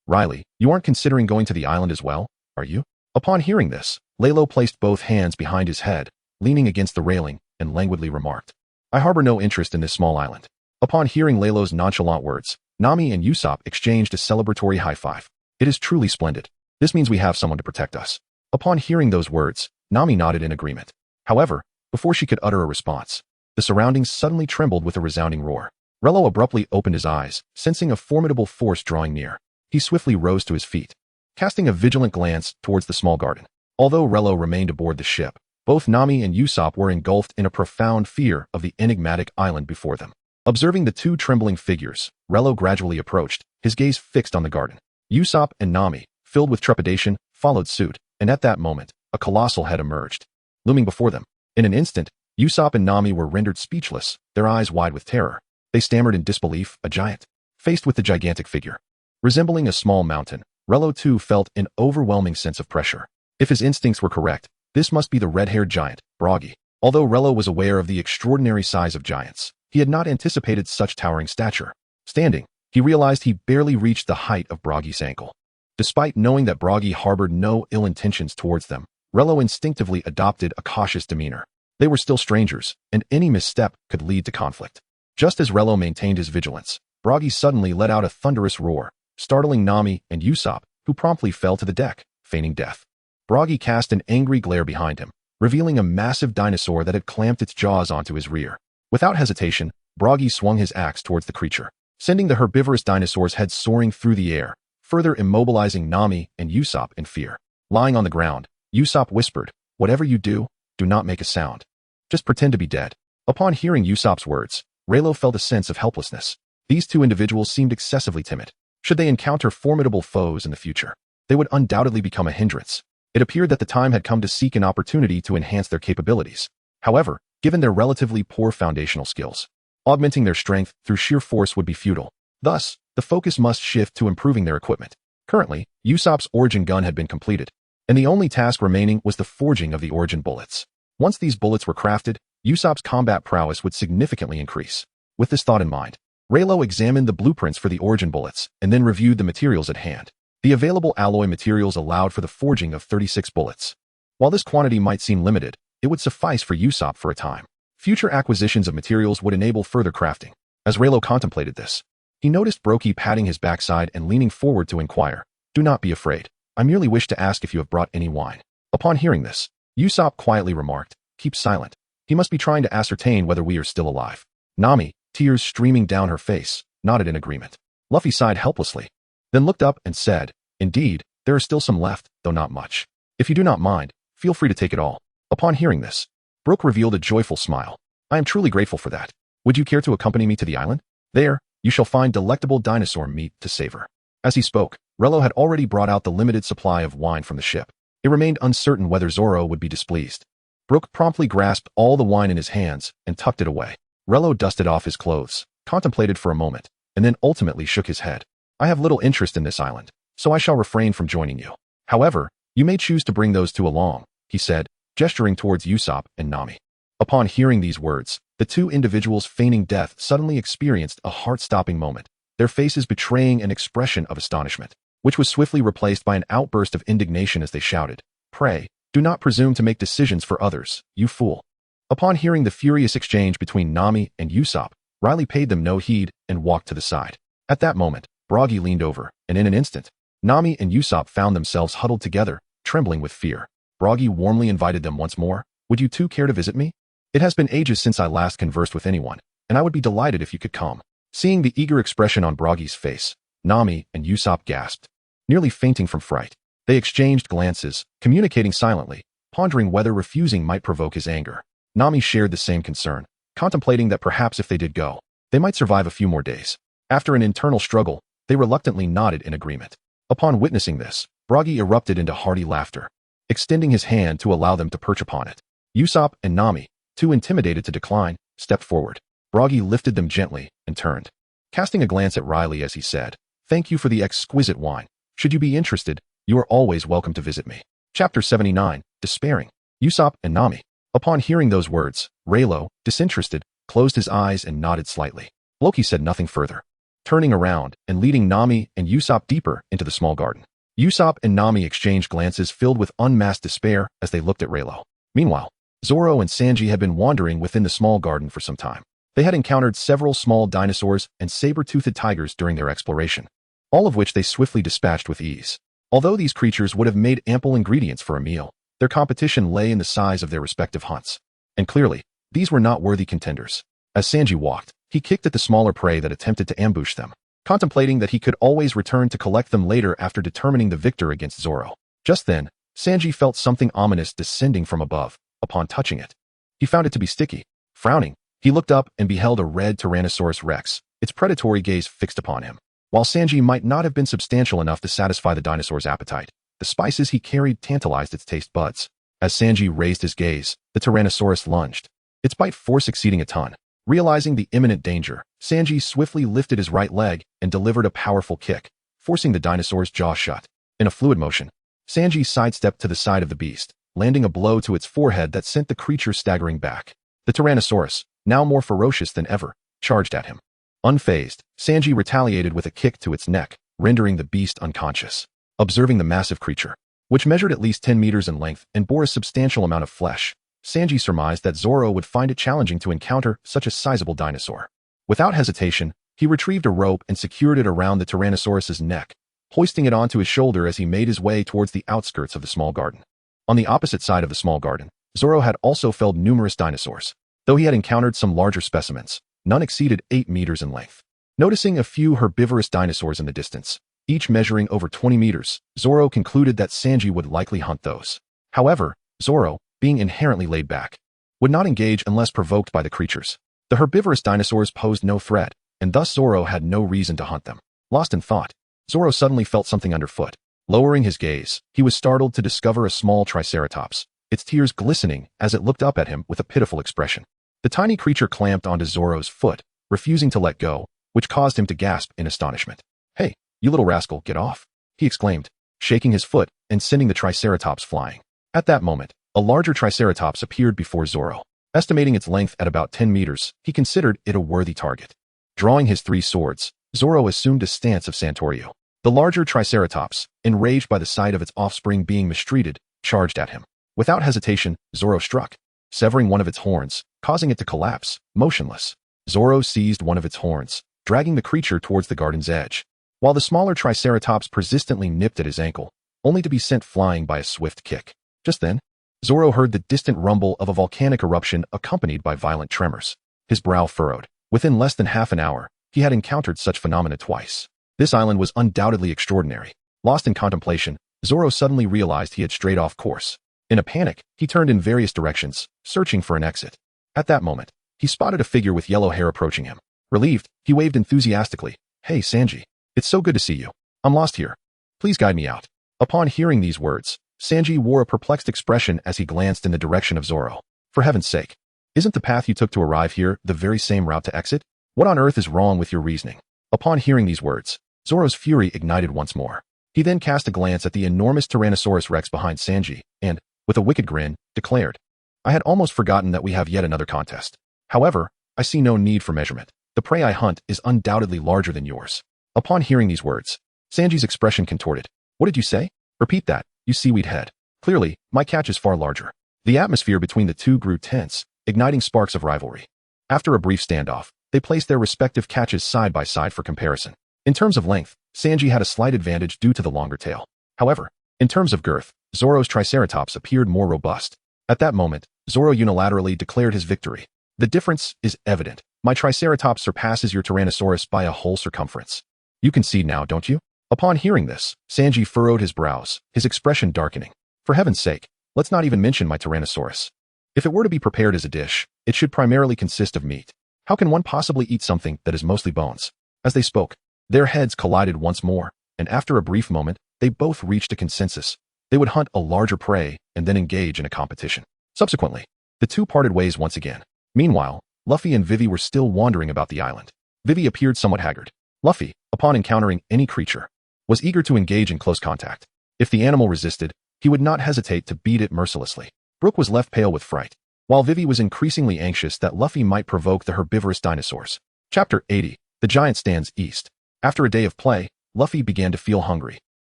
Riley, you aren't considering going to the island as well, are you?" Upon hearing this, Leilo placed both hands behind his head, leaning against the railing, and languidly remarked, "I harbor no interest in this small island." Upon hearing Leilo's nonchalant words, Nami and Usopp exchanged a celebratory high five. "It is truly splendid. This means we have someone to protect us." Upon hearing those words, Nami nodded in agreement. However, before she could utter a response, the surroundings suddenly trembled with a resounding roar. Relo abruptly opened his eyes, sensing a formidable force drawing near. He swiftly rose to his feet, casting a vigilant glance towards the small garden. Although Relo remained aboard the ship, both Nami and Usopp were engulfed in a profound fear of the enigmatic island before them. Observing the two trembling figures, Relo gradually approached, his gaze fixed on the garden. Usopp and Nami, filled with trepidation, followed suit, and at that moment, a colossal head emerged, looming before them. In an instant, Usopp and Nami were rendered speechless, their eyes wide with terror. They stammered in disbelief. A giant. Faced with the gigantic figure, resembling a small mountain, Relo too felt an overwhelming sense of pressure. If his instincts were correct, this must be the red-haired giant, Buggy. Although Relo was aware of the extraordinary size of giants, he had not anticipated such towering stature. Standing, he realized he barely reached the height of Buggy's ankle. Despite knowing that Buggy harbored no ill intentions towards them, Relo instinctively adopted a cautious demeanor. They were still strangers, and any misstep could lead to conflict. Just as Relo maintained his vigilance, Buggy suddenly let out a thunderous roar, startling Nami and Usopp, who promptly fell to the deck, feigning death. Buggy cast an angry glare behind him, revealing a massive dinosaur that had clamped its jaws onto his rear. Without hesitation, Buggy swung his axe towards the creature, sending the herbivorous dinosaur's head soaring through the air, further immobilizing Nami and Usopp in fear. Lying on the ground, Usopp whispered, "Whatever you do, do not make a sound. Just pretend to be dead." Upon hearing Usopp's words, Relo felt a sense of helplessness. These two individuals seemed excessively timid. Should they encounter formidable foes in the future, they would undoubtedly become a hindrance. It appeared that the time had come to seek an opportunity to enhance their capabilities. However, given their relatively poor foundational skills, augmenting their strength through sheer force would be futile. Thus, the focus must shift to improving their equipment. Currently, Usopp's origin gun had been completed, and the only task remaining was the forging of the origin bullets. Once these bullets were crafted, Usopp's combat prowess would significantly increase. With this thought in mind, Relo examined the blueprints for the origin bullets and then reviewed the materials at hand. The available alloy materials allowed for the forging of 36 bullets. While this quantity might seem limited, it would suffice for Usopp for a time. Future acquisitions of materials would enable further crafting. As Relo contemplated this, he noticed Baratie patting his backside and leaning forward to inquire, "Do not be afraid. I merely wish to ask if you have brought any wine." Upon hearing this, Usopp quietly remarked, "Keep silent. He must be trying to ascertain whether we are still alive." Nami, tears streaming down her face, nodded in agreement. Luffy sighed helplessly, then looked up and said, "Indeed, there is still some left, though not much. If you do not mind, feel free to take it all." Upon hearing this, Brook revealed a joyful smile. "I am truly grateful for that. Would you care to accompany me to the island? There, you shall find delectable dinosaur meat to savor." As he spoke, Relo had already brought out the limited supply of wine from the ship. It remained uncertain whether Zoro would be displeased. Brooke promptly grasped all the wine in his hands and tucked it away. Relo dusted off his clothes, contemplated for a moment, and then ultimately shook his head. I have little interest in this island, so I shall refrain from joining you. However, you may choose to bring those two along, he said, gesturing towards Usopp and Nami. Upon hearing these words, the two individuals feigning death suddenly experienced a heart-stopping moment, their faces betraying an expression of astonishment, which was swiftly replaced by an outburst of indignation as they shouted, "Pray, do not presume to make decisions for others, you fool." Upon hearing the furious exchange between Nami and Usopp, Riley paid them no heed and walked to the side. At that moment, Buggy leaned over, and in an instant, Nami and Usopp found themselves huddled together, trembling with fear. Buggy warmly invited them once more. "Would you two care to visit me? It has been ages since I last conversed with anyone, and I would be delighted if you could come." Seeing the eager expression on Buggy's face, Nami and Usopp gasped, nearly fainting from fright. They exchanged glances, communicating silently, pondering whether refusing might provoke his anger. Nami shared the same concern, contemplating that perhaps if they did go, they might survive a few more days. After an internal struggle, they reluctantly nodded in agreement. Upon witnessing this, Buggy erupted into hearty laughter, extending his hand to allow them to perch upon it. Usopp and Nami, too intimidated to decline, stepped forward. Buggy lifted them gently and turned, casting a glance at Riley as he said, "Thank you for the exquisite wine. Should you be interested, you are always welcome to visit me." Chapter 79, Despairing. Usopp and Nami. Upon hearing those words, Leilo, disinterested, closed his eyes and nodded slightly. Loki said nothing further, turning around and leading Nami and Usopp deeper into the small garden. Usopp and Nami exchanged glances filled with unmasked despair as they looked at Leilo. Meanwhile, Zoro and Sanji had been wandering within the small garden for some time. They had encountered several small dinosaurs and saber-toothed tigers during their exploration, all of which they swiftly dispatched with ease. Although these creatures would have made ample ingredients for a meal, their competition lay in the size of their respective hunts. And clearly, these were not worthy contenders. As Sanji walked, he kicked at the smaller prey that attempted to ambush them, contemplating that he could always return to collect them later after determining the victor against Zoro. Just then, Sanji felt something ominous descending from above. Upon touching it, he found it to be sticky. Frowning, he looked up and beheld a red Tyrannosaurus Rex, its predatory gaze fixed upon him. While Sanji might not have been substantial enough to satisfy the dinosaur's appetite, the spices he carried tantalized its taste buds. As Sanji raised his gaze, the Tyrannosaurus lunged, its bite force exceeding a ton. Realizing the imminent danger, Sanji swiftly lifted his right leg and delivered a powerful kick, forcing the dinosaur's jaw shut. In a fluid motion, Sanji sidestepped to the side of the beast, landing a blow to its forehead that sent the creature staggering back. The Tyrannosaurus, now more ferocious than ever, charged at him. Unfazed, Sanji retaliated with a kick to its neck, rendering the beast unconscious. Observing the massive creature, which measured at least 10 meters in length and bore a substantial amount of flesh, Sanji surmised that Zoro would find it challenging to encounter such a sizable dinosaur. Without hesitation, he retrieved a rope and secured it around the Tyrannosaurus's neck, hoisting it onto his shoulder as he made his way towards the outskirts of the small garden. On the opposite side of the small garden, Zoro had also felled numerous dinosaurs. Though he had encountered some larger specimens, none exceeded 8 meters in length. Noticing a few herbivorous dinosaurs in the distance, each measuring over 20 meters, Zoro concluded that Sanji would likely hunt those. However, Zoro, being inherently laid back, would not engage unless provoked by the creatures. The herbivorous dinosaurs posed no threat, and thus Zoro had no reason to hunt them. Lost in thought, Zoro suddenly felt something underfoot. Lowering his gaze, he was startled to discover a small triceratops, its tears glistening as it looked up at him with a pitiful expression. The tiny creature clamped onto Zoro's foot, refusing to let go, which caused him to gasp in astonishment. "Hey, you little rascal, get off," he exclaimed, shaking his foot and sending the triceratops flying. At that moment, a larger triceratops appeared before Zoro. Estimating its length at about 10 meters, he considered it a worthy target. Drawing his 3 swords, Zoro assumed a stance of Santorio. The larger triceratops, enraged by the sight of its offspring being mistreated, charged at him. Without hesitation, Zoro struck, severing one of its horns, causing it to collapse, motionless. Zoro seized one of its horns, dragging the creature towards the garden's edge, while the smaller triceratops persistently nipped at his ankle, only to be sent flying by a swift kick. Just then, Zoro heard the distant rumble of a volcanic eruption accompanied by violent tremors. His brow furrowed. Within less than half an hour, he had encountered such phenomena twice. This island was undoubtedly extraordinary. Lost in contemplation, Zoro suddenly realized he had strayed off course. In a panic, he turned in various directions, searching for an exit. At that moment, he spotted a figure with yellow hair approaching him. Relieved, he waved enthusiastically. "Hey, Sanji. It's so good to see you. I'm lost here. Please guide me out." Upon hearing these words, Sanji wore a perplexed expression as he glanced in the direction of Zoro. For heaven's sake, isn't the path you took to arrive here the very same route to exit? What on earth is wrong with your reasoning? Upon hearing these words, Zoro's fury ignited once more. He then cast a glance at the enormous Tyrannosaurus Rex behind Sanji and, with a wicked grin, declared, I had almost forgotten that we have yet another contest. However, I see no need for measurement. The prey I hunt is undoubtedly larger than yours. Upon hearing these words, Sanji's expression contorted. What did you say? Repeat that, you seaweed head. Clearly, my catch is far larger. The atmosphere between the two grew tense, igniting sparks of rivalry. After a brief standoff, they placed their respective catches side by side for comparison. In terms of length, Sanji had a slight advantage due to the longer tail. However, in terms of girth, Zoro's Triceratops appeared more robust. At that moment, Zoro unilaterally declared his victory. The difference is evident. My Triceratops surpasses your Tyrannosaurus by a whole circumference. You concede now, don't you? Upon hearing this, Sanji furrowed his brows, his expression darkening. For heaven's sake, let's not even mention my Tyrannosaurus. If it were to be prepared as a dish, it should primarily consist of meat. How can one possibly eat something that is mostly bones? As they spoke, their heads collided once more, and after a brief moment, they both reached a consensus. They would hunt a larger prey and then engage in a competition. Subsequently, the two parted ways once again. Meanwhile, Luffy and Vivi were still wandering about the island. Vivi appeared somewhat haggard. Luffy, upon encountering any creature, was eager to engage in close contact. If the animal resisted, he would not hesitate to beat it mercilessly. Brook was left pale with fright, while Vivi was increasingly anxious that Luffy might provoke the herbivorous dinosaurs. Chapter 80. The Giant Stands East. After a day of play, Luffy began to feel hungry,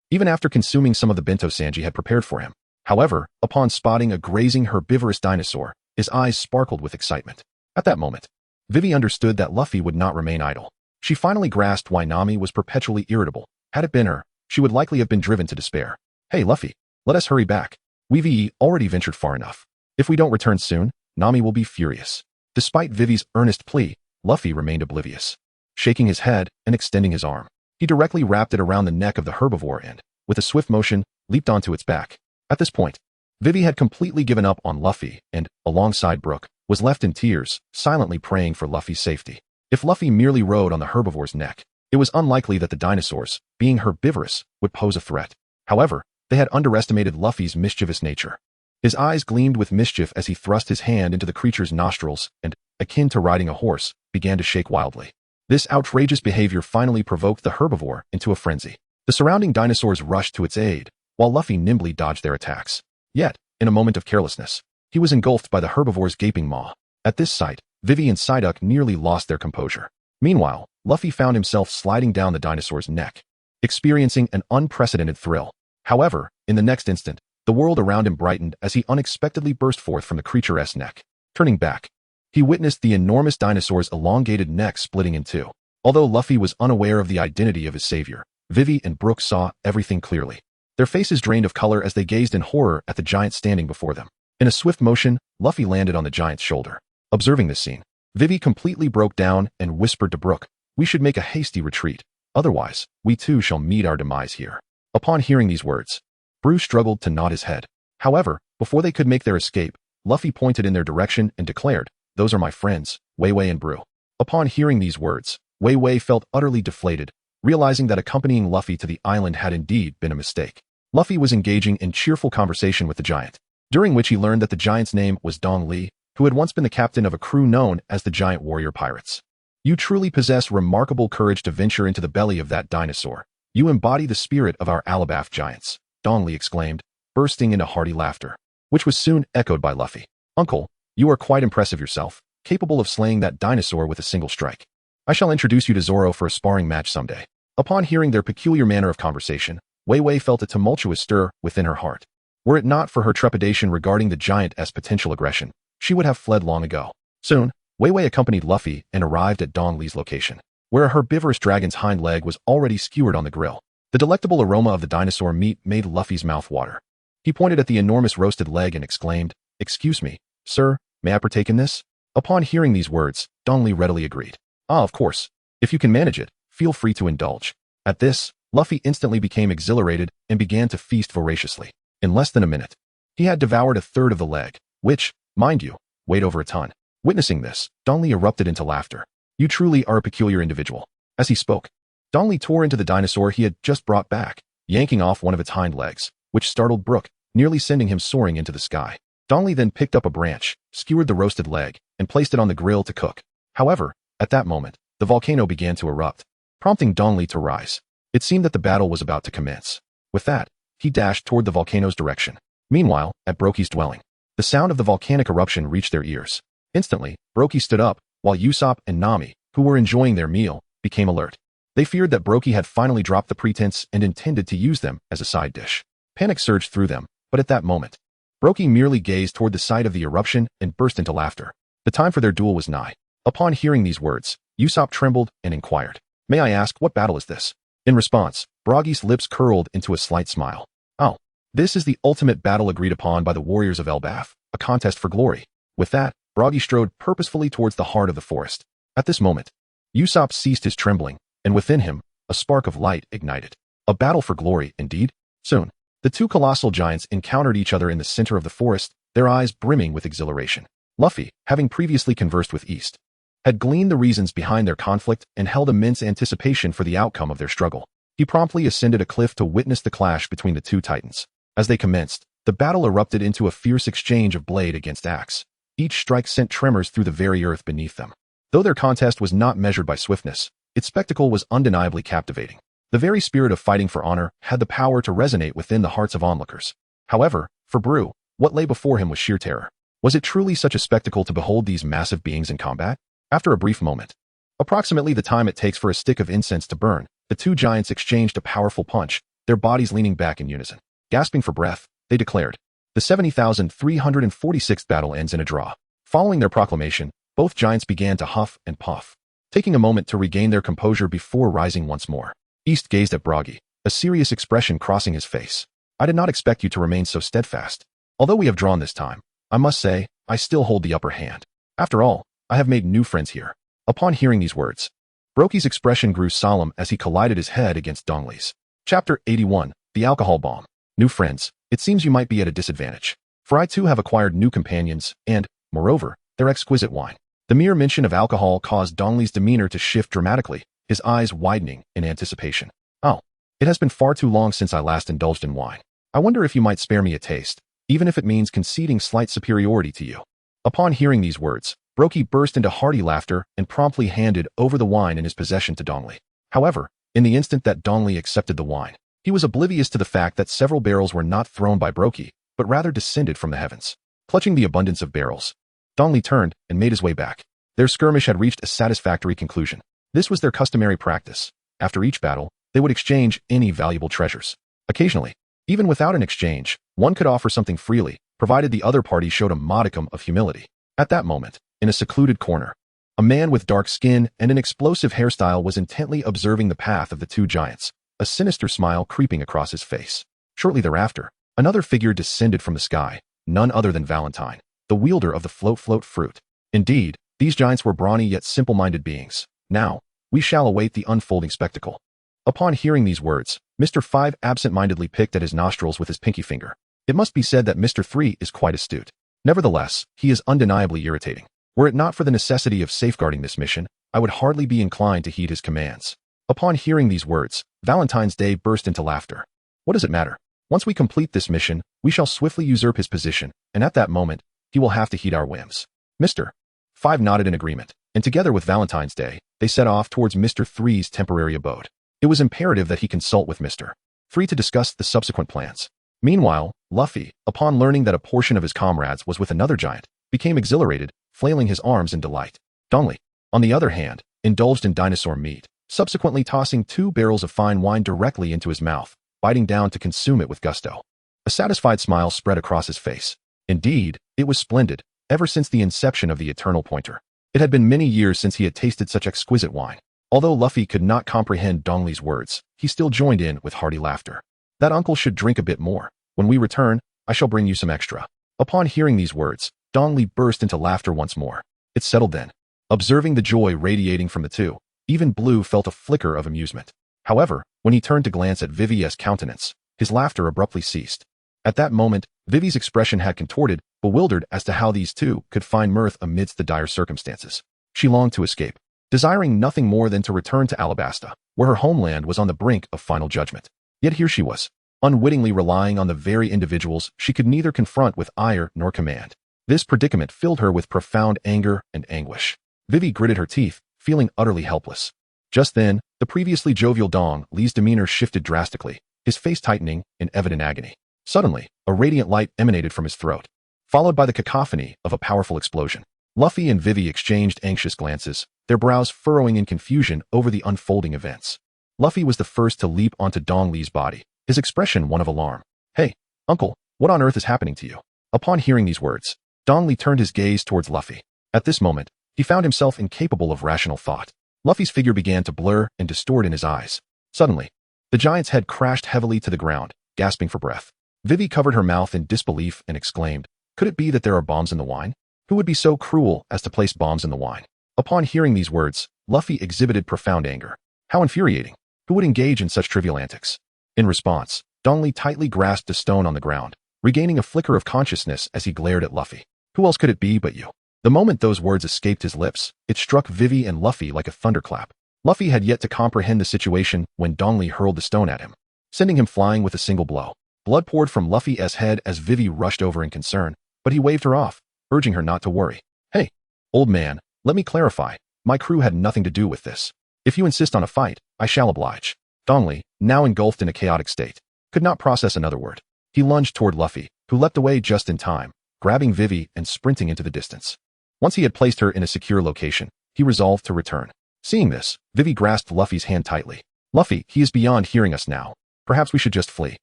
even after consuming some of the bento Sanji had prepared for him. However, upon spotting a grazing herbivorous dinosaur, his eyes sparkled with excitement. At that moment, Vivi understood that Luffy would not remain idle. She finally grasped why Nami was perpetually irritable. Had it been her, she would likely have been driven to despair. Hey Luffy, let us hurry back. We've already ventured far enough. If we don't return soon, Nami will be furious. Despite Vivi's earnest plea, Luffy remained oblivious. Shaking his head and extending his arm, he directly wrapped it around the neck of the herbivore and, with a swift motion, leaped onto its back. At this point, Vivi had completely given up on Luffy and, alongside Brook, was left in tears, silently praying for Luffy's safety. If Luffy merely rode on the herbivore's neck, it was unlikely that the dinosaurs, being herbivorous, would pose a threat. However, they had underestimated Luffy's mischievous nature. His eyes gleamed with mischief as he thrust his hand into the creature's nostrils and, akin to riding a horse, began to shake wildly. This outrageous behavior finally provoked the herbivore into a frenzy. The surrounding dinosaurs rushed to its aid, while Luffy nimbly dodged their attacks. Yet, in a moment of carelessness, he was engulfed by the herbivore's gaping maw. At this sight, Vivi and Psyduck nearly lost their composure. Meanwhile, Luffy found himself sliding down the dinosaur's neck, experiencing an unprecedented thrill. However, in the next instant, the world around him brightened as he unexpectedly burst forth from the creature's neck. Turning back, he witnessed the enormous dinosaur's elongated neck splitting in two. Although Luffy was unaware of the identity of his savior, Vivi and Brook saw everything clearly. Their faces drained of color as they gazed in horror at the giant standing before them. In a swift motion, Luffy landed on the giant's shoulder. Observing this scene, Vivi completely broke down and whispered to Brook, "We should make a hasty retreat. Otherwise, we too shall meet our demise here." Upon hearing these words, Brew struggled to nod his head. However, before they could make their escape, Luffy pointed in their direction and declared, "Those are my friends, Wei Wei and Brew." Upon hearing these words, Wei Wei felt utterly deflated, realizing that accompanying Luffy to the island had indeed been a mistake. Luffy was engaging in cheerful conversation with the giant, during which he learned that the giant's name was Dong Li, who had once been the captain of a crew known as the Giant Warrior Pirates. "You truly possess remarkable courage to venture into the belly of that dinosaur. You embody the spirit of our Alabasta giants," Dong Li exclaimed, bursting into hearty laughter, which was soon echoed by Luffy. "Uncle, you are quite impressive yourself, capable of slaying that dinosaur with a single strike. I shall introduce you to Zoro for a sparring match someday." Upon hearing their peculiar manner of conversation, Wei Wei felt a tumultuous stir within her heart. Were it not for her trepidation regarding the giant's potential aggression, she would have fled long ago. Soon, Wei Wei accompanied Luffy and arrived at Dong Li's location, where a herbivorous dragon's hind leg was already skewered on the grill. The delectable aroma of the dinosaur meat made Luffy's mouth water. He pointed at the enormous roasted leg and exclaimed, "Excuse me, sir, may I partake in this?" Upon hearing these words, Dong Li readily agreed. "Ah, of course. If you can manage it, feel free to indulge." At this, Luffy instantly became exhilarated and began to feast voraciously. In less than a minute, he had devoured a third of the leg, which, mind you, weighed over a ton. Witnessing this, Dong Li erupted into laughter. "You truly are a peculiar individual." As he spoke, Dong Li tore into the dinosaur he had just brought back, yanking off one of its hind legs, which startled Brook, nearly sending him soaring into the sky. Dong Li then picked up a branch, skewered the roasted leg, and placed it on the grill to cook. However, at that moment, the volcano began to erupt, prompting Dong Li to rise. It seemed that the battle was about to commence. With that, he dashed toward the volcano's direction. Meanwhile, at Baroque's dwelling, the sound of the volcanic eruption reached their ears. Instantly, Baroque stood up, while Usopp and Nami, who were enjoying their meal, became alert. They feared that Baroque had finally dropped the pretense and intended to use them as a side dish. Panic surged through them, but at that moment, Baroque merely gazed toward the site of the eruption and burst into laughter. The time for their duel was nigh. Upon hearing these words, Usopp trembled and inquired, "May I ask, what battle is this?" In response, Baroque's lips curled into a slight smile. "Oh, this is the ultimate battle agreed upon by the warriors of Elbaf, a contest for glory." With that, Baroque strode purposefully towards the heart of the forest. At this moment, Usopp ceased his trembling, and within him, a spark of light ignited. A battle for glory, indeed. Soon, the two colossal giants encountered each other in the center of the forest, their eyes brimming with exhilaration. Luffy, having previously conversed with East, had gleaned the reasons behind their conflict and held immense anticipation for the outcome of their struggle. He promptly ascended a cliff to witness the clash between the two titans. As they commenced, the battle erupted into a fierce exchange of blade against axe. Each strike sent tremors through the very earth beneath them. Though their contest was not measured by swiftness, its spectacle was undeniably captivating. The very spirit of fighting for honor had the power to resonate within the hearts of onlookers. However, for Bru, what lay before him was sheer terror. Was it truly such a spectacle to behold these massive beings in combat? After a brief moment, approximately the time it takes for a stick of incense to burn, the two giants exchanged a powerful punch, their bodies leaning back in unison. Gasping for breath, they declared, "The 70,346th battle ends in a draw." Following their proclamation, both giants began to huff and puff, taking a moment to regain their composure before rising once more. East gazed at Buggy, a serious expression crossing his face. "I did not expect you to remain so steadfast. Although we have drawn this time, I must say, I still hold the upper hand. After all, I have made new friends here." Upon hearing these words, Baroque's expression grew solemn as he collided his head against Dong Li's. Chapter 81, The Alcohol Bomb. New friends, it seems you might be at a disadvantage. For I too have acquired new companions, and, moreover, their exquisite wine. The mere mention of alcohol caused Dong Li's demeanor to shift dramatically, his eyes widening in anticipation. "Oh, it has been far too long since I last indulged in wine. I wonder if you might spare me a taste, even if it means conceding slight superiority to you." Upon hearing these words, Baroque burst into hearty laughter and promptly handed over the wine in his possession to Dong Li. However, in the instant that Dong Li accepted the wine, he was oblivious to the fact that several barrels were not thrown by Baroque, but rather descended from the heavens. Clutching the abundance of barrels, Dong Li turned and made his way back. Their skirmish had reached a satisfactory conclusion. This was their customary practice. After each battle, they would exchange any valuable treasures. Occasionally, even without an exchange, one could offer something freely, provided the other party showed a modicum of humility. At that moment, in a secluded corner, a man with dark skin and an explosive hairstyle was intently observing the path of the two giants, a sinister smile creeping across his face. Shortly thereafter, another figure descended from the sky, none other than Valentine, the wielder of the float fruit. Indeed, these giants were brawny yet simple-minded beings. Now, we shall await the unfolding spectacle. Upon hearing these words, Mr. 5 absent-mindedly picked at his nostrils with his pinky finger. It must be said that Mr. 3 is quite astute. Nevertheless, he is undeniably irritating. Were it not for the necessity of safeguarding this mission, I would hardly be inclined to heed his commands. Upon hearing these words, Valentine's Day burst into laughter. What does it matter? Once we complete this mission, we shall swiftly usurp his position, and at that moment, he will have to heed our whims. Mr. 5 nodded in agreement, and together with Valentine's Day, they set off towards Mr. 3's temporary abode. It was imperative that he consult with Mr. 3 to discuss the subsequent plans. Meanwhile, Luffy, upon learning that a portion of his comrades was with another giant, became exhilarated, flailing his arms in delight. Dong Li, on the other hand, indulged in dinosaur meat, subsequently tossing 2 barrels of fine wine directly into his mouth, biting down to consume it with gusto. A satisfied smile spread across his face. Indeed, it was splendid, ever since the inception of the Eternal Pointer. It had been many years since he had tasted such exquisite wine. Although Luffy could not comprehend Dong Li's words, he still joined in with hearty laughter. "That uncle should drink a bit more. When we return, I shall bring you some extra." Upon hearing these words, Dong Li burst into laughter once more. It settled then. Observing the joy radiating from the two, even Blue felt a flicker of amusement. However, when he turned to glance at Vivi's countenance, his laughter abruptly ceased. At that moment, Vivi's expression had contorted, bewildered as to how these two could find mirth amidst the dire circumstances. She longed to escape, desiring nothing more than to return to Alabasta, where her homeland was on the brink of final judgment. Yet here she was, unwittingly relying on the very individuals she could neither confront with ire nor command. This predicament filled her with profound anger and anguish. Vivi gritted her teeth, feeling utterly helpless. Just then, the previously jovial Dong Li's demeanor shifted drastically, his face tightening in evident agony. Suddenly, a radiant light emanated from his throat, followed by the cacophony of a powerful explosion. Luffy and Vivi exchanged anxious glances, their brows furrowing in confusion over the unfolding events. Luffy was the first to leap onto Dong Li's body, his expression one of alarm. "Hey, uncle, what on earth is happening to you?" Upon hearing these words, Dong Li turned his gaze towards Luffy. At this moment, he found himself incapable of rational thought. Luffy's figure began to blur and distort in his eyes. Suddenly, the giant's head crashed heavily to the ground, gasping for breath. Vivi covered her mouth in disbelief and exclaimed, "Could it be that there are bombs in the wine? Who would be so cruel as to place bombs in the wine?" Upon hearing these words, Luffy exhibited profound anger. How infuriating! Who would engage in such trivial antics? In response, Dong Li tightly grasped a stone on the ground, regaining a flicker of consciousness as he glared at Luffy. "Who else could it be but you?" The moment those words escaped his lips, it struck Vivi and Luffy like a thunderclap. Luffy had yet to comprehend the situation when Dong Li hurled the stone at him, sending him flying with a single blow. Blood poured from Luffy's head as Vivi rushed over in concern, but he waved her off, urging her not to worry. "Hey, old man, let me clarify. My crew had nothing to do with this. If you insist on a fight, I shall oblige." Dong Li, now engulfed in a chaotic state, could not process another word. He lunged toward Luffy, who leapt away just in time, grabbing Vivi and sprinting into the distance. Once he had placed her in a secure location, he resolved to return. Seeing this, Vivi grasped Luffy's hand tightly. "Luffy, he is beyond hearing us now. Perhaps we should just flee."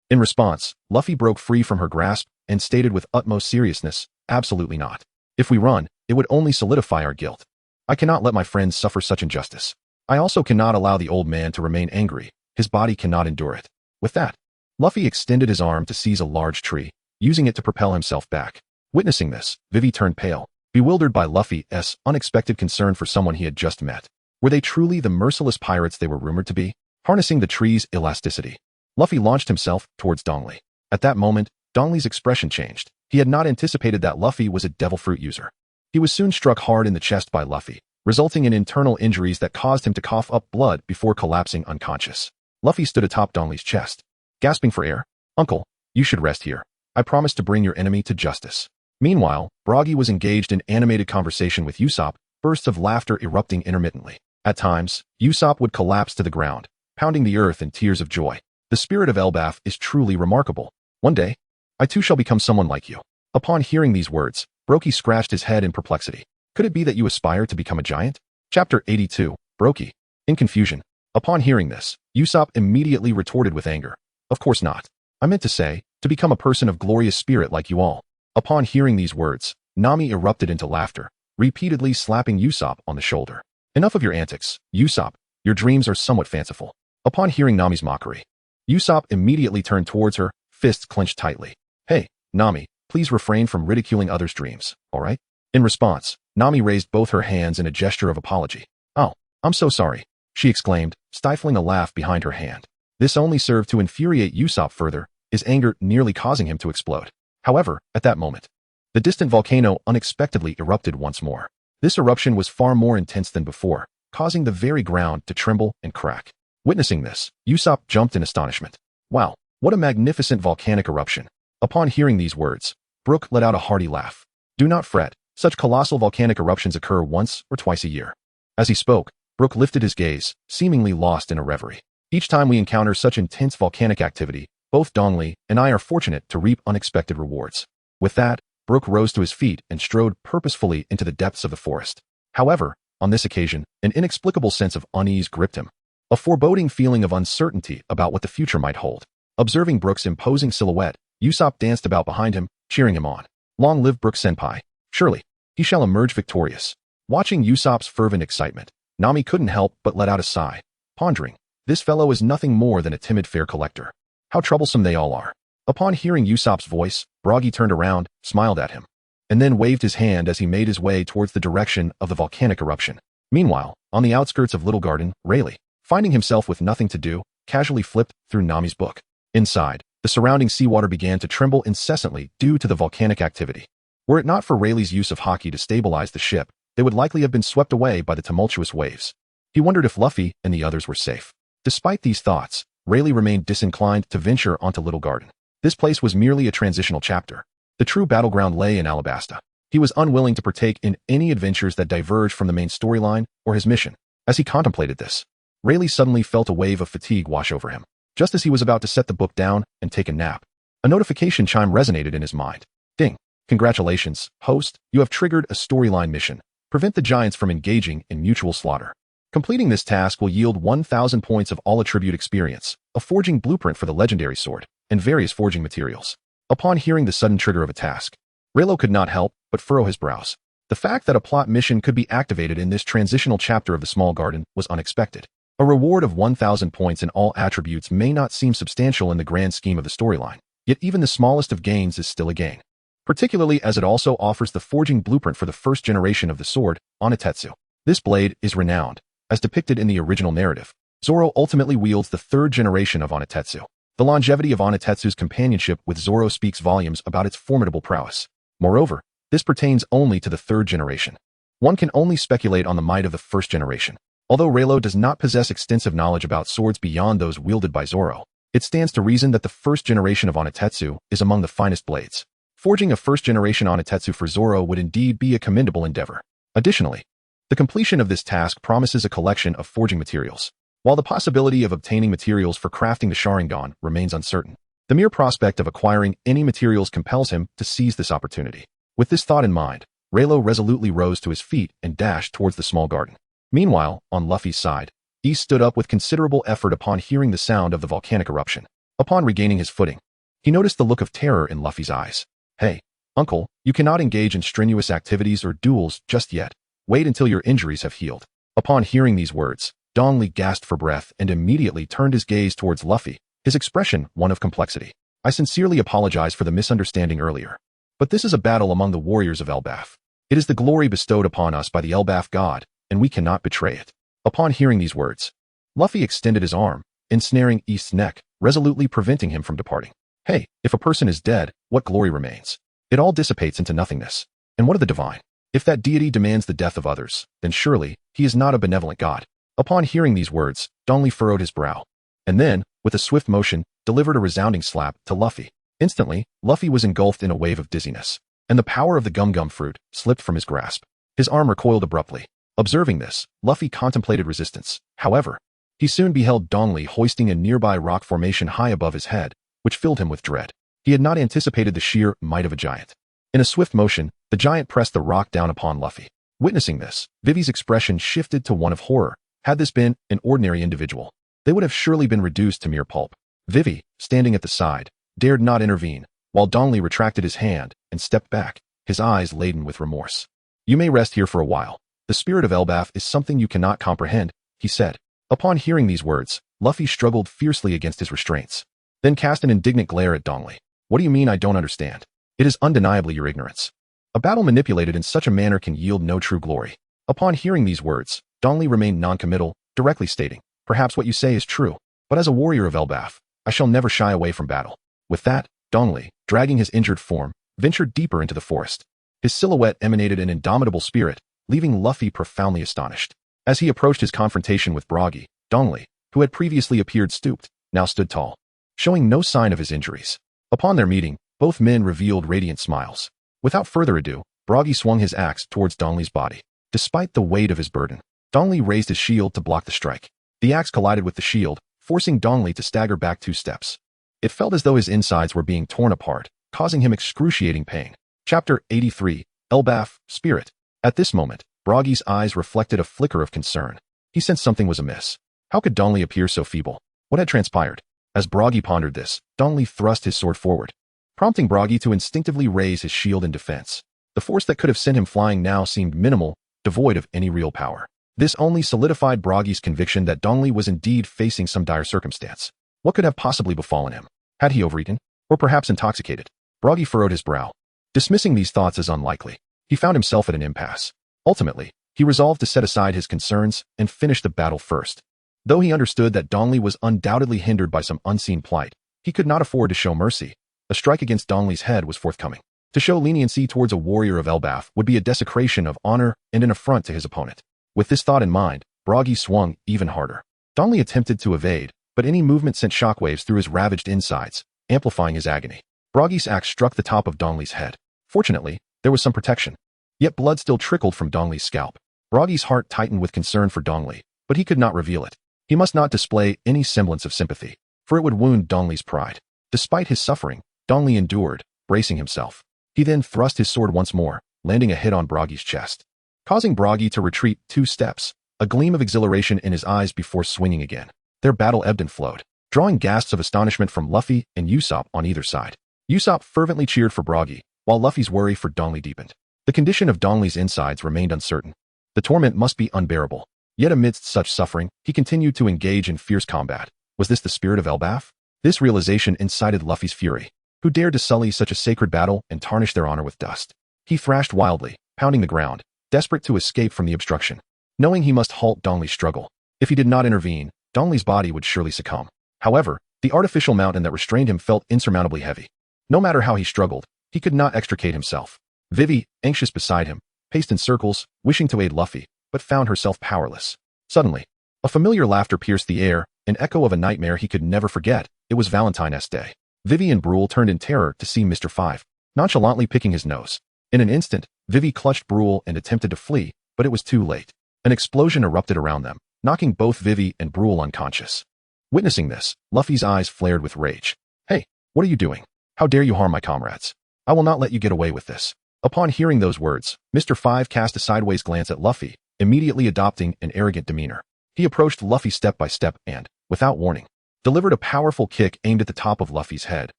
In response, Luffy broke free from her grasp and stated with utmost seriousness, "Absolutely not. If we run, it would only solidify our guilt. I cannot let my friends suffer such injustice. I also cannot allow the old man to remain angry. His body cannot endure it." With that, Luffy extended his arm to seize a large tree, using it to propel himself back. Witnessing this, Vivi turned pale, bewildered by Luffy's unexpected concern for someone he had just met. Were they truly the merciless pirates they were rumored to be? Harnessing the tree's elasticity, Luffy launched himself towards Dong Li. At that moment, Dong Li's expression changed. He had not anticipated that Luffy was a devil fruit user. He was soon struck hard in the chest by Luffy, resulting in internal injuries that caused him to cough up blood before collapsing unconscious. Luffy stood atop Dong Li's chest, gasping for air. "Uncle, you should rest here. I promise to bring your enemy to justice." Meanwhile, Buggy was engaged in animated conversation with Usopp, bursts of laughter erupting intermittently. At times, Usopp would collapse to the ground, pounding the earth in tears of joy. The spirit of Elbaf is truly remarkable. "One day, I too shall become someone like you." Upon hearing these words, Baroque scratched his head in perplexity. "Could it be that you aspire to become a giant?" Chapter 82, Baroque. In confusion. Upon hearing this, Usopp immediately retorted with anger. "Of course not. I meant to say, to become a person of glorious spirit like you all." Upon hearing these words, Nami erupted into laughter, repeatedly slapping Usopp on the shoulder. "Enough of your antics, Usopp. Your dreams are somewhat fanciful." Upon hearing Nami's mockery, Usopp immediately turned towards her, fists clenched tightly. "Hey, Nami, please refrain from ridiculing others' dreams, alright?" In response, Nami raised both her hands in a gesture of apology. "Oh, I'm so sorry," she exclaimed, stifling a laugh behind her hand. This only served to infuriate Usopp further, his anger nearly causing him to explode. However, at that moment, the distant volcano unexpectedly erupted once more. This eruption was far more intense than before, causing the very ground to tremble and crack. Witnessing this, Usopp jumped in astonishment. "Wow, what a magnificent volcanic eruption." Upon hearing these words, Brook let out a hearty laugh. "Do not fret, such colossal volcanic eruptions occur once or twice a year." As he spoke, Brook lifted his gaze, seemingly lost in a reverie. "Each time we encounter such intense volcanic activity, both Dong Li and I are fortunate to reap unexpected rewards." With that, Brook rose to his feet and strode purposefully into the depths of the forest. However, on this occasion, an inexplicable sense of unease gripped him. A foreboding feeling of uncertainty about what the future might hold. Observing Brook's imposing silhouette, Usopp danced about behind him, cheering him on. "Long live Brook Senpai. Surely, he shall emerge victorious." Watching Usopp's fervent excitement, Nami couldn't help but let out a sigh, pondering, this fellow is nothing more than a timid fare collector. How troublesome they all are. Upon hearing Usopp's voice, Buggy turned around, smiled at him, and then waved his hand as he made his way towards the direction of the volcanic eruption. Meanwhile, on the outskirts of Little Garden, Rayleigh, finding himself with nothing to do, casually flipped through Nami's book. Inside, the surrounding seawater began to tremble incessantly due to the volcanic activity. Were it not for Rayleigh's use of hockey to stabilize the ship, they would likely have been swept away by the tumultuous waves. He wondered if Luffy and the others were safe. Despite these thoughts, Rayleigh remained disinclined to venture onto Little Garden. This place was merely a transitional chapter. The true battleground lay in Alabasta. He was unwilling to partake in any adventures that diverged from the main storyline or his mission. As he contemplated this, Rayleigh suddenly felt a wave of fatigue wash over him. Just as he was about to set the book down and take a nap, a notification chime resonated in his mind. Ding! Congratulations, host, you have triggered a storyline mission. Prevent the Giants from engaging in mutual slaughter. Completing this task will yield 1,000 points of all attribute experience, a forging blueprint for the legendary sword, and various forging materials. Upon hearing the sudden trigger of a task, Rayleigh could not help but furrow his brows. The fact that a plot mission could be activated in this transitional chapter of the Small Garden was unexpected. A reward of 1,000 points in all attributes may not seem substantial in the grand scheme of the storyline, yet even the smallest of gains is still a gain, particularly as it also offers the forging blueprint for the first generation of the sword, Onetetsu. This blade is renowned. As depicted in the original narrative, Zoro ultimately wields the third generation of Onetetsu. The longevity of Onetetsu's companionship with Zoro speaks volumes about its formidable prowess. Moreover, this pertains only to the third generation. One can only speculate on the might of the first generation. Although Rayleigh does not possess extensive knowledge about swords beyond those wielded by Zoro, it stands to reason that the first generation of Onetetsu is among the finest blades. Forging a first-generation Onetetsu for Zoro would indeed be a commendable endeavor. Additionally, the completion of this task promises a collection of forging materials. While the possibility of obtaining materials for crafting the Sharingan remains uncertain, the mere prospect of acquiring any materials compels him to seize this opportunity. With this thought in mind, Rayleigh resolutely rose to his feet and dashed towards the small garden. Meanwhile, on Luffy's side, he stood up with considerable effort upon hearing the sound of the volcanic eruption. Upon regaining his footing, he noticed the look of terror in Luffy's eyes. Hey, uncle, you cannot engage in strenuous activities or duels just yet. Wait until your injuries have healed. Upon hearing these words, Dong Li gasped for breath and immediately turned his gaze towards Luffy, his expression one of complexity. I sincerely apologize for the misunderstanding earlier, but this is a battle among the warriors of Elbaf. It is the glory bestowed upon us by the Elbaf god, and we cannot betray it. Upon hearing these words, Luffy extended his arm, ensnaring East's neck, resolutely preventing him from departing. Hey, if a person is dead, what glory remains? It all dissipates into nothingness. And what of the divine? If that deity demands the death of others, then surely he is not a benevolent god. Upon hearing these words, Dong Li furrowed his brow, and then, with a swift motion, delivered a resounding slap to Luffy. Instantly, Luffy was engulfed in a wave of dizziness, and the power of the gum-gum fruit slipped from his grasp. His arm recoiled abruptly. Observing this, Luffy contemplated resistance. However, he soon beheld Dong Li hoisting a nearby rock formation high above his head, which filled him with dread. He had not anticipated the sheer might of a giant. In a swift motion, the giant pressed the rock down upon Luffy. Witnessing this, Vivi's expression shifted to one of horror. Had this been an ordinary individual, they would have surely been reduced to mere pulp. Vivi, standing at the side, dared not intervene, while Dong Li retracted his hand and stepped back, his eyes laden with remorse. You may rest here for a while. The spirit of Elbaf is something you cannot comprehend, he said. Upon hearing these words, Luffy struggled fiercely against his restraints, then cast an indignant glare at Dong Li. What do you mean I don't understand? It is undeniably your ignorance. A battle manipulated in such a manner can yield no true glory. Upon hearing these words, Dong Li remained non-committal, directly stating, perhaps what you say is true, but as a warrior of Elbaf, I shall never shy away from battle. With that, Dong Li, dragging his injured form, ventured deeper into the forest. His silhouette emanated an indomitable spirit, leaving Luffy profoundly astonished. As he approached his confrontation with Buggy, Dong Li, who had previously appeared stooped, now stood tall, showing no sign of his injuries. Upon their meeting, both men revealed radiant smiles. Without further ado, Buggy swung his axe towards Dong Li's body. Despite the weight of his burden, Dong Li raised his shield to block the strike. The axe collided with the shield, forcing Dong Li to stagger back 2 steps. It felt as though his insides were being torn apart, causing him excruciating pain. Chapter 83, Elbaf, Spirit. At this moment, Buggy's eyes reflected a flicker of concern. He sensed something was amiss. How could Dong Li appear so feeble? What had transpired? As Buggy pondered this, Dong Li thrust his sword forward, prompting Buggy to instinctively raise his shield in defense. The force that could have sent him flying now seemed minimal, devoid of any real power. This only solidified Buggy's conviction that Dong Li was indeed facing some dire circumstance. What could have possibly befallen him? Had he overeaten? Or perhaps intoxicated? Buggy furrowed his brow. Dismissing these thoughts as unlikely, he found himself at an impasse. Ultimately, he resolved to set aside his concerns and finish the battle first. Though he understood that Dong Li was undoubtedly hindered by some unseen plight, he could not afford to show mercy. A strike against Dong Li's head was forthcoming. To show leniency towards a warrior of Elbaf would be a desecration of honor and an affront to his opponent. With this thought in mind, Buggy swung even harder. Dong Li attempted to evade, but any movement sent shockwaves through his ravaged insides, amplifying his agony. Broggy's axe struck the top of Dongley's head. Fortunately, there was some protection. Yet blood still trickled from Dongley's scalp. Broggy's heart tightened with concern for Dongley, but he could not reveal it. He must not display any semblance of sympathy, for it would wound Dongley's pride. Despite his suffering, Dongley endured, bracing himself. He then thrust his sword once more, landing a hit on Broggy's chest, causing Broggy to retreat 2 steps, a gleam of exhilaration in his eyes before swinging again. Their battle ebbed and flowed, drawing gasps of astonishment from Luffy and Usopp on either side. Usopp fervently cheered for Broggy, while Luffy's worry for Dongley deepened. The condition of Dongley's insides remained uncertain. The torment must be unbearable. Yet amidst such suffering, he continued to engage in fierce combat. Was this the spirit of Elbaf? This realization incited Luffy's fury. Who dared to sully such a sacred battle and tarnish their honor with dust? He thrashed wildly, pounding the ground, desperate to escape from the obstruction, knowing he must halt Dongley's struggle. If he did not intervene, Dongley's body would surely succumb. However, the artificial mountain that restrained him felt insurmountably heavy. No matter how he struggled, he could not extricate himself. Vivi, anxious beside him, paced in circles, wishing to aid Luffy, but found herself powerless. Suddenly, a familiar laughter pierced the air, an echo of a nightmare he could never forget. It was Valentine's Day. Vivi and Brule turned in terror to see Mr. Five, nonchalantly picking his nose. In an instant, Vivi clutched Brule and attempted to flee, but it was too late. An explosion erupted around them, knocking both Vivi and Brule unconscious. Witnessing this, Luffy's eyes flared with rage. Hey, what are you doing? How dare you harm my comrades? I will not let you get away with this. Upon hearing those words, Mr. Five cast a sideways glance at Luffy, immediately adopting an arrogant demeanor. He approached Luffy step by step and, without warning, delivered a powerful kick aimed at the top of Luffy's head,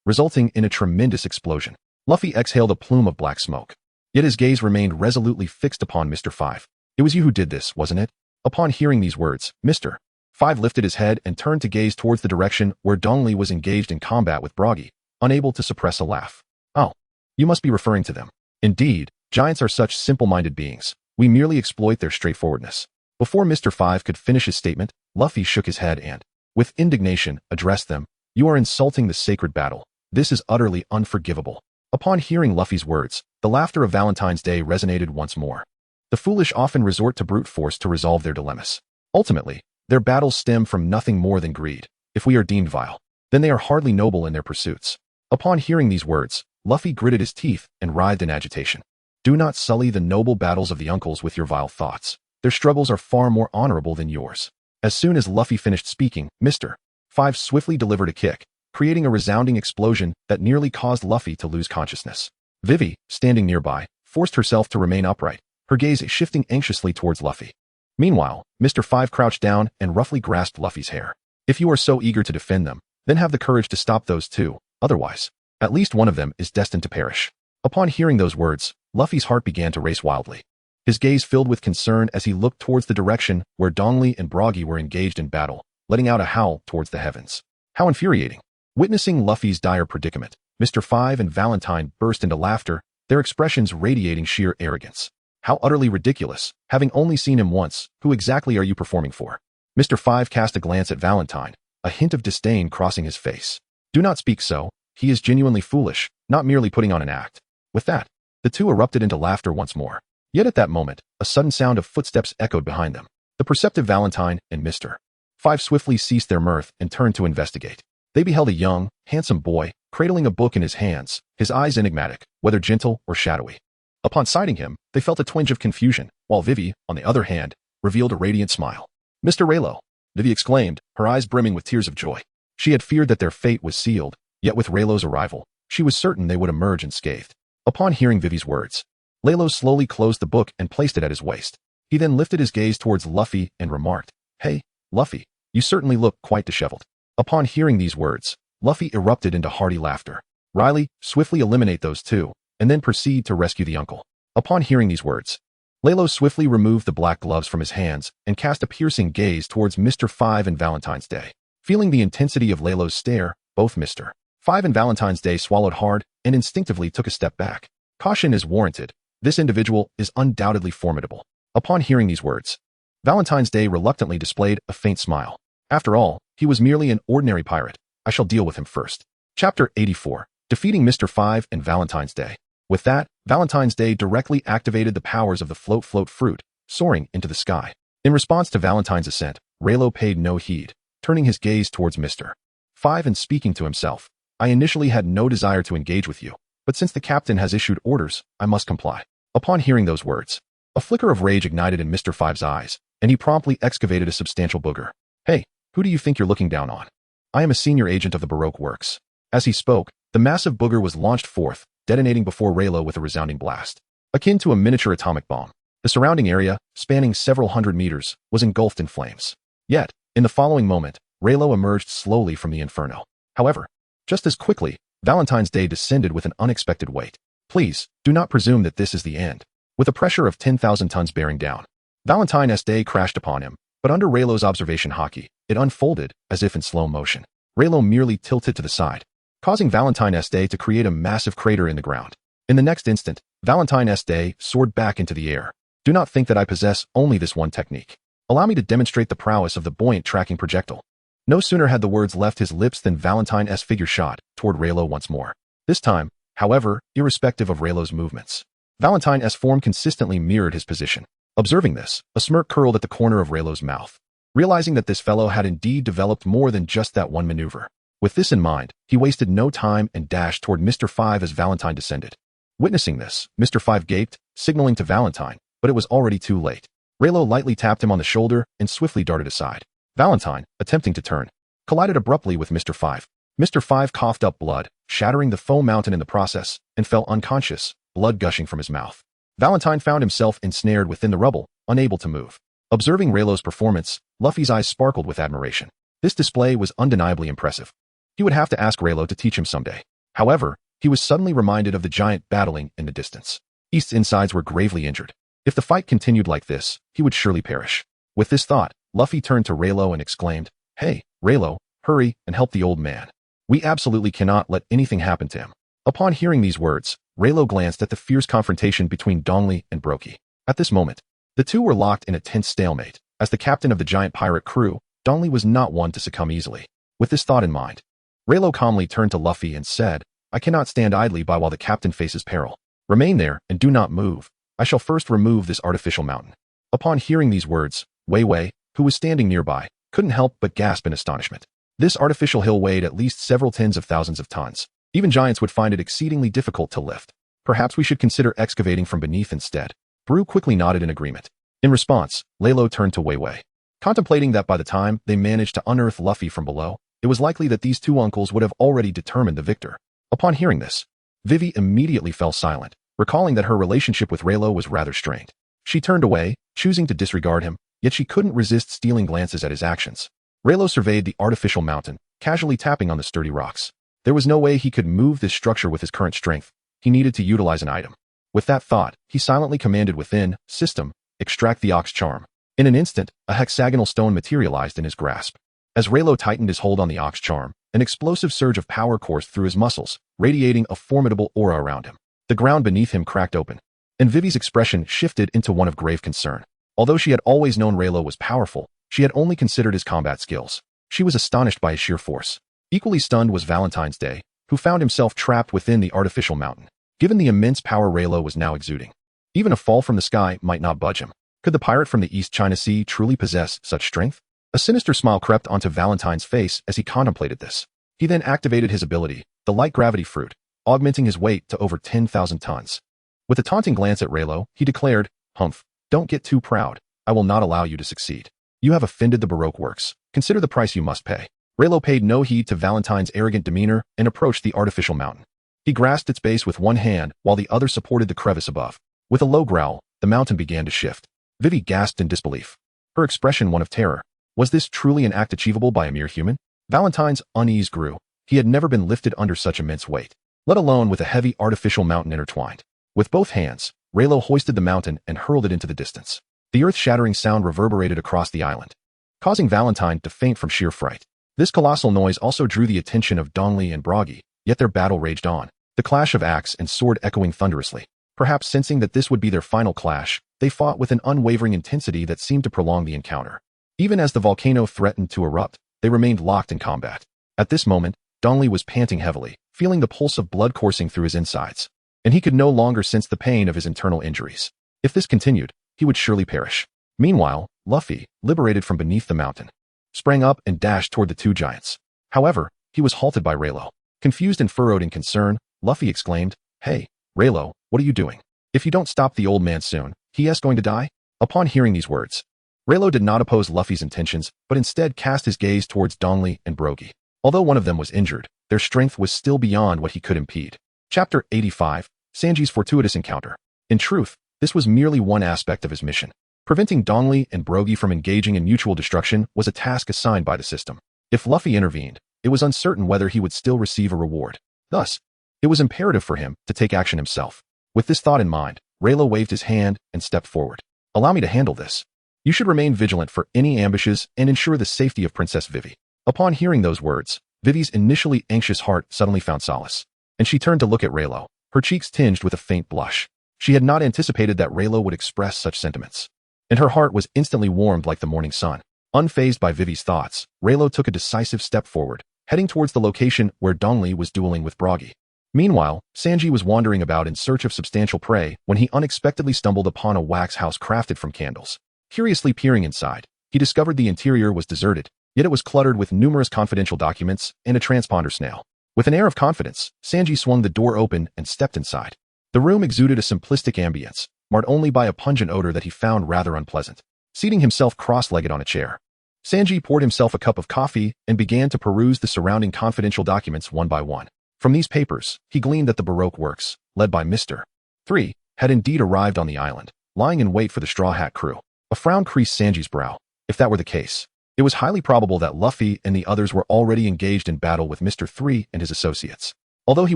resulting in a tremendous explosion. Luffy exhaled a plume of black smoke. Yet his gaze remained resolutely fixed upon Mr. Five. It was you who did this, wasn't it? Upon hearing these words, Mr. Five lifted his head and turned to gaze towards the direction where Dongley was engaged in combat with Broggy, unable to suppress a laugh. Oh, you must be referring to them. Indeed, giants are such simple-minded beings. We merely exploit their straightforwardness. Before Mr. Five could finish his statement, Luffy shook his head and, with indignation, addressed them. You are insulting the sacred battle. This is utterly unforgivable. Upon hearing Luffy's words, the laughter of Valentine's Day resonated once more. The foolish often resort to brute force to resolve their dilemmas. Ultimately, their battles stem from nothing more than greed. If we are deemed vile, then they are hardly noble in their pursuits. Upon hearing these words, Luffy gritted his teeth and writhed in agitation. Do not sully the noble battles of the uncles with your vile thoughts. Their struggles are far more honorable than yours. As soon as Luffy finished speaking, Mr. Five swiftly delivered a kick, creating a resounding explosion that nearly caused Luffy to lose consciousness. Vivi, standing nearby, forced herself to remain upright, her gaze shifting anxiously towards Luffy. Meanwhile, Mr. Five crouched down and roughly grasped Luffy's hair. If you are so eager to defend them, then have the courage to stop those two. Otherwise, at least one of them is destined to perish. Upon hearing those words, Luffy's heart began to race wildly. His gaze filled with concern as he looked towards the direction where Dongley and Broggy were engaged in battle, letting out a howl towards the heavens. How infuriating! Witnessing Luffy's dire predicament, Mr. Five and Valentine burst into laughter, their expressions radiating sheer arrogance. How utterly ridiculous! Having only seen him once, who exactly are you performing for? Mr. Five cast a glance at Valentine, a hint of disdain crossing his face. Do not speak so. He is genuinely foolish, not merely putting on an act. With that, the two erupted into laughter once more. Yet at that moment, a sudden sound of footsteps echoed behind them. The perceptive Valentine and Mr. Five swiftly ceased their mirth and turned to investigate. They beheld a young, handsome boy, cradling a book in his hands, his eyes enigmatic, whether gentle or shadowy. Upon sighting him, they felt a twinge of confusion, while Vivi, on the other hand, revealed a radiant smile. Mr. Leilo, Vivi exclaimed, her eyes brimming with tears of joy. She had feared that their fate was sealed, yet with Leilo's arrival, she was certain they would emerge unscathed. Upon hearing Vivi's words, Leilo slowly closed the book and placed it at his waist. He then lifted his gaze towards Luffy and remarked, Hey, Luffy, you certainly look quite disheveled. Upon hearing these words, Luffy erupted into hearty laughter. Riley, swiftly eliminate those two, and then proceed to rescue the uncle. Upon hearing these words, Leilo swiftly removed the black gloves from his hands and cast a piercing gaze towards Mr. Five and Valentine's Day. Feeling the intensity of Leilo's stare, both Mr. Five and Valentine's Day swallowed hard and instinctively took a step back. Caution is warranted. This individual is undoubtedly formidable. Upon hearing these words, Valentine's Day reluctantly displayed a faint smile. After all, he was merely an ordinary pirate. I shall deal with him first. Chapter 84. Defeating Mr. Five and Valentine's Day. With that, Valentine's Day directly activated the powers of the float fruit, soaring into the sky. In response to Valentine's ascent, Raylo paid no heed. turning his gaze towards Mr. 5 and speaking to himself. I initially had no desire to engage with you, but since the captain has issued orders, I must comply. Upon hearing those words, a flicker of rage ignited in Mr. 5's eyes, and he promptly excavated a substantial booger. Hey, who do you think you're looking down on? I am a senior agent of the Baroque works. As he spoke, the massive booger was launched forth, detonating before Leilo with a resounding blast. Akin to a miniature atomic bomb, the surrounding area, spanning several hundred meters, was engulfed in flames. Yet, in the following moment, Leilo emerged slowly from the inferno. However, just as quickly, Valentine's Day descended with an unexpected weight. Please, do not presume that this is the end. With a pressure of 10,000 tons bearing down, Valentine's Day crashed upon him, but under Leilo's observation hockey, it unfolded as if in slow motion. Leilo merely tilted to the side, causing Valentine's Day to create a massive crater in the ground. In the next instant, Valentine's Day soared back into the air. Do not think that I possess only this one technique. Allow me to demonstrate the prowess of the buoyant tracking projectile. No sooner had the words left his lips than Valentine's figure shot toward Leilo once more. This time, however, irrespective of Leilo's movements, Valentine's form consistently mirrored his position. Observing this, a smirk curled at the corner of Leilo's mouth, realizing that this fellow had indeed developed more than just that one maneuver. With this in mind, he wasted no time and dashed toward Mr. 5 as Valentine descended. Witnessing this, Mr. 5 gaped, signaling to Valentine, but it was already too late. Leilo lightly tapped him on the shoulder and swiftly darted aside. Valentine, attempting to turn, collided abruptly with Mr. 5. Mr. 5 coughed up blood, shattering the foam mountain in the process, and fell unconscious, blood gushing from his mouth. Valentine found himself ensnared within the rubble, unable to move. Observing Leilo's performance, Luffy's eyes sparkled with admiration. This display was undeniably impressive. He would have to ask Leilo to teach him someday. However, he was suddenly reminded of the giant battling in the distance. East's insides were gravely injured. If the fight continued like this, he would surely perish. With this thought, Luffy turned to Leilo and exclaimed, Hey, Leilo, hurry and help the old man. We absolutely cannot let anything happen to him. Upon hearing these words, Leilo glanced at the fierce confrontation between Dongli and Baroque. At this moment, the two were locked in a tense stalemate. As the captain of the giant pirate crew, Dongli was not one to succumb easily. With this thought in mind, Leilo calmly turned to Luffy and said, I cannot stand idly by while the captain faces peril. Remain there and do not move. I shall first remove this artificial mountain. Upon hearing these words, Wei Wei, who was standing nearby, couldn't help but gasp in astonishment. This artificial hill weighed at least several tens of thousands of tons. Even giants would find it exceedingly difficult to lift. Perhaps we should consider excavating from beneath instead. Baru quickly nodded in agreement. In response, Leilo turned to Wei Wei. Contemplating that by the time they managed to unearth Luffy from below, it was likely that these two uncles would have already determined the victor. Upon hearing this, Vivi immediately fell silent, recalling that her relationship with Leilo was rather strained. She turned away, choosing to disregard him, yet she couldn't resist stealing glances at his actions. Leilo surveyed the artificial mountain, casually tapping on the sturdy rocks. There was no way he could move this structure with his current strength. He needed to utilize an item. With that thought, he silently commanded within, System, extract the Ox Charm. In an instant, a hexagonal stone materialized in his grasp. As Leilo tightened his hold on the Ox Charm, an explosive surge of power coursed through his muscles, radiating a formidable aura around him. The ground beneath him cracked open, and Vivi's expression shifted into one of grave concern. Although she had always known Leilo was powerful, she had only considered his combat skills. She was astonished by his sheer force. Equally stunned was Valentine's Day, who found himself trapped within the artificial mountain. Given the immense power Leilo was now exuding, even a fall from the sky might not budge him. Could the pirate from the East China Sea truly possess such strength? A sinister smile crept onto Valentine's face as he contemplated this. He then activated his ability, the light gravity fruit, augmenting his weight to over 10,000 tons. With a taunting glance at Leilo, he declared, Humph, don't get too proud. I will not allow you to succeed. You have offended the Baroque works. Consider the price you must pay. Leilo paid no heed to Valentine's arrogant demeanor and approached the artificial mountain. He grasped its base with one hand while the other supported the crevice above. With a low growl, the mountain began to shift. Vivi gasped in disbelief, her expression one of terror. Was this truly an act achievable by a mere human? Valentine's unease grew. He had never been lifted under such immense weight, let alone with a heavy artificial mountain intertwined. With both hands, Leilo hoisted the mountain and hurled it into the distance. The earth-shattering sound reverberated across the island, causing Valentine to faint from sheer fright. This colossal noise also drew the attention of Dongli and Buggy, yet their battle raged on, the clash of axe and sword echoing thunderously. Perhaps sensing that this would be their final clash, they fought with an unwavering intensity that seemed to prolong the encounter. Even as the volcano threatened to erupt, they remained locked in combat. At this moment, Dongli was panting heavily, feeling the pulse of blood coursing through his insides, and he could no longer sense the pain of his internal injuries. If this continued, he would surely perish. Meanwhile, Luffy, liberated from beneath the mountain, sprang up and dashed toward the two giants. However, he was halted by Leilo. Confused and furrowed in concern, Luffy exclaimed, "Hey, Leilo, what are you doing? If you don't stop the old man soon, he is going to die?" Upon hearing these words, Leilo did not oppose Luffy's intentions, but instead cast his gaze towards Dongli and Buggy. Although one of them was injured, their strength was still beyond what he could impede. Chapter 85, Sanji's Fortuitous Encounter. In truth, this was merely one aspect of his mission. Preventing Dongli and Buggy from engaging in mutual destruction was a task assigned by the system. If Luffy intervened, it was uncertain whether he would still receive a reward. Thus, it was imperative for him to take action himself. With this thought in mind, Leilo waved his hand and stepped forward. "Allow me to handle this. You should remain vigilant for any ambushes and ensure the safety of Princess Vivi." Upon hearing those words, Vivi's initially anxious heart suddenly found solace, and she turned to look at Leilo, her cheeks tinged with a faint blush. She had not anticipated that Leilo would express such sentiments, and her heart was instantly warmed like the morning sun. Unfazed by Vivi's thoughts, Leilo took a decisive step forward, heading towards the location where Dongli was dueling with Buggy. Meanwhile, Sanji was wandering about in search of substantial prey when he unexpectedly stumbled upon a wax house crafted from candles. Curiously peering inside, he discovered the interior was deserted, yet it was cluttered with numerous confidential documents and a transponder snail. With an air of confidence, Sanji swung the door open and stepped inside. The room exuded a simplistic ambience, marred only by a pungent odor that he found rather unpleasant. Seating himself cross-legged on a chair, Sanji poured himself a cup of coffee and began to peruse the surrounding confidential documents one by one. From these papers, he gleaned that the Baroque works, led by Mr. 3, had indeed arrived on the island, lying in wait for the Straw Hat crew. A frown creased Sanji's brow. If that were the case, it was highly probable that Luffy and the others were already engaged in battle with Mr. 3 and his associates. Although he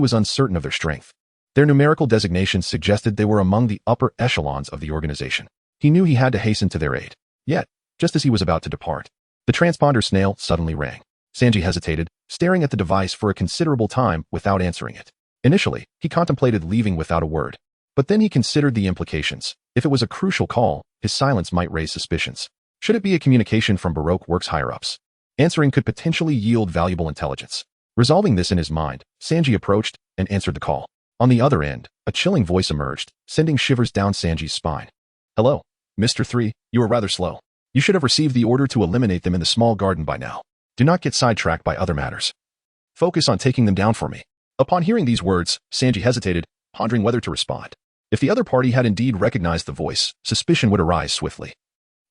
was uncertain of their strength, their numerical designations suggested they were among the upper echelons of the organization. He knew he had to hasten to their aid. Yet, just as he was about to depart, the transponder snail suddenly rang. Sanji hesitated, staring at the device for a considerable time without answering it. Initially, he contemplated leaving without a word, but then he considered the implications. If it was a crucial call, his silence might raise suspicions. Should it be a communication from Baroque Works higher-ups? Answering could potentially yield valuable intelligence. Resolving this in his mind, Sanji approached and answered the call. On the other end, a chilling voice emerged, sending shivers down Sanji's spine. "Hello, Mr. 3, you are rather slow. You should have received the order to eliminate them in the small garden by now. Do not get sidetracked by other matters. Focus on taking them down for me." Upon hearing these words, Sanji hesitated, pondering whether to respond. If the other party had indeed recognized the voice, suspicion would arise swiftly,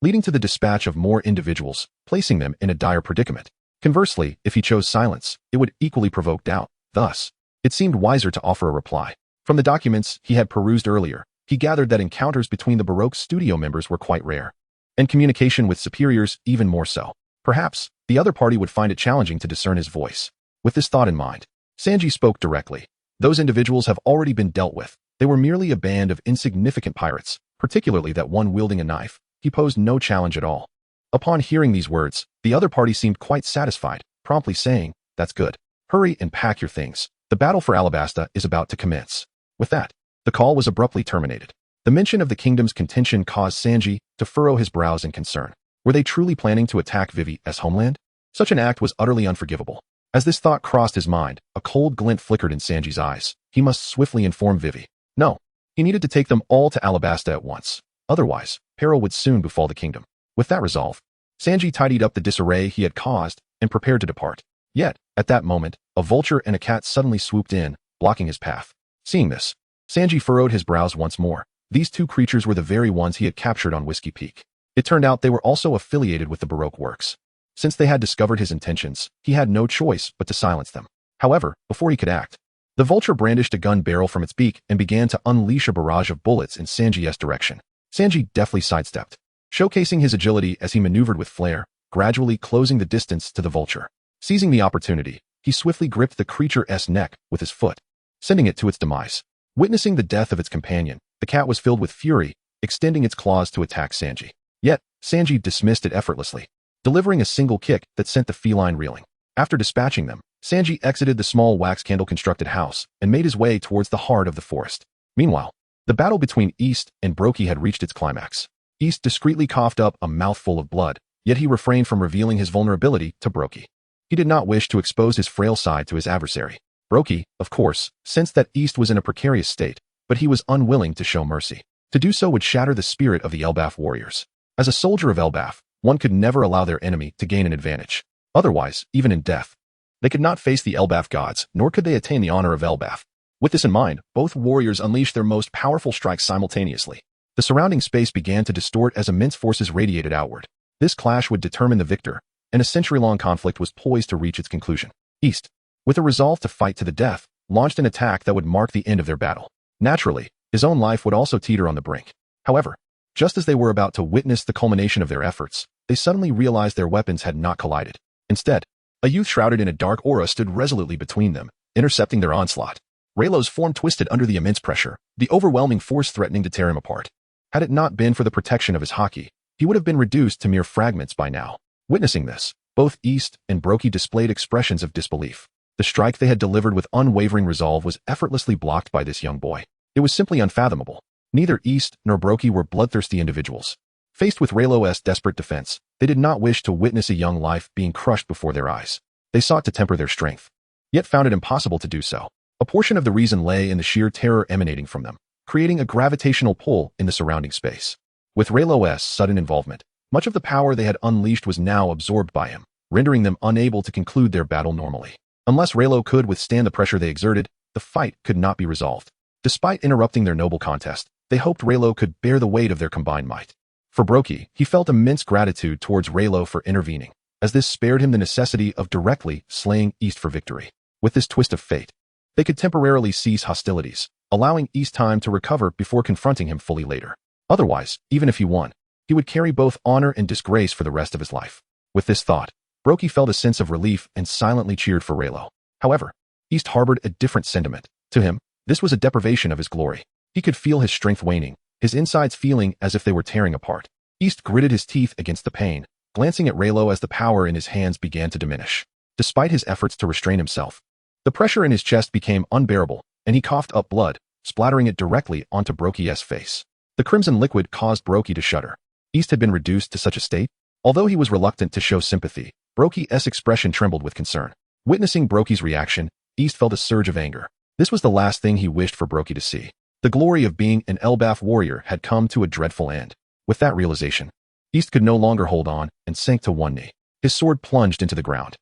leading to the dispatch of more individuals, placing them in a dire predicament. Conversely, if he chose silence, it would equally provoke doubt. Thus, it seemed wiser to offer a reply. From the documents he had perused earlier, he gathered that encounters between the Baroque studio members were quite rare, and communication with superiors even more so. Perhaps, the other party would find it challenging to discern his voice. With this thought in mind, Sanji spoke directly. "Those individuals have already been dealt with. They were merely a band of insignificant pirates, particularly that one wielding a knife. He posed no challenge at all." Upon hearing these words, the other party seemed quite satisfied, promptly saying, "That's good. Hurry and pack your things. The battle for Alabasta is about to commence." With that, the call was abruptly terminated. The mention of the kingdom's contention caused Sanji to furrow his brows in concern. Were they truly planning to attack Vivi's homeland? Such an act was utterly unforgivable. As this thought crossed his mind, a cold glint flickered in Sanji's eyes. He must swiftly inform Vivi. No, he needed to take them all to Alabasta at once. Otherwise, peril would soon befall the kingdom. With that resolve, Sanji tidied up the disarray he had caused and prepared to depart. Yet, at that moment, a vulture and a cat suddenly swooped in, blocking his path. Seeing this, Sanji furrowed his brows once more. These two creatures were the very ones he had captured on Whiskey Peak. It turned out they were also affiliated with the Baroque Works. Since they had discovered his intentions, he had no choice but to silence them. However, before he could act, the vulture brandished a gun barrel from its beak and began to unleash a barrage of bullets in Sanji's direction. Sanji deftly sidestepped, showcasing his agility as he maneuvered with flair, gradually closing the distance to the vulture. Seizing the opportunity, he swiftly gripped the creature's neck with his foot, sending it to its demise. Witnessing the death of its companion, the cat was filled with fury, extending its claws to attack Sanji. Yet, Sanji dismissed it effortlessly, delivering a single kick that sent the feline reeling. After dispatching them, Sanji exited the small wax candle-constructed house and made his way towards the heart of the forest. Meanwhile, the battle between East and Baratie had reached its climax. East discreetly coughed up a mouthful of blood, yet he refrained from revealing his vulnerability to Baratie. He did not wish to expose his frail side to his adversary. Baratie, of course, sensed that East was in a precarious state, but he was unwilling to show mercy. To do so would shatter the spirit of the Elbaf warriors. As a soldier of Elbaf, One could never allow their enemy to gain an advantage. Otherwise, even in death, they could not face the Elbaf gods, nor could they attain the honor of Elbaf. With this in mind, both warriors unleashed their most powerful strikes simultaneously. The surrounding space began to distort as immense forces radiated outward. This clash would determine the victor, and a century-long conflict was poised to reach its conclusion. East, with a resolve to fight to the death, launched an attack that would mark the end of their battle. Naturally, his own life would also teeter on the brink. However, just as they were about to witness the culmination of their efforts, they suddenly realized their weapons had not collided. Instead, a youth shrouded in a dark aura stood resolutely between them, intercepting their onslaught. Raylo's form twisted under the immense pressure, the overwhelming force threatening to tear him apart. Had it not been for the protection of his haki, he would have been reduced to mere fragments by now. Witnessing this, both East and Baroque displayed expressions of disbelief. The strike they had delivered with unwavering resolve was effortlessly blocked by this young boy. It was simply unfathomable. Neither East nor Baroque were bloodthirsty individuals. Faced with Raylo's desperate defense, they did not wish to witness a young life being crushed before their eyes. They sought to temper their strength, yet found it impossible to do so. A portion of the reason lay in the sheer terror emanating from them, creating a gravitational pull in the surrounding space. With Raylo's sudden involvement, much of the power they had unleashed was now absorbed by him, rendering them unable to conclude their battle normally. Unless Raylo could withstand the pressure they exerted, the fight could not be resolved. Despite interrupting their noble contest, they hoped Raylo could bear the weight of their combined might. For Baroque, he felt immense gratitude towards Raylo for intervening, as this spared him the necessity of directly slaying East for victory. With this twist of fate, they could temporarily cease hostilities, allowing East time to recover before confronting him fully later. Otherwise, even if he won, he would carry both honor and disgrace for the rest of his life. With this thought, Baroque felt a sense of relief and silently cheered for Raylo. However, East harbored a different sentiment. To him, this was a deprivation of his glory. He could feel his strength waning, his insides feeling as if they were tearing apart. East gritted his teeth against the pain, glancing at Raylo as the power in his hands began to diminish. Despite his efforts to restrain himself, the pressure in his chest became unbearable, and he coughed up blood, splattering it directly onto Baroque's face. The crimson liquid caused Baroque to shudder. East had been reduced to such a state. Although he was reluctant to show sympathy, Baroque's expression trembled with concern. Witnessing Baroque's reaction, East felt a surge of anger. This was the last thing he wished for Baroque to see. The glory of being an Elbaf warrior had come to a dreadful end. With that realization, East could no longer hold on and sank to one knee. His sword plunged into the ground,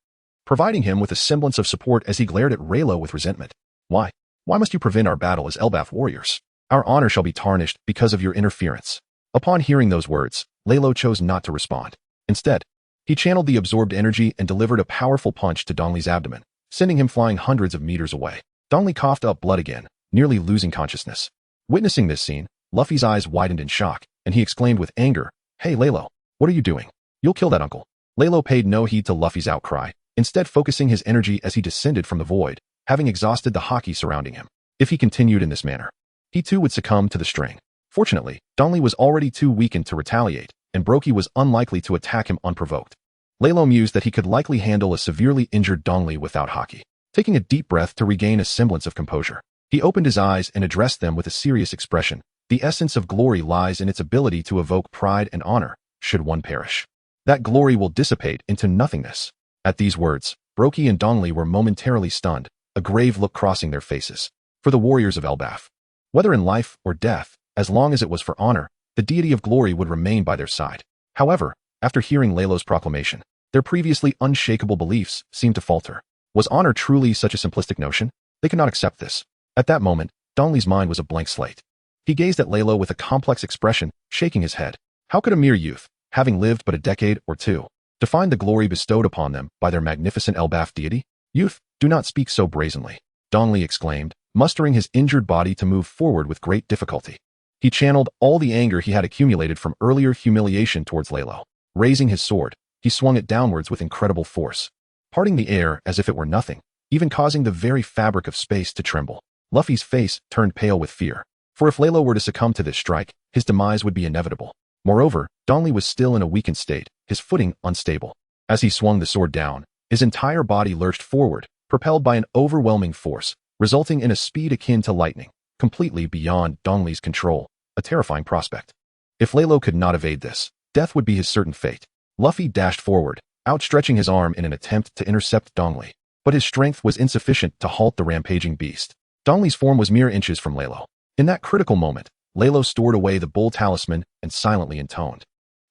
providing him with a semblance of support as he glared at Raylo with resentment. Why? Why must you prevent our battle as Elbaf warriors? Our honor shall be tarnished because of your interference. Upon hearing those words, Leilo chose not to respond. Instead, he channeled the absorbed energy and delivered a powerful punch to Dongley's abdomen, sending him flying hundreds of meters away. Dongley coughed up blood again, nearly losing consciousness. Witnessing this scene, Luffy's eyes widened in shock, and he exclaimed with anger, "Hey Leilo, what are you doing? You'll kill that uncle." Leilo paid no heed to Luffy's outcry, instead focusing his energy as he descended from the void, having exhausted the haki surrounding him. If he continued in this manner, he too would succumb to the string. Fortunately, Dongley was already too weakened to retaliate, and Baroque was unlikely to attack him unprovoked. Leilo mused that he could likely handle a severely injured Dongley without haki. Taking a deep breath to regain a semblance of composure, he opened his eyes and addressed them with a serious expression. The essence of glory lies in its ability to evoke pride and honor, should one perish. That glory will dissipate into nothingness. At these words, Baroque and Dongley were momentarily stunned, a grave look crossing their faces. For the warriors of Elbaf, whether in life or death, as long as it was for honor, the deity of glory would remain by their side. However, after hearing Leilo's proclamation, their previously unshakable beliefs seemed to falter. Was honor truly such a simplistic notion? They could not accept this. At that moment, Dongley's mind was a blank slate. He gazed at Leilo with a complex expression, shaking his head. How could a mere youth, having lived but a decade or two, define the glory bestowed upon them by their magnificent Elbaf deity? Youth, do not speak so brazenly, Dongley exclaimed, mustering his injured body to move forward with great difficulty. He channeled all the anger he had accumulated from earlier humiliation towards Leilo. Raising his sword, he swung it downwards with incredible force, parting the air as if it were nothing, even causing the very fabric of space to tremble. Luffy's face turned pale with fear, for if Leilo were to succumb to this strike, his demise would be inevitable. Moreover, Dongley was still in a weakened state, his footing unstable. As he swung the sword down, his entire body lurched forward, propelled by an overwhelming force, resulting in a speed akin to lightning, completely beyond Dongley's control, a terrifying prospect. If Leilo could not evade this, death would be his certain fate. Luffy dashed forward, outstretching his arm in an attempt to intercept Dongley, but his strength was insufficient to halt the rampaging beast. Dongley's form was mere inches from Leilo. In that critical moment, Leilo stored away the bull talisman and silently intoned,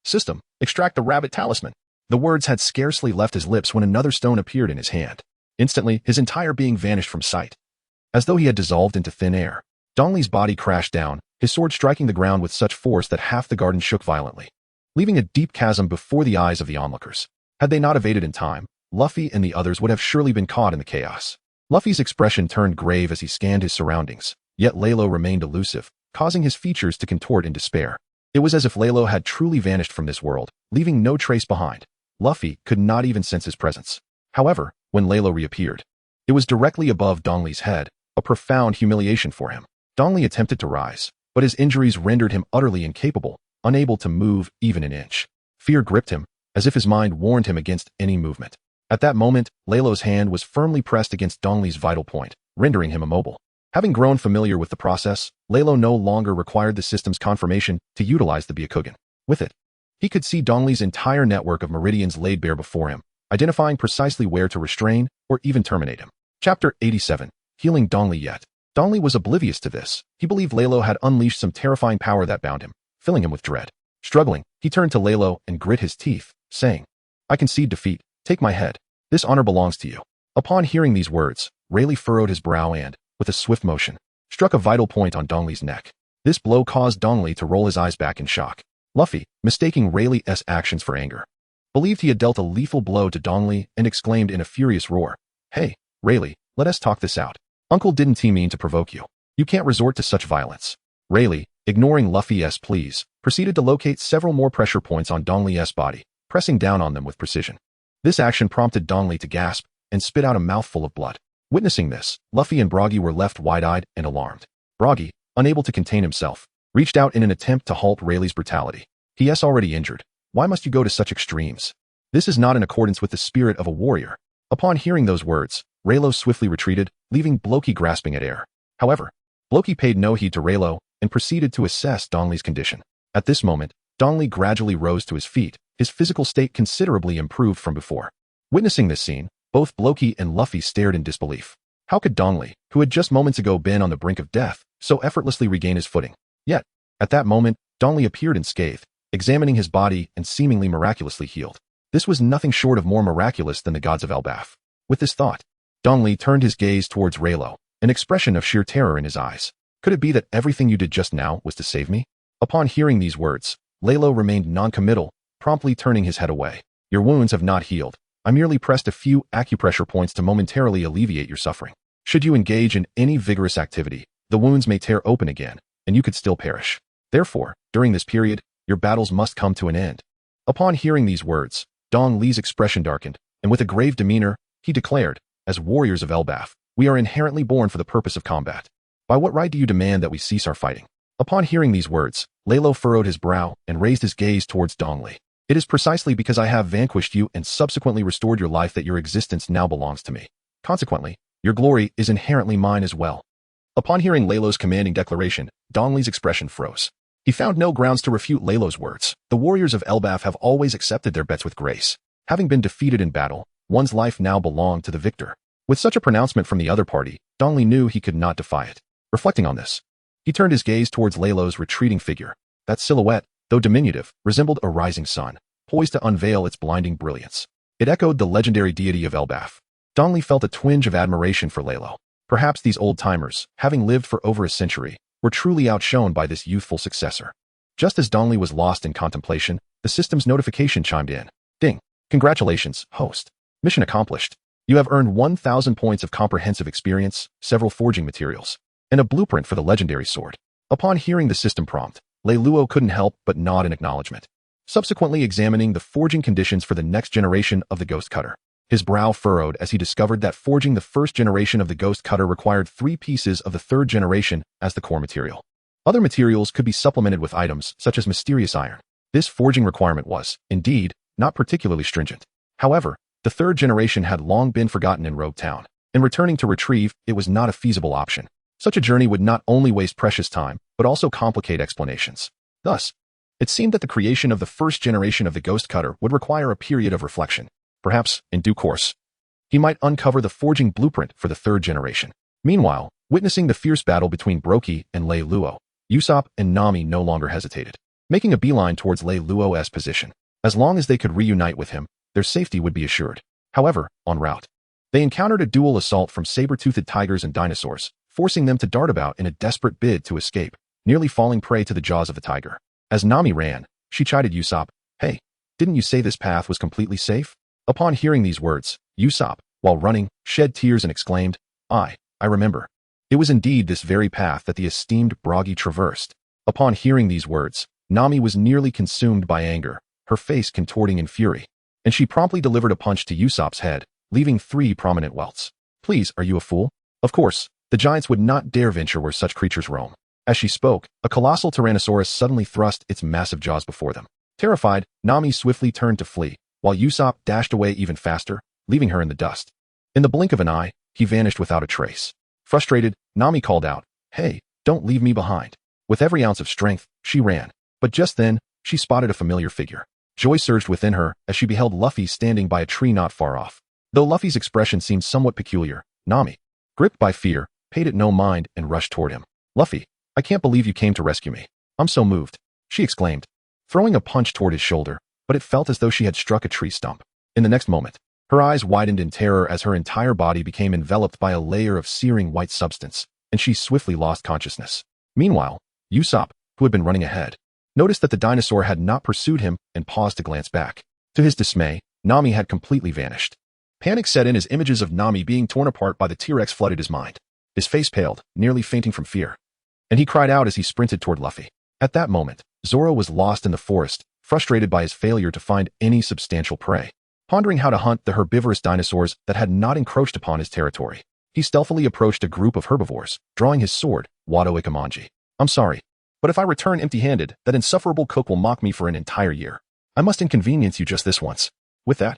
System, extract the rabbit talisman. The words had scarcely left his lips when another stone appeared in his hand. Instantly, his entire being vanished from sight. As though he had dissolved into thin air, Dongley's body crashed down, his sword striking the ground with such force that half the garden shook violently, leaving a deep chasm before the eyes of the onlookers. Had they not evaded in time, Luffy and the others would have surely been caught in the chaos. Luffy's expression turned grave as he scanned his surroundings, yet Leilo remained elusive, causing his features to contort in despair. It was as if Leilo had truly vanished from this world, leaving no trace behind. Luffy could not even sense his presence. However, when Leilo reappeared, it was directly above Dongley's head, a profound humiliation for him. Dongley attempted to rise, but his injuries rendered him utterly incapable, unable to move even an inch. Fear gripped him, as if his mind warned him against any movement. At that moment, Leilo's hand was firmly pressed against Dongley's vital point, rendering him immobile. Having grown familiar with the process, Leilo no longer required the system's confirmation to utilize the Byakugan. With it, he could see Dongley's entire network of meridians laid bare before him, identifying precisely where to restrain or even terminate him. Chapter 87. Healing Dongley yet. Dongley was oblivious to this. He believed Leilo had unleashed some terrifying power that bound him, filling him with dread. Struggling, he turned to Leilo and grit his teeth, saying, "I concede defeat. Take my head. This honor belongs to you." Upon hearing these words, Rayleigh furrowed his brow and, with a swift motion, struck a vital point on Dongley's neck. This blow caused Dongley to roll his eyes back in shock. Luffy, mistaking Rayleigh's actions for anger, believed he had dealt a lethal blow to Dongley and exclaimed in a furious roar, "Hey, Rayleigh, let us talk this out. Uncle didn't mean to provoke you. You can't resort to such violence." Rayleigh, ignoring Luffy's pleas, proceeded to locate several more pressure points on Dongley's body, pressing down on them with precision. This action prompted Dongley to gasp and spit out a mouthful of blood. Witnessing this, Luffy and Buggy were left wide-eyed and alarmed. Buggy, unable to contain himself, reached out in an attempt to halt Rayleigh's brutality. "He is already injured. Why must you go to such extremes? This is not in accordance with the spirit of a warrior." Upon hearing those words, Rayleigh swiftly retreated, leaving Buggy grasping at air. However, Buggy paid no heed to Rayleigh and proceeded to assess Dongley's condition. At this moment, Dongley gradually rose to his feet, his physical state considerably improved from before. Witnessing this scene, both Buggy and Luffy stared in disbelief. How could Dongley, who had just moments ago been on the brink of death, so effortlessly regain his footing? Yet, at that moment, Dongley appeared unscathed, examining his body and seemingly miraculously healed. This was nothing short of more miraculous than the gods of Elbaf. With this thought, Dongley turned his gaze towards Rayleigh, an expression of sheer terror in his eyes. "Could it be that everything you did just now was to save me?" Upon hearing these words, Leilo remained non-committal, promptly turning his head away. "Your wounds have not healed. I merely pressed a few acupressure points to momentarily alleviate your suffering. Should you engage in any vigorous activity, the wounds may tear open again, and you could still perish. Therefore, during this period, your battles must come to an end." Upon hearing these words, Dong Li's expression darkened, and with a grave demeanor, he declared, "As warriors of Elbaf, we are inherently born for the purpose of combat. By what right do you demand that we cease our fighting?" Upon hearing these words, Leilo furrowed his brow and raised his gaze towards Dong Li. "It is precisely because I have vanquished you and subsequently restored your life that your existence now belongs to me. Consequently, your glory is inherently mine as well." Upon hearing Leilo's commanding declaration, Dong Li's expression froze. He found no grounds to refute Leilo's words. The warriors of Elbaf have always accepted their bets with grace. Having been defeated in battle, one's life now belonged to the victor. With such a pronouncement from the other party, Dong Li knew he could not defy it. Reflecting on this, he turned his gaze towards Leilo's retreating figure. That silhouette, though diminutive, resembled a rising sun, poised to unveil its blinding brilliance. It echoed the legendary deity of Elbaf. Dong Li felt a twinge of admiration for Leilo. Perhaps these old-timers, having lived for over a century, were truly outshone by this youthful successor. Just as Dong Li was lost in contemplation, the system's notification chimed in. "Ding. Congratulations, host. Mission accomplished. You have earned 1,000 points of comprehensive experience, several forging materials, and a blueprint for the legendary sword." Upon hearing the system prompt, Leiluo couldn't help but nod in acknowledgement, subsequently examining the forging conditions for the next generation of the Ghost Cutter. His brow furrowed as he discovered that forging the first generation of the Ghost Cutter required 3 pieces of the third generation as the core material. Other materials could be supplemented with items such as mysterious iron. This forging requirement was, indeed, not particularly stringent. However, the third generation had long been forgotten in Rogue Town, and returning to retrieve it was not a feasible option. Such a journey would not only waste precious time, but also complicate explanations. Thus, it seemed that the creation of the first generation of the Ghost Cutter would require a period of reflection. Perhaps, in due course, he might uncover the forging blueprint for the third generation. Meanwhile, witnessing the fierce battle between Baroque and Leiluo, Usopp and Nami no longer hesitated. making a beeline towards Leilo's position. As long as they could reunite with him, their safety would be assured. However, en route, they encountered a dual assault from saber-toothed tigers and dinosaurs, forcing them to dart about in a desperate bid to escape, nearly falling prey to the jaws of the tiger. As Nami ran, she chided Usopp, "Hey, didn't you say this path was completely safe?" Upon hearing these words, Usopp, while running, shed tears and exclaimed, I remember. It was indeed this very path that the esteemed Buggy traversed. Upon hearing these words, Nami was nearly consumed by anger, her face contorting in fury, and she promptly delivered a punch to Usopp's head, leaving 3 prominent welts. "Please, are you a fool?" Of course, the giants would not dare venture where such creatures roam. As she spoke, a colossal Tyrannosaurus suddenly thrust its massive jaws before them. Terrified, Nami swiftly turned to flee, while Usopp dashed away even faster, leaving her in the dust. In the blink of an eye, he vanished without a trace. Frustrated, Nami called out, "Hey, don't leave me behind." With every ounce of strength, she ran. But just then, she spotted a familiar figure. Joy surged within her as she beheld Luffy standing by a tree not far off. Though Luffy's expression seemed somewhat peculiar, Nami, gripped by fear, paid it no mind and rushed toward him. "Luffy, I can't believe you came to rescue me. I'm so moved," she exclaimed, throwing a punch toward his shoulder, but it felt as though she had struck a tree stump. In the next moment, her eyes widened in terror as her entire body became enveloped by a layer of searing white substance, and she swiftly lost consciousness. Meanwhile, Usopp, who had been running ahead, noticed that the dinosaur had not pursued him and paused to glance back. To his dismay, Nami had completely vanished. Panic set in as images of Nami being torn apart by the T-Rex flooded his mind. His face paled, nearly fainting from fear, and he cried out as he sprinted toward Luffy. At that moment, Zoro was lost in the forest, frustrated by his failure to find any substantial prey. Pondering how to hunt the herbivorous dinosaurs that had not encroached upon his territory, he stealthily approached a group of herbivores, drawing his sword, Wado Ikamanji. "I'm sorry, but if I return empty-handed, that insufferable cook will mock me for an entire year. I must inconvenience you just this once." With that,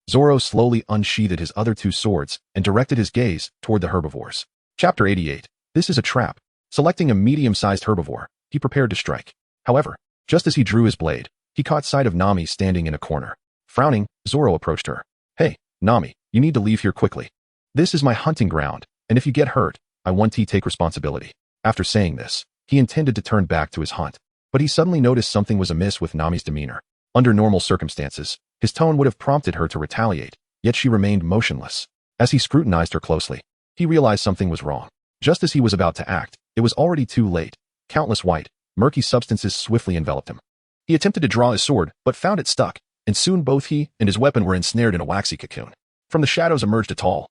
Zoro slowly unsheathed his other 2 swords and directed his gaze toward the herbivores. Chapter 88. This is a trap. Selecting a medium-sized herbivore, he prepared to strike. However, just as he drew his blade, he caught sight of Nami standing in a corner. Frowning, Zoro approached her. "Hey, Nami, you need to leave here quickly. This is my hunting ground, and if you get hurt, I want to take responsibility." After saying this, he intended to turn back to his hunt, but he suddenly noticed something was amiss with Nami's demeanor. Under normal circumstances, his tone would have prompted her to retaliate, yet she remained motionless. As he scrutinized her closely, he realized something was wrong. Just as he was about to act, it was already too late. Countless white, murky substances swiftly enveloped him. He attempted to draw his sword, but found it stuck, and soon both he and his weapon were ensnared in a waxy cocoon. From the shadows emerged a tall,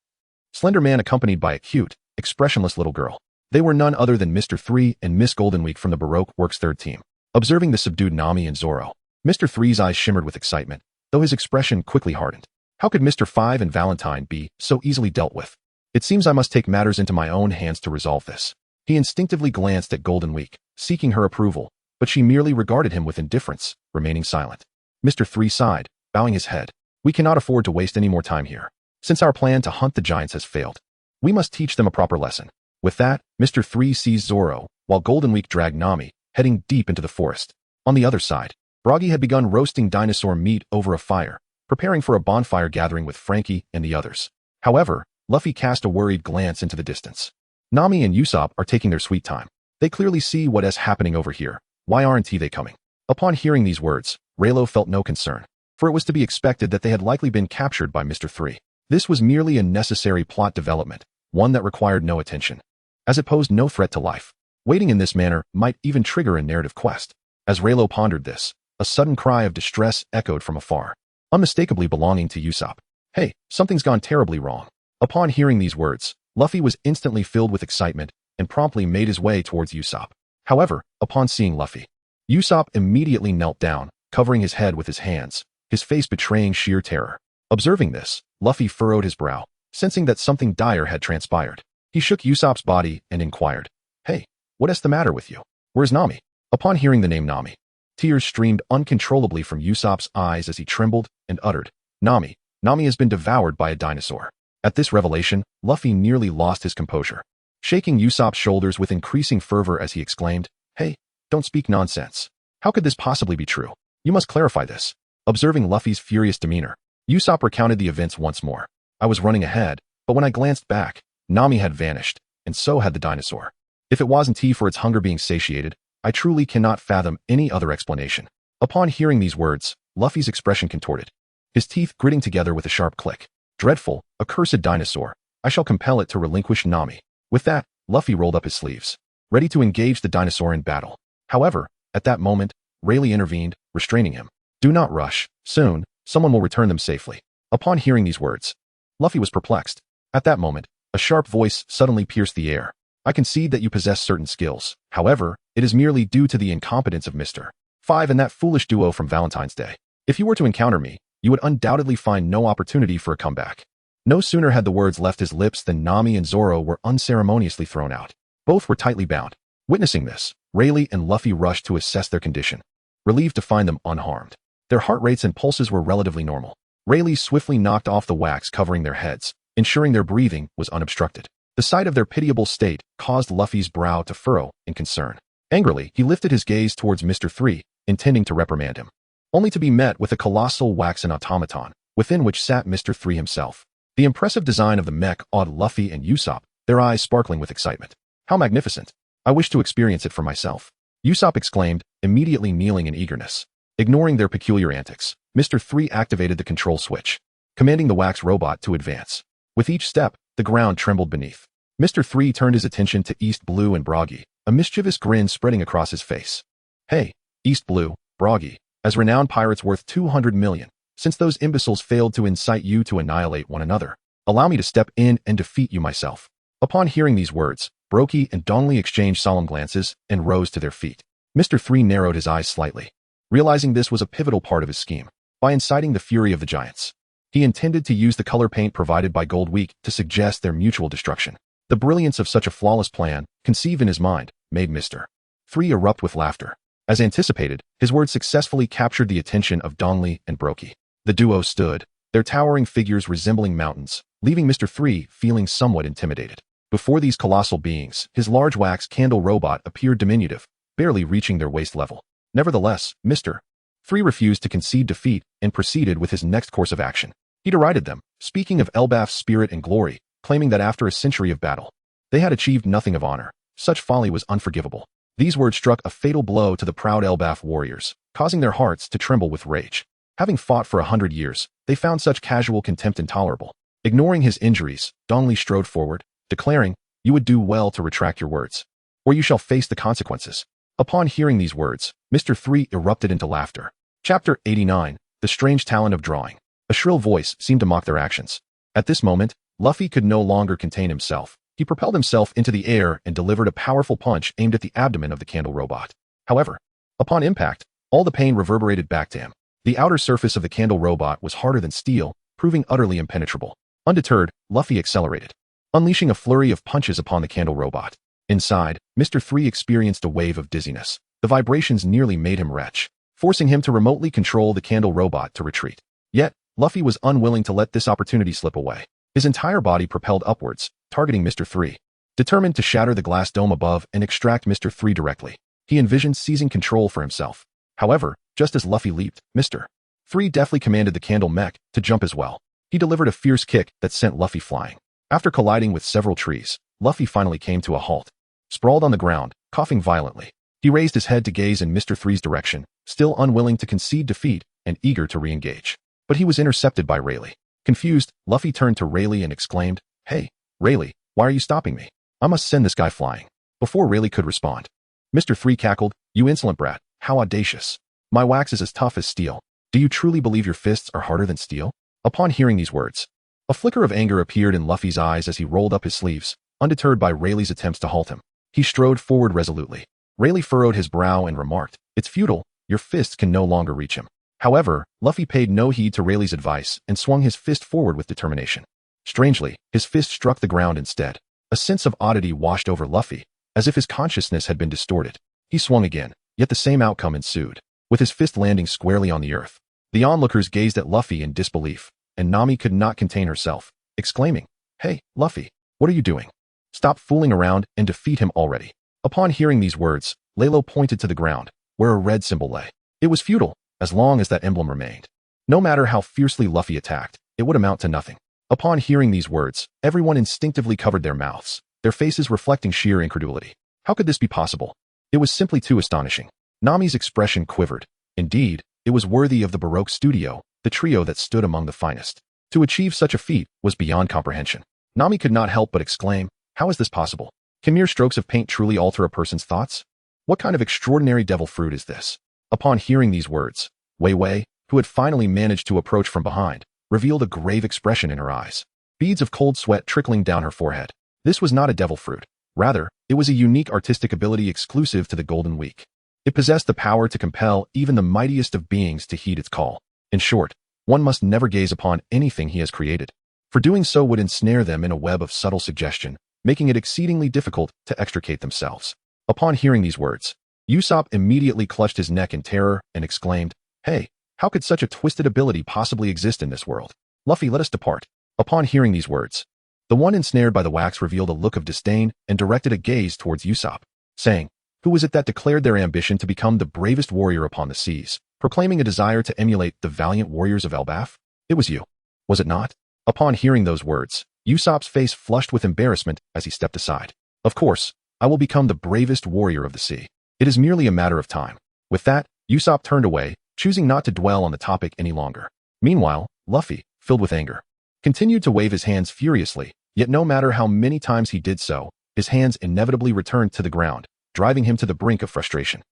slender man accompanied by a cute, expressionless little girl. They were none other than Mr. 3 and Miss Goldenweek from the Baroque Works 3rd team. Observing the subdued Nami and Zoro, Mr. 3's eyes shimmered with excitement, though his expression quickly hardened. How could Mr. 5 and Valentine be so easily dealt with? It seems I must take matters into my own hands to resolve this. He instinctively glanced at Goldenweek, seeking her approval, but she merely regarded him with indifference, remaining silent. Mr. 3 sighed, bowing his head. "We cannot afford to waste any more time here. Since our plan to hunt the giants has failed, we must teach them a proper lesson." With that, Mr. 3 seized Zoro, while Goldenweek dragged Nami, heading deep into the forest. On the other side, Buggy had begun roasting dinosaur meat over a fire, preparing for a bonfire gathering with Frankie and the others. However, Luffy cast a worried glance into the distance. Nami and Usopp are taking their sweet time. They clearly see what is happening over here. Why aren't they coming? Upon hearing these words, Leilo felt no concern, for it was to be expected that they had likely been captured by Mr. 3. This was merely a necessary plot development, one that required no attention, as it posed no threat to life. Waiting in this manner might even trigger a narrative quest. As Leilo pondered this, a sudden cry of distress echoed from afar, unmistakably belonging to Usopp. "Hey, something's gone terribly wrong." Upon hearing these words, Luffy was instantly filled with excitement and promptly made his way towards Usopp. However, upon seeing Luffy, Usopp immediately knelt down, covering his head with his hands, his face betraying sheer terror. Observing this, Luffy furrowed his brow, sensing that something dire had transpired. He shook Usopp's body and inquired, "Hey, what is the matter with you? Where's Nami?" Upon hearing the name Nami, tears streamed uncontrollably from Usopp's eyes as he trembled and uttered, Nami has been devoured by a dinosaur." At this revelation, Luffy nearly lost his composure, shaking Usopp's shoulders with increasing fervor as he exclaimed, "Hey, don't speak nonsense. How could this possibly be true? You must clarify this." Observing Luffy's furious demeanor, Usopp recounted the events once more. "I was running ahead, but when I glanced back, Nami had vanished, and so had the dinosaur. If it wasn't for its hunger being satiated, I truly cannot fathom any other explanation. Upon hearing these words, Luffy's expression contorted, his teeth gritting together with a sharp click. Dreadful, accursed dinosaur. I shall compel it to relinquish Nami. With that, Luffy rolled up his sleeves, ready to engage the dinosaur in battle. However, at that moment, Rayleigh intervened, restraining him. Do not rush. Soon, someone will return them safely. Upon hearing these words, Luffy was perplexed. At that moment, a sharp voice suddenly pierced the air. I concede that you possess certain skills. However, it is merely due to the incompetence of Mr. 5 and that foolish duo from Valentine's Day. If you were to encounter me, you would undoubtedly find no opportunity for a comeback. No sooner had the words left his lips than Nami and Zoro were unceremoniously thrown out. Both were tightly bound. Witnessing this, Rayleigh and Luffy rushed to assess their condition, relieved to find them unharmed. Their heart rates and pulses were relatively normal. Rayleigh swiftly knocked off the wax covering their heads, ensuring their breathing was unobstructed. The sight of their pitiable state caused Luffy's brow to furrow in concern. Angrily, he lifted his gaze towards Mr. 3, intending to reprimand him, only to be met with a colossal waxen automaton, within which sat Mr. 3 himself. The impressive design of the mech awed Luffy and Usopp, their eyes sparkling with excitement. How magnificent! I wish to experience it for myself. Usopp exclaimed, immediately kneeling in eagerness. Ignoring their peculiar antics, Mr. 3 activated the control switch, commanding the wax robot to advance. With each step, the ground trembled beneath. Mr. 3 turned his attention to East Blue and Buggy, a mischievous grin spreading across his face. Hey, East Blue, Buggy, as renowned pirates worth 200 million, since those imbeciles failed to incite you to annihilate one another, allow me to step in and defeat you myself. Upon hearing these words, Baroque and Dongli exchanged solemn glances and rose to their feet. Mr. 3 narrowed his eyes slightly, realizing this was a pivotal part of his scheme. By inciting the fury of the giants, he intended to use the color paint provided by Gold Week to suggest their mutual destruction. The brilliance of such a flawless plan, conceived in his mind, made Mr. 3 erupt with laughter. As anticipated, his words successfully captured the attention of Dongli and Baroque. The duo stood, their towering figures resembling mountains, leaving Mr. 3 feeling somewhat intimidated. Before these colossal beings, his large wax candle robot appeared diminutive, barely reaching their waist level. Nevertheless, Mr. 3 refused to concede defeat and proceeded with his next course of action. He derided them, speaking of Elbaf's spirit and glory, claiming that after a century of battle, they had achieved nothing of honor. Such folly was unforgivable. These words struck a fatal blow to the proud Elbaf warriors, causing their hearts to tremble with rage. Having fought for 100 years, they found such casual contempt intolerable. Ignoring his injuries, Dongli strode forward, declaring, "You would do well to retract your words, or you shall face the consequences." Upon hearing these words, Mr. 3 erupted into laughter. Chapter 89, The Strange Talent of Drawing. A shrill voice seemed to mock their actions. At this moment, Luffy could no longer contain himself. He propelled himself into the air and delivered a powerful punch aimed at the abdomen of the candle robot. However, upon impact, all the pain reverberated back to him. The outer surface of the candle robot was harder than steel, proving utterly impenetrable. Undeterred, Luffy accelerated, unleashing a flurry of punches upon the candle robot. Inside, Mr. 3 experienced a wave of dizziness. The vibrations nearly made him retch, forcing him to remotely control the candle robot to retreat. Yet, Luffy was unwilling to let this opportunity slip away. His entire body propelled upwards, targeting Mr. 3. Determined to shatter the glass dome above and extract Mr. 3 directly, he envisioned seizing control for himself. However, just as Luffy leaped, Mr. 3 deftly commanded the candle mech to jump as well. He delivered a fierce kick that sent Luffy flying. After colliding with several trees, Luffy finally came to a halt. Sprawled on the ground, coughing violently, he raised his head to gaze in Mr. 3's direction, still unwilling to concede defeat and eager to re-engage. But he was intercepted by Rayleigh. Confused, Luffy turned to Rayleigh and exclaimed, "Hey, Rayleigh, why are you stopping me? I must send this guy flying." Before Rayleigh could respond, Mr. 3 cackled, "You insolent brat, how audacious. My wax is as tough as steel. Do you truly believe your fists are harder than steel?" Upon hearing these words, a flicker of anger appeared in Luffy's eyes as he rolled up his sleeves, undeterred by Rayleigh's attempts to halt him. He strode forward resolutely. Rayleigh furrowed his brow and remarked, "It's futile, your fists can no longer reach him." However, Luffy paid no heed to Rayleigh's advice and swung his fist forward with determination. Strangely, his fist struck the ground instead. A sense of oddity washed over Luffy, as if his consciousness had been distorted. He swung again, yet the same outcome ensued, with his fist landing squarely on the earth. The onlookers gazed at Luffy in disbelief, and Nami could not contain herself, exclaiming, "Hey, Luffy, what are you doing? Stop fooling around and defeat him already." Upon hearing these words, Leilo pointed to the ground, where a red symbol lay. It was futile, as long as that emblem remained. No matter how fiercely Luffy attacked, it would amount to nothing. Upon hearing these words, everyone instinctively covered their mouths, their faces reflecting sheer incredulity. How could this be possible? It was simply too astonishing. Nami's expression quivered. Indeed, it was worthy of the Baroque studio, the trio that stood among the finest. To achieve such a feat was beyond comprehension. Nami could not help but exclaim, "How is this possible? Can mere strokes of paint truly alter a person's thoughts? What kind of extraordinary devil fruit is this?" Upon hearing these words, Wei Wei, who had finally managed to approach from behind, revealed a grave expression in her eyes. Beads of cold sweat trickling down her forehead. This was not a devil fruit. Rather, it was a unique artistic ability exclusive to the Golden Week. It possessed the power to compel even the mightiest of beings to heed its call. In short, one must never gaze upon anything he has created, for doing so would ensnare them in a web of subtle suggestion, making it exceedingly difficult to extricate themselves. Upon hearing these words, Usopp immediately clutched his neck in terror and exclaimed, "Hey, how could such a twisted ability possibly exist in this world? Luffy, let us depart." Upon hearing these words, the one ensnared by the wax revealed a look of disdain and directed a gaze towards Usopp, saying, "Who was it that declared their ambition to become the bravest warrior upon the seas, proclaiming a desire to emulate the valiant warriors of Elbaf? It was you, was it not?" Upon hearing those words, Usopp's face flushed with embarrassment as he stepped aside. "Of course, I will become the bravest warrior of the sea. It is merely a matter of time." With that, Usopp turned away, choosing not to dwell on the topic any longer. Meanwhile, Luffy, filled with anger, continued to wave his hands furiously, yet no matter how many times he did so, his hands inevitably returned to the ground, driving him to the brink of frustration.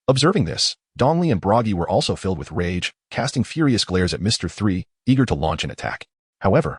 Observing this, Dongli and Buggy were also filled with rage, casting furious glares at Mr. 3, eager to launch an attack. However,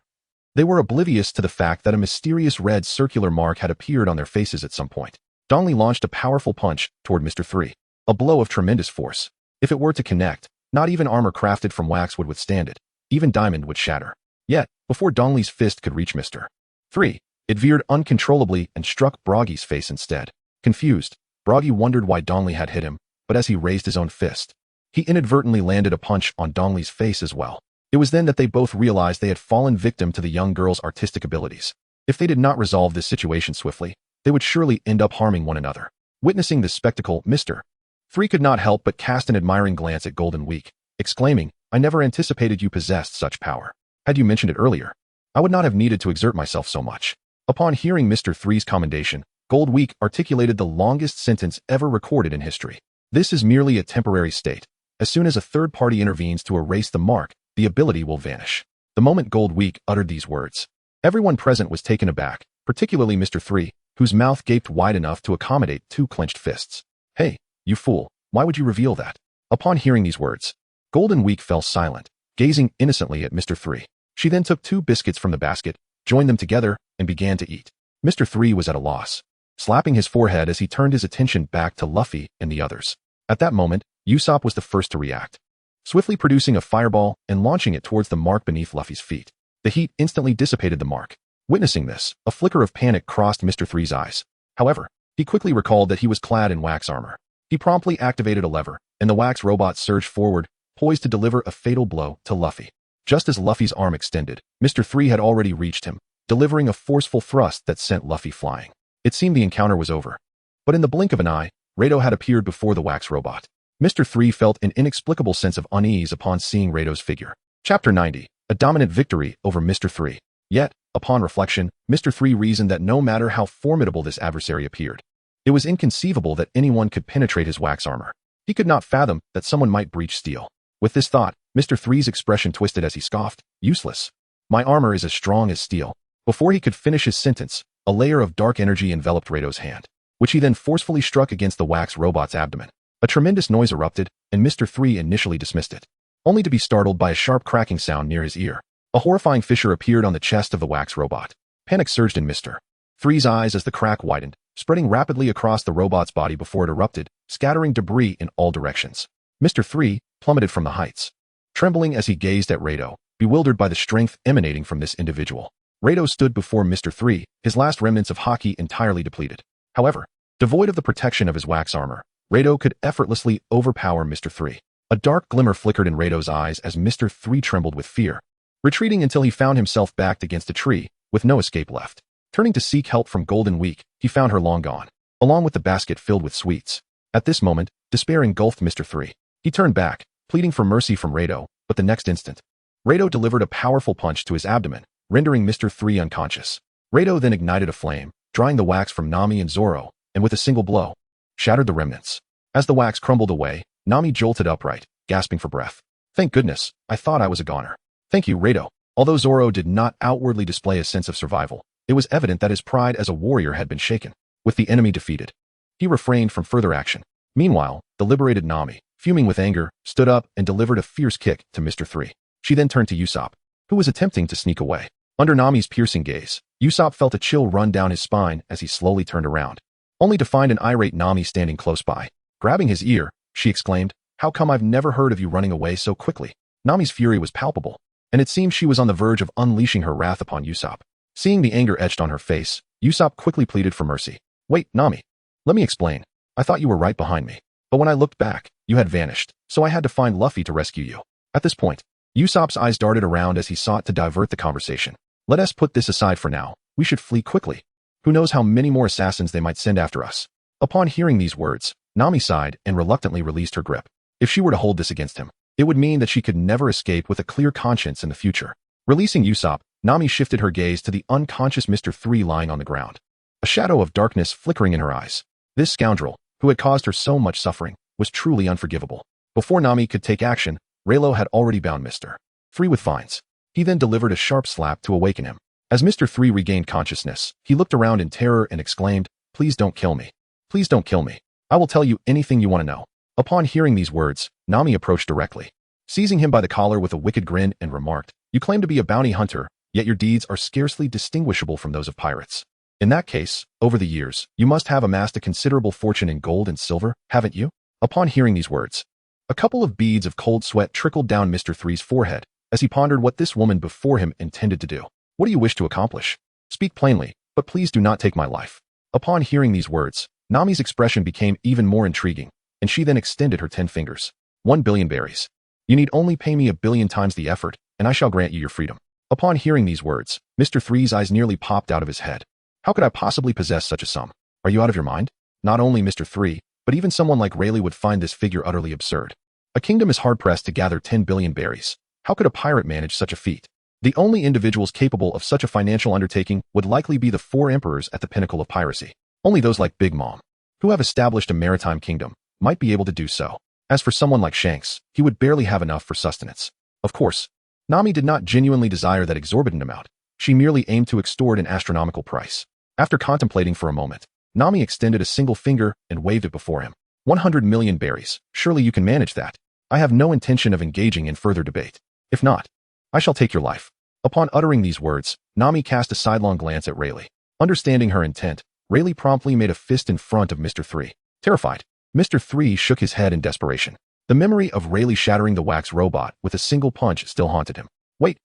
they were oblivious to the fact that a mysterious red circular mark had appeared on their faces at some point. Dongli launched a powerful punch toward Mr. 3, a blow of tremendous force. If it were to connect, not even armor crafted from wax would withstand it, even diamond would shatter. Yet, before Dongli's fist could reach Mr. 3, it veered uncontrollably and struck Buggy's face instead. Confused, Buggy wondered why Dongli had hit him, but as he raised his own fist, he inadvertently landed a punch on Dongli's face as well. It was then that they both realized they had fallen victim to the young girl's artistic abilities. If they did not resolve this situation swiftly, they would surely end up harming one another. Witnessing this spectacle, Mr. 3 could not help but cast an admiring glance at Golden Week, exclaiming, "I never anticipated you possessed such power. Had you mentioned it earlier, I would not have needed to exert myself so much." Upon hearing Mr. 3's commendation, Gold Week articulated the longest sentence ever recorded in history. "This is merely a temporary state. As soon as a third party intervenes to erase the mark, the ability will vanish." The moment Gold Week uttered these words, everyone present was taken aback, particularly Mr. 3, whose mouth gaped wide enough to accommodate two clenched fists. "Hey, you fool, why would you reveal that?" Upon hearing these words, Golden Week fell silent, gazing innocently at Mr. 3. She then took 2 biscuits from the basket, joined them together, and began to eat. Mr. 3 was at a loss, slapping his forehead as he turned his attention back to Luffy and the others. At that moment, Usopp was the first to react, swiftly producing a fireball and launching it towards the mark beneath Luffy's feet. The heat instantly dissipated the mark. Witnessing this, a flicker of panic crossed Mr. 3's eyes. However, he quickly recalled that he was clad in wax armor. He promptly activated a lever, and the wax robot surged forward, poised to deliver a fatal blow to Luffy. Just as Luffy's arm extended, Mr. 3 had already reached him, delivering a forceful thrust that sent Luffy flying. It seemed the encounter was over. But in the blink of an eye, Rado had appeared before the wax robot. Mr. 3 felt an inexplicable sense of unease upon seeing Rado's figure. Chapter 90. A dominant victory over Mr. 3. Yet, upon reflection, Mr. 3 reasoned that no matter how formidable this adversary appeared, it was inconceivable that anyone could penetrate his wax armor. He could not fathom that someone might breach steel. With this thought, Mr. 3's expression twisted as he scoffed, "Useless. My armor is as strong as steel." Before he could finish his sentence, a layer of dark energy enveloped Rado's hand, which he then forcefully struck against the wax robot's abdomen. A tremendous noise erupted, and Mr. 3 initially dismissed it, only to be startled by a sharp cracking sound near his ear. A horrifying fissure appeared on the chest of the wax robot. Panic surged in Mr. 3's eyes as the crack widened, spreading rapidly across the robot's body before it erupted, scattering debris in all directions. Mr. 3 plummeted from the heights, trembling as he gazed at Rado, bewildered by the strength emanating from this individual. Rado stood before Mr. 3, his last remnants of haki entirely depleted. However, devoid of the protection of his wax armor, Rado could effortlessly overpower Mr. 3. A dark glimmer flickered in Rado's eyes as Mr. 3 trembled with fear, retreating until he found himself backed against a tree, with no escape left. Turning to seek help from Golden Week, he found her long gone, along with the basket filled with sweets. At this moment, despair engulfed Mr. 3. He turned back, pleading for mercy from Rado, but the next instant, Rado delivered a powerful punch to his abdomen, rendering Mr. 3 unconscious. Rado then ignited a flame, drying the wax from Nami and Zoro, and with a single blow, shattered the remnants. As the wax crumbled away, Nami jolted upright, gasping for breath. Thank goodness, I thought I was a goner. Thank you, Rado. Although Zoro did not outwardly display a sense of survival, it was evident that his pride as a warrior had been shaken. With the enemy defeated, he refrained from further action. Meanwhile, the liberated Nami, fuming with anger, stood up and delivered a fierce kick to Mr. 3. She then turned to Usopp, who was attempting to sneak away. Under Nami's piercing gaze, Usopp felt a chill run down his spine as he slowly turned around, only to find an irate Nami standing close by. Grabbing his ear, she exclaimed, "How come I've never heard of you running away so quickly?" Nami's fury was palpable, and it seemed she was on the verge of unleashing her wrath upon Usopp. Seeing the anger etched on her face, Usopp quickly pleaded for mercy. "Wait, Nami. Let me explain. I thought you were right behind me. But when I looked back, you had vanished, so I had to find Luffy to rescue you." At this point, Usopp's eyes darted around as he sought to divert the conversation. "Let us put this aside for now. We should flee quickly. Who knows how many more assassins they might send after us." Upon hearing these words, Nami sighed and reluctantly released her grip. If she were to hold this against him, it would mean that she could never escape with a clear conscience in the future. Releasing Usopp, Nami shifted her gaze to the unconscious Mr. 3 lying on the ground, a shadow of darkness flickering in her eyes. This scoundrel, who had caused her so much suffering, was truly unforgivable. Before Nami could take action, Leilo had already bound Mr. 3 with vines. He then delivered a sharp slap to awaken him. As Mr. 3 regained consciousness, he looked around in terror and exclaimed, "Please don't kill me. Please don't kill me. I will tell you anything you want to know." Upon hearing these words, Nami approached directly, seizing him by the collar with a wicked grin and remarked, "You claim to be a bounty hunter, yet your deeds are scarcely distinguishable from those of pirates. In that case, over the years, you must have amassed a considerable fortune in gold and silver, haven't you?" Upon hearing these words, a couple of beads of cold sweat trickled down Mr. 3's forehead as he pondered what this woman before him intended to do. "What do you wish to accomplish? Speak plainly, but please do not take my life." Upon hearing these words, Nami's expression became even more intriguing, and she then extended her 10 fingers. 1,000,000,000 berries. You need only pay me 1,000,000,000 times the effort, and I shall grant you your freedom. Upon hearing these words, Mr. 3's eyes nearly popped out of his head. How could I possibly possess such a sum? Are you out of your mind? Not only Mr. 3, but even someone like Rayleigh would find this figure utterly absurd. A kingdom is hard-pressed to gather 10 billion berries. How could a pirate manage such a feat? The only individuals capable of such a financial undertaking would likely be the 4 emperors at the pinnacle of piracy. Only those like Big Mom, who have established a maritime kingdom, might be able to do so. As for someone like Shanks, he would barely have enough for sustenance. Of course, Nami did not genuinely desire that exorbitant amount. She merely aimed to extort an astronomical price. After contemplating for a moment, Nami extended a single finger and waved it before him. 100 million berries. Surely you can manage that. I have no intention of engaging in further debate. If not, I shall take your life. Upon uttering these words, Nami cast a sidelong glance at Rayleigh. Understanding her intent, Rayleigh promptly made a fist in front of Mr. 3. Terrified, Mr. 3 shook his head in desperation. The memory of Rayleigh shattering the wax robot with a single punch still haunted him. Wait.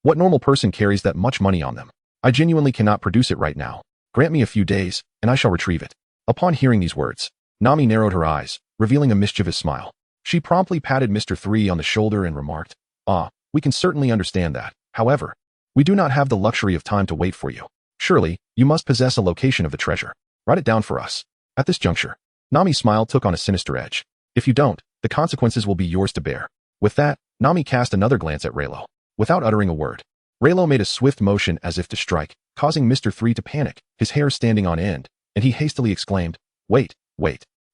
What normal person carries that much money on them? I genuinely cannot produce it right now. Grant me a few days, and I shall retrieve it. Upon hearing these words, Nami narrowed her eyes, revealing a mischievous smile. She promptly patted Mr. 3 on the shoulder and remarked, We can certainly understand that. However, we do not have the luxury of time to wait for you. Surely, you must possess a location of the treasure. Write it down for us." At this juncture, Nami's smile took on a sinister edge. "If you don't, the consequences will be yours to bear." With that, Nami cast another glance at Raylo. Without uttering a word, Raylo made a swift motion as if to strike, causing Mr. 3 to panic, his hair standing on end, and he hastily exclaimed, Wait,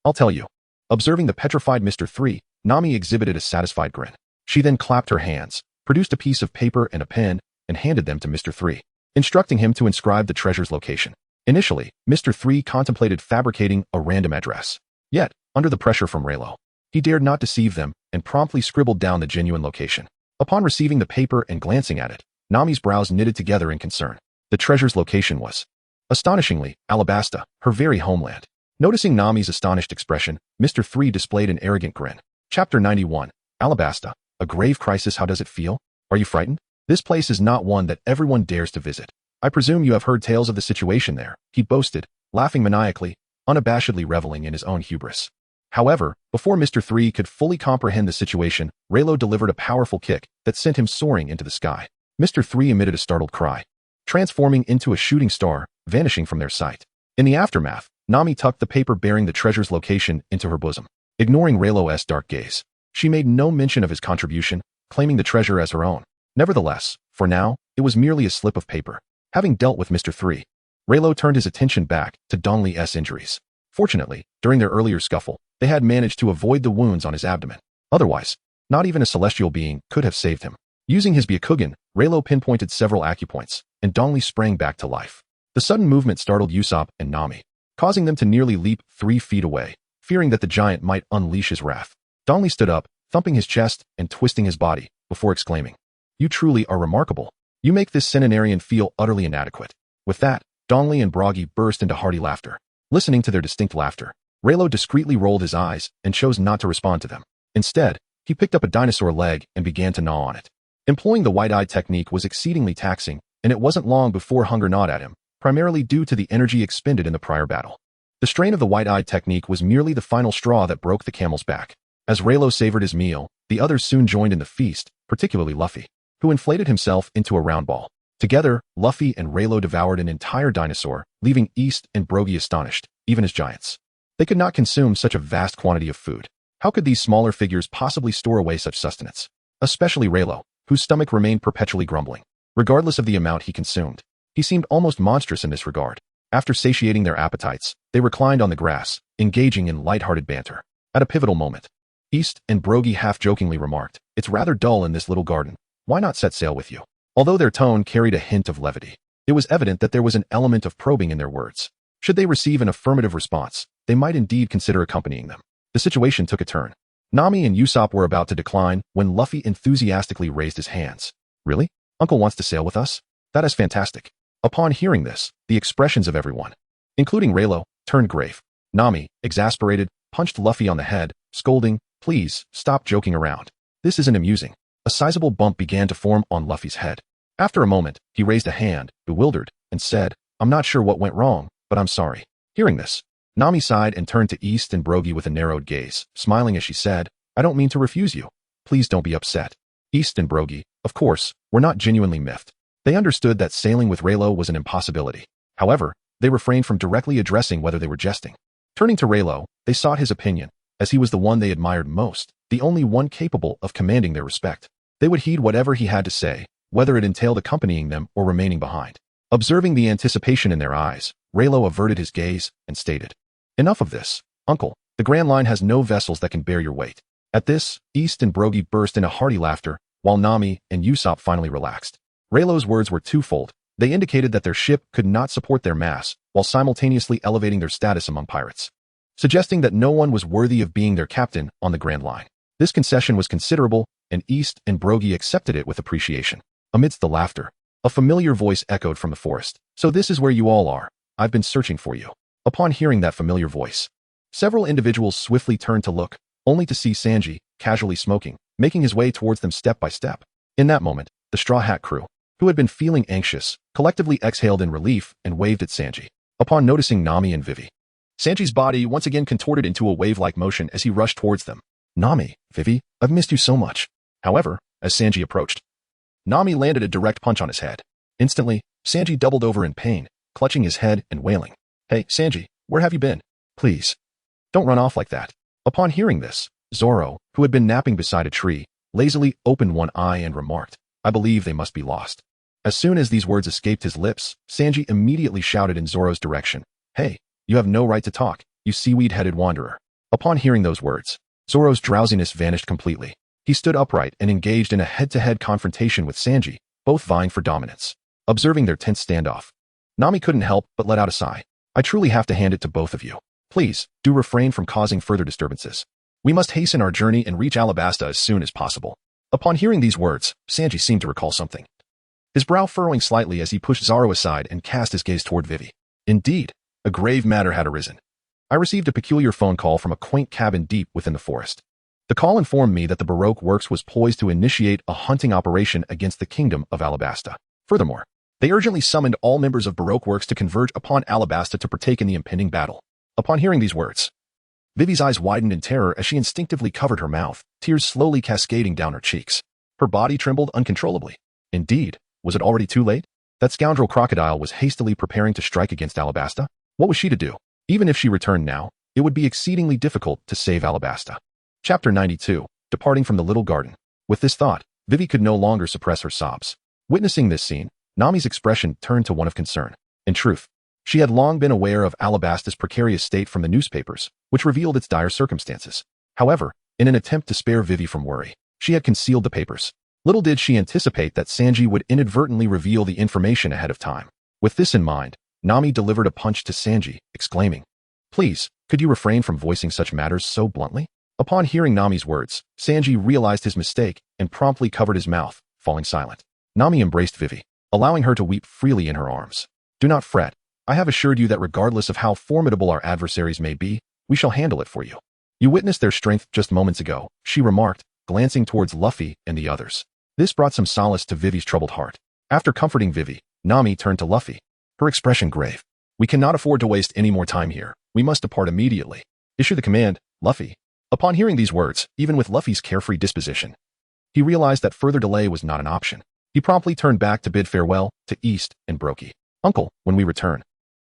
I'll tell you." Observing the petrified Mr. 3, Nami exhibited a satisfied grin. She then clapped her hands, produced a piece of paper and a pen, and handed them to Mr. 3, instructing him to inscribe the treasure's location. Initially, Mr. 3 contemplated fabricating a random address. Yet, under the pressure from Raylo, he dared not deceive them and promptly scribbled down the genuine location. Upon receiving the paper and glancing at it, Nami's brows knitted together in concern. The treasure's location was, astonishingly, Alabasta, her very homeland. Noticing Nami's astonished expression, Mr. 3 displayed an arrogant grin. Chapter 91, Alabasta, a grave crisis. How does it feel? Are you frightened? This place is not one that everyone dares to visit. I presume you have heard tales of the situation there, he boasted, laughing maniacally, unabashedly reveling in his own hubris. However, before Mr. 3 could fully comprehend the situation, Raylo delivered a powerful kick that sent him soaring into the sky. Mr. 3 emitted a startled cry, transforming into a shooting star, vanishing from their sight. In the aftermath, Nami tucked the paper bearing the treasure's location into her bosom. Ignoring Raylo's dark gaze, she made no mention of his contribution, claiming the treasure as her own. Nevertheless, for now, it was merely a slip of paper. Having dealt with Mr. 3, Raylo turned his attention back to Dong Li's injuries. Fortunately, during their earlier scuffle, they had managed to avoid the wounds on his abdomen. Otherwise, not even a celestial being could have saved him. Using his Byakugan, Leilo pinpointed several acupoints, and Dongli sprang back to life. The sudden movement startled Usopp and Nami, causing them to nearly leap 3 feet away, fearing that the giant might unleash his wrath. Dongli stood up, thumping his chest and twisting his body, before exclaiming, "You truly are remarkable. You make this centenarian feel utterly inadequate." With that, Dongli and Buggy burst into hearty laughter. Listening to their distinct laughter, Leilo discreetly rolled his eyes and chose not to respond to them. Instead, he picked up a dinosaur leg and began to gnaw on it. Employing the wide-eyed technique was exceedingly taxing, and it wasn't long before hunger gnawed at him, primarily due to the energy expended in the prior battle. The strain of the wide-eyed technique was merely the final straw that broke the camel's back. As Leilo savored his meal, the others soon joined in the feast, particularly Luffy, who inflated himself into a round ball. Together, Luffy and Leilo devoured an entire dinosaur, leaving East and Buggy astonished, even as giants. They could not consume such a vast quantity of food. How could these smaller figures possibly store away such sustenance? Especially Leilo, whose stomach remained perpetually grumbling. Regardless of the amount he consumed, he seemed almost monstrous in this regard. After satiating their appetites, they reclined on the grass, engaging in light-hearted banter. At a pivotal moment, East and Buggy half-jokingly remarked, "It's rather dull in this little garden. Why not set sail with you?" Although their tone carried a hint of levity, it was evident that there was an element of probing in their words. Should they receive an affirmative response, they might indeed consider accompanying them. The situation took a turn. Nami and Usopp were about to decline when Luffy enthusiastically raised his hands. "Really? Uncle wants to sail with us? That is fantastic." Upon hearing this, the expressions of everyone, including Leilo, turned grave. Nami, exasperated, punched Luffy on the head, scolding, "Please, stop joking around. This isn't amusing." A sizable bump began to form on Luffy's head. After a moment, he raised a hand, bewildered, and said, "I'm not sure what went wrong, but I'm sorry." Hearing this, Nami sighed and turned to East and Buggy with a narrowed gaze, smiling as she said, "I don't mean to refuse you. Please don't be upset." East and Buggy, of course, were not genuinely miffed. They understood that sailing with Leilo was an impossibility. However, they refrained from directly addressing whether they were jesting. Turning to Leilo, they sought his opinion, as he was the one they admired most, the only one capable of commanding their respect. They would heed whatever he had to say, whether it entailed accompanying them or remaining behind. Observing the anticipation in their eyes, Leilo averted his gaze and stated, "Enough of this, Uncle. The Grand Line has no vessels that can bear your weight." At this, East and Buggy burst into hearty laughter, while Nami and Usopp finally relaxed. Leilo's words were twofold. They indicated that their ship could not support their mass, while simultaneously elevating their status among pirates, suggesting that no one was worthy of being their captain on the Grand Line. This concession was considerable, and East and Buggy accepted it with appreciation. Amidst the laughter, a familiar voice echoed from the forest. "So this is where you all are. I've been searching for you." Upon hearing that familiar voice, several individuals swiftly turned to look, only to see Sanji, casually smoking, making his way towards them step by step. In that moment, the Straw Hat crew, who had been feeling anxious, collectively exhaled in relief and waved at Sanji. Upon noticing Nami and Vivi, Sanji's body once again contorted into a wave-like motion as he rushed towards them. "Nami, Vivi, I've missed you so much." However, as Sanji approached, Nami landed a direct punch on his head. Instantly, Sanji doubled over in pain, clutching his head and wailing, "Hey, Sanji, where have you been? Please, don't run off like that." Upon hearing this, Zoro, who had been napping beside a tree, lazily opened one eye and remarked, "I believe they must be lost." As soon as these words escaped his lips, Sanji immediately shouted in Zoro's direction, "Hey, you have no right to talk, you seaweed-headed wanderer." Upon hearing those words, Zoro's drowsiness vanished completely. He stood upright and engaged in a head-to-head confrontation with Sanji, both vying for dominance. Observing their tense standoff, Nami couldn't help but let out a sigh. "I truly have to hand it to both of you. Please, do refrain from causing further disturbances. We must hasten our journey and reach Alabasta as soon as possible." Upon hearing these words, Sanji seemed to recall something, his brow furrowing slightly as he pushed Zoro aside and cast his gaze toward Vivi. Indeed, a grave matter had arisen. I received a peculiar phone call from a quaint cabin deep within the forest. The call informed me that the Baroque Works was poised to initiate a hunting operation against the kingdom of Alabasta. Furthermore, they urgently summoned all members of Baroque Works to converge upon Alabasta to partake in the impending battle. Upon hearing these words, Vivi's eyes widened in terror as she instinctively covered her mouth, tears slowly cascading down her cheeks. Her body trembled uncontrollably. Indeed, was it already too late? That scoundrel Crocodile was hastily preparing to strike against Alabasta? What was she to do? Even if she returned now, it would be exceedingly difficult to save Alabasta. Chapter 92, Departing from the Little Garden. With this thought, Vivi could no longer suppress her sobs. Witnessing this scene, Nami's expression turned to one of concern. In truth, She had long been aware of Alabasta's precarious state from the newspapers, which revealed its dire circumstances. However, in an attempt to spare Vivi from worry, she had concealed the papers. Little did she anticipate that Sanji would inadvertently reveal the information ahead of time. With this in mind, Nami delivered a punch to Sanji, exclaiming, "Please, could you refrain from voicing such matters so bluntly?" Upon hearing Nami's words, Sanji realized his mistake and promptly covered his mouth, falling silent. Nami embraced Vivi, allowing her to weep freely in her arms. "Do not fret. I have assured you that regardless of how formidable our adversaries may be, we shall handle it for you. You witnessed their strength just moments ago," she remarked, glancing towards Luffy and the others. This brought some solace to Vivi's troubled heart. After comforting Vivi, Nami turned to Luffy, her expression grave. "We cannot afford to waste any more time here. We must depart immediately. Issue the command, Luffy." Upon hearing these words, even with Luffy's carefree disposition, he realized that further delay was not an option. He promptly turned back to bid farewell to East and Baroque. "Uncle, when we return,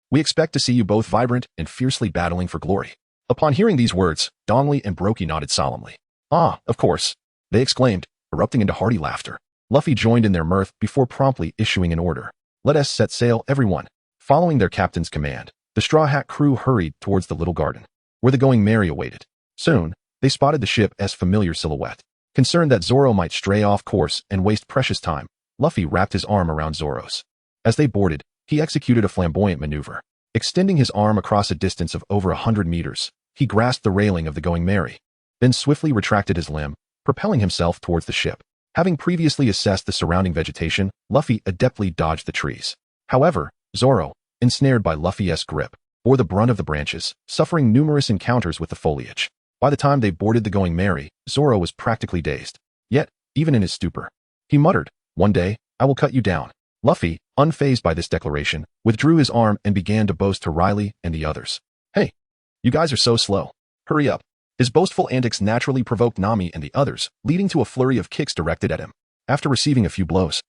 we expect to see you both vibrant and fiercely battling for glory." Upon hearing these words, Dongli and Baroque nodded solemnly. "Ah, of course," they exclaimed, erupting into hearty laughter. Luffy joined in their mirth before promptly issuing an order. "Let us set sail, everyone." Following their captain's command, the Straw Hat crew hurried towards the little garden, where the Going Merry awaited. Soon, they spotted the ship's familiar silhouette. Concerned that Zoro might stray off course and waste precious time, Luffy wrapped his arm around Zoro's. As they boarded, he executed a flamboyant maneuver. Extending his arm across a distance of over 100 meters, he grasped the railing of the Going Merry, then swiftly retracted his limb, propelling himself towards the ship. Having previously assessed the surrounding vegetation, Luffy adeptly dodged the trees. However, Zoro, ensnared by Luffy's grip, bore the brunt of the branches, suffering numerous encounters with the foliage. By the time they boarded the Going Merry, Zoro was practically dazed. Yet, even in his stupor, he muttered, "One day, I will cut you down." Luffy, unfazed by this declaration, withdrew his arm and began to boast to Riley and the others. "Hey, you guys are so slow. Hurry up." His boastful antics naturally provoked Nami and the others, leading to a flurry of kicks directed at him. After receiving a few blows,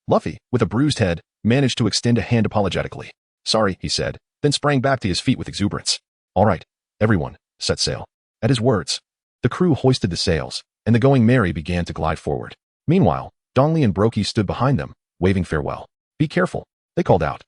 Luffy, with a bruised head, managed to extend a hand apologetically. "Sorry," he said, then sprang back to his feet with exuberance. "All right, everyone, set sail." At his words, the crew hoisted the sails, and the Going Merry began to glide forward. Meanwhile, Dongli and Baroque stood behind them, waving farewell. "Be careful," they called out.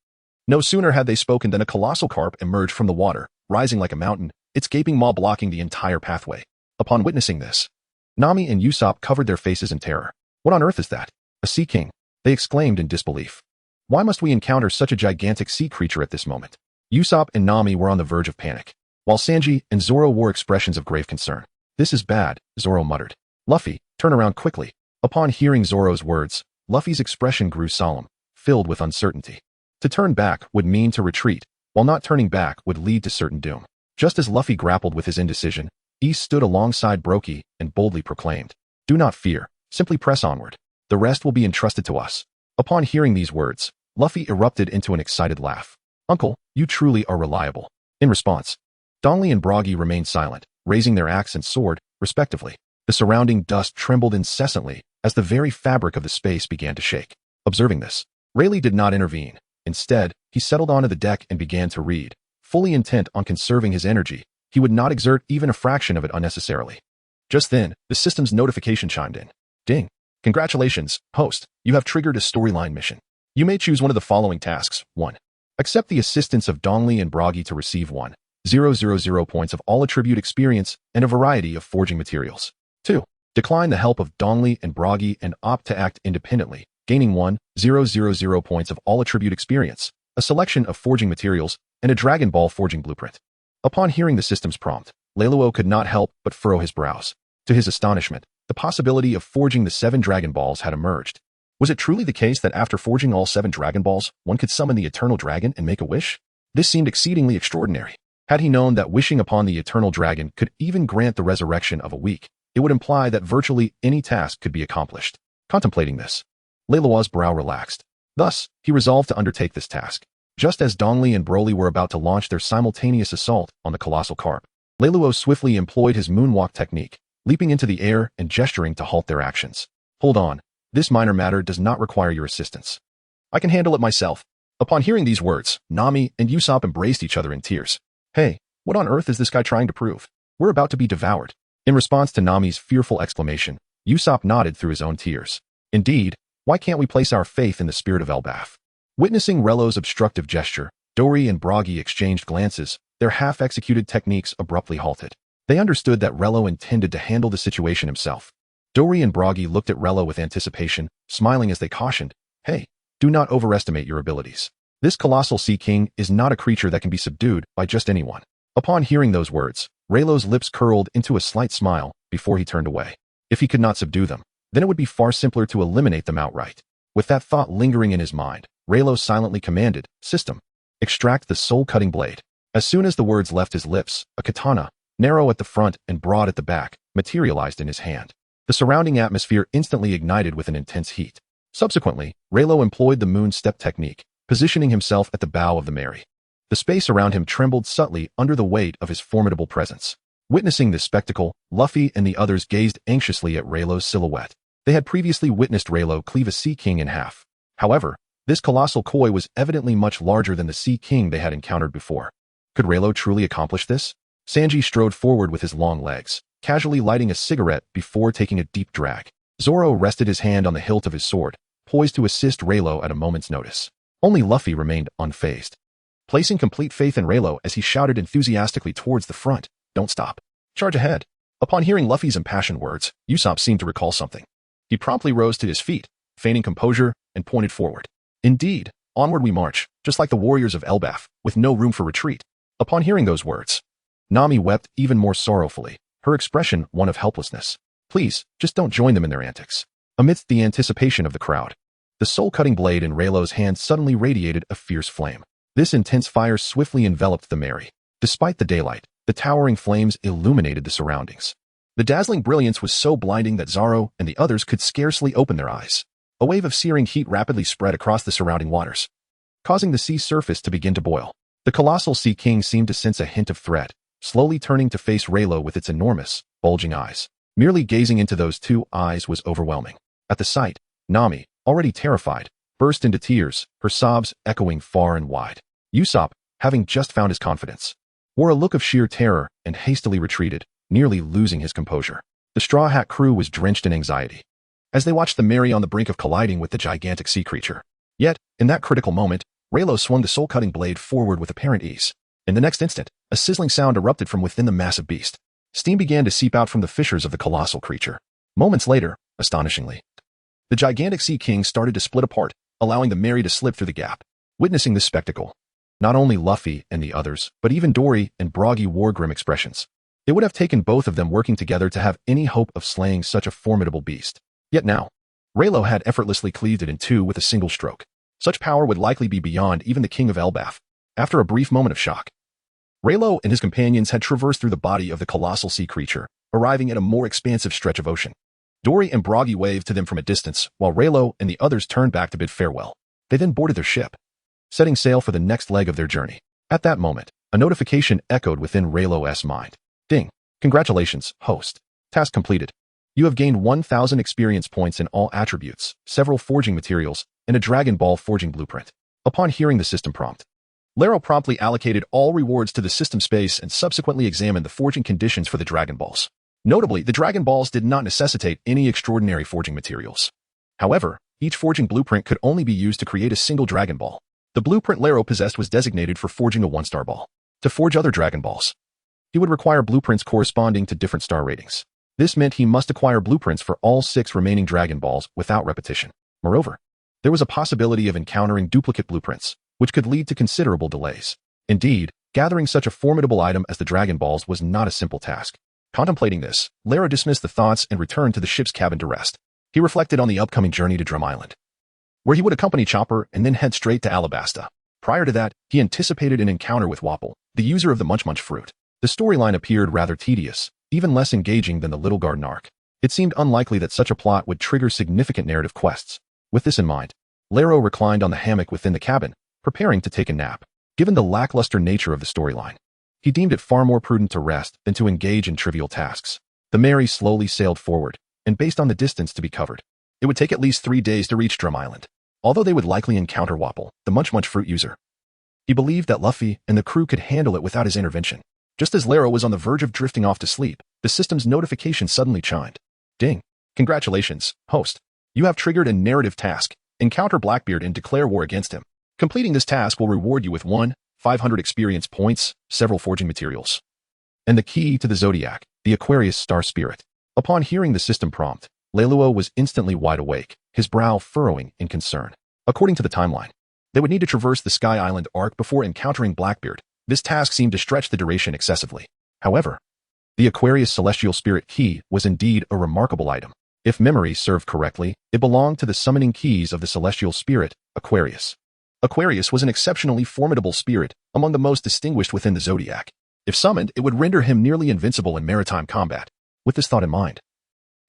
No sooner had they spoken than a colossal carp emerged from the water, rising like a mountain, its gaping maw blocking the entire pathway. Upon witnessing this, Nami and Usopp covered their faces in terror. "What on earth is that? A sea king?" they exclaimed in disbelief. "Why must we encounter such a gigantic sea creature at this moment?" Usopp and Nami were on the verge of panic, while Sanji and Zoro wore expressions of grave concern. "This is bad," Zoro muttered. "Luffy, turn around quickly." Upon hearing Zoro's words, Luffy's expression grew solemn, filled with uncertainty. To turn back would mean to retreat, while not turning back would lead to certain doom. Just as Luffy grappled with his indecision, East stood alongside Baroque and boldly proclaimed, "Do not fear, simply press onward. The rest will be entrusted to us." Upon hearing these words, Luffy erupted into an excited laugh. "Uncle, you truly are reliable." In response, Dongli and Buggy remained silent, raising their axe and sword, respectively. The surrounding dust trembled incessantly as the very fabric of the space began to shake. Observing this, Rayleigh did not intervene. Instead, he settled onto the deck and began to read. Fully intent on conserving his energy, he would not exert even a fraction of it unnecessarily. Just then, the system's notification chimed in. "Ding. Congratulations, host. You have triggered a storyline mission. You may choose one of the following tasks. 1. Accept the assistance of Dongli and Buggy to receive 1,000 points of all attribute experience and a variety of forging materials. 2. Decline the help of Dongli and Buggy and opt to act independently, gaining 1,000 points of all attribute experience, a selection of forging materials, and a Dragon Ball forging blueprint." Upon hearing the system's prompt, Leilo could not help but furrow his brows. To his astonishment, the possibility of forging the 7 Dragon Balls had emerged. Was it truly the case that after forging all 7 Dragon Balls, one could summon the Eternal Dragon and make a wish? This seemed exceedingly extraordinary. Had he known that wishing upon the Eternal Dragon could even grant the resurrection of a weak, it would imply that virtually any task could be accomplished. Contemplating this, Leilo's brow relaxed. Thus, he resolved to undertake this task. Just as Dongli and Broly were about to launch their simultaneous assault on the colossal carp, Leilo swiftly employed his moonwalk technique, leaping into the air and gesturing to halt their actions. "Hold on. This minor matter does not require your assistance. I can handle it myself." Upon hearing these words, Nami and Usopp embraced each other in tears. "Hey, what on earth is this guy trying to prove? We're about to be devoured." In response to Nami's fearful exclamation, Usopp nodded through his own tears. "Indeed, why can't we place our faith in the spirit of Elbaf?" Witnessing Relo's obstructive gesture, Dory and Buggy exchanged glances, their half-executed techniques abruptly halted. They understood that Reilo intended to handle the situation himself. Dory and Buggy looked at Reilo with anticipation, smiling as they cautioned, "Hey, do not overestimate your abilities. This colossal sea king is not a creature that can be subdued by just anyone." Upon hearing those words, Reilo's lips curled into a slight smile before he turned away. If he could not subdue them, then it would be far simpler to eliminate them outright. With that thought lingering in his mind, Reilo silently commanded, "System, extract the soul-cutting blade." As soon as the words left his lips, a katana, narrow at the front and broad at the back, materialized in his hand. The surrounding atmosphere instantly ignited with an intense heat. Subsequently, Reilo employed the moon step technique, positioning himself at the bow of the Mary. The space around him trembled subtly under the weight of his formidable presence. Witnessing this spectacle, Luffy and the others gazed anxiously at Reilo's silhouette. They had previously witnessed Reilo cleave a Sea King in half. However, this colossal koi was evidently much larger than the Sea King they had encountered before. Could Reilo truly accomplish this? Sanji strode forward with his long legs, casually lighting a cigarette before taking a deep drag. Zoro rested his hand on the hilt of his sword, poised to assist Reilo at a moment's notice. Only Luffy remained unfazed, placing complete faith in Reilo as he shouted enthusiastically towards the front, "Don't stop. Charge ahead." Upon hearing Luffy's impassioned words, Usopp seemed to recall something. He promptly rose to his feet, feigning composure, and pointed forward. "Indeed, onward we march, just like the warriors of Elbaf, with no room for retreat." Upon hearing those words, Nami wept even more sorrowfully, her expression one of helplessness. "Please, just don't join them in their antics." Amidst the anticipation of the crowd, the soul-cutting blade in Reilo's hand suddenly radiated a fierce flame. This intense fire swiftly enveloped the Mary. Despite the daylight, the towering flames illuminated the surroundings. The dazzling brilliance was so blinding that Zoro and the others could scarcely open their eyes. A wave of searing heat rapidly spread across the surrounding waters, causing the sea surface to begin to boil. The colossal Sea King seemed to sense a hint of threat, slowly turning to face Reilo with its enormous, bulging eyes. Merely gazing into those two eyes was overwhelming. At the sight, Nami, already terrified, burst into tears, her sobs echoing far and wide. Usopp, having just found his confidence, wore a look of sheer terror and hastily retreated, nearly losing his composure. The Straw Hat crew was drenched in anxiety as they watched the Mary on the brink of colliding with the gigantic sea creature. Yet, in that critical moment, Reilo swung the soul-cutting blade forward with apparent ease. In the next instant, a sizzling sound erupted from within the massive beast. Steam began to seep out from the fissures of the colossal creature. Moments later, astonishingly, the gigantic Sea King started to split apart, allowing the Mary to slip through the gap. Witnessing this spectacle, not only Luffy and the others, but even Dory and Buggy wore grim expressions. It would have taken both of them working together to have any hope of slaying such a formidable beast. Yet now, Reilo had effortlessly cleaved it in two with a single stroke. Such power would likely be beyond even the king of Elbaf. After a brief moment of shock, Reilo and his companions had traversed through the body of the colossal sea creature, arriving at a more expansive stretch of ocean. Dory and Buggy waved to them from a distance, while Reilo and the others turned back to bid farewell. They then boarded their ship, setting sail for the next leg of their journey. At that moment, a notification echoed within Reilo's mind. "Ding. Congratulations, host. Task completed. You have gained 1,000 experience points in all attributes, several forging materials, and a Dragon Ball forging blueprint." Upon hearing the system prompt, Leilo promptly allocated all rewards to the system space and subsequently examined the forging conditions for the Dragon Balls. Notably, the Dragon Balls did not necessitate any extraordinary forging materials. However, each forging blueprint could only be used to create a single Dragon Ball. The blueprint Leilo possessed was designated for forging a 1-star ball. To forge other Dragon Balls, he would require blueprints corresponding to different star ratings. This meant he must acquire blueprints for all 6 remaining Dragon Balls without repetition. Moreover, there was a possibility of encountering duplicate blueprints, which could lead to considerable delays. Indeed, gathering such a formidable item as the Dragon Balls was not a simple task. Contemplating this, Leilo dismissed the thoughts and returned to the ship's cabin to rest. He reflected on the upcoming journey to Drum Island, where he would accompany Chopper and then head straight to Alabasta. Prior to that, he anticipated an encounter with Wapol, the user of the Munch Munch fruit. The storyline appeared rather tedious, even less engaging than the Little Garden arc. It seemed unlikely that such a plot would trigger significant narrative quests. With this in mind, Leilo reclined on the hammock within the cabin, preparing to take a nap. Given the lackluster nature of the storyline, he deemed it far more prudent to rest than to engage in trivial tasks. The Mary slowly sailed forward, and based on the distance to be covered, it would take at least 3 days to reach Drum Island. Although they would likely encounter Wapol, the Munch Munch fruit user, he believed that Luffy and the crew could handle it without his intervention. Just as Leilo was on the verge of drifting off to sleep, the system's notification suddenly chimed. "Ding. Congratulations, host. You have triggered a narrative task. Encounter Blackbeard and declare war against him. Completing this task will reward you with 1 500 experience points, several forging materials. And the key to the Zodiac, the Aquarius star spirit. Upon hearing the system prompt, Leilo was instantly wide awake, his brow furrowing in concern. According to the timeline, they would need to traverse the Sky Island arc before encountering Blackbeard. This task seemed to stretch the duration excessively. However, the Aquarius Celestial Spirit Key was indeed a remarkable item. If memory served correctly, it belonged to the summoning keys of the Celestial Spirit, Aquarius. Aquarius was an exceptionally formidable spirit, among the most distinguished within the Zodiac. If summoned, it would render him nearly invincible in maritime combat. With this thought in mind,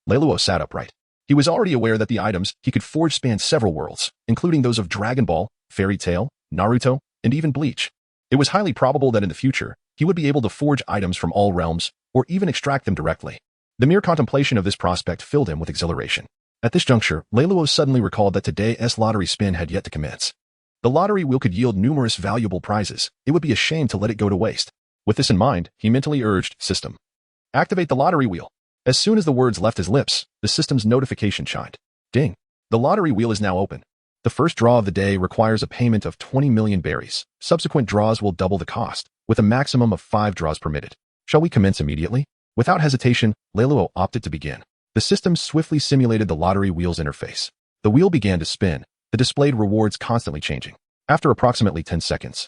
Leilo sat upright. He was already aware that the items he could forge spanned several worlds, including those of Dragon Ball, Fairy Tail, Naruto, and even Bleach. It was highly probable that in the future, he would be able to forge items from all realms, or even extract them directly. The mere contemplation of this prospect filled him with exhilaration. At this juncture, Leilo suddenly recalled that today's lottery spin had yet to commence. The lottery wheel could yield numerous valuable prizes. It would be a shame to let it go to waste. With this in mind, he mentally urged, "System, activate the lottery wheel." As soon as the words left his lips, the system's notification chimed. Ding! The lottery wheel is now open. The first draw of the day requires a payment of 20 million berries. Subsequent draws will double the cost, with a maximum of 5 draws permitted. Shall we commence immediately? Without hesitation, Leilo opted to begin. The system swiftly simulated the lottery wheel's interface. The wheel began to spin, the displayed rewards constantly changing. After approximately 10 seconds,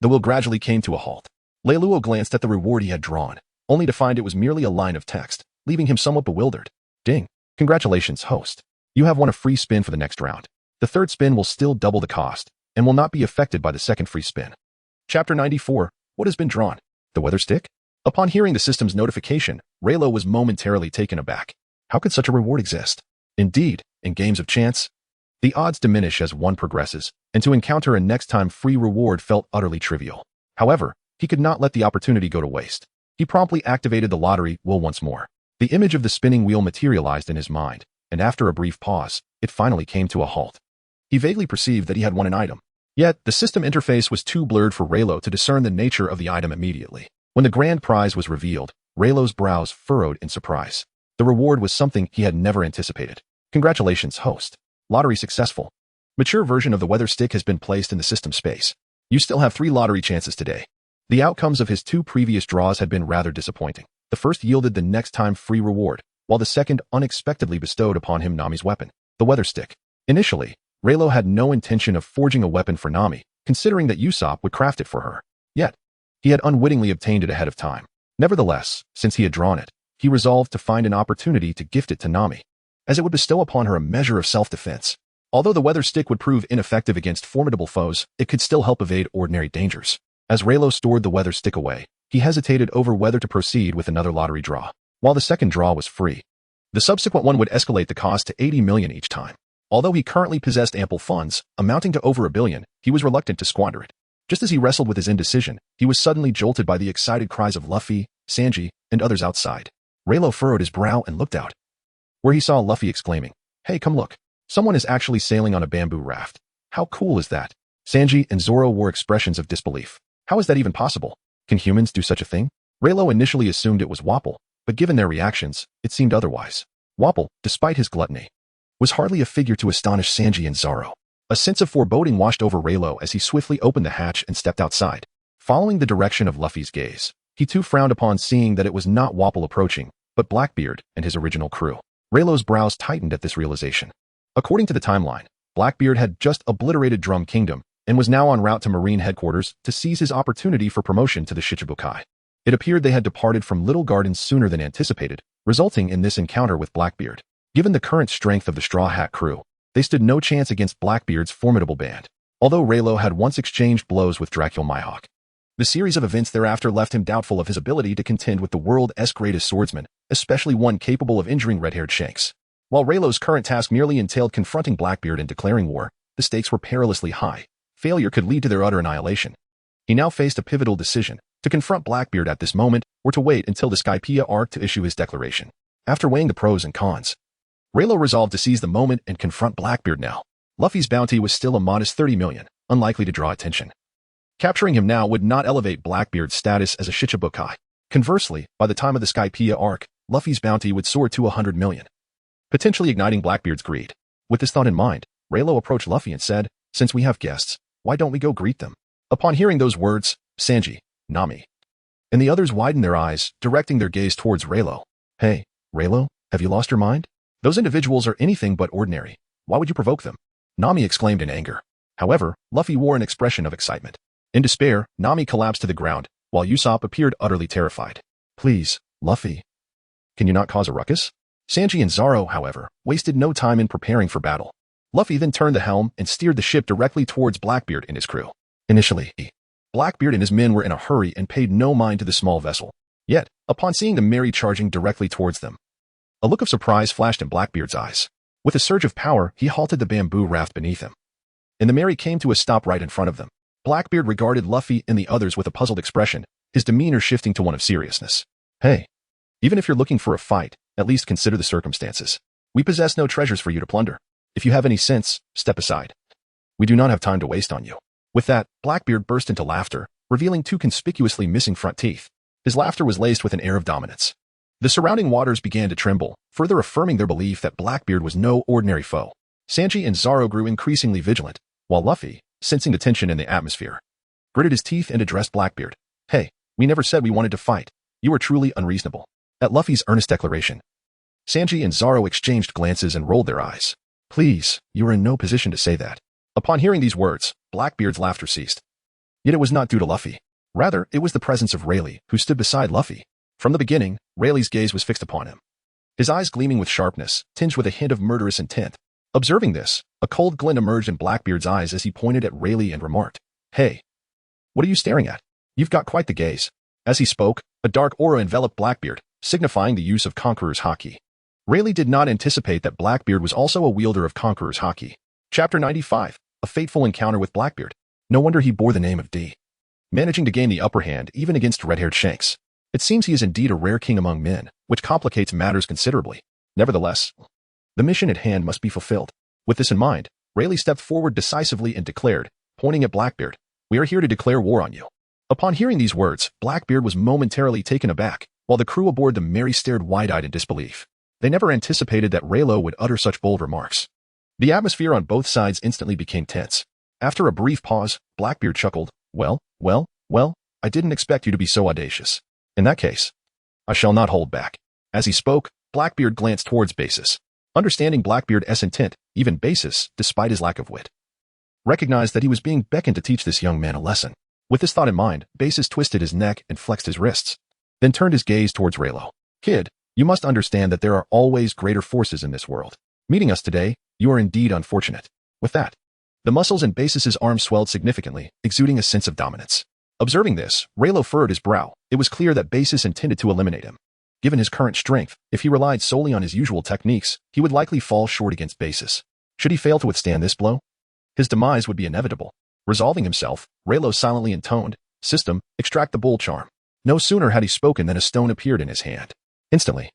the wheel gradually came to a halt. Leilo glanced at the reward he had drawn, only to find it was merely a line of text, leaving him somewhat bewildered. Ding! Congratulations, host. You have won a free spin for the next round. The third spin will still double the cost, and will not be affected by the second free spin. Chapter 94. What has been drawn? The weather stick? Upon hearing the system's notification, Leilo was momentarily taken aback. How could such a reward exist? Indeed, in games of chance, the odds diminish as one progresses, and to encounter a next-time free reward felt utterly trivial. However, he could not let the opportunity go to waste. He promptly activated the lottery wheel once more. The image of the spinning wheel materialized in his mind, and after a brief pause, it finally came to a halt. He vaguely perceived that he had won an item. Yet, the system interface was too blurred for Leilo to discern the nature of the item immediately. When the grand prize was revealed, Leilo's brows furrowed in surprise. The reward was something he had never anticipated. Congratulations, host. Lottery successful. Mature version of the weather stick has been placed in the system space. You still have 3 lottery chances today. The outcomes of his 2 previous draws had been rather disappointing. The first yielded the next time free reward, while the second unexpectedly bestowed upon him Nami's weapon, the weather stick. Initially, Leilo had no intention of forging a weapon for Nami, considering that Usopp would craft it for her. Yet, he had unwittingly obtained it ahead of time. Nevertheless, since he had drawn it, he resolved to find an opportunity to gift it to Nami, as it would bestow upon her a measure of self-defense. Although the weather stick would prove ineffective against formidable foes, it could still help evade ordinary dangers. As Leilo stored the weather stick away, he hesitated over whether to proceed with another lottery draw. While the second draw was free, the subsequent one would escalate the cost to 80 million each time. Although he currently possessed ample funds, amounting to over 1 billion, he was reluctant to squander it. Just as he wrestled with his indecision, he was suddenly jolted by the excited cries of Luffy, Sanji, and others outside. Leilo furrowed his brow and looked out, where he saw Luffy exclaiming, "Hey, come look. Someone is actually sailing on a bamboo raft. How cool is that?" Sanji and Zoro wore expressions of disbelief. How is that even possible? Can humans do such a thing? Leilo initially assumed it was Wapol, but given their reactions, it seemed otherwise. Wapol, despite his gluttony, was hardly a figure to astonish Sanji and Zoro. A sense of foreboding washed over Leilo as he swiftly opened the hatch and stepped outside. Following the direction of Luffy's gaze, he too frowned upon seeing that it was not Wapol approaching, but Blackbeard and his original crew. Leilo's brows tightened at this realization. According to the timeline, Blackbeard had just obliterated Drum Kingdom and was now en route to Marine headquarters to seize his opportunity for promotion to the Shichibukai. It appeared they had departed from Little Garden sooner than anticipated, resulting in this encounter with Blackbeard. Given the current strength of the Straw Hat crew, they stood no chance against Blackbeard's formidable band, although Leilo had once exchanged blows with Dracule Mihawk. The series of events thereafter left him doubtful of his ability to contend with the world's greatest swordsman, especially one capable of injuring red-haired Shanks. While Leilo's current task merely entailed confronting Blackbeard and declaring war, the stakes were perilously high. Failure could lead to their utter annihilation. He now faced a pivotal decision: to confront Blackbeard at this moment, or to wait until the Skypiea arc to issue his declaration. After weighing the pros and cons, Leilo resolved to seize the moment and confront Blackbeard now. Luffy's bounty was still a modest 30 million, unlikely to draw attention. Capturing him now would not elevate Blackbeard's status as a Shichibukai. Conversely, by the time of the Skypiea arc, Luffy's bounty would soar to 100 million, potentially igniting Blackbeard's greed. With this thought in mind, Leilo approached Luffy and said, "Since we have guests, why don't we go greet them?" Upon hearing those words, Sanji, Nami, and the others widened their eyes, directing their gaze towards Raylo. Hey, Raylo, have you lost your mind? Those individuals are anything but ordinary. Why would you provoke them? Nami exclaimed in anger. However, Luffy wore an expression of excitement. In despair, Nami collapsed to the ground, while Usopp appeared utterly terrified. Please, Luffy. Can you not cause a ruckus? Sanji and Zoro, however, wasted no time in preparing for battle. Luffy then turned the helm and steered the ship directly towards Blackbeard and his crew. Initially, Blackbeard and his men were in a hurry and paid no mind to the small vessel. Yet, upon seeing the Merry charging directly towards them, a look of surprise flashed in Blackbeard's eyes. With a surge of power, he halted the bamboo raft beneath him, and the Merry came to a stop right in front of them. Blackbeard regarded Luffy and the others with a puzzled expression, his demeanor shifting to one of seriousness. Hey, even if you're looking for a fight, at least consider the circumstances. We possess no treasures for you to plunder. If you have any sense, step aside. We do not have time to waste on you. With that, Blackbeard burst into laughter, revealing two conspicuously missing front teeth. His laughter was laced with an air of dominance. The surrounding waters began to tremble, further affirming their belief that Blackbeard was no ordinary foe. Sanji and Zoro grew increasingly vigilant, while Luffy, sensing the tension in the atmosphere, gritted his teeth and addressed Blackbeard. Hey, we never said we wanted to fight. You are truly unreasonable. At Luffy's earnest declaration, Sanji and Zoro exchanged glances and rolled their eyes. Please, you are in no position to say that. Upon hearing these words, Blackbeard's laughter ceased. Yet it was not due to Luffy. Rather, it was the presence of Rayleigh, who stood beside Luffy. From the beginning, Rayleigh's gaze was fixed upon him, his eyes gleaming with sharpness, tinged with a hint of murderous intent. Observing this, a cold glint emerged in Blackbeard's eyes as he pointed at Rayleigh and remarked, Hey, what are you staring at? You've got quite the gaze. As he spoke, a dark aura enveloped Blackbeard, signifying the use of Conqueror's Haki. Rayleigh did not anticipate that Blackbeard was also a wielder of Conqueror's Haki. Chapter 95, A Fateful Encounter with Blackbeard. No wonder he bore the name of D, managing to gain the upper hand even against red-haired Shanks. It seems he is indeed a rare king among men, which complicates matters considerably. Nevertheless, the mission at hand must be fulfilled. With this in mind, Rayleigh stepped forward decisively and declared, pointing at Blackbeard, We are here to declare war on you. Upon hearing these words, Blackbeard was momentarily taken aback, while the crew aboard the Merry stared wide-eyed in disbelief. They never anticipated that Rayleigh would utter such bold remarks. The atmosphere on both sides instantly became tense. After a brief pause, Blackbeard chuckled, Well, I didn't expect you to be so audacious. In that case, I shall not hold back. As he spoke, Blackbeard glanced towards Basis. Understanding Blackbeard's intent, even Basis, despite his lack of wit, recognized that he was being beckoned to teach this young man a lesson. With this thought in mind, Basis twisted his neck and flexed his wrists, then turned his gaze towards Rayleigh. Kid, you must understand that there are always greater forces in this world. Meeting us today, you are indeed unfortunate. With that, the muscles in Basis's arms swelled significantly, exuding a sense of dominance. Observing this, Rayleigh furrowed his brow. It was clear that Basis intended to eliminate him. Given his current strength, if he relied solely on his usual techniques, he would likely fall short against Basis. Should he fail to withstand this blow, his demise would be inevitable. Resolving himself, Rayleigh silently intoned, System, extract the bull charm. No sooner had he spoken than a stone appeared in his hand. Instantly,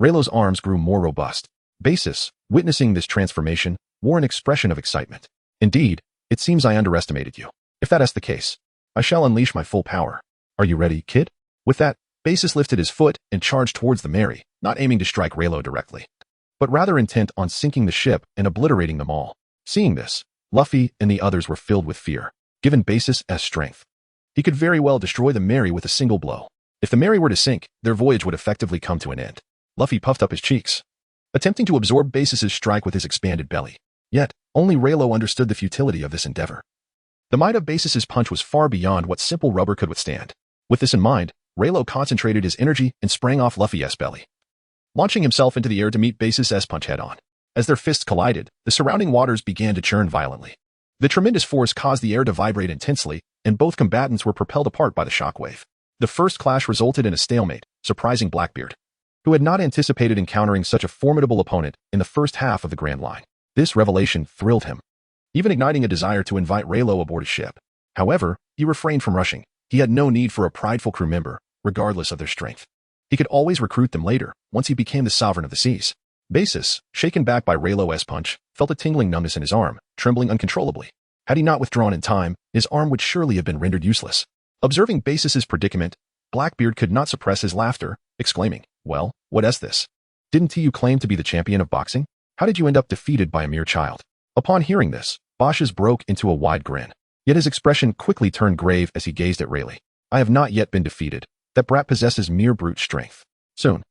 Rayleigh's arms grew more robust. Basis, witnessing this transformation, wore an expression of excitement. Indeed, it seems I underestimated you. If that is the case, I shall unleash my full power. Are you ready, kid? With that, Basis lifted his foot and charged towards the Merry, not aiming to strike Rayleigh directly, but rather intent on sinking the ship and obliterating them all. Seeing this, Luffy and the others were filled with fear. Given Basis's strength, he could very well destroy the Merry with a single blow. If the Merry were to sink, their voyage would effectively come to an end. Luffy puffed up his cheeks, attempting to absorb Basis's strike with his expanded belly. Yet, only Rayleigh understood the futility of this endeavor. The might of Basis's punch was far beyond what simple rubber could withstand. With this in mind, Rayleigh concentrated his energy and sprang off Luffy's belly, launching himself into the air to meet Basis's punch head-on. As their fists collided, the surrounding waters began to churn violently. The tremendous force caused the air to vibrate intensely, and both combatants were propelled apart by the shockwave. The first clash resulted in a stalemate, surprising Blackbeard, who had not anticipated encountering such a formidable opponent in the first half of the Grand Line. This revelation thrilled him, even igniting a desire to invite Rayleigh aboard his ship. However, he refrained from rushing. He had no need for a prideful crew member, regardless of their strength. He could always recruit them later, once he became the sovereign of the seas. Basis, shaken back by Rayleigh's punch, felt a tingling numbness in his arm, trembling uncontrollably. Had he not withdrawn in time, his arm would surely have been rendered useless. Observing Basis's predicament, Blackbeard could not suppress his laughter, exclaiming, Well, what is this? Didn't you claim to be the champion of boxing? How did you end up defeated by a mere child? Upon hearing this, Bashes broke into a wide grin. Yet his expression quickly turned grave as he gazed at Rayleigh. I have not yet been defeated. That brat possesses mere brute strength. Soon,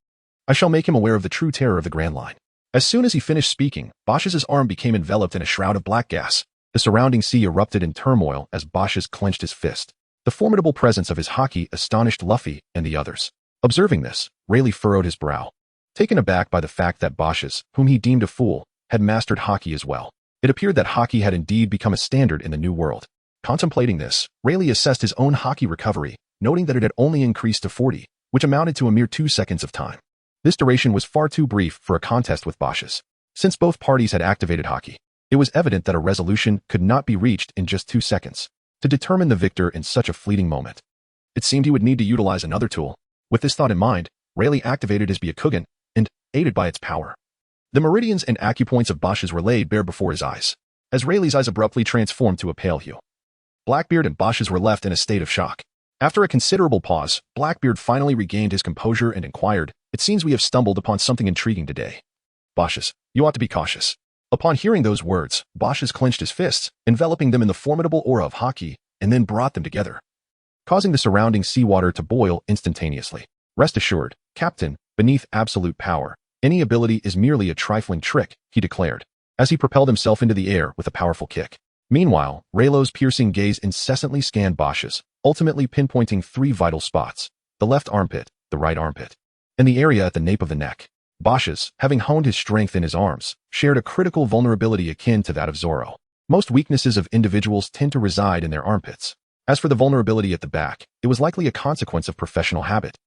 I shall make him aware of the true terror of the Grand Line. As soon as he finished speaking, Bosch's arm became enveloped in a shroud of black gas. The surrounding sea erupted in turmoil as Bosch clenched his fist. The formidable presence of his haki astonished Luffy and the others. Observing this, Rayleigh furrowed his brow, taken aback by the fact that Bosch, whom he deemed a fool, had mastered haki as well. It appeared that haki had indeed become a standard in the New World. Contemplating this, Rayleigh assessed his own haki recovery, noting that it had only increased to 40, which amounted to a mere 2 seconds of time. This duration was far too brief for a contest with Bosch's. Since both parties had activated haki, it was evident that a resolution could not be reached in just 2 seconds. To determine the victor in such a fleeting moment, it seemed he would need to utilize another tool. With this thought in mind, Rayleigh activated his Byakugan, and, aided by its power, the meridians and acupoints of Bosch's were laid bare before his eyes, as Rayleigh's eyes abruptly transformed to a pale hue. Blackbeard and Bosch's were left in a state of shock. After a considerable pause, Blackbeard finally regained his composure and inquired, "It seems we have stumbled upon something intriguing today. Bosch's, you ought to be cautious." Upon hearing those words, Bosch's clenched his fists, enveloping them in the formidable aura of haki, and then brought them together, causing the surrounding seawater to boil instantaneously. Rest assured, Captain, beneath absolute power, any ability is merely a trifling trick, he declared, as he propelled himself into the air with a powerful kick. Meanwhile, Rayleigh's piercing gaze incessantly scanned Bosch's, ultimately pinpointing 3 vital spots: the left armpit, the right armpit, and the area at the nape of the neck. Bosch's, having honed his strength in his arms, shared a critical vulnerability akin to that of Zoro. Most weaknesses of individuals tend to reside in their armpits. As for the vulnerability at the back, it was likely a consequence of professional habit.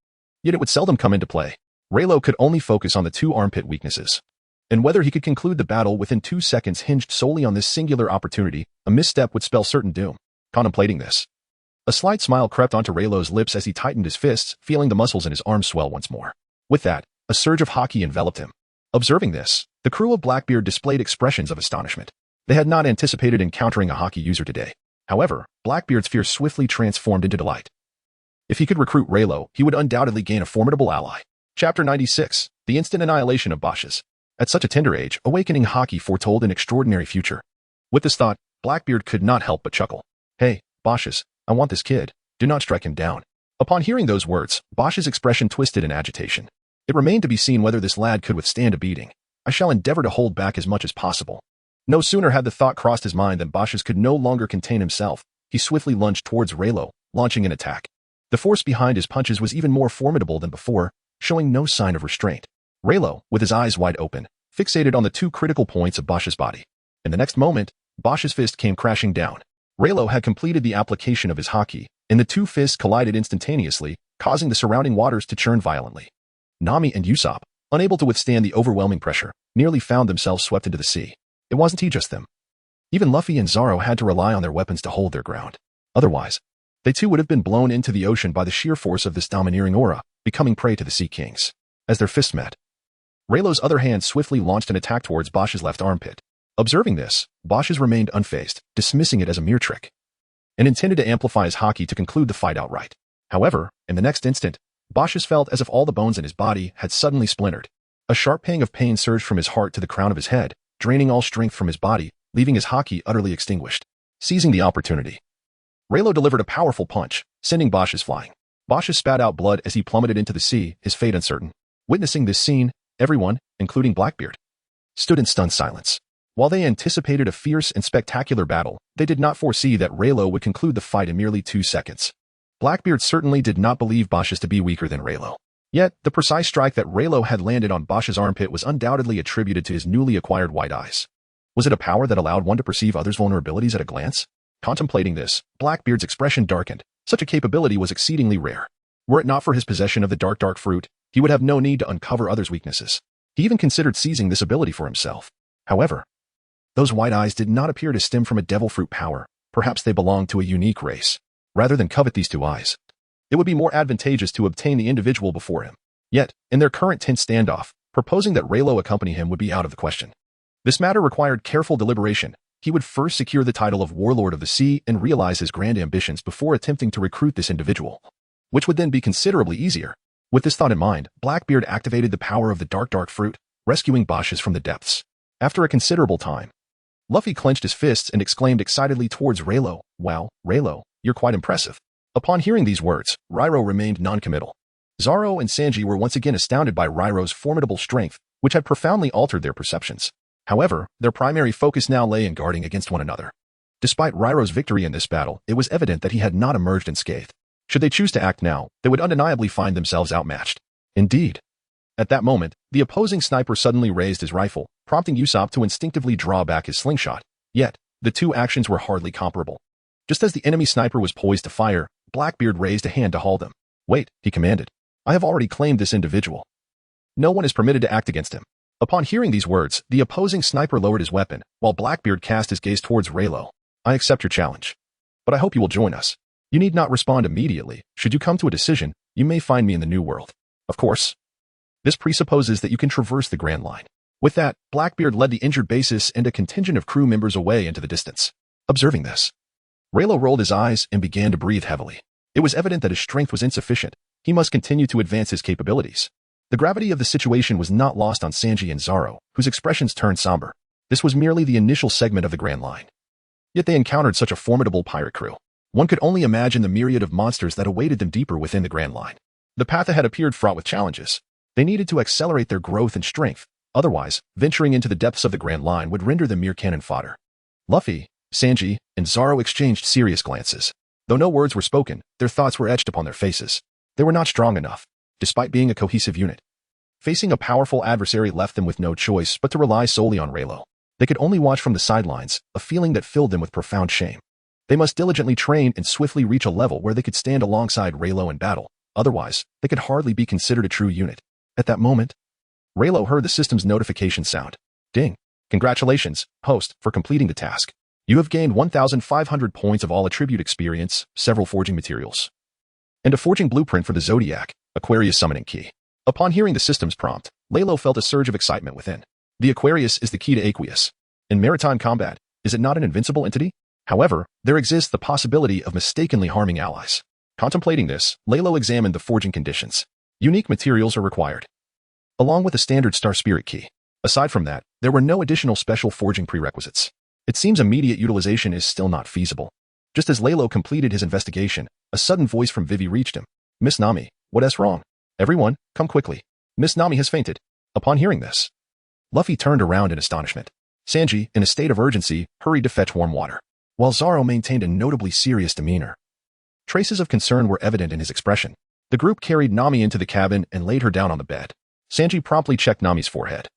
Yet it would seldom come into play. Rayleigh could only focus on the 2 armpit weaknesses, and whether he could conclude the battle within 2 seconds hinged solely on this singular opportunity. A misstep would spell certain doom. Contemplating this, a slight smile crept onto Rayleigh's lips as he tightened his fists, feeling the muscles in his arms swell once more. With that, a surge of haki enveloped him. Observing this, the crew of Blackbeard displayed expressions of astonishment. They had not anticipated encountering a haki user today. However, Blackbeard's fear swiftly transformed into delight. If he could recruit Rayleigh, he would undoubtedly gain a formidable ally. Chapter 96, The Instant Annihilation of Bosch's. At such a tender age, awakening haki foretold an extraordinary future. With this thought, Blackbeard could not help but chuckle. "Hey, Bosch's, I want this kid. Do not strike him down." Upon hearing those words, Bosch's expression twisted in agitation. It remained to be seen whether this lad could withstand a beating. "I shall endeavor to hold back as much as possible." No sooner had the thought crossed his mind than Bosch's could no longer contain himself. He swiftly lunged towards Rayleigh, launching an attack. The force behind his punches was even more formidable than before, showing no sign of restraint. Rayleigh, with his eyes wide open, fixated on the 2 critical points of Bosch's body. In the next moment, Bosch's fist came crashing down. Rayleigh had completed the application of his haki, and the 2 fists collided instantaneously, causing the surrounding waters to churn violently. Nami and Usopp, unable to withstand the overwhelming pressure, nearly found themselves swept into the sea. It wasn't just them. Even Luffy and Zoro had to rely on their weapons to hold their ground. Otherwise, they too would have been blown into the ocean by the sheer force of this domineering aura, becoming prey to the Sea Kings. As their fists met, Rayleigh's other hand swiftly launched an attack towards Bosch's left armpit. Observing this, Bosch's remained unfazed, dismissing it as a mere trick, and intended to amplify his haki to conclude the fight outright. However, in the next instant, Bosch's felt as if all the bones in his body had suddenly splintered. A sharp pang of pain surged from his heart to the crown of his head, draining all strength from his body, leaving his haki utterly extinguished. Seizing the opportunity, Rayleigh delivered a powerful punch, sending Bosch's flying. Bosch's spat out blood as he plummeted into the sea, his fate uncertain. Witnessing this scene, everyone, including Blackbeard, stood in stunned silence. While they anticipated a fierce and spectacular battle, they did not foresee that Rayleigh would conclude the fight in merely 2 seconds. Blackbeard certainly did not believe Bosch's to be weaker than Rayleigh. Yet, the precise strike that Rayleigh had landed on Bosch's armpit was undoubtedly attributed to his newly acquired white eyes. Was it a power that allowed one to perceive others' vulnerabilities at a glance? Contemplating this, Blackbeard's expression darkened. Such a capability was exceedingly rare. Were it not for his possession of the dark fruit, he would have no need to uncover others' weaknesses. He even considered seizing this ability for himself. However, those white eyes did not appear to stem from a devil fruit power. Perhaps they belonged to a unique race. Rather than covet these 2 eyes, it would be more advantageous to obtain the individual before him. Yet, in their current tense standoff, proposing that Rayleigh accompany him would be out of the question. This matter required careful deliberation. He would first secure the title of Warlord of the Sea and realize his grand ambitions before attempting to recruit this individual, which would then be considerably easier. With this thought in mind, Blackbeard activated the power of the dark fruit, rescuing Bosch's from the depths. After a considerable time, Luffy clenched his fists and exclaimed excitedly towards Leilo, "Wow, Leilo, you're quite impressive." Upon hearing these words, Leilo remained non-committal. Zoro and Sanji were once again astounded by Leilo's formidable strength, which had profoundly altered their perceptions. However, their primary focus now lay in guarding against one another. Despite Leilo's victory in this battle, it was evident that he had not emerged unscathed. Should they choose to act now, they would undeniably find themselves outmatched. Indeed. At that moment, the opposing sniper suddenly raised his rifle, prompting Usopp to instinctively draw back his slingshot. Yet, the two actions were hardly comparable. Just as the enemy sniper was poised to fire, Blackbeard raised a hand to halt him. "Wait," he commanded. "I have already claimed this individual. No one is permitted to act against him." Upon hearing these words, the opposing sniper lowered his weapon, while Blackbeard cast his gaze towards Leilo. "I accept your challenge. But I hope you will join us. You need not respond immediately. Should you come to a decision, you may find me in the New World. Of course. This presupposes that you can traverse the Grand Line." With that, Blackbeard led the injured basis and a contingent of crew members away into the distance. Observing this, Leilo rolled his eyes and began to breathe heavily. It was evident that his strength was insufficient. He must continue to advance his capabilities. The gravity of the situation was not lost on Sanji and Zoro, whose expressions turned somber. This was merely the initial segment of the Grand Line. Yet they encountered such a formidable pirate crew. One could only imagine the myriad of monsters that awaited them deeper within the Grand Line. The path ahead appeared fraught with challenges. They needed to accelerate their growth and strength. Otherwise, venturing into the depths of the Grand Line would render them mere cannon fodder. Luffy, Sanji, and Zoro exchanged serious glances. Though no words were spoken, their thoughts were etched upon their faces. They were not strong enough, despite being a cohesive unit. Facing a powerful adversary left them with no choice but to rely solely on Leilo. They could only watch from the sidelines, a feeling that filled them with profound shame. They must diligently train and swiftly reach a level where they could stand alongside Leilo in battle. Otherwise, they could hardly be considered a true unit. At that moment, Leilo heard the system's notification sound. "Ding. Congratulations, host, for completing the task. You have gained 1,500 points of all attribute experience, several forging materials, and a forging blueprint for the Zodiac, Aquarius summoning key." Upon hearing the system's prompt, Leilo felt a surge of excitement within. The Aquarius is the key to Aqueous. In maritime combat, is it not an invincible entity? However, there exists the possibility of mistakenly harming allies. Contemplating this, Leilo examined the forging conditions. Unique materials are required, along with a standard Star Spirit key. Aside from that, there were no additional special forging prerequisites. It seems immediate utilization is still not feasible. Just as Leilo completed his investigation, a sudden voice from Vivi reached him. "Miss Nami, what is wrong? Everyone, come quickly. Miss Nami has fainted." Upon hearing this, Luffy turned around in astonishment. Sanji, in a state of urgency, hurried to fetch warm water, while Zoro maintained a notably serious demeanor. Traces of concern were evident in his expression. The group carried Nami into the cabin and laid her down on the bed. Sanji promptly checked Nami's forehead,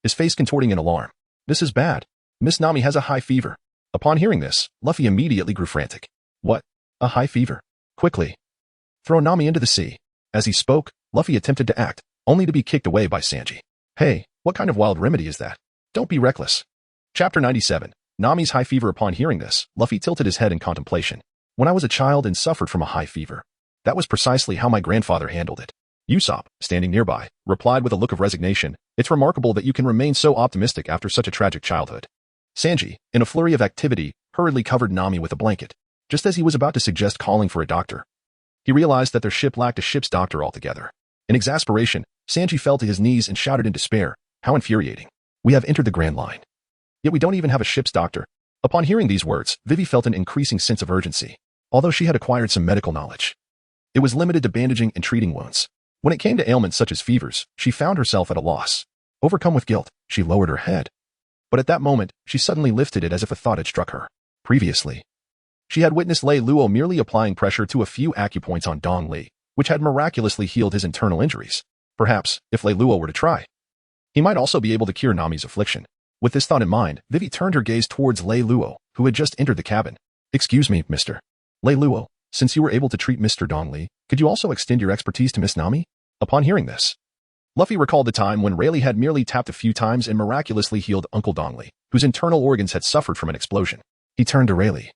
his face contorting in alarm. "This is bad. Miss Nami has a high fever." Upon hearing this, Luffy immediately grew frantic. "What? A high fever? Quickly, throw Nami into the sea." As he spoke, Luffy attempted to act, only to be kicked away by Sanji. "Hey, what kind of wild remedy is that? Don't be reckless." Chapter 97. Nami's high fever. Upon hearing this, Luffy tilted his head in contemplation. "When I was a child and suffered from a high fever, that was precisely how my grandfather handled it." Usopp, standing nearby, replied with a look of resignation, "It's remarkable that you can remain so optimistic after such a tragic childhood." Sanji, in a flurry of activity, hurriedly covered Nami with a blanket. Just as he was about to suggest calling for a doctor, he realized that their ship lacked a ship's doctor altogether. In exasperation, Sanji fell to his knees and shouted in despair, "How infuriating. We have entered the Grand Line, yet we don't even have a ship's doctor." Upon hearing these words, Vivi felt an increasing sense of urgency. Although she had acquired some medical knowledge, it was limited to bandaging and treating wounds. When it came to ailments such as fevers, she found herself at a loss. Overcome with guilt, she lowered her head. But at that moment, she suddenly lifted it as if a thought had struck her. Previously, she had witnessed Leilo merely applying pressure to a few acupoints on Dong Li, which had miraculously healed his internal injuries. Perhaps, if Leilo were to try, he might also be able to cure Nami's affliction. With this thought in mind, Vivi turned her gaze towards Leilo, who had just entered the cabin. "Excuse me, Mr. Leilo, since you were able to treat Mr. Dong Li, could you also extend your expertise to Miss Nami?" Upon hearing this, Luffy recalled the time when Rayleigh had merely tapped a few times and miraculously healed Uncle Dong Li, whose internal organs had suffered from an explosion. He turned to Rayleigh,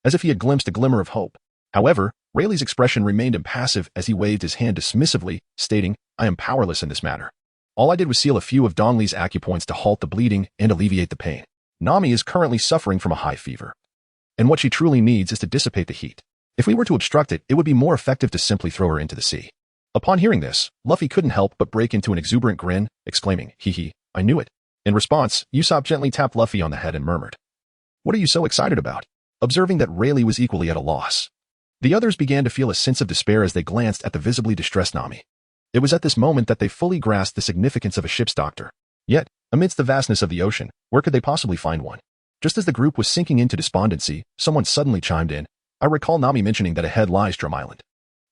as if he had glimpsed a glimmer of hope. However, Rayleigh's expression remained impassive as he waved his hand dismissively, stating, "I am powerless in this matter. All I did was seal a few of Dong Li's acupoints to halt the bleeding and alleviate the pain. Nami is currently suffering from a high fever, and what she truly needs is to dissipate the heat. If we were to obstruct it, it would be more effective to simply throw her into the sea." Upon hearing this, Luffy couldn't help but break into an exuberant grin, exclaiming, "Hee hee, I knew it." In response, Usopp gently tapped Luffy on the head and murmured, What are you so excited about? Observing that Rayleigh was equally at a loss. The others began to feel a sense of despair as they glanced at the visibly distressed Nami. It was at this moment that they fully grasped the significance of a ship's doctor. Yet, amidst the vastness of the ocean, where could they possibly find one? Just as the group was sinking into despondency, someone suddenly chimed in. I recall Nami mentioning that ahead lies Drum Island.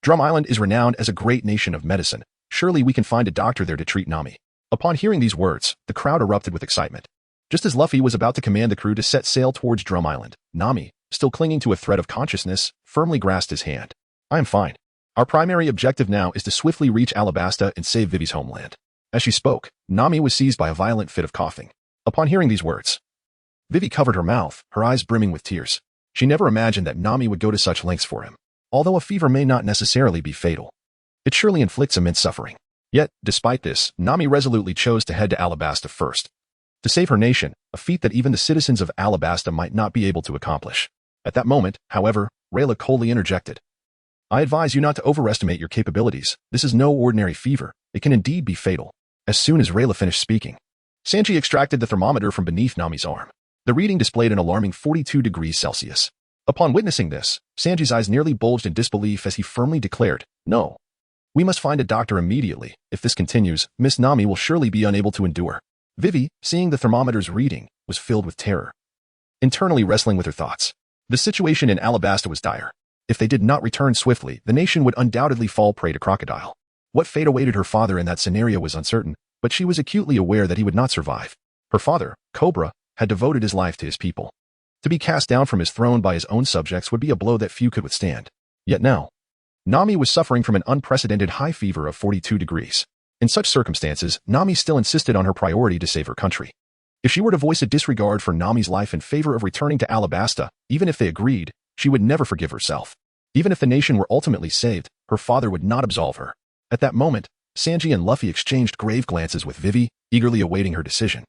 Drum Island is renowned as a great nation of medicine. Surely we can find a doctor there to treat Nami. Upon hearing these words, the crowd erupted with excitement. Just as Luffy was about to command the crew to set sail towards Drum Island, Nami, still clinging to a thread of consciousness, firmly grasped his hand. I am fine. Our primary objective now is to swiftly reach Alabasta and save Vivi's homeland. As she spoke, Nami was seized by a violent fit of coughing. Upon hearing these words, Vivi covered her mouth, her eyes brimming with tears. She never imagined that Nami would go to such lengths for him. Although a fever may not necessarily be fatal, it surely inflicts immense suffering. Yet, despite this, Nami resolutely chose to head to Alabasta first. To save her nation, a feat that even the citizens of Alabasta might not be able to accomplish. At that moment, however, Rayla coldly interjected. I advise you not to overestimate your capabilities. This is no ordinary fever. It can indeed be fatal. As soon as Rayla finished speaking, Sanji extracted the thermometer from beneath Nami's arm. The reading displayed an alarming 42 degrees Celsius. Upon witnessing this, Sanji's eyes nearly bulged in disbelief as he firmly declared, No. We must find a doctor immediately. If this continues, Miss Nami will surely be unable to endure. Vivi, seeing the thermometer's reading, was filled with terror, internally wrestling with her thoughts. The situation in Alabasta was dire. If they did not return swiftly, the nation would undoubtedly fall prey to crocodile. What fate awaited her father in that scenario was uncertain, but she was acutely aware that he would not survive. Her father, Cobra, had devoted his life to his people. To be cast down from his throne by his own subjects would be a blow that few could withstand. Yet now, Nami was suffering from an unprecedented high fever of 42 degrees. In such circumstances, Nami still insisted on her priority to save her country. If she were to voice a disregard for Nami's life in favor of returning to Alabasta, even if they agreed, she would never forgive herself. Even if the nation were ultimately saved, her father would not absolve her. At that moment, Sanji and Luffy exchanged grave glances with Vivi, eagerly awaiting her decision.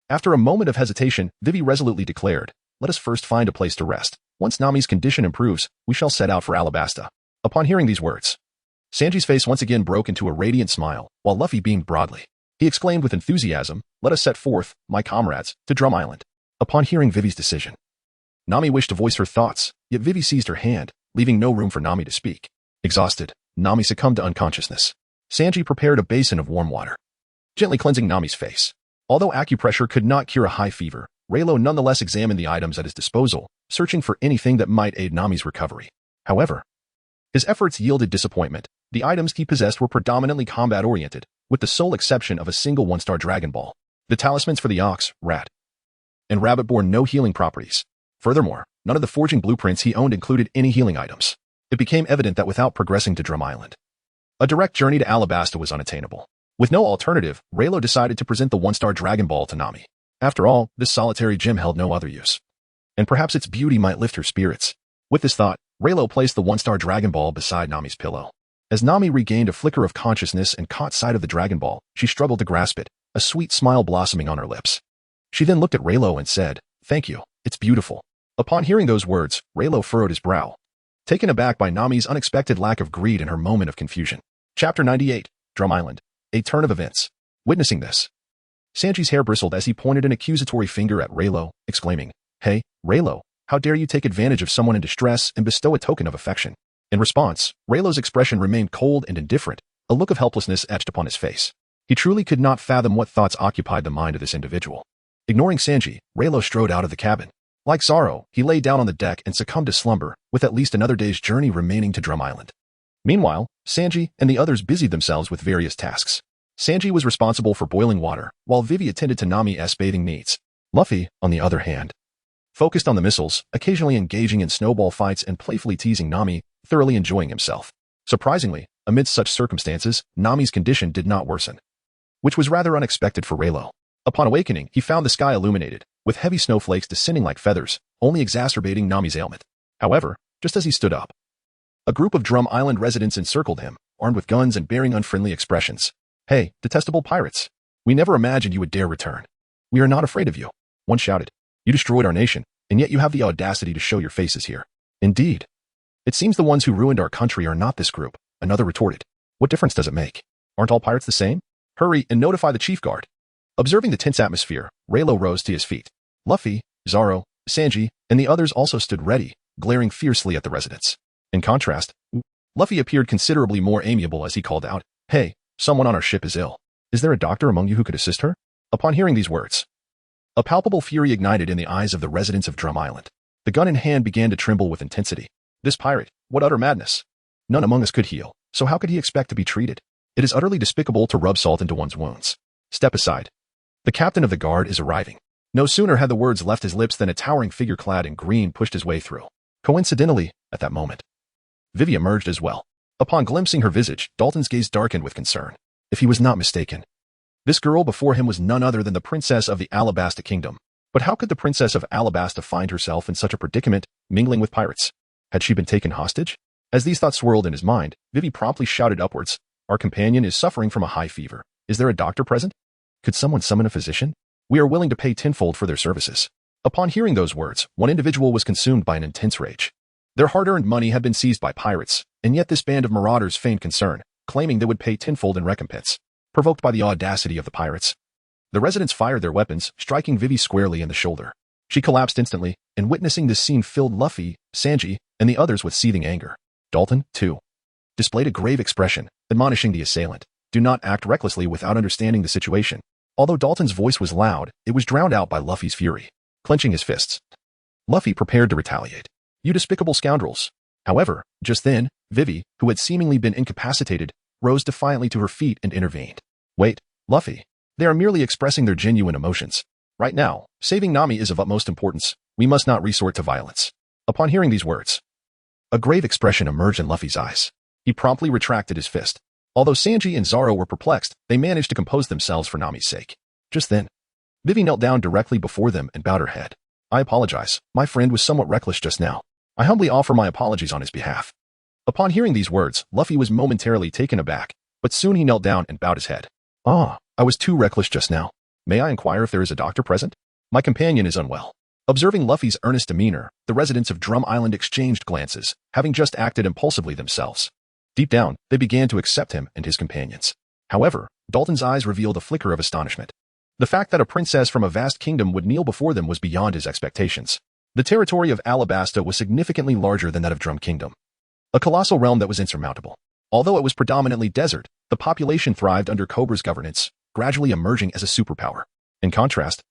After a moment of hesitation, Vivi resolutely declared, Let us first find a place to rest. Once Nami's condition improves, we shall set out for Alabasta. Upon hearing these words, Sanji's face once again broke into a radiant smile, while Luffy beamed broadly. He exclaimed with enthusiasm, Let us set forth, my comrades, to Drum Island. Upon hearing Vivi's decision, Nami wished to voice her thoughts, yet Vivi seized her hand, leaving no room for Nami to speak. Exhausted, Nami succumbed to unconsciousness. Sanji prepared a basin of warm water, gently cleansing Nami's face. Although acupressure could not cure a high fever, Raylo nonetheless examined the items at his disposal, searching for anything that might aid Nami's recovery. However, his efforts yielded disappointment. The items he possessed were predominantly combat-oriented, with the sole exception of a single one-star Dragon Ball. The talismans for the ox, rat, and rabbit bore no healing properties. Furthermore, none of the forging blueprints he owned included any healing items. It became evident that without progressing to Drum Island, a direct journey to Alabasta was unattainable. With no alternative, Raylo decided to present the one-star Dragon Ball to Nami. After all, this solitary gem held no other use, and perhaps its beauty might lift her spirits. With this thought, Raylo placed the one-star Dragon Ball beside Nami's pillow. As Nami regained a flicker of consciousness and caught sight of the Dragon Ball, she struggled to grasp it, a sweet smile blossoming on her lips. She then looked at Raylo and said, Thank you, it's beautiful. Upon hearing those words, Raylo furrowed his brow, taken aback by Nami's unexpected lack of greed in her moment of confusion. Chapter 98, Drum Island. A turn of events. Witnessing this, Sanji's hair bristled as he pointed an accusatory finger at Raylo, exclaiming, Hey, Raylo, how dare you take advantage of someone in distress and bestow a token of affection? In response, Raylo's expression remained cold and indifferent, a look of helplessness etched upon his face. He truly could not fathom what thoughts occupied the mind of this individual. Ignoring Sanji, Raylo strode out of the cabin. Like Zoro, he lay down on the deck and succumbed to slumber, with at least another day's journey remaining to Drum Island. Meanwhile, Sanji and the others busied themselves with various tasks. Sanji was responsible for boiling water, while Vivi attended to Nami's bathing needs. Luffy, on the other hand, focused on the missiles, occasionally engaging in snowball fights and playfully teasing Nami, thoroughly enjoying himself. Surprisingly, amidst such circumstances, Nami's condition did not worsen, which was rather unexpected for Raylo. Upon awakening, he found the sky illuminated, with heavy snowflakes descending like feathers, only exacerbating Nami's ailment. However, just as he stood up, a group of Drum Island residents encircled him, armed with guns and bearing unfriendly expressions. Hey, detestable pirates! We never imagined you would dare return. We are not afraid of you, one shouted. You destroyed our nation, and yet you have the audacity to show your faces here. Indeed. It seems the ones who ruined our country are not this group, another retorted. What difference does it make? Aren't all pirates the same? Hurry and notify the chief guard. Observing the tense atmosphere, Raylo rose to his feet. Luffy, Zoro, Sanji, and the others also stood ready, glaring fiercely at the residents. In contrast, Luffy appeared considerably more amiable as he called out, "Hey, someone on our ship is ill. Is there a doctor among you who could assist her?" Upon hearing these words, a palpable fury ignited in the eyes of the residents of Drum Island. The gun in hand began to tremble with intensity. This pirate, what utter madness! None among us could heal, so how could he expect to be treated? It is utterly despicable to rub salt into one's wounds. Step aside. The captain of the guard is arriving. No sooner had the words left his lips than a towering figure clad in green pushed his way through. Coincidentally, at that moment, Vivi emerged as well. Upon glimpsing her visage, Dalton's gaze darkened with concern. If he was not mistaken, this girl before him was none other than the princess of the Alabasta kingdom. But how could the princess of Alabasta find herself in such a predicament, mingling with pirates? Had she been taken hostage? As these thoughts swirled in his mind, Vivi promptly shouted upwards, "Our companion is suffering from a high fever. Is there a doctor present? Could someone summon a physician? We are willing to pay tenfold for their services." Upon hearing those words, one individual was consumed by an intense rage. Their hard-earned money had been seized by pirates, and yet this band of marauders feigned concern, claiming they would pay tenfold in recompense. Provoked by the audacity of the pirates, the residents fired their weapons, striking Vivi squarely in the shoulder. She collapsed instantly, and witnessing this scene filled Luffy, Sanji, and the others with seething anger. Dalton, too, displayed a grave expression, admonishing the assailant, "Do not act recklessly without understanding the situation." Although Dalton's voice was loud, it was drowned out by Luffy's fury. Clenching his fists, Luffy prepared to retaliate. "You despicable scoundrels." However, just then, Vivi, who had seemingly been incapacitated, rose defiantly to her feet and intervened. "Wait, Luffy. They are merely expressing their genuine emotions. Right now, saving Nami is of utmost importance. We must not resort to violence." Upon hearing these words, a grave expression emerged in Luffy's eyes. He promptly retracted his fist. Although Sanji and Zoro were perplexed, they managed to compose themselves for Nami's sake. Just then, Vivi knelt down directly before them and bowed her head. "I apologize. My friend was somewhat reckless just now. I humbly offer my apologies on his behalf." Upon hearing these words, Luffy was momentarily taken aback, but soon he knelt down and bowed his head. "Ah, I was too reckless just now. May I inquire if there is a doctor present? My companion is unwell." Observing Luffy's earnest demeanor, the residents of Drum Island exchanged glances, having just acted impulsively themselves. Deep down, they began to accept him and his companions. However, Dalton's eyes revealed a flicker of astonishment. The fact that a princess from a vast kingdom would kneel before them was beyond his expectations. The territory of Alabasta was significantly larger than that of Drum Kingdom, a colossal realm that was insurmountable. Although it was predominantly desert, the population thrived under Cobra's governance, gradually emerging as a superpower. In contrast,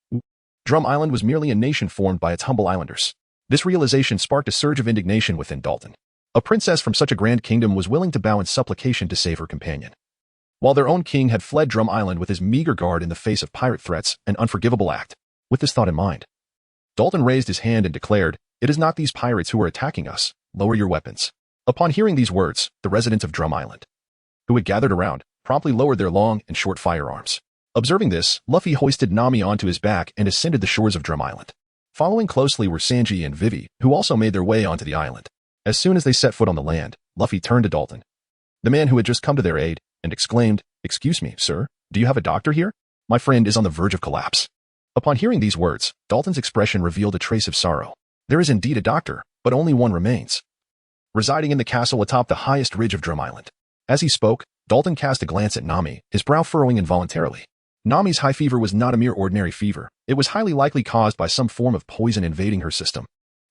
Drum Island was merely a nation formed by its humble islanders. This realization sparked a surge of indignation within Dalton. A princess from such a grand kingdom was willing to bow in supplication to save her companion, while their own king had fled Drum Island with his meager guard in the face of pirate threats, an unforgivable act. With this thought in mind, Dalton raised his hand and declared, "It is not these pirates who are attacking us. Lower your weapons." Upon hearing these words, the residents of Drum Island, who had gathered around, promptly lowered their long and short firearms. Observing this, Luffy hoisted Nami onto his back and ascended the shores of Drum Island. Following closely were Sanji and Vivi, who also made their way onto the island. As soon as they set foot on the land, Luffy turned to Dalton, the man who had just come to their aid, and exclaimed, "Excuse me, sir, do you have a doctor here? My friend is on the verge of collapse." Upon hearing these words, Dalton's expression revealed a trace of sorrow. There is indeed a doctor, but only one remains, residing in the castle atop the highest ridge of Drum Island. As he spoke, Dalton cast a glance at Nami, his brow furrowing involuntarily. Nami's high fever was not a mere ordinary fever. It was highly likely caused by some form of poison invading her system.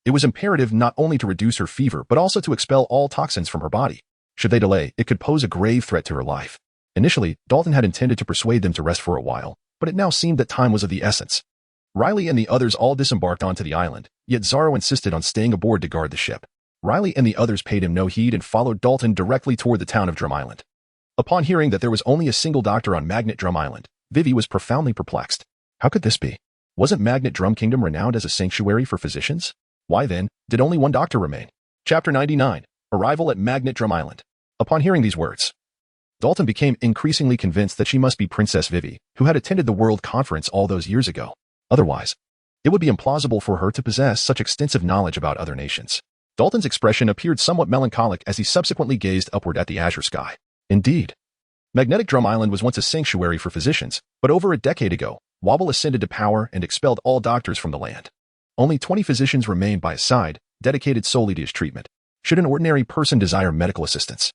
It was imperative not only to reduce her fever, but also to expel all toxins from her body. Should they delay, it could pose a grave threat to her life. Initially, Dalton had intended to persuade them to rest for a while, but it now seemed that time was of the essence. Riley and the others all disembarked onto the island, yet Zoro insisted on staying aboard to guard the ship. Riley and the others paid him no heed and followed Dalton directly toward the town of Drum Island. Upon hearing that there was only a single doctor on Magnet Drum Island, Vivi was profoundly perplexed. How could this be? Wasn't Magnet Drum Kingdom renowned as a sanctuary for physicians? Why then, did only one doctor remain? Chapter 99, Arrival at Magnet Drum Island. Upon hearing these words, Dalton became increasingly convinced that she must be Princess Vivi, who had attended the World Conference all those years ago. Otherwise, it would be implausible for her to possess such extensive knowledge about other nations. Dalton's expression appeared somewhat melancholic as he subsequently gazed upward at the azure sky. Indeed, Magnetic Drum Island was once a sanctuary for physicians, but over a decade ago, Wapol ascended to power and expelled all doctors from the land. Only 20 physicians remained by his side, dedicated solely to his treatment. Should an ordinary person desire medical assistance,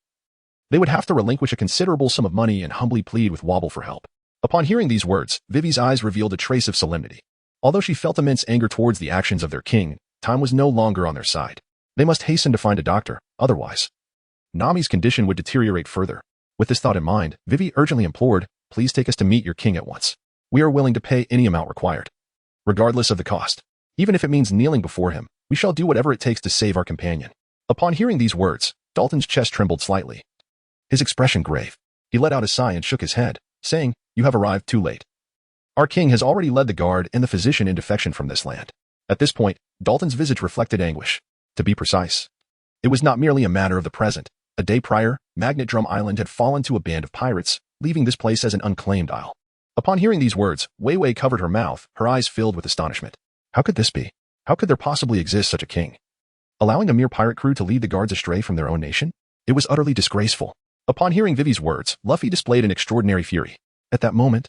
they would have to relinquish a considerable sum of money and humbly plead with Wapol for help. Upon hearing these words, Vivi's eyes revealed a trace of solemnity. Although she felt immense anger towards the actions of their king, time was no longer on their side. They must hasten to find a doctor, otherwise Nami's condition would deteriorate further. With this thought in mind, Vivi urgently implored, "Please take us to meet your king at once. We are willing to pay any amount required, regardless of the cost. Even if it means kneeling before him, we shall do whatever it takes to save our companion." Upon hearing these words, Dalton's chest trembled slightly. His expression grave. He let out a sigh and shook his head, saying, "You have arrived too late. Our king has already led the guard and the physician in defection from this land." At this point, Dalton's visage reflected anguish. To be precise, it was not merely a matter of the present. A day prior, Magnet Drum Island had fallen to a band of pirates, leaving this place as an unclaimed isle. Upon hearing these words, Wei Wei covered her mouth, her eyes filled with astonishment. How could this be? How could there possibly exist such a king? Allowing a mere pirate crew to lead the guards astray from their own nation? It was utterly disgraceful. Upon hearing Vivi's words, Luffy displayed an extraordinary fury. At that moment,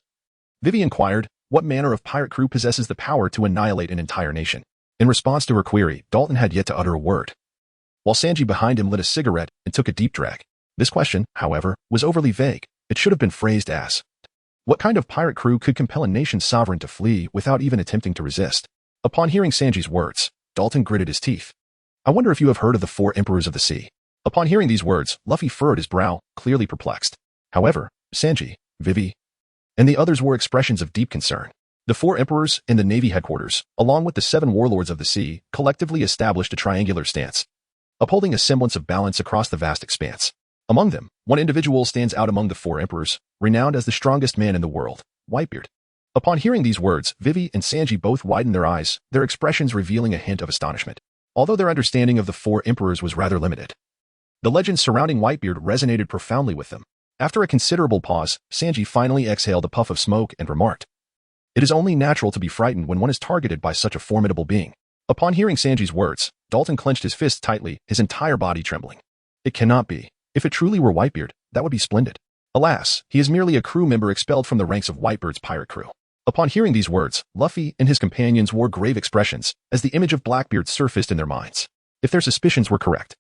Vivi inquired, what manner of pirate crew possesses the power to annihilate an entire nation? In response to her query, Dalton had yet to utter a word, while Sanji behind him lit a cigarette and took a deep drag. This question, however, was overly vague. It should have been phrased as, what kind of pirate crew could compel a nation's sovereign to flee without even attempting to resist? Upon hearing Sanji's words, Dalton gritted his teeth. I wonder if you have heard of the 4 Emperors of the Sea. Upon hearing these words, Luffy furrowed his brow, clearly perplexed. However, Sanji, Vivi, and the others were expressions of deep concern. The 4 Emperors in the Navy headquarters, along with the 7 Warlords of the Sea, collectively established a triangular stance, upholding a semblance of balance across the vast expanse. Among them, one individual stands out among the 4 emperors, renowned as the strongest man in the world, Whitebeard. Upon hearing these words, Vivi and Sanji both widened their eyes, their expressions revealing a hint of astonishment. Although their understanding of the 4 emperors was rather limited, the legends surrounding Whitebeard resonated profoundly with them. After a considerable pause, Sanji finally exhaled a puff of smoke and remarked, "It is only natural to be frightened when one is targeted by such a formidable being." Upon hearing Sanji's words, Dalton clenched his fists tightly, his entire body trembling. It cannot be. If it truly were Whitebeard, that would be splendid. Alas, he is merely a crew member expelled from the ranks of Whitebeard's pirate crew. Upon hearing these words, Luffy and his companions wore grave expressions as the image of Blackbeard surfaced in their minds. If their suspicions were correct,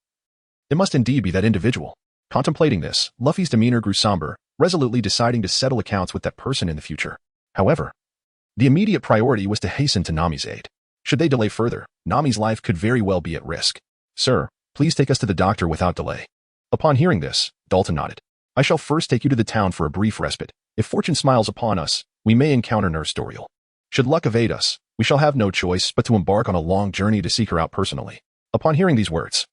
it must indeed be that individual. Contemplating this, Luffy's demeanor grew somber, resolutely deciding to settle accounts with that person in the future. However, the immediate priority was to hasten to Nami's aid. Should they delay further, Nami's life could very well be at risk. "Sir, please take us to the doctor without delay." Upon hearing this, Dalton nodded. "I shall first take you to the town for a brief respite. If fortune smiles upon us, we may encounter Nurse Doriel. Should luck evade us, we shall have no choice but to embark on a long journey to seek her out personally." Upon hearing these words,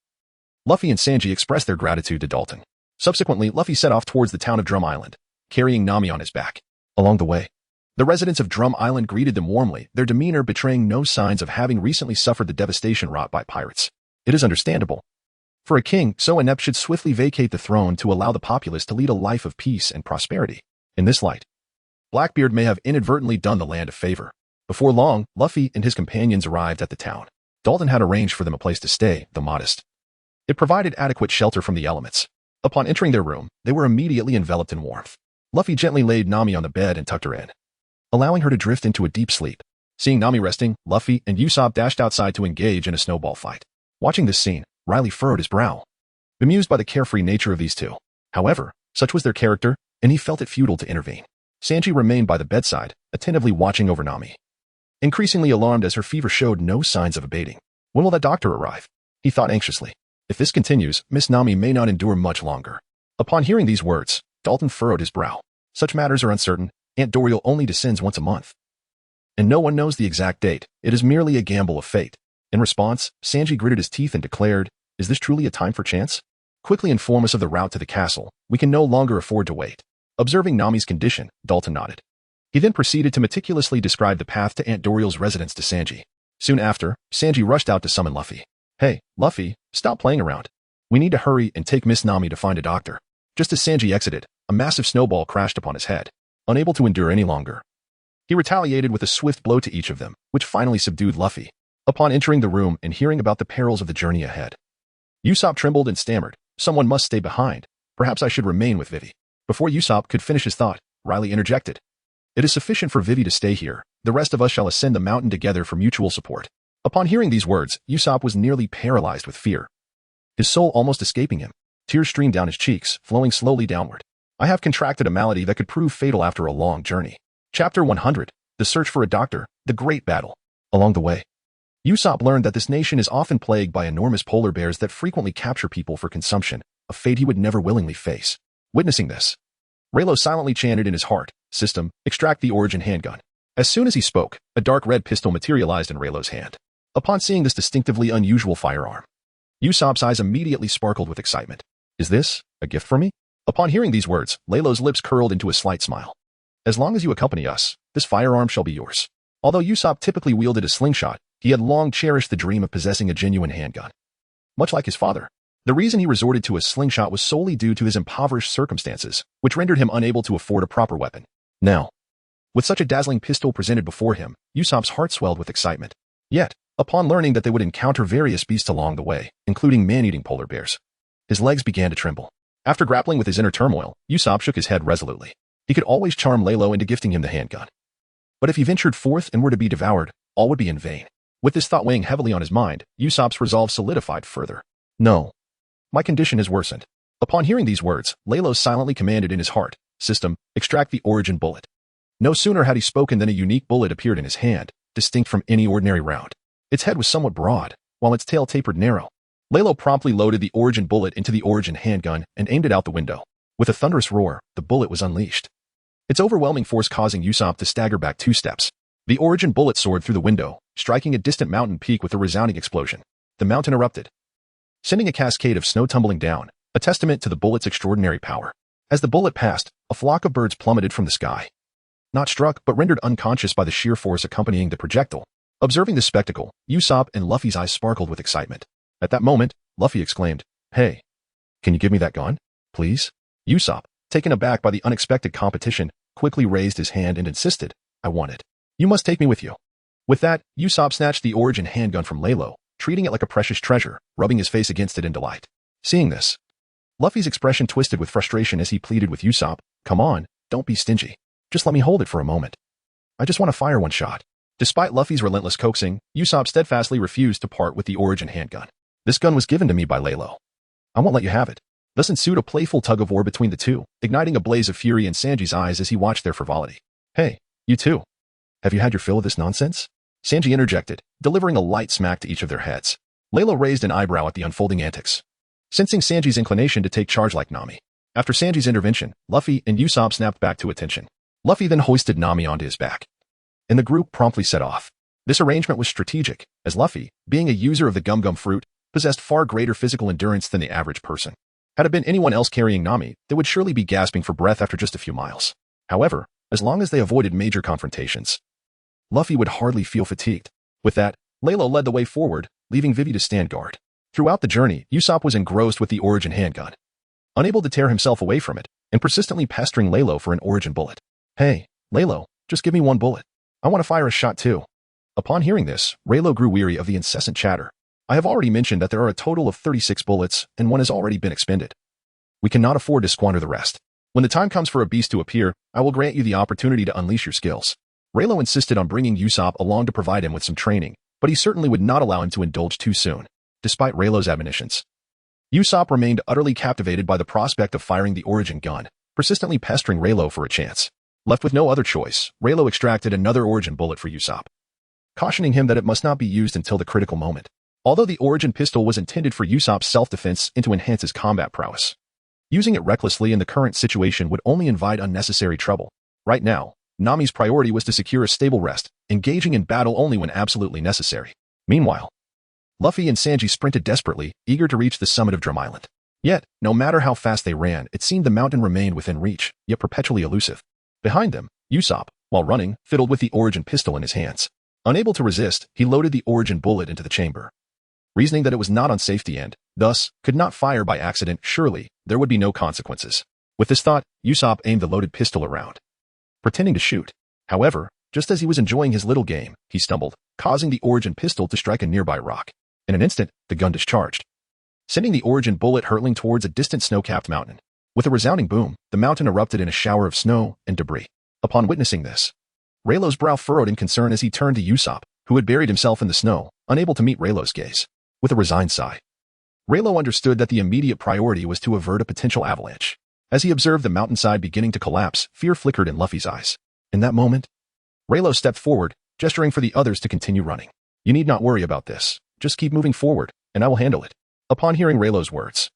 Luffy and Sanji expressed their gratitude to Dalton. Subsequently, Luffy set off towards the town of Drum Island, carrying Nami on his back. Along the way, the residents of Drum Island greeted them warmly, their demeanor betraying no signs of having recently suffered the devastation wrought by pirates. It is understandable, for a king so inept should swiftly vacate the throne to allow the populace to lead a life of peace and prosperity. In this light, Blackbeard may have inadvertently done the land a favor. Before long, Luffy and his companions arrived at the town. Dalton had arranged for them a place to stay, though modest. It provided adequate shelter from the elements. Upon entering their room, they were immediately enveloped in warmth. Luffy gently laid Nami on the bed and tucked her in, allowing her to drift into a deep sleep. Seeing Nami resting, Luffy and Usopp dashed outside to engage in a snowball fight. Watching this scene, Riley furrowed his brow, bemused by the carefree nature of these two. However, such was their character, and he felt it futile to intervene. Sanji remained by the bedside, attentively watching over Nami, increasingly alarmed as her fever showed no signs of abating. When will that doctor arrive? He thought anxiously. If this continues, Miss Nami may not endure much longer. Upon hearing these words, Dalton furrowed his brow. Such matters are uncertain. Aunt Doriel only descends once a month, and no one knows the exact date. It is merely a gamble of fate. In response, Sanji gritted his teeth and declared, "Is this truly a time for chance? Quickly inform us of the route to the castle. We can no longer afford to wait." Observing Nami's condition, Dalton nodded. He then proceeded to meticulously describe the path to Aunt Doriel's residence to Sanji. Soon after, Sanji rushed out to summon Luffy. "Hey, Luffy, stop playing around. We need to hurry and take Miss Nami to find a doctor." Just as Sanji exited, a massive snowball crashed upon his head. Unable to endure any longer, he retaliated with a swift blow to each of them, which finally subdued Luffy. Upon entering the room and hearing about the perils of the journey ahead, Usopp trembled and stammered, "Someone must stay behind. Perhaps I should remain with Vivi." Before Usopp could finish his thought, Riley interjected, "It is sufficient for Vivi to stay here. The rest of us shall ascend the mountain together for mutual support." Upon hearing these words, Usopp was nearly paralyzed with fear, his soul almost escaping him. Tears streamed down his cheeks, flowing slowly downward. "I have contracted a malady that could prove fatal after a long journey." Chapter 100. The Search for a Doctor. The Great Battle. Along the way, Usopp learned that this nation is often plagued by enormous polar bears that frequently capture people for consumption, a fate he would never willingly face. Witnessing this, Raylo silently chanted in his heart, "System, extract the origin handgun." As soon as he spoke, a dark red pistol materialized in Raylo's hand. Upon seeing this distinctively unusual firearm, Usopp's eyes immediately sparkled with excitement. "Is this a gift for me?" Upon hearing these words, Laylo's lips curled into a slight smile. "As long as you accompany us, this firearm shall be yours." Although Usopp typically wielded a slingshot, he had long cherished the dream of possessing a genuine handgun. Much like his father, the reason he resorted to a slingshot was solely due to his impoverished circumstances, which rendered him unable to afford a proper weapon. Now, with such a dazzling pistol presented before him, Usopp's heart swelled with excitement. Yet, upon learning that they would encounter various beasts along the way, including man-eating polar bears, his legs began to tremble. After grappling with his inner turmoil, Usopp shook his head resolutely. He could always charm Laylo into gifting him the handgun. But if he ventured forth and were to be devoured, all would be in vain. With this thought weighing heavily on his mind, Usopp's resolve solidified further. "No. My condition has worsened." Upon hearing these words, Laylo silently commanded in his heart, "System, extract the origin bullet." No sooner had he spoken than a unique bullet appeared in his hand, distinct from any ordinary round. Its head was somewhat broad, while its tail tapered narrow. Laylo promptly loaded the origin bullet into the origin handgun and aimed it out the window. With a thunderous roar, the bullet was unleashed, its overwhelming force causing Usopp to stagger back 2 steps. The origin bullet soared through the window, striking a distant mountain peak with a resounding explosion. The mountain erupted, sending a cascade of snow tumbling down, a testament to the bullet's extraordinary power. As the bullet passed, a flock of birds plummeted from the sky, not struck but rendered unconscious by the sheer force accompanying the projectile. Observing this spectacle, Usopp and Luffy's eyes sparkled with excitement. At that moment, Luffy exclaimed, "Hey, can you give me that gun, please?" Usopp, taken aback by the unexpected competition, quickly raised his hand and insisted, "I want it. You must take me with you." With that, Usopp snatched the origin handgun from Laylo, treating it like a precious treasure, rubbing his face against it in delight. Seeing this, Luffy's expression twisted with frustration as he pleaded with Usopp, "Come on, don't be stingy. Just let me hold it for a moment. I just want to fire one shot." Despite Luffy's relentless coaxing, Usopp steadfastly refused to part with the origin handgun. "This gun was given to me by Laylo. I won't let you have it." Thus ensued a playful tug-of-war between the two, igniting a blaze of fury in Sanji's eyes as he watched their frivolity. "Hey, you two. Have you had your fill of this nonsense?" Sanji interjected, delivering a light smack to each of their heads. Laylo raised an eyebrow at the unfolding antics, sensing Sanji's inclination to take charge like Nami. After Sanji's intervention, Luffy and Usopp snapped back to attention. Luffy then hoisted Nami onto his back, and the group promptly set off. This arrangement was strategic, as Luffy, being a user of the gum-gum fruit, possessed far greater physical endurance than the average person. Had it been anyone else carrying Nami, they would surely be gasping for breath after just a few miles. However, as long as they avoided major confrontations, Luffy would hardly feel fatigued. With that, Laylo led the way forward, leaving Vivi to stand guard. Throughout the journey, Usopp was engrossed with the origin handgun, unable to tear himself away from it, and persistently pestering Laylo for an origin bullet. "Hey, Laylo, just give me one bullet. I want to fire a shot too." Upon hearing this, Laylo grew weary of the incessant chatter. "I have already mentioned that there are a total of 36 bullets, and one has already been expended. We cannot afford to squander the rest. When the time comes for a beast to appear, I will grant you the opportunity to unleash your skills." Laylo insisted on bringing Usopp along to provide him with some training, but he certainly would not allow him to indulge too soon. Despite Raylo's admonitions, Usopp remained utterly captivated by the prospect of firing the origin gun, persistently pestering Raylo for a chance. Left with no other choice, Raylo extracted another origin bullet for Usopp, cautioning him that it must not be used until the critical moment. Although the origin pistol was intended for Usopp's self-defense and to enhance his combat prowess, using it recklessly in the current situation would only invite unnecessary trouble. Right now, Nami's priority was to secure a stable rest, engaging in battle only when absolutely necessary. Meanwhile, Luffy and Sanji sprinted desperately, eager to reach the summit of Drum Island. Yet, no matter how fast they ran, it seemed the mountain remained within reach, yet perpetually elusive. Behind them, Usopp, while running, fiddled with the origin pistol in his hands. Unable to resist, he loaded the origin bullet into the chamber, reasoning that it was not on safety and, thus, could not fire by accident. Surely, there would be no consequences. With this thought, Usopp aimed the loaded pistol around, pretending to shoot. However, just as he was enjoying his little game, he stumbled, causing the origin pistol to strike a nearby rock. In an instant, the gun discharged, sending the origin bullet hurtling towards a distant snow-capped mountain. With a resounding boom, the mountain erupted in a shower of snow and debris. Upon witnessing this, Raylo's brow furrowed in concern as he turned to Usopp, who had buried himself in the snow, unable to meet Raylo's gaze. With a resigned sigh, Raylo understood that the immediate priority was to avert a potential avalanche. As he observed the mountainside beginning to collapse, fear flickered in Luffy's eyes. In that moment, Raylo stepped forward, gesturing for the others to continue running. You need not worry about this. Just keep moving forward, and I will handle it. Upon hearing Raylo's words,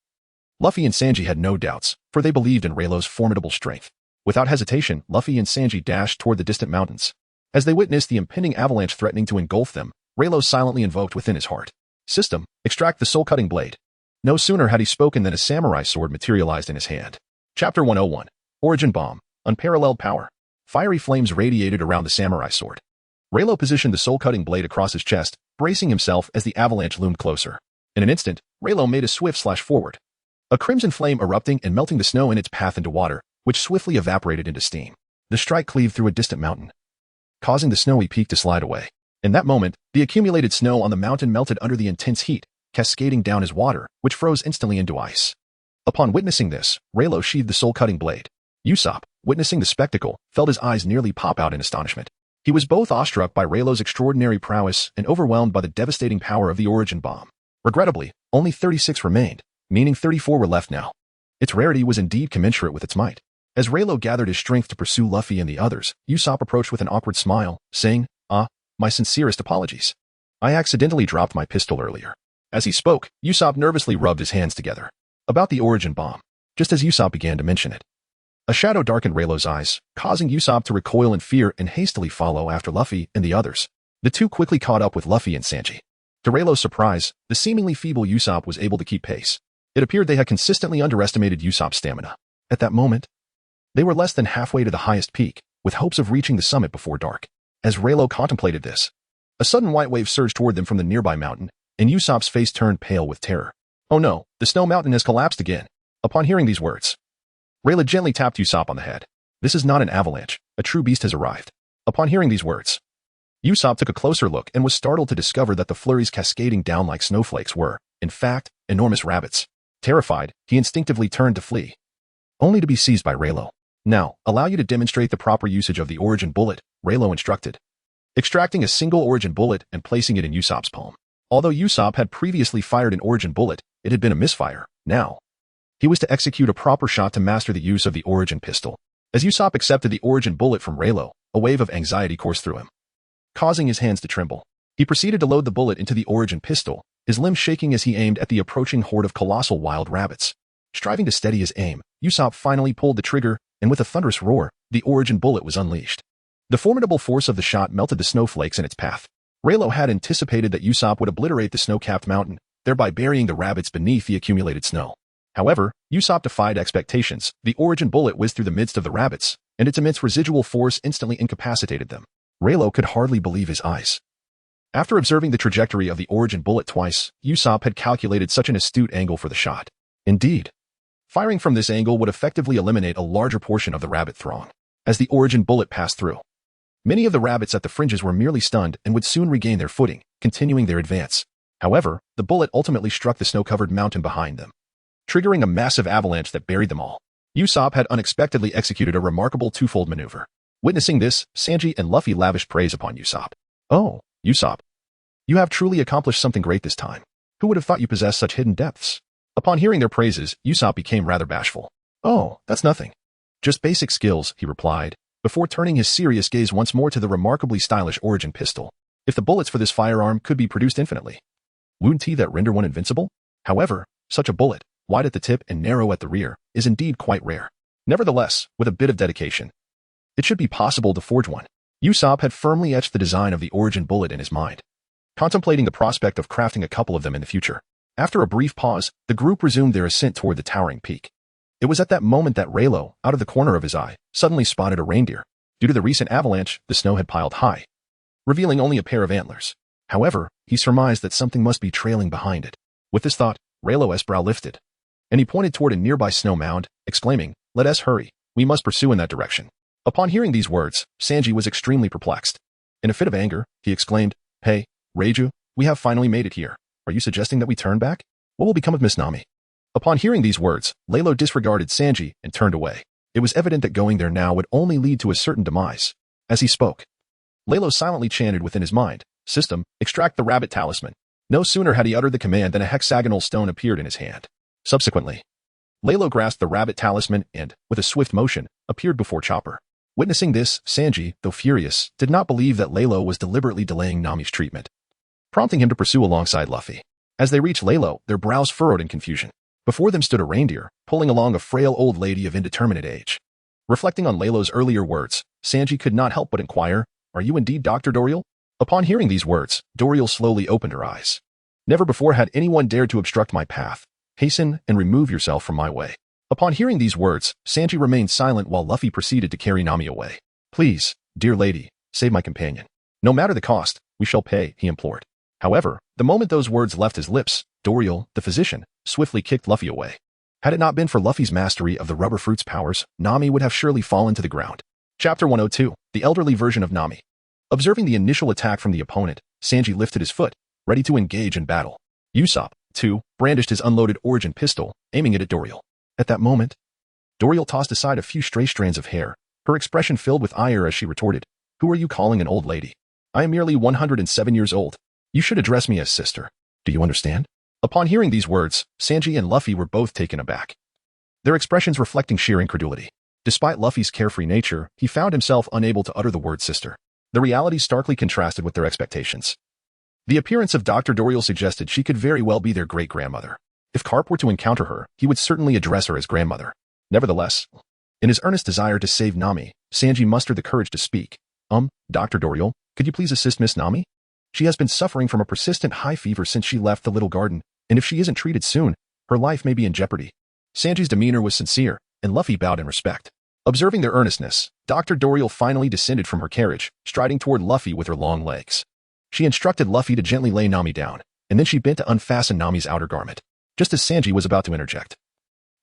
Luffy and Sanji had no doubts, for they believed in Raylo's formidable strength. Without hesitation, Luffy and Sanji dashed toward the distant mountains. As they witnessed the impending avalanche threatening to engulf them, Raylo silently invoked within his heart, "System, extract the soul-cutting blade." No sooner had he spoken than a samurai sword materialized in his hand. Chapter 101. Origin Bomb. Unparalleled Power. Fiery flames radiated around the samurai sword. Raylo positioned the soul-cutting blade across his chest, bracing himself as the avalanche loomed closer. In an instant, Raylo made a swift slash forward. A crimson flame erupting and melting the snow in its path into water, which swiftly evaporated into steam. The strike cleaved through a distant mountain, causing the snowy peak to slide away. In that moment, the accumulated snow on the mountain melted under the intense heat, cascading down as water, which froze instantly into ice. Upon witnessing this, Raylo sheathed the soul-cutting blade. Usopp, witnessing the spectacle, felt his eyes nearly pop out in astonishment. He was both awestruck by Raylo's extraordinary prowess and overwhelmed by the devastating power of the origin bomb. Regrettably, only 36 remained, meaning 34 were left now. Its rarity was indeed commensurate with its might. As Raylo gathered his strength to pursue Luffy and the others, Usopp approached with an awkward smile, saying, "My sincerest apologies. I accidentally dropped my pistol earlier." As he spoke, Usopp nervously rubbed his hands together. About the origin bomb. Just as Usopp began to mention it, a shadow darkened Raylo's eyes, causing Usopp to recoil in fear and hastily follow after Luffy and the others. The two quickly caught up with Luffy and Sanji. To Raylo's surprise, the seemingly feeble Usopp was able to keep pace. It appeared they had consistently underestimated Usopp's stamina. At that moment, they were less than halfway to the highest peak, with hopes of reaching the summit before dark. As Raylo contemplated this, a sudden white wave surged toward them from the nearby mountain, and Usopp's face turned pale with terror. "Oh no, the snow mountain has collapsed again." Upon hearing these words, Raylo gently tapped Usopp on the head. "This is not an avalanche. A true beast has arrived." Upon hearing these words, Usopp took a closer look and was startled to discover that the flurries cascading down like snowflakes were, in fact, enormous rabbits. Terrified, he instinctively turned to flee, only to be seized by Raylo. "Now, allow you to demonstrate the proper usage of the origin bullet," Raylo instructed, extracting a single origin bullet and placing it in Usopp's palm. Although Usopp had previously fired an origin bullet, it had been a misfire. Now, he was to execute a proper shot to master the use of the origin pistol. As Usopp accepted the origin bullet from Raylo, a wave of anxiety coursed through him, causing his hands to tremble. He proceeded to load the bullet into the origin pistol, his limbs shaking as he aimed at the approaching horde of colossal wild rabbits. Striving to steady his aim, Usopp finally pulled the trigger, and with a thunderous roar, the origin bullet was unleashed. The formidable force of the shot melted the snowflakes in its path. Raylo had anticipated that Usopp would obliterate the snow-capped mountain, thereby burying the rabbits beneath the accumulated snow. However, Usopp defied expectations. The origin bullet whizzed through the midst of the rabbits, and its immense residual force instantly incapacitated them. Raylo could hardly believe his eyes. After observing the trajectory of the origin bullet twice, Usopp had calculated such an astute angle for the shot. Indeed, firing from this angle would effectively eliminate a larger portion of the rabbit throng. As the origin bullet passed through, many of the rabbits at the fringes were merely stunned and would soon regain their footing, continuing their advance. However, the bullet ultimately struck the snow-covered mountain behind them, triggering a massive avalanche that buried them all. Usopp had unexpectedly executed a remarkable twofold maneuver. Witnessing this, Sanji and Luffy lavished praise upon Usopp. "Oh, Usopp, you have truly accomplished something great this time. Who would have thought you possessed such hidden depths?" Upon hearing their praises, Usopp became rather bashful. "Oh, that's nothing. Just basic skills," he replied, before turning his serious gaze once more to the remarkably stylish origin pistol. "If the bullets for this firearm could be produced infinitely, wouldn't that render one invincible? However, such a bullet, wide at the tip and narrow at the rear, is indeed quite rare. Nevertheless, with a bit of dedication, it should be possible to forge one." Usopp had firmly etched the design of the origin bullet in his mind, contemplating the prospect of crafting a couple of them in the future. After a brief pause, the group resumed their ascent toward the towering peak. It was at that moment that Raylo, out of the corner of his eye, suddenly spotted a reindeer. Due to the recent avalanche, the snow had piled high, revealing only a pair of antlers. However, he surmised that something must be trailing behind it. With this thought, Raylo's brow lifted, and he pointed toward a nearby snow mound, exclaiming, "Let us hurry. We must pursue in that direction." Upon hearing these words, Sanji was extremely perplexed. In a fit of anger, he exclaimed, "Hey, Reiju, we have finally made it here. Are you suggesting that we turn back? What will become of Miss Nami?" Upon hearing these words, Leilo disregarded Sanji and turned away. It was evident that going there now would only lead to a certain demise. As he spoke, Leilo silently chanted within his mind, "System, extract the rabbit talisman." No sooner had he uttered the command than a hexagonal stone appeared in his hand. Subsequently, Leilo grasped the rabbit talisman and, with a swift motion, appeared before Chopper. Witnessing this, Sanji, though furious, did not believe that Leilo was deliberately delaying Nami's treatment, prompting him to pursue alongside Luffy. As they reached Leilo, their brows furrowed in confusion. Before them stood a reindeer, pulling along a frail old lady of indeterminate age. Reflecting on Leilo's earlier words, Sanji could not help but inquire, "Are you indeed Dr. Doriel?" Upon hearing these words, Doriel slowly opened her eyes. "Never before had anyone dared to obstruct my path. Hasten and remove yourself from my way." Upon hearing these words, Sanji remained silent while Luffy proceeded to carry Nami away. "Please, dear lady, save my companion. No matter the cost, we shall pay," he implored. However, the moment those words left his lips, Doriel, the physician, swiftly kicked Luffy away. Had it not been for Luffy's mastery of the rubber fruit's powers, Nami would have surely fallen to the ground. Chapter 102, the elderly version of Nami. Observing the initial attack from the opponent, Sanji lifted his foot, ready to engage in battle. Usopp, too, brandished his unloaded origin pistol, aiming it at Doriel. At that moment, Doriel tossed aside a few stray strands of hair, her expression filled with ire as she retorted, "Who are you calling an old lady? I am merely 107 years old. You should address me as sister. Do you understand?" Upon hearing these words, Sanji and Luffy were both taken aback, their expressions reflecting sheer incredulity. Despite Luffy's carefree nature, he found himself unable to utter the word sister. The reality starkly contrasted with their expectations. The appearance of Dr. Doriel suggested she could very well be their great-grandmother. If Carp were to encounter her, he would certainly address her as grandmother. Nevertheless, in his earnest desire to save Nami, Sanji mustered the courage to speak. Dr. Doriel, could you please assist Miss Nami? She has been suffering from a persistent high fever since she left the little garden, and if she isn't treated soon, her life may be in jeopardy." Sanji's demeanor was sincere, and Luffy bowed in respect. Observing their earnestness, Dr. Doriel finally descended from her carriage, striding toward Luffy with her long legs. She instructed Luffy to gently lay Nami down, and then she bent to unfasten Nami's outer garment, just as Sanji was about to interject.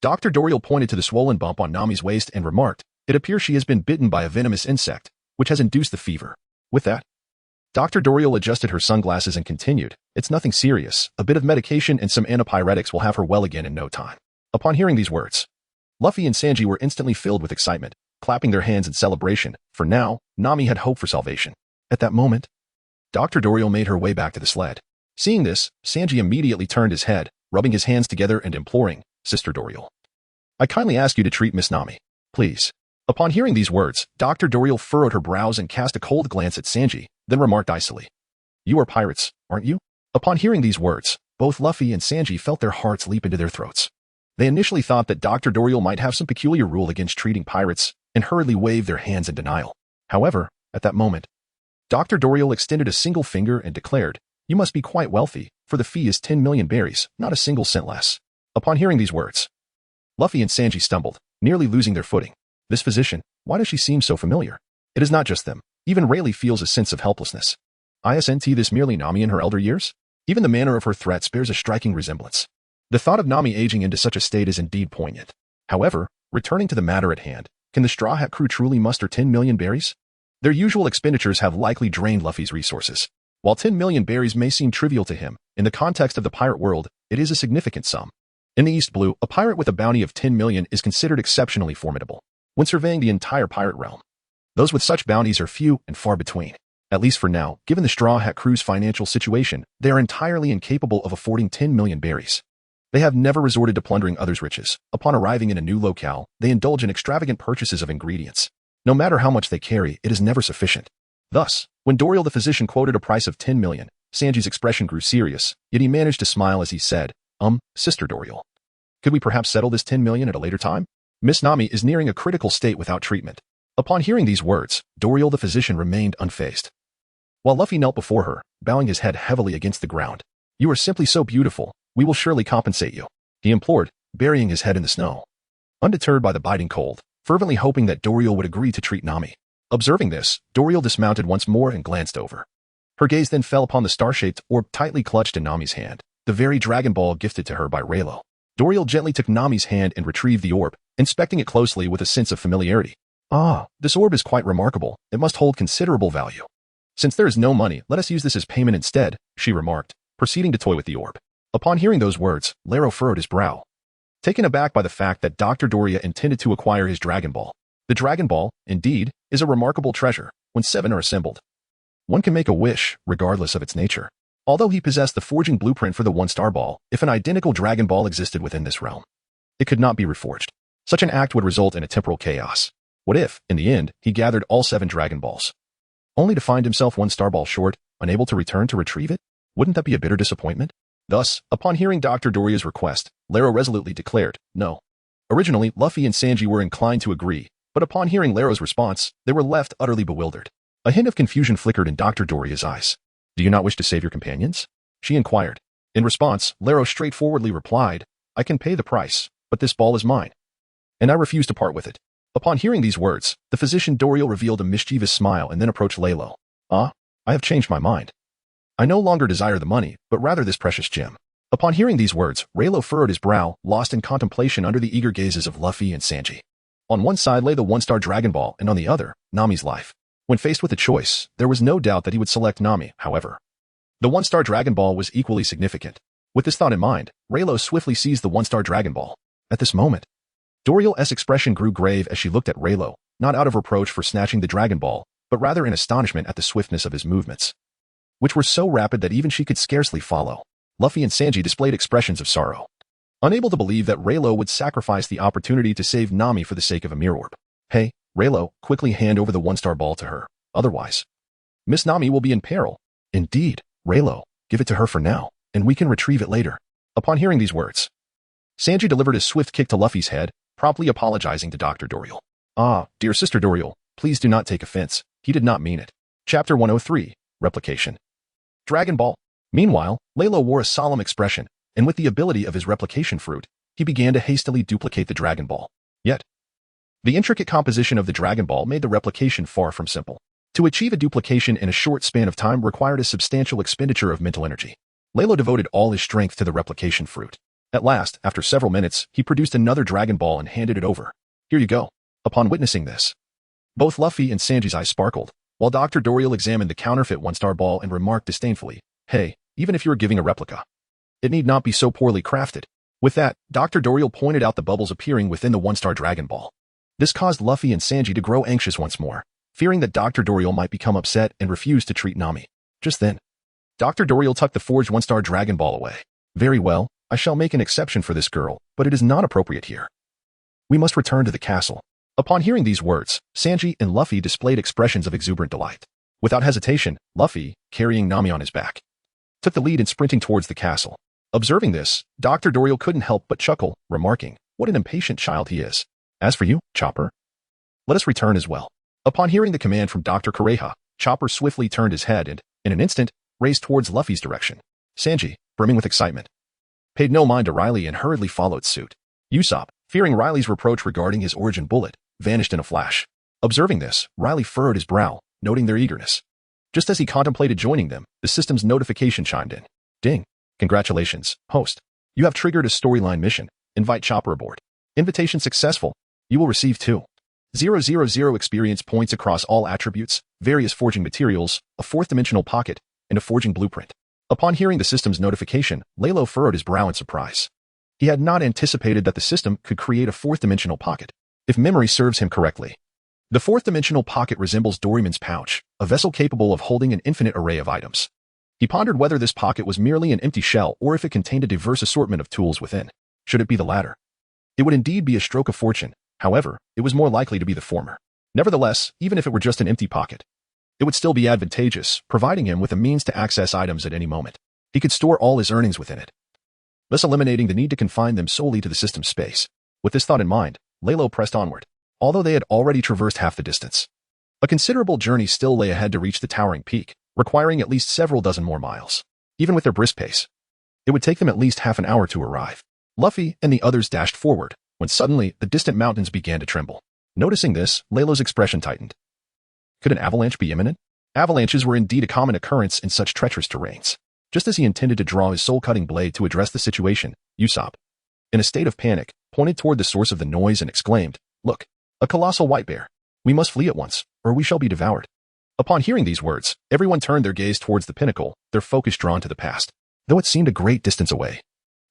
Dr. Doriel pointed to the swollen bump on Nami's waist and remarked, "It appears she has been bitten by a venomous insect, which has induced the fever." With that, Dr. Doriel adjusted her sunglasses and continued, "It's nothing serious. A bit of medication and some antipyretics will have her well again in no time." Upon hearing these words, Luffy and Sanji were instantly filled with excitement, clapping their hands in celebration, for now, Nami had hope for salvation. At that moment, Dr. Doriel made her way back to the sled. Seeing this, Sanji immediately turned his head, rubbing his hands together and imploring, "Sister Doriel, I kindly ask you to treat Miss Nami, please." Upon hearing these words, Dr. Doriel furrowed her brows and cast a cold glance at Sanji, then remarked icily, "You are pirates, aren't you?" Upon hearing these words, both Luffy and Sanji felt their hearts leap into their throats. They initially thought that Dr. Doriel might have some peculiar rule against treating pirates, and hurriedly waved their hands in denial. However, at that moment, Dr. Doriel extended a single finger and declared, "You must be quite wealthy, for the fee is 10 million berries, not a single cent less." Upon hearing these words, Luffy and Sanji stumbled, nearly losing their footing. This physician, why does she seem so familiar? It is not just them. Even Rayleigh feels a sense of helplessness. Isn't this merely Nami in her elder years? Even the manner of her threats bears a striking resemblance. The thought of Nami aging into such a state is indeed poignant. However, returning to the matter at hand, can the Straw Hat crew truly muster 10 million berries? Their usual expenditures have likely drained Luffy's resources. While 10 million berries may seem trivial to him, in the context of the pirate world, it is a significant sum. In the East Blue, a pirate with a bounty of 10 million is considered exceptionally formidable when surveying the entire pirate realm. Those with such bounties are few and far between. At least for now, given the Straw Hat crew's financial situation, they are entirely incapable of affording 10 million berries. They have never resorted to plundering others' riches. Upon arriving in a new locale, they indulge in extravagant purchases of ingredients. No matter how much they carry, it is never sufficient. Thus, when Doriel the physician quoted a price of 10 million, Sanji's expression grew serious, yet he managed to smile as he said, Sister Doriel, could we perhaps settle this 10 million at a later time? Miss Nami is nearing a critical state without treatment." Upon hearing these words, Doriel the physician remained unfazed, while Luffy knelt before her, bowing his head heavily against the ground. "You are simply so beautiful, we will surely compensate you," he implored, burying his head in the snow. Undeterred by the biting cold, fervently hoping that Doriel would agree to treat Nami. Observing this, Doriel dismounted once more and glanced over. Her gaze then fell upon the star-shaped orb tightly clutched in Nami's hand, the very Dragon Ball gifted to her by Raylo. Doriel gently took Nami's hand and retrieved the orb, inspecting it closely with a sense of familiarity. "Ah, this orb is quite remarkable. It must hold considerable value. Since there is no money, let us use this as payment instead," she remarked, proceeding to toy with the orb. Upon hearing those words, Leilo furrowed his brow, taken aback by the fact that Dr. Doria intended to acquire his Dragon Ball. The Dragon Ball, indeed, is a remarkable treasure. When 7 are assembled, one can make a wish, regardless of its nature. Although he possessed the forging blueprint for the 1-star ball, if an identical Dragon Ball existed within this realm, it could not be reforged. Such an act would result in a temporal chaos. What if, in the end, he gathered all 7 Dragon Balls? Only to find himself 1 Star Ball short, unable to return to retrieve it? Wouldn't that be a bitter disappointment? Thus, upon hearing Dr. Doria's request, Leiro resolutely declared, no. Originally, Luffy and Sanji were inclined to agree, but upon hearing Leiro's response, they were left utterly bewildered. A hint of confusion flickered in Dr. Doria's eyes. Do you not wish to save your companions? She inquired. In response, Leiro straightforwardly replied, I can pay the price, but this ball is mine. And I refuse to part with it. Upon hearing these words, the physician Dorial revealed a mischievous smile and then approached Leilo. I have changed my mind. I no longer desire the money, but rather this precious gem. Upon hearing these words, Leilo furrowed his brow, lost in contemplation under the eager gazes of Luffy and Sanji. On one side lay the 1-star Dragon Ball, and on the other, Nami's life. When faced with a choice, there was no doubt that he would select Nami, however. The 1-star Dragon Ball was equally significant. With this thought in mind, Leilo swiftly seized the 1-star Dragon Ball. At this moment, Dorial's expression grew grave as she looked at Leilo, not out of reproach for snatching the Dragon Ball, but rather in astonishment at the swiftness of his movements, which were so rapid that even she could scarcely follow. Luffy and Sanji displayed expressions of sorrow, unable to believe that Leilo would sacrifice the opportunity to save Nami for the sake of a mirror orb. Hey, Leilo, quickly hand over the 1-star ball to her. Otherwise, Miss Nami will be in peril. Indeed, Leilo, give it to her for now, and we can retrieve it later. Upon hearing these words, Sanji delivered a swift kick to Luffy's head, promptly apologizing to Dr. Dorial. Dear Sister Dorial, please do not take offense. He did not mean it. Chapter 103, Replication. Dragon Ball. Meanwhile, Leilo wore a solemn expression, and with the ability of his replication fruit, he began to hastily duplicate the Dragon Ball. Yet, the intricate composition of the Dragon Ball made the replication far from simple. To achieve a duplication in a short span of time required a substantial expenditure of mental energy. Leilo devoted all his strength to the replication fruit. At last, after several minutes, he produced another Dragon Ball and handed it over. Here you go. Upon witnessing this, both Luffy and Sanji's eyes sparkled, while Dr. Dorial examined the counterfeit 1-star ball and remarked disdainfully, hey, even if you're giving a replica, it need not be so poorly crafted. With that, Dr. Dorial pointed out the bubbles appearing within the 1-star Dragon Ball. This caused Luffy and Sanji to grow anxious once more, fearing that Dr. Dorial might become upset and refuse to treat Nami. Just then, Dr. Dorial tucked the forged 1-star Dragon Ball away. Very well, I shall make an exception for this girl, but it is not appropriate here. We must return to the castle. Upon hearing these words, Sanji and Luffy displayed expressions of exuberant delight. Without hesitation, Luffy, carrying Nami on his back, took the lead in sprinting towards the castle. Observing this, Dr. Dorial couldn't help but chuckle, remarking, what an impatient child he is. As for you, Chopper, let us return as well. Upon hearing the command from Dr. Kureha, Chopper swiftly turned his head and, in an instant, raced towards Luffy's direction. Sanji, brimming with excitement, paid no mind to Riley and hurriedly followed suit. Usopp, fearing Riley's reproach regarding his origin bullet, vanished in a flash. Observing this, Riley furrowed his brow, noting their eagerness. Just as he contemplated joining them, the system's notification chimed in. Ding. Congratulations, host. You have triggered a storyline mission. Invite Chopper aboard. Invitation successful. You will receive 2,000 experience points across all attributes, various forging materials, a 4th-dimensional pocket, and a forging blueprint. Upon hearing the system's notification, Leilo furrowed his brow in surprise. He had not anticipated that the system could create a 4th-dimensional pocket. If memory serves him correctly, the 4th-dimensional pocket resembles Doraemon's pouch, a vessel capable of holding an infinite array of items. He pondered whether this pocket was merely an empty shell or if it contained a diverse assortment of tools within. Should it be the latter, it would indeed be a stroke of fortune. However, it was more likely to be the former. Nevertheless, even if it were just an empty pocket, it would still be advantageous, providing him with a means to access items at any moment. He could store all his earnings within it, thus eliminating the need to confine them solely to the system's space. With this thought in mind, Leilo pressed onward. Although they had already traversed half the distance, a considerable journey still lay ahead to reach the towering peak, requiring at least several dozen more miles. Even with their brisk pace, it would take them at least half an hour to arrive. Luffy and the others dashed forward, when suddenly the distant mountains began to tremble. Noticing this, Leilo's expression tightened. Could an avalanche be imminent? Avalanches were indeed a common occurrence in such treacherous terrains. Just as he intended to draw his soul-cutting blade to address the situation, Usopp, in a state of panic, pointed toward the source of the noise and exclaimed, Look, a colossal white bear. We must flee at once, or we shall be devoured. Upon hearing these words, everyone turned their gaze towards the pinnacle, their focus drawn to the past. Though it seemed a great distance away,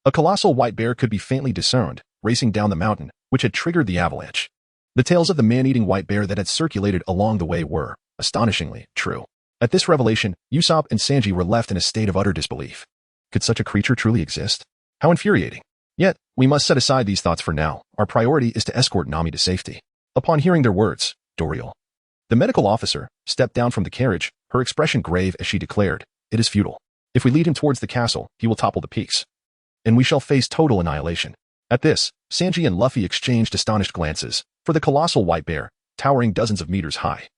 a colossal white bear could be faintly discerned, racing down the mountain, which had triggered the avalanche. The tales of the man-eating white bear that had circulated along the way were, astonishingly, true. At this revelation, Usopp and Sanji were left in a state of utter disbelief. Could such a creature truly exist? How infuriating. Yet, we must set aside these thoughts for now. Our priority is to escort Nami to safety. Upon hearing their words, Doriel, the medical officer, stepped down from the carriage, her expression grave as she declared, "It is futile. If we lead him towards the castle, he will topple the peaks, and we shall face total annihilation." At this, Sanji and Luffy exchanged astonished glances, for the colossal white bear, towering dozens of meters high,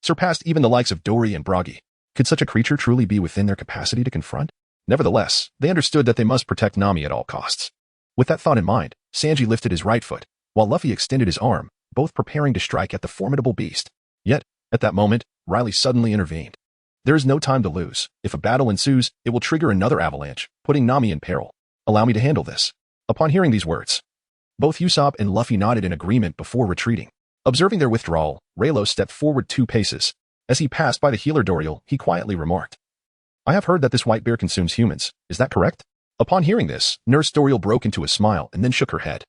surpassed even the likes of Dory and Buggy. Could such a creature truly be within their capacity to confront? Nevertheless, they understood that they must protect Nami at all costs. With that thought in mind, Sanji lifted his right foot, while Luffy extended his arm, both preparing to strike at the formidable beast. Yet, at that moment, Riley suddenly intervened. There is no time to lose. If a battle ensues, it will trigger another avalanche, putting Nami in peril. Allow me to handle this. Upon hearing these words, both Usopp and Luffy nodded in agreement before retreating. Observing their withdrawal, Leilo stepped forward 2 paces. As he passed by the healer Doriel, he quietly remarked, "I have heard that this white bear consumes humans. Is that correct?" Upon hearing this, Nurse Doriel broke into a smile and then shook her head.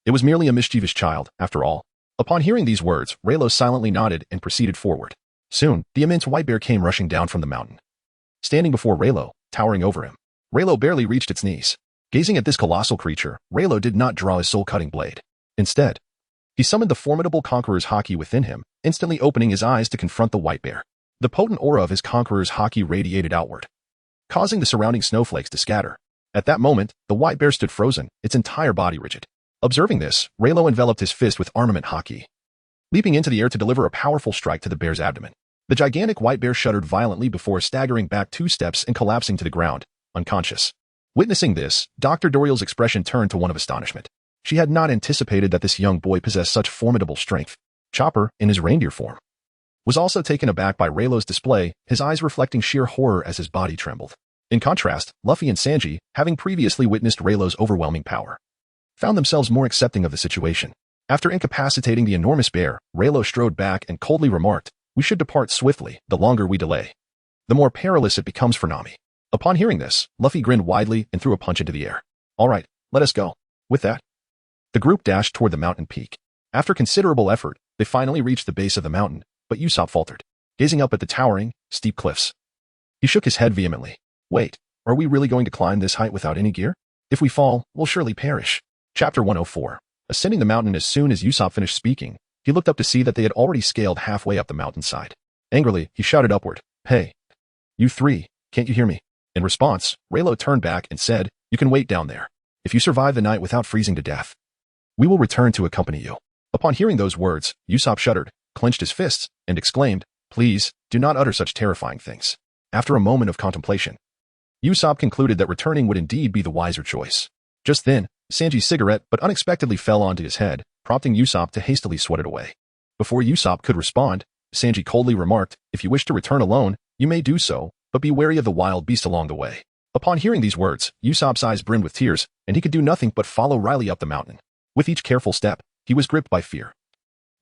It was merely a mischievous child, after all. Upon hearing these words, Leilo silently nodded and proceeded forward. Soon, the immense white bear came rushing down from the mountain. Standing before Leilo, towering over him, Leilo barely reached its knees. Gazing at this colossal creature, Leilo did not draw his soul-cutting blade. Instead, he summoned the formidable conqueror's haki within him, instantly opening his eyes to confront the white bear. The potent aura of his conqueror's haki radiated outward, causing the surrounding snowflakes to scatter. At that moment, the white bear stood frozen, its entire body rigid. Observing this, Leilo enveloped his fist with armament haki, leaping into the air to deliver a powerful strike to the bear's abdomen. The gigantic white bear shuddered violently before staggering back 2 steps and collapsing to the ground, unconscious. Witnessing this, Dr. Doriel's expression turned to one of astonishment. She had not anticipated that this young boy possessed such formidable strength. Chopper, in his reindeer form, was also taken aback by Leilo's display, his eyes reflecting sheer horror as his body trembled. In contrast, Luffy and Sanji, having previously witnessed Leilo's overwhelming power, found themselves more accepting of the situation. After incapacitating the enormous bear, Leilo strode back and coldly remarked, "We should depart swiftly. The longer we delay, the more perilous it becomes for Nami." Upon hearing this, Luffy grinned widely and threw a punch into the air. "All right, let us go." With that, the group dashed toward the mountain peak. After considerable effort, they finally reached the base of the mountain, but Usopp faltered, gazing up at the towering, steep cliffs. He shook his head vehemently. "Wait, are we really going to climb this height without any gear? If we fall, we'll surely perish." Chapter 104. Ascending the mountain. As soon as Usopp finished speaking, he looked up to see that they had already scaled halfway up the mountainside. Angrily, he shouted upward, "Hey, you 3, can't you hear me?" In response, Leilo turned back and said, "You can wait down there. If you survive the night without freezing to death, we will return to accompany you." Upon hearing those words, Usopp shuddered, clenched his fists, and exclaimed, "Please, do not utter such terrifying things." After a moment of contemplation, Usopp concluded that returning would indeed be the wiser choice. Just then, Sanji's cigarette but unexpectedly fell onto his head, prompting Usopp to hastily swat it away. Before Usopp could respond, Sanji coldly remarked, "If you wish to return alone, you may do so, but be wary of the wild beast along the way." Upon hearing these words, Usopp's eyes brimmed with tears, and he could do nothing but follow Riley up the mountain. With each careful step, he was gripped by fear.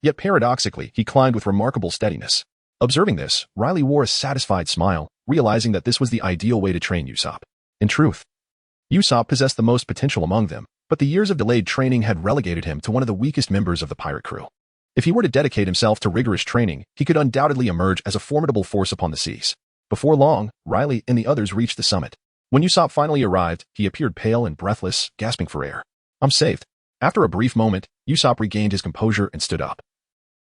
Yet paradoxically, he climbed with remarkable steadiness. Observing this, Riley wore a satisfied smile, realizing that this was the ideal way to train Usopp. In truth, Usopp possessed the most potential among them, but the years of delayed training had relegated him to one of the weakest members of the pirate crew. If he were to dedicate himself to rigorous training, he could undoubtedly emerge as a formidable force upon the seas. Before long, Riley and the others reached the summit. When Usopp finally arrived, he appeared pale and breathless, gasping for air. "I'm saved." After a brief moment, Usopp regained his composure and stood up.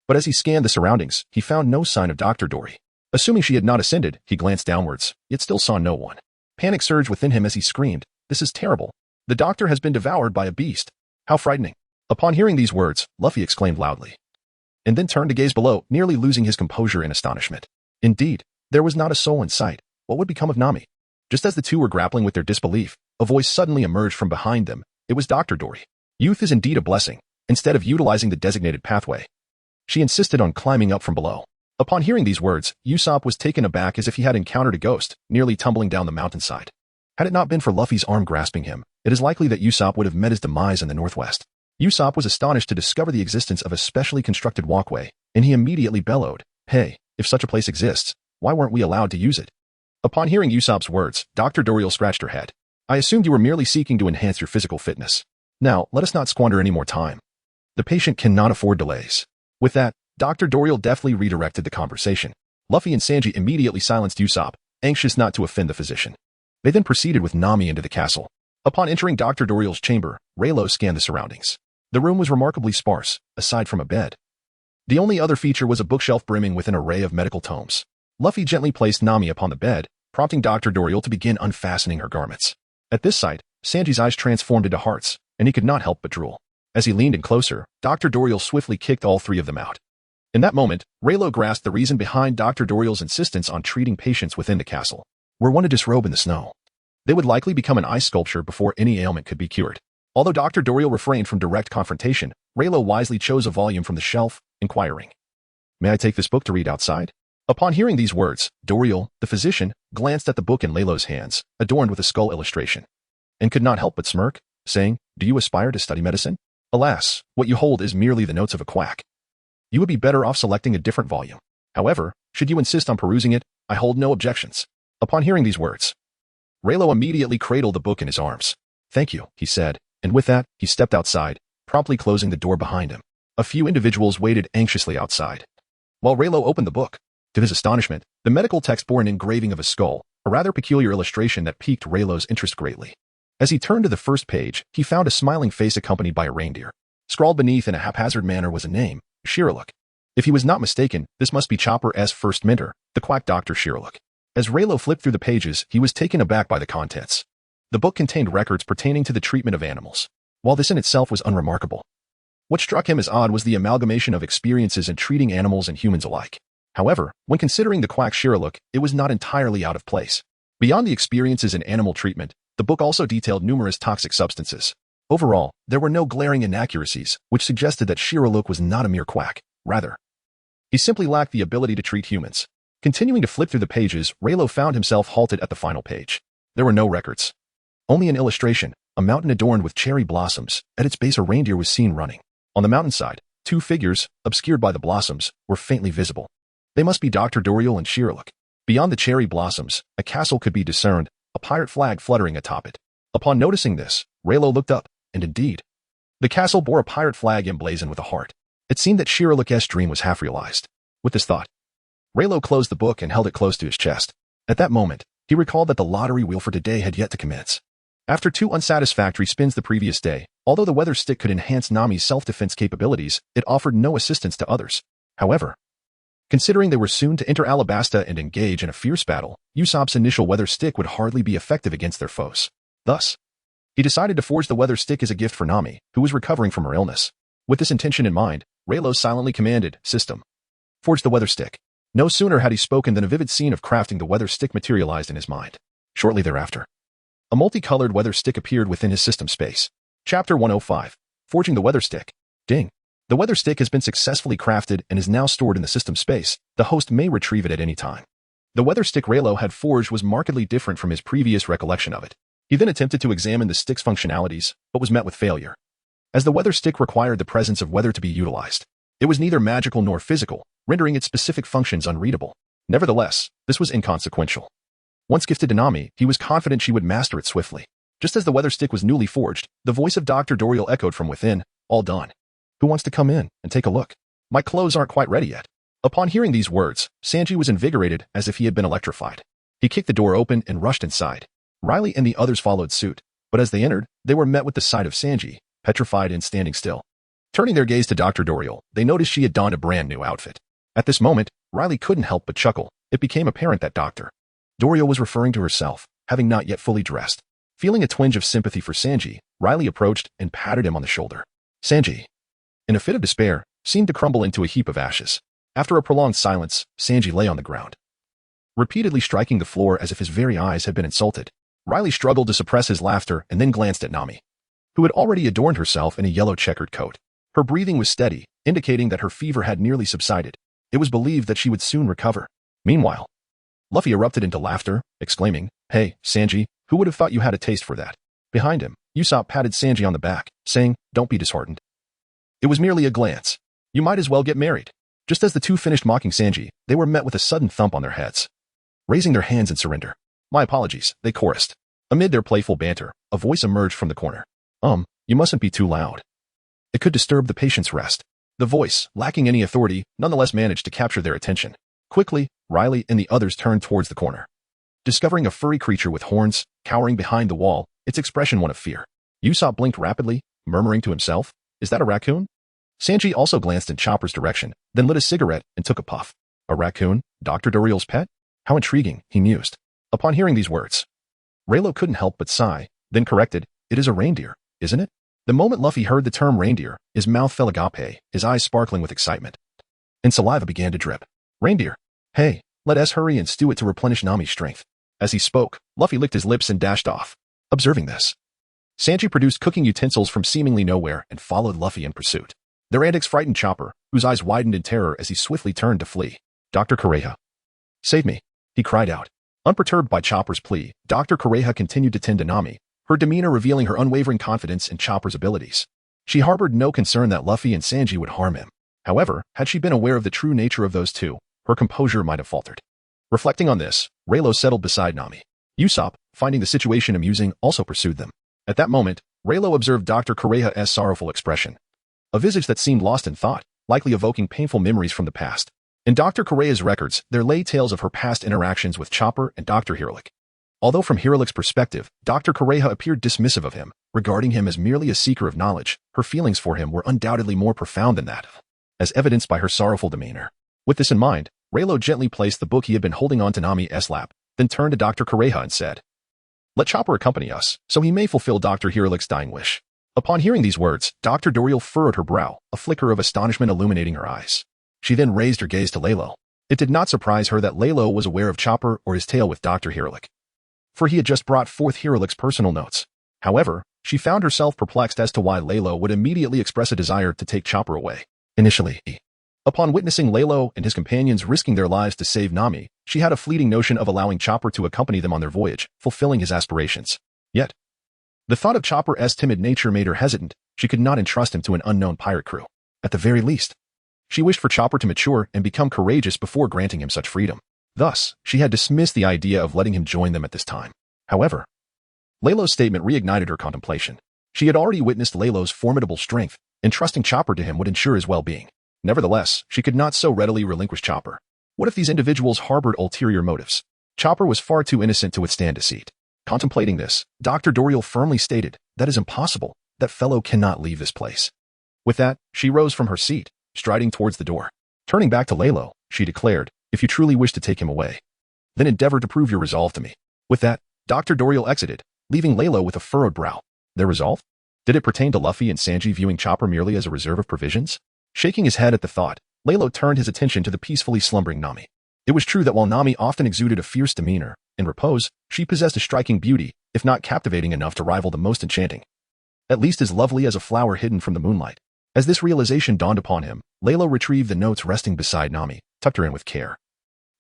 But as he scanned the surroundings, he found no sign of Dr. Dory. Assuming she had not ascended, he glanced downwards, yet still saw no one. Panic surged within him as he screamed, "This is terrible. The doctor has been devoured by a beast. How frightening." Upon hearing these words, Luffy exclaimed loudly, and then turned to gaze below, nearly losing his composure in astonishment. Indeed, there was not a soul in sight. What would become of Nami? Just as the two were grappling with their disbelief, a voice suddenly emerged from behind them. It was Dr. Dory. Youth is indeed a blessing. Instead of utilizing the designated pathway, she insisted on climbing up from below. Upon hearing these words, Usopp was taken aback as if he had encountered a ghost, nearly tumbling down the mountainside. Had it not been for Luffy's arm grasping him, it is likely that Usopp would have met his demise in the northwest. Usopp was astonished to discover the existence of a specially constructed walkway, and he immediately bellowed, "Hey, if such a place exists, why weren't we allowed to use it?" Upon hearing Usopp's words, Dr. Doriel scratched her head. "I assumed you were merely seeking to enhance your physical fitness. Now, let us not squander any more time. The patient cannot afford delays." With that, Dr. Doriel deftly redirected the conversation. Luffy and Sanji immediately silenced Usopp, anxious not to offend the physician. They then proceeded with Nami into the castle. Upon entering Dr. Doriel's chamber, Leilo scanned the surroundings. The room was remarkably sparse, aside from a bed. The only other feature was a bookshelf brimming with an array of medical tomes. Luffy gently placed Nami upon the bed, prompting Dr. Doriel to begin unfastening her garments. At this sight, Sanji's eyes transformed into hearts, and he could not help but drool. As he leaned in closer, Dr. Doriel swiftly kicked all three of them out. In that moment, Raylo grasped the reason behind Dr. Doriel's insistence on treating patients within the castle. Were one to disrobe in the snow, they would likely become an ice sculpture before any ailment could be cured. Although Dr. Doriel refrained from direct confrontation, Raylo wisely chose a volume from the shelf, inquiring, "May I take this book to read outside?" Upon hearing these words, Doriel, the physician, glanced at the book in Laylo's hands, adorned with a skull illustration, and could not help but smirk, saying, "Do you aspire to study medicine? Alas, what you hold is merely the notes of a quack. You would be better off selecting a different volume. However, should you insist on perusing it, I hold no objections." Upon hearing these words, Raylo immediately cradled the book in his arms. "Thank you," he said, and with that, he stepped outside, promptly closing the door behind him. A few individuals waited anxiously outside. While Raylo opened the book, to his astonishment, the medical text bore an engraving of a skull, a rather peculiar illustration that piqued Raylo's interest greatly. As he turned to the first page, he found a smiling face accompanied by a reindeer. Scrawled beneath in a haphazard manner was a name, Shiraluk. If he was not mistaken, this must be Chopper S. First Minter, the quack Dr. Shiraluk. As Raylo flipped through the pages, he was taken aback by the contents. The book contained records pertaining to the treatment of animals. While this in itself was unremarkable, what struck him as odd was the amalgamation of experiences in treating animals and humans alike. However, when considering the quack Shiraluk, it was not entirely out of place. Beyond the experiences in animal treatment, the book also detailed numerous toxic substances. Overall, there were no glaring inaccuracies, which suggested that Shiraluk was not a mere quack. Rather, he simply lacked the ability to treat humans. Continuing to flip through the pages, Raylo found himself halted at the final page. There were no records. Only an illustration, a mountain adorned with cherry blossoms. At its base a reindeer was seen running. On the mountainside, two figures, obscured by the blossoms, were faintly visible. They must be Dr. Doriel and Shiraluk. Beyond the cherry blossoms, a castle could be discerned, a pirate flag fluttering atop it. Upon noticing this, Raylo looked up, and indeed, the castle bore a pirate flag emblazoned with a heart. It seemed that Shiraluk's dream was half realized. With this thought, Raylo closed the book and held it close to his chest. At that moment, he recalled that the lottery wheel for today had yet to commence. After two unsatisfactory spins the previous day, although the weather stick could enhance Nami's self-defense capabilities, it offered no assistance to others. However, considering they were soon to enter Alabasta and engage in a fierce battle, Usopp's initial weather stick would hardly be effective against their foes. Thus, he decided to forge the weather stick as a gift for Nami, who was recovering from her illness. With this intention in mind, Raylo silently commanded, "System, forge the weather stick." No sooner had he spoken than a vivid scene of crafting the weather stick materialized in his mind. Shortly thereafter, a multicolored weather stick appeared within his system space. Chapter 105. Forging the weather stick. Ding. The weather stick has been successfully crafted and is now stored in the system space. The host may retrieve it at any time. The weather stick Raylo had forged was markedly different from his previous recollection of it. He then attempted to examine the stick's functionalities, but was met with failure. As the weather stick required the presence of weather to be utilized, it was neither magical nor physical, rendering its specific functions unreadable. Nevertheless, this was inconsequential. Once gifted to Nami, he was confident she would master it swiftly. Just as the weather stick was newly forged, the voice of Dr. Doriel echoed from within, "All done. Who wants to come in and take a look? My clothes aren't quite ready yet." Upon hearing these words, Sanji was invigorated as if he had been electrified. He kicked the door open and rushed inside. Riley and the others followed suit, but as they entered, they were met with the sight of Sanji, petrified and standing still. Turning their gaze to Dr. Doriel, they noticed she had donned a brand new outfit. At this moment, Riley couldn't help but chuckle. It became apparent that Dr. Doriel was referring to herself, having not yet fully dressed. Feeling a twinge of sympathy for Sanji, Riley approached and patted him on the shoulder. Sanji, in a fit of despair, seemed to crumble into a heap of ashes. After a prolonged silence, Sanji lay on the ground, repeatedly striking the floor as if his very eyes had been insulted. Riley struggled to suppress his laughter and then glanced at Nami, who had already adorned herself in a yellow checkered coat. Her breathing was steady, indicating that her fever had nearly subsided. It was believed that she would soon recover. Meanwhile, Luffy erupted into laughter, exclaiming, "Hey, Sanji, who would have thought you had a taste for that?" Behind him, Usopp patted Sanji on the back, saying, "Don't be disheartened. It was merely a glance. You might as well get married." Just as the two finished mocking Sanji, they were met with a sudden thump on their heads. Raising their hands in surrender, "My apologies," they chorused. Amid their playful banter, a voice emerged from the corner. You mustn't be too loud. It could disturb the patient's rest." The voice, lacking any authority, nonetheless managed to capture their attention. Quickly, Riley and the others turned towards the corner. Discovering a furry creature with horns, cowering behind the wall, its expression one of fear. Usopp blinked rapidly, murmuring to himself, "Is that a raccoon?" Sanji also glanced in Chopper's direction, then lit a cigarette and took a puff. A raccoon? Dr. Doriel's pet? How intriguing, he mused. Upon hearing these words, Raylo couldn't help but sigh, then corrected, it is a reindeer, isn't it? The moment Luffy heard the term reindeer, his mouth fell agape, his eyes sparkling with excitement. And saliva began to drip. Reindeer. Hey, let us hurry and stew it to replenish Nami's strength. As he spoke, Luffy licked his lips and dashed off. Observing this, Sanji produced cooking utensils from seemingly nowhere and followed Luffy in pursuit. Their antics frightened Chopper, whose eyes widened in terror as he swiftly turned to flee. Dr. Kureha. Save me, he cried out. Unperturbed by Chopper's plea, Dr. Kureha continued to tend to Nami, her demeanor revealing her unwavering confidence in Chopper's abilities. She harbored no concern that Luffy and Sanji would harm him. However, had she been aware of the true nature of those two, her composure might have faltered. Reflecting on this, Raylo settled beside Nami. Usopp, finding the situation amusing, also pursued them. At that moment, Raylo observed Dr. Kureha's sorrowful expression. A visage that seemed lost in thought, likely evoking painful memories from the past. In Dr. Kureha's records, there lay tales of her past interactions with Chopper and Dr. Hiralik. Although from Hiralik's perspective, Dr. Kureha appeared dismissive of him, regarding him as merely a seeker of knowledge, her feelings for him were undoubtedly more profound than that, as evidenced by her sorrowful demeanor. With this in mind, Raylo gently placed the book he had been holding on to Nami's lap, then turned to Dr. Kureha and said, Let Chopper accompany us, so he may fulfill Dr. Hiralik's dying wish. Upon hearing these words, Dr. Doriel furrowed her brow, a flicker of astonishment illuminating her eyes. She then raised her gaze to Leilo. It did not surprise her that Leilo was aware of Chopper or his tale with Dr. Hiralik, for he had just brought forth Hiralik's personal notes. However, she found herself perplexed as to why Leilo would immediately express a desire to take Chopper away. Initially, upon witnessing Leilo and his companions risking their lives to save Nami, she had a fleeting notion of allowing Chopper to accompany them on their voyage, fulfilling his aspirations. Yet, the thought of Chopper's timid nature made her hesitant. She could not entrust him to an unknown pirate crew. At the very least, she wished for Chopper to mature and become courageous before granting him such freedom. Thus, she had dismissed the idea of letting him join them at this time. However, Leilo's statement reignited her contemplation. She had already witnessed Leilo's formidable strength, and trusting Chopper to him would ensure his well-being. Nevertheless, she could not so readily relinquish Chopper. What if these individuals harbored ulterior motives? Chopper was far too innocent to withstand deceit. Contemplating this, Dr. Doriel firmly stated, That is impossible. That fellow cannot leave this place. With that, she rose from her seat, striding towards the door. Turning back to Leilo, she declared, If you truly wish to take him away, then endeavor to prove your resolve to me. With that, Dr. Doriel exited, leaving Leilo with a furrowed brow. Their resolve? Did it pertain to Luffy and Sanji viewing Chopper merely as a reserve of provisions? Shaking his head at the thought, Leilo turned his attention to the peacefully slumbering Nami. It was true that while Nami often exuded a fierce demeanor, in repose, she possessed a striking beauty, if not captivating enough to rival the most enchanting. At least as lovely as a flower hidden from the moonlight. As this realization dawned upon him, Leilo retrieved the notes resting beside Nami, tucked her in with care,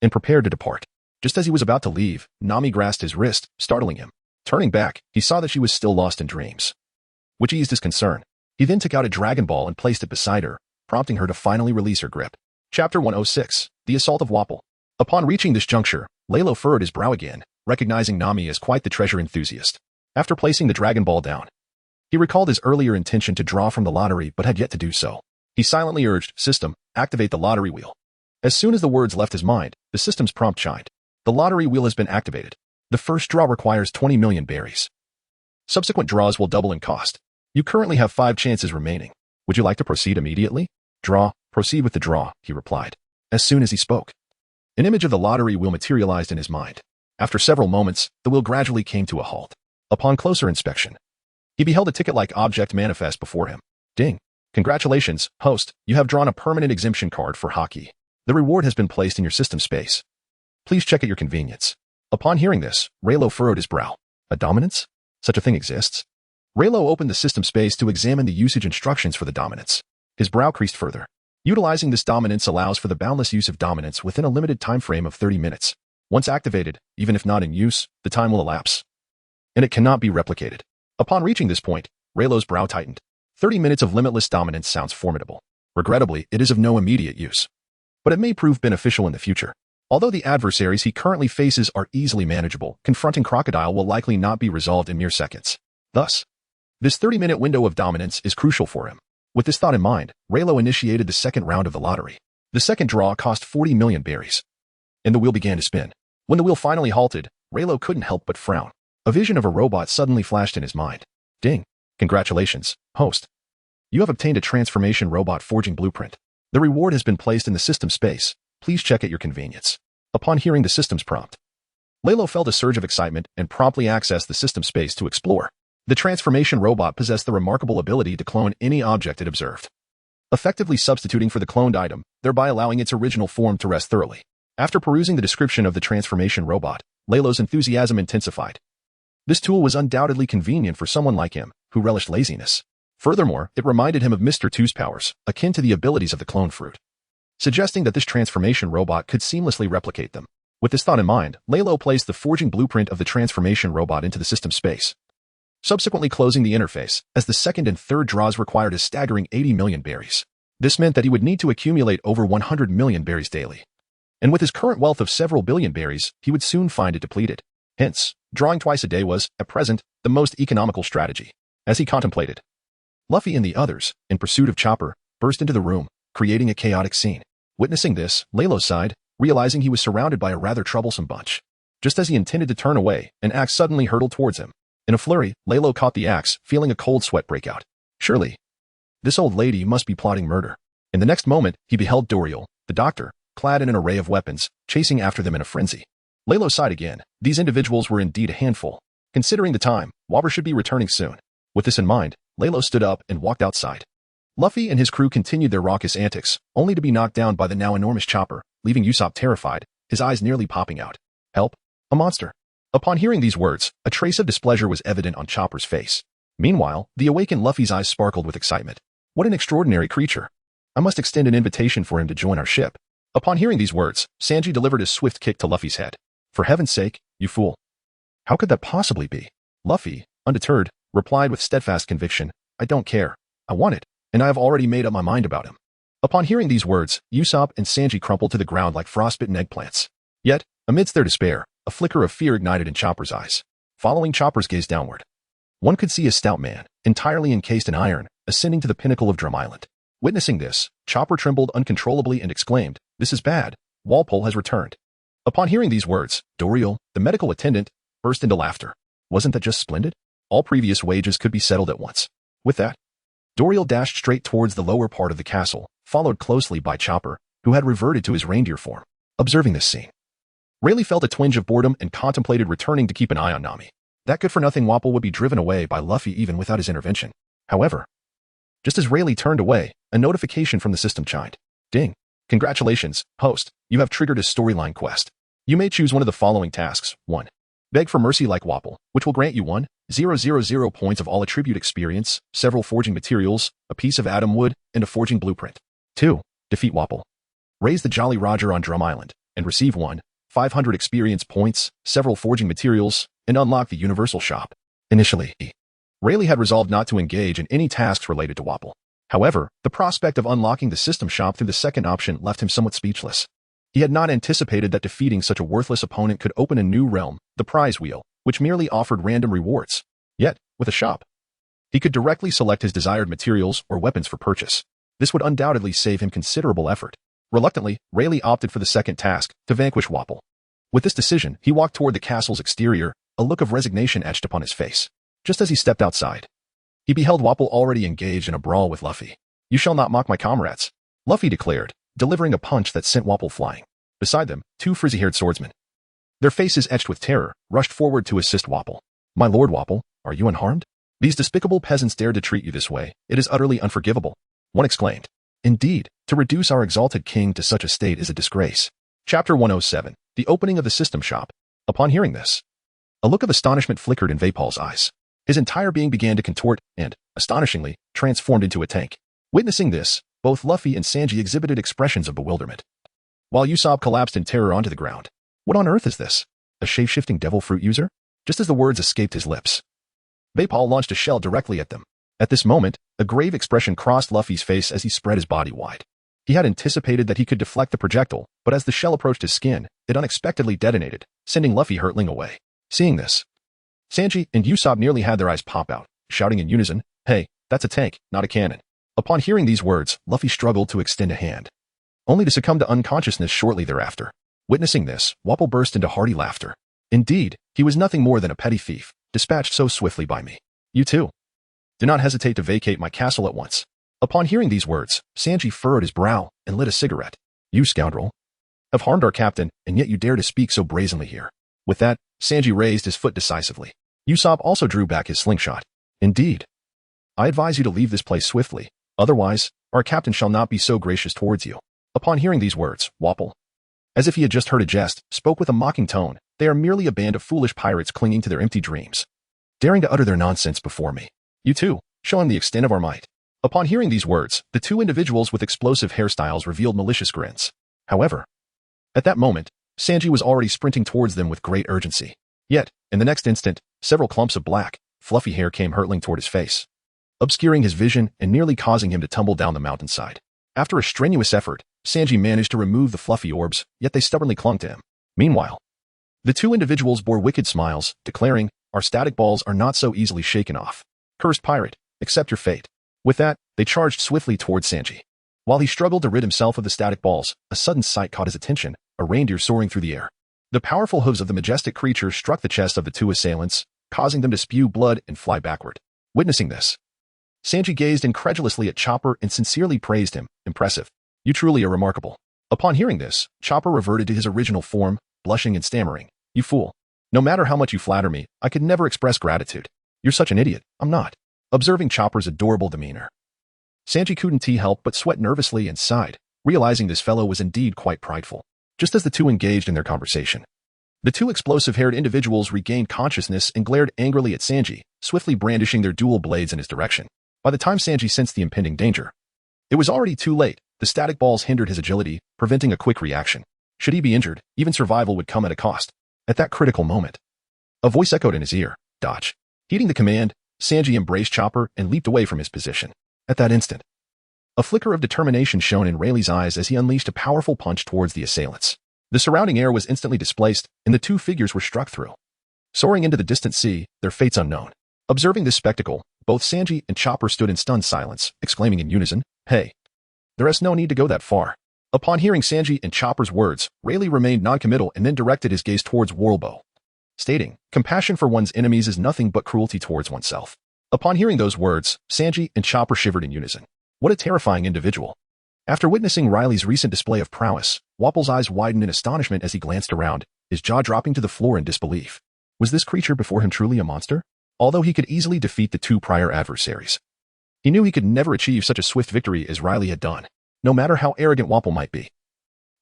and prepared to depart. Just as he was about to leave, Nami grasped his wrist, startling him. Turning back, he saw that she was still lost in dreams, which eased his concern. He then took out a Dragon Ball and placed it beside her, prompting her to finally release her grip. Chapter 106, The Assault of Wapol. Upon reaching this juncture, Leilo furrowed his brow again, recognizing Nami as quite the treasure enthusiast. After placing the Dragon Ball down, he recalled his earlier intention to draw from the lottery but had yet to do so. He silently urged, System, activate the lottery wheel. As soon as the words left his mind, the system's prompt chimed. The lottery wheel has been activated. The first draw requires 20 million berries. Subsequent draws will double in cost. You currently have 5 chances remaining. Would you like to proceed immediately? Proceed with the draw, he replied. As soon as he spoke, an image of the lottery wheel materialized in his mind. After several moments, the wheel gradually came to a halt. Upon closer inspection, he beheld a ticket-like object manifest before him. Ding. Congratulations, host, you have drawn a permanent exemption card for hockey. The reward has been placed in your system space. Please check at your convenience. Upon hearing this, Raylo furrowed his brow. A dominance? Such a thing exists? Raylo opened the system space to examine the usage instructions for the dominance. His brow creased further. Utilizing this dominance allows for the boundless use of dominance within a limited time frame of 30 minutes. Once activated, even if not in use, the time will elapse, and it cannot be replicated. Upon reaching this point, Raylo's brow tightened. 30 minutes of limitless dominance sounds formidable. Regrettably, it is of no immediate use, but it may prove beneficial in the future. Although the adversaries he currently faces are easily manageable, confronting Crocodile will likely not be resolved in mere seconds. Thus, this 30-minute window of dominance is crucial for him. With this thought in mind, Raylo initiated the second round of the lottery. The second draw cost 40 million berries, and the wheel began to spin. When the wheel finally halted, Raylo couldn't help but frown. A vision of a robot suddenly flashed in his mind. Ding. Congratulations, host. You have obtained a transformation robot forging blueprint. The reward has been placed in the system space. Please check at your convenience. Upon hearing the system's prompt, Leilo felt a surge of excitement and promptly accessed the system space to explore. The transformation robot possessed the remarkable ability to clone any object it observed, effectively substituting for the cloned item, thereby allowing its original form to rest thoroughly. After perusing the description of the transformation robot, Leilo's enthusiasm intensified. This tool was undoubtedly convenient for someone like him, who relished laziness. Furthermore, it reminded him of Mr. Two's powers, akin to the abilities of the clone fruit, suggesting that this transformation robot could seamlessly replicate them. With this thought in mind, Leilo placed the forging blueprint of the transformation robot into the system space, subsequently closing the interface, as the second and third draws required a staggering 80 million berries. This meant that he would need to accumulate over 100 million berries daily. And with his current wealth of several billion berries, he would soon find it depleted. Hence, drawing twice a day was, at present, the most economical strategy. As he contemplated, Luffy and the others, in pursuit of Chopper, burst into the room, creating a chaotic scene. Witnessing this, Leilo sighed, realizing he was surrounded by a rather troublesome bunch. Just as he intended to turn away, an axe suddenly hurtled towards him. In a flurry, Leilo caught the axe, feeling a cold sweat break out. Surely, this old lady must be plotting murder. In the next moment, he beheld Doriel, the doctor, clad in an array of weapons, chasing after them in a frenzy. Leilo sighed again. These individuals were indeed a handful. Considering the time, Wapol should be returning soon. With this in mind, Leilo stood up and walked outside. Luffy and his crew continued their raucous antics, only to be knocked down by the now enormous Chopper, leaving Usopp terrified, his eyes nearly popping out. Help! A monster! Upon hearing these words, a trace of displeasure was evident on Chopper's face. Meanwhile, the awakened Luffy's eyes sparkled with excitement. What an extraordinary creature! I must extend an invitation for him to join our ship. Upon hearing these words, Sanji delivered a swift kick to Luffy's head. For heaven's sake, you fool! How could that possibly be? Luffy, undeterred, replied with steadfast conviction, I don't care. I want it, and I have already made up my mind about him. Upon hearing these words, Usopp and Sanji crumpled to the ground like frostbitten eggplants. Yet, amidst their despair, a flicker of fear ignited in Chopper's eyes. Following Chopper's gaze downward, one could see a stout man, entirely encased in iron, ascending to the pinnacle of Drum Island. Witnessing this, Chopper trembled uncontrollably and exclaimed, This is bad. Wapol has returned. Upon hearing these words, Doriel, the medical attendant, burst into laughter. Wasn't that just splendid? All previous wages could be settled at once. With that, Doriel dashed straight towards the lower part of the castle, followed closely by Chopper, who had reverted to his reindeer form. Observing this scene, Rayleigh felt a twinge of boredom and contemplated returning to keep an eye on Nami. That good-for-nothing Wapol would be driven away by Luffy even without his intervention. However, just as Rayleigh turned away, a notification from the system chimed. Ding. Congratulations, host. You have triggered a storyline quest. You may choose one of the following tasks. 1. Beg for mercy like Wapol, which will grant you 1,000 points of all attribute experience, several forging materials, a piece of atom wood, and a forging blueprint. 2. Defeat Wapol. Raise the Jolly Roger on Drum Island, and receive 1,500 experience points, several forging materials, and unlock the Universal Shop. Initially, Rayleigh had resolved not to engage in any tasks related to Wapol. However, the prospect of unlocking the system shop through the second option left him somewhat speechless. He had not anticipated that defeating such a worthless opponent could open a new realm, the prize wheel, which merely offered random rewards. Yet, with a shop, he could directly select his desired materials or weapons for purchase. This would undoubtedly save him considerable effort. Reluctantly, Rayleigh opted for the second task, to vanquish Wapol. With this decision, he walked toward the castle's exterior, a look of resignation etched upon his face. Just as he stepped outside, he beheld Wapol already engaged in a brawl with Luffy. You shall not mock my comrades, Luffy declared, delivering a punch that sent Wapol flying. Beside them, 2 frizzy-haired swordsmen, their faces etched with terror, rushed forward to assist Wapol. My lord Wapol, are you unharmed? These despicable peasants dared to treat you this way. It is utterly unforgivable. One exclaimed. Indeed, to reduce our exalted king to such a state is a disgrace. Chapter 107, The Opening of the System Shop. Upon hearing this, a look of astonishment flickered in Wapol's eyes. His entire being began to contort and, astonishingly, transformed into a tank. Witnessing this, both Luffy and Sanji exhibited expressions of bewilderment, while Usopp collapsed in terror onto the ground. What on earth is this? A shape-shifting devil fruit user? Just as the words escaped his lips, Wapol launched a shell directly at them. At this moment, a grave expression crossed Luffy's face as he spread his body wide. He had anticipated that he could deflect the projectile, but as the shell approached his skin, it unexpectedly detonated, sending Luffy hurtling away. Seeing this, Sanji and Usopp nearly had their eyes pop out, shouting in unison, Hey, that's a tank, not a cannon. Upon hearing these words, Luffy struggled to extend a hand, only to succumb to unconsciousness shortly thereafter. Witnessing this, Wapol burst into hearty laughter. Indeed, he was nothing more than a petty thief, dispatched so swiftly by me. You too. Do not hesitate to vacate my castle at once. Upon hearing these words, Sanji furrowed his brow and lit a cigarette. You scoundrel. Have harmed our captain, and yet you dare to speak so brazenly here. With that, Sanji raised his foot decisively. Usopp also drew back his slingshot. Indeed. I advise you to leave this place swiftly. Otherwise, our captain shall not be so gracious towards you. Upon hearing these words, Wapol, as if he had just heard a jest, spoke with a mocking tone. They are merely a band of foolish pirates clinging to their empty dreams, daring to utter their nonsense before me. You too, show him the extent of our might. Upon hearing these words, the two individuals with explosive hairstyles revealed malicious grins. However, at that moment, Sanji was already sprinting towards them with great urgency. Yet, in the next instant, several clumps of black, fluffy hair came hurtling toward his face, obscuring his vision and nearly causing him to tumble down the mountainside. After a strenuous effort, Sanji managed to remove the fluffy orbs, yet they stubbornly clung to him. Meanwhile, the two individuals bore wicked smiles, declaring, our static balls are not so easily shaken off. Cursed pirate, accept your fate. With that, they charged swiftly towards Sanji. While he struggled to rid himself of the static balls, a sudden sight caught his attention, a reindeer soaring through the air. The powerful hooves of the majestic creature struck the chest of the two assailants, causing them to spew blood and fly backward. Witnessing this, Sanji gazed incredulously at Chopper and sincerely praised him. Impressive. You truly are remarkable. Upon hearing this, Chopper reverted to his original form, blushing and stammering. You fool. No matter how much you flatter me, I could never express gratitude. You're such an idiot. I'm not. Observing Chopper's adorable demeanor, Sanji couldn't help but sweat nervously and sighed, realizing this fellow was indeed quite prideful. Just as the two engaged in their conversation, the two explosive-haired individuals regained consciousness and glared angrily at Sanji, swiftly brandishing their dual blades in his direction. By the time Sanji sensed the impending danger, it was already too late. The static balls hindered his agility, preventing a quick reaction. Should he be injured, even survival would come at a cost. At that critical moment, a voice echoed in his ear. Dodge. Heeding the command, Sanji embraced Chopper and leaped away from his position. At that instant, a flicker of determination shone in Rayleigh's eyes as he unleashed a powerful punch towards the assailants. The surrounding air was instantly displaced, and the two figures were struck through, soaring into the distant sea, their fates unknown. Observing this spectacle, both Sanji and Chopper stood in stunned silence, exclaiming in unison, Hey, there is no need to go that far. Upon hearing Sanji and Chopper's words, Rayleigh remained noncommittal and then directed his gaze towards Warlbow, stating, compassion for one's enemies is nothing but cruelty towards oneself. Upon hearing those words, Sanji and Chopper shivered in unison. What a terrifying individual. After witnessing Riley's recent display of prowess, Wapol's eyes widened in astonishment as he glanced around, his jaw dropping to the floor in disbelief. Was this creature before him truly a monster? Although he could easily defeat the two prior adversaries, he knew he could never achieve such a swift victory as Riley had done, no matter how arrogant Wapol might be.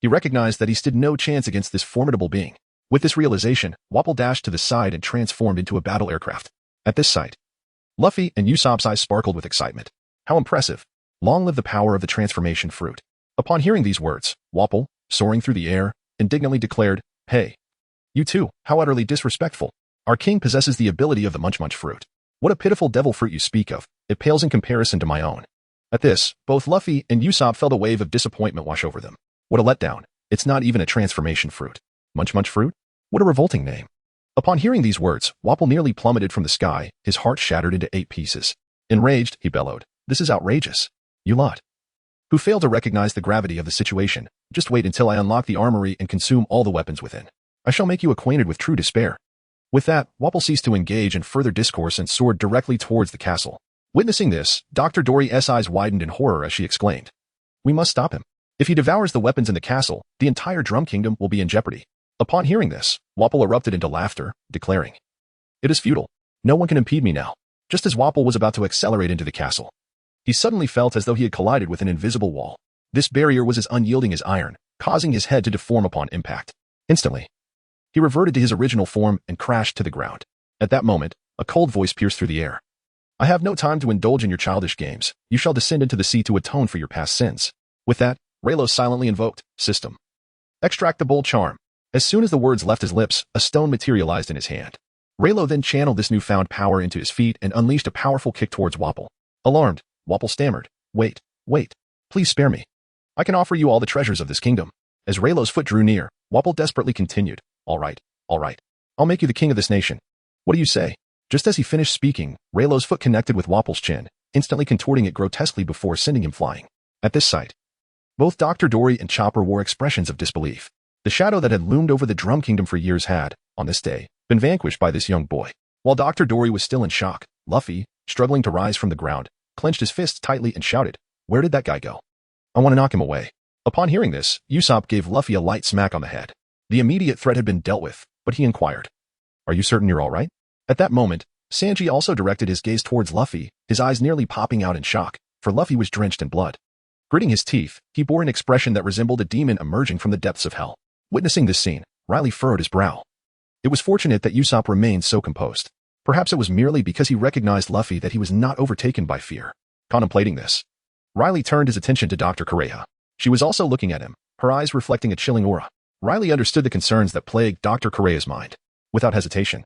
He recognized that he stood no chance against this formidable being. With this realization, Wapol dashed to the side and transformed into a battle aircraft. At this sight, Luffy and Usopp's eyes sparkled with excitement. How impressive. Long live the power of the transformation fruit. Upon hearing these words, Wapol, soaring through the air, indignantly declared, Hey, you too, how utterly disrespectful. Our king possesses the ability of the munch-munch fruit. What a pitiful devil fruit you speak of. It pales in comparison to my own. At this, both Luffy and Usopp felt a wave of disappointment wash over them. What a letdown. It's not even a transformation fruit. Munch-munch fruit? What a revolting name. Upon hearing these words, Wapol nearly plummeted from the sky, his heart shattered into 8 pieces. Enraged, he bellowed, This is outrageous. You lot, who failed to recognize the gravity of the situation, just wait until I unlock the armory and consume all the weapons within. I shall make you acquainted with true despair. With that, Wapol ceased to engage in further discourse and soared directly towards the castle. Witnessing this, Dr. Dory's eyes widened in horror as she exclaimed, We must stop him. If he devours the weapons in the castle, the entire Drum Kingdom will be in jeopardy. Upon hearing this, Wapol erupted into laughter, declaring, It is futile. No one can impede me now. Just as Wapol was about to accelerate into the castle, he suddenly felt as though he had collided with an invisible wall. This barrier was as unyielding as iron, causing his head to deform upon impact. Instantly, he reverted to his original form and crashed to the ground. At that moment, a cold voice pierced through the air. I have no time to indulge in your childish games. You shall descend into the sea to atone for your past sins. With that, Raylo silently invoked, System. Extractable charm. As soon as the words left his lips, a stone materialized in his hand. Raylo then channeled this newfound power into his feet and unleashed a powerful kick towards Wapol. Alarmed, Wapol stammered, Wait, please spare me. I can offer you all the treasures of this kingdom. As Raylo's foot drew near, Wapol desperately continued, All right. I'll make you the king of this nation. What do you say? Just as he finished speaking, Raylo's foot connected with Wapol's chin, instantly contorting it grotesquely before sending him flying. At this sight, both Dr. Dory and Chopper wore expressions of disbelief. The shadow that had loomed over the Drum Kingdom for years had, on this day, been vanquished by this young boy. While Dr. Dory was still in shock, Luffy, struggling to rise from the ground, clenched his fists tightly and shouted, Where did that guy go? I want to knock him away. Upon hearing this, Usopp gave Luffy a light smack on the head. The immediate threat had been dealt with, but he inquired, "Are you certain you're all right?" At that moment, Sanji also directed his gaze towards Luffy, his eyes nearly popping out in shock, for Luffy was drenched in blood. Gritting his teeth, he bore an expression that resembled a demon emerging from the depths of hell. Witnessing this scene, Riley furrowed his brow. It was fortunate that Usopp remained so composed. Perhaps it was merely because he recognized Luffy that he was not overtaken by fear. Contemplating this, Riley turned his attention to Dr. Kureha. She was also looking at him, her eyes reflecting a chilling aura. Riley understood the concerns that plagued Dr. Kureha's mind. Without hesitation,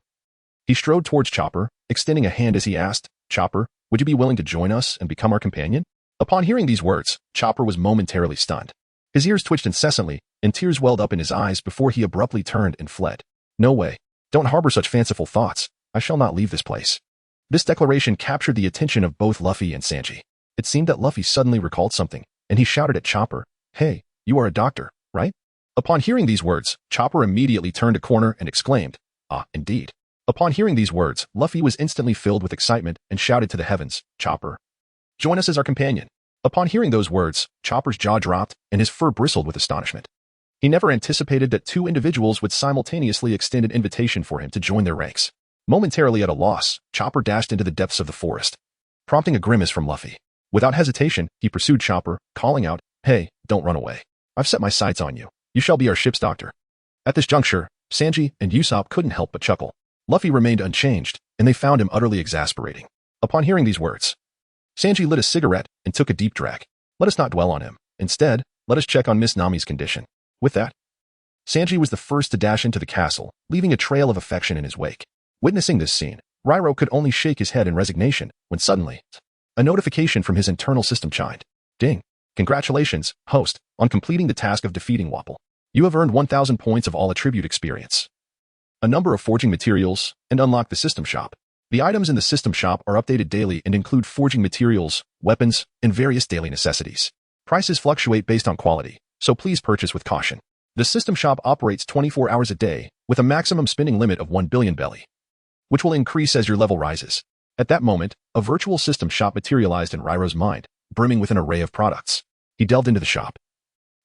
he strode towards Chopper, extending a hand as he asked, "Chopper, would you be willing to join us and become our companion?" Upon hearing these words, Chopper was momentarily stunned. His ears twitched incessantly, and tears welled up in his eyes before he abruptly turned and fled. "No way. Don't harbor such fanciful thoughts. I shall not leave this place." This declaration captured the attention of both Luffy and Sanji. It seemed that Luffy suddenly recalled something, and he shouted at Chopper, "Hey, you are a doctor, right?" Upon hearing these words, Chopper immediately turned a corner and exclaimed, "Ah, indeed." Upon hearing these words, Luffy was instantly filled with excitement and shouted to the heavens, "Chopper, join us as our companion." Upon hearing those words, Chopper's jaw dropped and his fur bristled with astonishment. He never anticipated that two individuals would simultaneously extend an invitation for him to join their ranks. Momentarily at a loss, Chopper dashed into the depths of the forest, prompting a grimace from Luffy. Without hesitation, he pursued Chopper, calling out, "Hey, don't run away. I've set my sights on you. You shall be our ship's doctor." At this juncture, Sanji and Usopp couldn't help but chuckle. Luffy remained unchanged, and they found him utterly exasperating. Upon hearing these words, Sanji lit a cigarette and took a deep drag. Let us not dwell on him. Instead, let us check on Miss Nami's condition. With that, Sanji was the first to dash into the castle, leaving a trail of affection in his wake. Witnessing this scene, Ryro could only shake his head in resignation when suddenly, a notification from his internal system chimed. "Ding. Congratulations, host, on completing the task of defeating Wapol. You have earned 1,000 points of all attribute experience, a number of forging materials, and unlocked the system shop. The items in the system shop are updated daily and include forging materials, weapons, and various daily necessities. Prices fluctuate based on quality, so please purchase with caution. The system shop operates 24 hours a day, with a maximum spending limit of 1 billion belly, which will increase as your level rises." At that moment, a virtual system shop materialized in Ryro's mind, brimming with an array of products. He delved into the shop,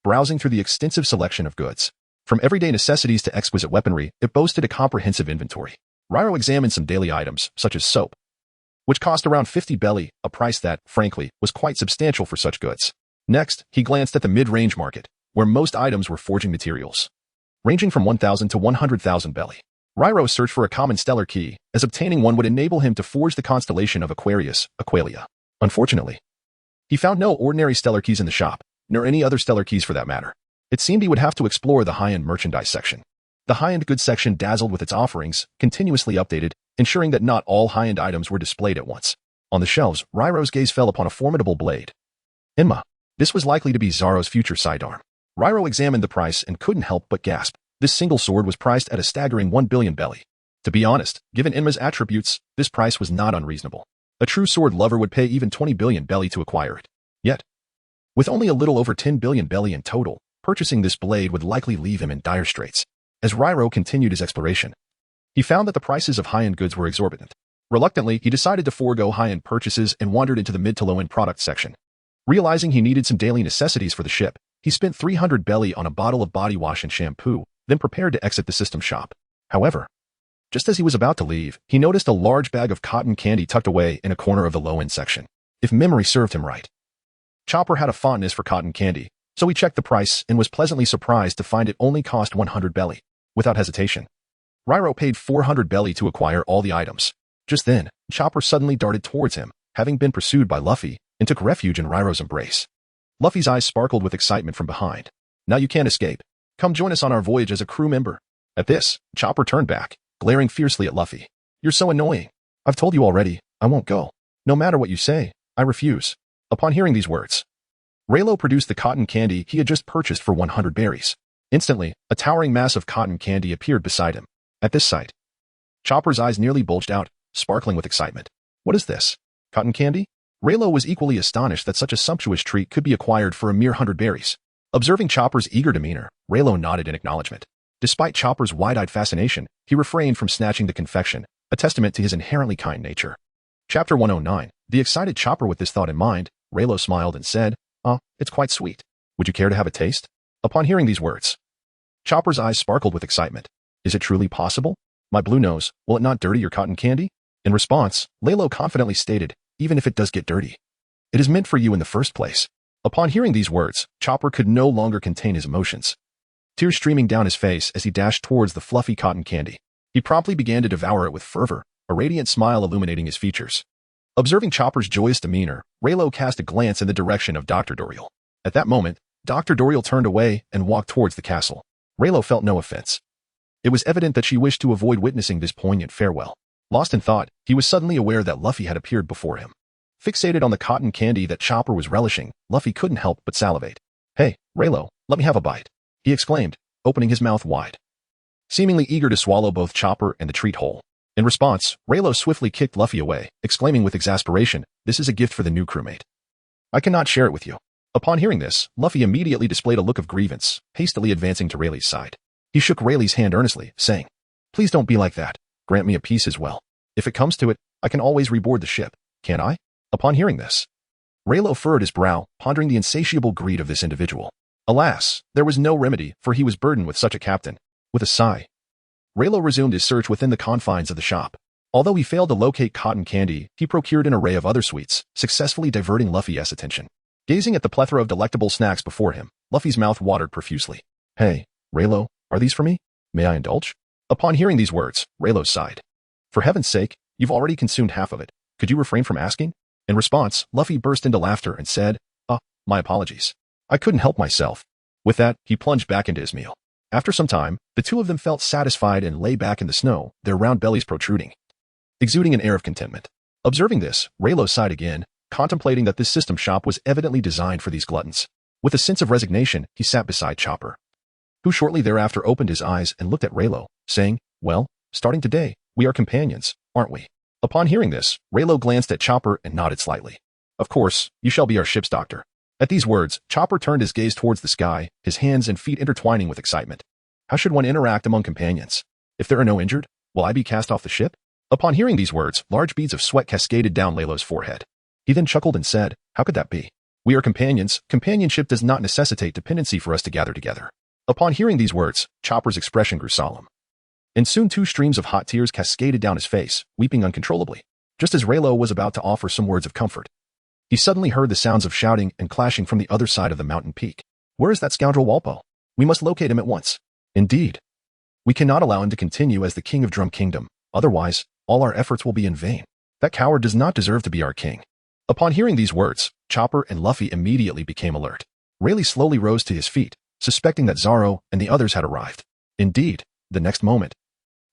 browsing through the extensive selection of goods. From everyday necessities to exquisite weaponry, it boasted a comprehensive inventory. Ryro examined some daily items, such as soap, which cost around 50 belly, a price that, frankly, was quite substantial for such goods. Next, he glanced at the mid-range market, where most items were forging materials, ranging from 1,000 to 100,000 belly. Ryro searched for a common stellar key, as obtaining one would enable him to forge the constellation of Aqualia. Unfortunately, he found no ordinary stellar keys in the shop, nor any other stellar keys for that matter. It seemed he would have to explore the high-end merchandise section. The high-end goods section dazzled with its offerings, continuously updated, ensuring that not all high-end items were displayed at once. On the shelves, Ryro's gaze fell upon a formidable blade. Enma. This was likely to be Zoro's future sidearm. Ryro examined the price and couldn't help but gasp. This single sword was priced at a staggering 1 billion belly. To be honest, given Enma's attributes, this price was not unreasonable. A true sword lover would pay even 20 billion belly to acquire it. Yet, with only a little over 10 billion belly in total, purchasing this blade would likely leave him in dire straits. As Ryro continued his exploration, he found that the prices of high-end goods were exorbitant. Reluctantly, he decided to forego high-end purchases and wandered into the mid to low-end product section. Realizing he needed some daily necessities for the ship, he spent 300 belly on a bottle of body wash and shampoo, then prepared to exit the system shop. However, just as he was about to leave, he noticed a large bag of cotton candy tucked away in a corner of the low-end section. If memory served him right, Chopper had a fondness for cotton candy, so he checked the price and was pleasantly surprised to find it only cost 100 belly. Without hesitation, Ryro paid 400 belly to acquire all the items. Just then, Chopper suddenly darted towards him, having been pursued by Luffy, and took refuge in Ryro's embrace. Luffy's eyes sparkled with excitement from behind. "Now you can't escape. Come join us on our voyage as a crew member." At this, Chopper turned back, glaring fiercely at Luffy. "You're so annoying. I've told you already, I won't go. No matter what you say, I refuse." Upon hearing these words, Leilo produced the cotton candy he had just purchased for 100 berries. Instantly, a towering mass of cotton candy appeared beside him. At this sight, Chopper's eyes nearly bulged out, sparkling with excitement. "What is this? Cotton candy?" Leilo was equally astonished that such a sumptuous treat could be acquired for a mere 100 berries. Observing Chopper's eager demeanor, Leilo nodded in acknowledgement. Despite Chopper's wide-eyed fascination, he refrained from snatching the confection, a testament to his inherently kind nature. Chapter 109. The excited Chopper, with this thought in mind, Leilo smiled and said, it's quite sweet. Would you care to have a taste? Upon hearing these words, Chopper's eyes sparkled with excitement. Is it truly possible? My blue nose, will it not dirty your cotton candy? In response, Leilo confidently stated, even if it does get dirty, it is meant for you in the first place. Upon hearing these words, Chopper could no longer contain his emotions. Tears streaming down his face as he dashed towards the fluffy cotton candy. He promptly began to devour it with fervor, a radiant smile illuminating his features. Observing Chopper's joyous demeanor, Leilo cast a glance in the direction of Dr. Doriel. At that moment, Dr. Doriel turned away and walked towards the castle. Leilo felt no offense. It was evident that she wished to avoid witnessing this poignant farewell. Lost in thought, he was suddenly aware that Luffy had appeared before him. Fixated on the cotton candy that Chopper was relishing, Luffy couldn't help but salivate. Hey, Leilo, let me have a bite, he exclaimed, opening his mouth wide, seemingly eager to swallow both Chopper and the treat whole. In response, Leilo swiftly kicked Luffy away, exclaiming with exasperation, this is a gift for the new crewmate. I cannot share it with you. Upon hearing this, Luffy immediately displayed a look of grievance, hastily advancing to Rayleigh's side. He shook Rayleigh's hand earnestly, saying, please don't be like that. Grant me a peace as well. If it comes to it, I can always reboard the ship, can't I? Upon hearing this, Leilo furrowed his brow, pondering the insatiable greed of this individual. Alas, there was no remedy, for he was burdened with such a captain. With a sigh, Leilo resumed his search within the confines of the shop. Although he failed to locate cotton candy, he procured an array of other sweets, successfully diverting Luffy's attention. Gazing at the plethora of delectable snacks before him, Luffy's mouth watered profusely. Hey, Leilo, are these for me? May I indulge? Upon hearing these words, Leilo sighed. For heaven's sake, you've already consumed half of it. Could you refrain from asking? In response, Luffy burst into laughter and said, my apologies. I couldn't help myself. With that, he plunged back into his meal. After some time, the two of them felt satisfied and lay back in the snow, their round bellies protruding, exuding an air of contentment. Observing this, Leilo sighed again, contemplating that this system shop was evidently designed for these gluttons. With a sense of resignation, he sat beside Chopper, who shortly thereafter opened his eyes and looked at Leilo, saying, well, starting today, we are companions, aren't we? Upon hearing this, Leilo glanced at Chopper and nodded slightly. Of course, you shall be our ship's doctor. At these words, Chopper turned his gaze towards the sky, his hands and feet intertwining with excitement. How should one interact among companions? If there are no injured, will I be cast off the ship? Upon hearing these words, large beads of sweat cascaded down Leilo's forehead. He then chuckled and said, how could that be? We are companions. Companionship does not necessitate dependency for us to gather together. Upon hearing these words, Chopper's expression grew solemn. And soon 2 streams of hot tears cascaded down his face, weeping uncontrollably. Just as Leilo was about to offer some words of comfort, he suddenly heard the sounds of shouting and clashing from the other side of the mountain peak. Where is that scoundrel Wapol? We must locate him at once. Indeed. We cannot allow him to continue as the king of Drum Kingdom, otherwise, all our efforts will be in vain. That coward does not deserve to be our king. Upon hearing these words, Chopper and Luffy immediately became alert. Rayleigh slowly rose to his feet, suspecting that Zoro and the others had arrived. Indeed, the next moment,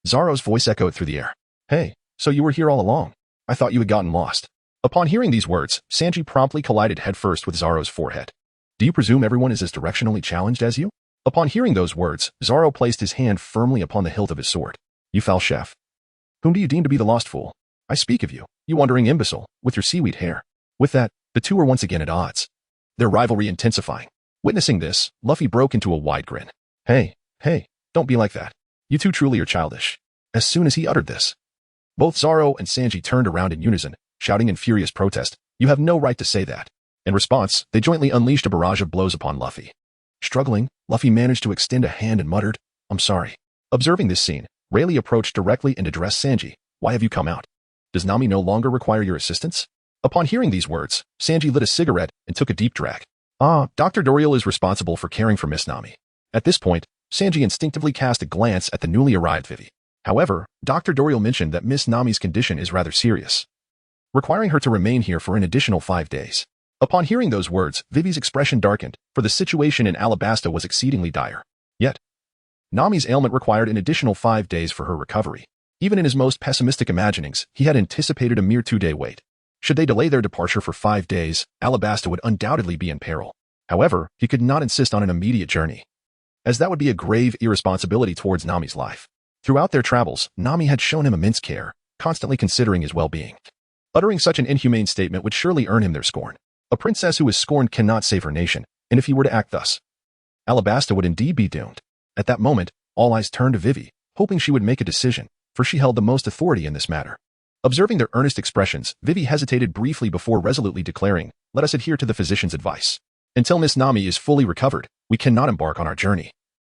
Zoro's voice echoed through the air. Hey, so you were here all along. I thought you had gotten lost. Upon hearing these words, Sanji promptly collided headfirst with Zoro's forehead. Do you presume everyone is as directionally challenged as you? Upon hearing those words, Zoro placed his hand firmly upon the hilt of his sword. You foul chef. Whom do you deem to be the lost fool? I speak of you, you wandering imbecile, with your seaweed hair. With that, the two were once again at odds, their rivalry intensifying. Witnessing this, Luffy broke into a wide grin. Hey, don't be like that. You two truly are childish. As soon as he uttered this, both Zoro and Sanji turned around in unison, shouting in furious protest, you have no right to say that. In response, they jointly unleashed a barrage of blows upon Luffy. Struggling, Luffy managed to extend a hand and muttered, I'm sorry. Observing this scene, Rayleigh approached directly and addressed Sanji. Why have you come out? Does Nami no longer require your assistance? Upon hearing these words, Sanji lit a cigarette and took a deep drag. Dr. Doriel is responsible for caring for Miss Nami. At this point, Sanji instinctively cast a glance at the newly arrived Vivi. However, Dr. Doriel mentioned that Miss Nami's condition is rather serious, requiring her to remain here for an additional 5 days. Upon hearing those words, Vivi's expression darkened, for the situation in Alabasta was exceedingly dire. Yet, Nami's ailment required an additional 5 days for her recovery. Even in his most pessimistic imaginings, he had anticipated a mere 2-day wait. Should they delay their departure for 5 days, Alabasta would undoubtedly be in peril. However, he could not insist on an immediate journey, as that would be a grave irresponsibility towards Nami's life. Throughout their travels, Nami had shown him immense care, constantly considering his well-being. Uttering such an inhumane statement would surely earn him their scorn. A princess who is scorned cannot save her nation, and if he were to act thus, Alabasta would indeed be doomed. At that moment, all eyes turned to Vivi, hoping she would make a decision, for she held the most authority in this matter. Observing their earnest expressions, Vivi hesitated briefly before resolutely declaring, let us adhere to the physician's advice. Until Miss Nami is fully recovered, we cannot embark on our journey.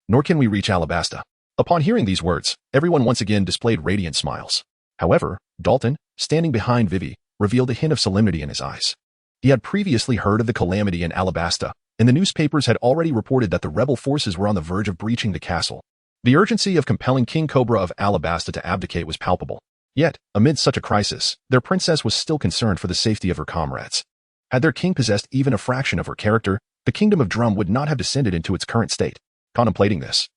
Nor can we reach Alabasta. Upon hearing these words, everyone once again displayed radiant smiles. However, Dalton, standing behind Vivi, revealed a hint of solemnity in his eyes. He had previously heard of the calamity in Alabasta, and the newspapers had already reported that the rebel forces were on the verge of breaching the castle. The urgency of compelling King Cobra of Alabasta to abdicate was palpable. Yet, amid such a crisis, their princess was still concerned for the safety of her comrades. Had their king possessed even a fraction of her character, the kingdom of Drum would not have descended into its current state. Contemplating this,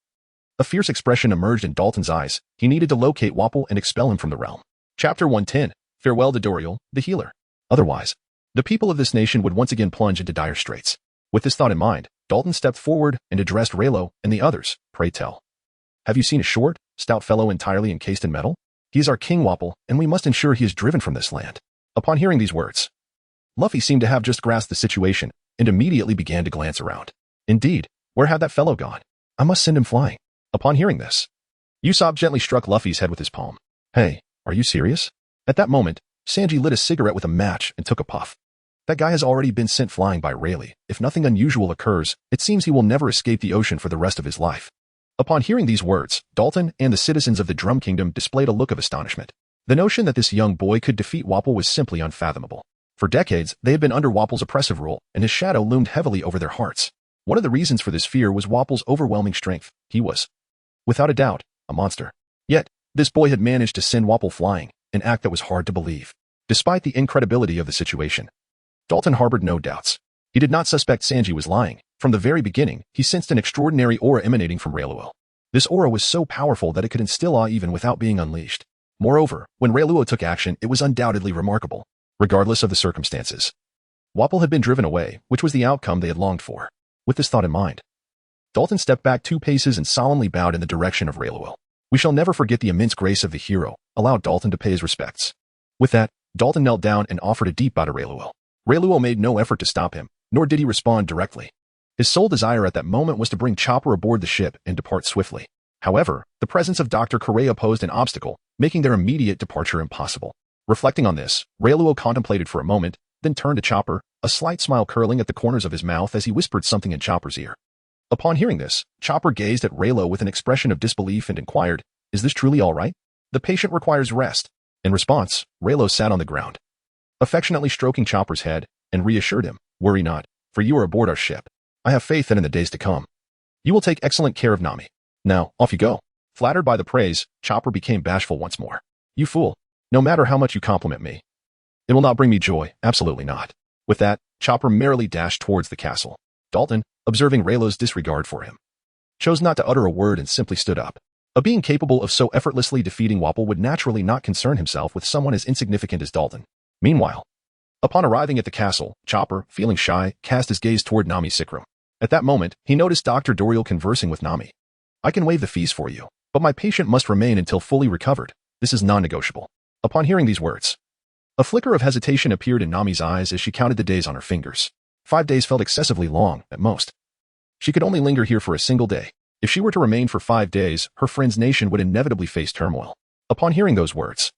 a fierce expression emerged in Dalton's eyes. He needed to locate Wapol and expel him from the realm. Chapter 110, Farewell to Doriel, the Healer. Otherwise, the people of this nation would once again plunge into dire straits. With this thought in mind, Dalton stepped forward and addressed Leilo and the others. Pray tell. Have you seen a short, stout fellow entirely encased in metal? He is our King Wapol, and we must ensure he is driven from this land. Upon hearing these words, Luffy seemed to have just grasped the situation and immediately began to glance around. Indeed, where had that fellow gone? I must send him flying. Upon hearing this, Usopp gently struck Luffy's head with his palm. Hey, are you serious? At that moment, Sanji lit a cigarette with a match and took a puff. That guy has already been sent flying by Rayleigh. If nothing unusual occurs, it seems he will never escape the ocean for the rest of his life. Upon hearing these words, Dalton and the citizens of the Drum Kingdom displayed a look of astonishment. The notion that this young boy could defeat Wapol was simply unfathomable. For decades, they had been under Wapol's oppressive rule, and his shadow loomed heavily over their hearts. One of the reasons for this fear was Wapol's overwhelming strength. He was, without a doubt, a monster. Yet, this boy had managed to send Wapol flying, an act that was hard to believe. Despite the incredibility of the situation, Dalton harbored no doubts. He did not suspect Sanji was lying. From the very beginning, he sensed an extraordinary aura emanating from Leilo. This aura was so powerful that it could instill awe even without being unleashed. Moreover, when Leilo took action, it was undoubtedly remarkable. Regardless of the circumstances, Wapol had been driven away, which was the outcome they had longed for. With this thought in mind, Dalton stepped back 2 paces and solemnly bowed in the direction of Leilo. We shall never forget the immense grace of the hero. Allow Dalton to pay his respects. With that, Dalton knelt down and offered a deep bow to Leilo. Leilo made no effort to stop him, nor did he respond directly. His sole desire at that moment was to bring Chopper aboard the ship and depart swiftly. However, the presence of Dr. Kureha posed an obstacle, making their immediate departure impossible. Reflecting on this, Leilo contemplated for a moment, then turned to Chopper, a slight smile curling at the corners of his mouth as he whispered something in Chopper's ear. Upon hearing this, Chopper gazed at Leilo with an expression of disbelief and inquired, "Is this truly all right? The patient requires rest." In response, Leilo sat on the ground, affectionately stroking Chopper's head, and reassured him, "Worry not, for you are aboard our ship. I have faith that in the days to come, you will take excellent care of Nami. Now, off you go." Flattered by the praise, Chopper became bashful once more. "You fool. No matter how much you compliment me, it will not bring me joy, absolutely not." With that, Chopper merrily dashed towards the castle. Dalton, observing Leilo's disregard for him, chose not to utter a word and simply stood up. A being capable of so effortlessly defeating Wapol would naturally not concern himself with someone as insignificant as Dalton. Meanwhile, upon arriving at the castle, Chopper, feeling shy, cast his gaze toward Nami's sick room. At that moment, he noticed Dr. Doriel conversing with Nami. "I can waive the fees for you, but my patient must remain until fully recovered. This is non-negotiable." Upon hearing these words, a flicker of hesitation appeared in Nami's eyes as she counted the days on her fingers. 5 days felt excessively long, at most. She could only linger here for a single day. If she were to remain for 5 days, her friend's nation would inevitably face turmoil. Upon hearing those words,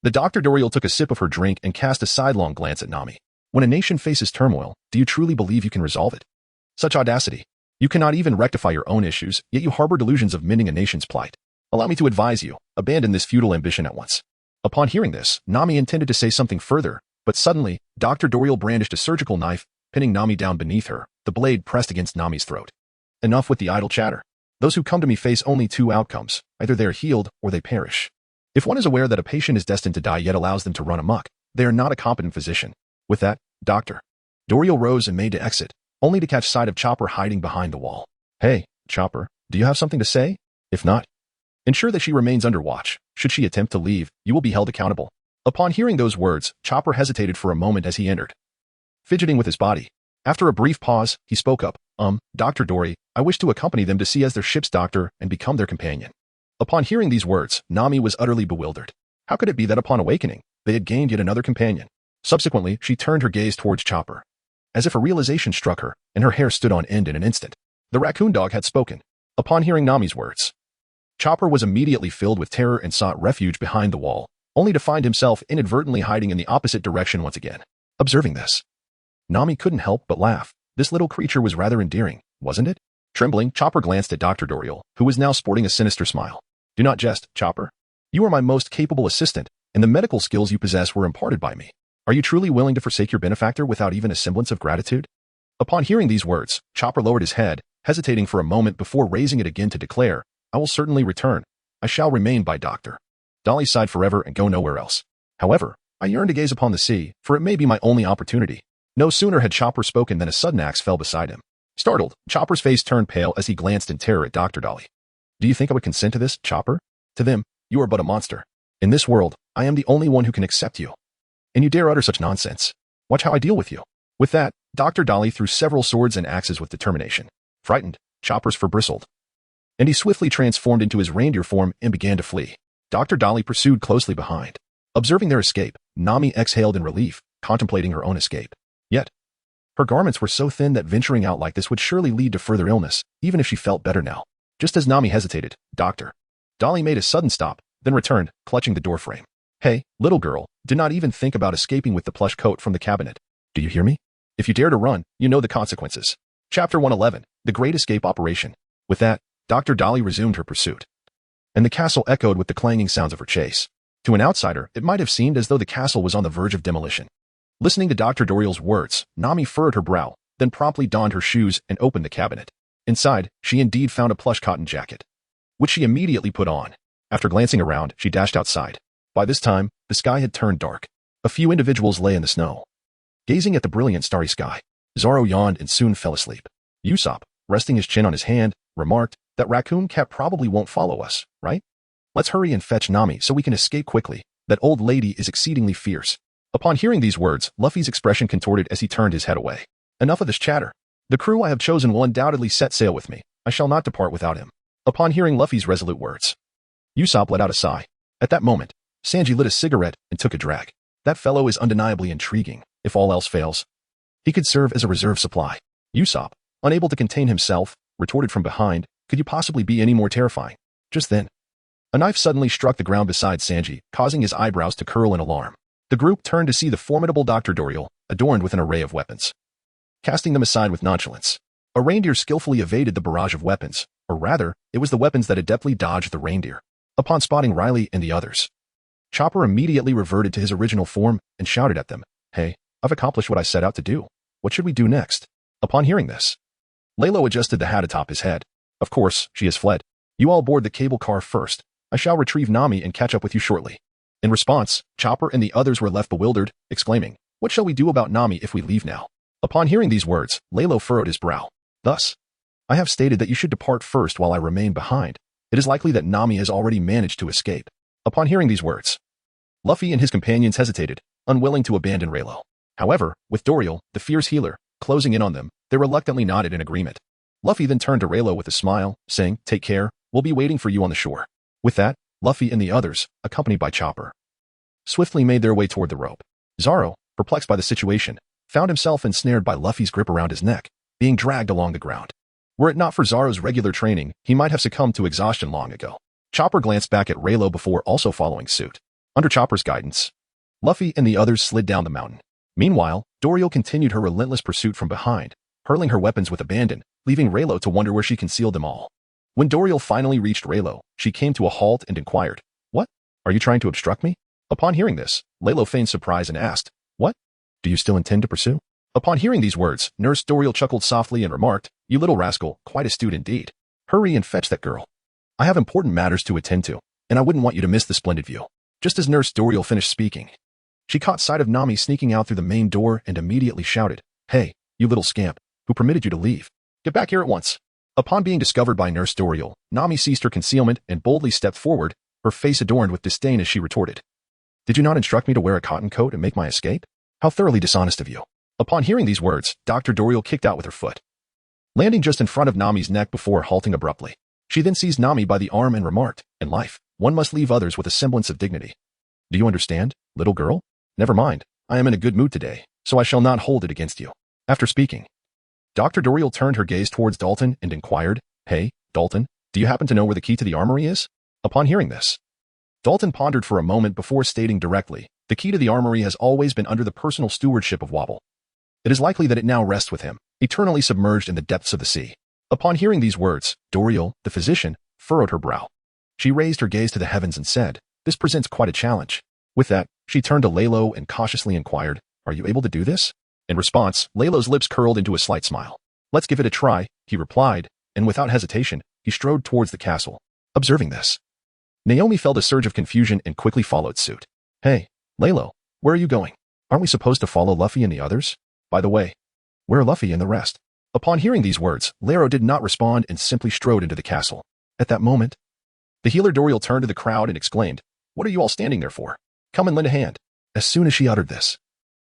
the Dr. Doriel took a sip of her drink and cast a sidelong glance at Nami. When a nation faces turmoil, do you truly believe you can resolve it? Such audacity. You cannot even rectify your own issues, yet you harbor delusions of mending a nation's plight. Allow me to advise you, abandon this futile ambition at once. Upon hearing this, Nami intended to say something further, but suddenly, Dr. Doriel brandished a surgical knife, pinning Nami down beneath her, the blade pressed against Nami's throat. "Enough with the idle chatter. Those who come to me face only 2 outcomes. Either they are healed or they perish. If one is aware that a patient is destined to die yet allows them to run amok, they are not a competent physician." With that, Dr. Doriel rose and made to exit, only to catch sight of Chopper hiding behind the wall. "Hey, Chopper, do you have something to say? If not, ensure that she remains under watch. Should she attempt to leave, you will be held accountable." Upon hearing those words, Chopper hesitated for a moment as he entered, fidgeting with his body. After a brief pause, he spoke up. Dr. Dory, I wish to accompany them to sea as their ship's doctor and become their companion." Upon hearing these words, Nami was utterly bewildered. How could it be that upon awakening, they had gained yet another companion? Subsequently, she turned her gaze towards Chopper, as if a realization struck her, and her hair stood on end in an instant. The raccoon dog had spoken. Upon hearing Nami's words, Chopper was immediately filled with terror and sought refuge behind the wall, only to find himself inadvertently hiding in the opposite direction once again. Observing this, Nami couldn't help but laugh. This little creature was rather endearing, wasn't it? Trembling, Chopper glanced at Dr. Doriel, who was now sporting a sinister smile. Do not jest, Chopper. You are my most capable assistant, and the medical skills you possess were imparted by me. Are you truly willing to forsake your benefactor without even a semblance of gratitude? Upon hearing these words, Chopper lowered his head, hesitating for a moment before raising it again to declare, I will certainly return. I shall remain by Dr. Dolly sighed forever and go nowhere else. However, I yearn to gaze upon the sea, for it may be my only opportunity. No sooner had Chopper spoken than a sudden axe fell beside him. Startled, Chopper's face turned pale as he glanced in terror at Dr. Dolly. Do you think I would consent to this, Chopper? To them, you are but a monster. In this world, I am the only one who can accept you. And you dare utter such nonsense. Watch how I deal with you. With that, Dr. Dolly threw several swords and axes with determination. Frightened, Chopper's fur bristled, and he swiftly transformed into his reindeer form and began to flee. Dr. Dolly pursued closely behind. Observing their escape, Nami exhaled in relief, contemplating her own escape. Yet, her garments were so thin that venturing out like this would surely lead to further illness, even if she felt better now. Just as Nami hesitated, Dr. Dolly made a sudden stop, then returned, clutching the doorframe. Hey, little girl, do not even think about escaping with the plush coat from the cabinet. Do you hear me? If you dare to run, you know the consequences. Chapter 111, The Great Escape Operation. With that, Dr. Dolly resumed her pursuit, and the castle echoed with the clanging sounds of her chase. To an outsider, it might have seemed as though the castle was on the verge of demolition. Listening to Dr. Doriel's words, Nami furrowed her brow, then promptly donned her shoes and opened the cabinet. Inside, she indeed found a plush cotton jacket, which she immediately put on. After glancing around, she dashed outside. By this time, the sky had turned dark. A few individuals lay in the snow, gazing at the brilliant starry sky. Zoro yawned and soon fell asleep. Usopp, resting his chin on his hand, remarked, that raccoon cat probably won't follow us, right? Let's hurry and fetch Nami so we can escape quickly. That old lady is exceedingly fierce. Upon hearing these words, Luffy's expression contorted as he turned his head away. Enough of this chatter. The crew I have chosen will undoubtedly set sail with me. I shall not depart without him. Upon hearing Luffy's resolute words, Usopp let out a sigh. At that moment, Sanji lit a cigarette and took a drag. That fellow is undeniably intriguing. If all else fails, he could serve as a reserve supply. Usopp, unable to contain himself, retorted from behind, could you possibly be any more terrifying? Just then, a knife suddenly struck the ground beside Sanji, causing his eyebrows to curl in alarm. The group turned to see the formidable Dr. Doriel, adorned with an array of weapons, casting them aside with nonchalance. A reindeer skillfully evaded the barrage of weapons, or rather, it was the weapons that adeptly dodged the reindeer. Upon spotting Riley and the others, Chopper immediately reverted to his original form and shouted at them, Hey, I've accomplished what I set out to do. What should we do next? Upon hearing this, Leilo adjusted the hat atop his head. Of course, she has fled. You all board the cable car first. I shall retrieve Nami and catch up with you shortly. In response, Chopper and the others were left bewildered, exclaiming, What shall we do about Nami if we leave now? Upon hearing these words, Leilo furrowed his brow. Thus, I have stated that you should depart first while I remain behind. It is likely that Nami has already managed to escape. Upon hearing these words, Luffy and his companions hesitated, unwilling to abandon Raylo. However, with Doriel, the fierce healer, closing in on them, they reluctantly nodded in agreement. Luffy then turned to Raylo with a smile, saying, Take care, we'll be waiting for you on the shore. With that, Luffy and the others, accompanied by Chopper, swiftly made their way toward the rope. Zoro, perplexed by the situation, found himself ensnared by Luffy's grip around his neck, being dragged along the ground. Were it not for Zoro's regular training, he might have succumbed to exhaustion long ago. Chopper glanced back at Raylo before also following suit. Under Chopper's guidance, Luffy and the others slid down the mountain. Meanwhile, Doriel continued her relentless pursuit from behind, hurling her weapons with abandon, leaving Raylo to wonder where she concealed them all. When Doriel finally reached Raylo, she came to a halt and inquired, What? Are you trying to obstruct me? Upon hearing this, Leilo feigned surprise and asked, What? Do you still intend to pursue? Upon hearing these words, Nurse Doriel chuckled softly and remarked, You little rascal, quite astute indeed. Hurry and fetch that girl. I have important matters to attend to, and I wouldn't want you to miss the splendid view. Just as Nurse Doriel finished speaking, she caught sight of Nami sneaking out through the main door and immediately shouted, Hey, you little scamp, who permitted you to leave? Get back here at once. Upon being discovered by Nurse Doriel, Nami ceased her concealment and boldly stepped forward, her face adorned with disdain as she retorted, Did you not instruct me to wear a cotton coat and make my escape? How thoroughly dishonest of you. Upon hearing these words, Dr. Doriel kicked out with her foot, landing just in front of Nami's neck before halting abruptly. She then seized Nami by the arm and remarked, In life, one must leave others with a semblance of dignity. Do you understand, little girl? Never mind, I am in a good mood today, so I shall not hold it against you. After speaking, Dr. Doriel turned her gaze towards Dalton and inquired, Hey, Dalton, do you happen to know where the key to the armory is? Upon hearing this, Dalton pondered for a moment before stating directly, The key to the armory has always been under the personal stewardship of Wapol It is likely that it now rests with him, eternally submerged in the depths of the sea. Upon hearing these words, Doriel, the physician, furrowed her brow. She raised her gaze to the heavens and said, "This presents quite a challenge." With that, she turned to Leilo and cautiously inquired, "Are you able to do this?" In response, Leilo's lips curled into a slight smile. "Let's give it a try," he replied, and without hesitation, he strode towards the castle. Observing this, Naomi felt a surge of confusion and quickly followed suit. "Hey, Leilo, where are you going? Aren't we supposed to follow Luffy and the others? By the way, where are Luffy and the rest?" Upon hearing these words, Leiro did not respond and simply strode into the castle. At that moment, the healer Doriel turned to the crowd and exclaimed, "What are you all standing there for? Come and lend a hand." As soon as she uttered this,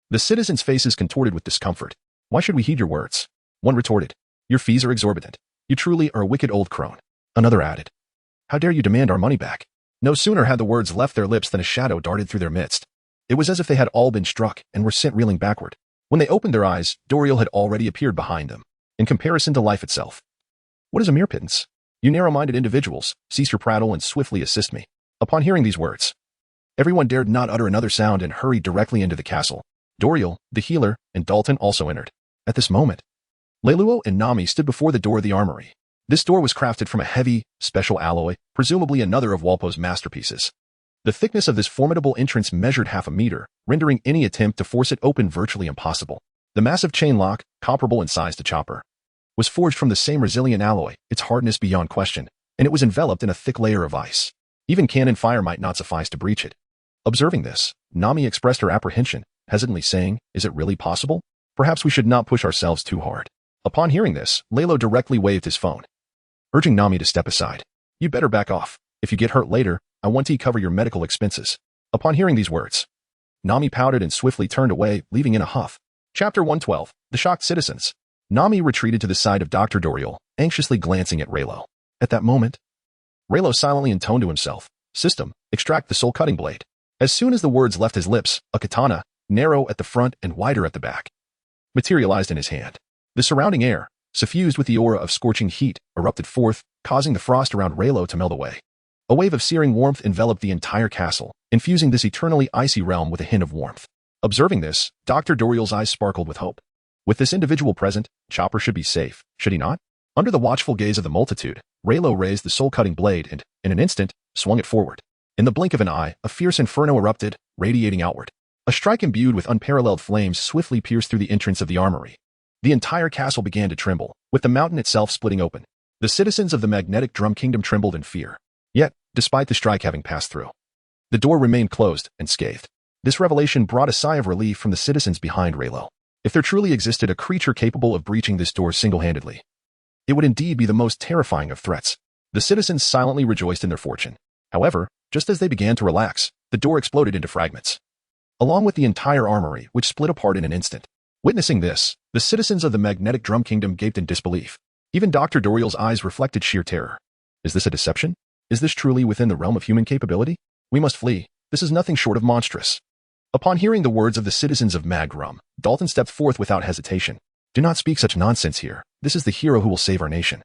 the citizens' faces contorted with discomfort. "Why should we heed your words?" One retorted, "Your fees are exorbitant. You truly are a wicked old crone." Another added, "How dare you demand our money back?" No sooner had the words left their lips than a shadow darted through their midst. It was as if they had all been struck and were sent reeling backward. When they opened their eyes, Doriel had already appeared behind them. In comparison to life itself, what is a mere pittance? You narrow-minded individuals, cease your prattle and swiftly assist me. Upon hearing these words, everyone dared not utter another sound and hurried directly into the castle. Doriel, the healer, and Dalton also entered. At this moment, Leilua and Nami stood before the door of the armory. This door was crafted from a heavy, special alloy, presumably another of Walpo's masterpieces. The thickness of this formidable entrance measured 1/2 meter, rendering any attempt to force it open virtually impossible. The massive chain lock, comparable in size to Chopper, was forged from the same resilient alloy, its hardness beyond question, and it was enveloped in a thick layer of ice. Even cannon fire might not suffice to breach it. Observing this, Nami expressed her apprehension, hesitantly saying, "Is it really possible? Perhaps we should not push ourselves too hard." Upon hearing this, Leilo directly waved his phone, urging Nami to step aside. "You better back off. If you get hurt later, I want to cover your medical expenses." Upon hearing these words, Nami pouted and swiftly turned away, leaving in a huff. Chapter 112, The Shocked Citizens. Nami retreated to the side of Dr. Doriel, anxiously glancing at Raylo. At that moment, Raylo silently intoned to himself, "System, extract the soul-cutting blade." As soon as the words left his lips, a katana, narrow at the front and wider at the back, materialized in his hand. The surrounding air, suffused with the aura of scorching heat, erupted forth, causing the frost around Raylo to melt away. A wave of searing warmth enveloped the entire castle, infusing this eternally icy realm with a hint of warmth. Observing this, Dr. Doriel's eyes sparkled with hope. With this individual present, Chopper should be safe, should he not? Under the watchful gaze of the multitude, Raylo raised the soul-cutting blade and, in an instant, swung it forward. In the blink of an eye, a fierce inferno erupted, radiating outward. A strike imbued with unparalleled flames swiftly pierced through the entrance of the armory. The entire castle began to tremble, with the mountain itself splitting open. The citizens of the magnetic drum kingdom trembled in fear. Yet, despite the strike having passed through, the door remained closed and scathed. This revelation brought a sigh of relief from the citizens behind Raylo. If there truly existed a creature capable of breaching this door single-handedly, it would indeed be the most terrifying of threats. The citizens silently rejoiced in their fortune. However, just as they began to relax, the door exploded into fragments, along with the entire armory, which split apart in an instant. Witnessing this, the citizens of the magnetic drum kingdom gaped in disbelief. Even Dr. Doriel's eyes reflected sheer terror. Is this a deception? Is this truly within the realm of human capability? We must flee. This is nothing short of monstrous. Upon hearing the words of the citizens of Magrum, Dalton stepped forth without hesitation. "Do not speak such nonsense here. This is the hero who will save our nation,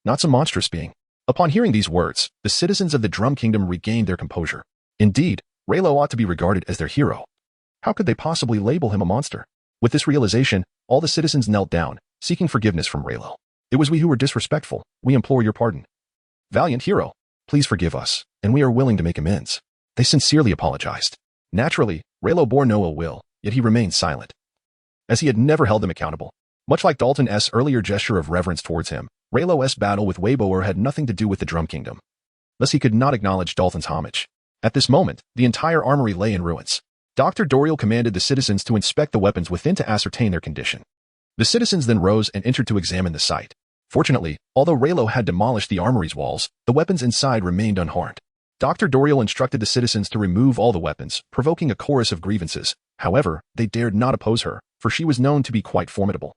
not some monstrous being." Upon hearing these words, the citizens of the Drum Kingdom regained their composure. Indeed, Raylo ought to be regarded as their hero. How could they possibly label him a monster? With this realization, all the citizens knelt down, seeking forgiveness from Raylo. "It was we who were disrespectful. We implore your pardon. Valiant hero, please forgive us, and we are willing to make amends." They sincerely apologized. Naturally, Raylo bore no ill will, yet he remained silent, as he had never held them accountable. Much like Dalton's earlier gesture of reverence towards him, Raylo's battle with Wapol had nothing to do with the Drum Kingdom. Thus he could not acknowledge Dalton's homage. At this moment, the entire armory lay in ruins. Dr. Doriel commanded the citizens to inspect the weapons within to ascertain their condition. The citizens then rose and entered to examine the site. Fortunately, although Raylo had demolished the armory's walls, the weapons inside remained unharmed. Dr. Doriel instructed the citizens to remove all the weapons, provoking a chorus of grievances. However, they dared not oppose her, for she was known to be quite formidable.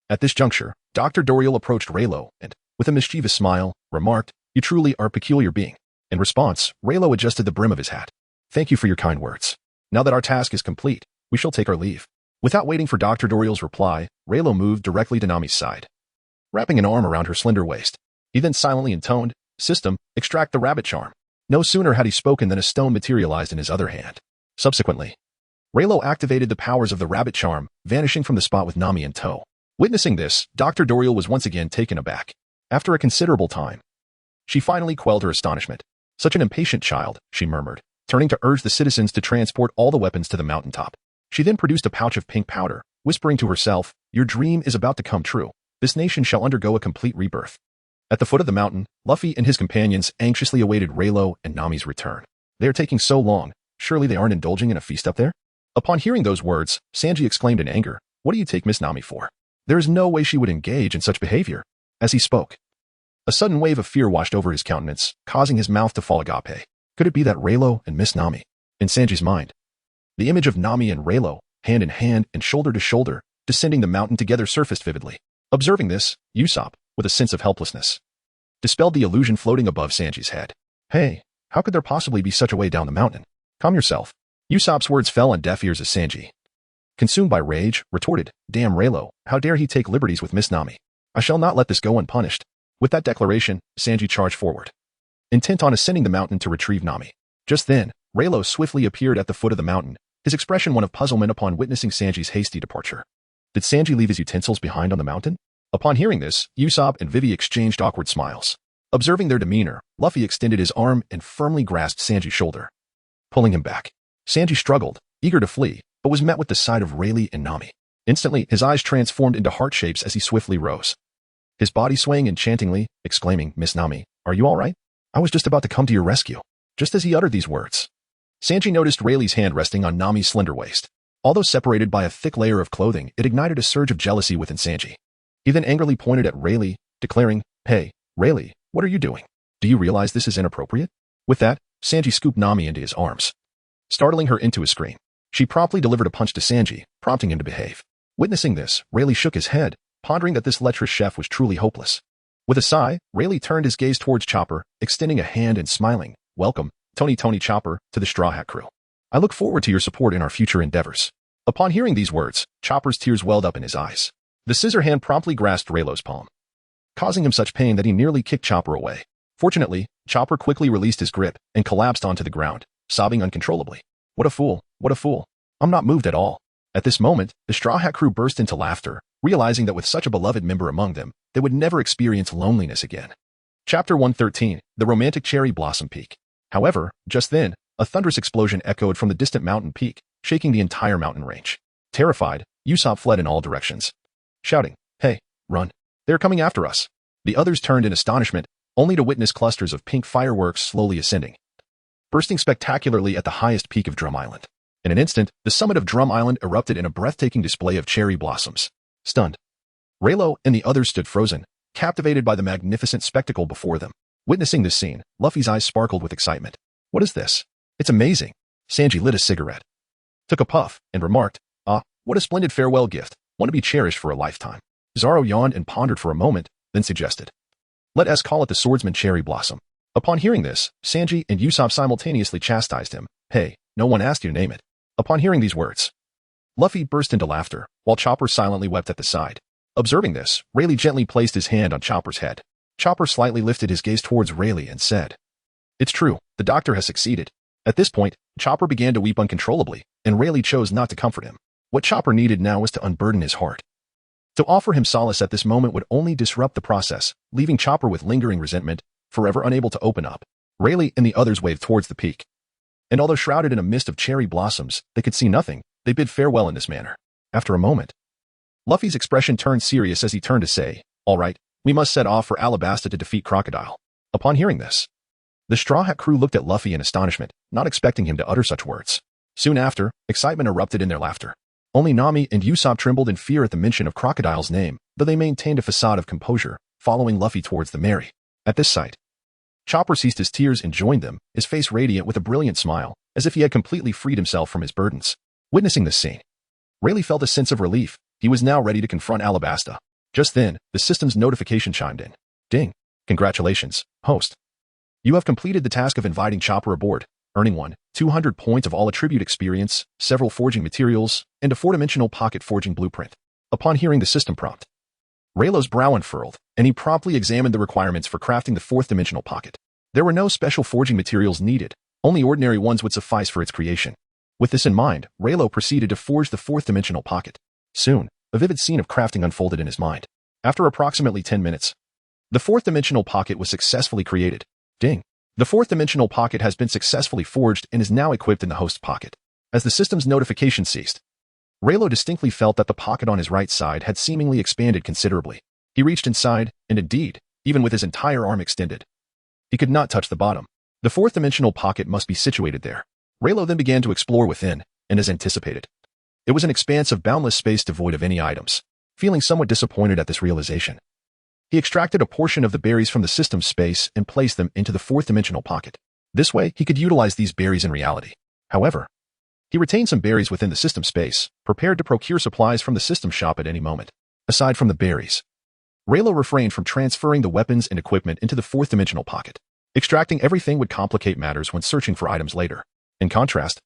At this juncture, Dr. Doriel approached Raylo and, with a mischievous smile, remarked, "You truly are a peculiar being." In response, Raylo adjusted the brim of his hat. "Thank you for your kind words. Now that our task is complete, we shall take our leave." Without waiting for Dr. Doriel's reply, Raylo moved directly to Nami's side, wrapping an arm around her slender waist. He then silently intoned, "System, extract the rabbit charm." No sooner had he spoken than a stone materialized in his other hand. Subsequently, Leilo activated the powers of the rabbit charm, vanishing from the spot with Nami in tow. Witnessing this, Dr. Doriel was once again taken aback. After a considerable time, she finally quelled her astonishment. Such an impatient child, she murmured, turning to urge the citizens to transport all the weapons to the mountaintop. She then produced a pouch of pink powder, whispering to herself, "Your dream is about to come true. This nation shall undergo a complete rebirth." At the foot of the mountain, Luffy and his companions anxiously awaited Leilo and Nami's return. They are taking so long, surely they aren't indulging in a feast up there? Upon hearing those words, Sanji exclaimed in anger, "What do you take Miss Nami for? There is no way she would engage in such behavior." As he spoke, a sudden wave of fear washed over his countenance, causing his mouth to fall agape. Could it be that Leilo and Miss Nami? In Sanji's mind, the image of Nami and Leilo, hand in hand and shoulder to shoulder, descending the mountain together surfaced vividly. Observing this, Usopp, with a sense of helplessness, dispelled the illusion floating above Sanji's head. "Hey, how could there possibly be such a way down the mountain? Calm yourself." Usopp's words fell on deaf ears as Sanji, consumed by rage, retorted, "Damn Leilo, how dare he take liberties with Miss Nami? I shall not let this go unpunished." With that declaration, Sanji charged forward, intent on ascending the mountain to retrieve Nami. Just then, Leilo swiftly appeared at the foot of the mountain, his expression one of puzzlement upon witnessing Sanji's hasty departure. Did Sanji leave his utensils behind on the mountain? Upon hearing this, Usopp and Vivi exchanged awkward smiles. Observing their demeanor, Luffy extended his arm and firmly grasped Sanji's shoulder, pulling him back. Sanji struggled, eager to flee, but was met with the sight of Rayleigh and Nami. Instantly, his eyes transformed into heart shapes as he swiftly rose, his body swaying enchantingly, exclaiming, "Miss Nami, are you all right? I was just about to come to your rescue." Just as he uttered these words, Sanji noticed Rayleigh's hand resting on Nami's slender waist. Although separated by a thick layer of clothing, it ignited a surge of jealousy within Sanji. He then angrily pointed at Rayleigh, declaring, "Hey, Rayleigh, what are you doing? Do you realize this is inappropriate?" With that, Sanji scooped Nami into his arms, startling her into a scream. She promptly delivered a punch to Sanji, prompting him to behave. Witnessing this, Rayleigh shook his head, pondering that this lecherous chef was truly hopeless. With a sigh, Rayleigh turned his gaze towards Chopper, extending a hand and smiling, "Welcome, Tony Chopper, to the Straw Hat Crew. I look forward to your support in our future endeavors." Upon hearing these words, Chopper's tears welled up in his eyes. The scissor hand promptly grasped Rayleigh's palm, causing him such pain that he nearly kicked Chopper away. Fortunately, Chopper quickly released his grip and collapsed onto the ground, sobbing uncontrollably. "What a fool, what a fool. I'm not moved at all." At this moment, the Straw Hat Crew burst into laughter, realizing that with such a beloved member among them, they would never experience loneliness again. Chapter 113, The Romantic Cherry Blossom Peak. However, just then, a thunderous explosion echoed from the distant mountain peak, shaking the entire mountain range. Terrified, Usopp fled in all directions, shouting, "Hey, run. They're coming after us." The others turned in astonishment, only to witness clusters of pink fireworks slowly ascending, bursting spectacularly at the highest peak of Drum Island. In an instant, the summit of Drum Island erupted in a breathtaking display of cherry blossoms. Stunned, Leilo and the others stood frozen, captivated by the magnificent spectacle before them. Witnessing this scene, Luffy's eyes sparkled with excitement. "What is this? It's amazing." Sanji lit a cigarette, took a puff, and remarked, "Ah, what a splendid farewell gift, one to be cherished for a lifetime." Zoro yawned and pondered for a moment, then suggested, "Let us call it the Swordsman Cherry Blossom." Upon hearing this, Sanji and Usopp simultaneously chastised him. "Hey, no one asked you to name it." Upon hearing these words, Luffy burst into laughter, while Chopper silently wept at the side. Observing this, Rayleigh gently placed his hand on Chopper's head. Chopper slightly lifted his gaze towards Rayleigh and said, "It's true, the doctor has succeeded." At this point, Chopper began to weep uncontrollably, and Rayleigh chose not to comfort him. What Chopper needed now was to unburden his heart. To offer him solace at this moment would only disrupt the process, leaving Chopper with lingering resentment, forever unable to open up. Rayleigh and the others waved towards the peak, and although shrouded in a mist of cherry blossoms, they could see nothing. They bid farewell in this manner. After a moment, Luffy's expression turned serious as he turned to say, "All right, we must set off for Alabasta to defeat Crocodile." Upon hearing this, the Straw Hat Crew looked at Luffy in astonishment, not expecting him to utter such words. Soon after, excitement erupted in their laughter. Only Nami and Usopp trembled in fear at the mention of Crocodile's name, though they maintained a facade of composure, following Luffy towards the Mary. At this sight, Chopper ceased his tears and joined them, his face radiant with a brilliant smile, as if he had completely freed himself from his burdens. Witnessing this scene, Rayleigh felt a sense of relief. He was now ready to confront Alabasta. Just then, the system's notification chimed in. "Ding. Congratulations, host. You have completed the task of inviting Chopper aboard, earning 200 points of all attribute experience, several forging materials, and a 4-dimensional pocket forging blueprint." Upon hearing the system prompt, Rayleigh's brow unfurled, and he promptly examined the requirements for crafting the 4th-dimensional pocket. There were no special forging materials needed, only ordinary ones would suffice for its creation. With this in mind, Leilo proceeded to forge the fourth-dimensional pocket. Soon, a vivid scene of crafting unfolded in his mind. After approximately 10 minutes, the fourth-dimensional pocket was successfully created. Ding! The fourth-dimensional pocket has been successfully forged and is now equipped in the host's pocket. As the system's notification ceased, Leilo distinctly felt that the pocket on his right side had seemingly expanded considerably. He reached inside, and indeed, even with his entire arm extended, he could not touch the bottom. The fourth-dimensional pocket must be situated there. Leilo then began to explore within, and as anticipated, it was an expanse of boundless space devoid of any items. Feeling somewhat disappointed at this realization, he extracted a portion of the berries from the system's space and placed them into the fourth-dimensional pocket. This way, he could utilize these berries in reality. However, he retained some berries within the system space, prepared to procure supplies from the system shop at any moment. Aside from the berries, Leilo refrained from transferring the weapons and equipment into the fourth-dimensional pocket. Extracting everything would complicate matters when searching for items later. In contrast,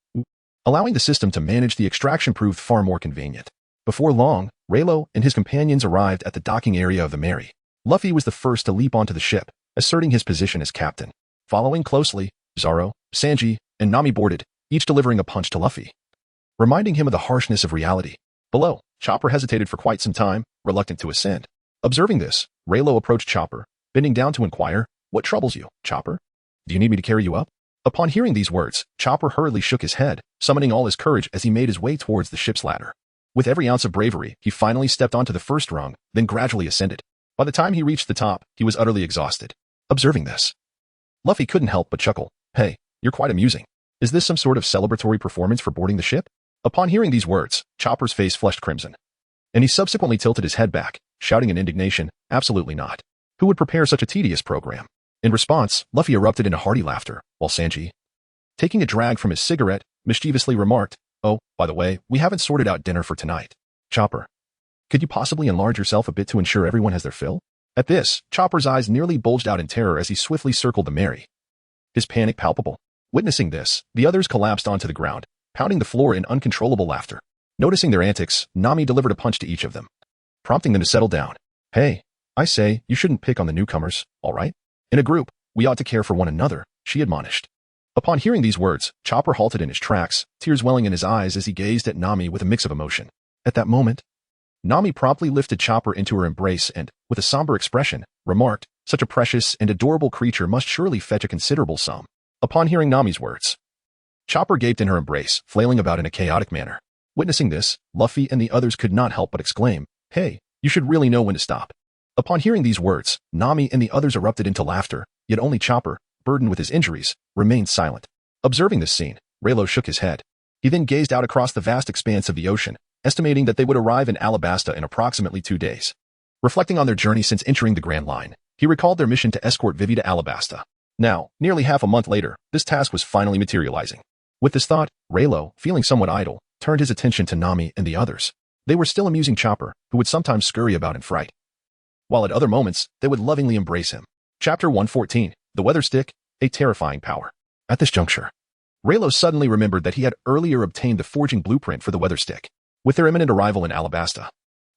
allowing the system to manage the extraction proved far more convenient. Before long, Leilo and his companions arrived at the docking area of the Mary. Luffy was the first to leap onto the ship, asserting his position as captain. Following closely, Zoro, Sanji, and Nami boarded, each delivering a punch to Luffy, reminding him of the harshness of reality. Below, Chopper hesitated for quite some time, reluctant to ascend. Observing this, Leilo approached Chopper, bending down to inquire, "What troubles you, Chopper? Do you need me to carry you up?" Upon hearing these words, Chopper hurriedly shook his head, summoning all his courage as he made his way towards the ship's ladder. With every ounce of bravery, he finally stepped onto the first rung, then gradually ascended. By the time he reached the top, he was utterly exhausted. Observing this, Luffy couldn't help but chuckle. "Hey, you're quite amusing. Is this some sort of celebratory performance for boarding the ship?" Upon hearing these words, Chopper's face flushed crimson, and he subsequently tilted his head back, shouting in indignation, "Absolutely not. Who would prepare such a tedious program?" In response, Luffy erupted into hearty laughter, while Sanji, taking a drag from his cigarette, mischievously remarked, "Oh, by the way, we haven't sorted out dinner for tonight. Chopper, could you possibly enlarge yourself a bit to ensure everyone has their fill?" At this, Chopper's eyes nearly bulged out in terror as he swiftly circled the Mary, his panic palpable. Witnessing this, the others collapsed onto the ground, pounding the floor in uncontrollable laughter. Noticing their antics, Nami delivered a punch to each of them, prompting them to settle down. "Hey, I say, you shouldn't pick on the newcomers, all right? In a group, we ought to care for one another," she admonished. Upon hearing these words, Chopper halted in his tracks, tears welling in his eyes as he gazed at Nami with a mix of emotion. At that moment, Nami promptly lifted Chopper into her embrace and, with a somber expression, remarked, "Such a precious and adorable creature must surely fetch a considerable sum." Upon hearing Nami's words, Chopper gaped in her embrace, flailing about in a chaotic manner. Witnessing this, Luffy and the others could not help but exclaim, "Hey, you should really know when to stop." Upon hearing these words, Nami and the others erupted into laughter, yet only Chopper, burdened with his injuries, remained silent. Observing this scene, Leilo shook his head. He then gazed out across the vast expanse of the ocean, estimating that they would arrive in Alabasta in approximately 2 days. Reflecting on their journey since entering the Grand Line, he recalled their mission to escort Vivi to Alabasta. Now, nearly half a month later, this task was finally materializing. With this thought, Leilo, feeling somewhat idle, turned his attention to Nami and the others. They were still amusing Chopper, who would sometimes scurry about in fright, while at other moments, they would lovingly embrace him. Chapter 114, The Weather Stick, a Terrifying Power. At this juncture, Leilo suddenly remembered that he had earlier obtained the forging blueprint for the Weather Stick. With their imminent arrival in Alabasta,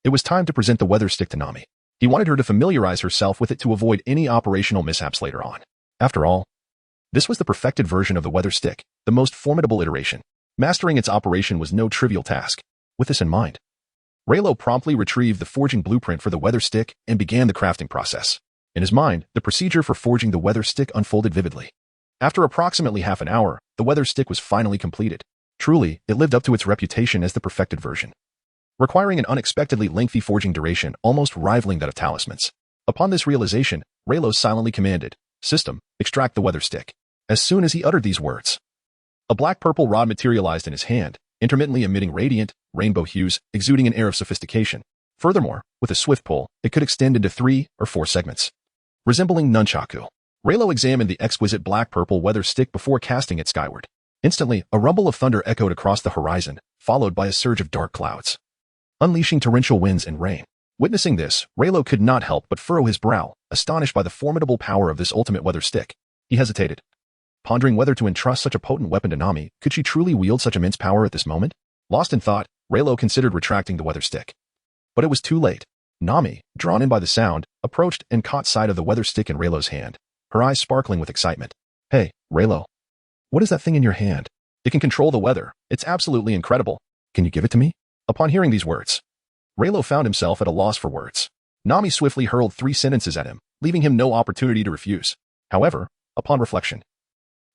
it was time to present the Weather Stick to Nami. He wanted her to familiarize herself with it to avoid any operational mishaps later on. After all, this was the perfected version of the Weather Stick, the most formidable iteration. Mastering its operation was no trivial task. With this in mind, Leilo promptly retrieved the forging blueprint for the Weather Stick and began the crafting process. In his mind, the procedure for forging the Weather Stick unfolded vividly. After approximately half an hour, the Weather Stick was finally completed. Truly, it lived up to its reputation as the perfected version, requiring an unexpectedly lengthy forging duration almost rivaling that of talismans. Upon this realization, Leilo silently commanded, "System, extract the Weather Stick." As soon as he uttered these words, a black-purple rod materialized in his hand, intermittently emitting radiant, rainbow hues, exuding an air of sophistication. Furthermore, with a swift pull, it could extend into 3 or 4 segments, resembling nunchaku. Leilo examined the exquisite black-purple Weather Stick before casting it skyward. Instantly, a rumble of thunder echoed across the horizon, followed by a surge of dark clouds, unleashing torrential winds and rain. Witnessing this, Leilo could not help but furrow his brow, astonished by the formidable power of this ultimate Weather Stick. He hesitated, pondering whether to entrust such a potent weapon to Nami. Could she truly wield such immense power at this moment? Lost in thought, Leilo considered retracting the Weather Stick. But it was too late. Nami, drawn in by the sound, approached and caught sight of the Weather Stick in Leilo's hand, her eyes sparkling with excitement. "Hey, Leilo, what is that thing in your hand? It can control the weather. It's absolutely incredible. Can you give it to me? Upon hearing these words, Raylo found himself at a loss for words. Nami swiftly hurled 3 sentences at him, leaving him no opportunity to refuse. However, upon reflection,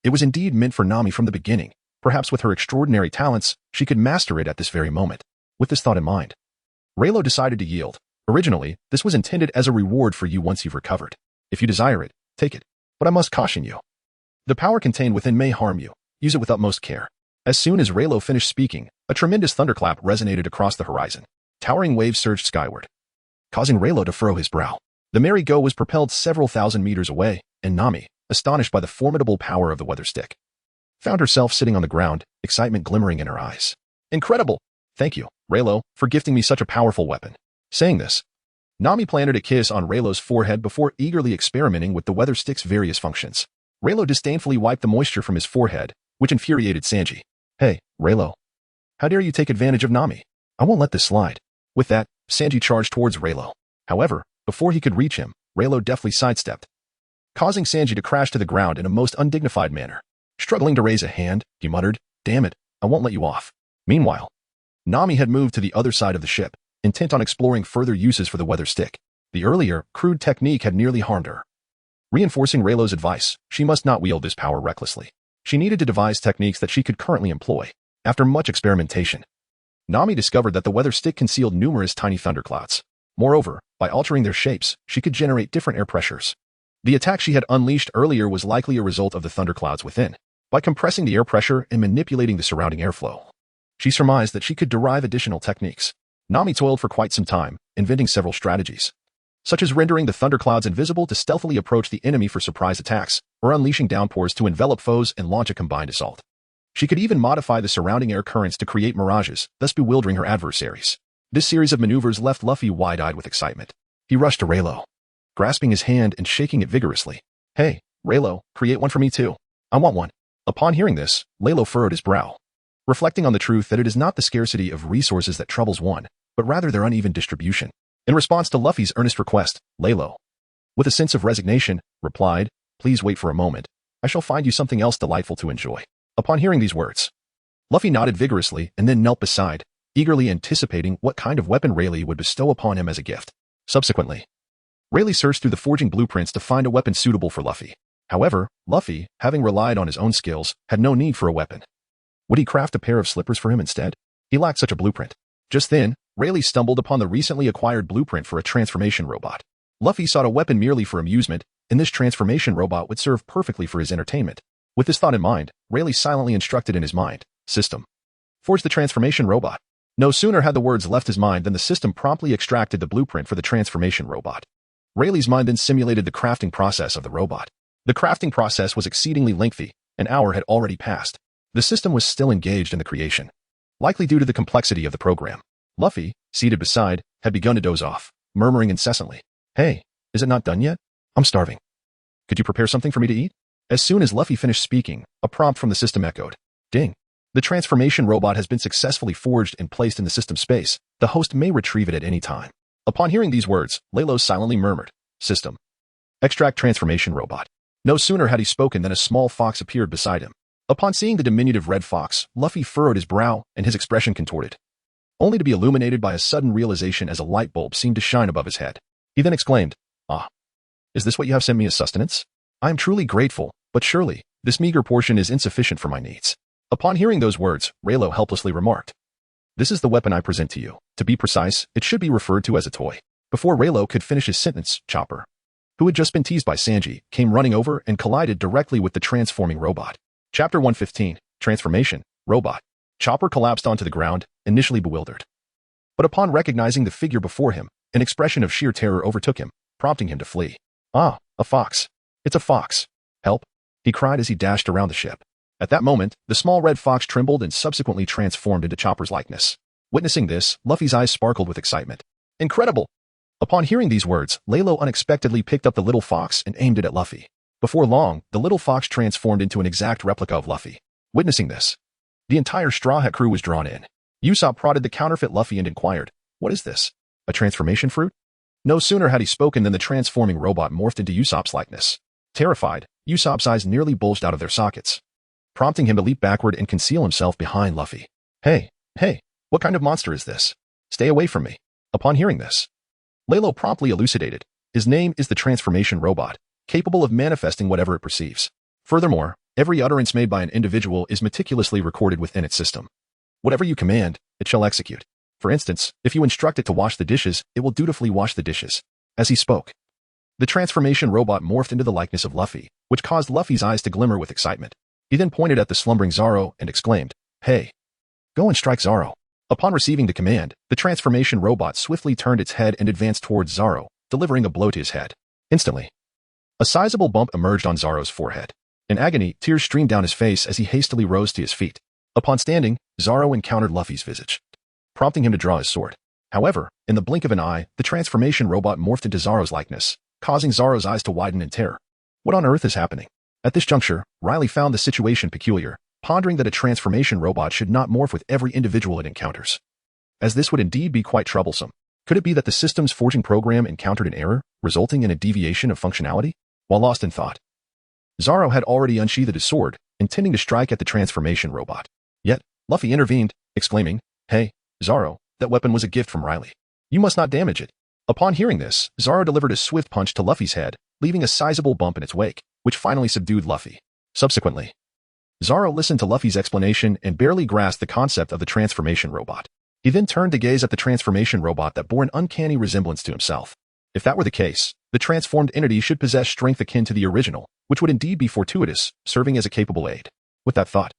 it was indeed meant for Nami from the beginning. Perhaps with her extraordinary talents, she could master it at this very moment. With this thought in mind, Raylo decided to yield. Originally, this was intended as a reward for you once you've recovered. If you desire it, take it. But I must caution you. The power contained within may harm you. Use it with utmost care. As soon as Raylo finished speaking, a tremendous thunderclap resonated across the horizon. Towering waves surged skyward, causing Raylo to furrow his brow. The merry-go was propelled several thousand meters away, and Nami, astonished by the formidable power of the weather stick, found herself sitting on the ground, excitement glimmering in her eyes. Incredible! Thank you, Raylo, for gifting me such a powerful weapon. Saying this, Nami planted a kiss on Raylo's forehead before eagerly experimenting with the weather stick's various functions. Raylo disdainfully wiped the moisture from his forehead, which infuriated Sanji. Hey, Raylo. How dare you take advantage of Nami? I won't let this slide. With that, Sanji charged towards Raylo. However, before he could reach him, Raylo deftly sidestepped, causing Sanji to crash to the ground in a most undignified manner. Struggling to raise a hand, he muttered, "Damn it, I won't let you off." Meanwhile, Nami had moved to the other side of the ship, intent on exploring further uses for the weather stick. The earlier, crude technique had nearly harmed her. Reinforcing Raylo's advice, she must not wield this power recklessly. She needed to devise techniques that she could currently employ. After much experimentation, Nami discovered that the weather stick concealed numerous tiny thunderclouds. Moreover, by altering their shapes, she could generate different air pressures. The attack she had unleashed earlier was likely a result of the thunderclouds within. By compressing the air pressure and manipulating the surrounding airflow, she surmised that she could derive additional techniques. Nami toiled for quite some time, inventing several strategies, such as rendering the thunderclouds invisible to stealthily approach the enemy for surprise attacks, or unleashing downpours to envelop foes and launch a combined assault. She could even modify the surrounding air currents to create mirages, thus bewildering her adversaries. This series of maneuvers left Luffy wide-eyed with excitement. He rushed to Raylo, grasping his hand and shaking it vigorously. Hey, Raylo, create one for me too. I want one. Upon hearing this, Laylo furrowed his brow, reflecting on the truth that it is not the scarcity of resources that troubles one, but rather their uneven distribution. In response to Luffy's earnest request, Laylo, with a sense of resignation, replied, "Please wait for a moment. I shall find you something else delightful to enjoy." Upon hearing these words, Luffy nodded vigorously and then knelt beside, eagerly anticipating what kind of weapon Rayleigh would bestow upon him as a gift. Subsequently, Rayleigh searched through the forging blueprints to find a weapon suitable for Luffy. However, Luffy, having relied on his own skills, had no need for a weapon. Would he craft a pair of slippers for him instead? He lacked such a blueprint. Just then, Rayleigh stumbled upon the recently acquired blueprint for a transformation robot. Luffy sought a weapon merely for amusement, and this transformation robot would serve perfectly for his entertainment. With this thought in mind, Rayleigh silently instructed in his mind, "System, forge the transformation robot." No sooner had the words left his mind than the system promptly extracted the blueprint for the transformation robot. Rayleigh's mind then simulated the crafting process of the robot. The crafting process was exceedingly lengthy. An hour had already passed. The system was still engaged in the creation, likely due to the complexity of the program. Luffy, seated beside, had begun to doze off, murmuring incessantly, "Hey, is it not done yet? I'm starving. Could you prepare something for me to eat?" As soon as Luffy finished speaking, a prompt from the system echoed. Ding. The transformation robot has been successfully forged and placed in the system space. The host may retrieve it at any time. Upon hearing these words, Laylo silently murmured, "System, extract transformation robot." No sooner had he spoken than a small fox appeared beside him. Upon seeing the diminutive red fox, Luffy furrowed his brow and his expression contorted, only to be illuminated by a sudden realization as a light bulb seemed to shine above his head. He then exclaimed, "Ah, is this what you have sent me as sustenance? I am truly grateful, but surely, this meager portion is insufficient for my needs." Upon hearing those words, Raylo helplessly remarked, "This is the weapon I present to you. To be precise, it should be referred to as a toy." Before Raylo could finish his sentence, Chopper, who had just been teased by Sanji, came running over and collided directly with the transforming robot. Chapter 115, Transformation, Robot. Chopper collapsed onto the ground, initially bewildered. But upon recognizing the figure before him, an expression of sheer terror overtook him, prompting him to flee. "Ah, a fox. It's a fox. Help," he cried as he dashed around the ship. At that moment, the small red fox trembled and subsequently transformed into Chopper's likeness. Witnessing this, Luffy's eyes sparkled with excitement. "Incredible!" Upon hearing these words, Laylo unexpectedly picked up the little fox and aimed it at Luffy. Before long, the little fox transformed into an exact replica of Luffy. Witnessing this, the entire Straw Hat crew was drawn in. Usopp prodded the counterfeit Luffy and inquired, "What is this? A transformation fruit?" No sooner had he spoken than the transforming robot morphed into Usopp's likeness. Terrified, Usopp's eyes nearly bulged out of their sockets. prompting him to leap backward and conceal himself behind Luffy. Hey, what kind of monster is this? Stay away from me. Upon hearing this, Leilo promptly elucidated. His name is the transformation robot, capable of manifesting whatever it perceives. Furthermore, every utterance made by an individual is meticulously recorded within its system. Whatever you command, it shall execute. For instance, if you instruct it to wash the dishes, it will dutifully wash the dishes. As he spoke, the transformation robot morphed into the likeness of Luffy, which caused Luffy's eyes to glimmer with excitement. He then pointed at the slumbering Zoro and exclaimed, "Hey, go and strike Zoro." Upon receiving the command, the transformation robot swiftly turned its head and advanced towards Zoro, delivering a blow to his head. Instantly, a sizable bump emerged on Zoro's forehead. In agony, tears streamed down his face as he hastily rose to his feet. Upon standing, Zoro encountered Luffy's visage, prompting him to draw his sword. However, in the blink of an eye, the transformation robot morphed into Zoro's likeness, causing Zoro's eyes to widen in terror. What on earth is happening? At this juncture, Riley found the situation peculiar, pondering that a transformation robot should not morph with every individual it encounters, as this would indeed be quite troublesome. Could it be that the system's forging program encountered an error, resulting in a deviation of functionality? While lost in thought, Zoro had already unsheathed his sword, intending to strike at the transformation robot. Yet, Luffy intervened, exclaiming, "Hey, Zoro, that weapon was a gift from Riley. You must not damage it." Upon hearing this, Zoro delivered a swift punch to Luffy's head, leaving a sizable bump in its wake, which finally subdued Luffy. Subsequently, Zoro listened to Luffy's explanation and barely grasped the concept of the transformation robot. He then turned to gaze at the transformation robot that bore an uncanny resemblance to himself. If that were the case, the transformed entity should possess strength akin to the original, which would indeed be fortuitous, serving as a capable aid. With that thought,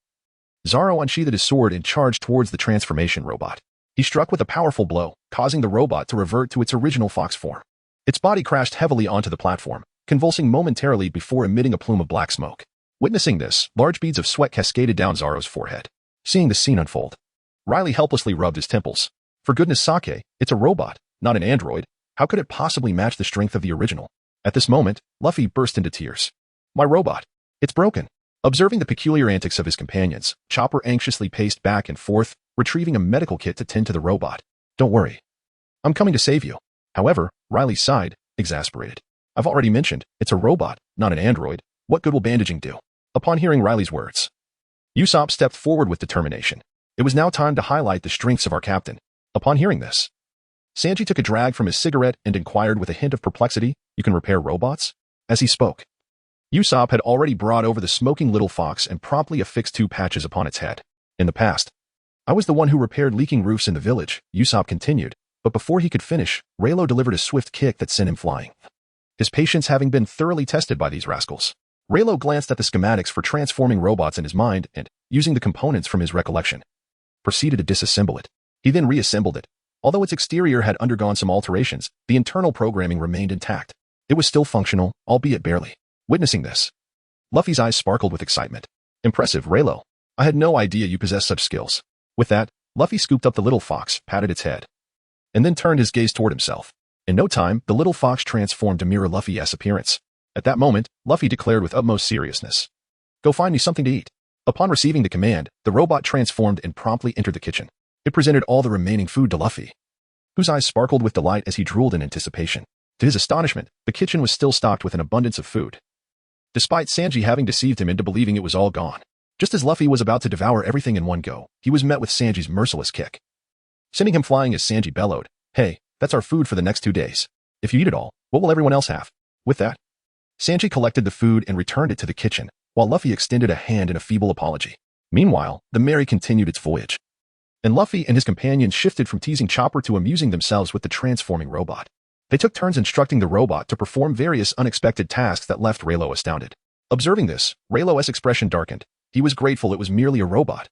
Zoro unsheathed his sword and charged towards the transformation robot. He struck with a powerful blow, causing the robot to revert to its original fox form. Its body crashed heavily onto the platform, convulsing momentarily before emitting a plume of black smoke. Witnessing this, large beads of sweat cascaded down Zoro's forehead. Seeing the scene unfold, Riley helplessly rubbed his temples. For goodness sake, it's a robot, not an android. How could it possibly match the strength of the original? At this moment, Luffy burst into tears. "My robot! It's broken!" Observing the peculiar antics of his companions, Chopper anxiously paced back and forth, retrieving a medical kit to tend to the robot. "Don't worry. I'm coming to save you." However, Riley sighed, exasperated. "I've already mentioned, it's a robot, not an android. What good will bandaging do?" Upon hearing Riley's words, Usopp stepped forward with determination. It was now time to highlight the strengths of our captain. Upon hearing this, Sanji took a drag from his cigarette and inquired with a hint of perplexity, "You can repair robots?" As he spoke, Usopp had already brought over the smoking little fox and promptly affixed 2 patches upon its head. "In the past, I was the one who repaired leaking roofs in the village," Usopp continued, but before he could finish, Leilo delivered a swift kick that sent him flying. His patience having been thoroughly tested by these rascals, Leilo glanced at the schematics for transforming robots in his mind and, using the components from his recollection, proceeded to disassemble it. He then reassembled it. Although its exterior had undergone some alterations, the internal programming remained intact. It was still functional, albeit barely. Witnessing this, Luffy's eyes sparkled with excitement. "Impressive, Leilo. I had no idea you possessed such skills." With that, Luffy scooped up the little fox, patted its head, and then turned his gaze toward himself. In no time, the little fox transformed to mirror Luffy's appearance. At that moment, Luffy declared with utmost seriousness, "Go find me something to eat." Upon receiving the command, the robot transformed and promptly entered the kitchen. It presented all the remaining food to Luffy, whose eyes sparkled with delight as he drooled in anticipation. To his astonishment, the kitchen was still stocked with an abundance of food, despite Sanji having deceived him into believing it was all gone. Just as Luffy was about to devour everything in one go, he was met with Sanji's merciless kick, sending him flying as Sanji bellowed, "Hey, that's our food for the next 2 days. If you eat it all, what will everyone else have?" With that, Sanji collected the food and returned it to the kitchen, while Luffy extended a hand in a feeble apology. Meanwhile, the Mary continued its voyage, and Luffy and his companions shifted from teasing Chopper to amusing themselves with the transforming robot. They took turns instructing the robot to perform various unexpected tasks that left Leilo astounded. Observing this, Leilo's expression darkened. He was grateful it was merely a robot,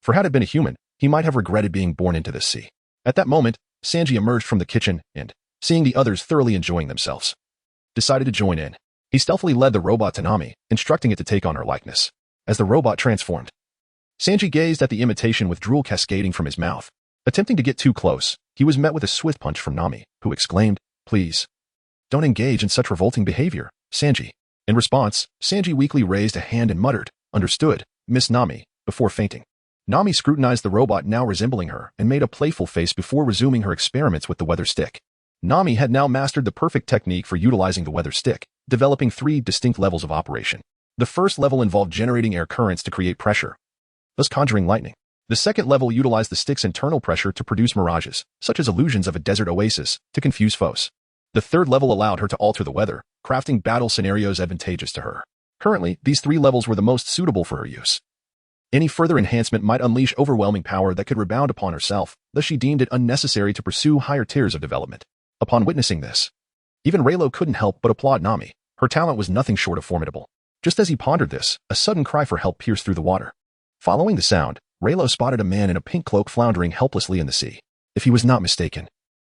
for had it been a human, he might have regretted being born into this sea. At that moment, Sanji emerged from the kitchen and, seeing the others thoroughly enjoying themselves, decided to join in. He stealthily led the robot to Nami, instructing it to take on her likeness. As the robot transformed, Sanji gazed at the imitation with drool cascading from his mouth. Attempting to get too close, he was met with a swift punch from Nami, who exclaimed, "Please, don't engage in such revolting behavior, Sanji." In response, Sanji weakly raised a hand and muttered, "Understood, Miss Nami," before fainting. Nami scrutinized the robot now resembling her and made a playful face before resuming her experiments with the weather stick. Nami had now mastered the perfect technique for utilizing the weather stick, developing 3 distinct levels of operation. The first level involved generating air currents to create pressure, thus conjuring lightning. The second level utilized the stick's internal pressure to produce mirages, such as illusions of a desert oasis, to confuse foes. The third level allowed her to alter the weather, crafting battle scenarios advantageous to her. Currently, these 3 levels were the most suitable for her use. Any further enhancement might unleash overwhelming power that could rebound upon herself, thus she deemed it unnecessary to pursue higher tiers of development. Upon witnessing this, even Leilo couldn't help but applaud Nami. Her talent was nothing short of formidable. Just as he pondered this, a sudden cry for help pierced through the water. Following the sound, Leilo spotted a man in a pink cloak floundering helplessly in the sea. If he was not mistaken,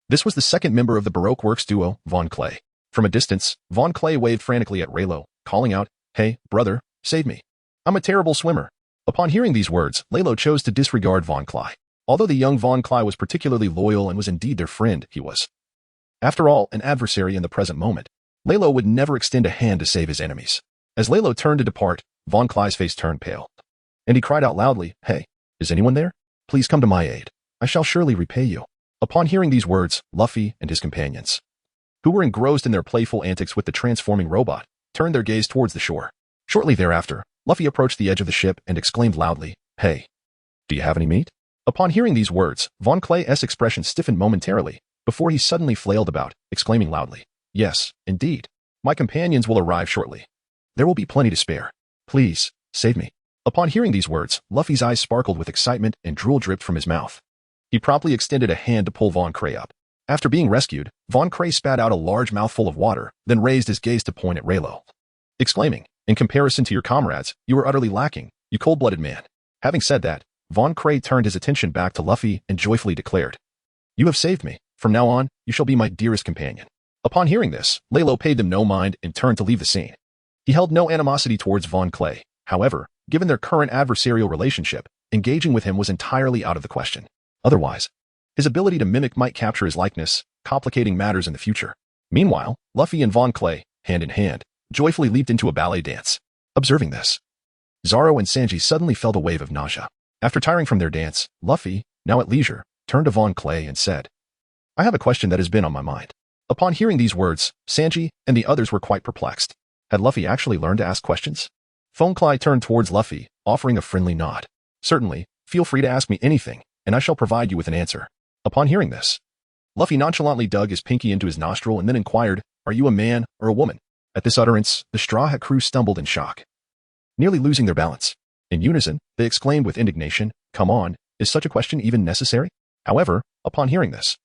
this was the second member of the Baroque Works duo, Von Clay. From a distance, Von Clay waved frantically at Leilo, calling out, "Hey, brother, save me. I'm a terrible swimmer." Upon hearing these words, Leilo chose to disregard Von Clay. Although the young Von Clay was particularly loyal and was indeed their friend, he was, after all, an adversary in the present moment. Leilo would never extend a hand to save his enemies. As Leilo turned to depart, Von Clay's face turned pale, and he cried out loudly, "Hey, is anyone there? Please come to my aid. I shall surely repay you." Upon hearing these words, Luffy and his companions, who were engrossed in their playful antics with the transforming robot, turned their gaze towards the shore. Shortly thereafter, Luffy approached the edge of the ship and exclaimed loudly, "Hey, do you have any meat?" Upon hearing these words, Von Clay's expression stiffened momentarily, before he suddenly flailed about, exclaiming loudly, "Yes, indeed. My companions will arrive shortly. There will be plenty to spare. Please, save me." Upon hearing these words, Luffy's eyes sparkled with excitement and drool dripped from his mouth. He promptly extended a hand to pull Von Cray up. After being rescued, Von Cray spat out a large mouthful of water, then raised his gaze to point at Leilo, exclaiming, "In comparison to your comrades, you are utterly lacking, you cold-blooded man." Having said that, Von Cray turned his attention back to Luffy and joyfully declared, "You have saved me. From now on, you shall be my dearest companion." Upon hearing this, Leilo paid them no mind and turned to leave the scene. He held no animosity towards Von Clay. However, given their current adversarial relationship, engaging with him was entirely out of the question. Otherwise, his ability to mimic might capture his likeness, complicating matters in the future. Meanwhile, Luffy and Von Clay, hand in hand, joyfully leaped into a ballet dance. Observing this, Zoro and Sanji suddenly felt a wave of nausea. After tiring from their dance, Luffy, now at leisure, turned to Von Clay and said, "I have a question that has been on my mind." Upon hearing these words, Sanji and the others were quite perplexed. Had Luffy actually learned to ask questions? Von Clay turned towards Luffy, offering a friendly nod. "Certainly, feel free to ask me anything, and I shall provide you with an answer." Upon hearing this, Luffy nonchalantly dug his pinky into his nostril and then inquired, "Are you a man or a woman?" At this utterance, the Straw Hat crew stumbled in shock, nearly losing their balance. In unison, they exclaimed with indignation, "Come on, is such a question even necessary?" However, upon hearing this,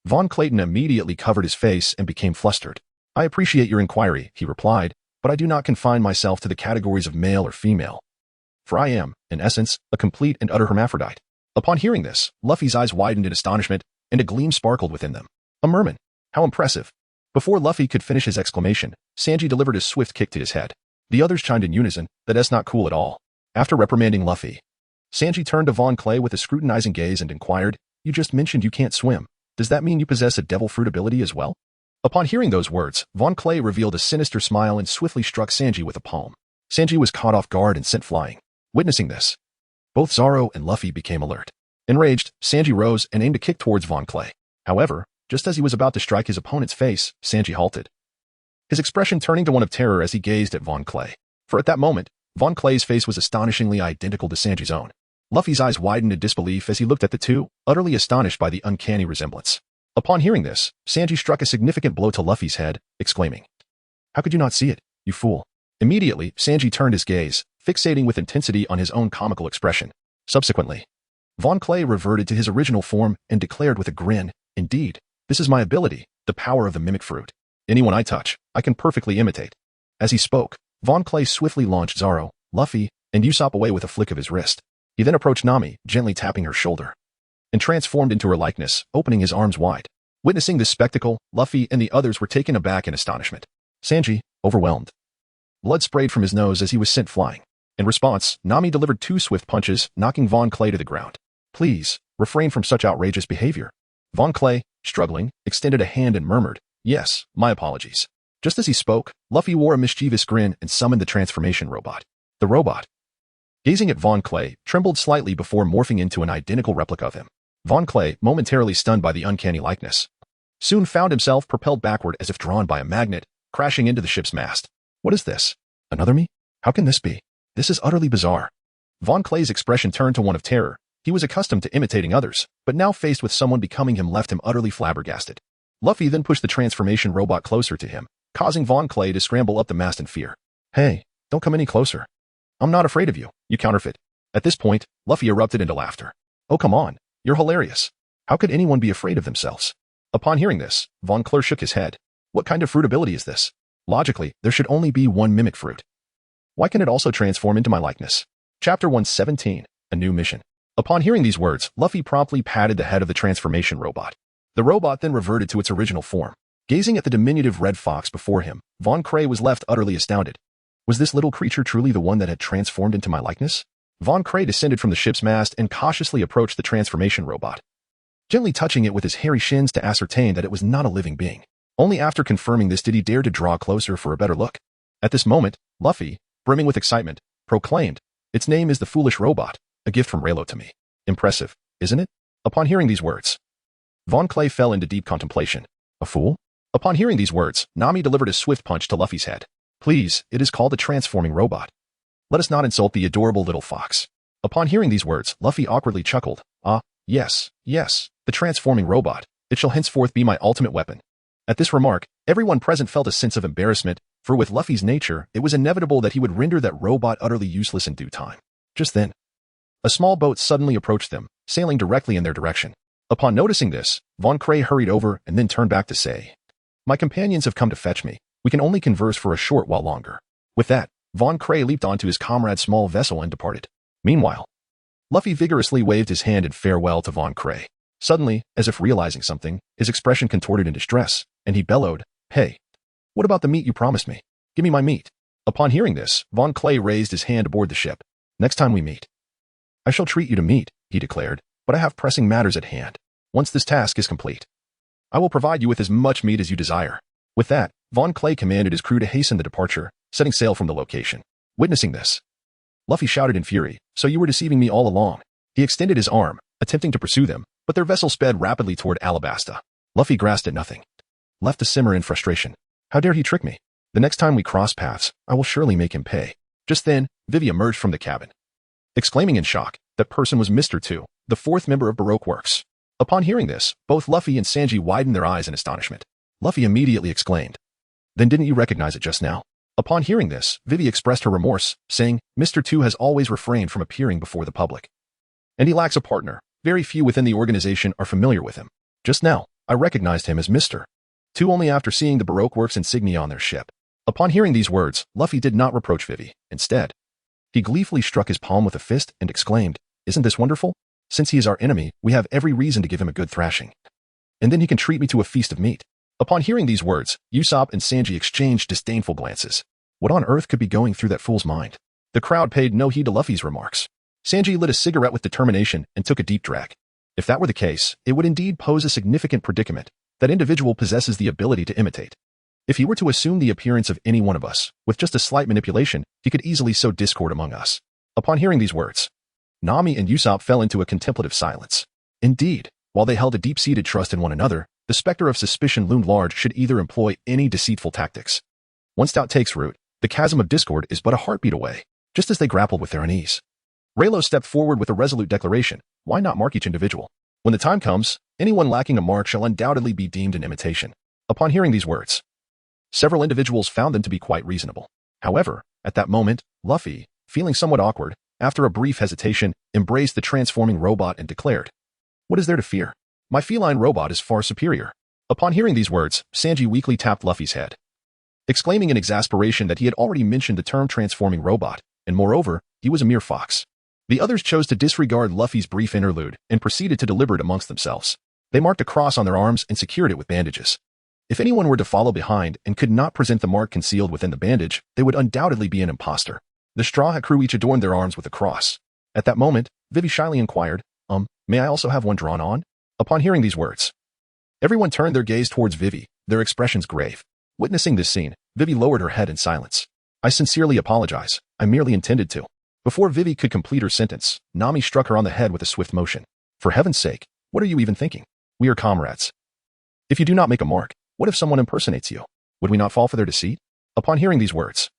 Von Clayton immediately covered his face and became flustered. "I appreciate your inquiry," he replied, "but I do not confine myself to the categories of male or female. For I am, in essence, a complete and utter hermaphrodite." Upon hearing this, Luffy's eyes widened in astonishment, and a gleam sparkled within them. A merman. How impressive. Before Luffy could finish his exclamation, Sanji delivered a swift kick to his head. The others chimed in unison, "That's not cool at all." After reprimanding Luffy, Sanji turned to Von Clay with a scrutinizing gaze and inquired, "You just mentioned you can't swim. Does that mean you possess a devil fruit ability as well?" Upon hearing those words, Von Clay revealed a sinister smile and swiftly struck Sanji with a palm. Sanji was caught off guard and sent flying. Witnessing this, both Zoro and Luffy became alert. Enraged, Sanji rose and aimed a kick towards Von Clay. However, just as he was about to strike his opponent's face, Sanji halted, his expression turning to one of terror as he gazed at Von Clay. For at that moment, Von Clay's face was astonishingly identical to Sanji's own. Luffy's eyes widened in disbelief as he looked at the two, utterly astonished by the uncanny resemblance. Upon hearing this, Sanji struck a significant blow to Luffy's head, exclaiming, "How could you not see it, you fool?" Immediately, Sanji turned his gaze, fixating with intensity on his own comical expression. Subsequently, Von Clay reverted to his original form and declared with a grin, "Indeed, this is my ability, the power of the mimic fruit. Anyone I touch, I can perfectly imitate." As he spoke, Von Clay swiftly launched Zoro, Luffy, and Usopp away with a flick of his wrist. He then approached Nami, gently tapping her shoulder, and transformed into her likeness, opening his arms wide. Witnessing this spectacle, Luffy and the others were taken aback in astonishment. Sanji, overwhelmed. Blood sprayed from his nose as he was sent flying. In response, Nami delivered 2 swift punches, knocking Von Clay to the ground. "Please, refrain from such outrageous behavior." Von Clay, struggling, extended a hand and murmured, "Yes, my apologies." Just as he spoke, Luffy wore a mischievous grin and summoned the transformation robot. The robot, gazing at Von Clay, trembled slightly before morphing into an identical replica of him. Von Clay, momentarily stunned by the uncanny likeness, soon found himself propelled backward as if drawn by a magnet, crashing into the ship's mast. "What is this? Another me?" How can this be? This is utterly bizarre. Von Clay's expression turned to one of terror. He was accustomed to imitating others, but now faced with someone becoming him left him utterly flabbergasted. Luffy then pushed the transformation robot closer to him, causing Von Clay to scramble up the mast in fear. Hey, don't come any closer. I'm not afraid of you, you counterfeit. At this point, Luffy erupted into laughter. Oh, come on. You're hilarious. How could anyone be afraid of themselves? Upon hearing this, Von Clay shook his head. What kind of fruit ability is this? Logically, there should only be one mimic fruit. Why can it also transform into my likeness? Chapter 117, A New Mission. Upon hearing these words, Luffy promptly patted the head of the transformation robot. The robot then reverted to its original form. Gazing at the diminutive red fox before him, Von Clay was left utterly astounded. Was this little creature truly the one that had transformed into my likeness? Von Clay descended from the ship's mast and cautiously approached the transformation robot, gently touching it with his hairy shins to ascertain that it was not a living being. Only after confirming this did he dare to draw closer for a better look. At this moment, Luffy, brimming with excitement, proclaimed, "Its name is the Foolish Robot, a gift from Leilo to me. Impressive, isn't it?" Upon hearing these words, Von Clay fell into deep contemplation. A fool? Upon hearing these words, Nami delivered a swift punch to Luffy's head. Please, it is called a transforming robot. Let us not insult the adorable little fox. Upon hearing these words, Luffy awkwardly chuckled. Ah, yes, the transforming robot. It shall henceforth be my ultimate weapon. At this remark, everyone present felt a sense of embarrassment, for with Luffy's nature, it was inevitable that he would render that robot utterly useless in due time. Just then, a small boat suddenly approached them, sailing directly in their direction. Upon noticing this, Von Clay hurried over and then turned back to say, "My companions have come to fetch me. We can only converse for a short while longer." With that, Von Clay leaped onto his comrade's small vessel and departed. Meanwhile, Luffy vigorously waved his hand in farewell to Von Clay. Suddenly, as if realizing something, his expression contorted in distress, and he bellowed, "Hey, what about the meat you promised me? Give me my meat." Upon hearing this, Von Clay raised his hand aboard the ship. "Next time we meet, I shall treat you to meat," he declared, "but I have pressing matters at hand. Once this task is complete, I will provide you with as much meat as you desire." With that, Von Clay commanded his crew to hasten the departure, setting sail from the location. Witnessing this, Luffy shouted in fury, "So you were deceiving me all along." He extended his arm, attempting to pursue them, but their vessel sped rapidly toward Alabasta. Luffy grasped at nothing, left to simmer in frustration. How dare he trick me? The next time we cross paths, I will surely make him pay. Just then, Vivi emerged from the cabin, exclaiming in shock. That person was Mr. 2, the fourth member of Baroque Works. Upon hearing this, both Luffy and Sanji widened their eyes in astonishment. Luffy immediately exclaimed, "Then didn't you recognize it just now?" Upon hearing this, Vivi expressed her remorse, saying, "Mr. 2 has always refrained from appearing before the public, and he lacks a partner. Very few within the organization are familiar with him. Just now, I recognized him as Mr. 2 only after seeing the Baroque Works insignia on their ship." Upon hearing these words, Luffy did not reproach Vivi. Instead, he gleefully struck his palm with a fist and exclaimed, "Isn't this wonderful? Since he is our enemy, we have every reason to give him a good thrashing. And then he can treat me to a feast of meat." Upon hearing these words, Usopp and Sanji exchanged disdainful glances. What on earth could be going through that fool's mind? The crowd paid no heed to Luffy's remarks. Sanji lit a cigarette with determination and took a deep drag. If that were the case, it would indeed pose a significant predicament. That individual possesses the ability to imitate. If he were to assume the appearance of any one of us, with just a slight manipulation, he could easily sow discord among us. Upon hearing these words, Nami and Usopp fell into a contemplative silence. Indeed, while they held a deep-seated trust in one another, the specter of suspicion loomed large should either employ any deceitful tactics. Once doubt takes root, the chasm of discord is but a heartbeat away. Just as they grappled with their unease, Leilo stepped forward with a resolute declaration. Why not mark each individual? When the time comes, anyone lacking a mark shall undoubtedly be deemed an imitation. Upon hearing these words, several individuals found them to be quite reasonable. However, at that moment, Luffy, feeling somewhat awkward, after a brief hesitation, embraced the transforming robot and declared, "What is there to fear? My feline robot is far superior." Upon hearing these words, Sanji weakly tapped Luffy's head, exclaiming in exasperation that he had already mentioned the term transforming robot, and moreover, he was a mere fox. The others chose to disregard Luffy's brief interlude and proceeded to deliberate amongst themselves. They marked a cross on their arms and secured it with bandages. If anyone were to follow behind and could not present the mark concealed within the bandage, they would undoubtedly be an imposter. The Straw Hat crew each adorned their arms with a cross. At that moment, Vivi shyly inquired, may I also have one drawn on?" Upon hearing these words, everyone turned their gaze towards Vivi, their expressions grave. Witnessing this scene, Vivi lowered her head in silence. "I sincerely apologize. I merely intended to." Before Vivi could complete her sentence, Nami struck her on the head with a swift motion. "For heaven's sake, what are you even thinking? We are comrades. If you do not make a mark, what if someone impersonates you? Would we not fall for their deceit?" Upon hearing these words,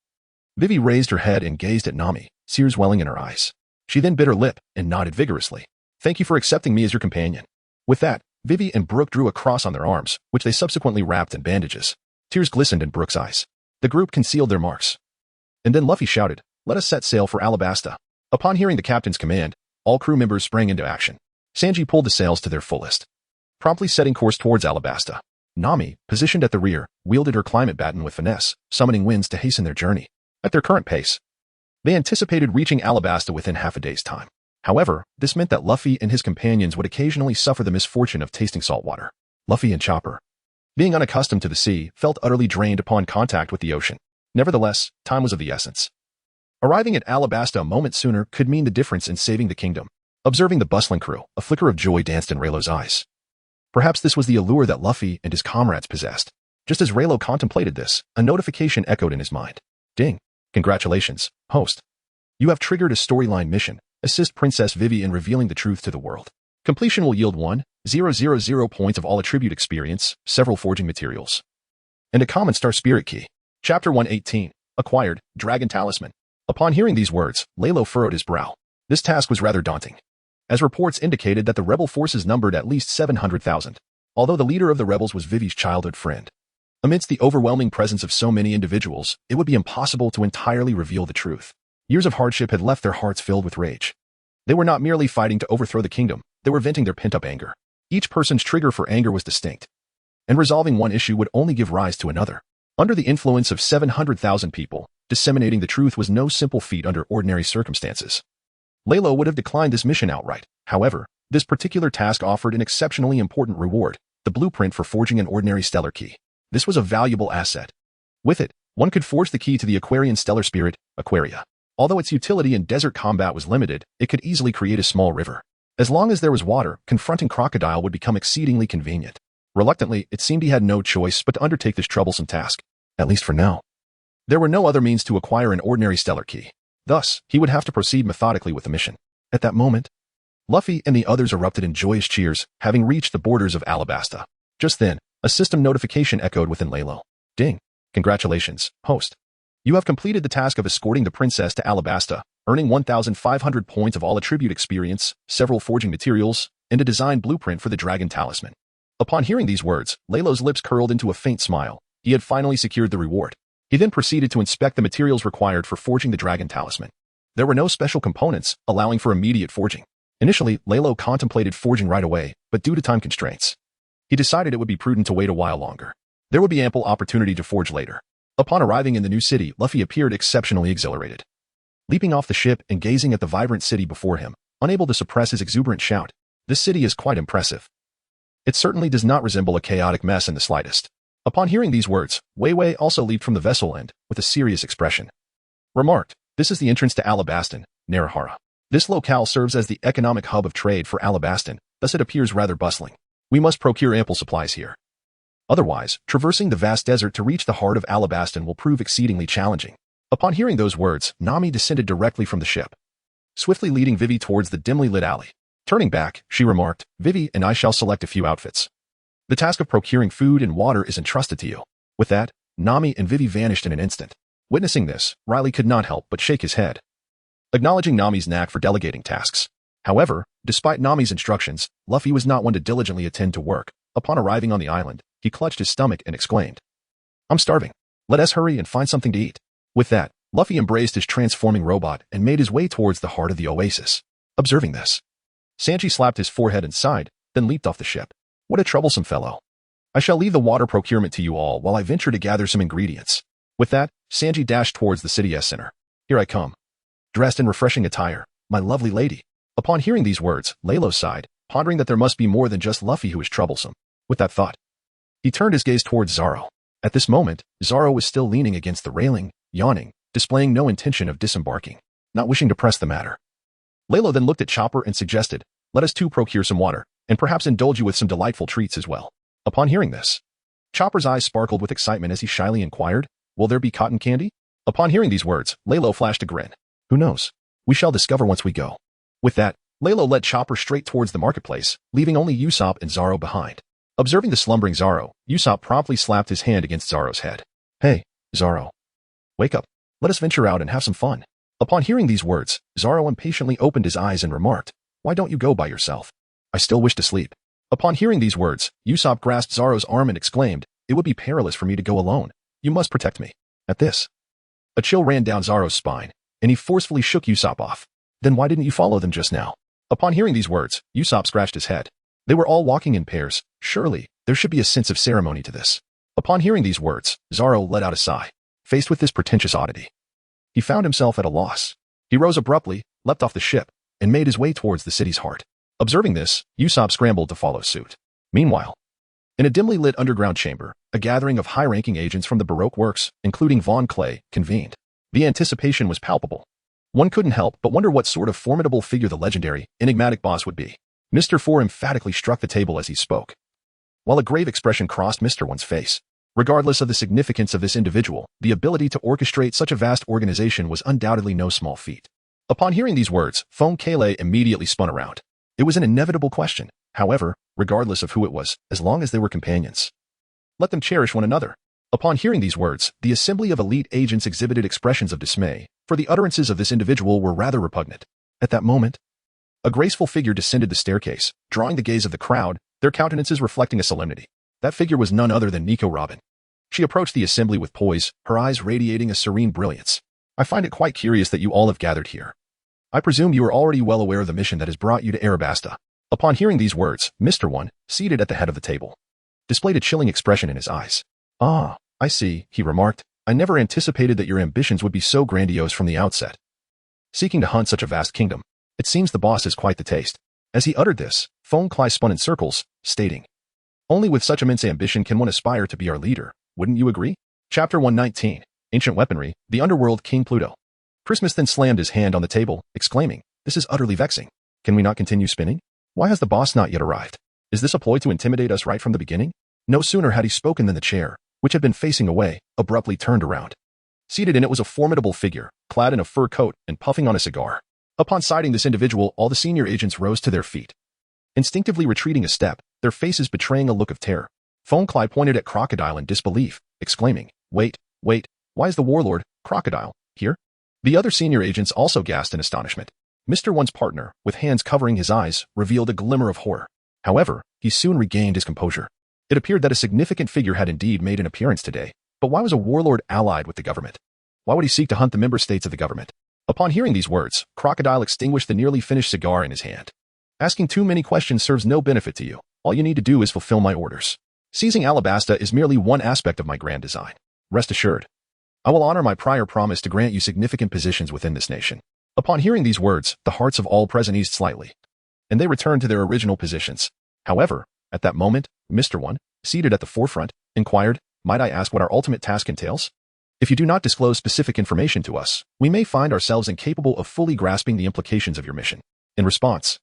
Vivi raised her head and gazed at Nami, tears welling in her eyes. She then bit her lip and nodded vigorously. Thank you for accepting me as your companion. With that, Vivi and Brooke drew a cross on their arms, which they subsequently wrapped in bandages. Tears glistened in Brooke's eyes. The group concealed their marks. And then Luffy shouted, "Let us set sail for Alabasta." Upon hearing the captain's command, all crew members sprang into action. Sanji pulled the sails to their fullest, promptly setting course towards Alabasta. Nami, positioned at the rear, wielded her climate baton with finesse, summoning winds to hasten their journey. At their current pace, they anticipated reaching Alabasta within half a day's time. However, this meant that Luffy and his companions would occasionally suffer the misfortune of tasting salt water. Luffy and Chopper, being unaccustomed to the sea, felt utterly drained upon contact with the ocean. Nevertheless, time was of the essence. Arriving at Alabasta a moment sooner could mean the difference in saving the kingdom. Observing the bustling crew, a flicker of joy danced in Raylo's eyes. Perhaps this was the allure that Luffy and his comrades possessed. Just as Raylo contemplated this, a notification echoed in his mind. Ding. Congratulations, host. You have triggered a storyline mission. Assist Princess Vivi in revealing the truth to the world. Completion will yield 1,000 points of all attribute experience, several forging materials, and a common star spirit key. Chapter 118. Acquired, Dragon Talisman. Upon hearing these words, Leilo furrowed his brow. This task was rather daunting, as reports indicated that the rebel forces numbered at least 700,000, although the leader of the rebels was Vivi's childhood friend. Amidst the overwhelming presence of so many individuals, it would be impossible to entirely reveal the truth. Years of hardship had left their hearts filled with rage. They were not merely fighting to overthrow the kingdom, they were venting their pent-up anger. Each person's trigger for anger was distinct, and resolving one issue would only give rise to another. Under the influence of 700,000 people, disseminating the truth was no simple feat under ordinary circumstances. Leilo would have declined this mission outright. However, this particular task offered an exceptionally important reward, the blueprint for forging an ordinary stellar key. This was a valuable asset. With it, one could forge the key to the Aquarian stellar spirit, Aquaria. Although its utility in desert combat was limited, it could easily create a small river. As long as there was water, confronting Crocodile would become exceedingly convenient. Reluctantly, it seemed he had no choice but to undertake this troublesome task, at least for now. There were no other means to acquire an ordinary stellar key. Thus, he would have to proceed methodically with the mission. At that moment, Luffy and the others erupted in joyous cheers, having reached the borders of Alabasta. Just then, a system notification echoed within Leilo. Ding. Congratulations, host. You have completed the task of escorting the princess to Alabasta, earning 1,500 points of all attribute experience, several forging materials, and a design blueprint for the Dragon Talisman. Upon hearing these words, Leilo's lips curled into a faint smile. He had finally secured the reward. He then proceeded to inspect the materials required for forging the Dragon Talisman. There were no special components, allowing for immediate forging. Initially, Leilo contemplated forging right away, but due to time constraints, he decided it would be prudent to wait a while longer. There would be ample opportunity to forge later. Upon arriving in the new city, Luffy appeared exceptionally exhilarated. Leaping off the ship and gazing at the vibrant city before him, unable to suppress his exuberant shout, "This city is quite impressive. It certainly does not resemble a chaotic mess in the slightest." Upon hearing these words, Wei Wei also leaped from the vessel and, with a serious expression, remarked, "This is the entrance to Alabastan, Narahara. This locale serves as the economic hub of trade for Alabastan, thus it appears rather bustling. We must procure ample supplies here. Otherwise, traversing the vast desert to reach the heart of Alabastan will prove exceedingly challenging." Upon hearing those words, Nami descended directly from the ship, swiftly leading Vivi towards the dimly lit alley. Turning back, she remarked, "Vivi and I shall select a few outfits. The task of procuring food and water is entrusted to you." With that, Nami and Vivi vanished in an instant. Witnessing this, Riley could not help but shake his head, acknowledging Nami's knack for delegating tasks. However, despite Nami's instructions, Luffy was not one to diligently attend to work. Upon arriving on the island, he clutched his stomach and exclaimed, "I'm starving. Let us hurry and find something to eat." With that, Luffy embraced his transforming robot and made his way towards the heart of the oasis. Observing this, Sanji slapped his forehead and sighed, then leaped off the ship. "What a troublesome fellow. I shall leave the water procurement to you all while I venture to gather some ingredients." With that, Sanji dashed towards the city center. "Here I come. Dressed in refreshing attire, my lovely lady." Upon hearing these words, Leilo sighed, pondering that there must be more than just Luffy who is troublesome. With that thought, he turned his gaze towards Zoro. At this moment, Zoro was still leaning against the railing, yawning, displaying no intention of disembarking, not wishing to press the matter. Leilo then looked at Chopper and suggested, "Let us too procure some water, and perhaps indulge you with some delightful treats as well." Upon hearing this, Chopper's eyes sparkled with excitement as he shyly inquired, "Will there be cotton candy?" Upon hearing these words, Leilo flashed a grin. "Who knows? We shall discover once we go." With that, Leilo led Chopper straight towards the marketplace, leaving only Usopp and Zoro behind. Observing the slumbering Zoro, Usopp promptly slapped his hand against Zoro's head. "Hey, Zoro. Wake up. Let us venture out and have some fun. Upon hearing these words, Zoro impatiently opened his eyes and remarked, "Why don't you go by yourself? I still wish to sleep." Upon hearing these words, Usopp grasped Zoro's arm and exclaimed, "It would be perilous for me to go alone. You must protect me." At this, a chill ran down Zoro's spine, and he forcefully shook Usopp off. "Then why didn't you follow them just now?" Upon hearing these words, Usopp scratched his head. They were all walking in pairs. Surely, there should be a sense of ceremony to this. Upon hearing these words, Zoro let out a sigh. Faced with this pretentious oddity, he found himself at a loss. He rose abruptly, leapt off the ship, and made his way towards the city's heart. Observing this, Usopp scrambled to follow suit. Meanwhile, in a dimly lit underground chamber, a gathering of high-ranking agents from the Baroque works, including Von Clay, convened. The anticipation was palpable. One couldn't help but wonder what sort of formidable figure the legendary, enigmatic boss would be. Mr. Four emphatically struck the table as he spoke, while a grave expression crossed Mr. One's face. Regardless of the significance of this individual, the ability to orchestrate such a vast organization was undoubtedly no small feat. Upon hearing these words, Von Clay immediately spun around. It was an inevitable question. However, regardless of who it was, as long as they were companions, let them cherish one another. Upon hearing these words, the assembly of elite agents exhibited expressions of dismay, for the utterances of this individual were rather repugnant. At that moment, a graceful figure descended the staircase, drawing the gaze of the crowd, their countenances reflecting a solemnity. That figure was none other than Nico Robin. She approached the assembly with poise, her eyes radiating a serene brilliance. "I find it quite curious that you all have gathered here. I presume you are already well aware of the mission that has brought you to Alabasta." Upon hearing these words, Mr. One, seated at the head of the table, displayed a chilling expression in his eyes. "Ah, I see," he remarked. "I never anticipated that your ambitions would be so grandiose from the outset. Seeking to hunt such a vast kingdom. It seems the boss has quite the taste." As he uttered this, Von Clay spun in circles, stating, "Only with such immense ambition can one aspire to be our leader. Wouldn't you agree?" Chapter 119, Ancient Weaponry, The Underworld King Pluto. Christmas then slammed his hand on the table, exclaiming, "This is utterly vexing. Can we not continue spinning? Why has the boss not yet arrived? Is this a ploy to intimidate us right from the beginning?" No sooner had he spoken than the chair, which had been facing away, abruptly turned around. Seated in it was a formidable figure, clad in a fur coat and puffing on a cigar. Upon sighting this individual, all the senior agents rose to their feet, instinctively retreating a step, their faces betraying a look of terror. Von Clay pointed at Crocodile in disbelief, exclaiming, wait, why is the warlord, Crocodile, here?" The other senior agents also gasped in astonishment. Mr. One's partner, with hands covering his eyes, revealed a glimmer of horror. However, he soon regained his composure. It appeared that a significant figure had indeed made an appearance today, but why was a warlord allied with the government? Why would he seek to hunt the member states of the government? Upon hearing these words, Crocodile extinguished the nearly finished cigar in his hand. "Asking too many questions serves no benefit to you. All you need to do is fulfill my orders. Seizing Alabasta is merely one aspect of my grand design. Rest assured, I will honor my prior promise to grant you significant positions within this nation." Upon hearing these words, the hearts of all present eased slightly, and they returned to their original positions. However, at that moment, Mr. One, seated at the forefront, inquired, "Might I ask what our ultimate task entails? If you do not disclose specific information to us, we may find ourselves incapable of fully grasping the implications of your mission." In response,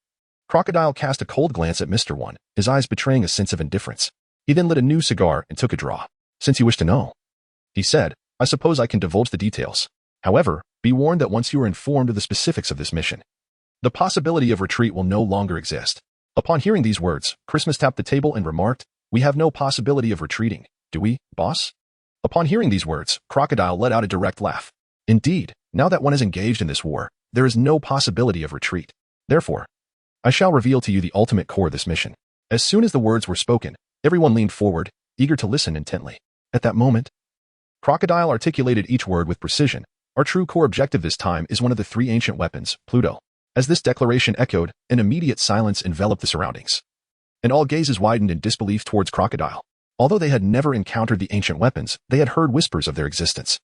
Crocodile cast a cold glance at Mr. One, his eyes betraying a sense of indifference. He then lit a new cigar and took a draw. "Since you wish to know," he said, "I suppose I can divulge the details. However, be warned that once you are informed of the specifics of this mission, the possibility of retreat will no longer exist." Upon hearing these words, Christmas tapped the table and remarked, "We have no possibility of retreating, do we, boss?" Upon hearing these words, Crocodile let out a direct laugh. "Indeed, now that one is engaged in this war, there is no possibility of retreat. Therefore, I shall reveal to you the ultimate core of this mission." As soon as the words were spoken, everyone leaned forward, eager to listen intently. At that moment, Crocodile articulated each word with precision. "Our true core objective this time is one of the three ancient weapons, Pluto." As this declaration echoed, an immediate silence enveloped the surroundings, and all gazes widened in disbelief towards Crocodile. Although they had never encountered the ancient weapons, they had heard whispers of their existence.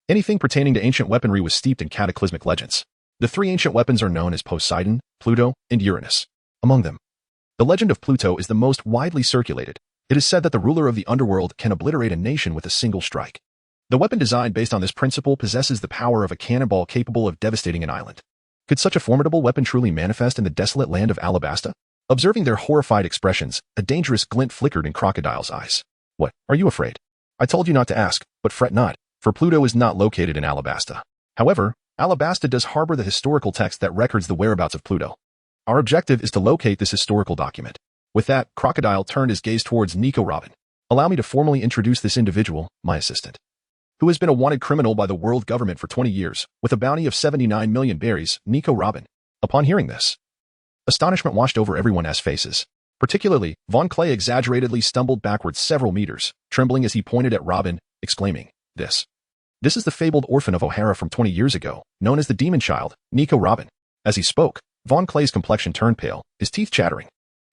Anything pertaining to ancient weaponry was steeped in cataclysmic legends. The three ancient weapons are known as Poseidon, Pluto, and Uranus. Among them, the legend of Pluto is the most widely circulated. It is said that the ruler of the underworld can obliterate a nation with a single strike. The weapon designed based on this principle possesses the power of a cannonball capable of devastating an island. Could such a formidable weapon truly manifest in the desolate land of Alabasta? Observing their horrified expressions, a dangerous glint flickered in Crocodile's eyes. "What, are you afraid? I told you not to ask, but fret not, for Pluto is not located in Alabasta. However, Alabasta does harbor the historical text that records the whereabouts of Pluto. Our objective is to locate this historical document." With that, Crocodile turned his gaze towards Nico Robin. "Allow me to formally introduce this individual, my assistant." who has been a wanted criminal by the world government for 20 years, with a bounty of 79 million berries, Nico Robin. Upon hearing this, astonishment washed over everyone's faces. Particularly, Von Clay exaggeratedly stumbled backwards several meters, trembling as he pointed at Robin, exclaiming, This is the fabled orphan of O'Hara from 20 years ago, known as the Demon Child, Nico Robin. As he spoke, Von Clay's complexion turned pale, his teeth chattering.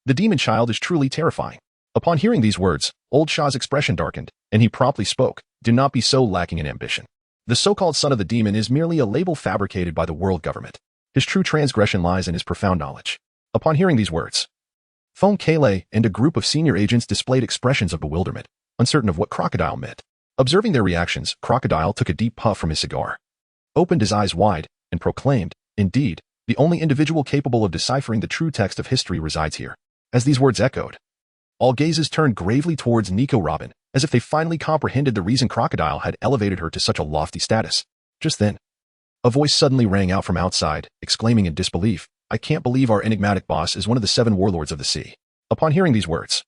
The Demon Child is truly terrifying. Upon hearing these words, Old Shaw's expression darkened, and he promptly spoke, Do not be so lacking in ambition. The so-called son of the demon is merely a label fabricated by the world government. His true transgression lies in his profound knowledge. Upon hearing these words, Von Clay and a group of senior agents displayed expressions of bewilderment, uncertain of what Crocodile meant. Observing their reactions, Crocodile took a deep puff from his cigar, opened his eyes wide, and proclaimed, Indeed, the only individual capable of deciphering the true text of history resides here. As these words echoed, all gazes turned gravely towards Nico Robin, as if they finally comprehended the reason Crocodile had elevated her to such a lofty status. Just then, a voice suddenly rang out from outside, exclaiming in disbelief, I can't believe our enigmatic boss is one of the 7 warlords of the sea. Upon hearing these words,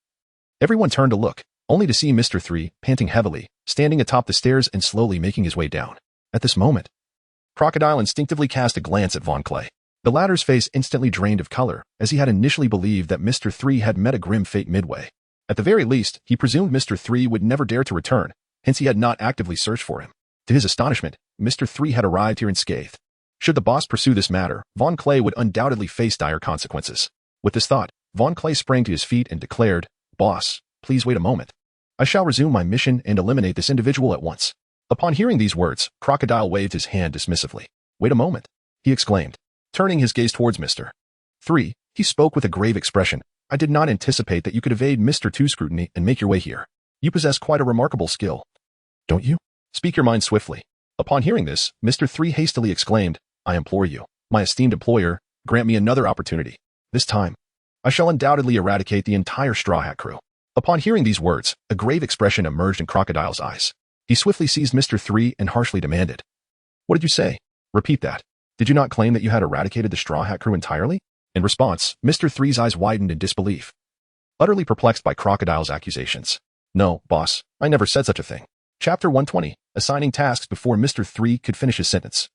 everyone turned to look, only to see Mr. 3, panting heavily, standing atop the stairs and slowly making his way down. At this moment, Crocodile instinctively cast a glance at Von Clay. The latter's face instantly drained of color, as he had initially believed that Mr. 3 had met a grim fate midway. At the very least, he presumed Mr. 3 would never dare to return, hence he had not actively searched for him. To his astonishment, Mr. 3 had arrived here unscathed. Should the boss pursue this matter, Von Clay would undoubtedly face dire consequences. With this thought, Von Clay sprang to his feet and declared, Boss, please wait a moment. I shall resume my mission and eliminate this individual at once. Upon hearing these words, Crocodile waved his hand dismissively. Wait a moment, he exclaimed, turning his gaze towards Mr. 3. He spoke with a grave expression. I did not anticipate that you could evade Mr. 2's scrutiny and make your way here. You possess quite a remarkable skill, don't you? Speak your mind swiftly. Upon hearing this, Mr. 3 hastily exclaimed, I implore you, my esteemed employer, grant me another opportunity. This time, I shall undoubtedly eradicate the entire Straw Hat crew. Upon hearing these words, a grave expression emerged in Crocodile's eyes. He swiftly seized Mr. 3 and harshly demanded, What did you say? Repeat that. Did you not claim that you had eradicated the Straw Hat crew entirely? In response, Mr. 3's eyes widened in disbelief, utterly perplexed by Crocodile's accusations. No, boss, I never said such a thing. Chapter 120, assigning tasks before Mr. 3 could finish his sentence.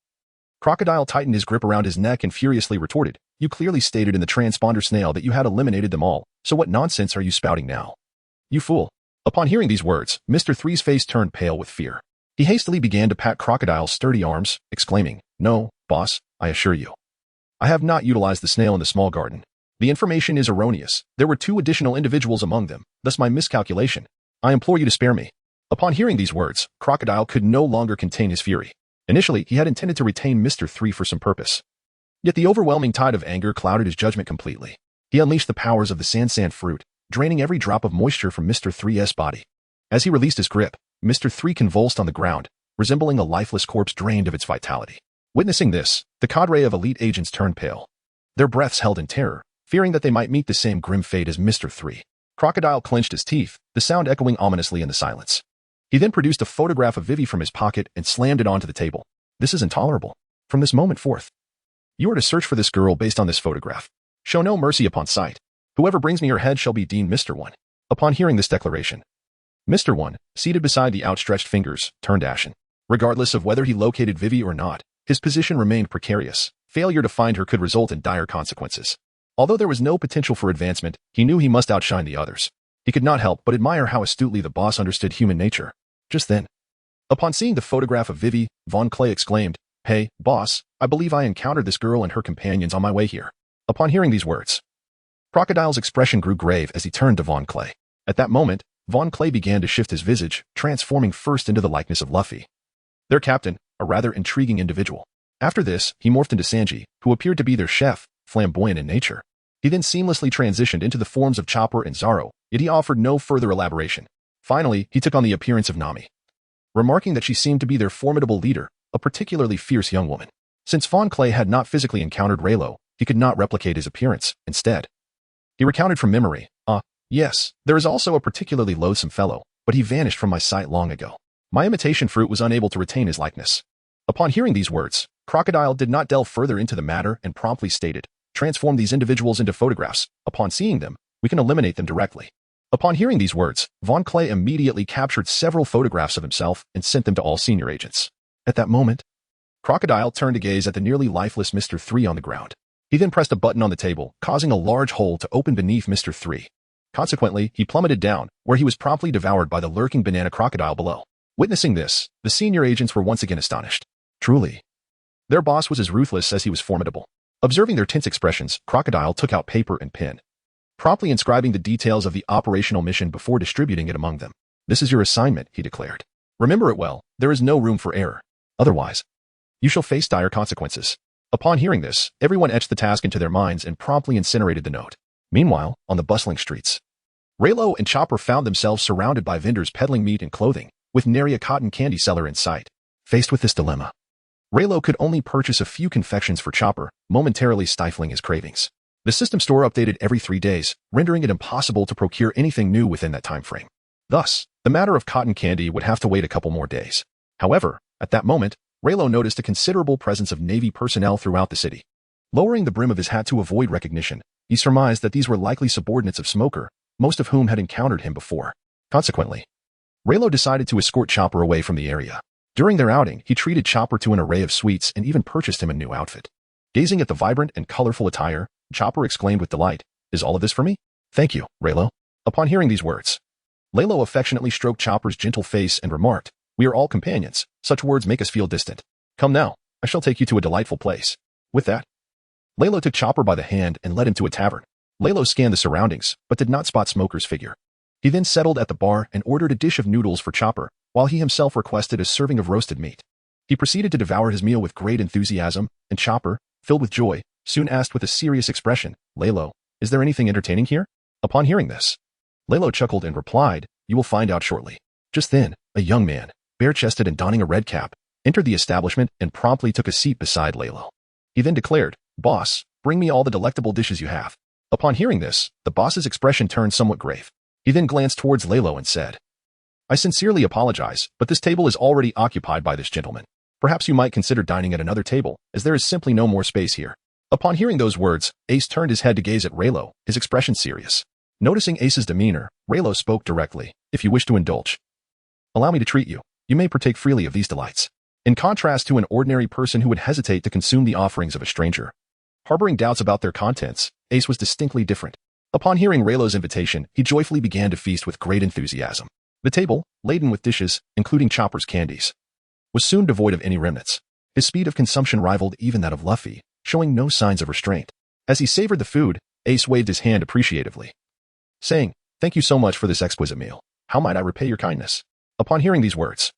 Crocodile tightened his grip around his neck and furiously retorted, You clearly stated in the transponder snail that you had eliminated them all, so what nonsense are you spouting now? You fool. Upon hearing these words, Mr. 3's face turned pale with fear. He hastily began to pat Crocodile's sturdy arms, exclaiming, No, boss, I assure you. I have not utilized the snail in the small garden. The information is erroneous. There were 2 additional individuals among them, thus my miscalculation. I implore you to spare me. Upon hearing these words, Crocodile could no longer contain his fury. Initially, he had intended to retain Mr. 3 for some purpose. Yet the overwhelming tide of anger clouded his judgment completely. He unleashed the powers of the Sand fruit, draining every drop of moisture from Mr. 3's body. As he released his grip, Mr. 3 convulsed on the ground, resembling a lifeless corpse drained of its vitality. Witnessing this, the cadre of elite agents turned pale. Their breaths held in terror, fearing that they might meet the same grim fate as Mr. 3. Crocodile clenched his teeth, the sound echoing ominously in the silence. He then produced a photograph of Vivi from his pocket and slammed it onto the table. This is intolerable. From this moment forth, you are to search for this girl based on this photograph. Show no mercy upon sight. Whoever brings me her head shall be deemed Mr. 1. Upon hearing this declaration, Mr. 1, seated beside the outstretched fingers, turned ashen. Regardless of whether he located Vivi or not, his position remained precarious. Failure to find her could result in dire consequences. Although there was no potential for advancement, he knew he must outshine the others. He could not help but admire how astutely the boss understood human nature. Just then, upon seeing the photograph of Vivi, Von Clay exclaimed, Hey, boss, I believe I encountered this girl and her companions on my way here. Upon hearing these words, Crocodile's expression grew grave as he turned to Von Clay. At that moment, Von Clay began to shift his visage, transforming first into the likeness of Luffy, their captain, a rather intriguing individual. After this, he morphed into Sanji, who appeared to be their chef, flamboyant in nature. He then seamlessly transitioned into the forms of Chopper and Zoro, yet he offered no further elaboration. Finally, he took on the appearance of Nami, remarking that she seemed to be their formidable leader, a particularly fierce young woman. Since Von Clay had not physically encountered Leilo, he could not replicate his appearance. Instead, he recounted from memory, yes, there is also a particularly loathsome fellow, but he vanished from my sight long ago. My imitation fruit was unable to retain his likeness. Upon hearing these words, Crocodile did not delve further into the matter and promptly stated, Transform these individuals into photographs. Upon seeing them, we can eliminate them directly. Upon hearing these words, Von Clay immediately captured several photographs of himself and sent them to all senior agents. At that moment, Crocodile turned to gaze at the nearly lifeless Mr. 3 on the ground. He then pressed a button on the table, causing a large hole to open beneath Mr. 3. Consequently, he plummeted down, where he was promptly devoured by the lurking banana crocodile below. Witnessing this, the senior agents were once again astonished. Truly, their boss was as ruthless as he was formidable. Observing their tense expressions, Crocodile took out paper and pen, promptly inscribing the details of the operational mission before distributing it among them. "This is your assignment," he declared. "Remember it well, there is no room for error. Otherwise, you shall face dire consequences." Upon hearing this, everyone etched the task into their minds and promptly incinerated the note. Meanwhile, on the bustling streets, Raylo and Chopper found themselves surrounded by vendors peddling meat and clothing, with nary a cotton candy seller in sight. Faced with this dilemma, Raylo could only purchase a few confections for Chopper, momentarily stifling his cravings. The system store updated every 3 days, rendering it impossible to procure anything new within that time frame. Thus, the matter of cotton candy would have to wait a couple more days. However, at that moment, Raylo noticed a considerable presence of Navy personnel throughout the city. Lowering the brim of his hat to avoid recognition, he surmised that these were likely subordinates of Smoker, most of whom had encountered him before. Consequently, Raylo decided to escort Chopper away from the area. During their outing, he treated Chopper to an array of sweets and even purchased him a new outfit. Gazing at the vibrant and colorful attire, Chopper exclaimed with delight, "Is all of this for me?" "Thank you, Raylo." Upon hearing these words, Leilo affectionately stroked Chopper's gentle face and remarked, "We are all companions. Such words make us feel distant. Come now, I shall take you to a delightful place." With that, Leilo took Chopper by the hand and led him to a tavern. Leilo scanned the surroundings, but did not spot Smoker's figure. He then settled at the bar and ordered a dish of noodles for Chopper, while he himself requested a serving of roasted meat. He proceeded to devour his meal with great enthusiasm, and Chopper, filled with joy, soon asked with a serious expression, "Leilo, is there anything entertaining here?" Upon hearing this, Leilo chuckled and replied, "You will find out shortly." Just then, a young man, bare-chested and donning a red cap, entered the establishment and promptly took a seat beside Leilo. He then declared, "Boss, bring me all the delectable dishes you have." Upon hearing this, the boss's expression turned somewhat grave. He then glanced towards Leilo and said, "I sincerely apologize, but this table is already occupied by this gentleman. Perhaps you might consider dining at another table, as there is simply no more space here." Upon hearing those words, Ace turned his head to gaze at Raylo, his expression serious. Noticing Ace's demeanor, Raylo spoke directly, "If you wish to indulge, allow me to treat you. You may partake freely of these delights." In contrast to an ordinary person who would hesitate to consume the offerings of a stranger, harboring doubts about their contents, Ace was distinctly different. Upon hearing Raylo's invitation, he joyfully began to feast with great enthusiasm. The table, laden with dishes, including Chopper's candies, was soon devoid of any remnants. His speed of consumption rivaled even that of Luffy, showing no signs of restraint. As he savored the food, Ace waved his hand appreciatively, saying, "Thank you so much for this exquisite meal. How might I repay your kindness?" Upon hearing these words,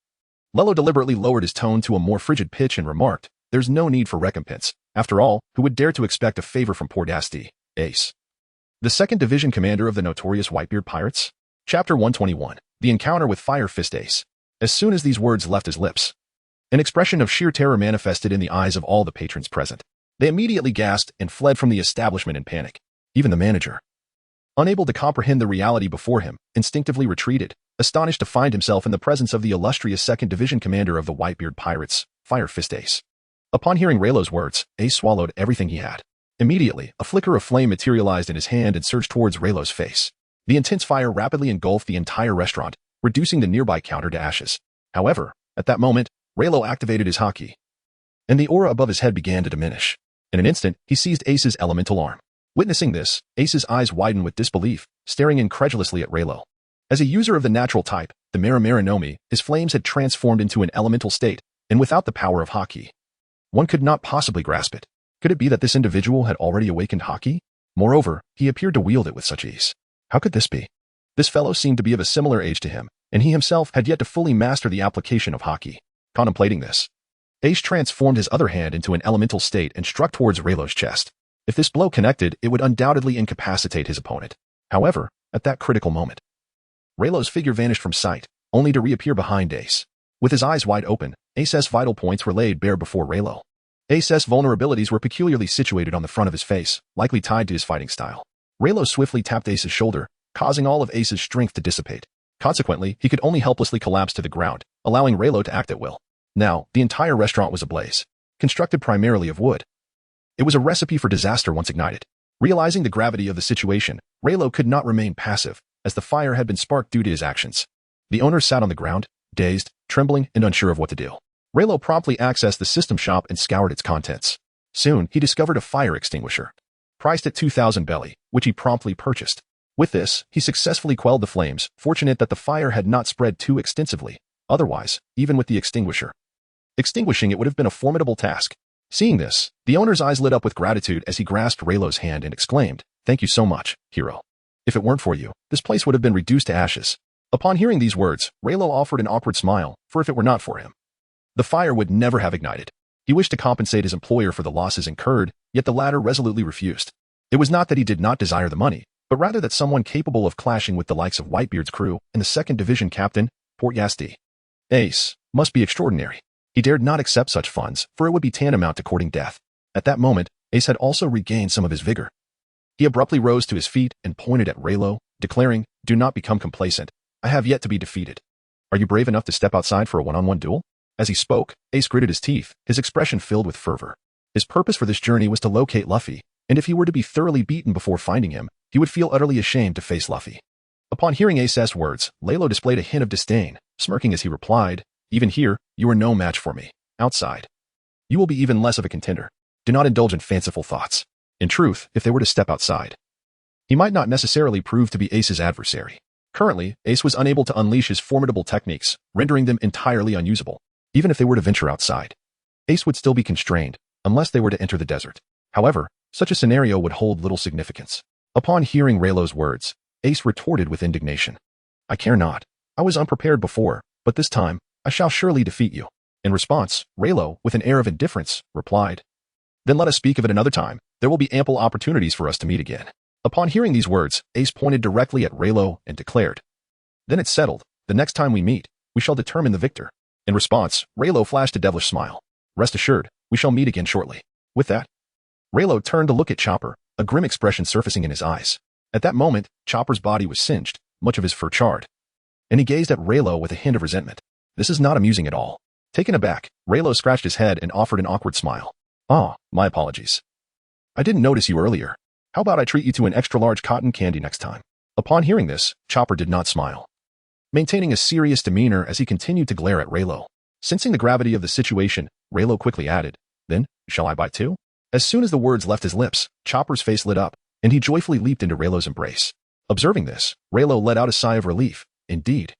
Leilo deliberately lowered his tone to a more frigid pitch and remarked, "There's no need for recompense. After all, who would dare to expect a favor from poor Dusty, Ace, the 2nd Division commander of the notorious Whitebeard Pirates?" Chapter 121, The Encounter with Fire Fist Ace. As soon as these words left his lips, an expression of sheer terror manifested in the eyes of all the patrons present. They immediately gasped and fled from the establishment in panic. Even the manager, unable to comprehend the reality before him, instinctively retreated, astonished to find himself in the presence of the illustrious 2nd Division commander of the Whitebeard Pirates, Fire Fist Ace. Upon hearing Raylo's words, Ace swallowed everything he had. Immediately, a flicker of flame materialized in his hand and surged towards Raylo's face. The intense fire rapidly engulfed the entire restaurant, reducing the nearby counter to ashes. However, at that moment, Raylo activated his haki, and the aura above his head began to diminish. In an instant, he seized Ace's elemental arm. Witnessing this, Ace's eyes widened with disbelief, staring incredulously at Raylo. As a user of the natural type, the Maranomi, his flames had transformed into an elemental state, and without the power of haki, one could not possibly grasp it. Could it be that this individual had already awakened haki? Moreover, he appeared to wield it with such ease. How could this be? This fellow seemed to be of a similar age to him, and he himself had yet to fully master the application of haki. Contemplating this, Ace transformed his other hand into an elemental state and struck towards Raylo's chest. If this blow connected, it would undoubtedly incapacitate his opponent. However, at that critical moment, Raylo's figure vanished from sight, only to reappear behind Ace. With his eyes wide open, Ace's vital points were laid bare before Raylo. Ace's vulnerabilities were peculiarly situated on the front of his face, likely tied to his fighting style. Raylo swiftly tapped Ace's shoulder, causing all of Ace's strength to dissipate. Consequently, he could only helplessly collapse to the ground, allowing Raylo to act at will. Now, the entire restaurant was ablaze, constructed primarily of wood. It was a recipe for disaster once ignited. Realizing the gravity of the situation, Raylo could not remain passive, as the fire had been sparked due to his actions. The owner sat on the ground, dazed, trembling, and unsure of what to do. Leilo promptly accessed the system shop and scoured its contents. Soon, he discovered a fire extinguisher, priced at 2,000 belly, which he promptly purchased. With this, he successfully quelled the flames, fortunate that the fire had not spread too extensively. Otherwise, even with the extinguisher, extinguishing it would have been a formidable task. Seeing this, the owner's eyes lit up with gratitude as he grasped Leilo's hand and exclaimed, "Thank you so much, hero. If it weren't for you, this place would have been reduced to ashes." Upon hearing these words, Leilo offered an awkward smile, for if it were not for him, the fire would never have ignited. He wished to compensate his employer for the losses incurred, yet the latter resolutely refused. It was not that he did not desire the money, but rather that someone capable of clashing with the likes of Whitebeard's crew and the 2nd Division Captain, Port Yasti, Ace, must be extraordinary. He dared not accept such funds, for it would be tantamount to courting death. At that moment, Ace had also regained some of his vigor. He abruptly rose to his feet and pointed at Leilo, declaring, "Do not become complacent. I have yet to be defeated. Are you brave enough to step outside for a one-on-one duel?" As he spoke, Ace gritted his teeth, his expression filled with fervor. His purpose for this journey was to locate Luffy, and if he were to be thoroughly beaten before finding him, he would feel utterly ashamed to face Luffy. Upon hearing Ace's words, Leilo displayed a hint of disdain, smirking as he replied, "Even here, you are no match for me. Outside, you will be even less of a contender. Do not indulge in fanciful thoughts." In truth, if they were to step outside, he might not necessarily prove to be Ace's adversary. Currently, Ace was unable to unleash his formidable techniques, rendering them entirely unusable. Even if they were to venture outside, Ace would still be constrained, unless they were to enter the desert. However, such a scenario would hold little significance. Upon hearing Leilo's words, Ace retorted with indignation, "I care not. I was unprepared before, but this time, I shall surely defeat you." In response, Leilo, with an air of indifference, replied, "Then let us speak of it another time. There will be ample opportunities for us to meet again." Upon hearing these words, Ace pointed directly at Leilo and declared, "Then it's settled. The next time we meet, we shall determine the victor." In response, Leilo flashed a devilish smile. "Rest assured, we shall meet again shortly." With that, Leilo turned to look at Chopper, a grim expression surfacing in his eyes. At that moment, Chopper's body was singed, much of his fur charred, and he gazed at Leilo with a hint of resentment. This is not amusing at all. Taken aback, Leilo scratched his head and offered an awkward smile. "Ah, my apologies. I didn't notice you earlier. How about I treat you to an extra-large cotton candy next time?" Upon hearing this, Chopper did not smile, maintaining a serious demeanor as he continued to glare at Leilo. Sensing the gravity of the situation, Leilo quickly added, "Then, shall I bite too?" As soon as the words left his lips, Chopper's face lit up, and he joyfully leaped into Leilo's embrace. Observing this, Leilo let out a sigh of relief. Indeed,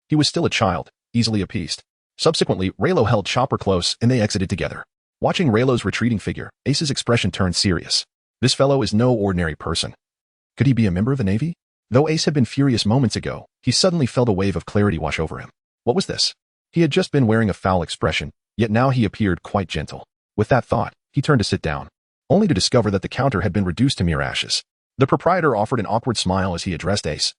he was still a child, easily appeased. Subsequently, Leilo held Chopper close and they exited together. Watching Leilo's retreating figure, Ace's expression turned serious. This fellow is no ordinary person. Could he be a member of the Navy? Though Ace had been furious moments ago, he suddenly felt a wave of clarity wash over him. What was this? He had just been wearing a foul expression, yet now he appeared quite gentle. With that thought, he turned to sit down, only to discover that the counter had been reduced to mere ashes. The proprietor offered an awkward smile as he addressed Ace.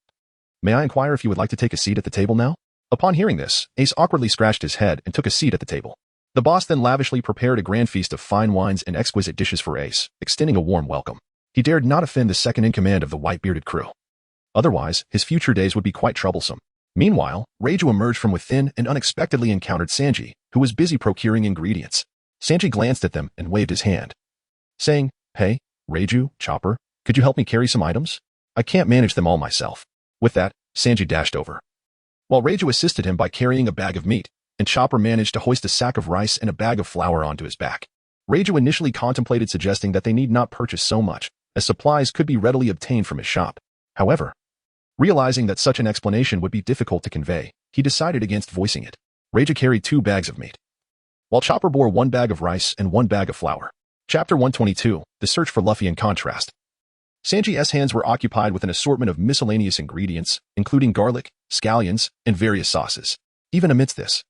"May I inquire if you would like to take a seat at the table now?" Upon hearing this, Ace awkwardly scratched his head and took a seat at the table. The boss then lavishly prepared a grand feast of fine wines and exquisite dishes for Ace, extending a warm welcome. He dared not offend the second-in-command of the white-bearded crew. Otherwise, his future days would be quite troublesome. Meanwhile, Reiju emerged from within and unexpectedly encountered Sanji, who was busy procuring ingredients. Sanji glanced at them and waved his hand, saying, "Hey, Reiju, Chopper, could you help me carry some items? I can't manage them all myself." With that, Sanji dashed over, while Reiju assisted him by carrying a bag of meat, and Chopper managed to hoist a sack of rice and a bag of flour onto his back. Reiju initially contemplated suggesting that they need not purchase so much, as supplies could be readily obtained from his shop. However, realizing that such an explanation would be difficult to convey, he decided against voicing it. Reiju carried 2 bags of meat, while Chopper bore 1 bag of rice and 1 bag of flour. Chapter 122, The Search for Luffy in Contrast. Sanji's hands were occupied with an assortment of miscellaneous ingredients, including garlic, scallions, and various sauces. Even amidst this,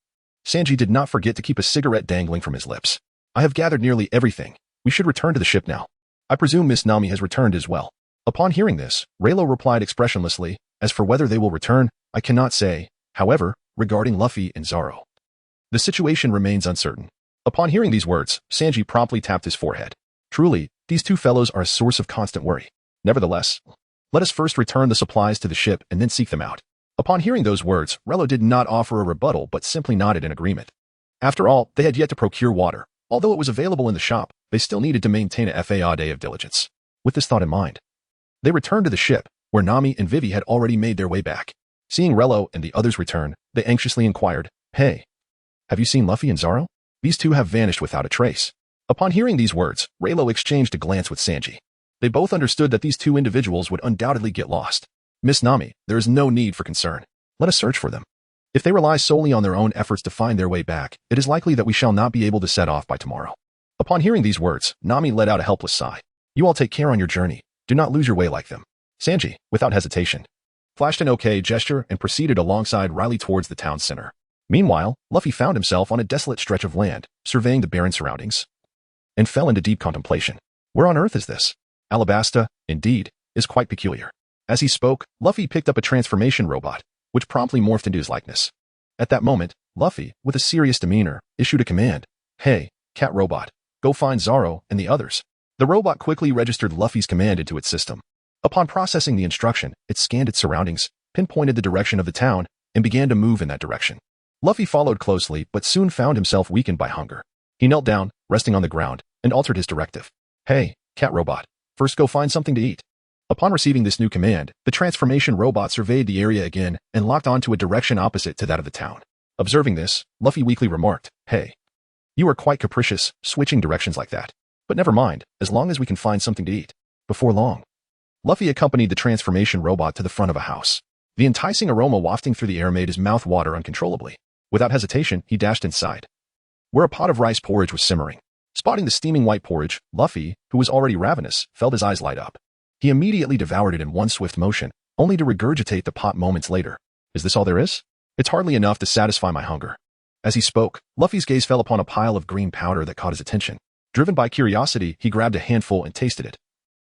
Sanji did not forget to keep a cigarette dangling from his lips. "I have gathered nearly everything. We should return to the ship now. I presume Miss Nami has returned as well." Upon hearing this, Leilo replied expressionlessly, "As for whether they will return, I cannot say. However, regarding Luffy and Zoro, the situation remains uncertain." Upon hearing these words, Sanji promptly tapped his forehead. Truly, these 2 fellows are a source of constant worry. Nevertheless, let us first return the supplies to the ship and then seek them out. Upon hearing those words, Leilo did not offer a rebuttal but simply nodded in agreement. After all, they had yet to procure water. Although it was available in the shop, they still needed to maintain a FAA day of diligence. With this thought in mind, they returned to the ship, where Nami and Vivi had already made their way back. Seeing Relo and the others return, they anxiously inquired, "Hey, have you seen Luffy and Zoro? These two have vanished without a trace." Upon hearing these words, Relo exchanged a glance with Sanji. They both understood that these two individuals would undoubtedly get lost. "Miss Nami, there is no need for concern. Let us search for them. If they rely solely on their own efforts to find their way back, it is likely that we shall not be able to set off by tomorrow." Upon hearing these words, Nami let out a helpless sigh. "You all take care on your journey. Do not lose your way like them." Sanji, without hesitation, flashed an okay gesture and proceeded alongside Riley towards the town center. Meanwhile, Luffy found himself on a desolate stretch of land, surveying the barren surroundings, and fell into deep contemplation. Where on earth is this? Alabasta, indeed, is quite peculiar. As he spoke, Luffy picked up a transformation robot, which promptly morphed into his likeness. At that moment, Luffy, with a serious demeanor, issued a command. "Hey, cat robot, go find Zoro and the others." The robot quickly registered Luffy's command into its system. Upon processing the instruction, it scanned its surroundings, pinpointed the direction of the town, and began to move in that direction. Luffy followed closely, but soon found himself weakened by hunger. He knelt down, resting on the ground, and altered his directive. "Hey, cat robot, first go find something to eat." Upon receiving this new command, the transformation robot surveyed the area again and locked onto a direction opposite to that of the town. Observing this, Luffy weakly remarked, "Hey, you are quite capricious, switching directions like that. But never mind, as long as we can find something to eat." Before long, Luffy accompanied the transformation robot to the front of a house. The enticing aroma wafting through the air made his mouth water uncontrollably. Without hesitation, he dashed inside, where a pot of rice porridge was simmering. Spotting the steaming white porridge, Luffy, who was already ravenous, felt his eyes light up. He immediately devoured it in one swift motion, only to regurgitate the pot moments later. "Is this all there is? It's hardly enough to satisfy my hunger." As he spoke, Luffy's gaze fell upon a pile of green powder that caught his attention. Driven by curiosity, he grabbed a handful and tasted it,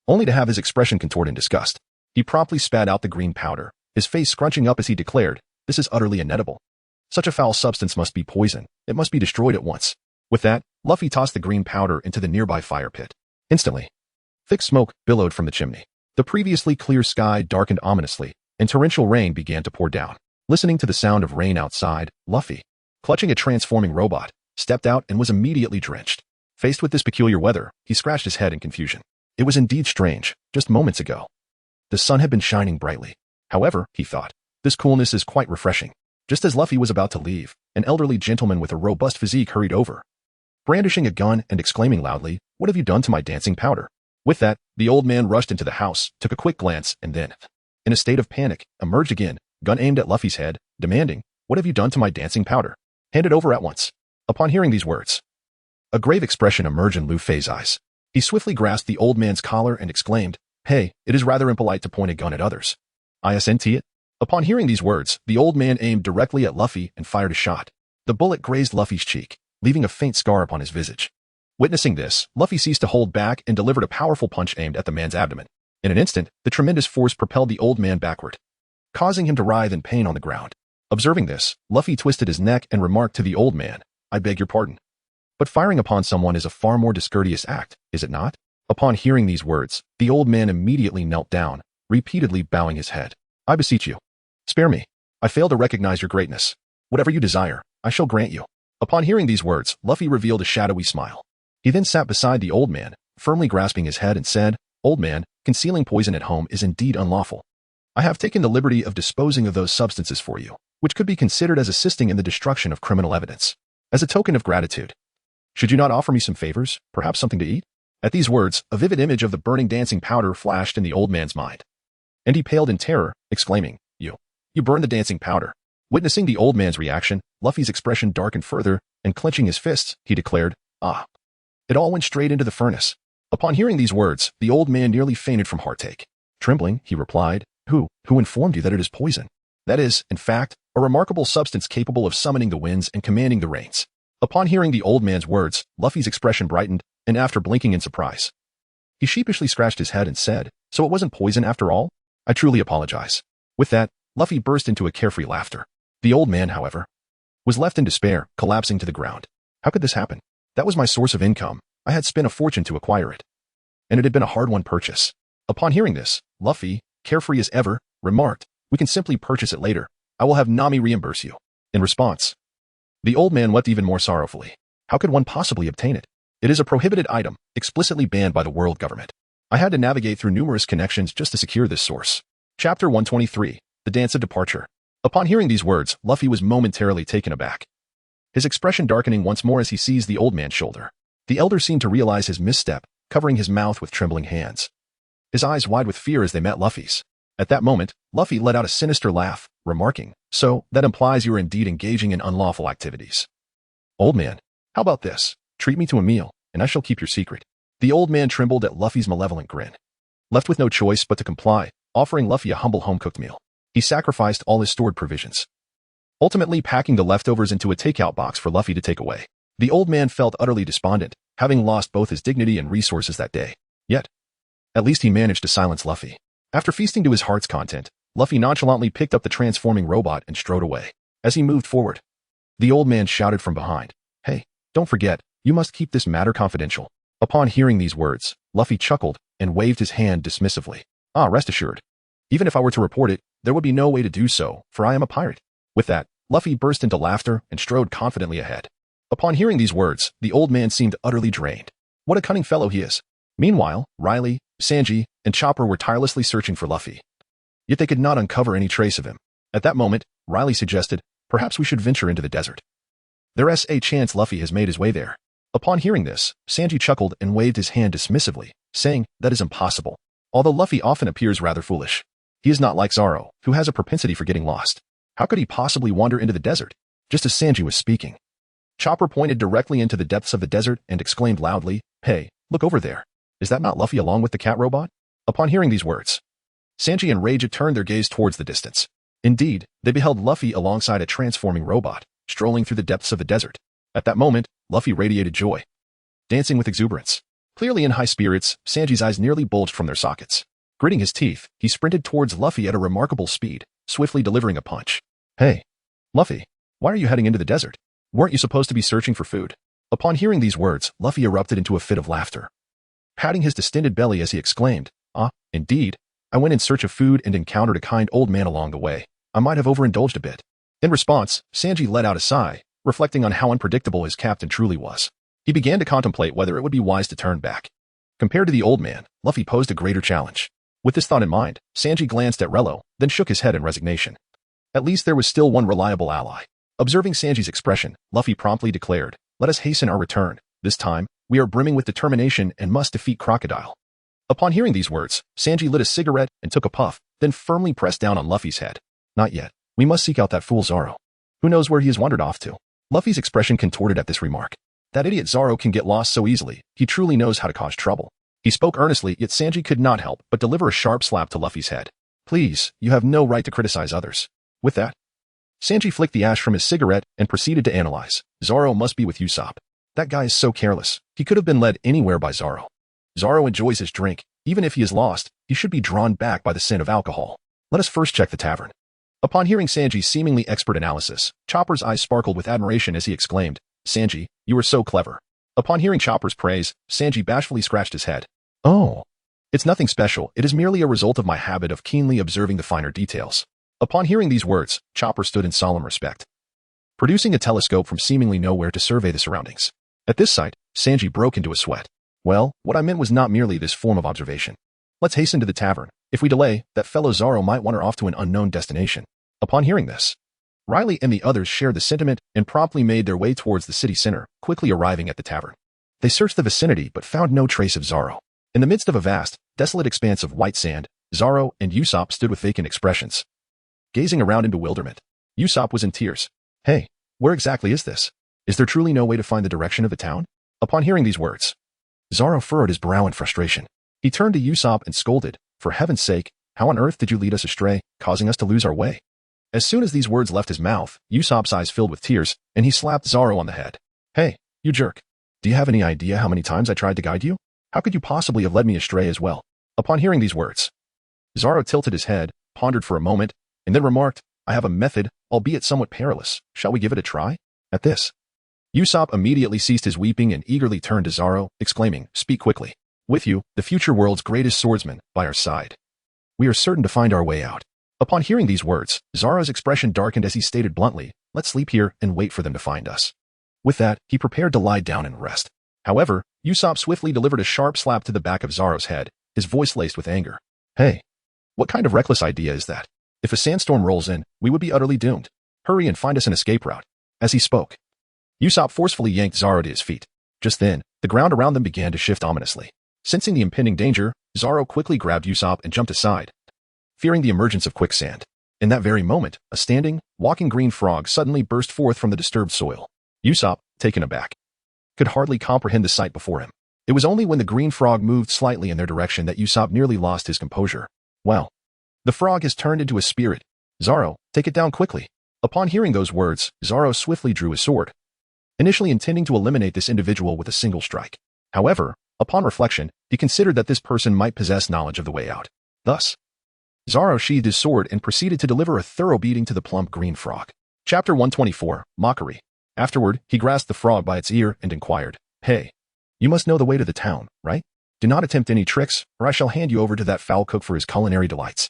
only to have his expression contort in disgust. He promptly spat out the green powder, his face scrunching up as he declared, "This is utterly inedible. Such a foul substance must be poison. It must be destroyed at once." With that, Luffy tossed the green powder into the nearby fire pit. Instantly, thick smoke billowed from the chimney. The previously clear sky darkened ominously, and torrential rain began to pour down. Listening to the sound of rain outside, Luffy, clutching a transforming robot, stepped out and was immediately drenched. Faced with this peculiar weather, he scratched his head in confusion. It was indeed strange. Just moments ago, the sun had been shining brightly. However, he thought, this coolness is quite refreshing. Just as Luffy was about to leave, an elderly gentleman with a robust physique hurried over, brandishing a gun and exclaiming loudly, "What have you done to my dancing powder?" With that, the old man rushed into the house, took a quick glance, and then, in a state of panic, emerged again, gun aimed at Luffy's head, demanding, "What have you done to my dancing powder? Hand it over at once." Upon hearing these words, a grave expression emerged in Luffy's eyes. He swiftly grasped the old man's collar and exclaimed, "Hey, it is rather impolite to point a gun at others. Isn't it?" Upon hearing these words, the old man aimed directly at Luffy and fired a shot. The bullet grazed Luffy's cheek, leaving a faint scar upon his visage. Witnessing this, Luffy ceased to hold back and delivered a powerful punch aimed at the man's abdomen. In an instant, the tremendous force propelled the old man backward, causing him to writhe in pain on the ground. Observing this, Luffy twisted his neck and remarked to the old man, "I beg your pardon. But firing upon someone is a far more discourteous act, is it not?" Upon hearing these words, the old man immediately knelt down, repeatedly bowing his head. "I beseech you, spare me. I fail to recognize your greatness. Whatever you desire, I shall grant you." Upon hearing these words, Luffy revealed a shadowy smile. He then sat beside the old man, firmly grasping his head and said, "Old man, concealing poison at home is indeed unlawful. I have taken the liberty of disposing of those substances for you, which could be considered as assisting in the destruction of criminal evidence. As a token of gratitude, should you not offer me some favors, perhaps something to eat?" At these words, a vivid image of the burning dancing powder flashed in the old man's mind, and he paled in terror, exclaiming, You burned the dancing powder." Witnessing the old man's reaction, Luffy's expression darkened further, and clenching his fists, he declared, "Ah." It all went straight into the furnace. Upon hearing these words, the old man nearly fainted from heartache. Trembling, he replied, Who informed you that it is poison? That is, in fact, a remarkable substance capable of summoning the winds and commanding the rains." Upon hearing the old man's words, Luffy's expression brightened, and after blinking in surprise, he sheepishly scratched his head and said, "So it wasn't poison after all? I truly apologize." With that, Luffy burst into a carefree laughter. The old man, however, was left in despair, collapsing to the ground. "How could this happen? That was my source of income. I had spent a fortune to acquire it, and it had been a hard-won purchase." Upon hearing this, Luffy, carefree as ever, remarked, "We can simply purchase it later. I will have Nami reimburse you." In response, the old man wept even more sorrowfully. "How could one possibly obtain it? It is a prohibited item, explicitly banned by the world government. I had to navigate through numerous connections just to secure this source." Chapter 123, The Dance of Departure. Upon hearing these words, Luffy was momentarily taken aback, his expression darkening once more as he seized the old man's shoulder. The elder seemed to realize his misstep, covering his mouth with trembling hands, his eyes wide with fear as they met Luffy's. At that moment, Luffy let out a sinister laugh, remarking, "So, that implies you are indeed engaging in unlawful activities. Old man, how about this? Treat me to a meal, and I shall keep your secret." The old man trembled at Luffy's malevolent grin, left with no choice but to comply, offering Luffy a humble home-cooked meal. He sacrificed all his stored provisions, ultimately packing the leftovers into a takeout box for Luffy to take away. The old man felt utterly despondent, having lost both his dignity and resources that day. Yet, at least he managed to silence Luffy. After feasting to his heart's content, Luffy nonchalantly picked up the transforming robot and strode away. As he moved forward, the old man shouted from behind, "Hey, don't forget, you must keep this matter confidential." Upon hearing these words, Luffy chuckled and waved his hand dismissively. Rest assured. Even if I were to report it, there would be no way to do so, for I am a pirate." With that, Luffy burst into laughter and strode confidently ahead. Upon hearing these words, the old man seemed utterly drained. What a cunning fellow he is. Meanwhile, Riley, Sanji, and Chopper were tirelessly searching for Luffy. Yet they could not uncover any trace of him. At that moment, Riley suggested, "Perhaps we should venture into the desert. There's a chance Luffy has made his way there." Upon hearing this, Sanji chuckled and waved his hand dismissively, saying, "That is impossible." Although Luffy often appears rather foolish, he is not like Zoro, who has a propensity for getting lost. How could he possibly wander into the desert? Just as Sanji was speaking, Chopper pointed directly into the depths of the desert and exclaimed loudly, "Hey, look over there. Is that not Luffy along with the cat robot?" Upon hearing these words, Sanji and Rage turned their gaze towards the distance. Indeed, they beheld Luffy alongside a transforming robot, strolling through the depths of the desert. At that moment, Luffy radiated joy, dancing with exuberance. Clearly in high spirits, Sanji's eyes nearly bulged from their sockets. Gritting his teeth, he sprinted towards Luffy at a remarkable speed, swiftly delivering a punch. "Hey, Luffy, why are you heading into the desert? Weren't you supposed to be searching for food?" Upon hearing these words, Luffy erupted into a fit of laughter, patting his distended belly as he exclaimed, Indeed, I went in search of food and encountered a kind old man along the way. I might have overindulged a bit." In response, Sanji let out a sigh, reflecting on how unpredictable his captain truly was. He began to contemplate whether it would be wise to turn back. Compared to the old man, Luffy posed a greater challenge. With this thought in mind, Sanji glanced at Relo, then shook his head in resignation. At least there was still one reliable ally. Observing Sanji's expression, Luffy promptly declared, "Let us hasten our return. This time, we are brimming with determination and must defeat Crocodile." Upon hearing these words, Sanji lit a cigarette and took a puff, then firmly pressed down on Luffy's head. "Not yet. We must seek out that fool Zoro. Who knows where he has wandered off to?" Luffy's expression contorted at this remark. That idiot Zoro can get lost so easily. He truly knows how to cause trouble. He spoke earnestly, yet Sanji could not help but deliver a sharp slap to Luffy's head. "Please, you have no right to criticize others." With that, Sanji flicked the ash from his cigarette and proceeded to analyze. "Zoro must be with Usopp. That guy is so careless. He could have been led anywhere by Zoro. Zoro enjoys his drink. Even if he is lost, he should be drawn back by the scent of alcohol. Let us first check the tavern." Upon hearing Sanji's seemingly expert analysis, Chopper's eyes sparkled with admiration as he exclaimed, "Sanji, you are so clever." Upon hearing Chopper's praise, Sanji bashfully scratched his head. "Oh, it's nothing special. It is merely a result of my habit of keenly observing the finer details." Upon hearing these words, Chopper stood in solemn respect, producing a telescope from seemingly nowhere to survey the surroundings. At this sight, Sanji broke into a sweat. "Well, what I meant was not merely this form of observation. Let's hasten to the tavern. If we delay, that fellow Zoro might wander off to an unknown destination." Upon hearing this, Riley and the others shared the sentiment and promptly made their way towards the city center, quickly arriving at the tavern. They searched the vicinity but found no trace of Zoro. In the midst of a vast, desolate expanse of white sand, Zoro and Usopp stood with vacant expressions, gazing around in bewilderment. Usopp was in tears. "Hey, where exactly is this? Is there truly no way to find the direction of the town?" Upon hearing these words, Zoro furrowed his brow in frustration. He turned to Usopp and scolded, "For heaven's sake, how on earth did you lead us astray, causing us to lose our way?" As soon as these words left his mouth, Usopp's eyes filled with tears, and he slapped Zoro on the head. "Hey, you jerk. Do you have any idea how many times I tried to guide you? How could you possibly have led me astray as well?" Upon hearing these words, Zoro tilted his head, pondered for a moment, and then remarked, "I have a method, albeit somewhat perilous. Shall we give it a try?" At this, Usopp immediately ceased his weeping and eagerly turned to Zoro, exclaiming, "Speak quickly. With you, the future world's greatest swordsman, by our side, we are certain to find our way out." Upon hearing these words, Zoro's expression darkened as he stated bluntly, "Let's sleep here and wait for them to find us." With that, he prepared to lie down and rest. However, Usopp swiftly delivered a sharp slap to the back of Zoro's head, his voice laced with anger. "Hey, What kind of reckless idea is that? If a sandstorm rolls in, we would be utterly doomed. Hurry and find us an escape route. As he spoke, Usopp forcefully yanked Zoro to his feet. Just then, the ground around them began to shift ominously. Sensing the impending danger, Zoro quickly grabbed Usopp and jumped aside, fearing the emergence of quicksand. In that very moment, a standing, walking green frog suddenly burst forth from the disturbed soil. Usopp, taken aback, could hardly comprehend the sight before him. It was only when the green frog moved slightly in their direction that Usopp nearly lost his composure. Well, the frog has turned into a spirit. Zoro, take it down quickly. Upon hearing those words, Zoro swiftly drew his sword, initially intending to eliminate this individual with a single strike. However, upon reflection, he considered that this person might possess knowledge of the way out. Thus, Zoro sheathed his sword and proceeded to deliver a thorough beating to the plump green frog. Chapter 124, Mockery. Afterward, he grasped the frog by its ear and inquired, "Hey, you must know the way to the town, right? Do not attempt any tricks, or I shall hand you over to that foul cook for his culinary delights."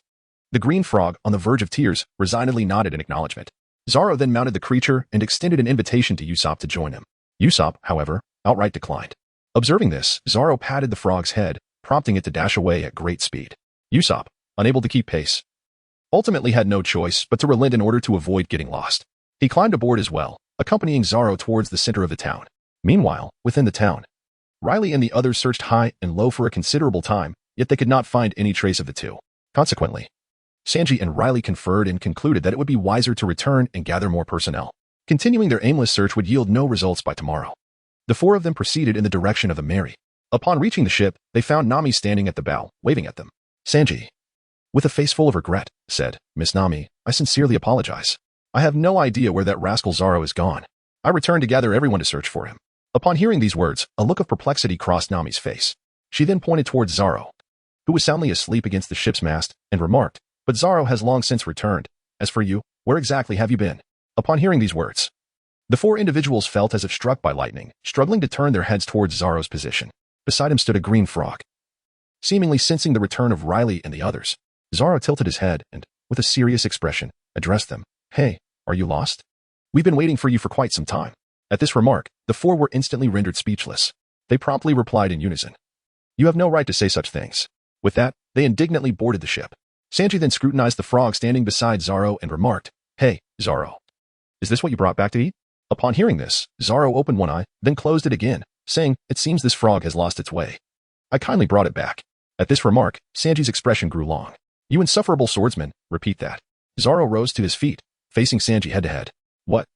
The green frog, on the verge of tears, resignedly nodded in acknowledgement. Zoro then mounted the creature and extended an invitation to Usopp to join him. Usopp, however, outright declined. Observing this, Zoro patted the frog's head, prompting it to dash away at great speed. Usopp, unable to keep pace, ultimately had no choice but to relent in order to avoid getting lost. He climbed aboard as well, accompanying Zoro towards the center of the town. Meanwhile, within the town, Riley and the others searched high and low for a considerable time, yet they could not find any trace of the two. Consequently, Sanji and Riley conferred and concluded that it would be wiser to return and gather more personnel. Continuing their aimless search would yield no results by tomorrow. The four of them proceeded in the direction of the Mary. Upon reaching the ship, they found Nami standing at the bow, waving at them. Sanji, with a face full of regret, said, "Miss Nami, I sincerely apologize. I have no idea where that rascal Zoro is gone. I returned to gather everyone to search for him." Upon hearing these words, a look of perplexity crossed Nami's face. She then pointed towards Zoro, who was soundly asleep against the ship's mast, and remarked, "But Zoro has long since returned. As for you, where exactly have you been?" Upon hearing these words, the four individuals felt as if struck by lightning, struggling to turn their heads towards Zoro's position. Beside him stood a green frog. Seemingly sensing the return of Riley and the others, Zoro tilted his head and, with a serious expression, addressed them. "Hey, are you lost? We've been waiting for you for quite some time." At this remark, the four were instantly rendered speechless. They promptly replied in unison, "You have no right to say such things." With that, they indignantly boarded the ship. Sanji then scrutinized the frog standing beside Zoro and remarked, "Hey, Zoro, is this what you brought back to eat?" Upon hearing this, Zoro opened one eye, then closed it again, saying, "It seems this frog has lost its way. I kindly brought it back." At this remark, Sanji's expression grew long. "You insufferable swordsman, repeat that." Zoro rose to his feet, facing Sanji head to head. "What?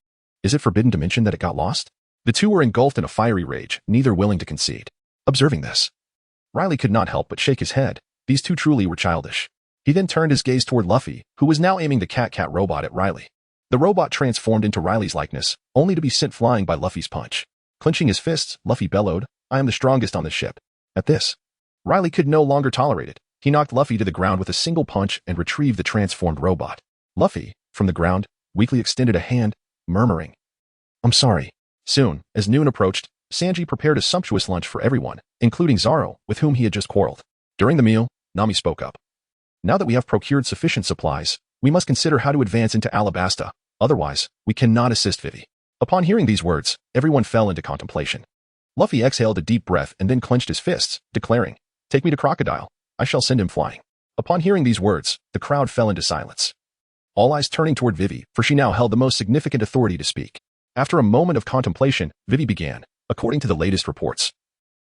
Is it forbidden to mention that it got lost?" The two were engulfed in a fiery rage, neither willing to concede. Observing this, Riley could not help but shake his head. These two truly were childish. He then turned his gaze toward Luffy, who was now aiming the cat-cat robot at Riley. The robot transformed into Riley's likeness, only to be sent flying by Luffy's punch. Clenching his fists, Luffy bellowed, "I am the strongest on the ship." At this, Riley could no longer tolerate it. He knocked Luffy to the ground with a single punch and retrieved the transformed robot. Luffy, from the ground, weakly extended a hand, murmuring, "I'm sorry." Soon, as noon approached, Sanji prepared a sumptuous lunch for everyone, including Zoro, with whom he had just quarreled. During the meal, Nami spoke up. "Now that we have procured sufficient supplies, we must consider how to advance into Alabasta. Otherwise, we cannot assist Vivi." Upon hearing these words, everyone fell into contemplation. Luffy exhaled a deep breath and then clenched his fists, declaring, "Take me to Crocodile. I shall send him flying." Upon hearing these words, the crowd fell into silence, all eyes turning toward Vivi, for she now held the most significant authority to speak. After a moment of contemplation, Vivi began. "According to the latest reports,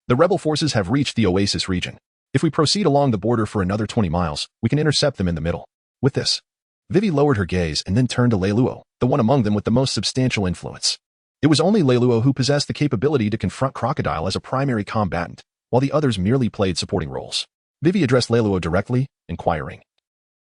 the rebel forces have reached the Oasis region. If we proceed along the border for another 20 miles, we can intercept them in the middle." With this, Vivi lowered her gaze and then turned to Leilo, the one among them with the most substantial influence. It was only Leilo who possessed the capability to confront Crocodile as a primary combatant, while the others merely played supporting roles. Vivi addressed Leilo directly, inquiring,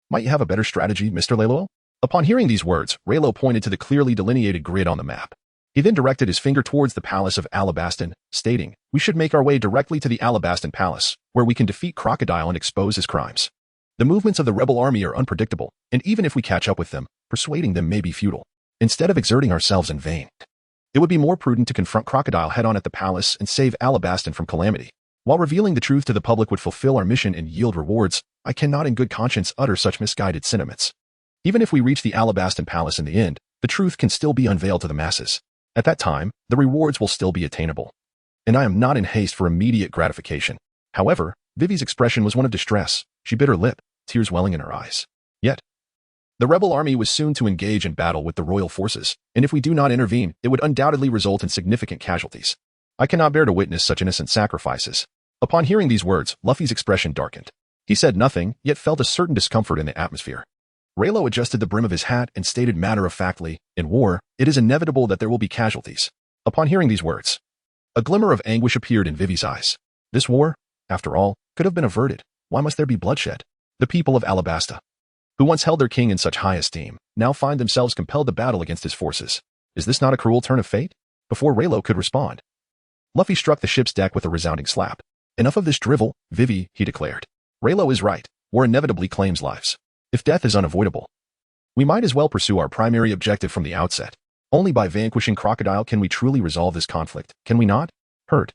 "Might you have a better strategy, Mr. Leilo?" Upon hearing these words, Leilo pointed to the clearly delineated grid on the map. He then directed his finger towards the palace of Alabasta, stating, "We should make our way directly to the Alabasta palace, where we can defeat Crocodile and expose his crimes. The movements of the rebel army are unpredictable, and even if we catch up with them, persuading them may be futile. Instead of exerting ourselves in vain, it would be more prudent to confront Crocodile head-on at the palace and save Alabasta from calamity. While revealing the truth to the public would fulfill our mission and yield rewards, I cannot in good conscience utter such misguided sentiments. Even if we reach the Alabasta palace in the end, the truth can still be unveiled to the masses. At that time, the rewards will still be attainable. And I am not in haste for immediate gratification." However, Vivi's expression was one of distress. She bit her lip, tears welling in her eyes. Yet, the rebel army was soon to engage in battle with the royal forces, and if we do not intervene, it would undoubtedly result in significant casualties. I cannot bear to witness such innocent sacrifices. Upon hearing these words, Luffy's expression darkened. He said nothing, yet felt a certain discomfort in the atmosphere. Leilo adjusted the brim of his hat and stated matter-of-factly, in war, it is inevitable that there will be casualties. Upon hearing these words, a glimmer of anguish appeared in Vivi's eyes. This war, after all, could have been averted. Why must there be bloodshed? The people of Alabasta, who once held their king in such high esteem, now find themselves compelled to battle against his forces. Is this not a cruel turn of fate? Before Leilo could respond, Luffy struck the ship's deck with a resounding slap. Enough of this drivel, Vivi, he declared. Leilo is right. War inevitably claims lives. If death is unavoidable, we might as well pursue our primary objective from the outset. Only by vanquishing Crocodile can we truly resolve this conflict, can we not? Hurt.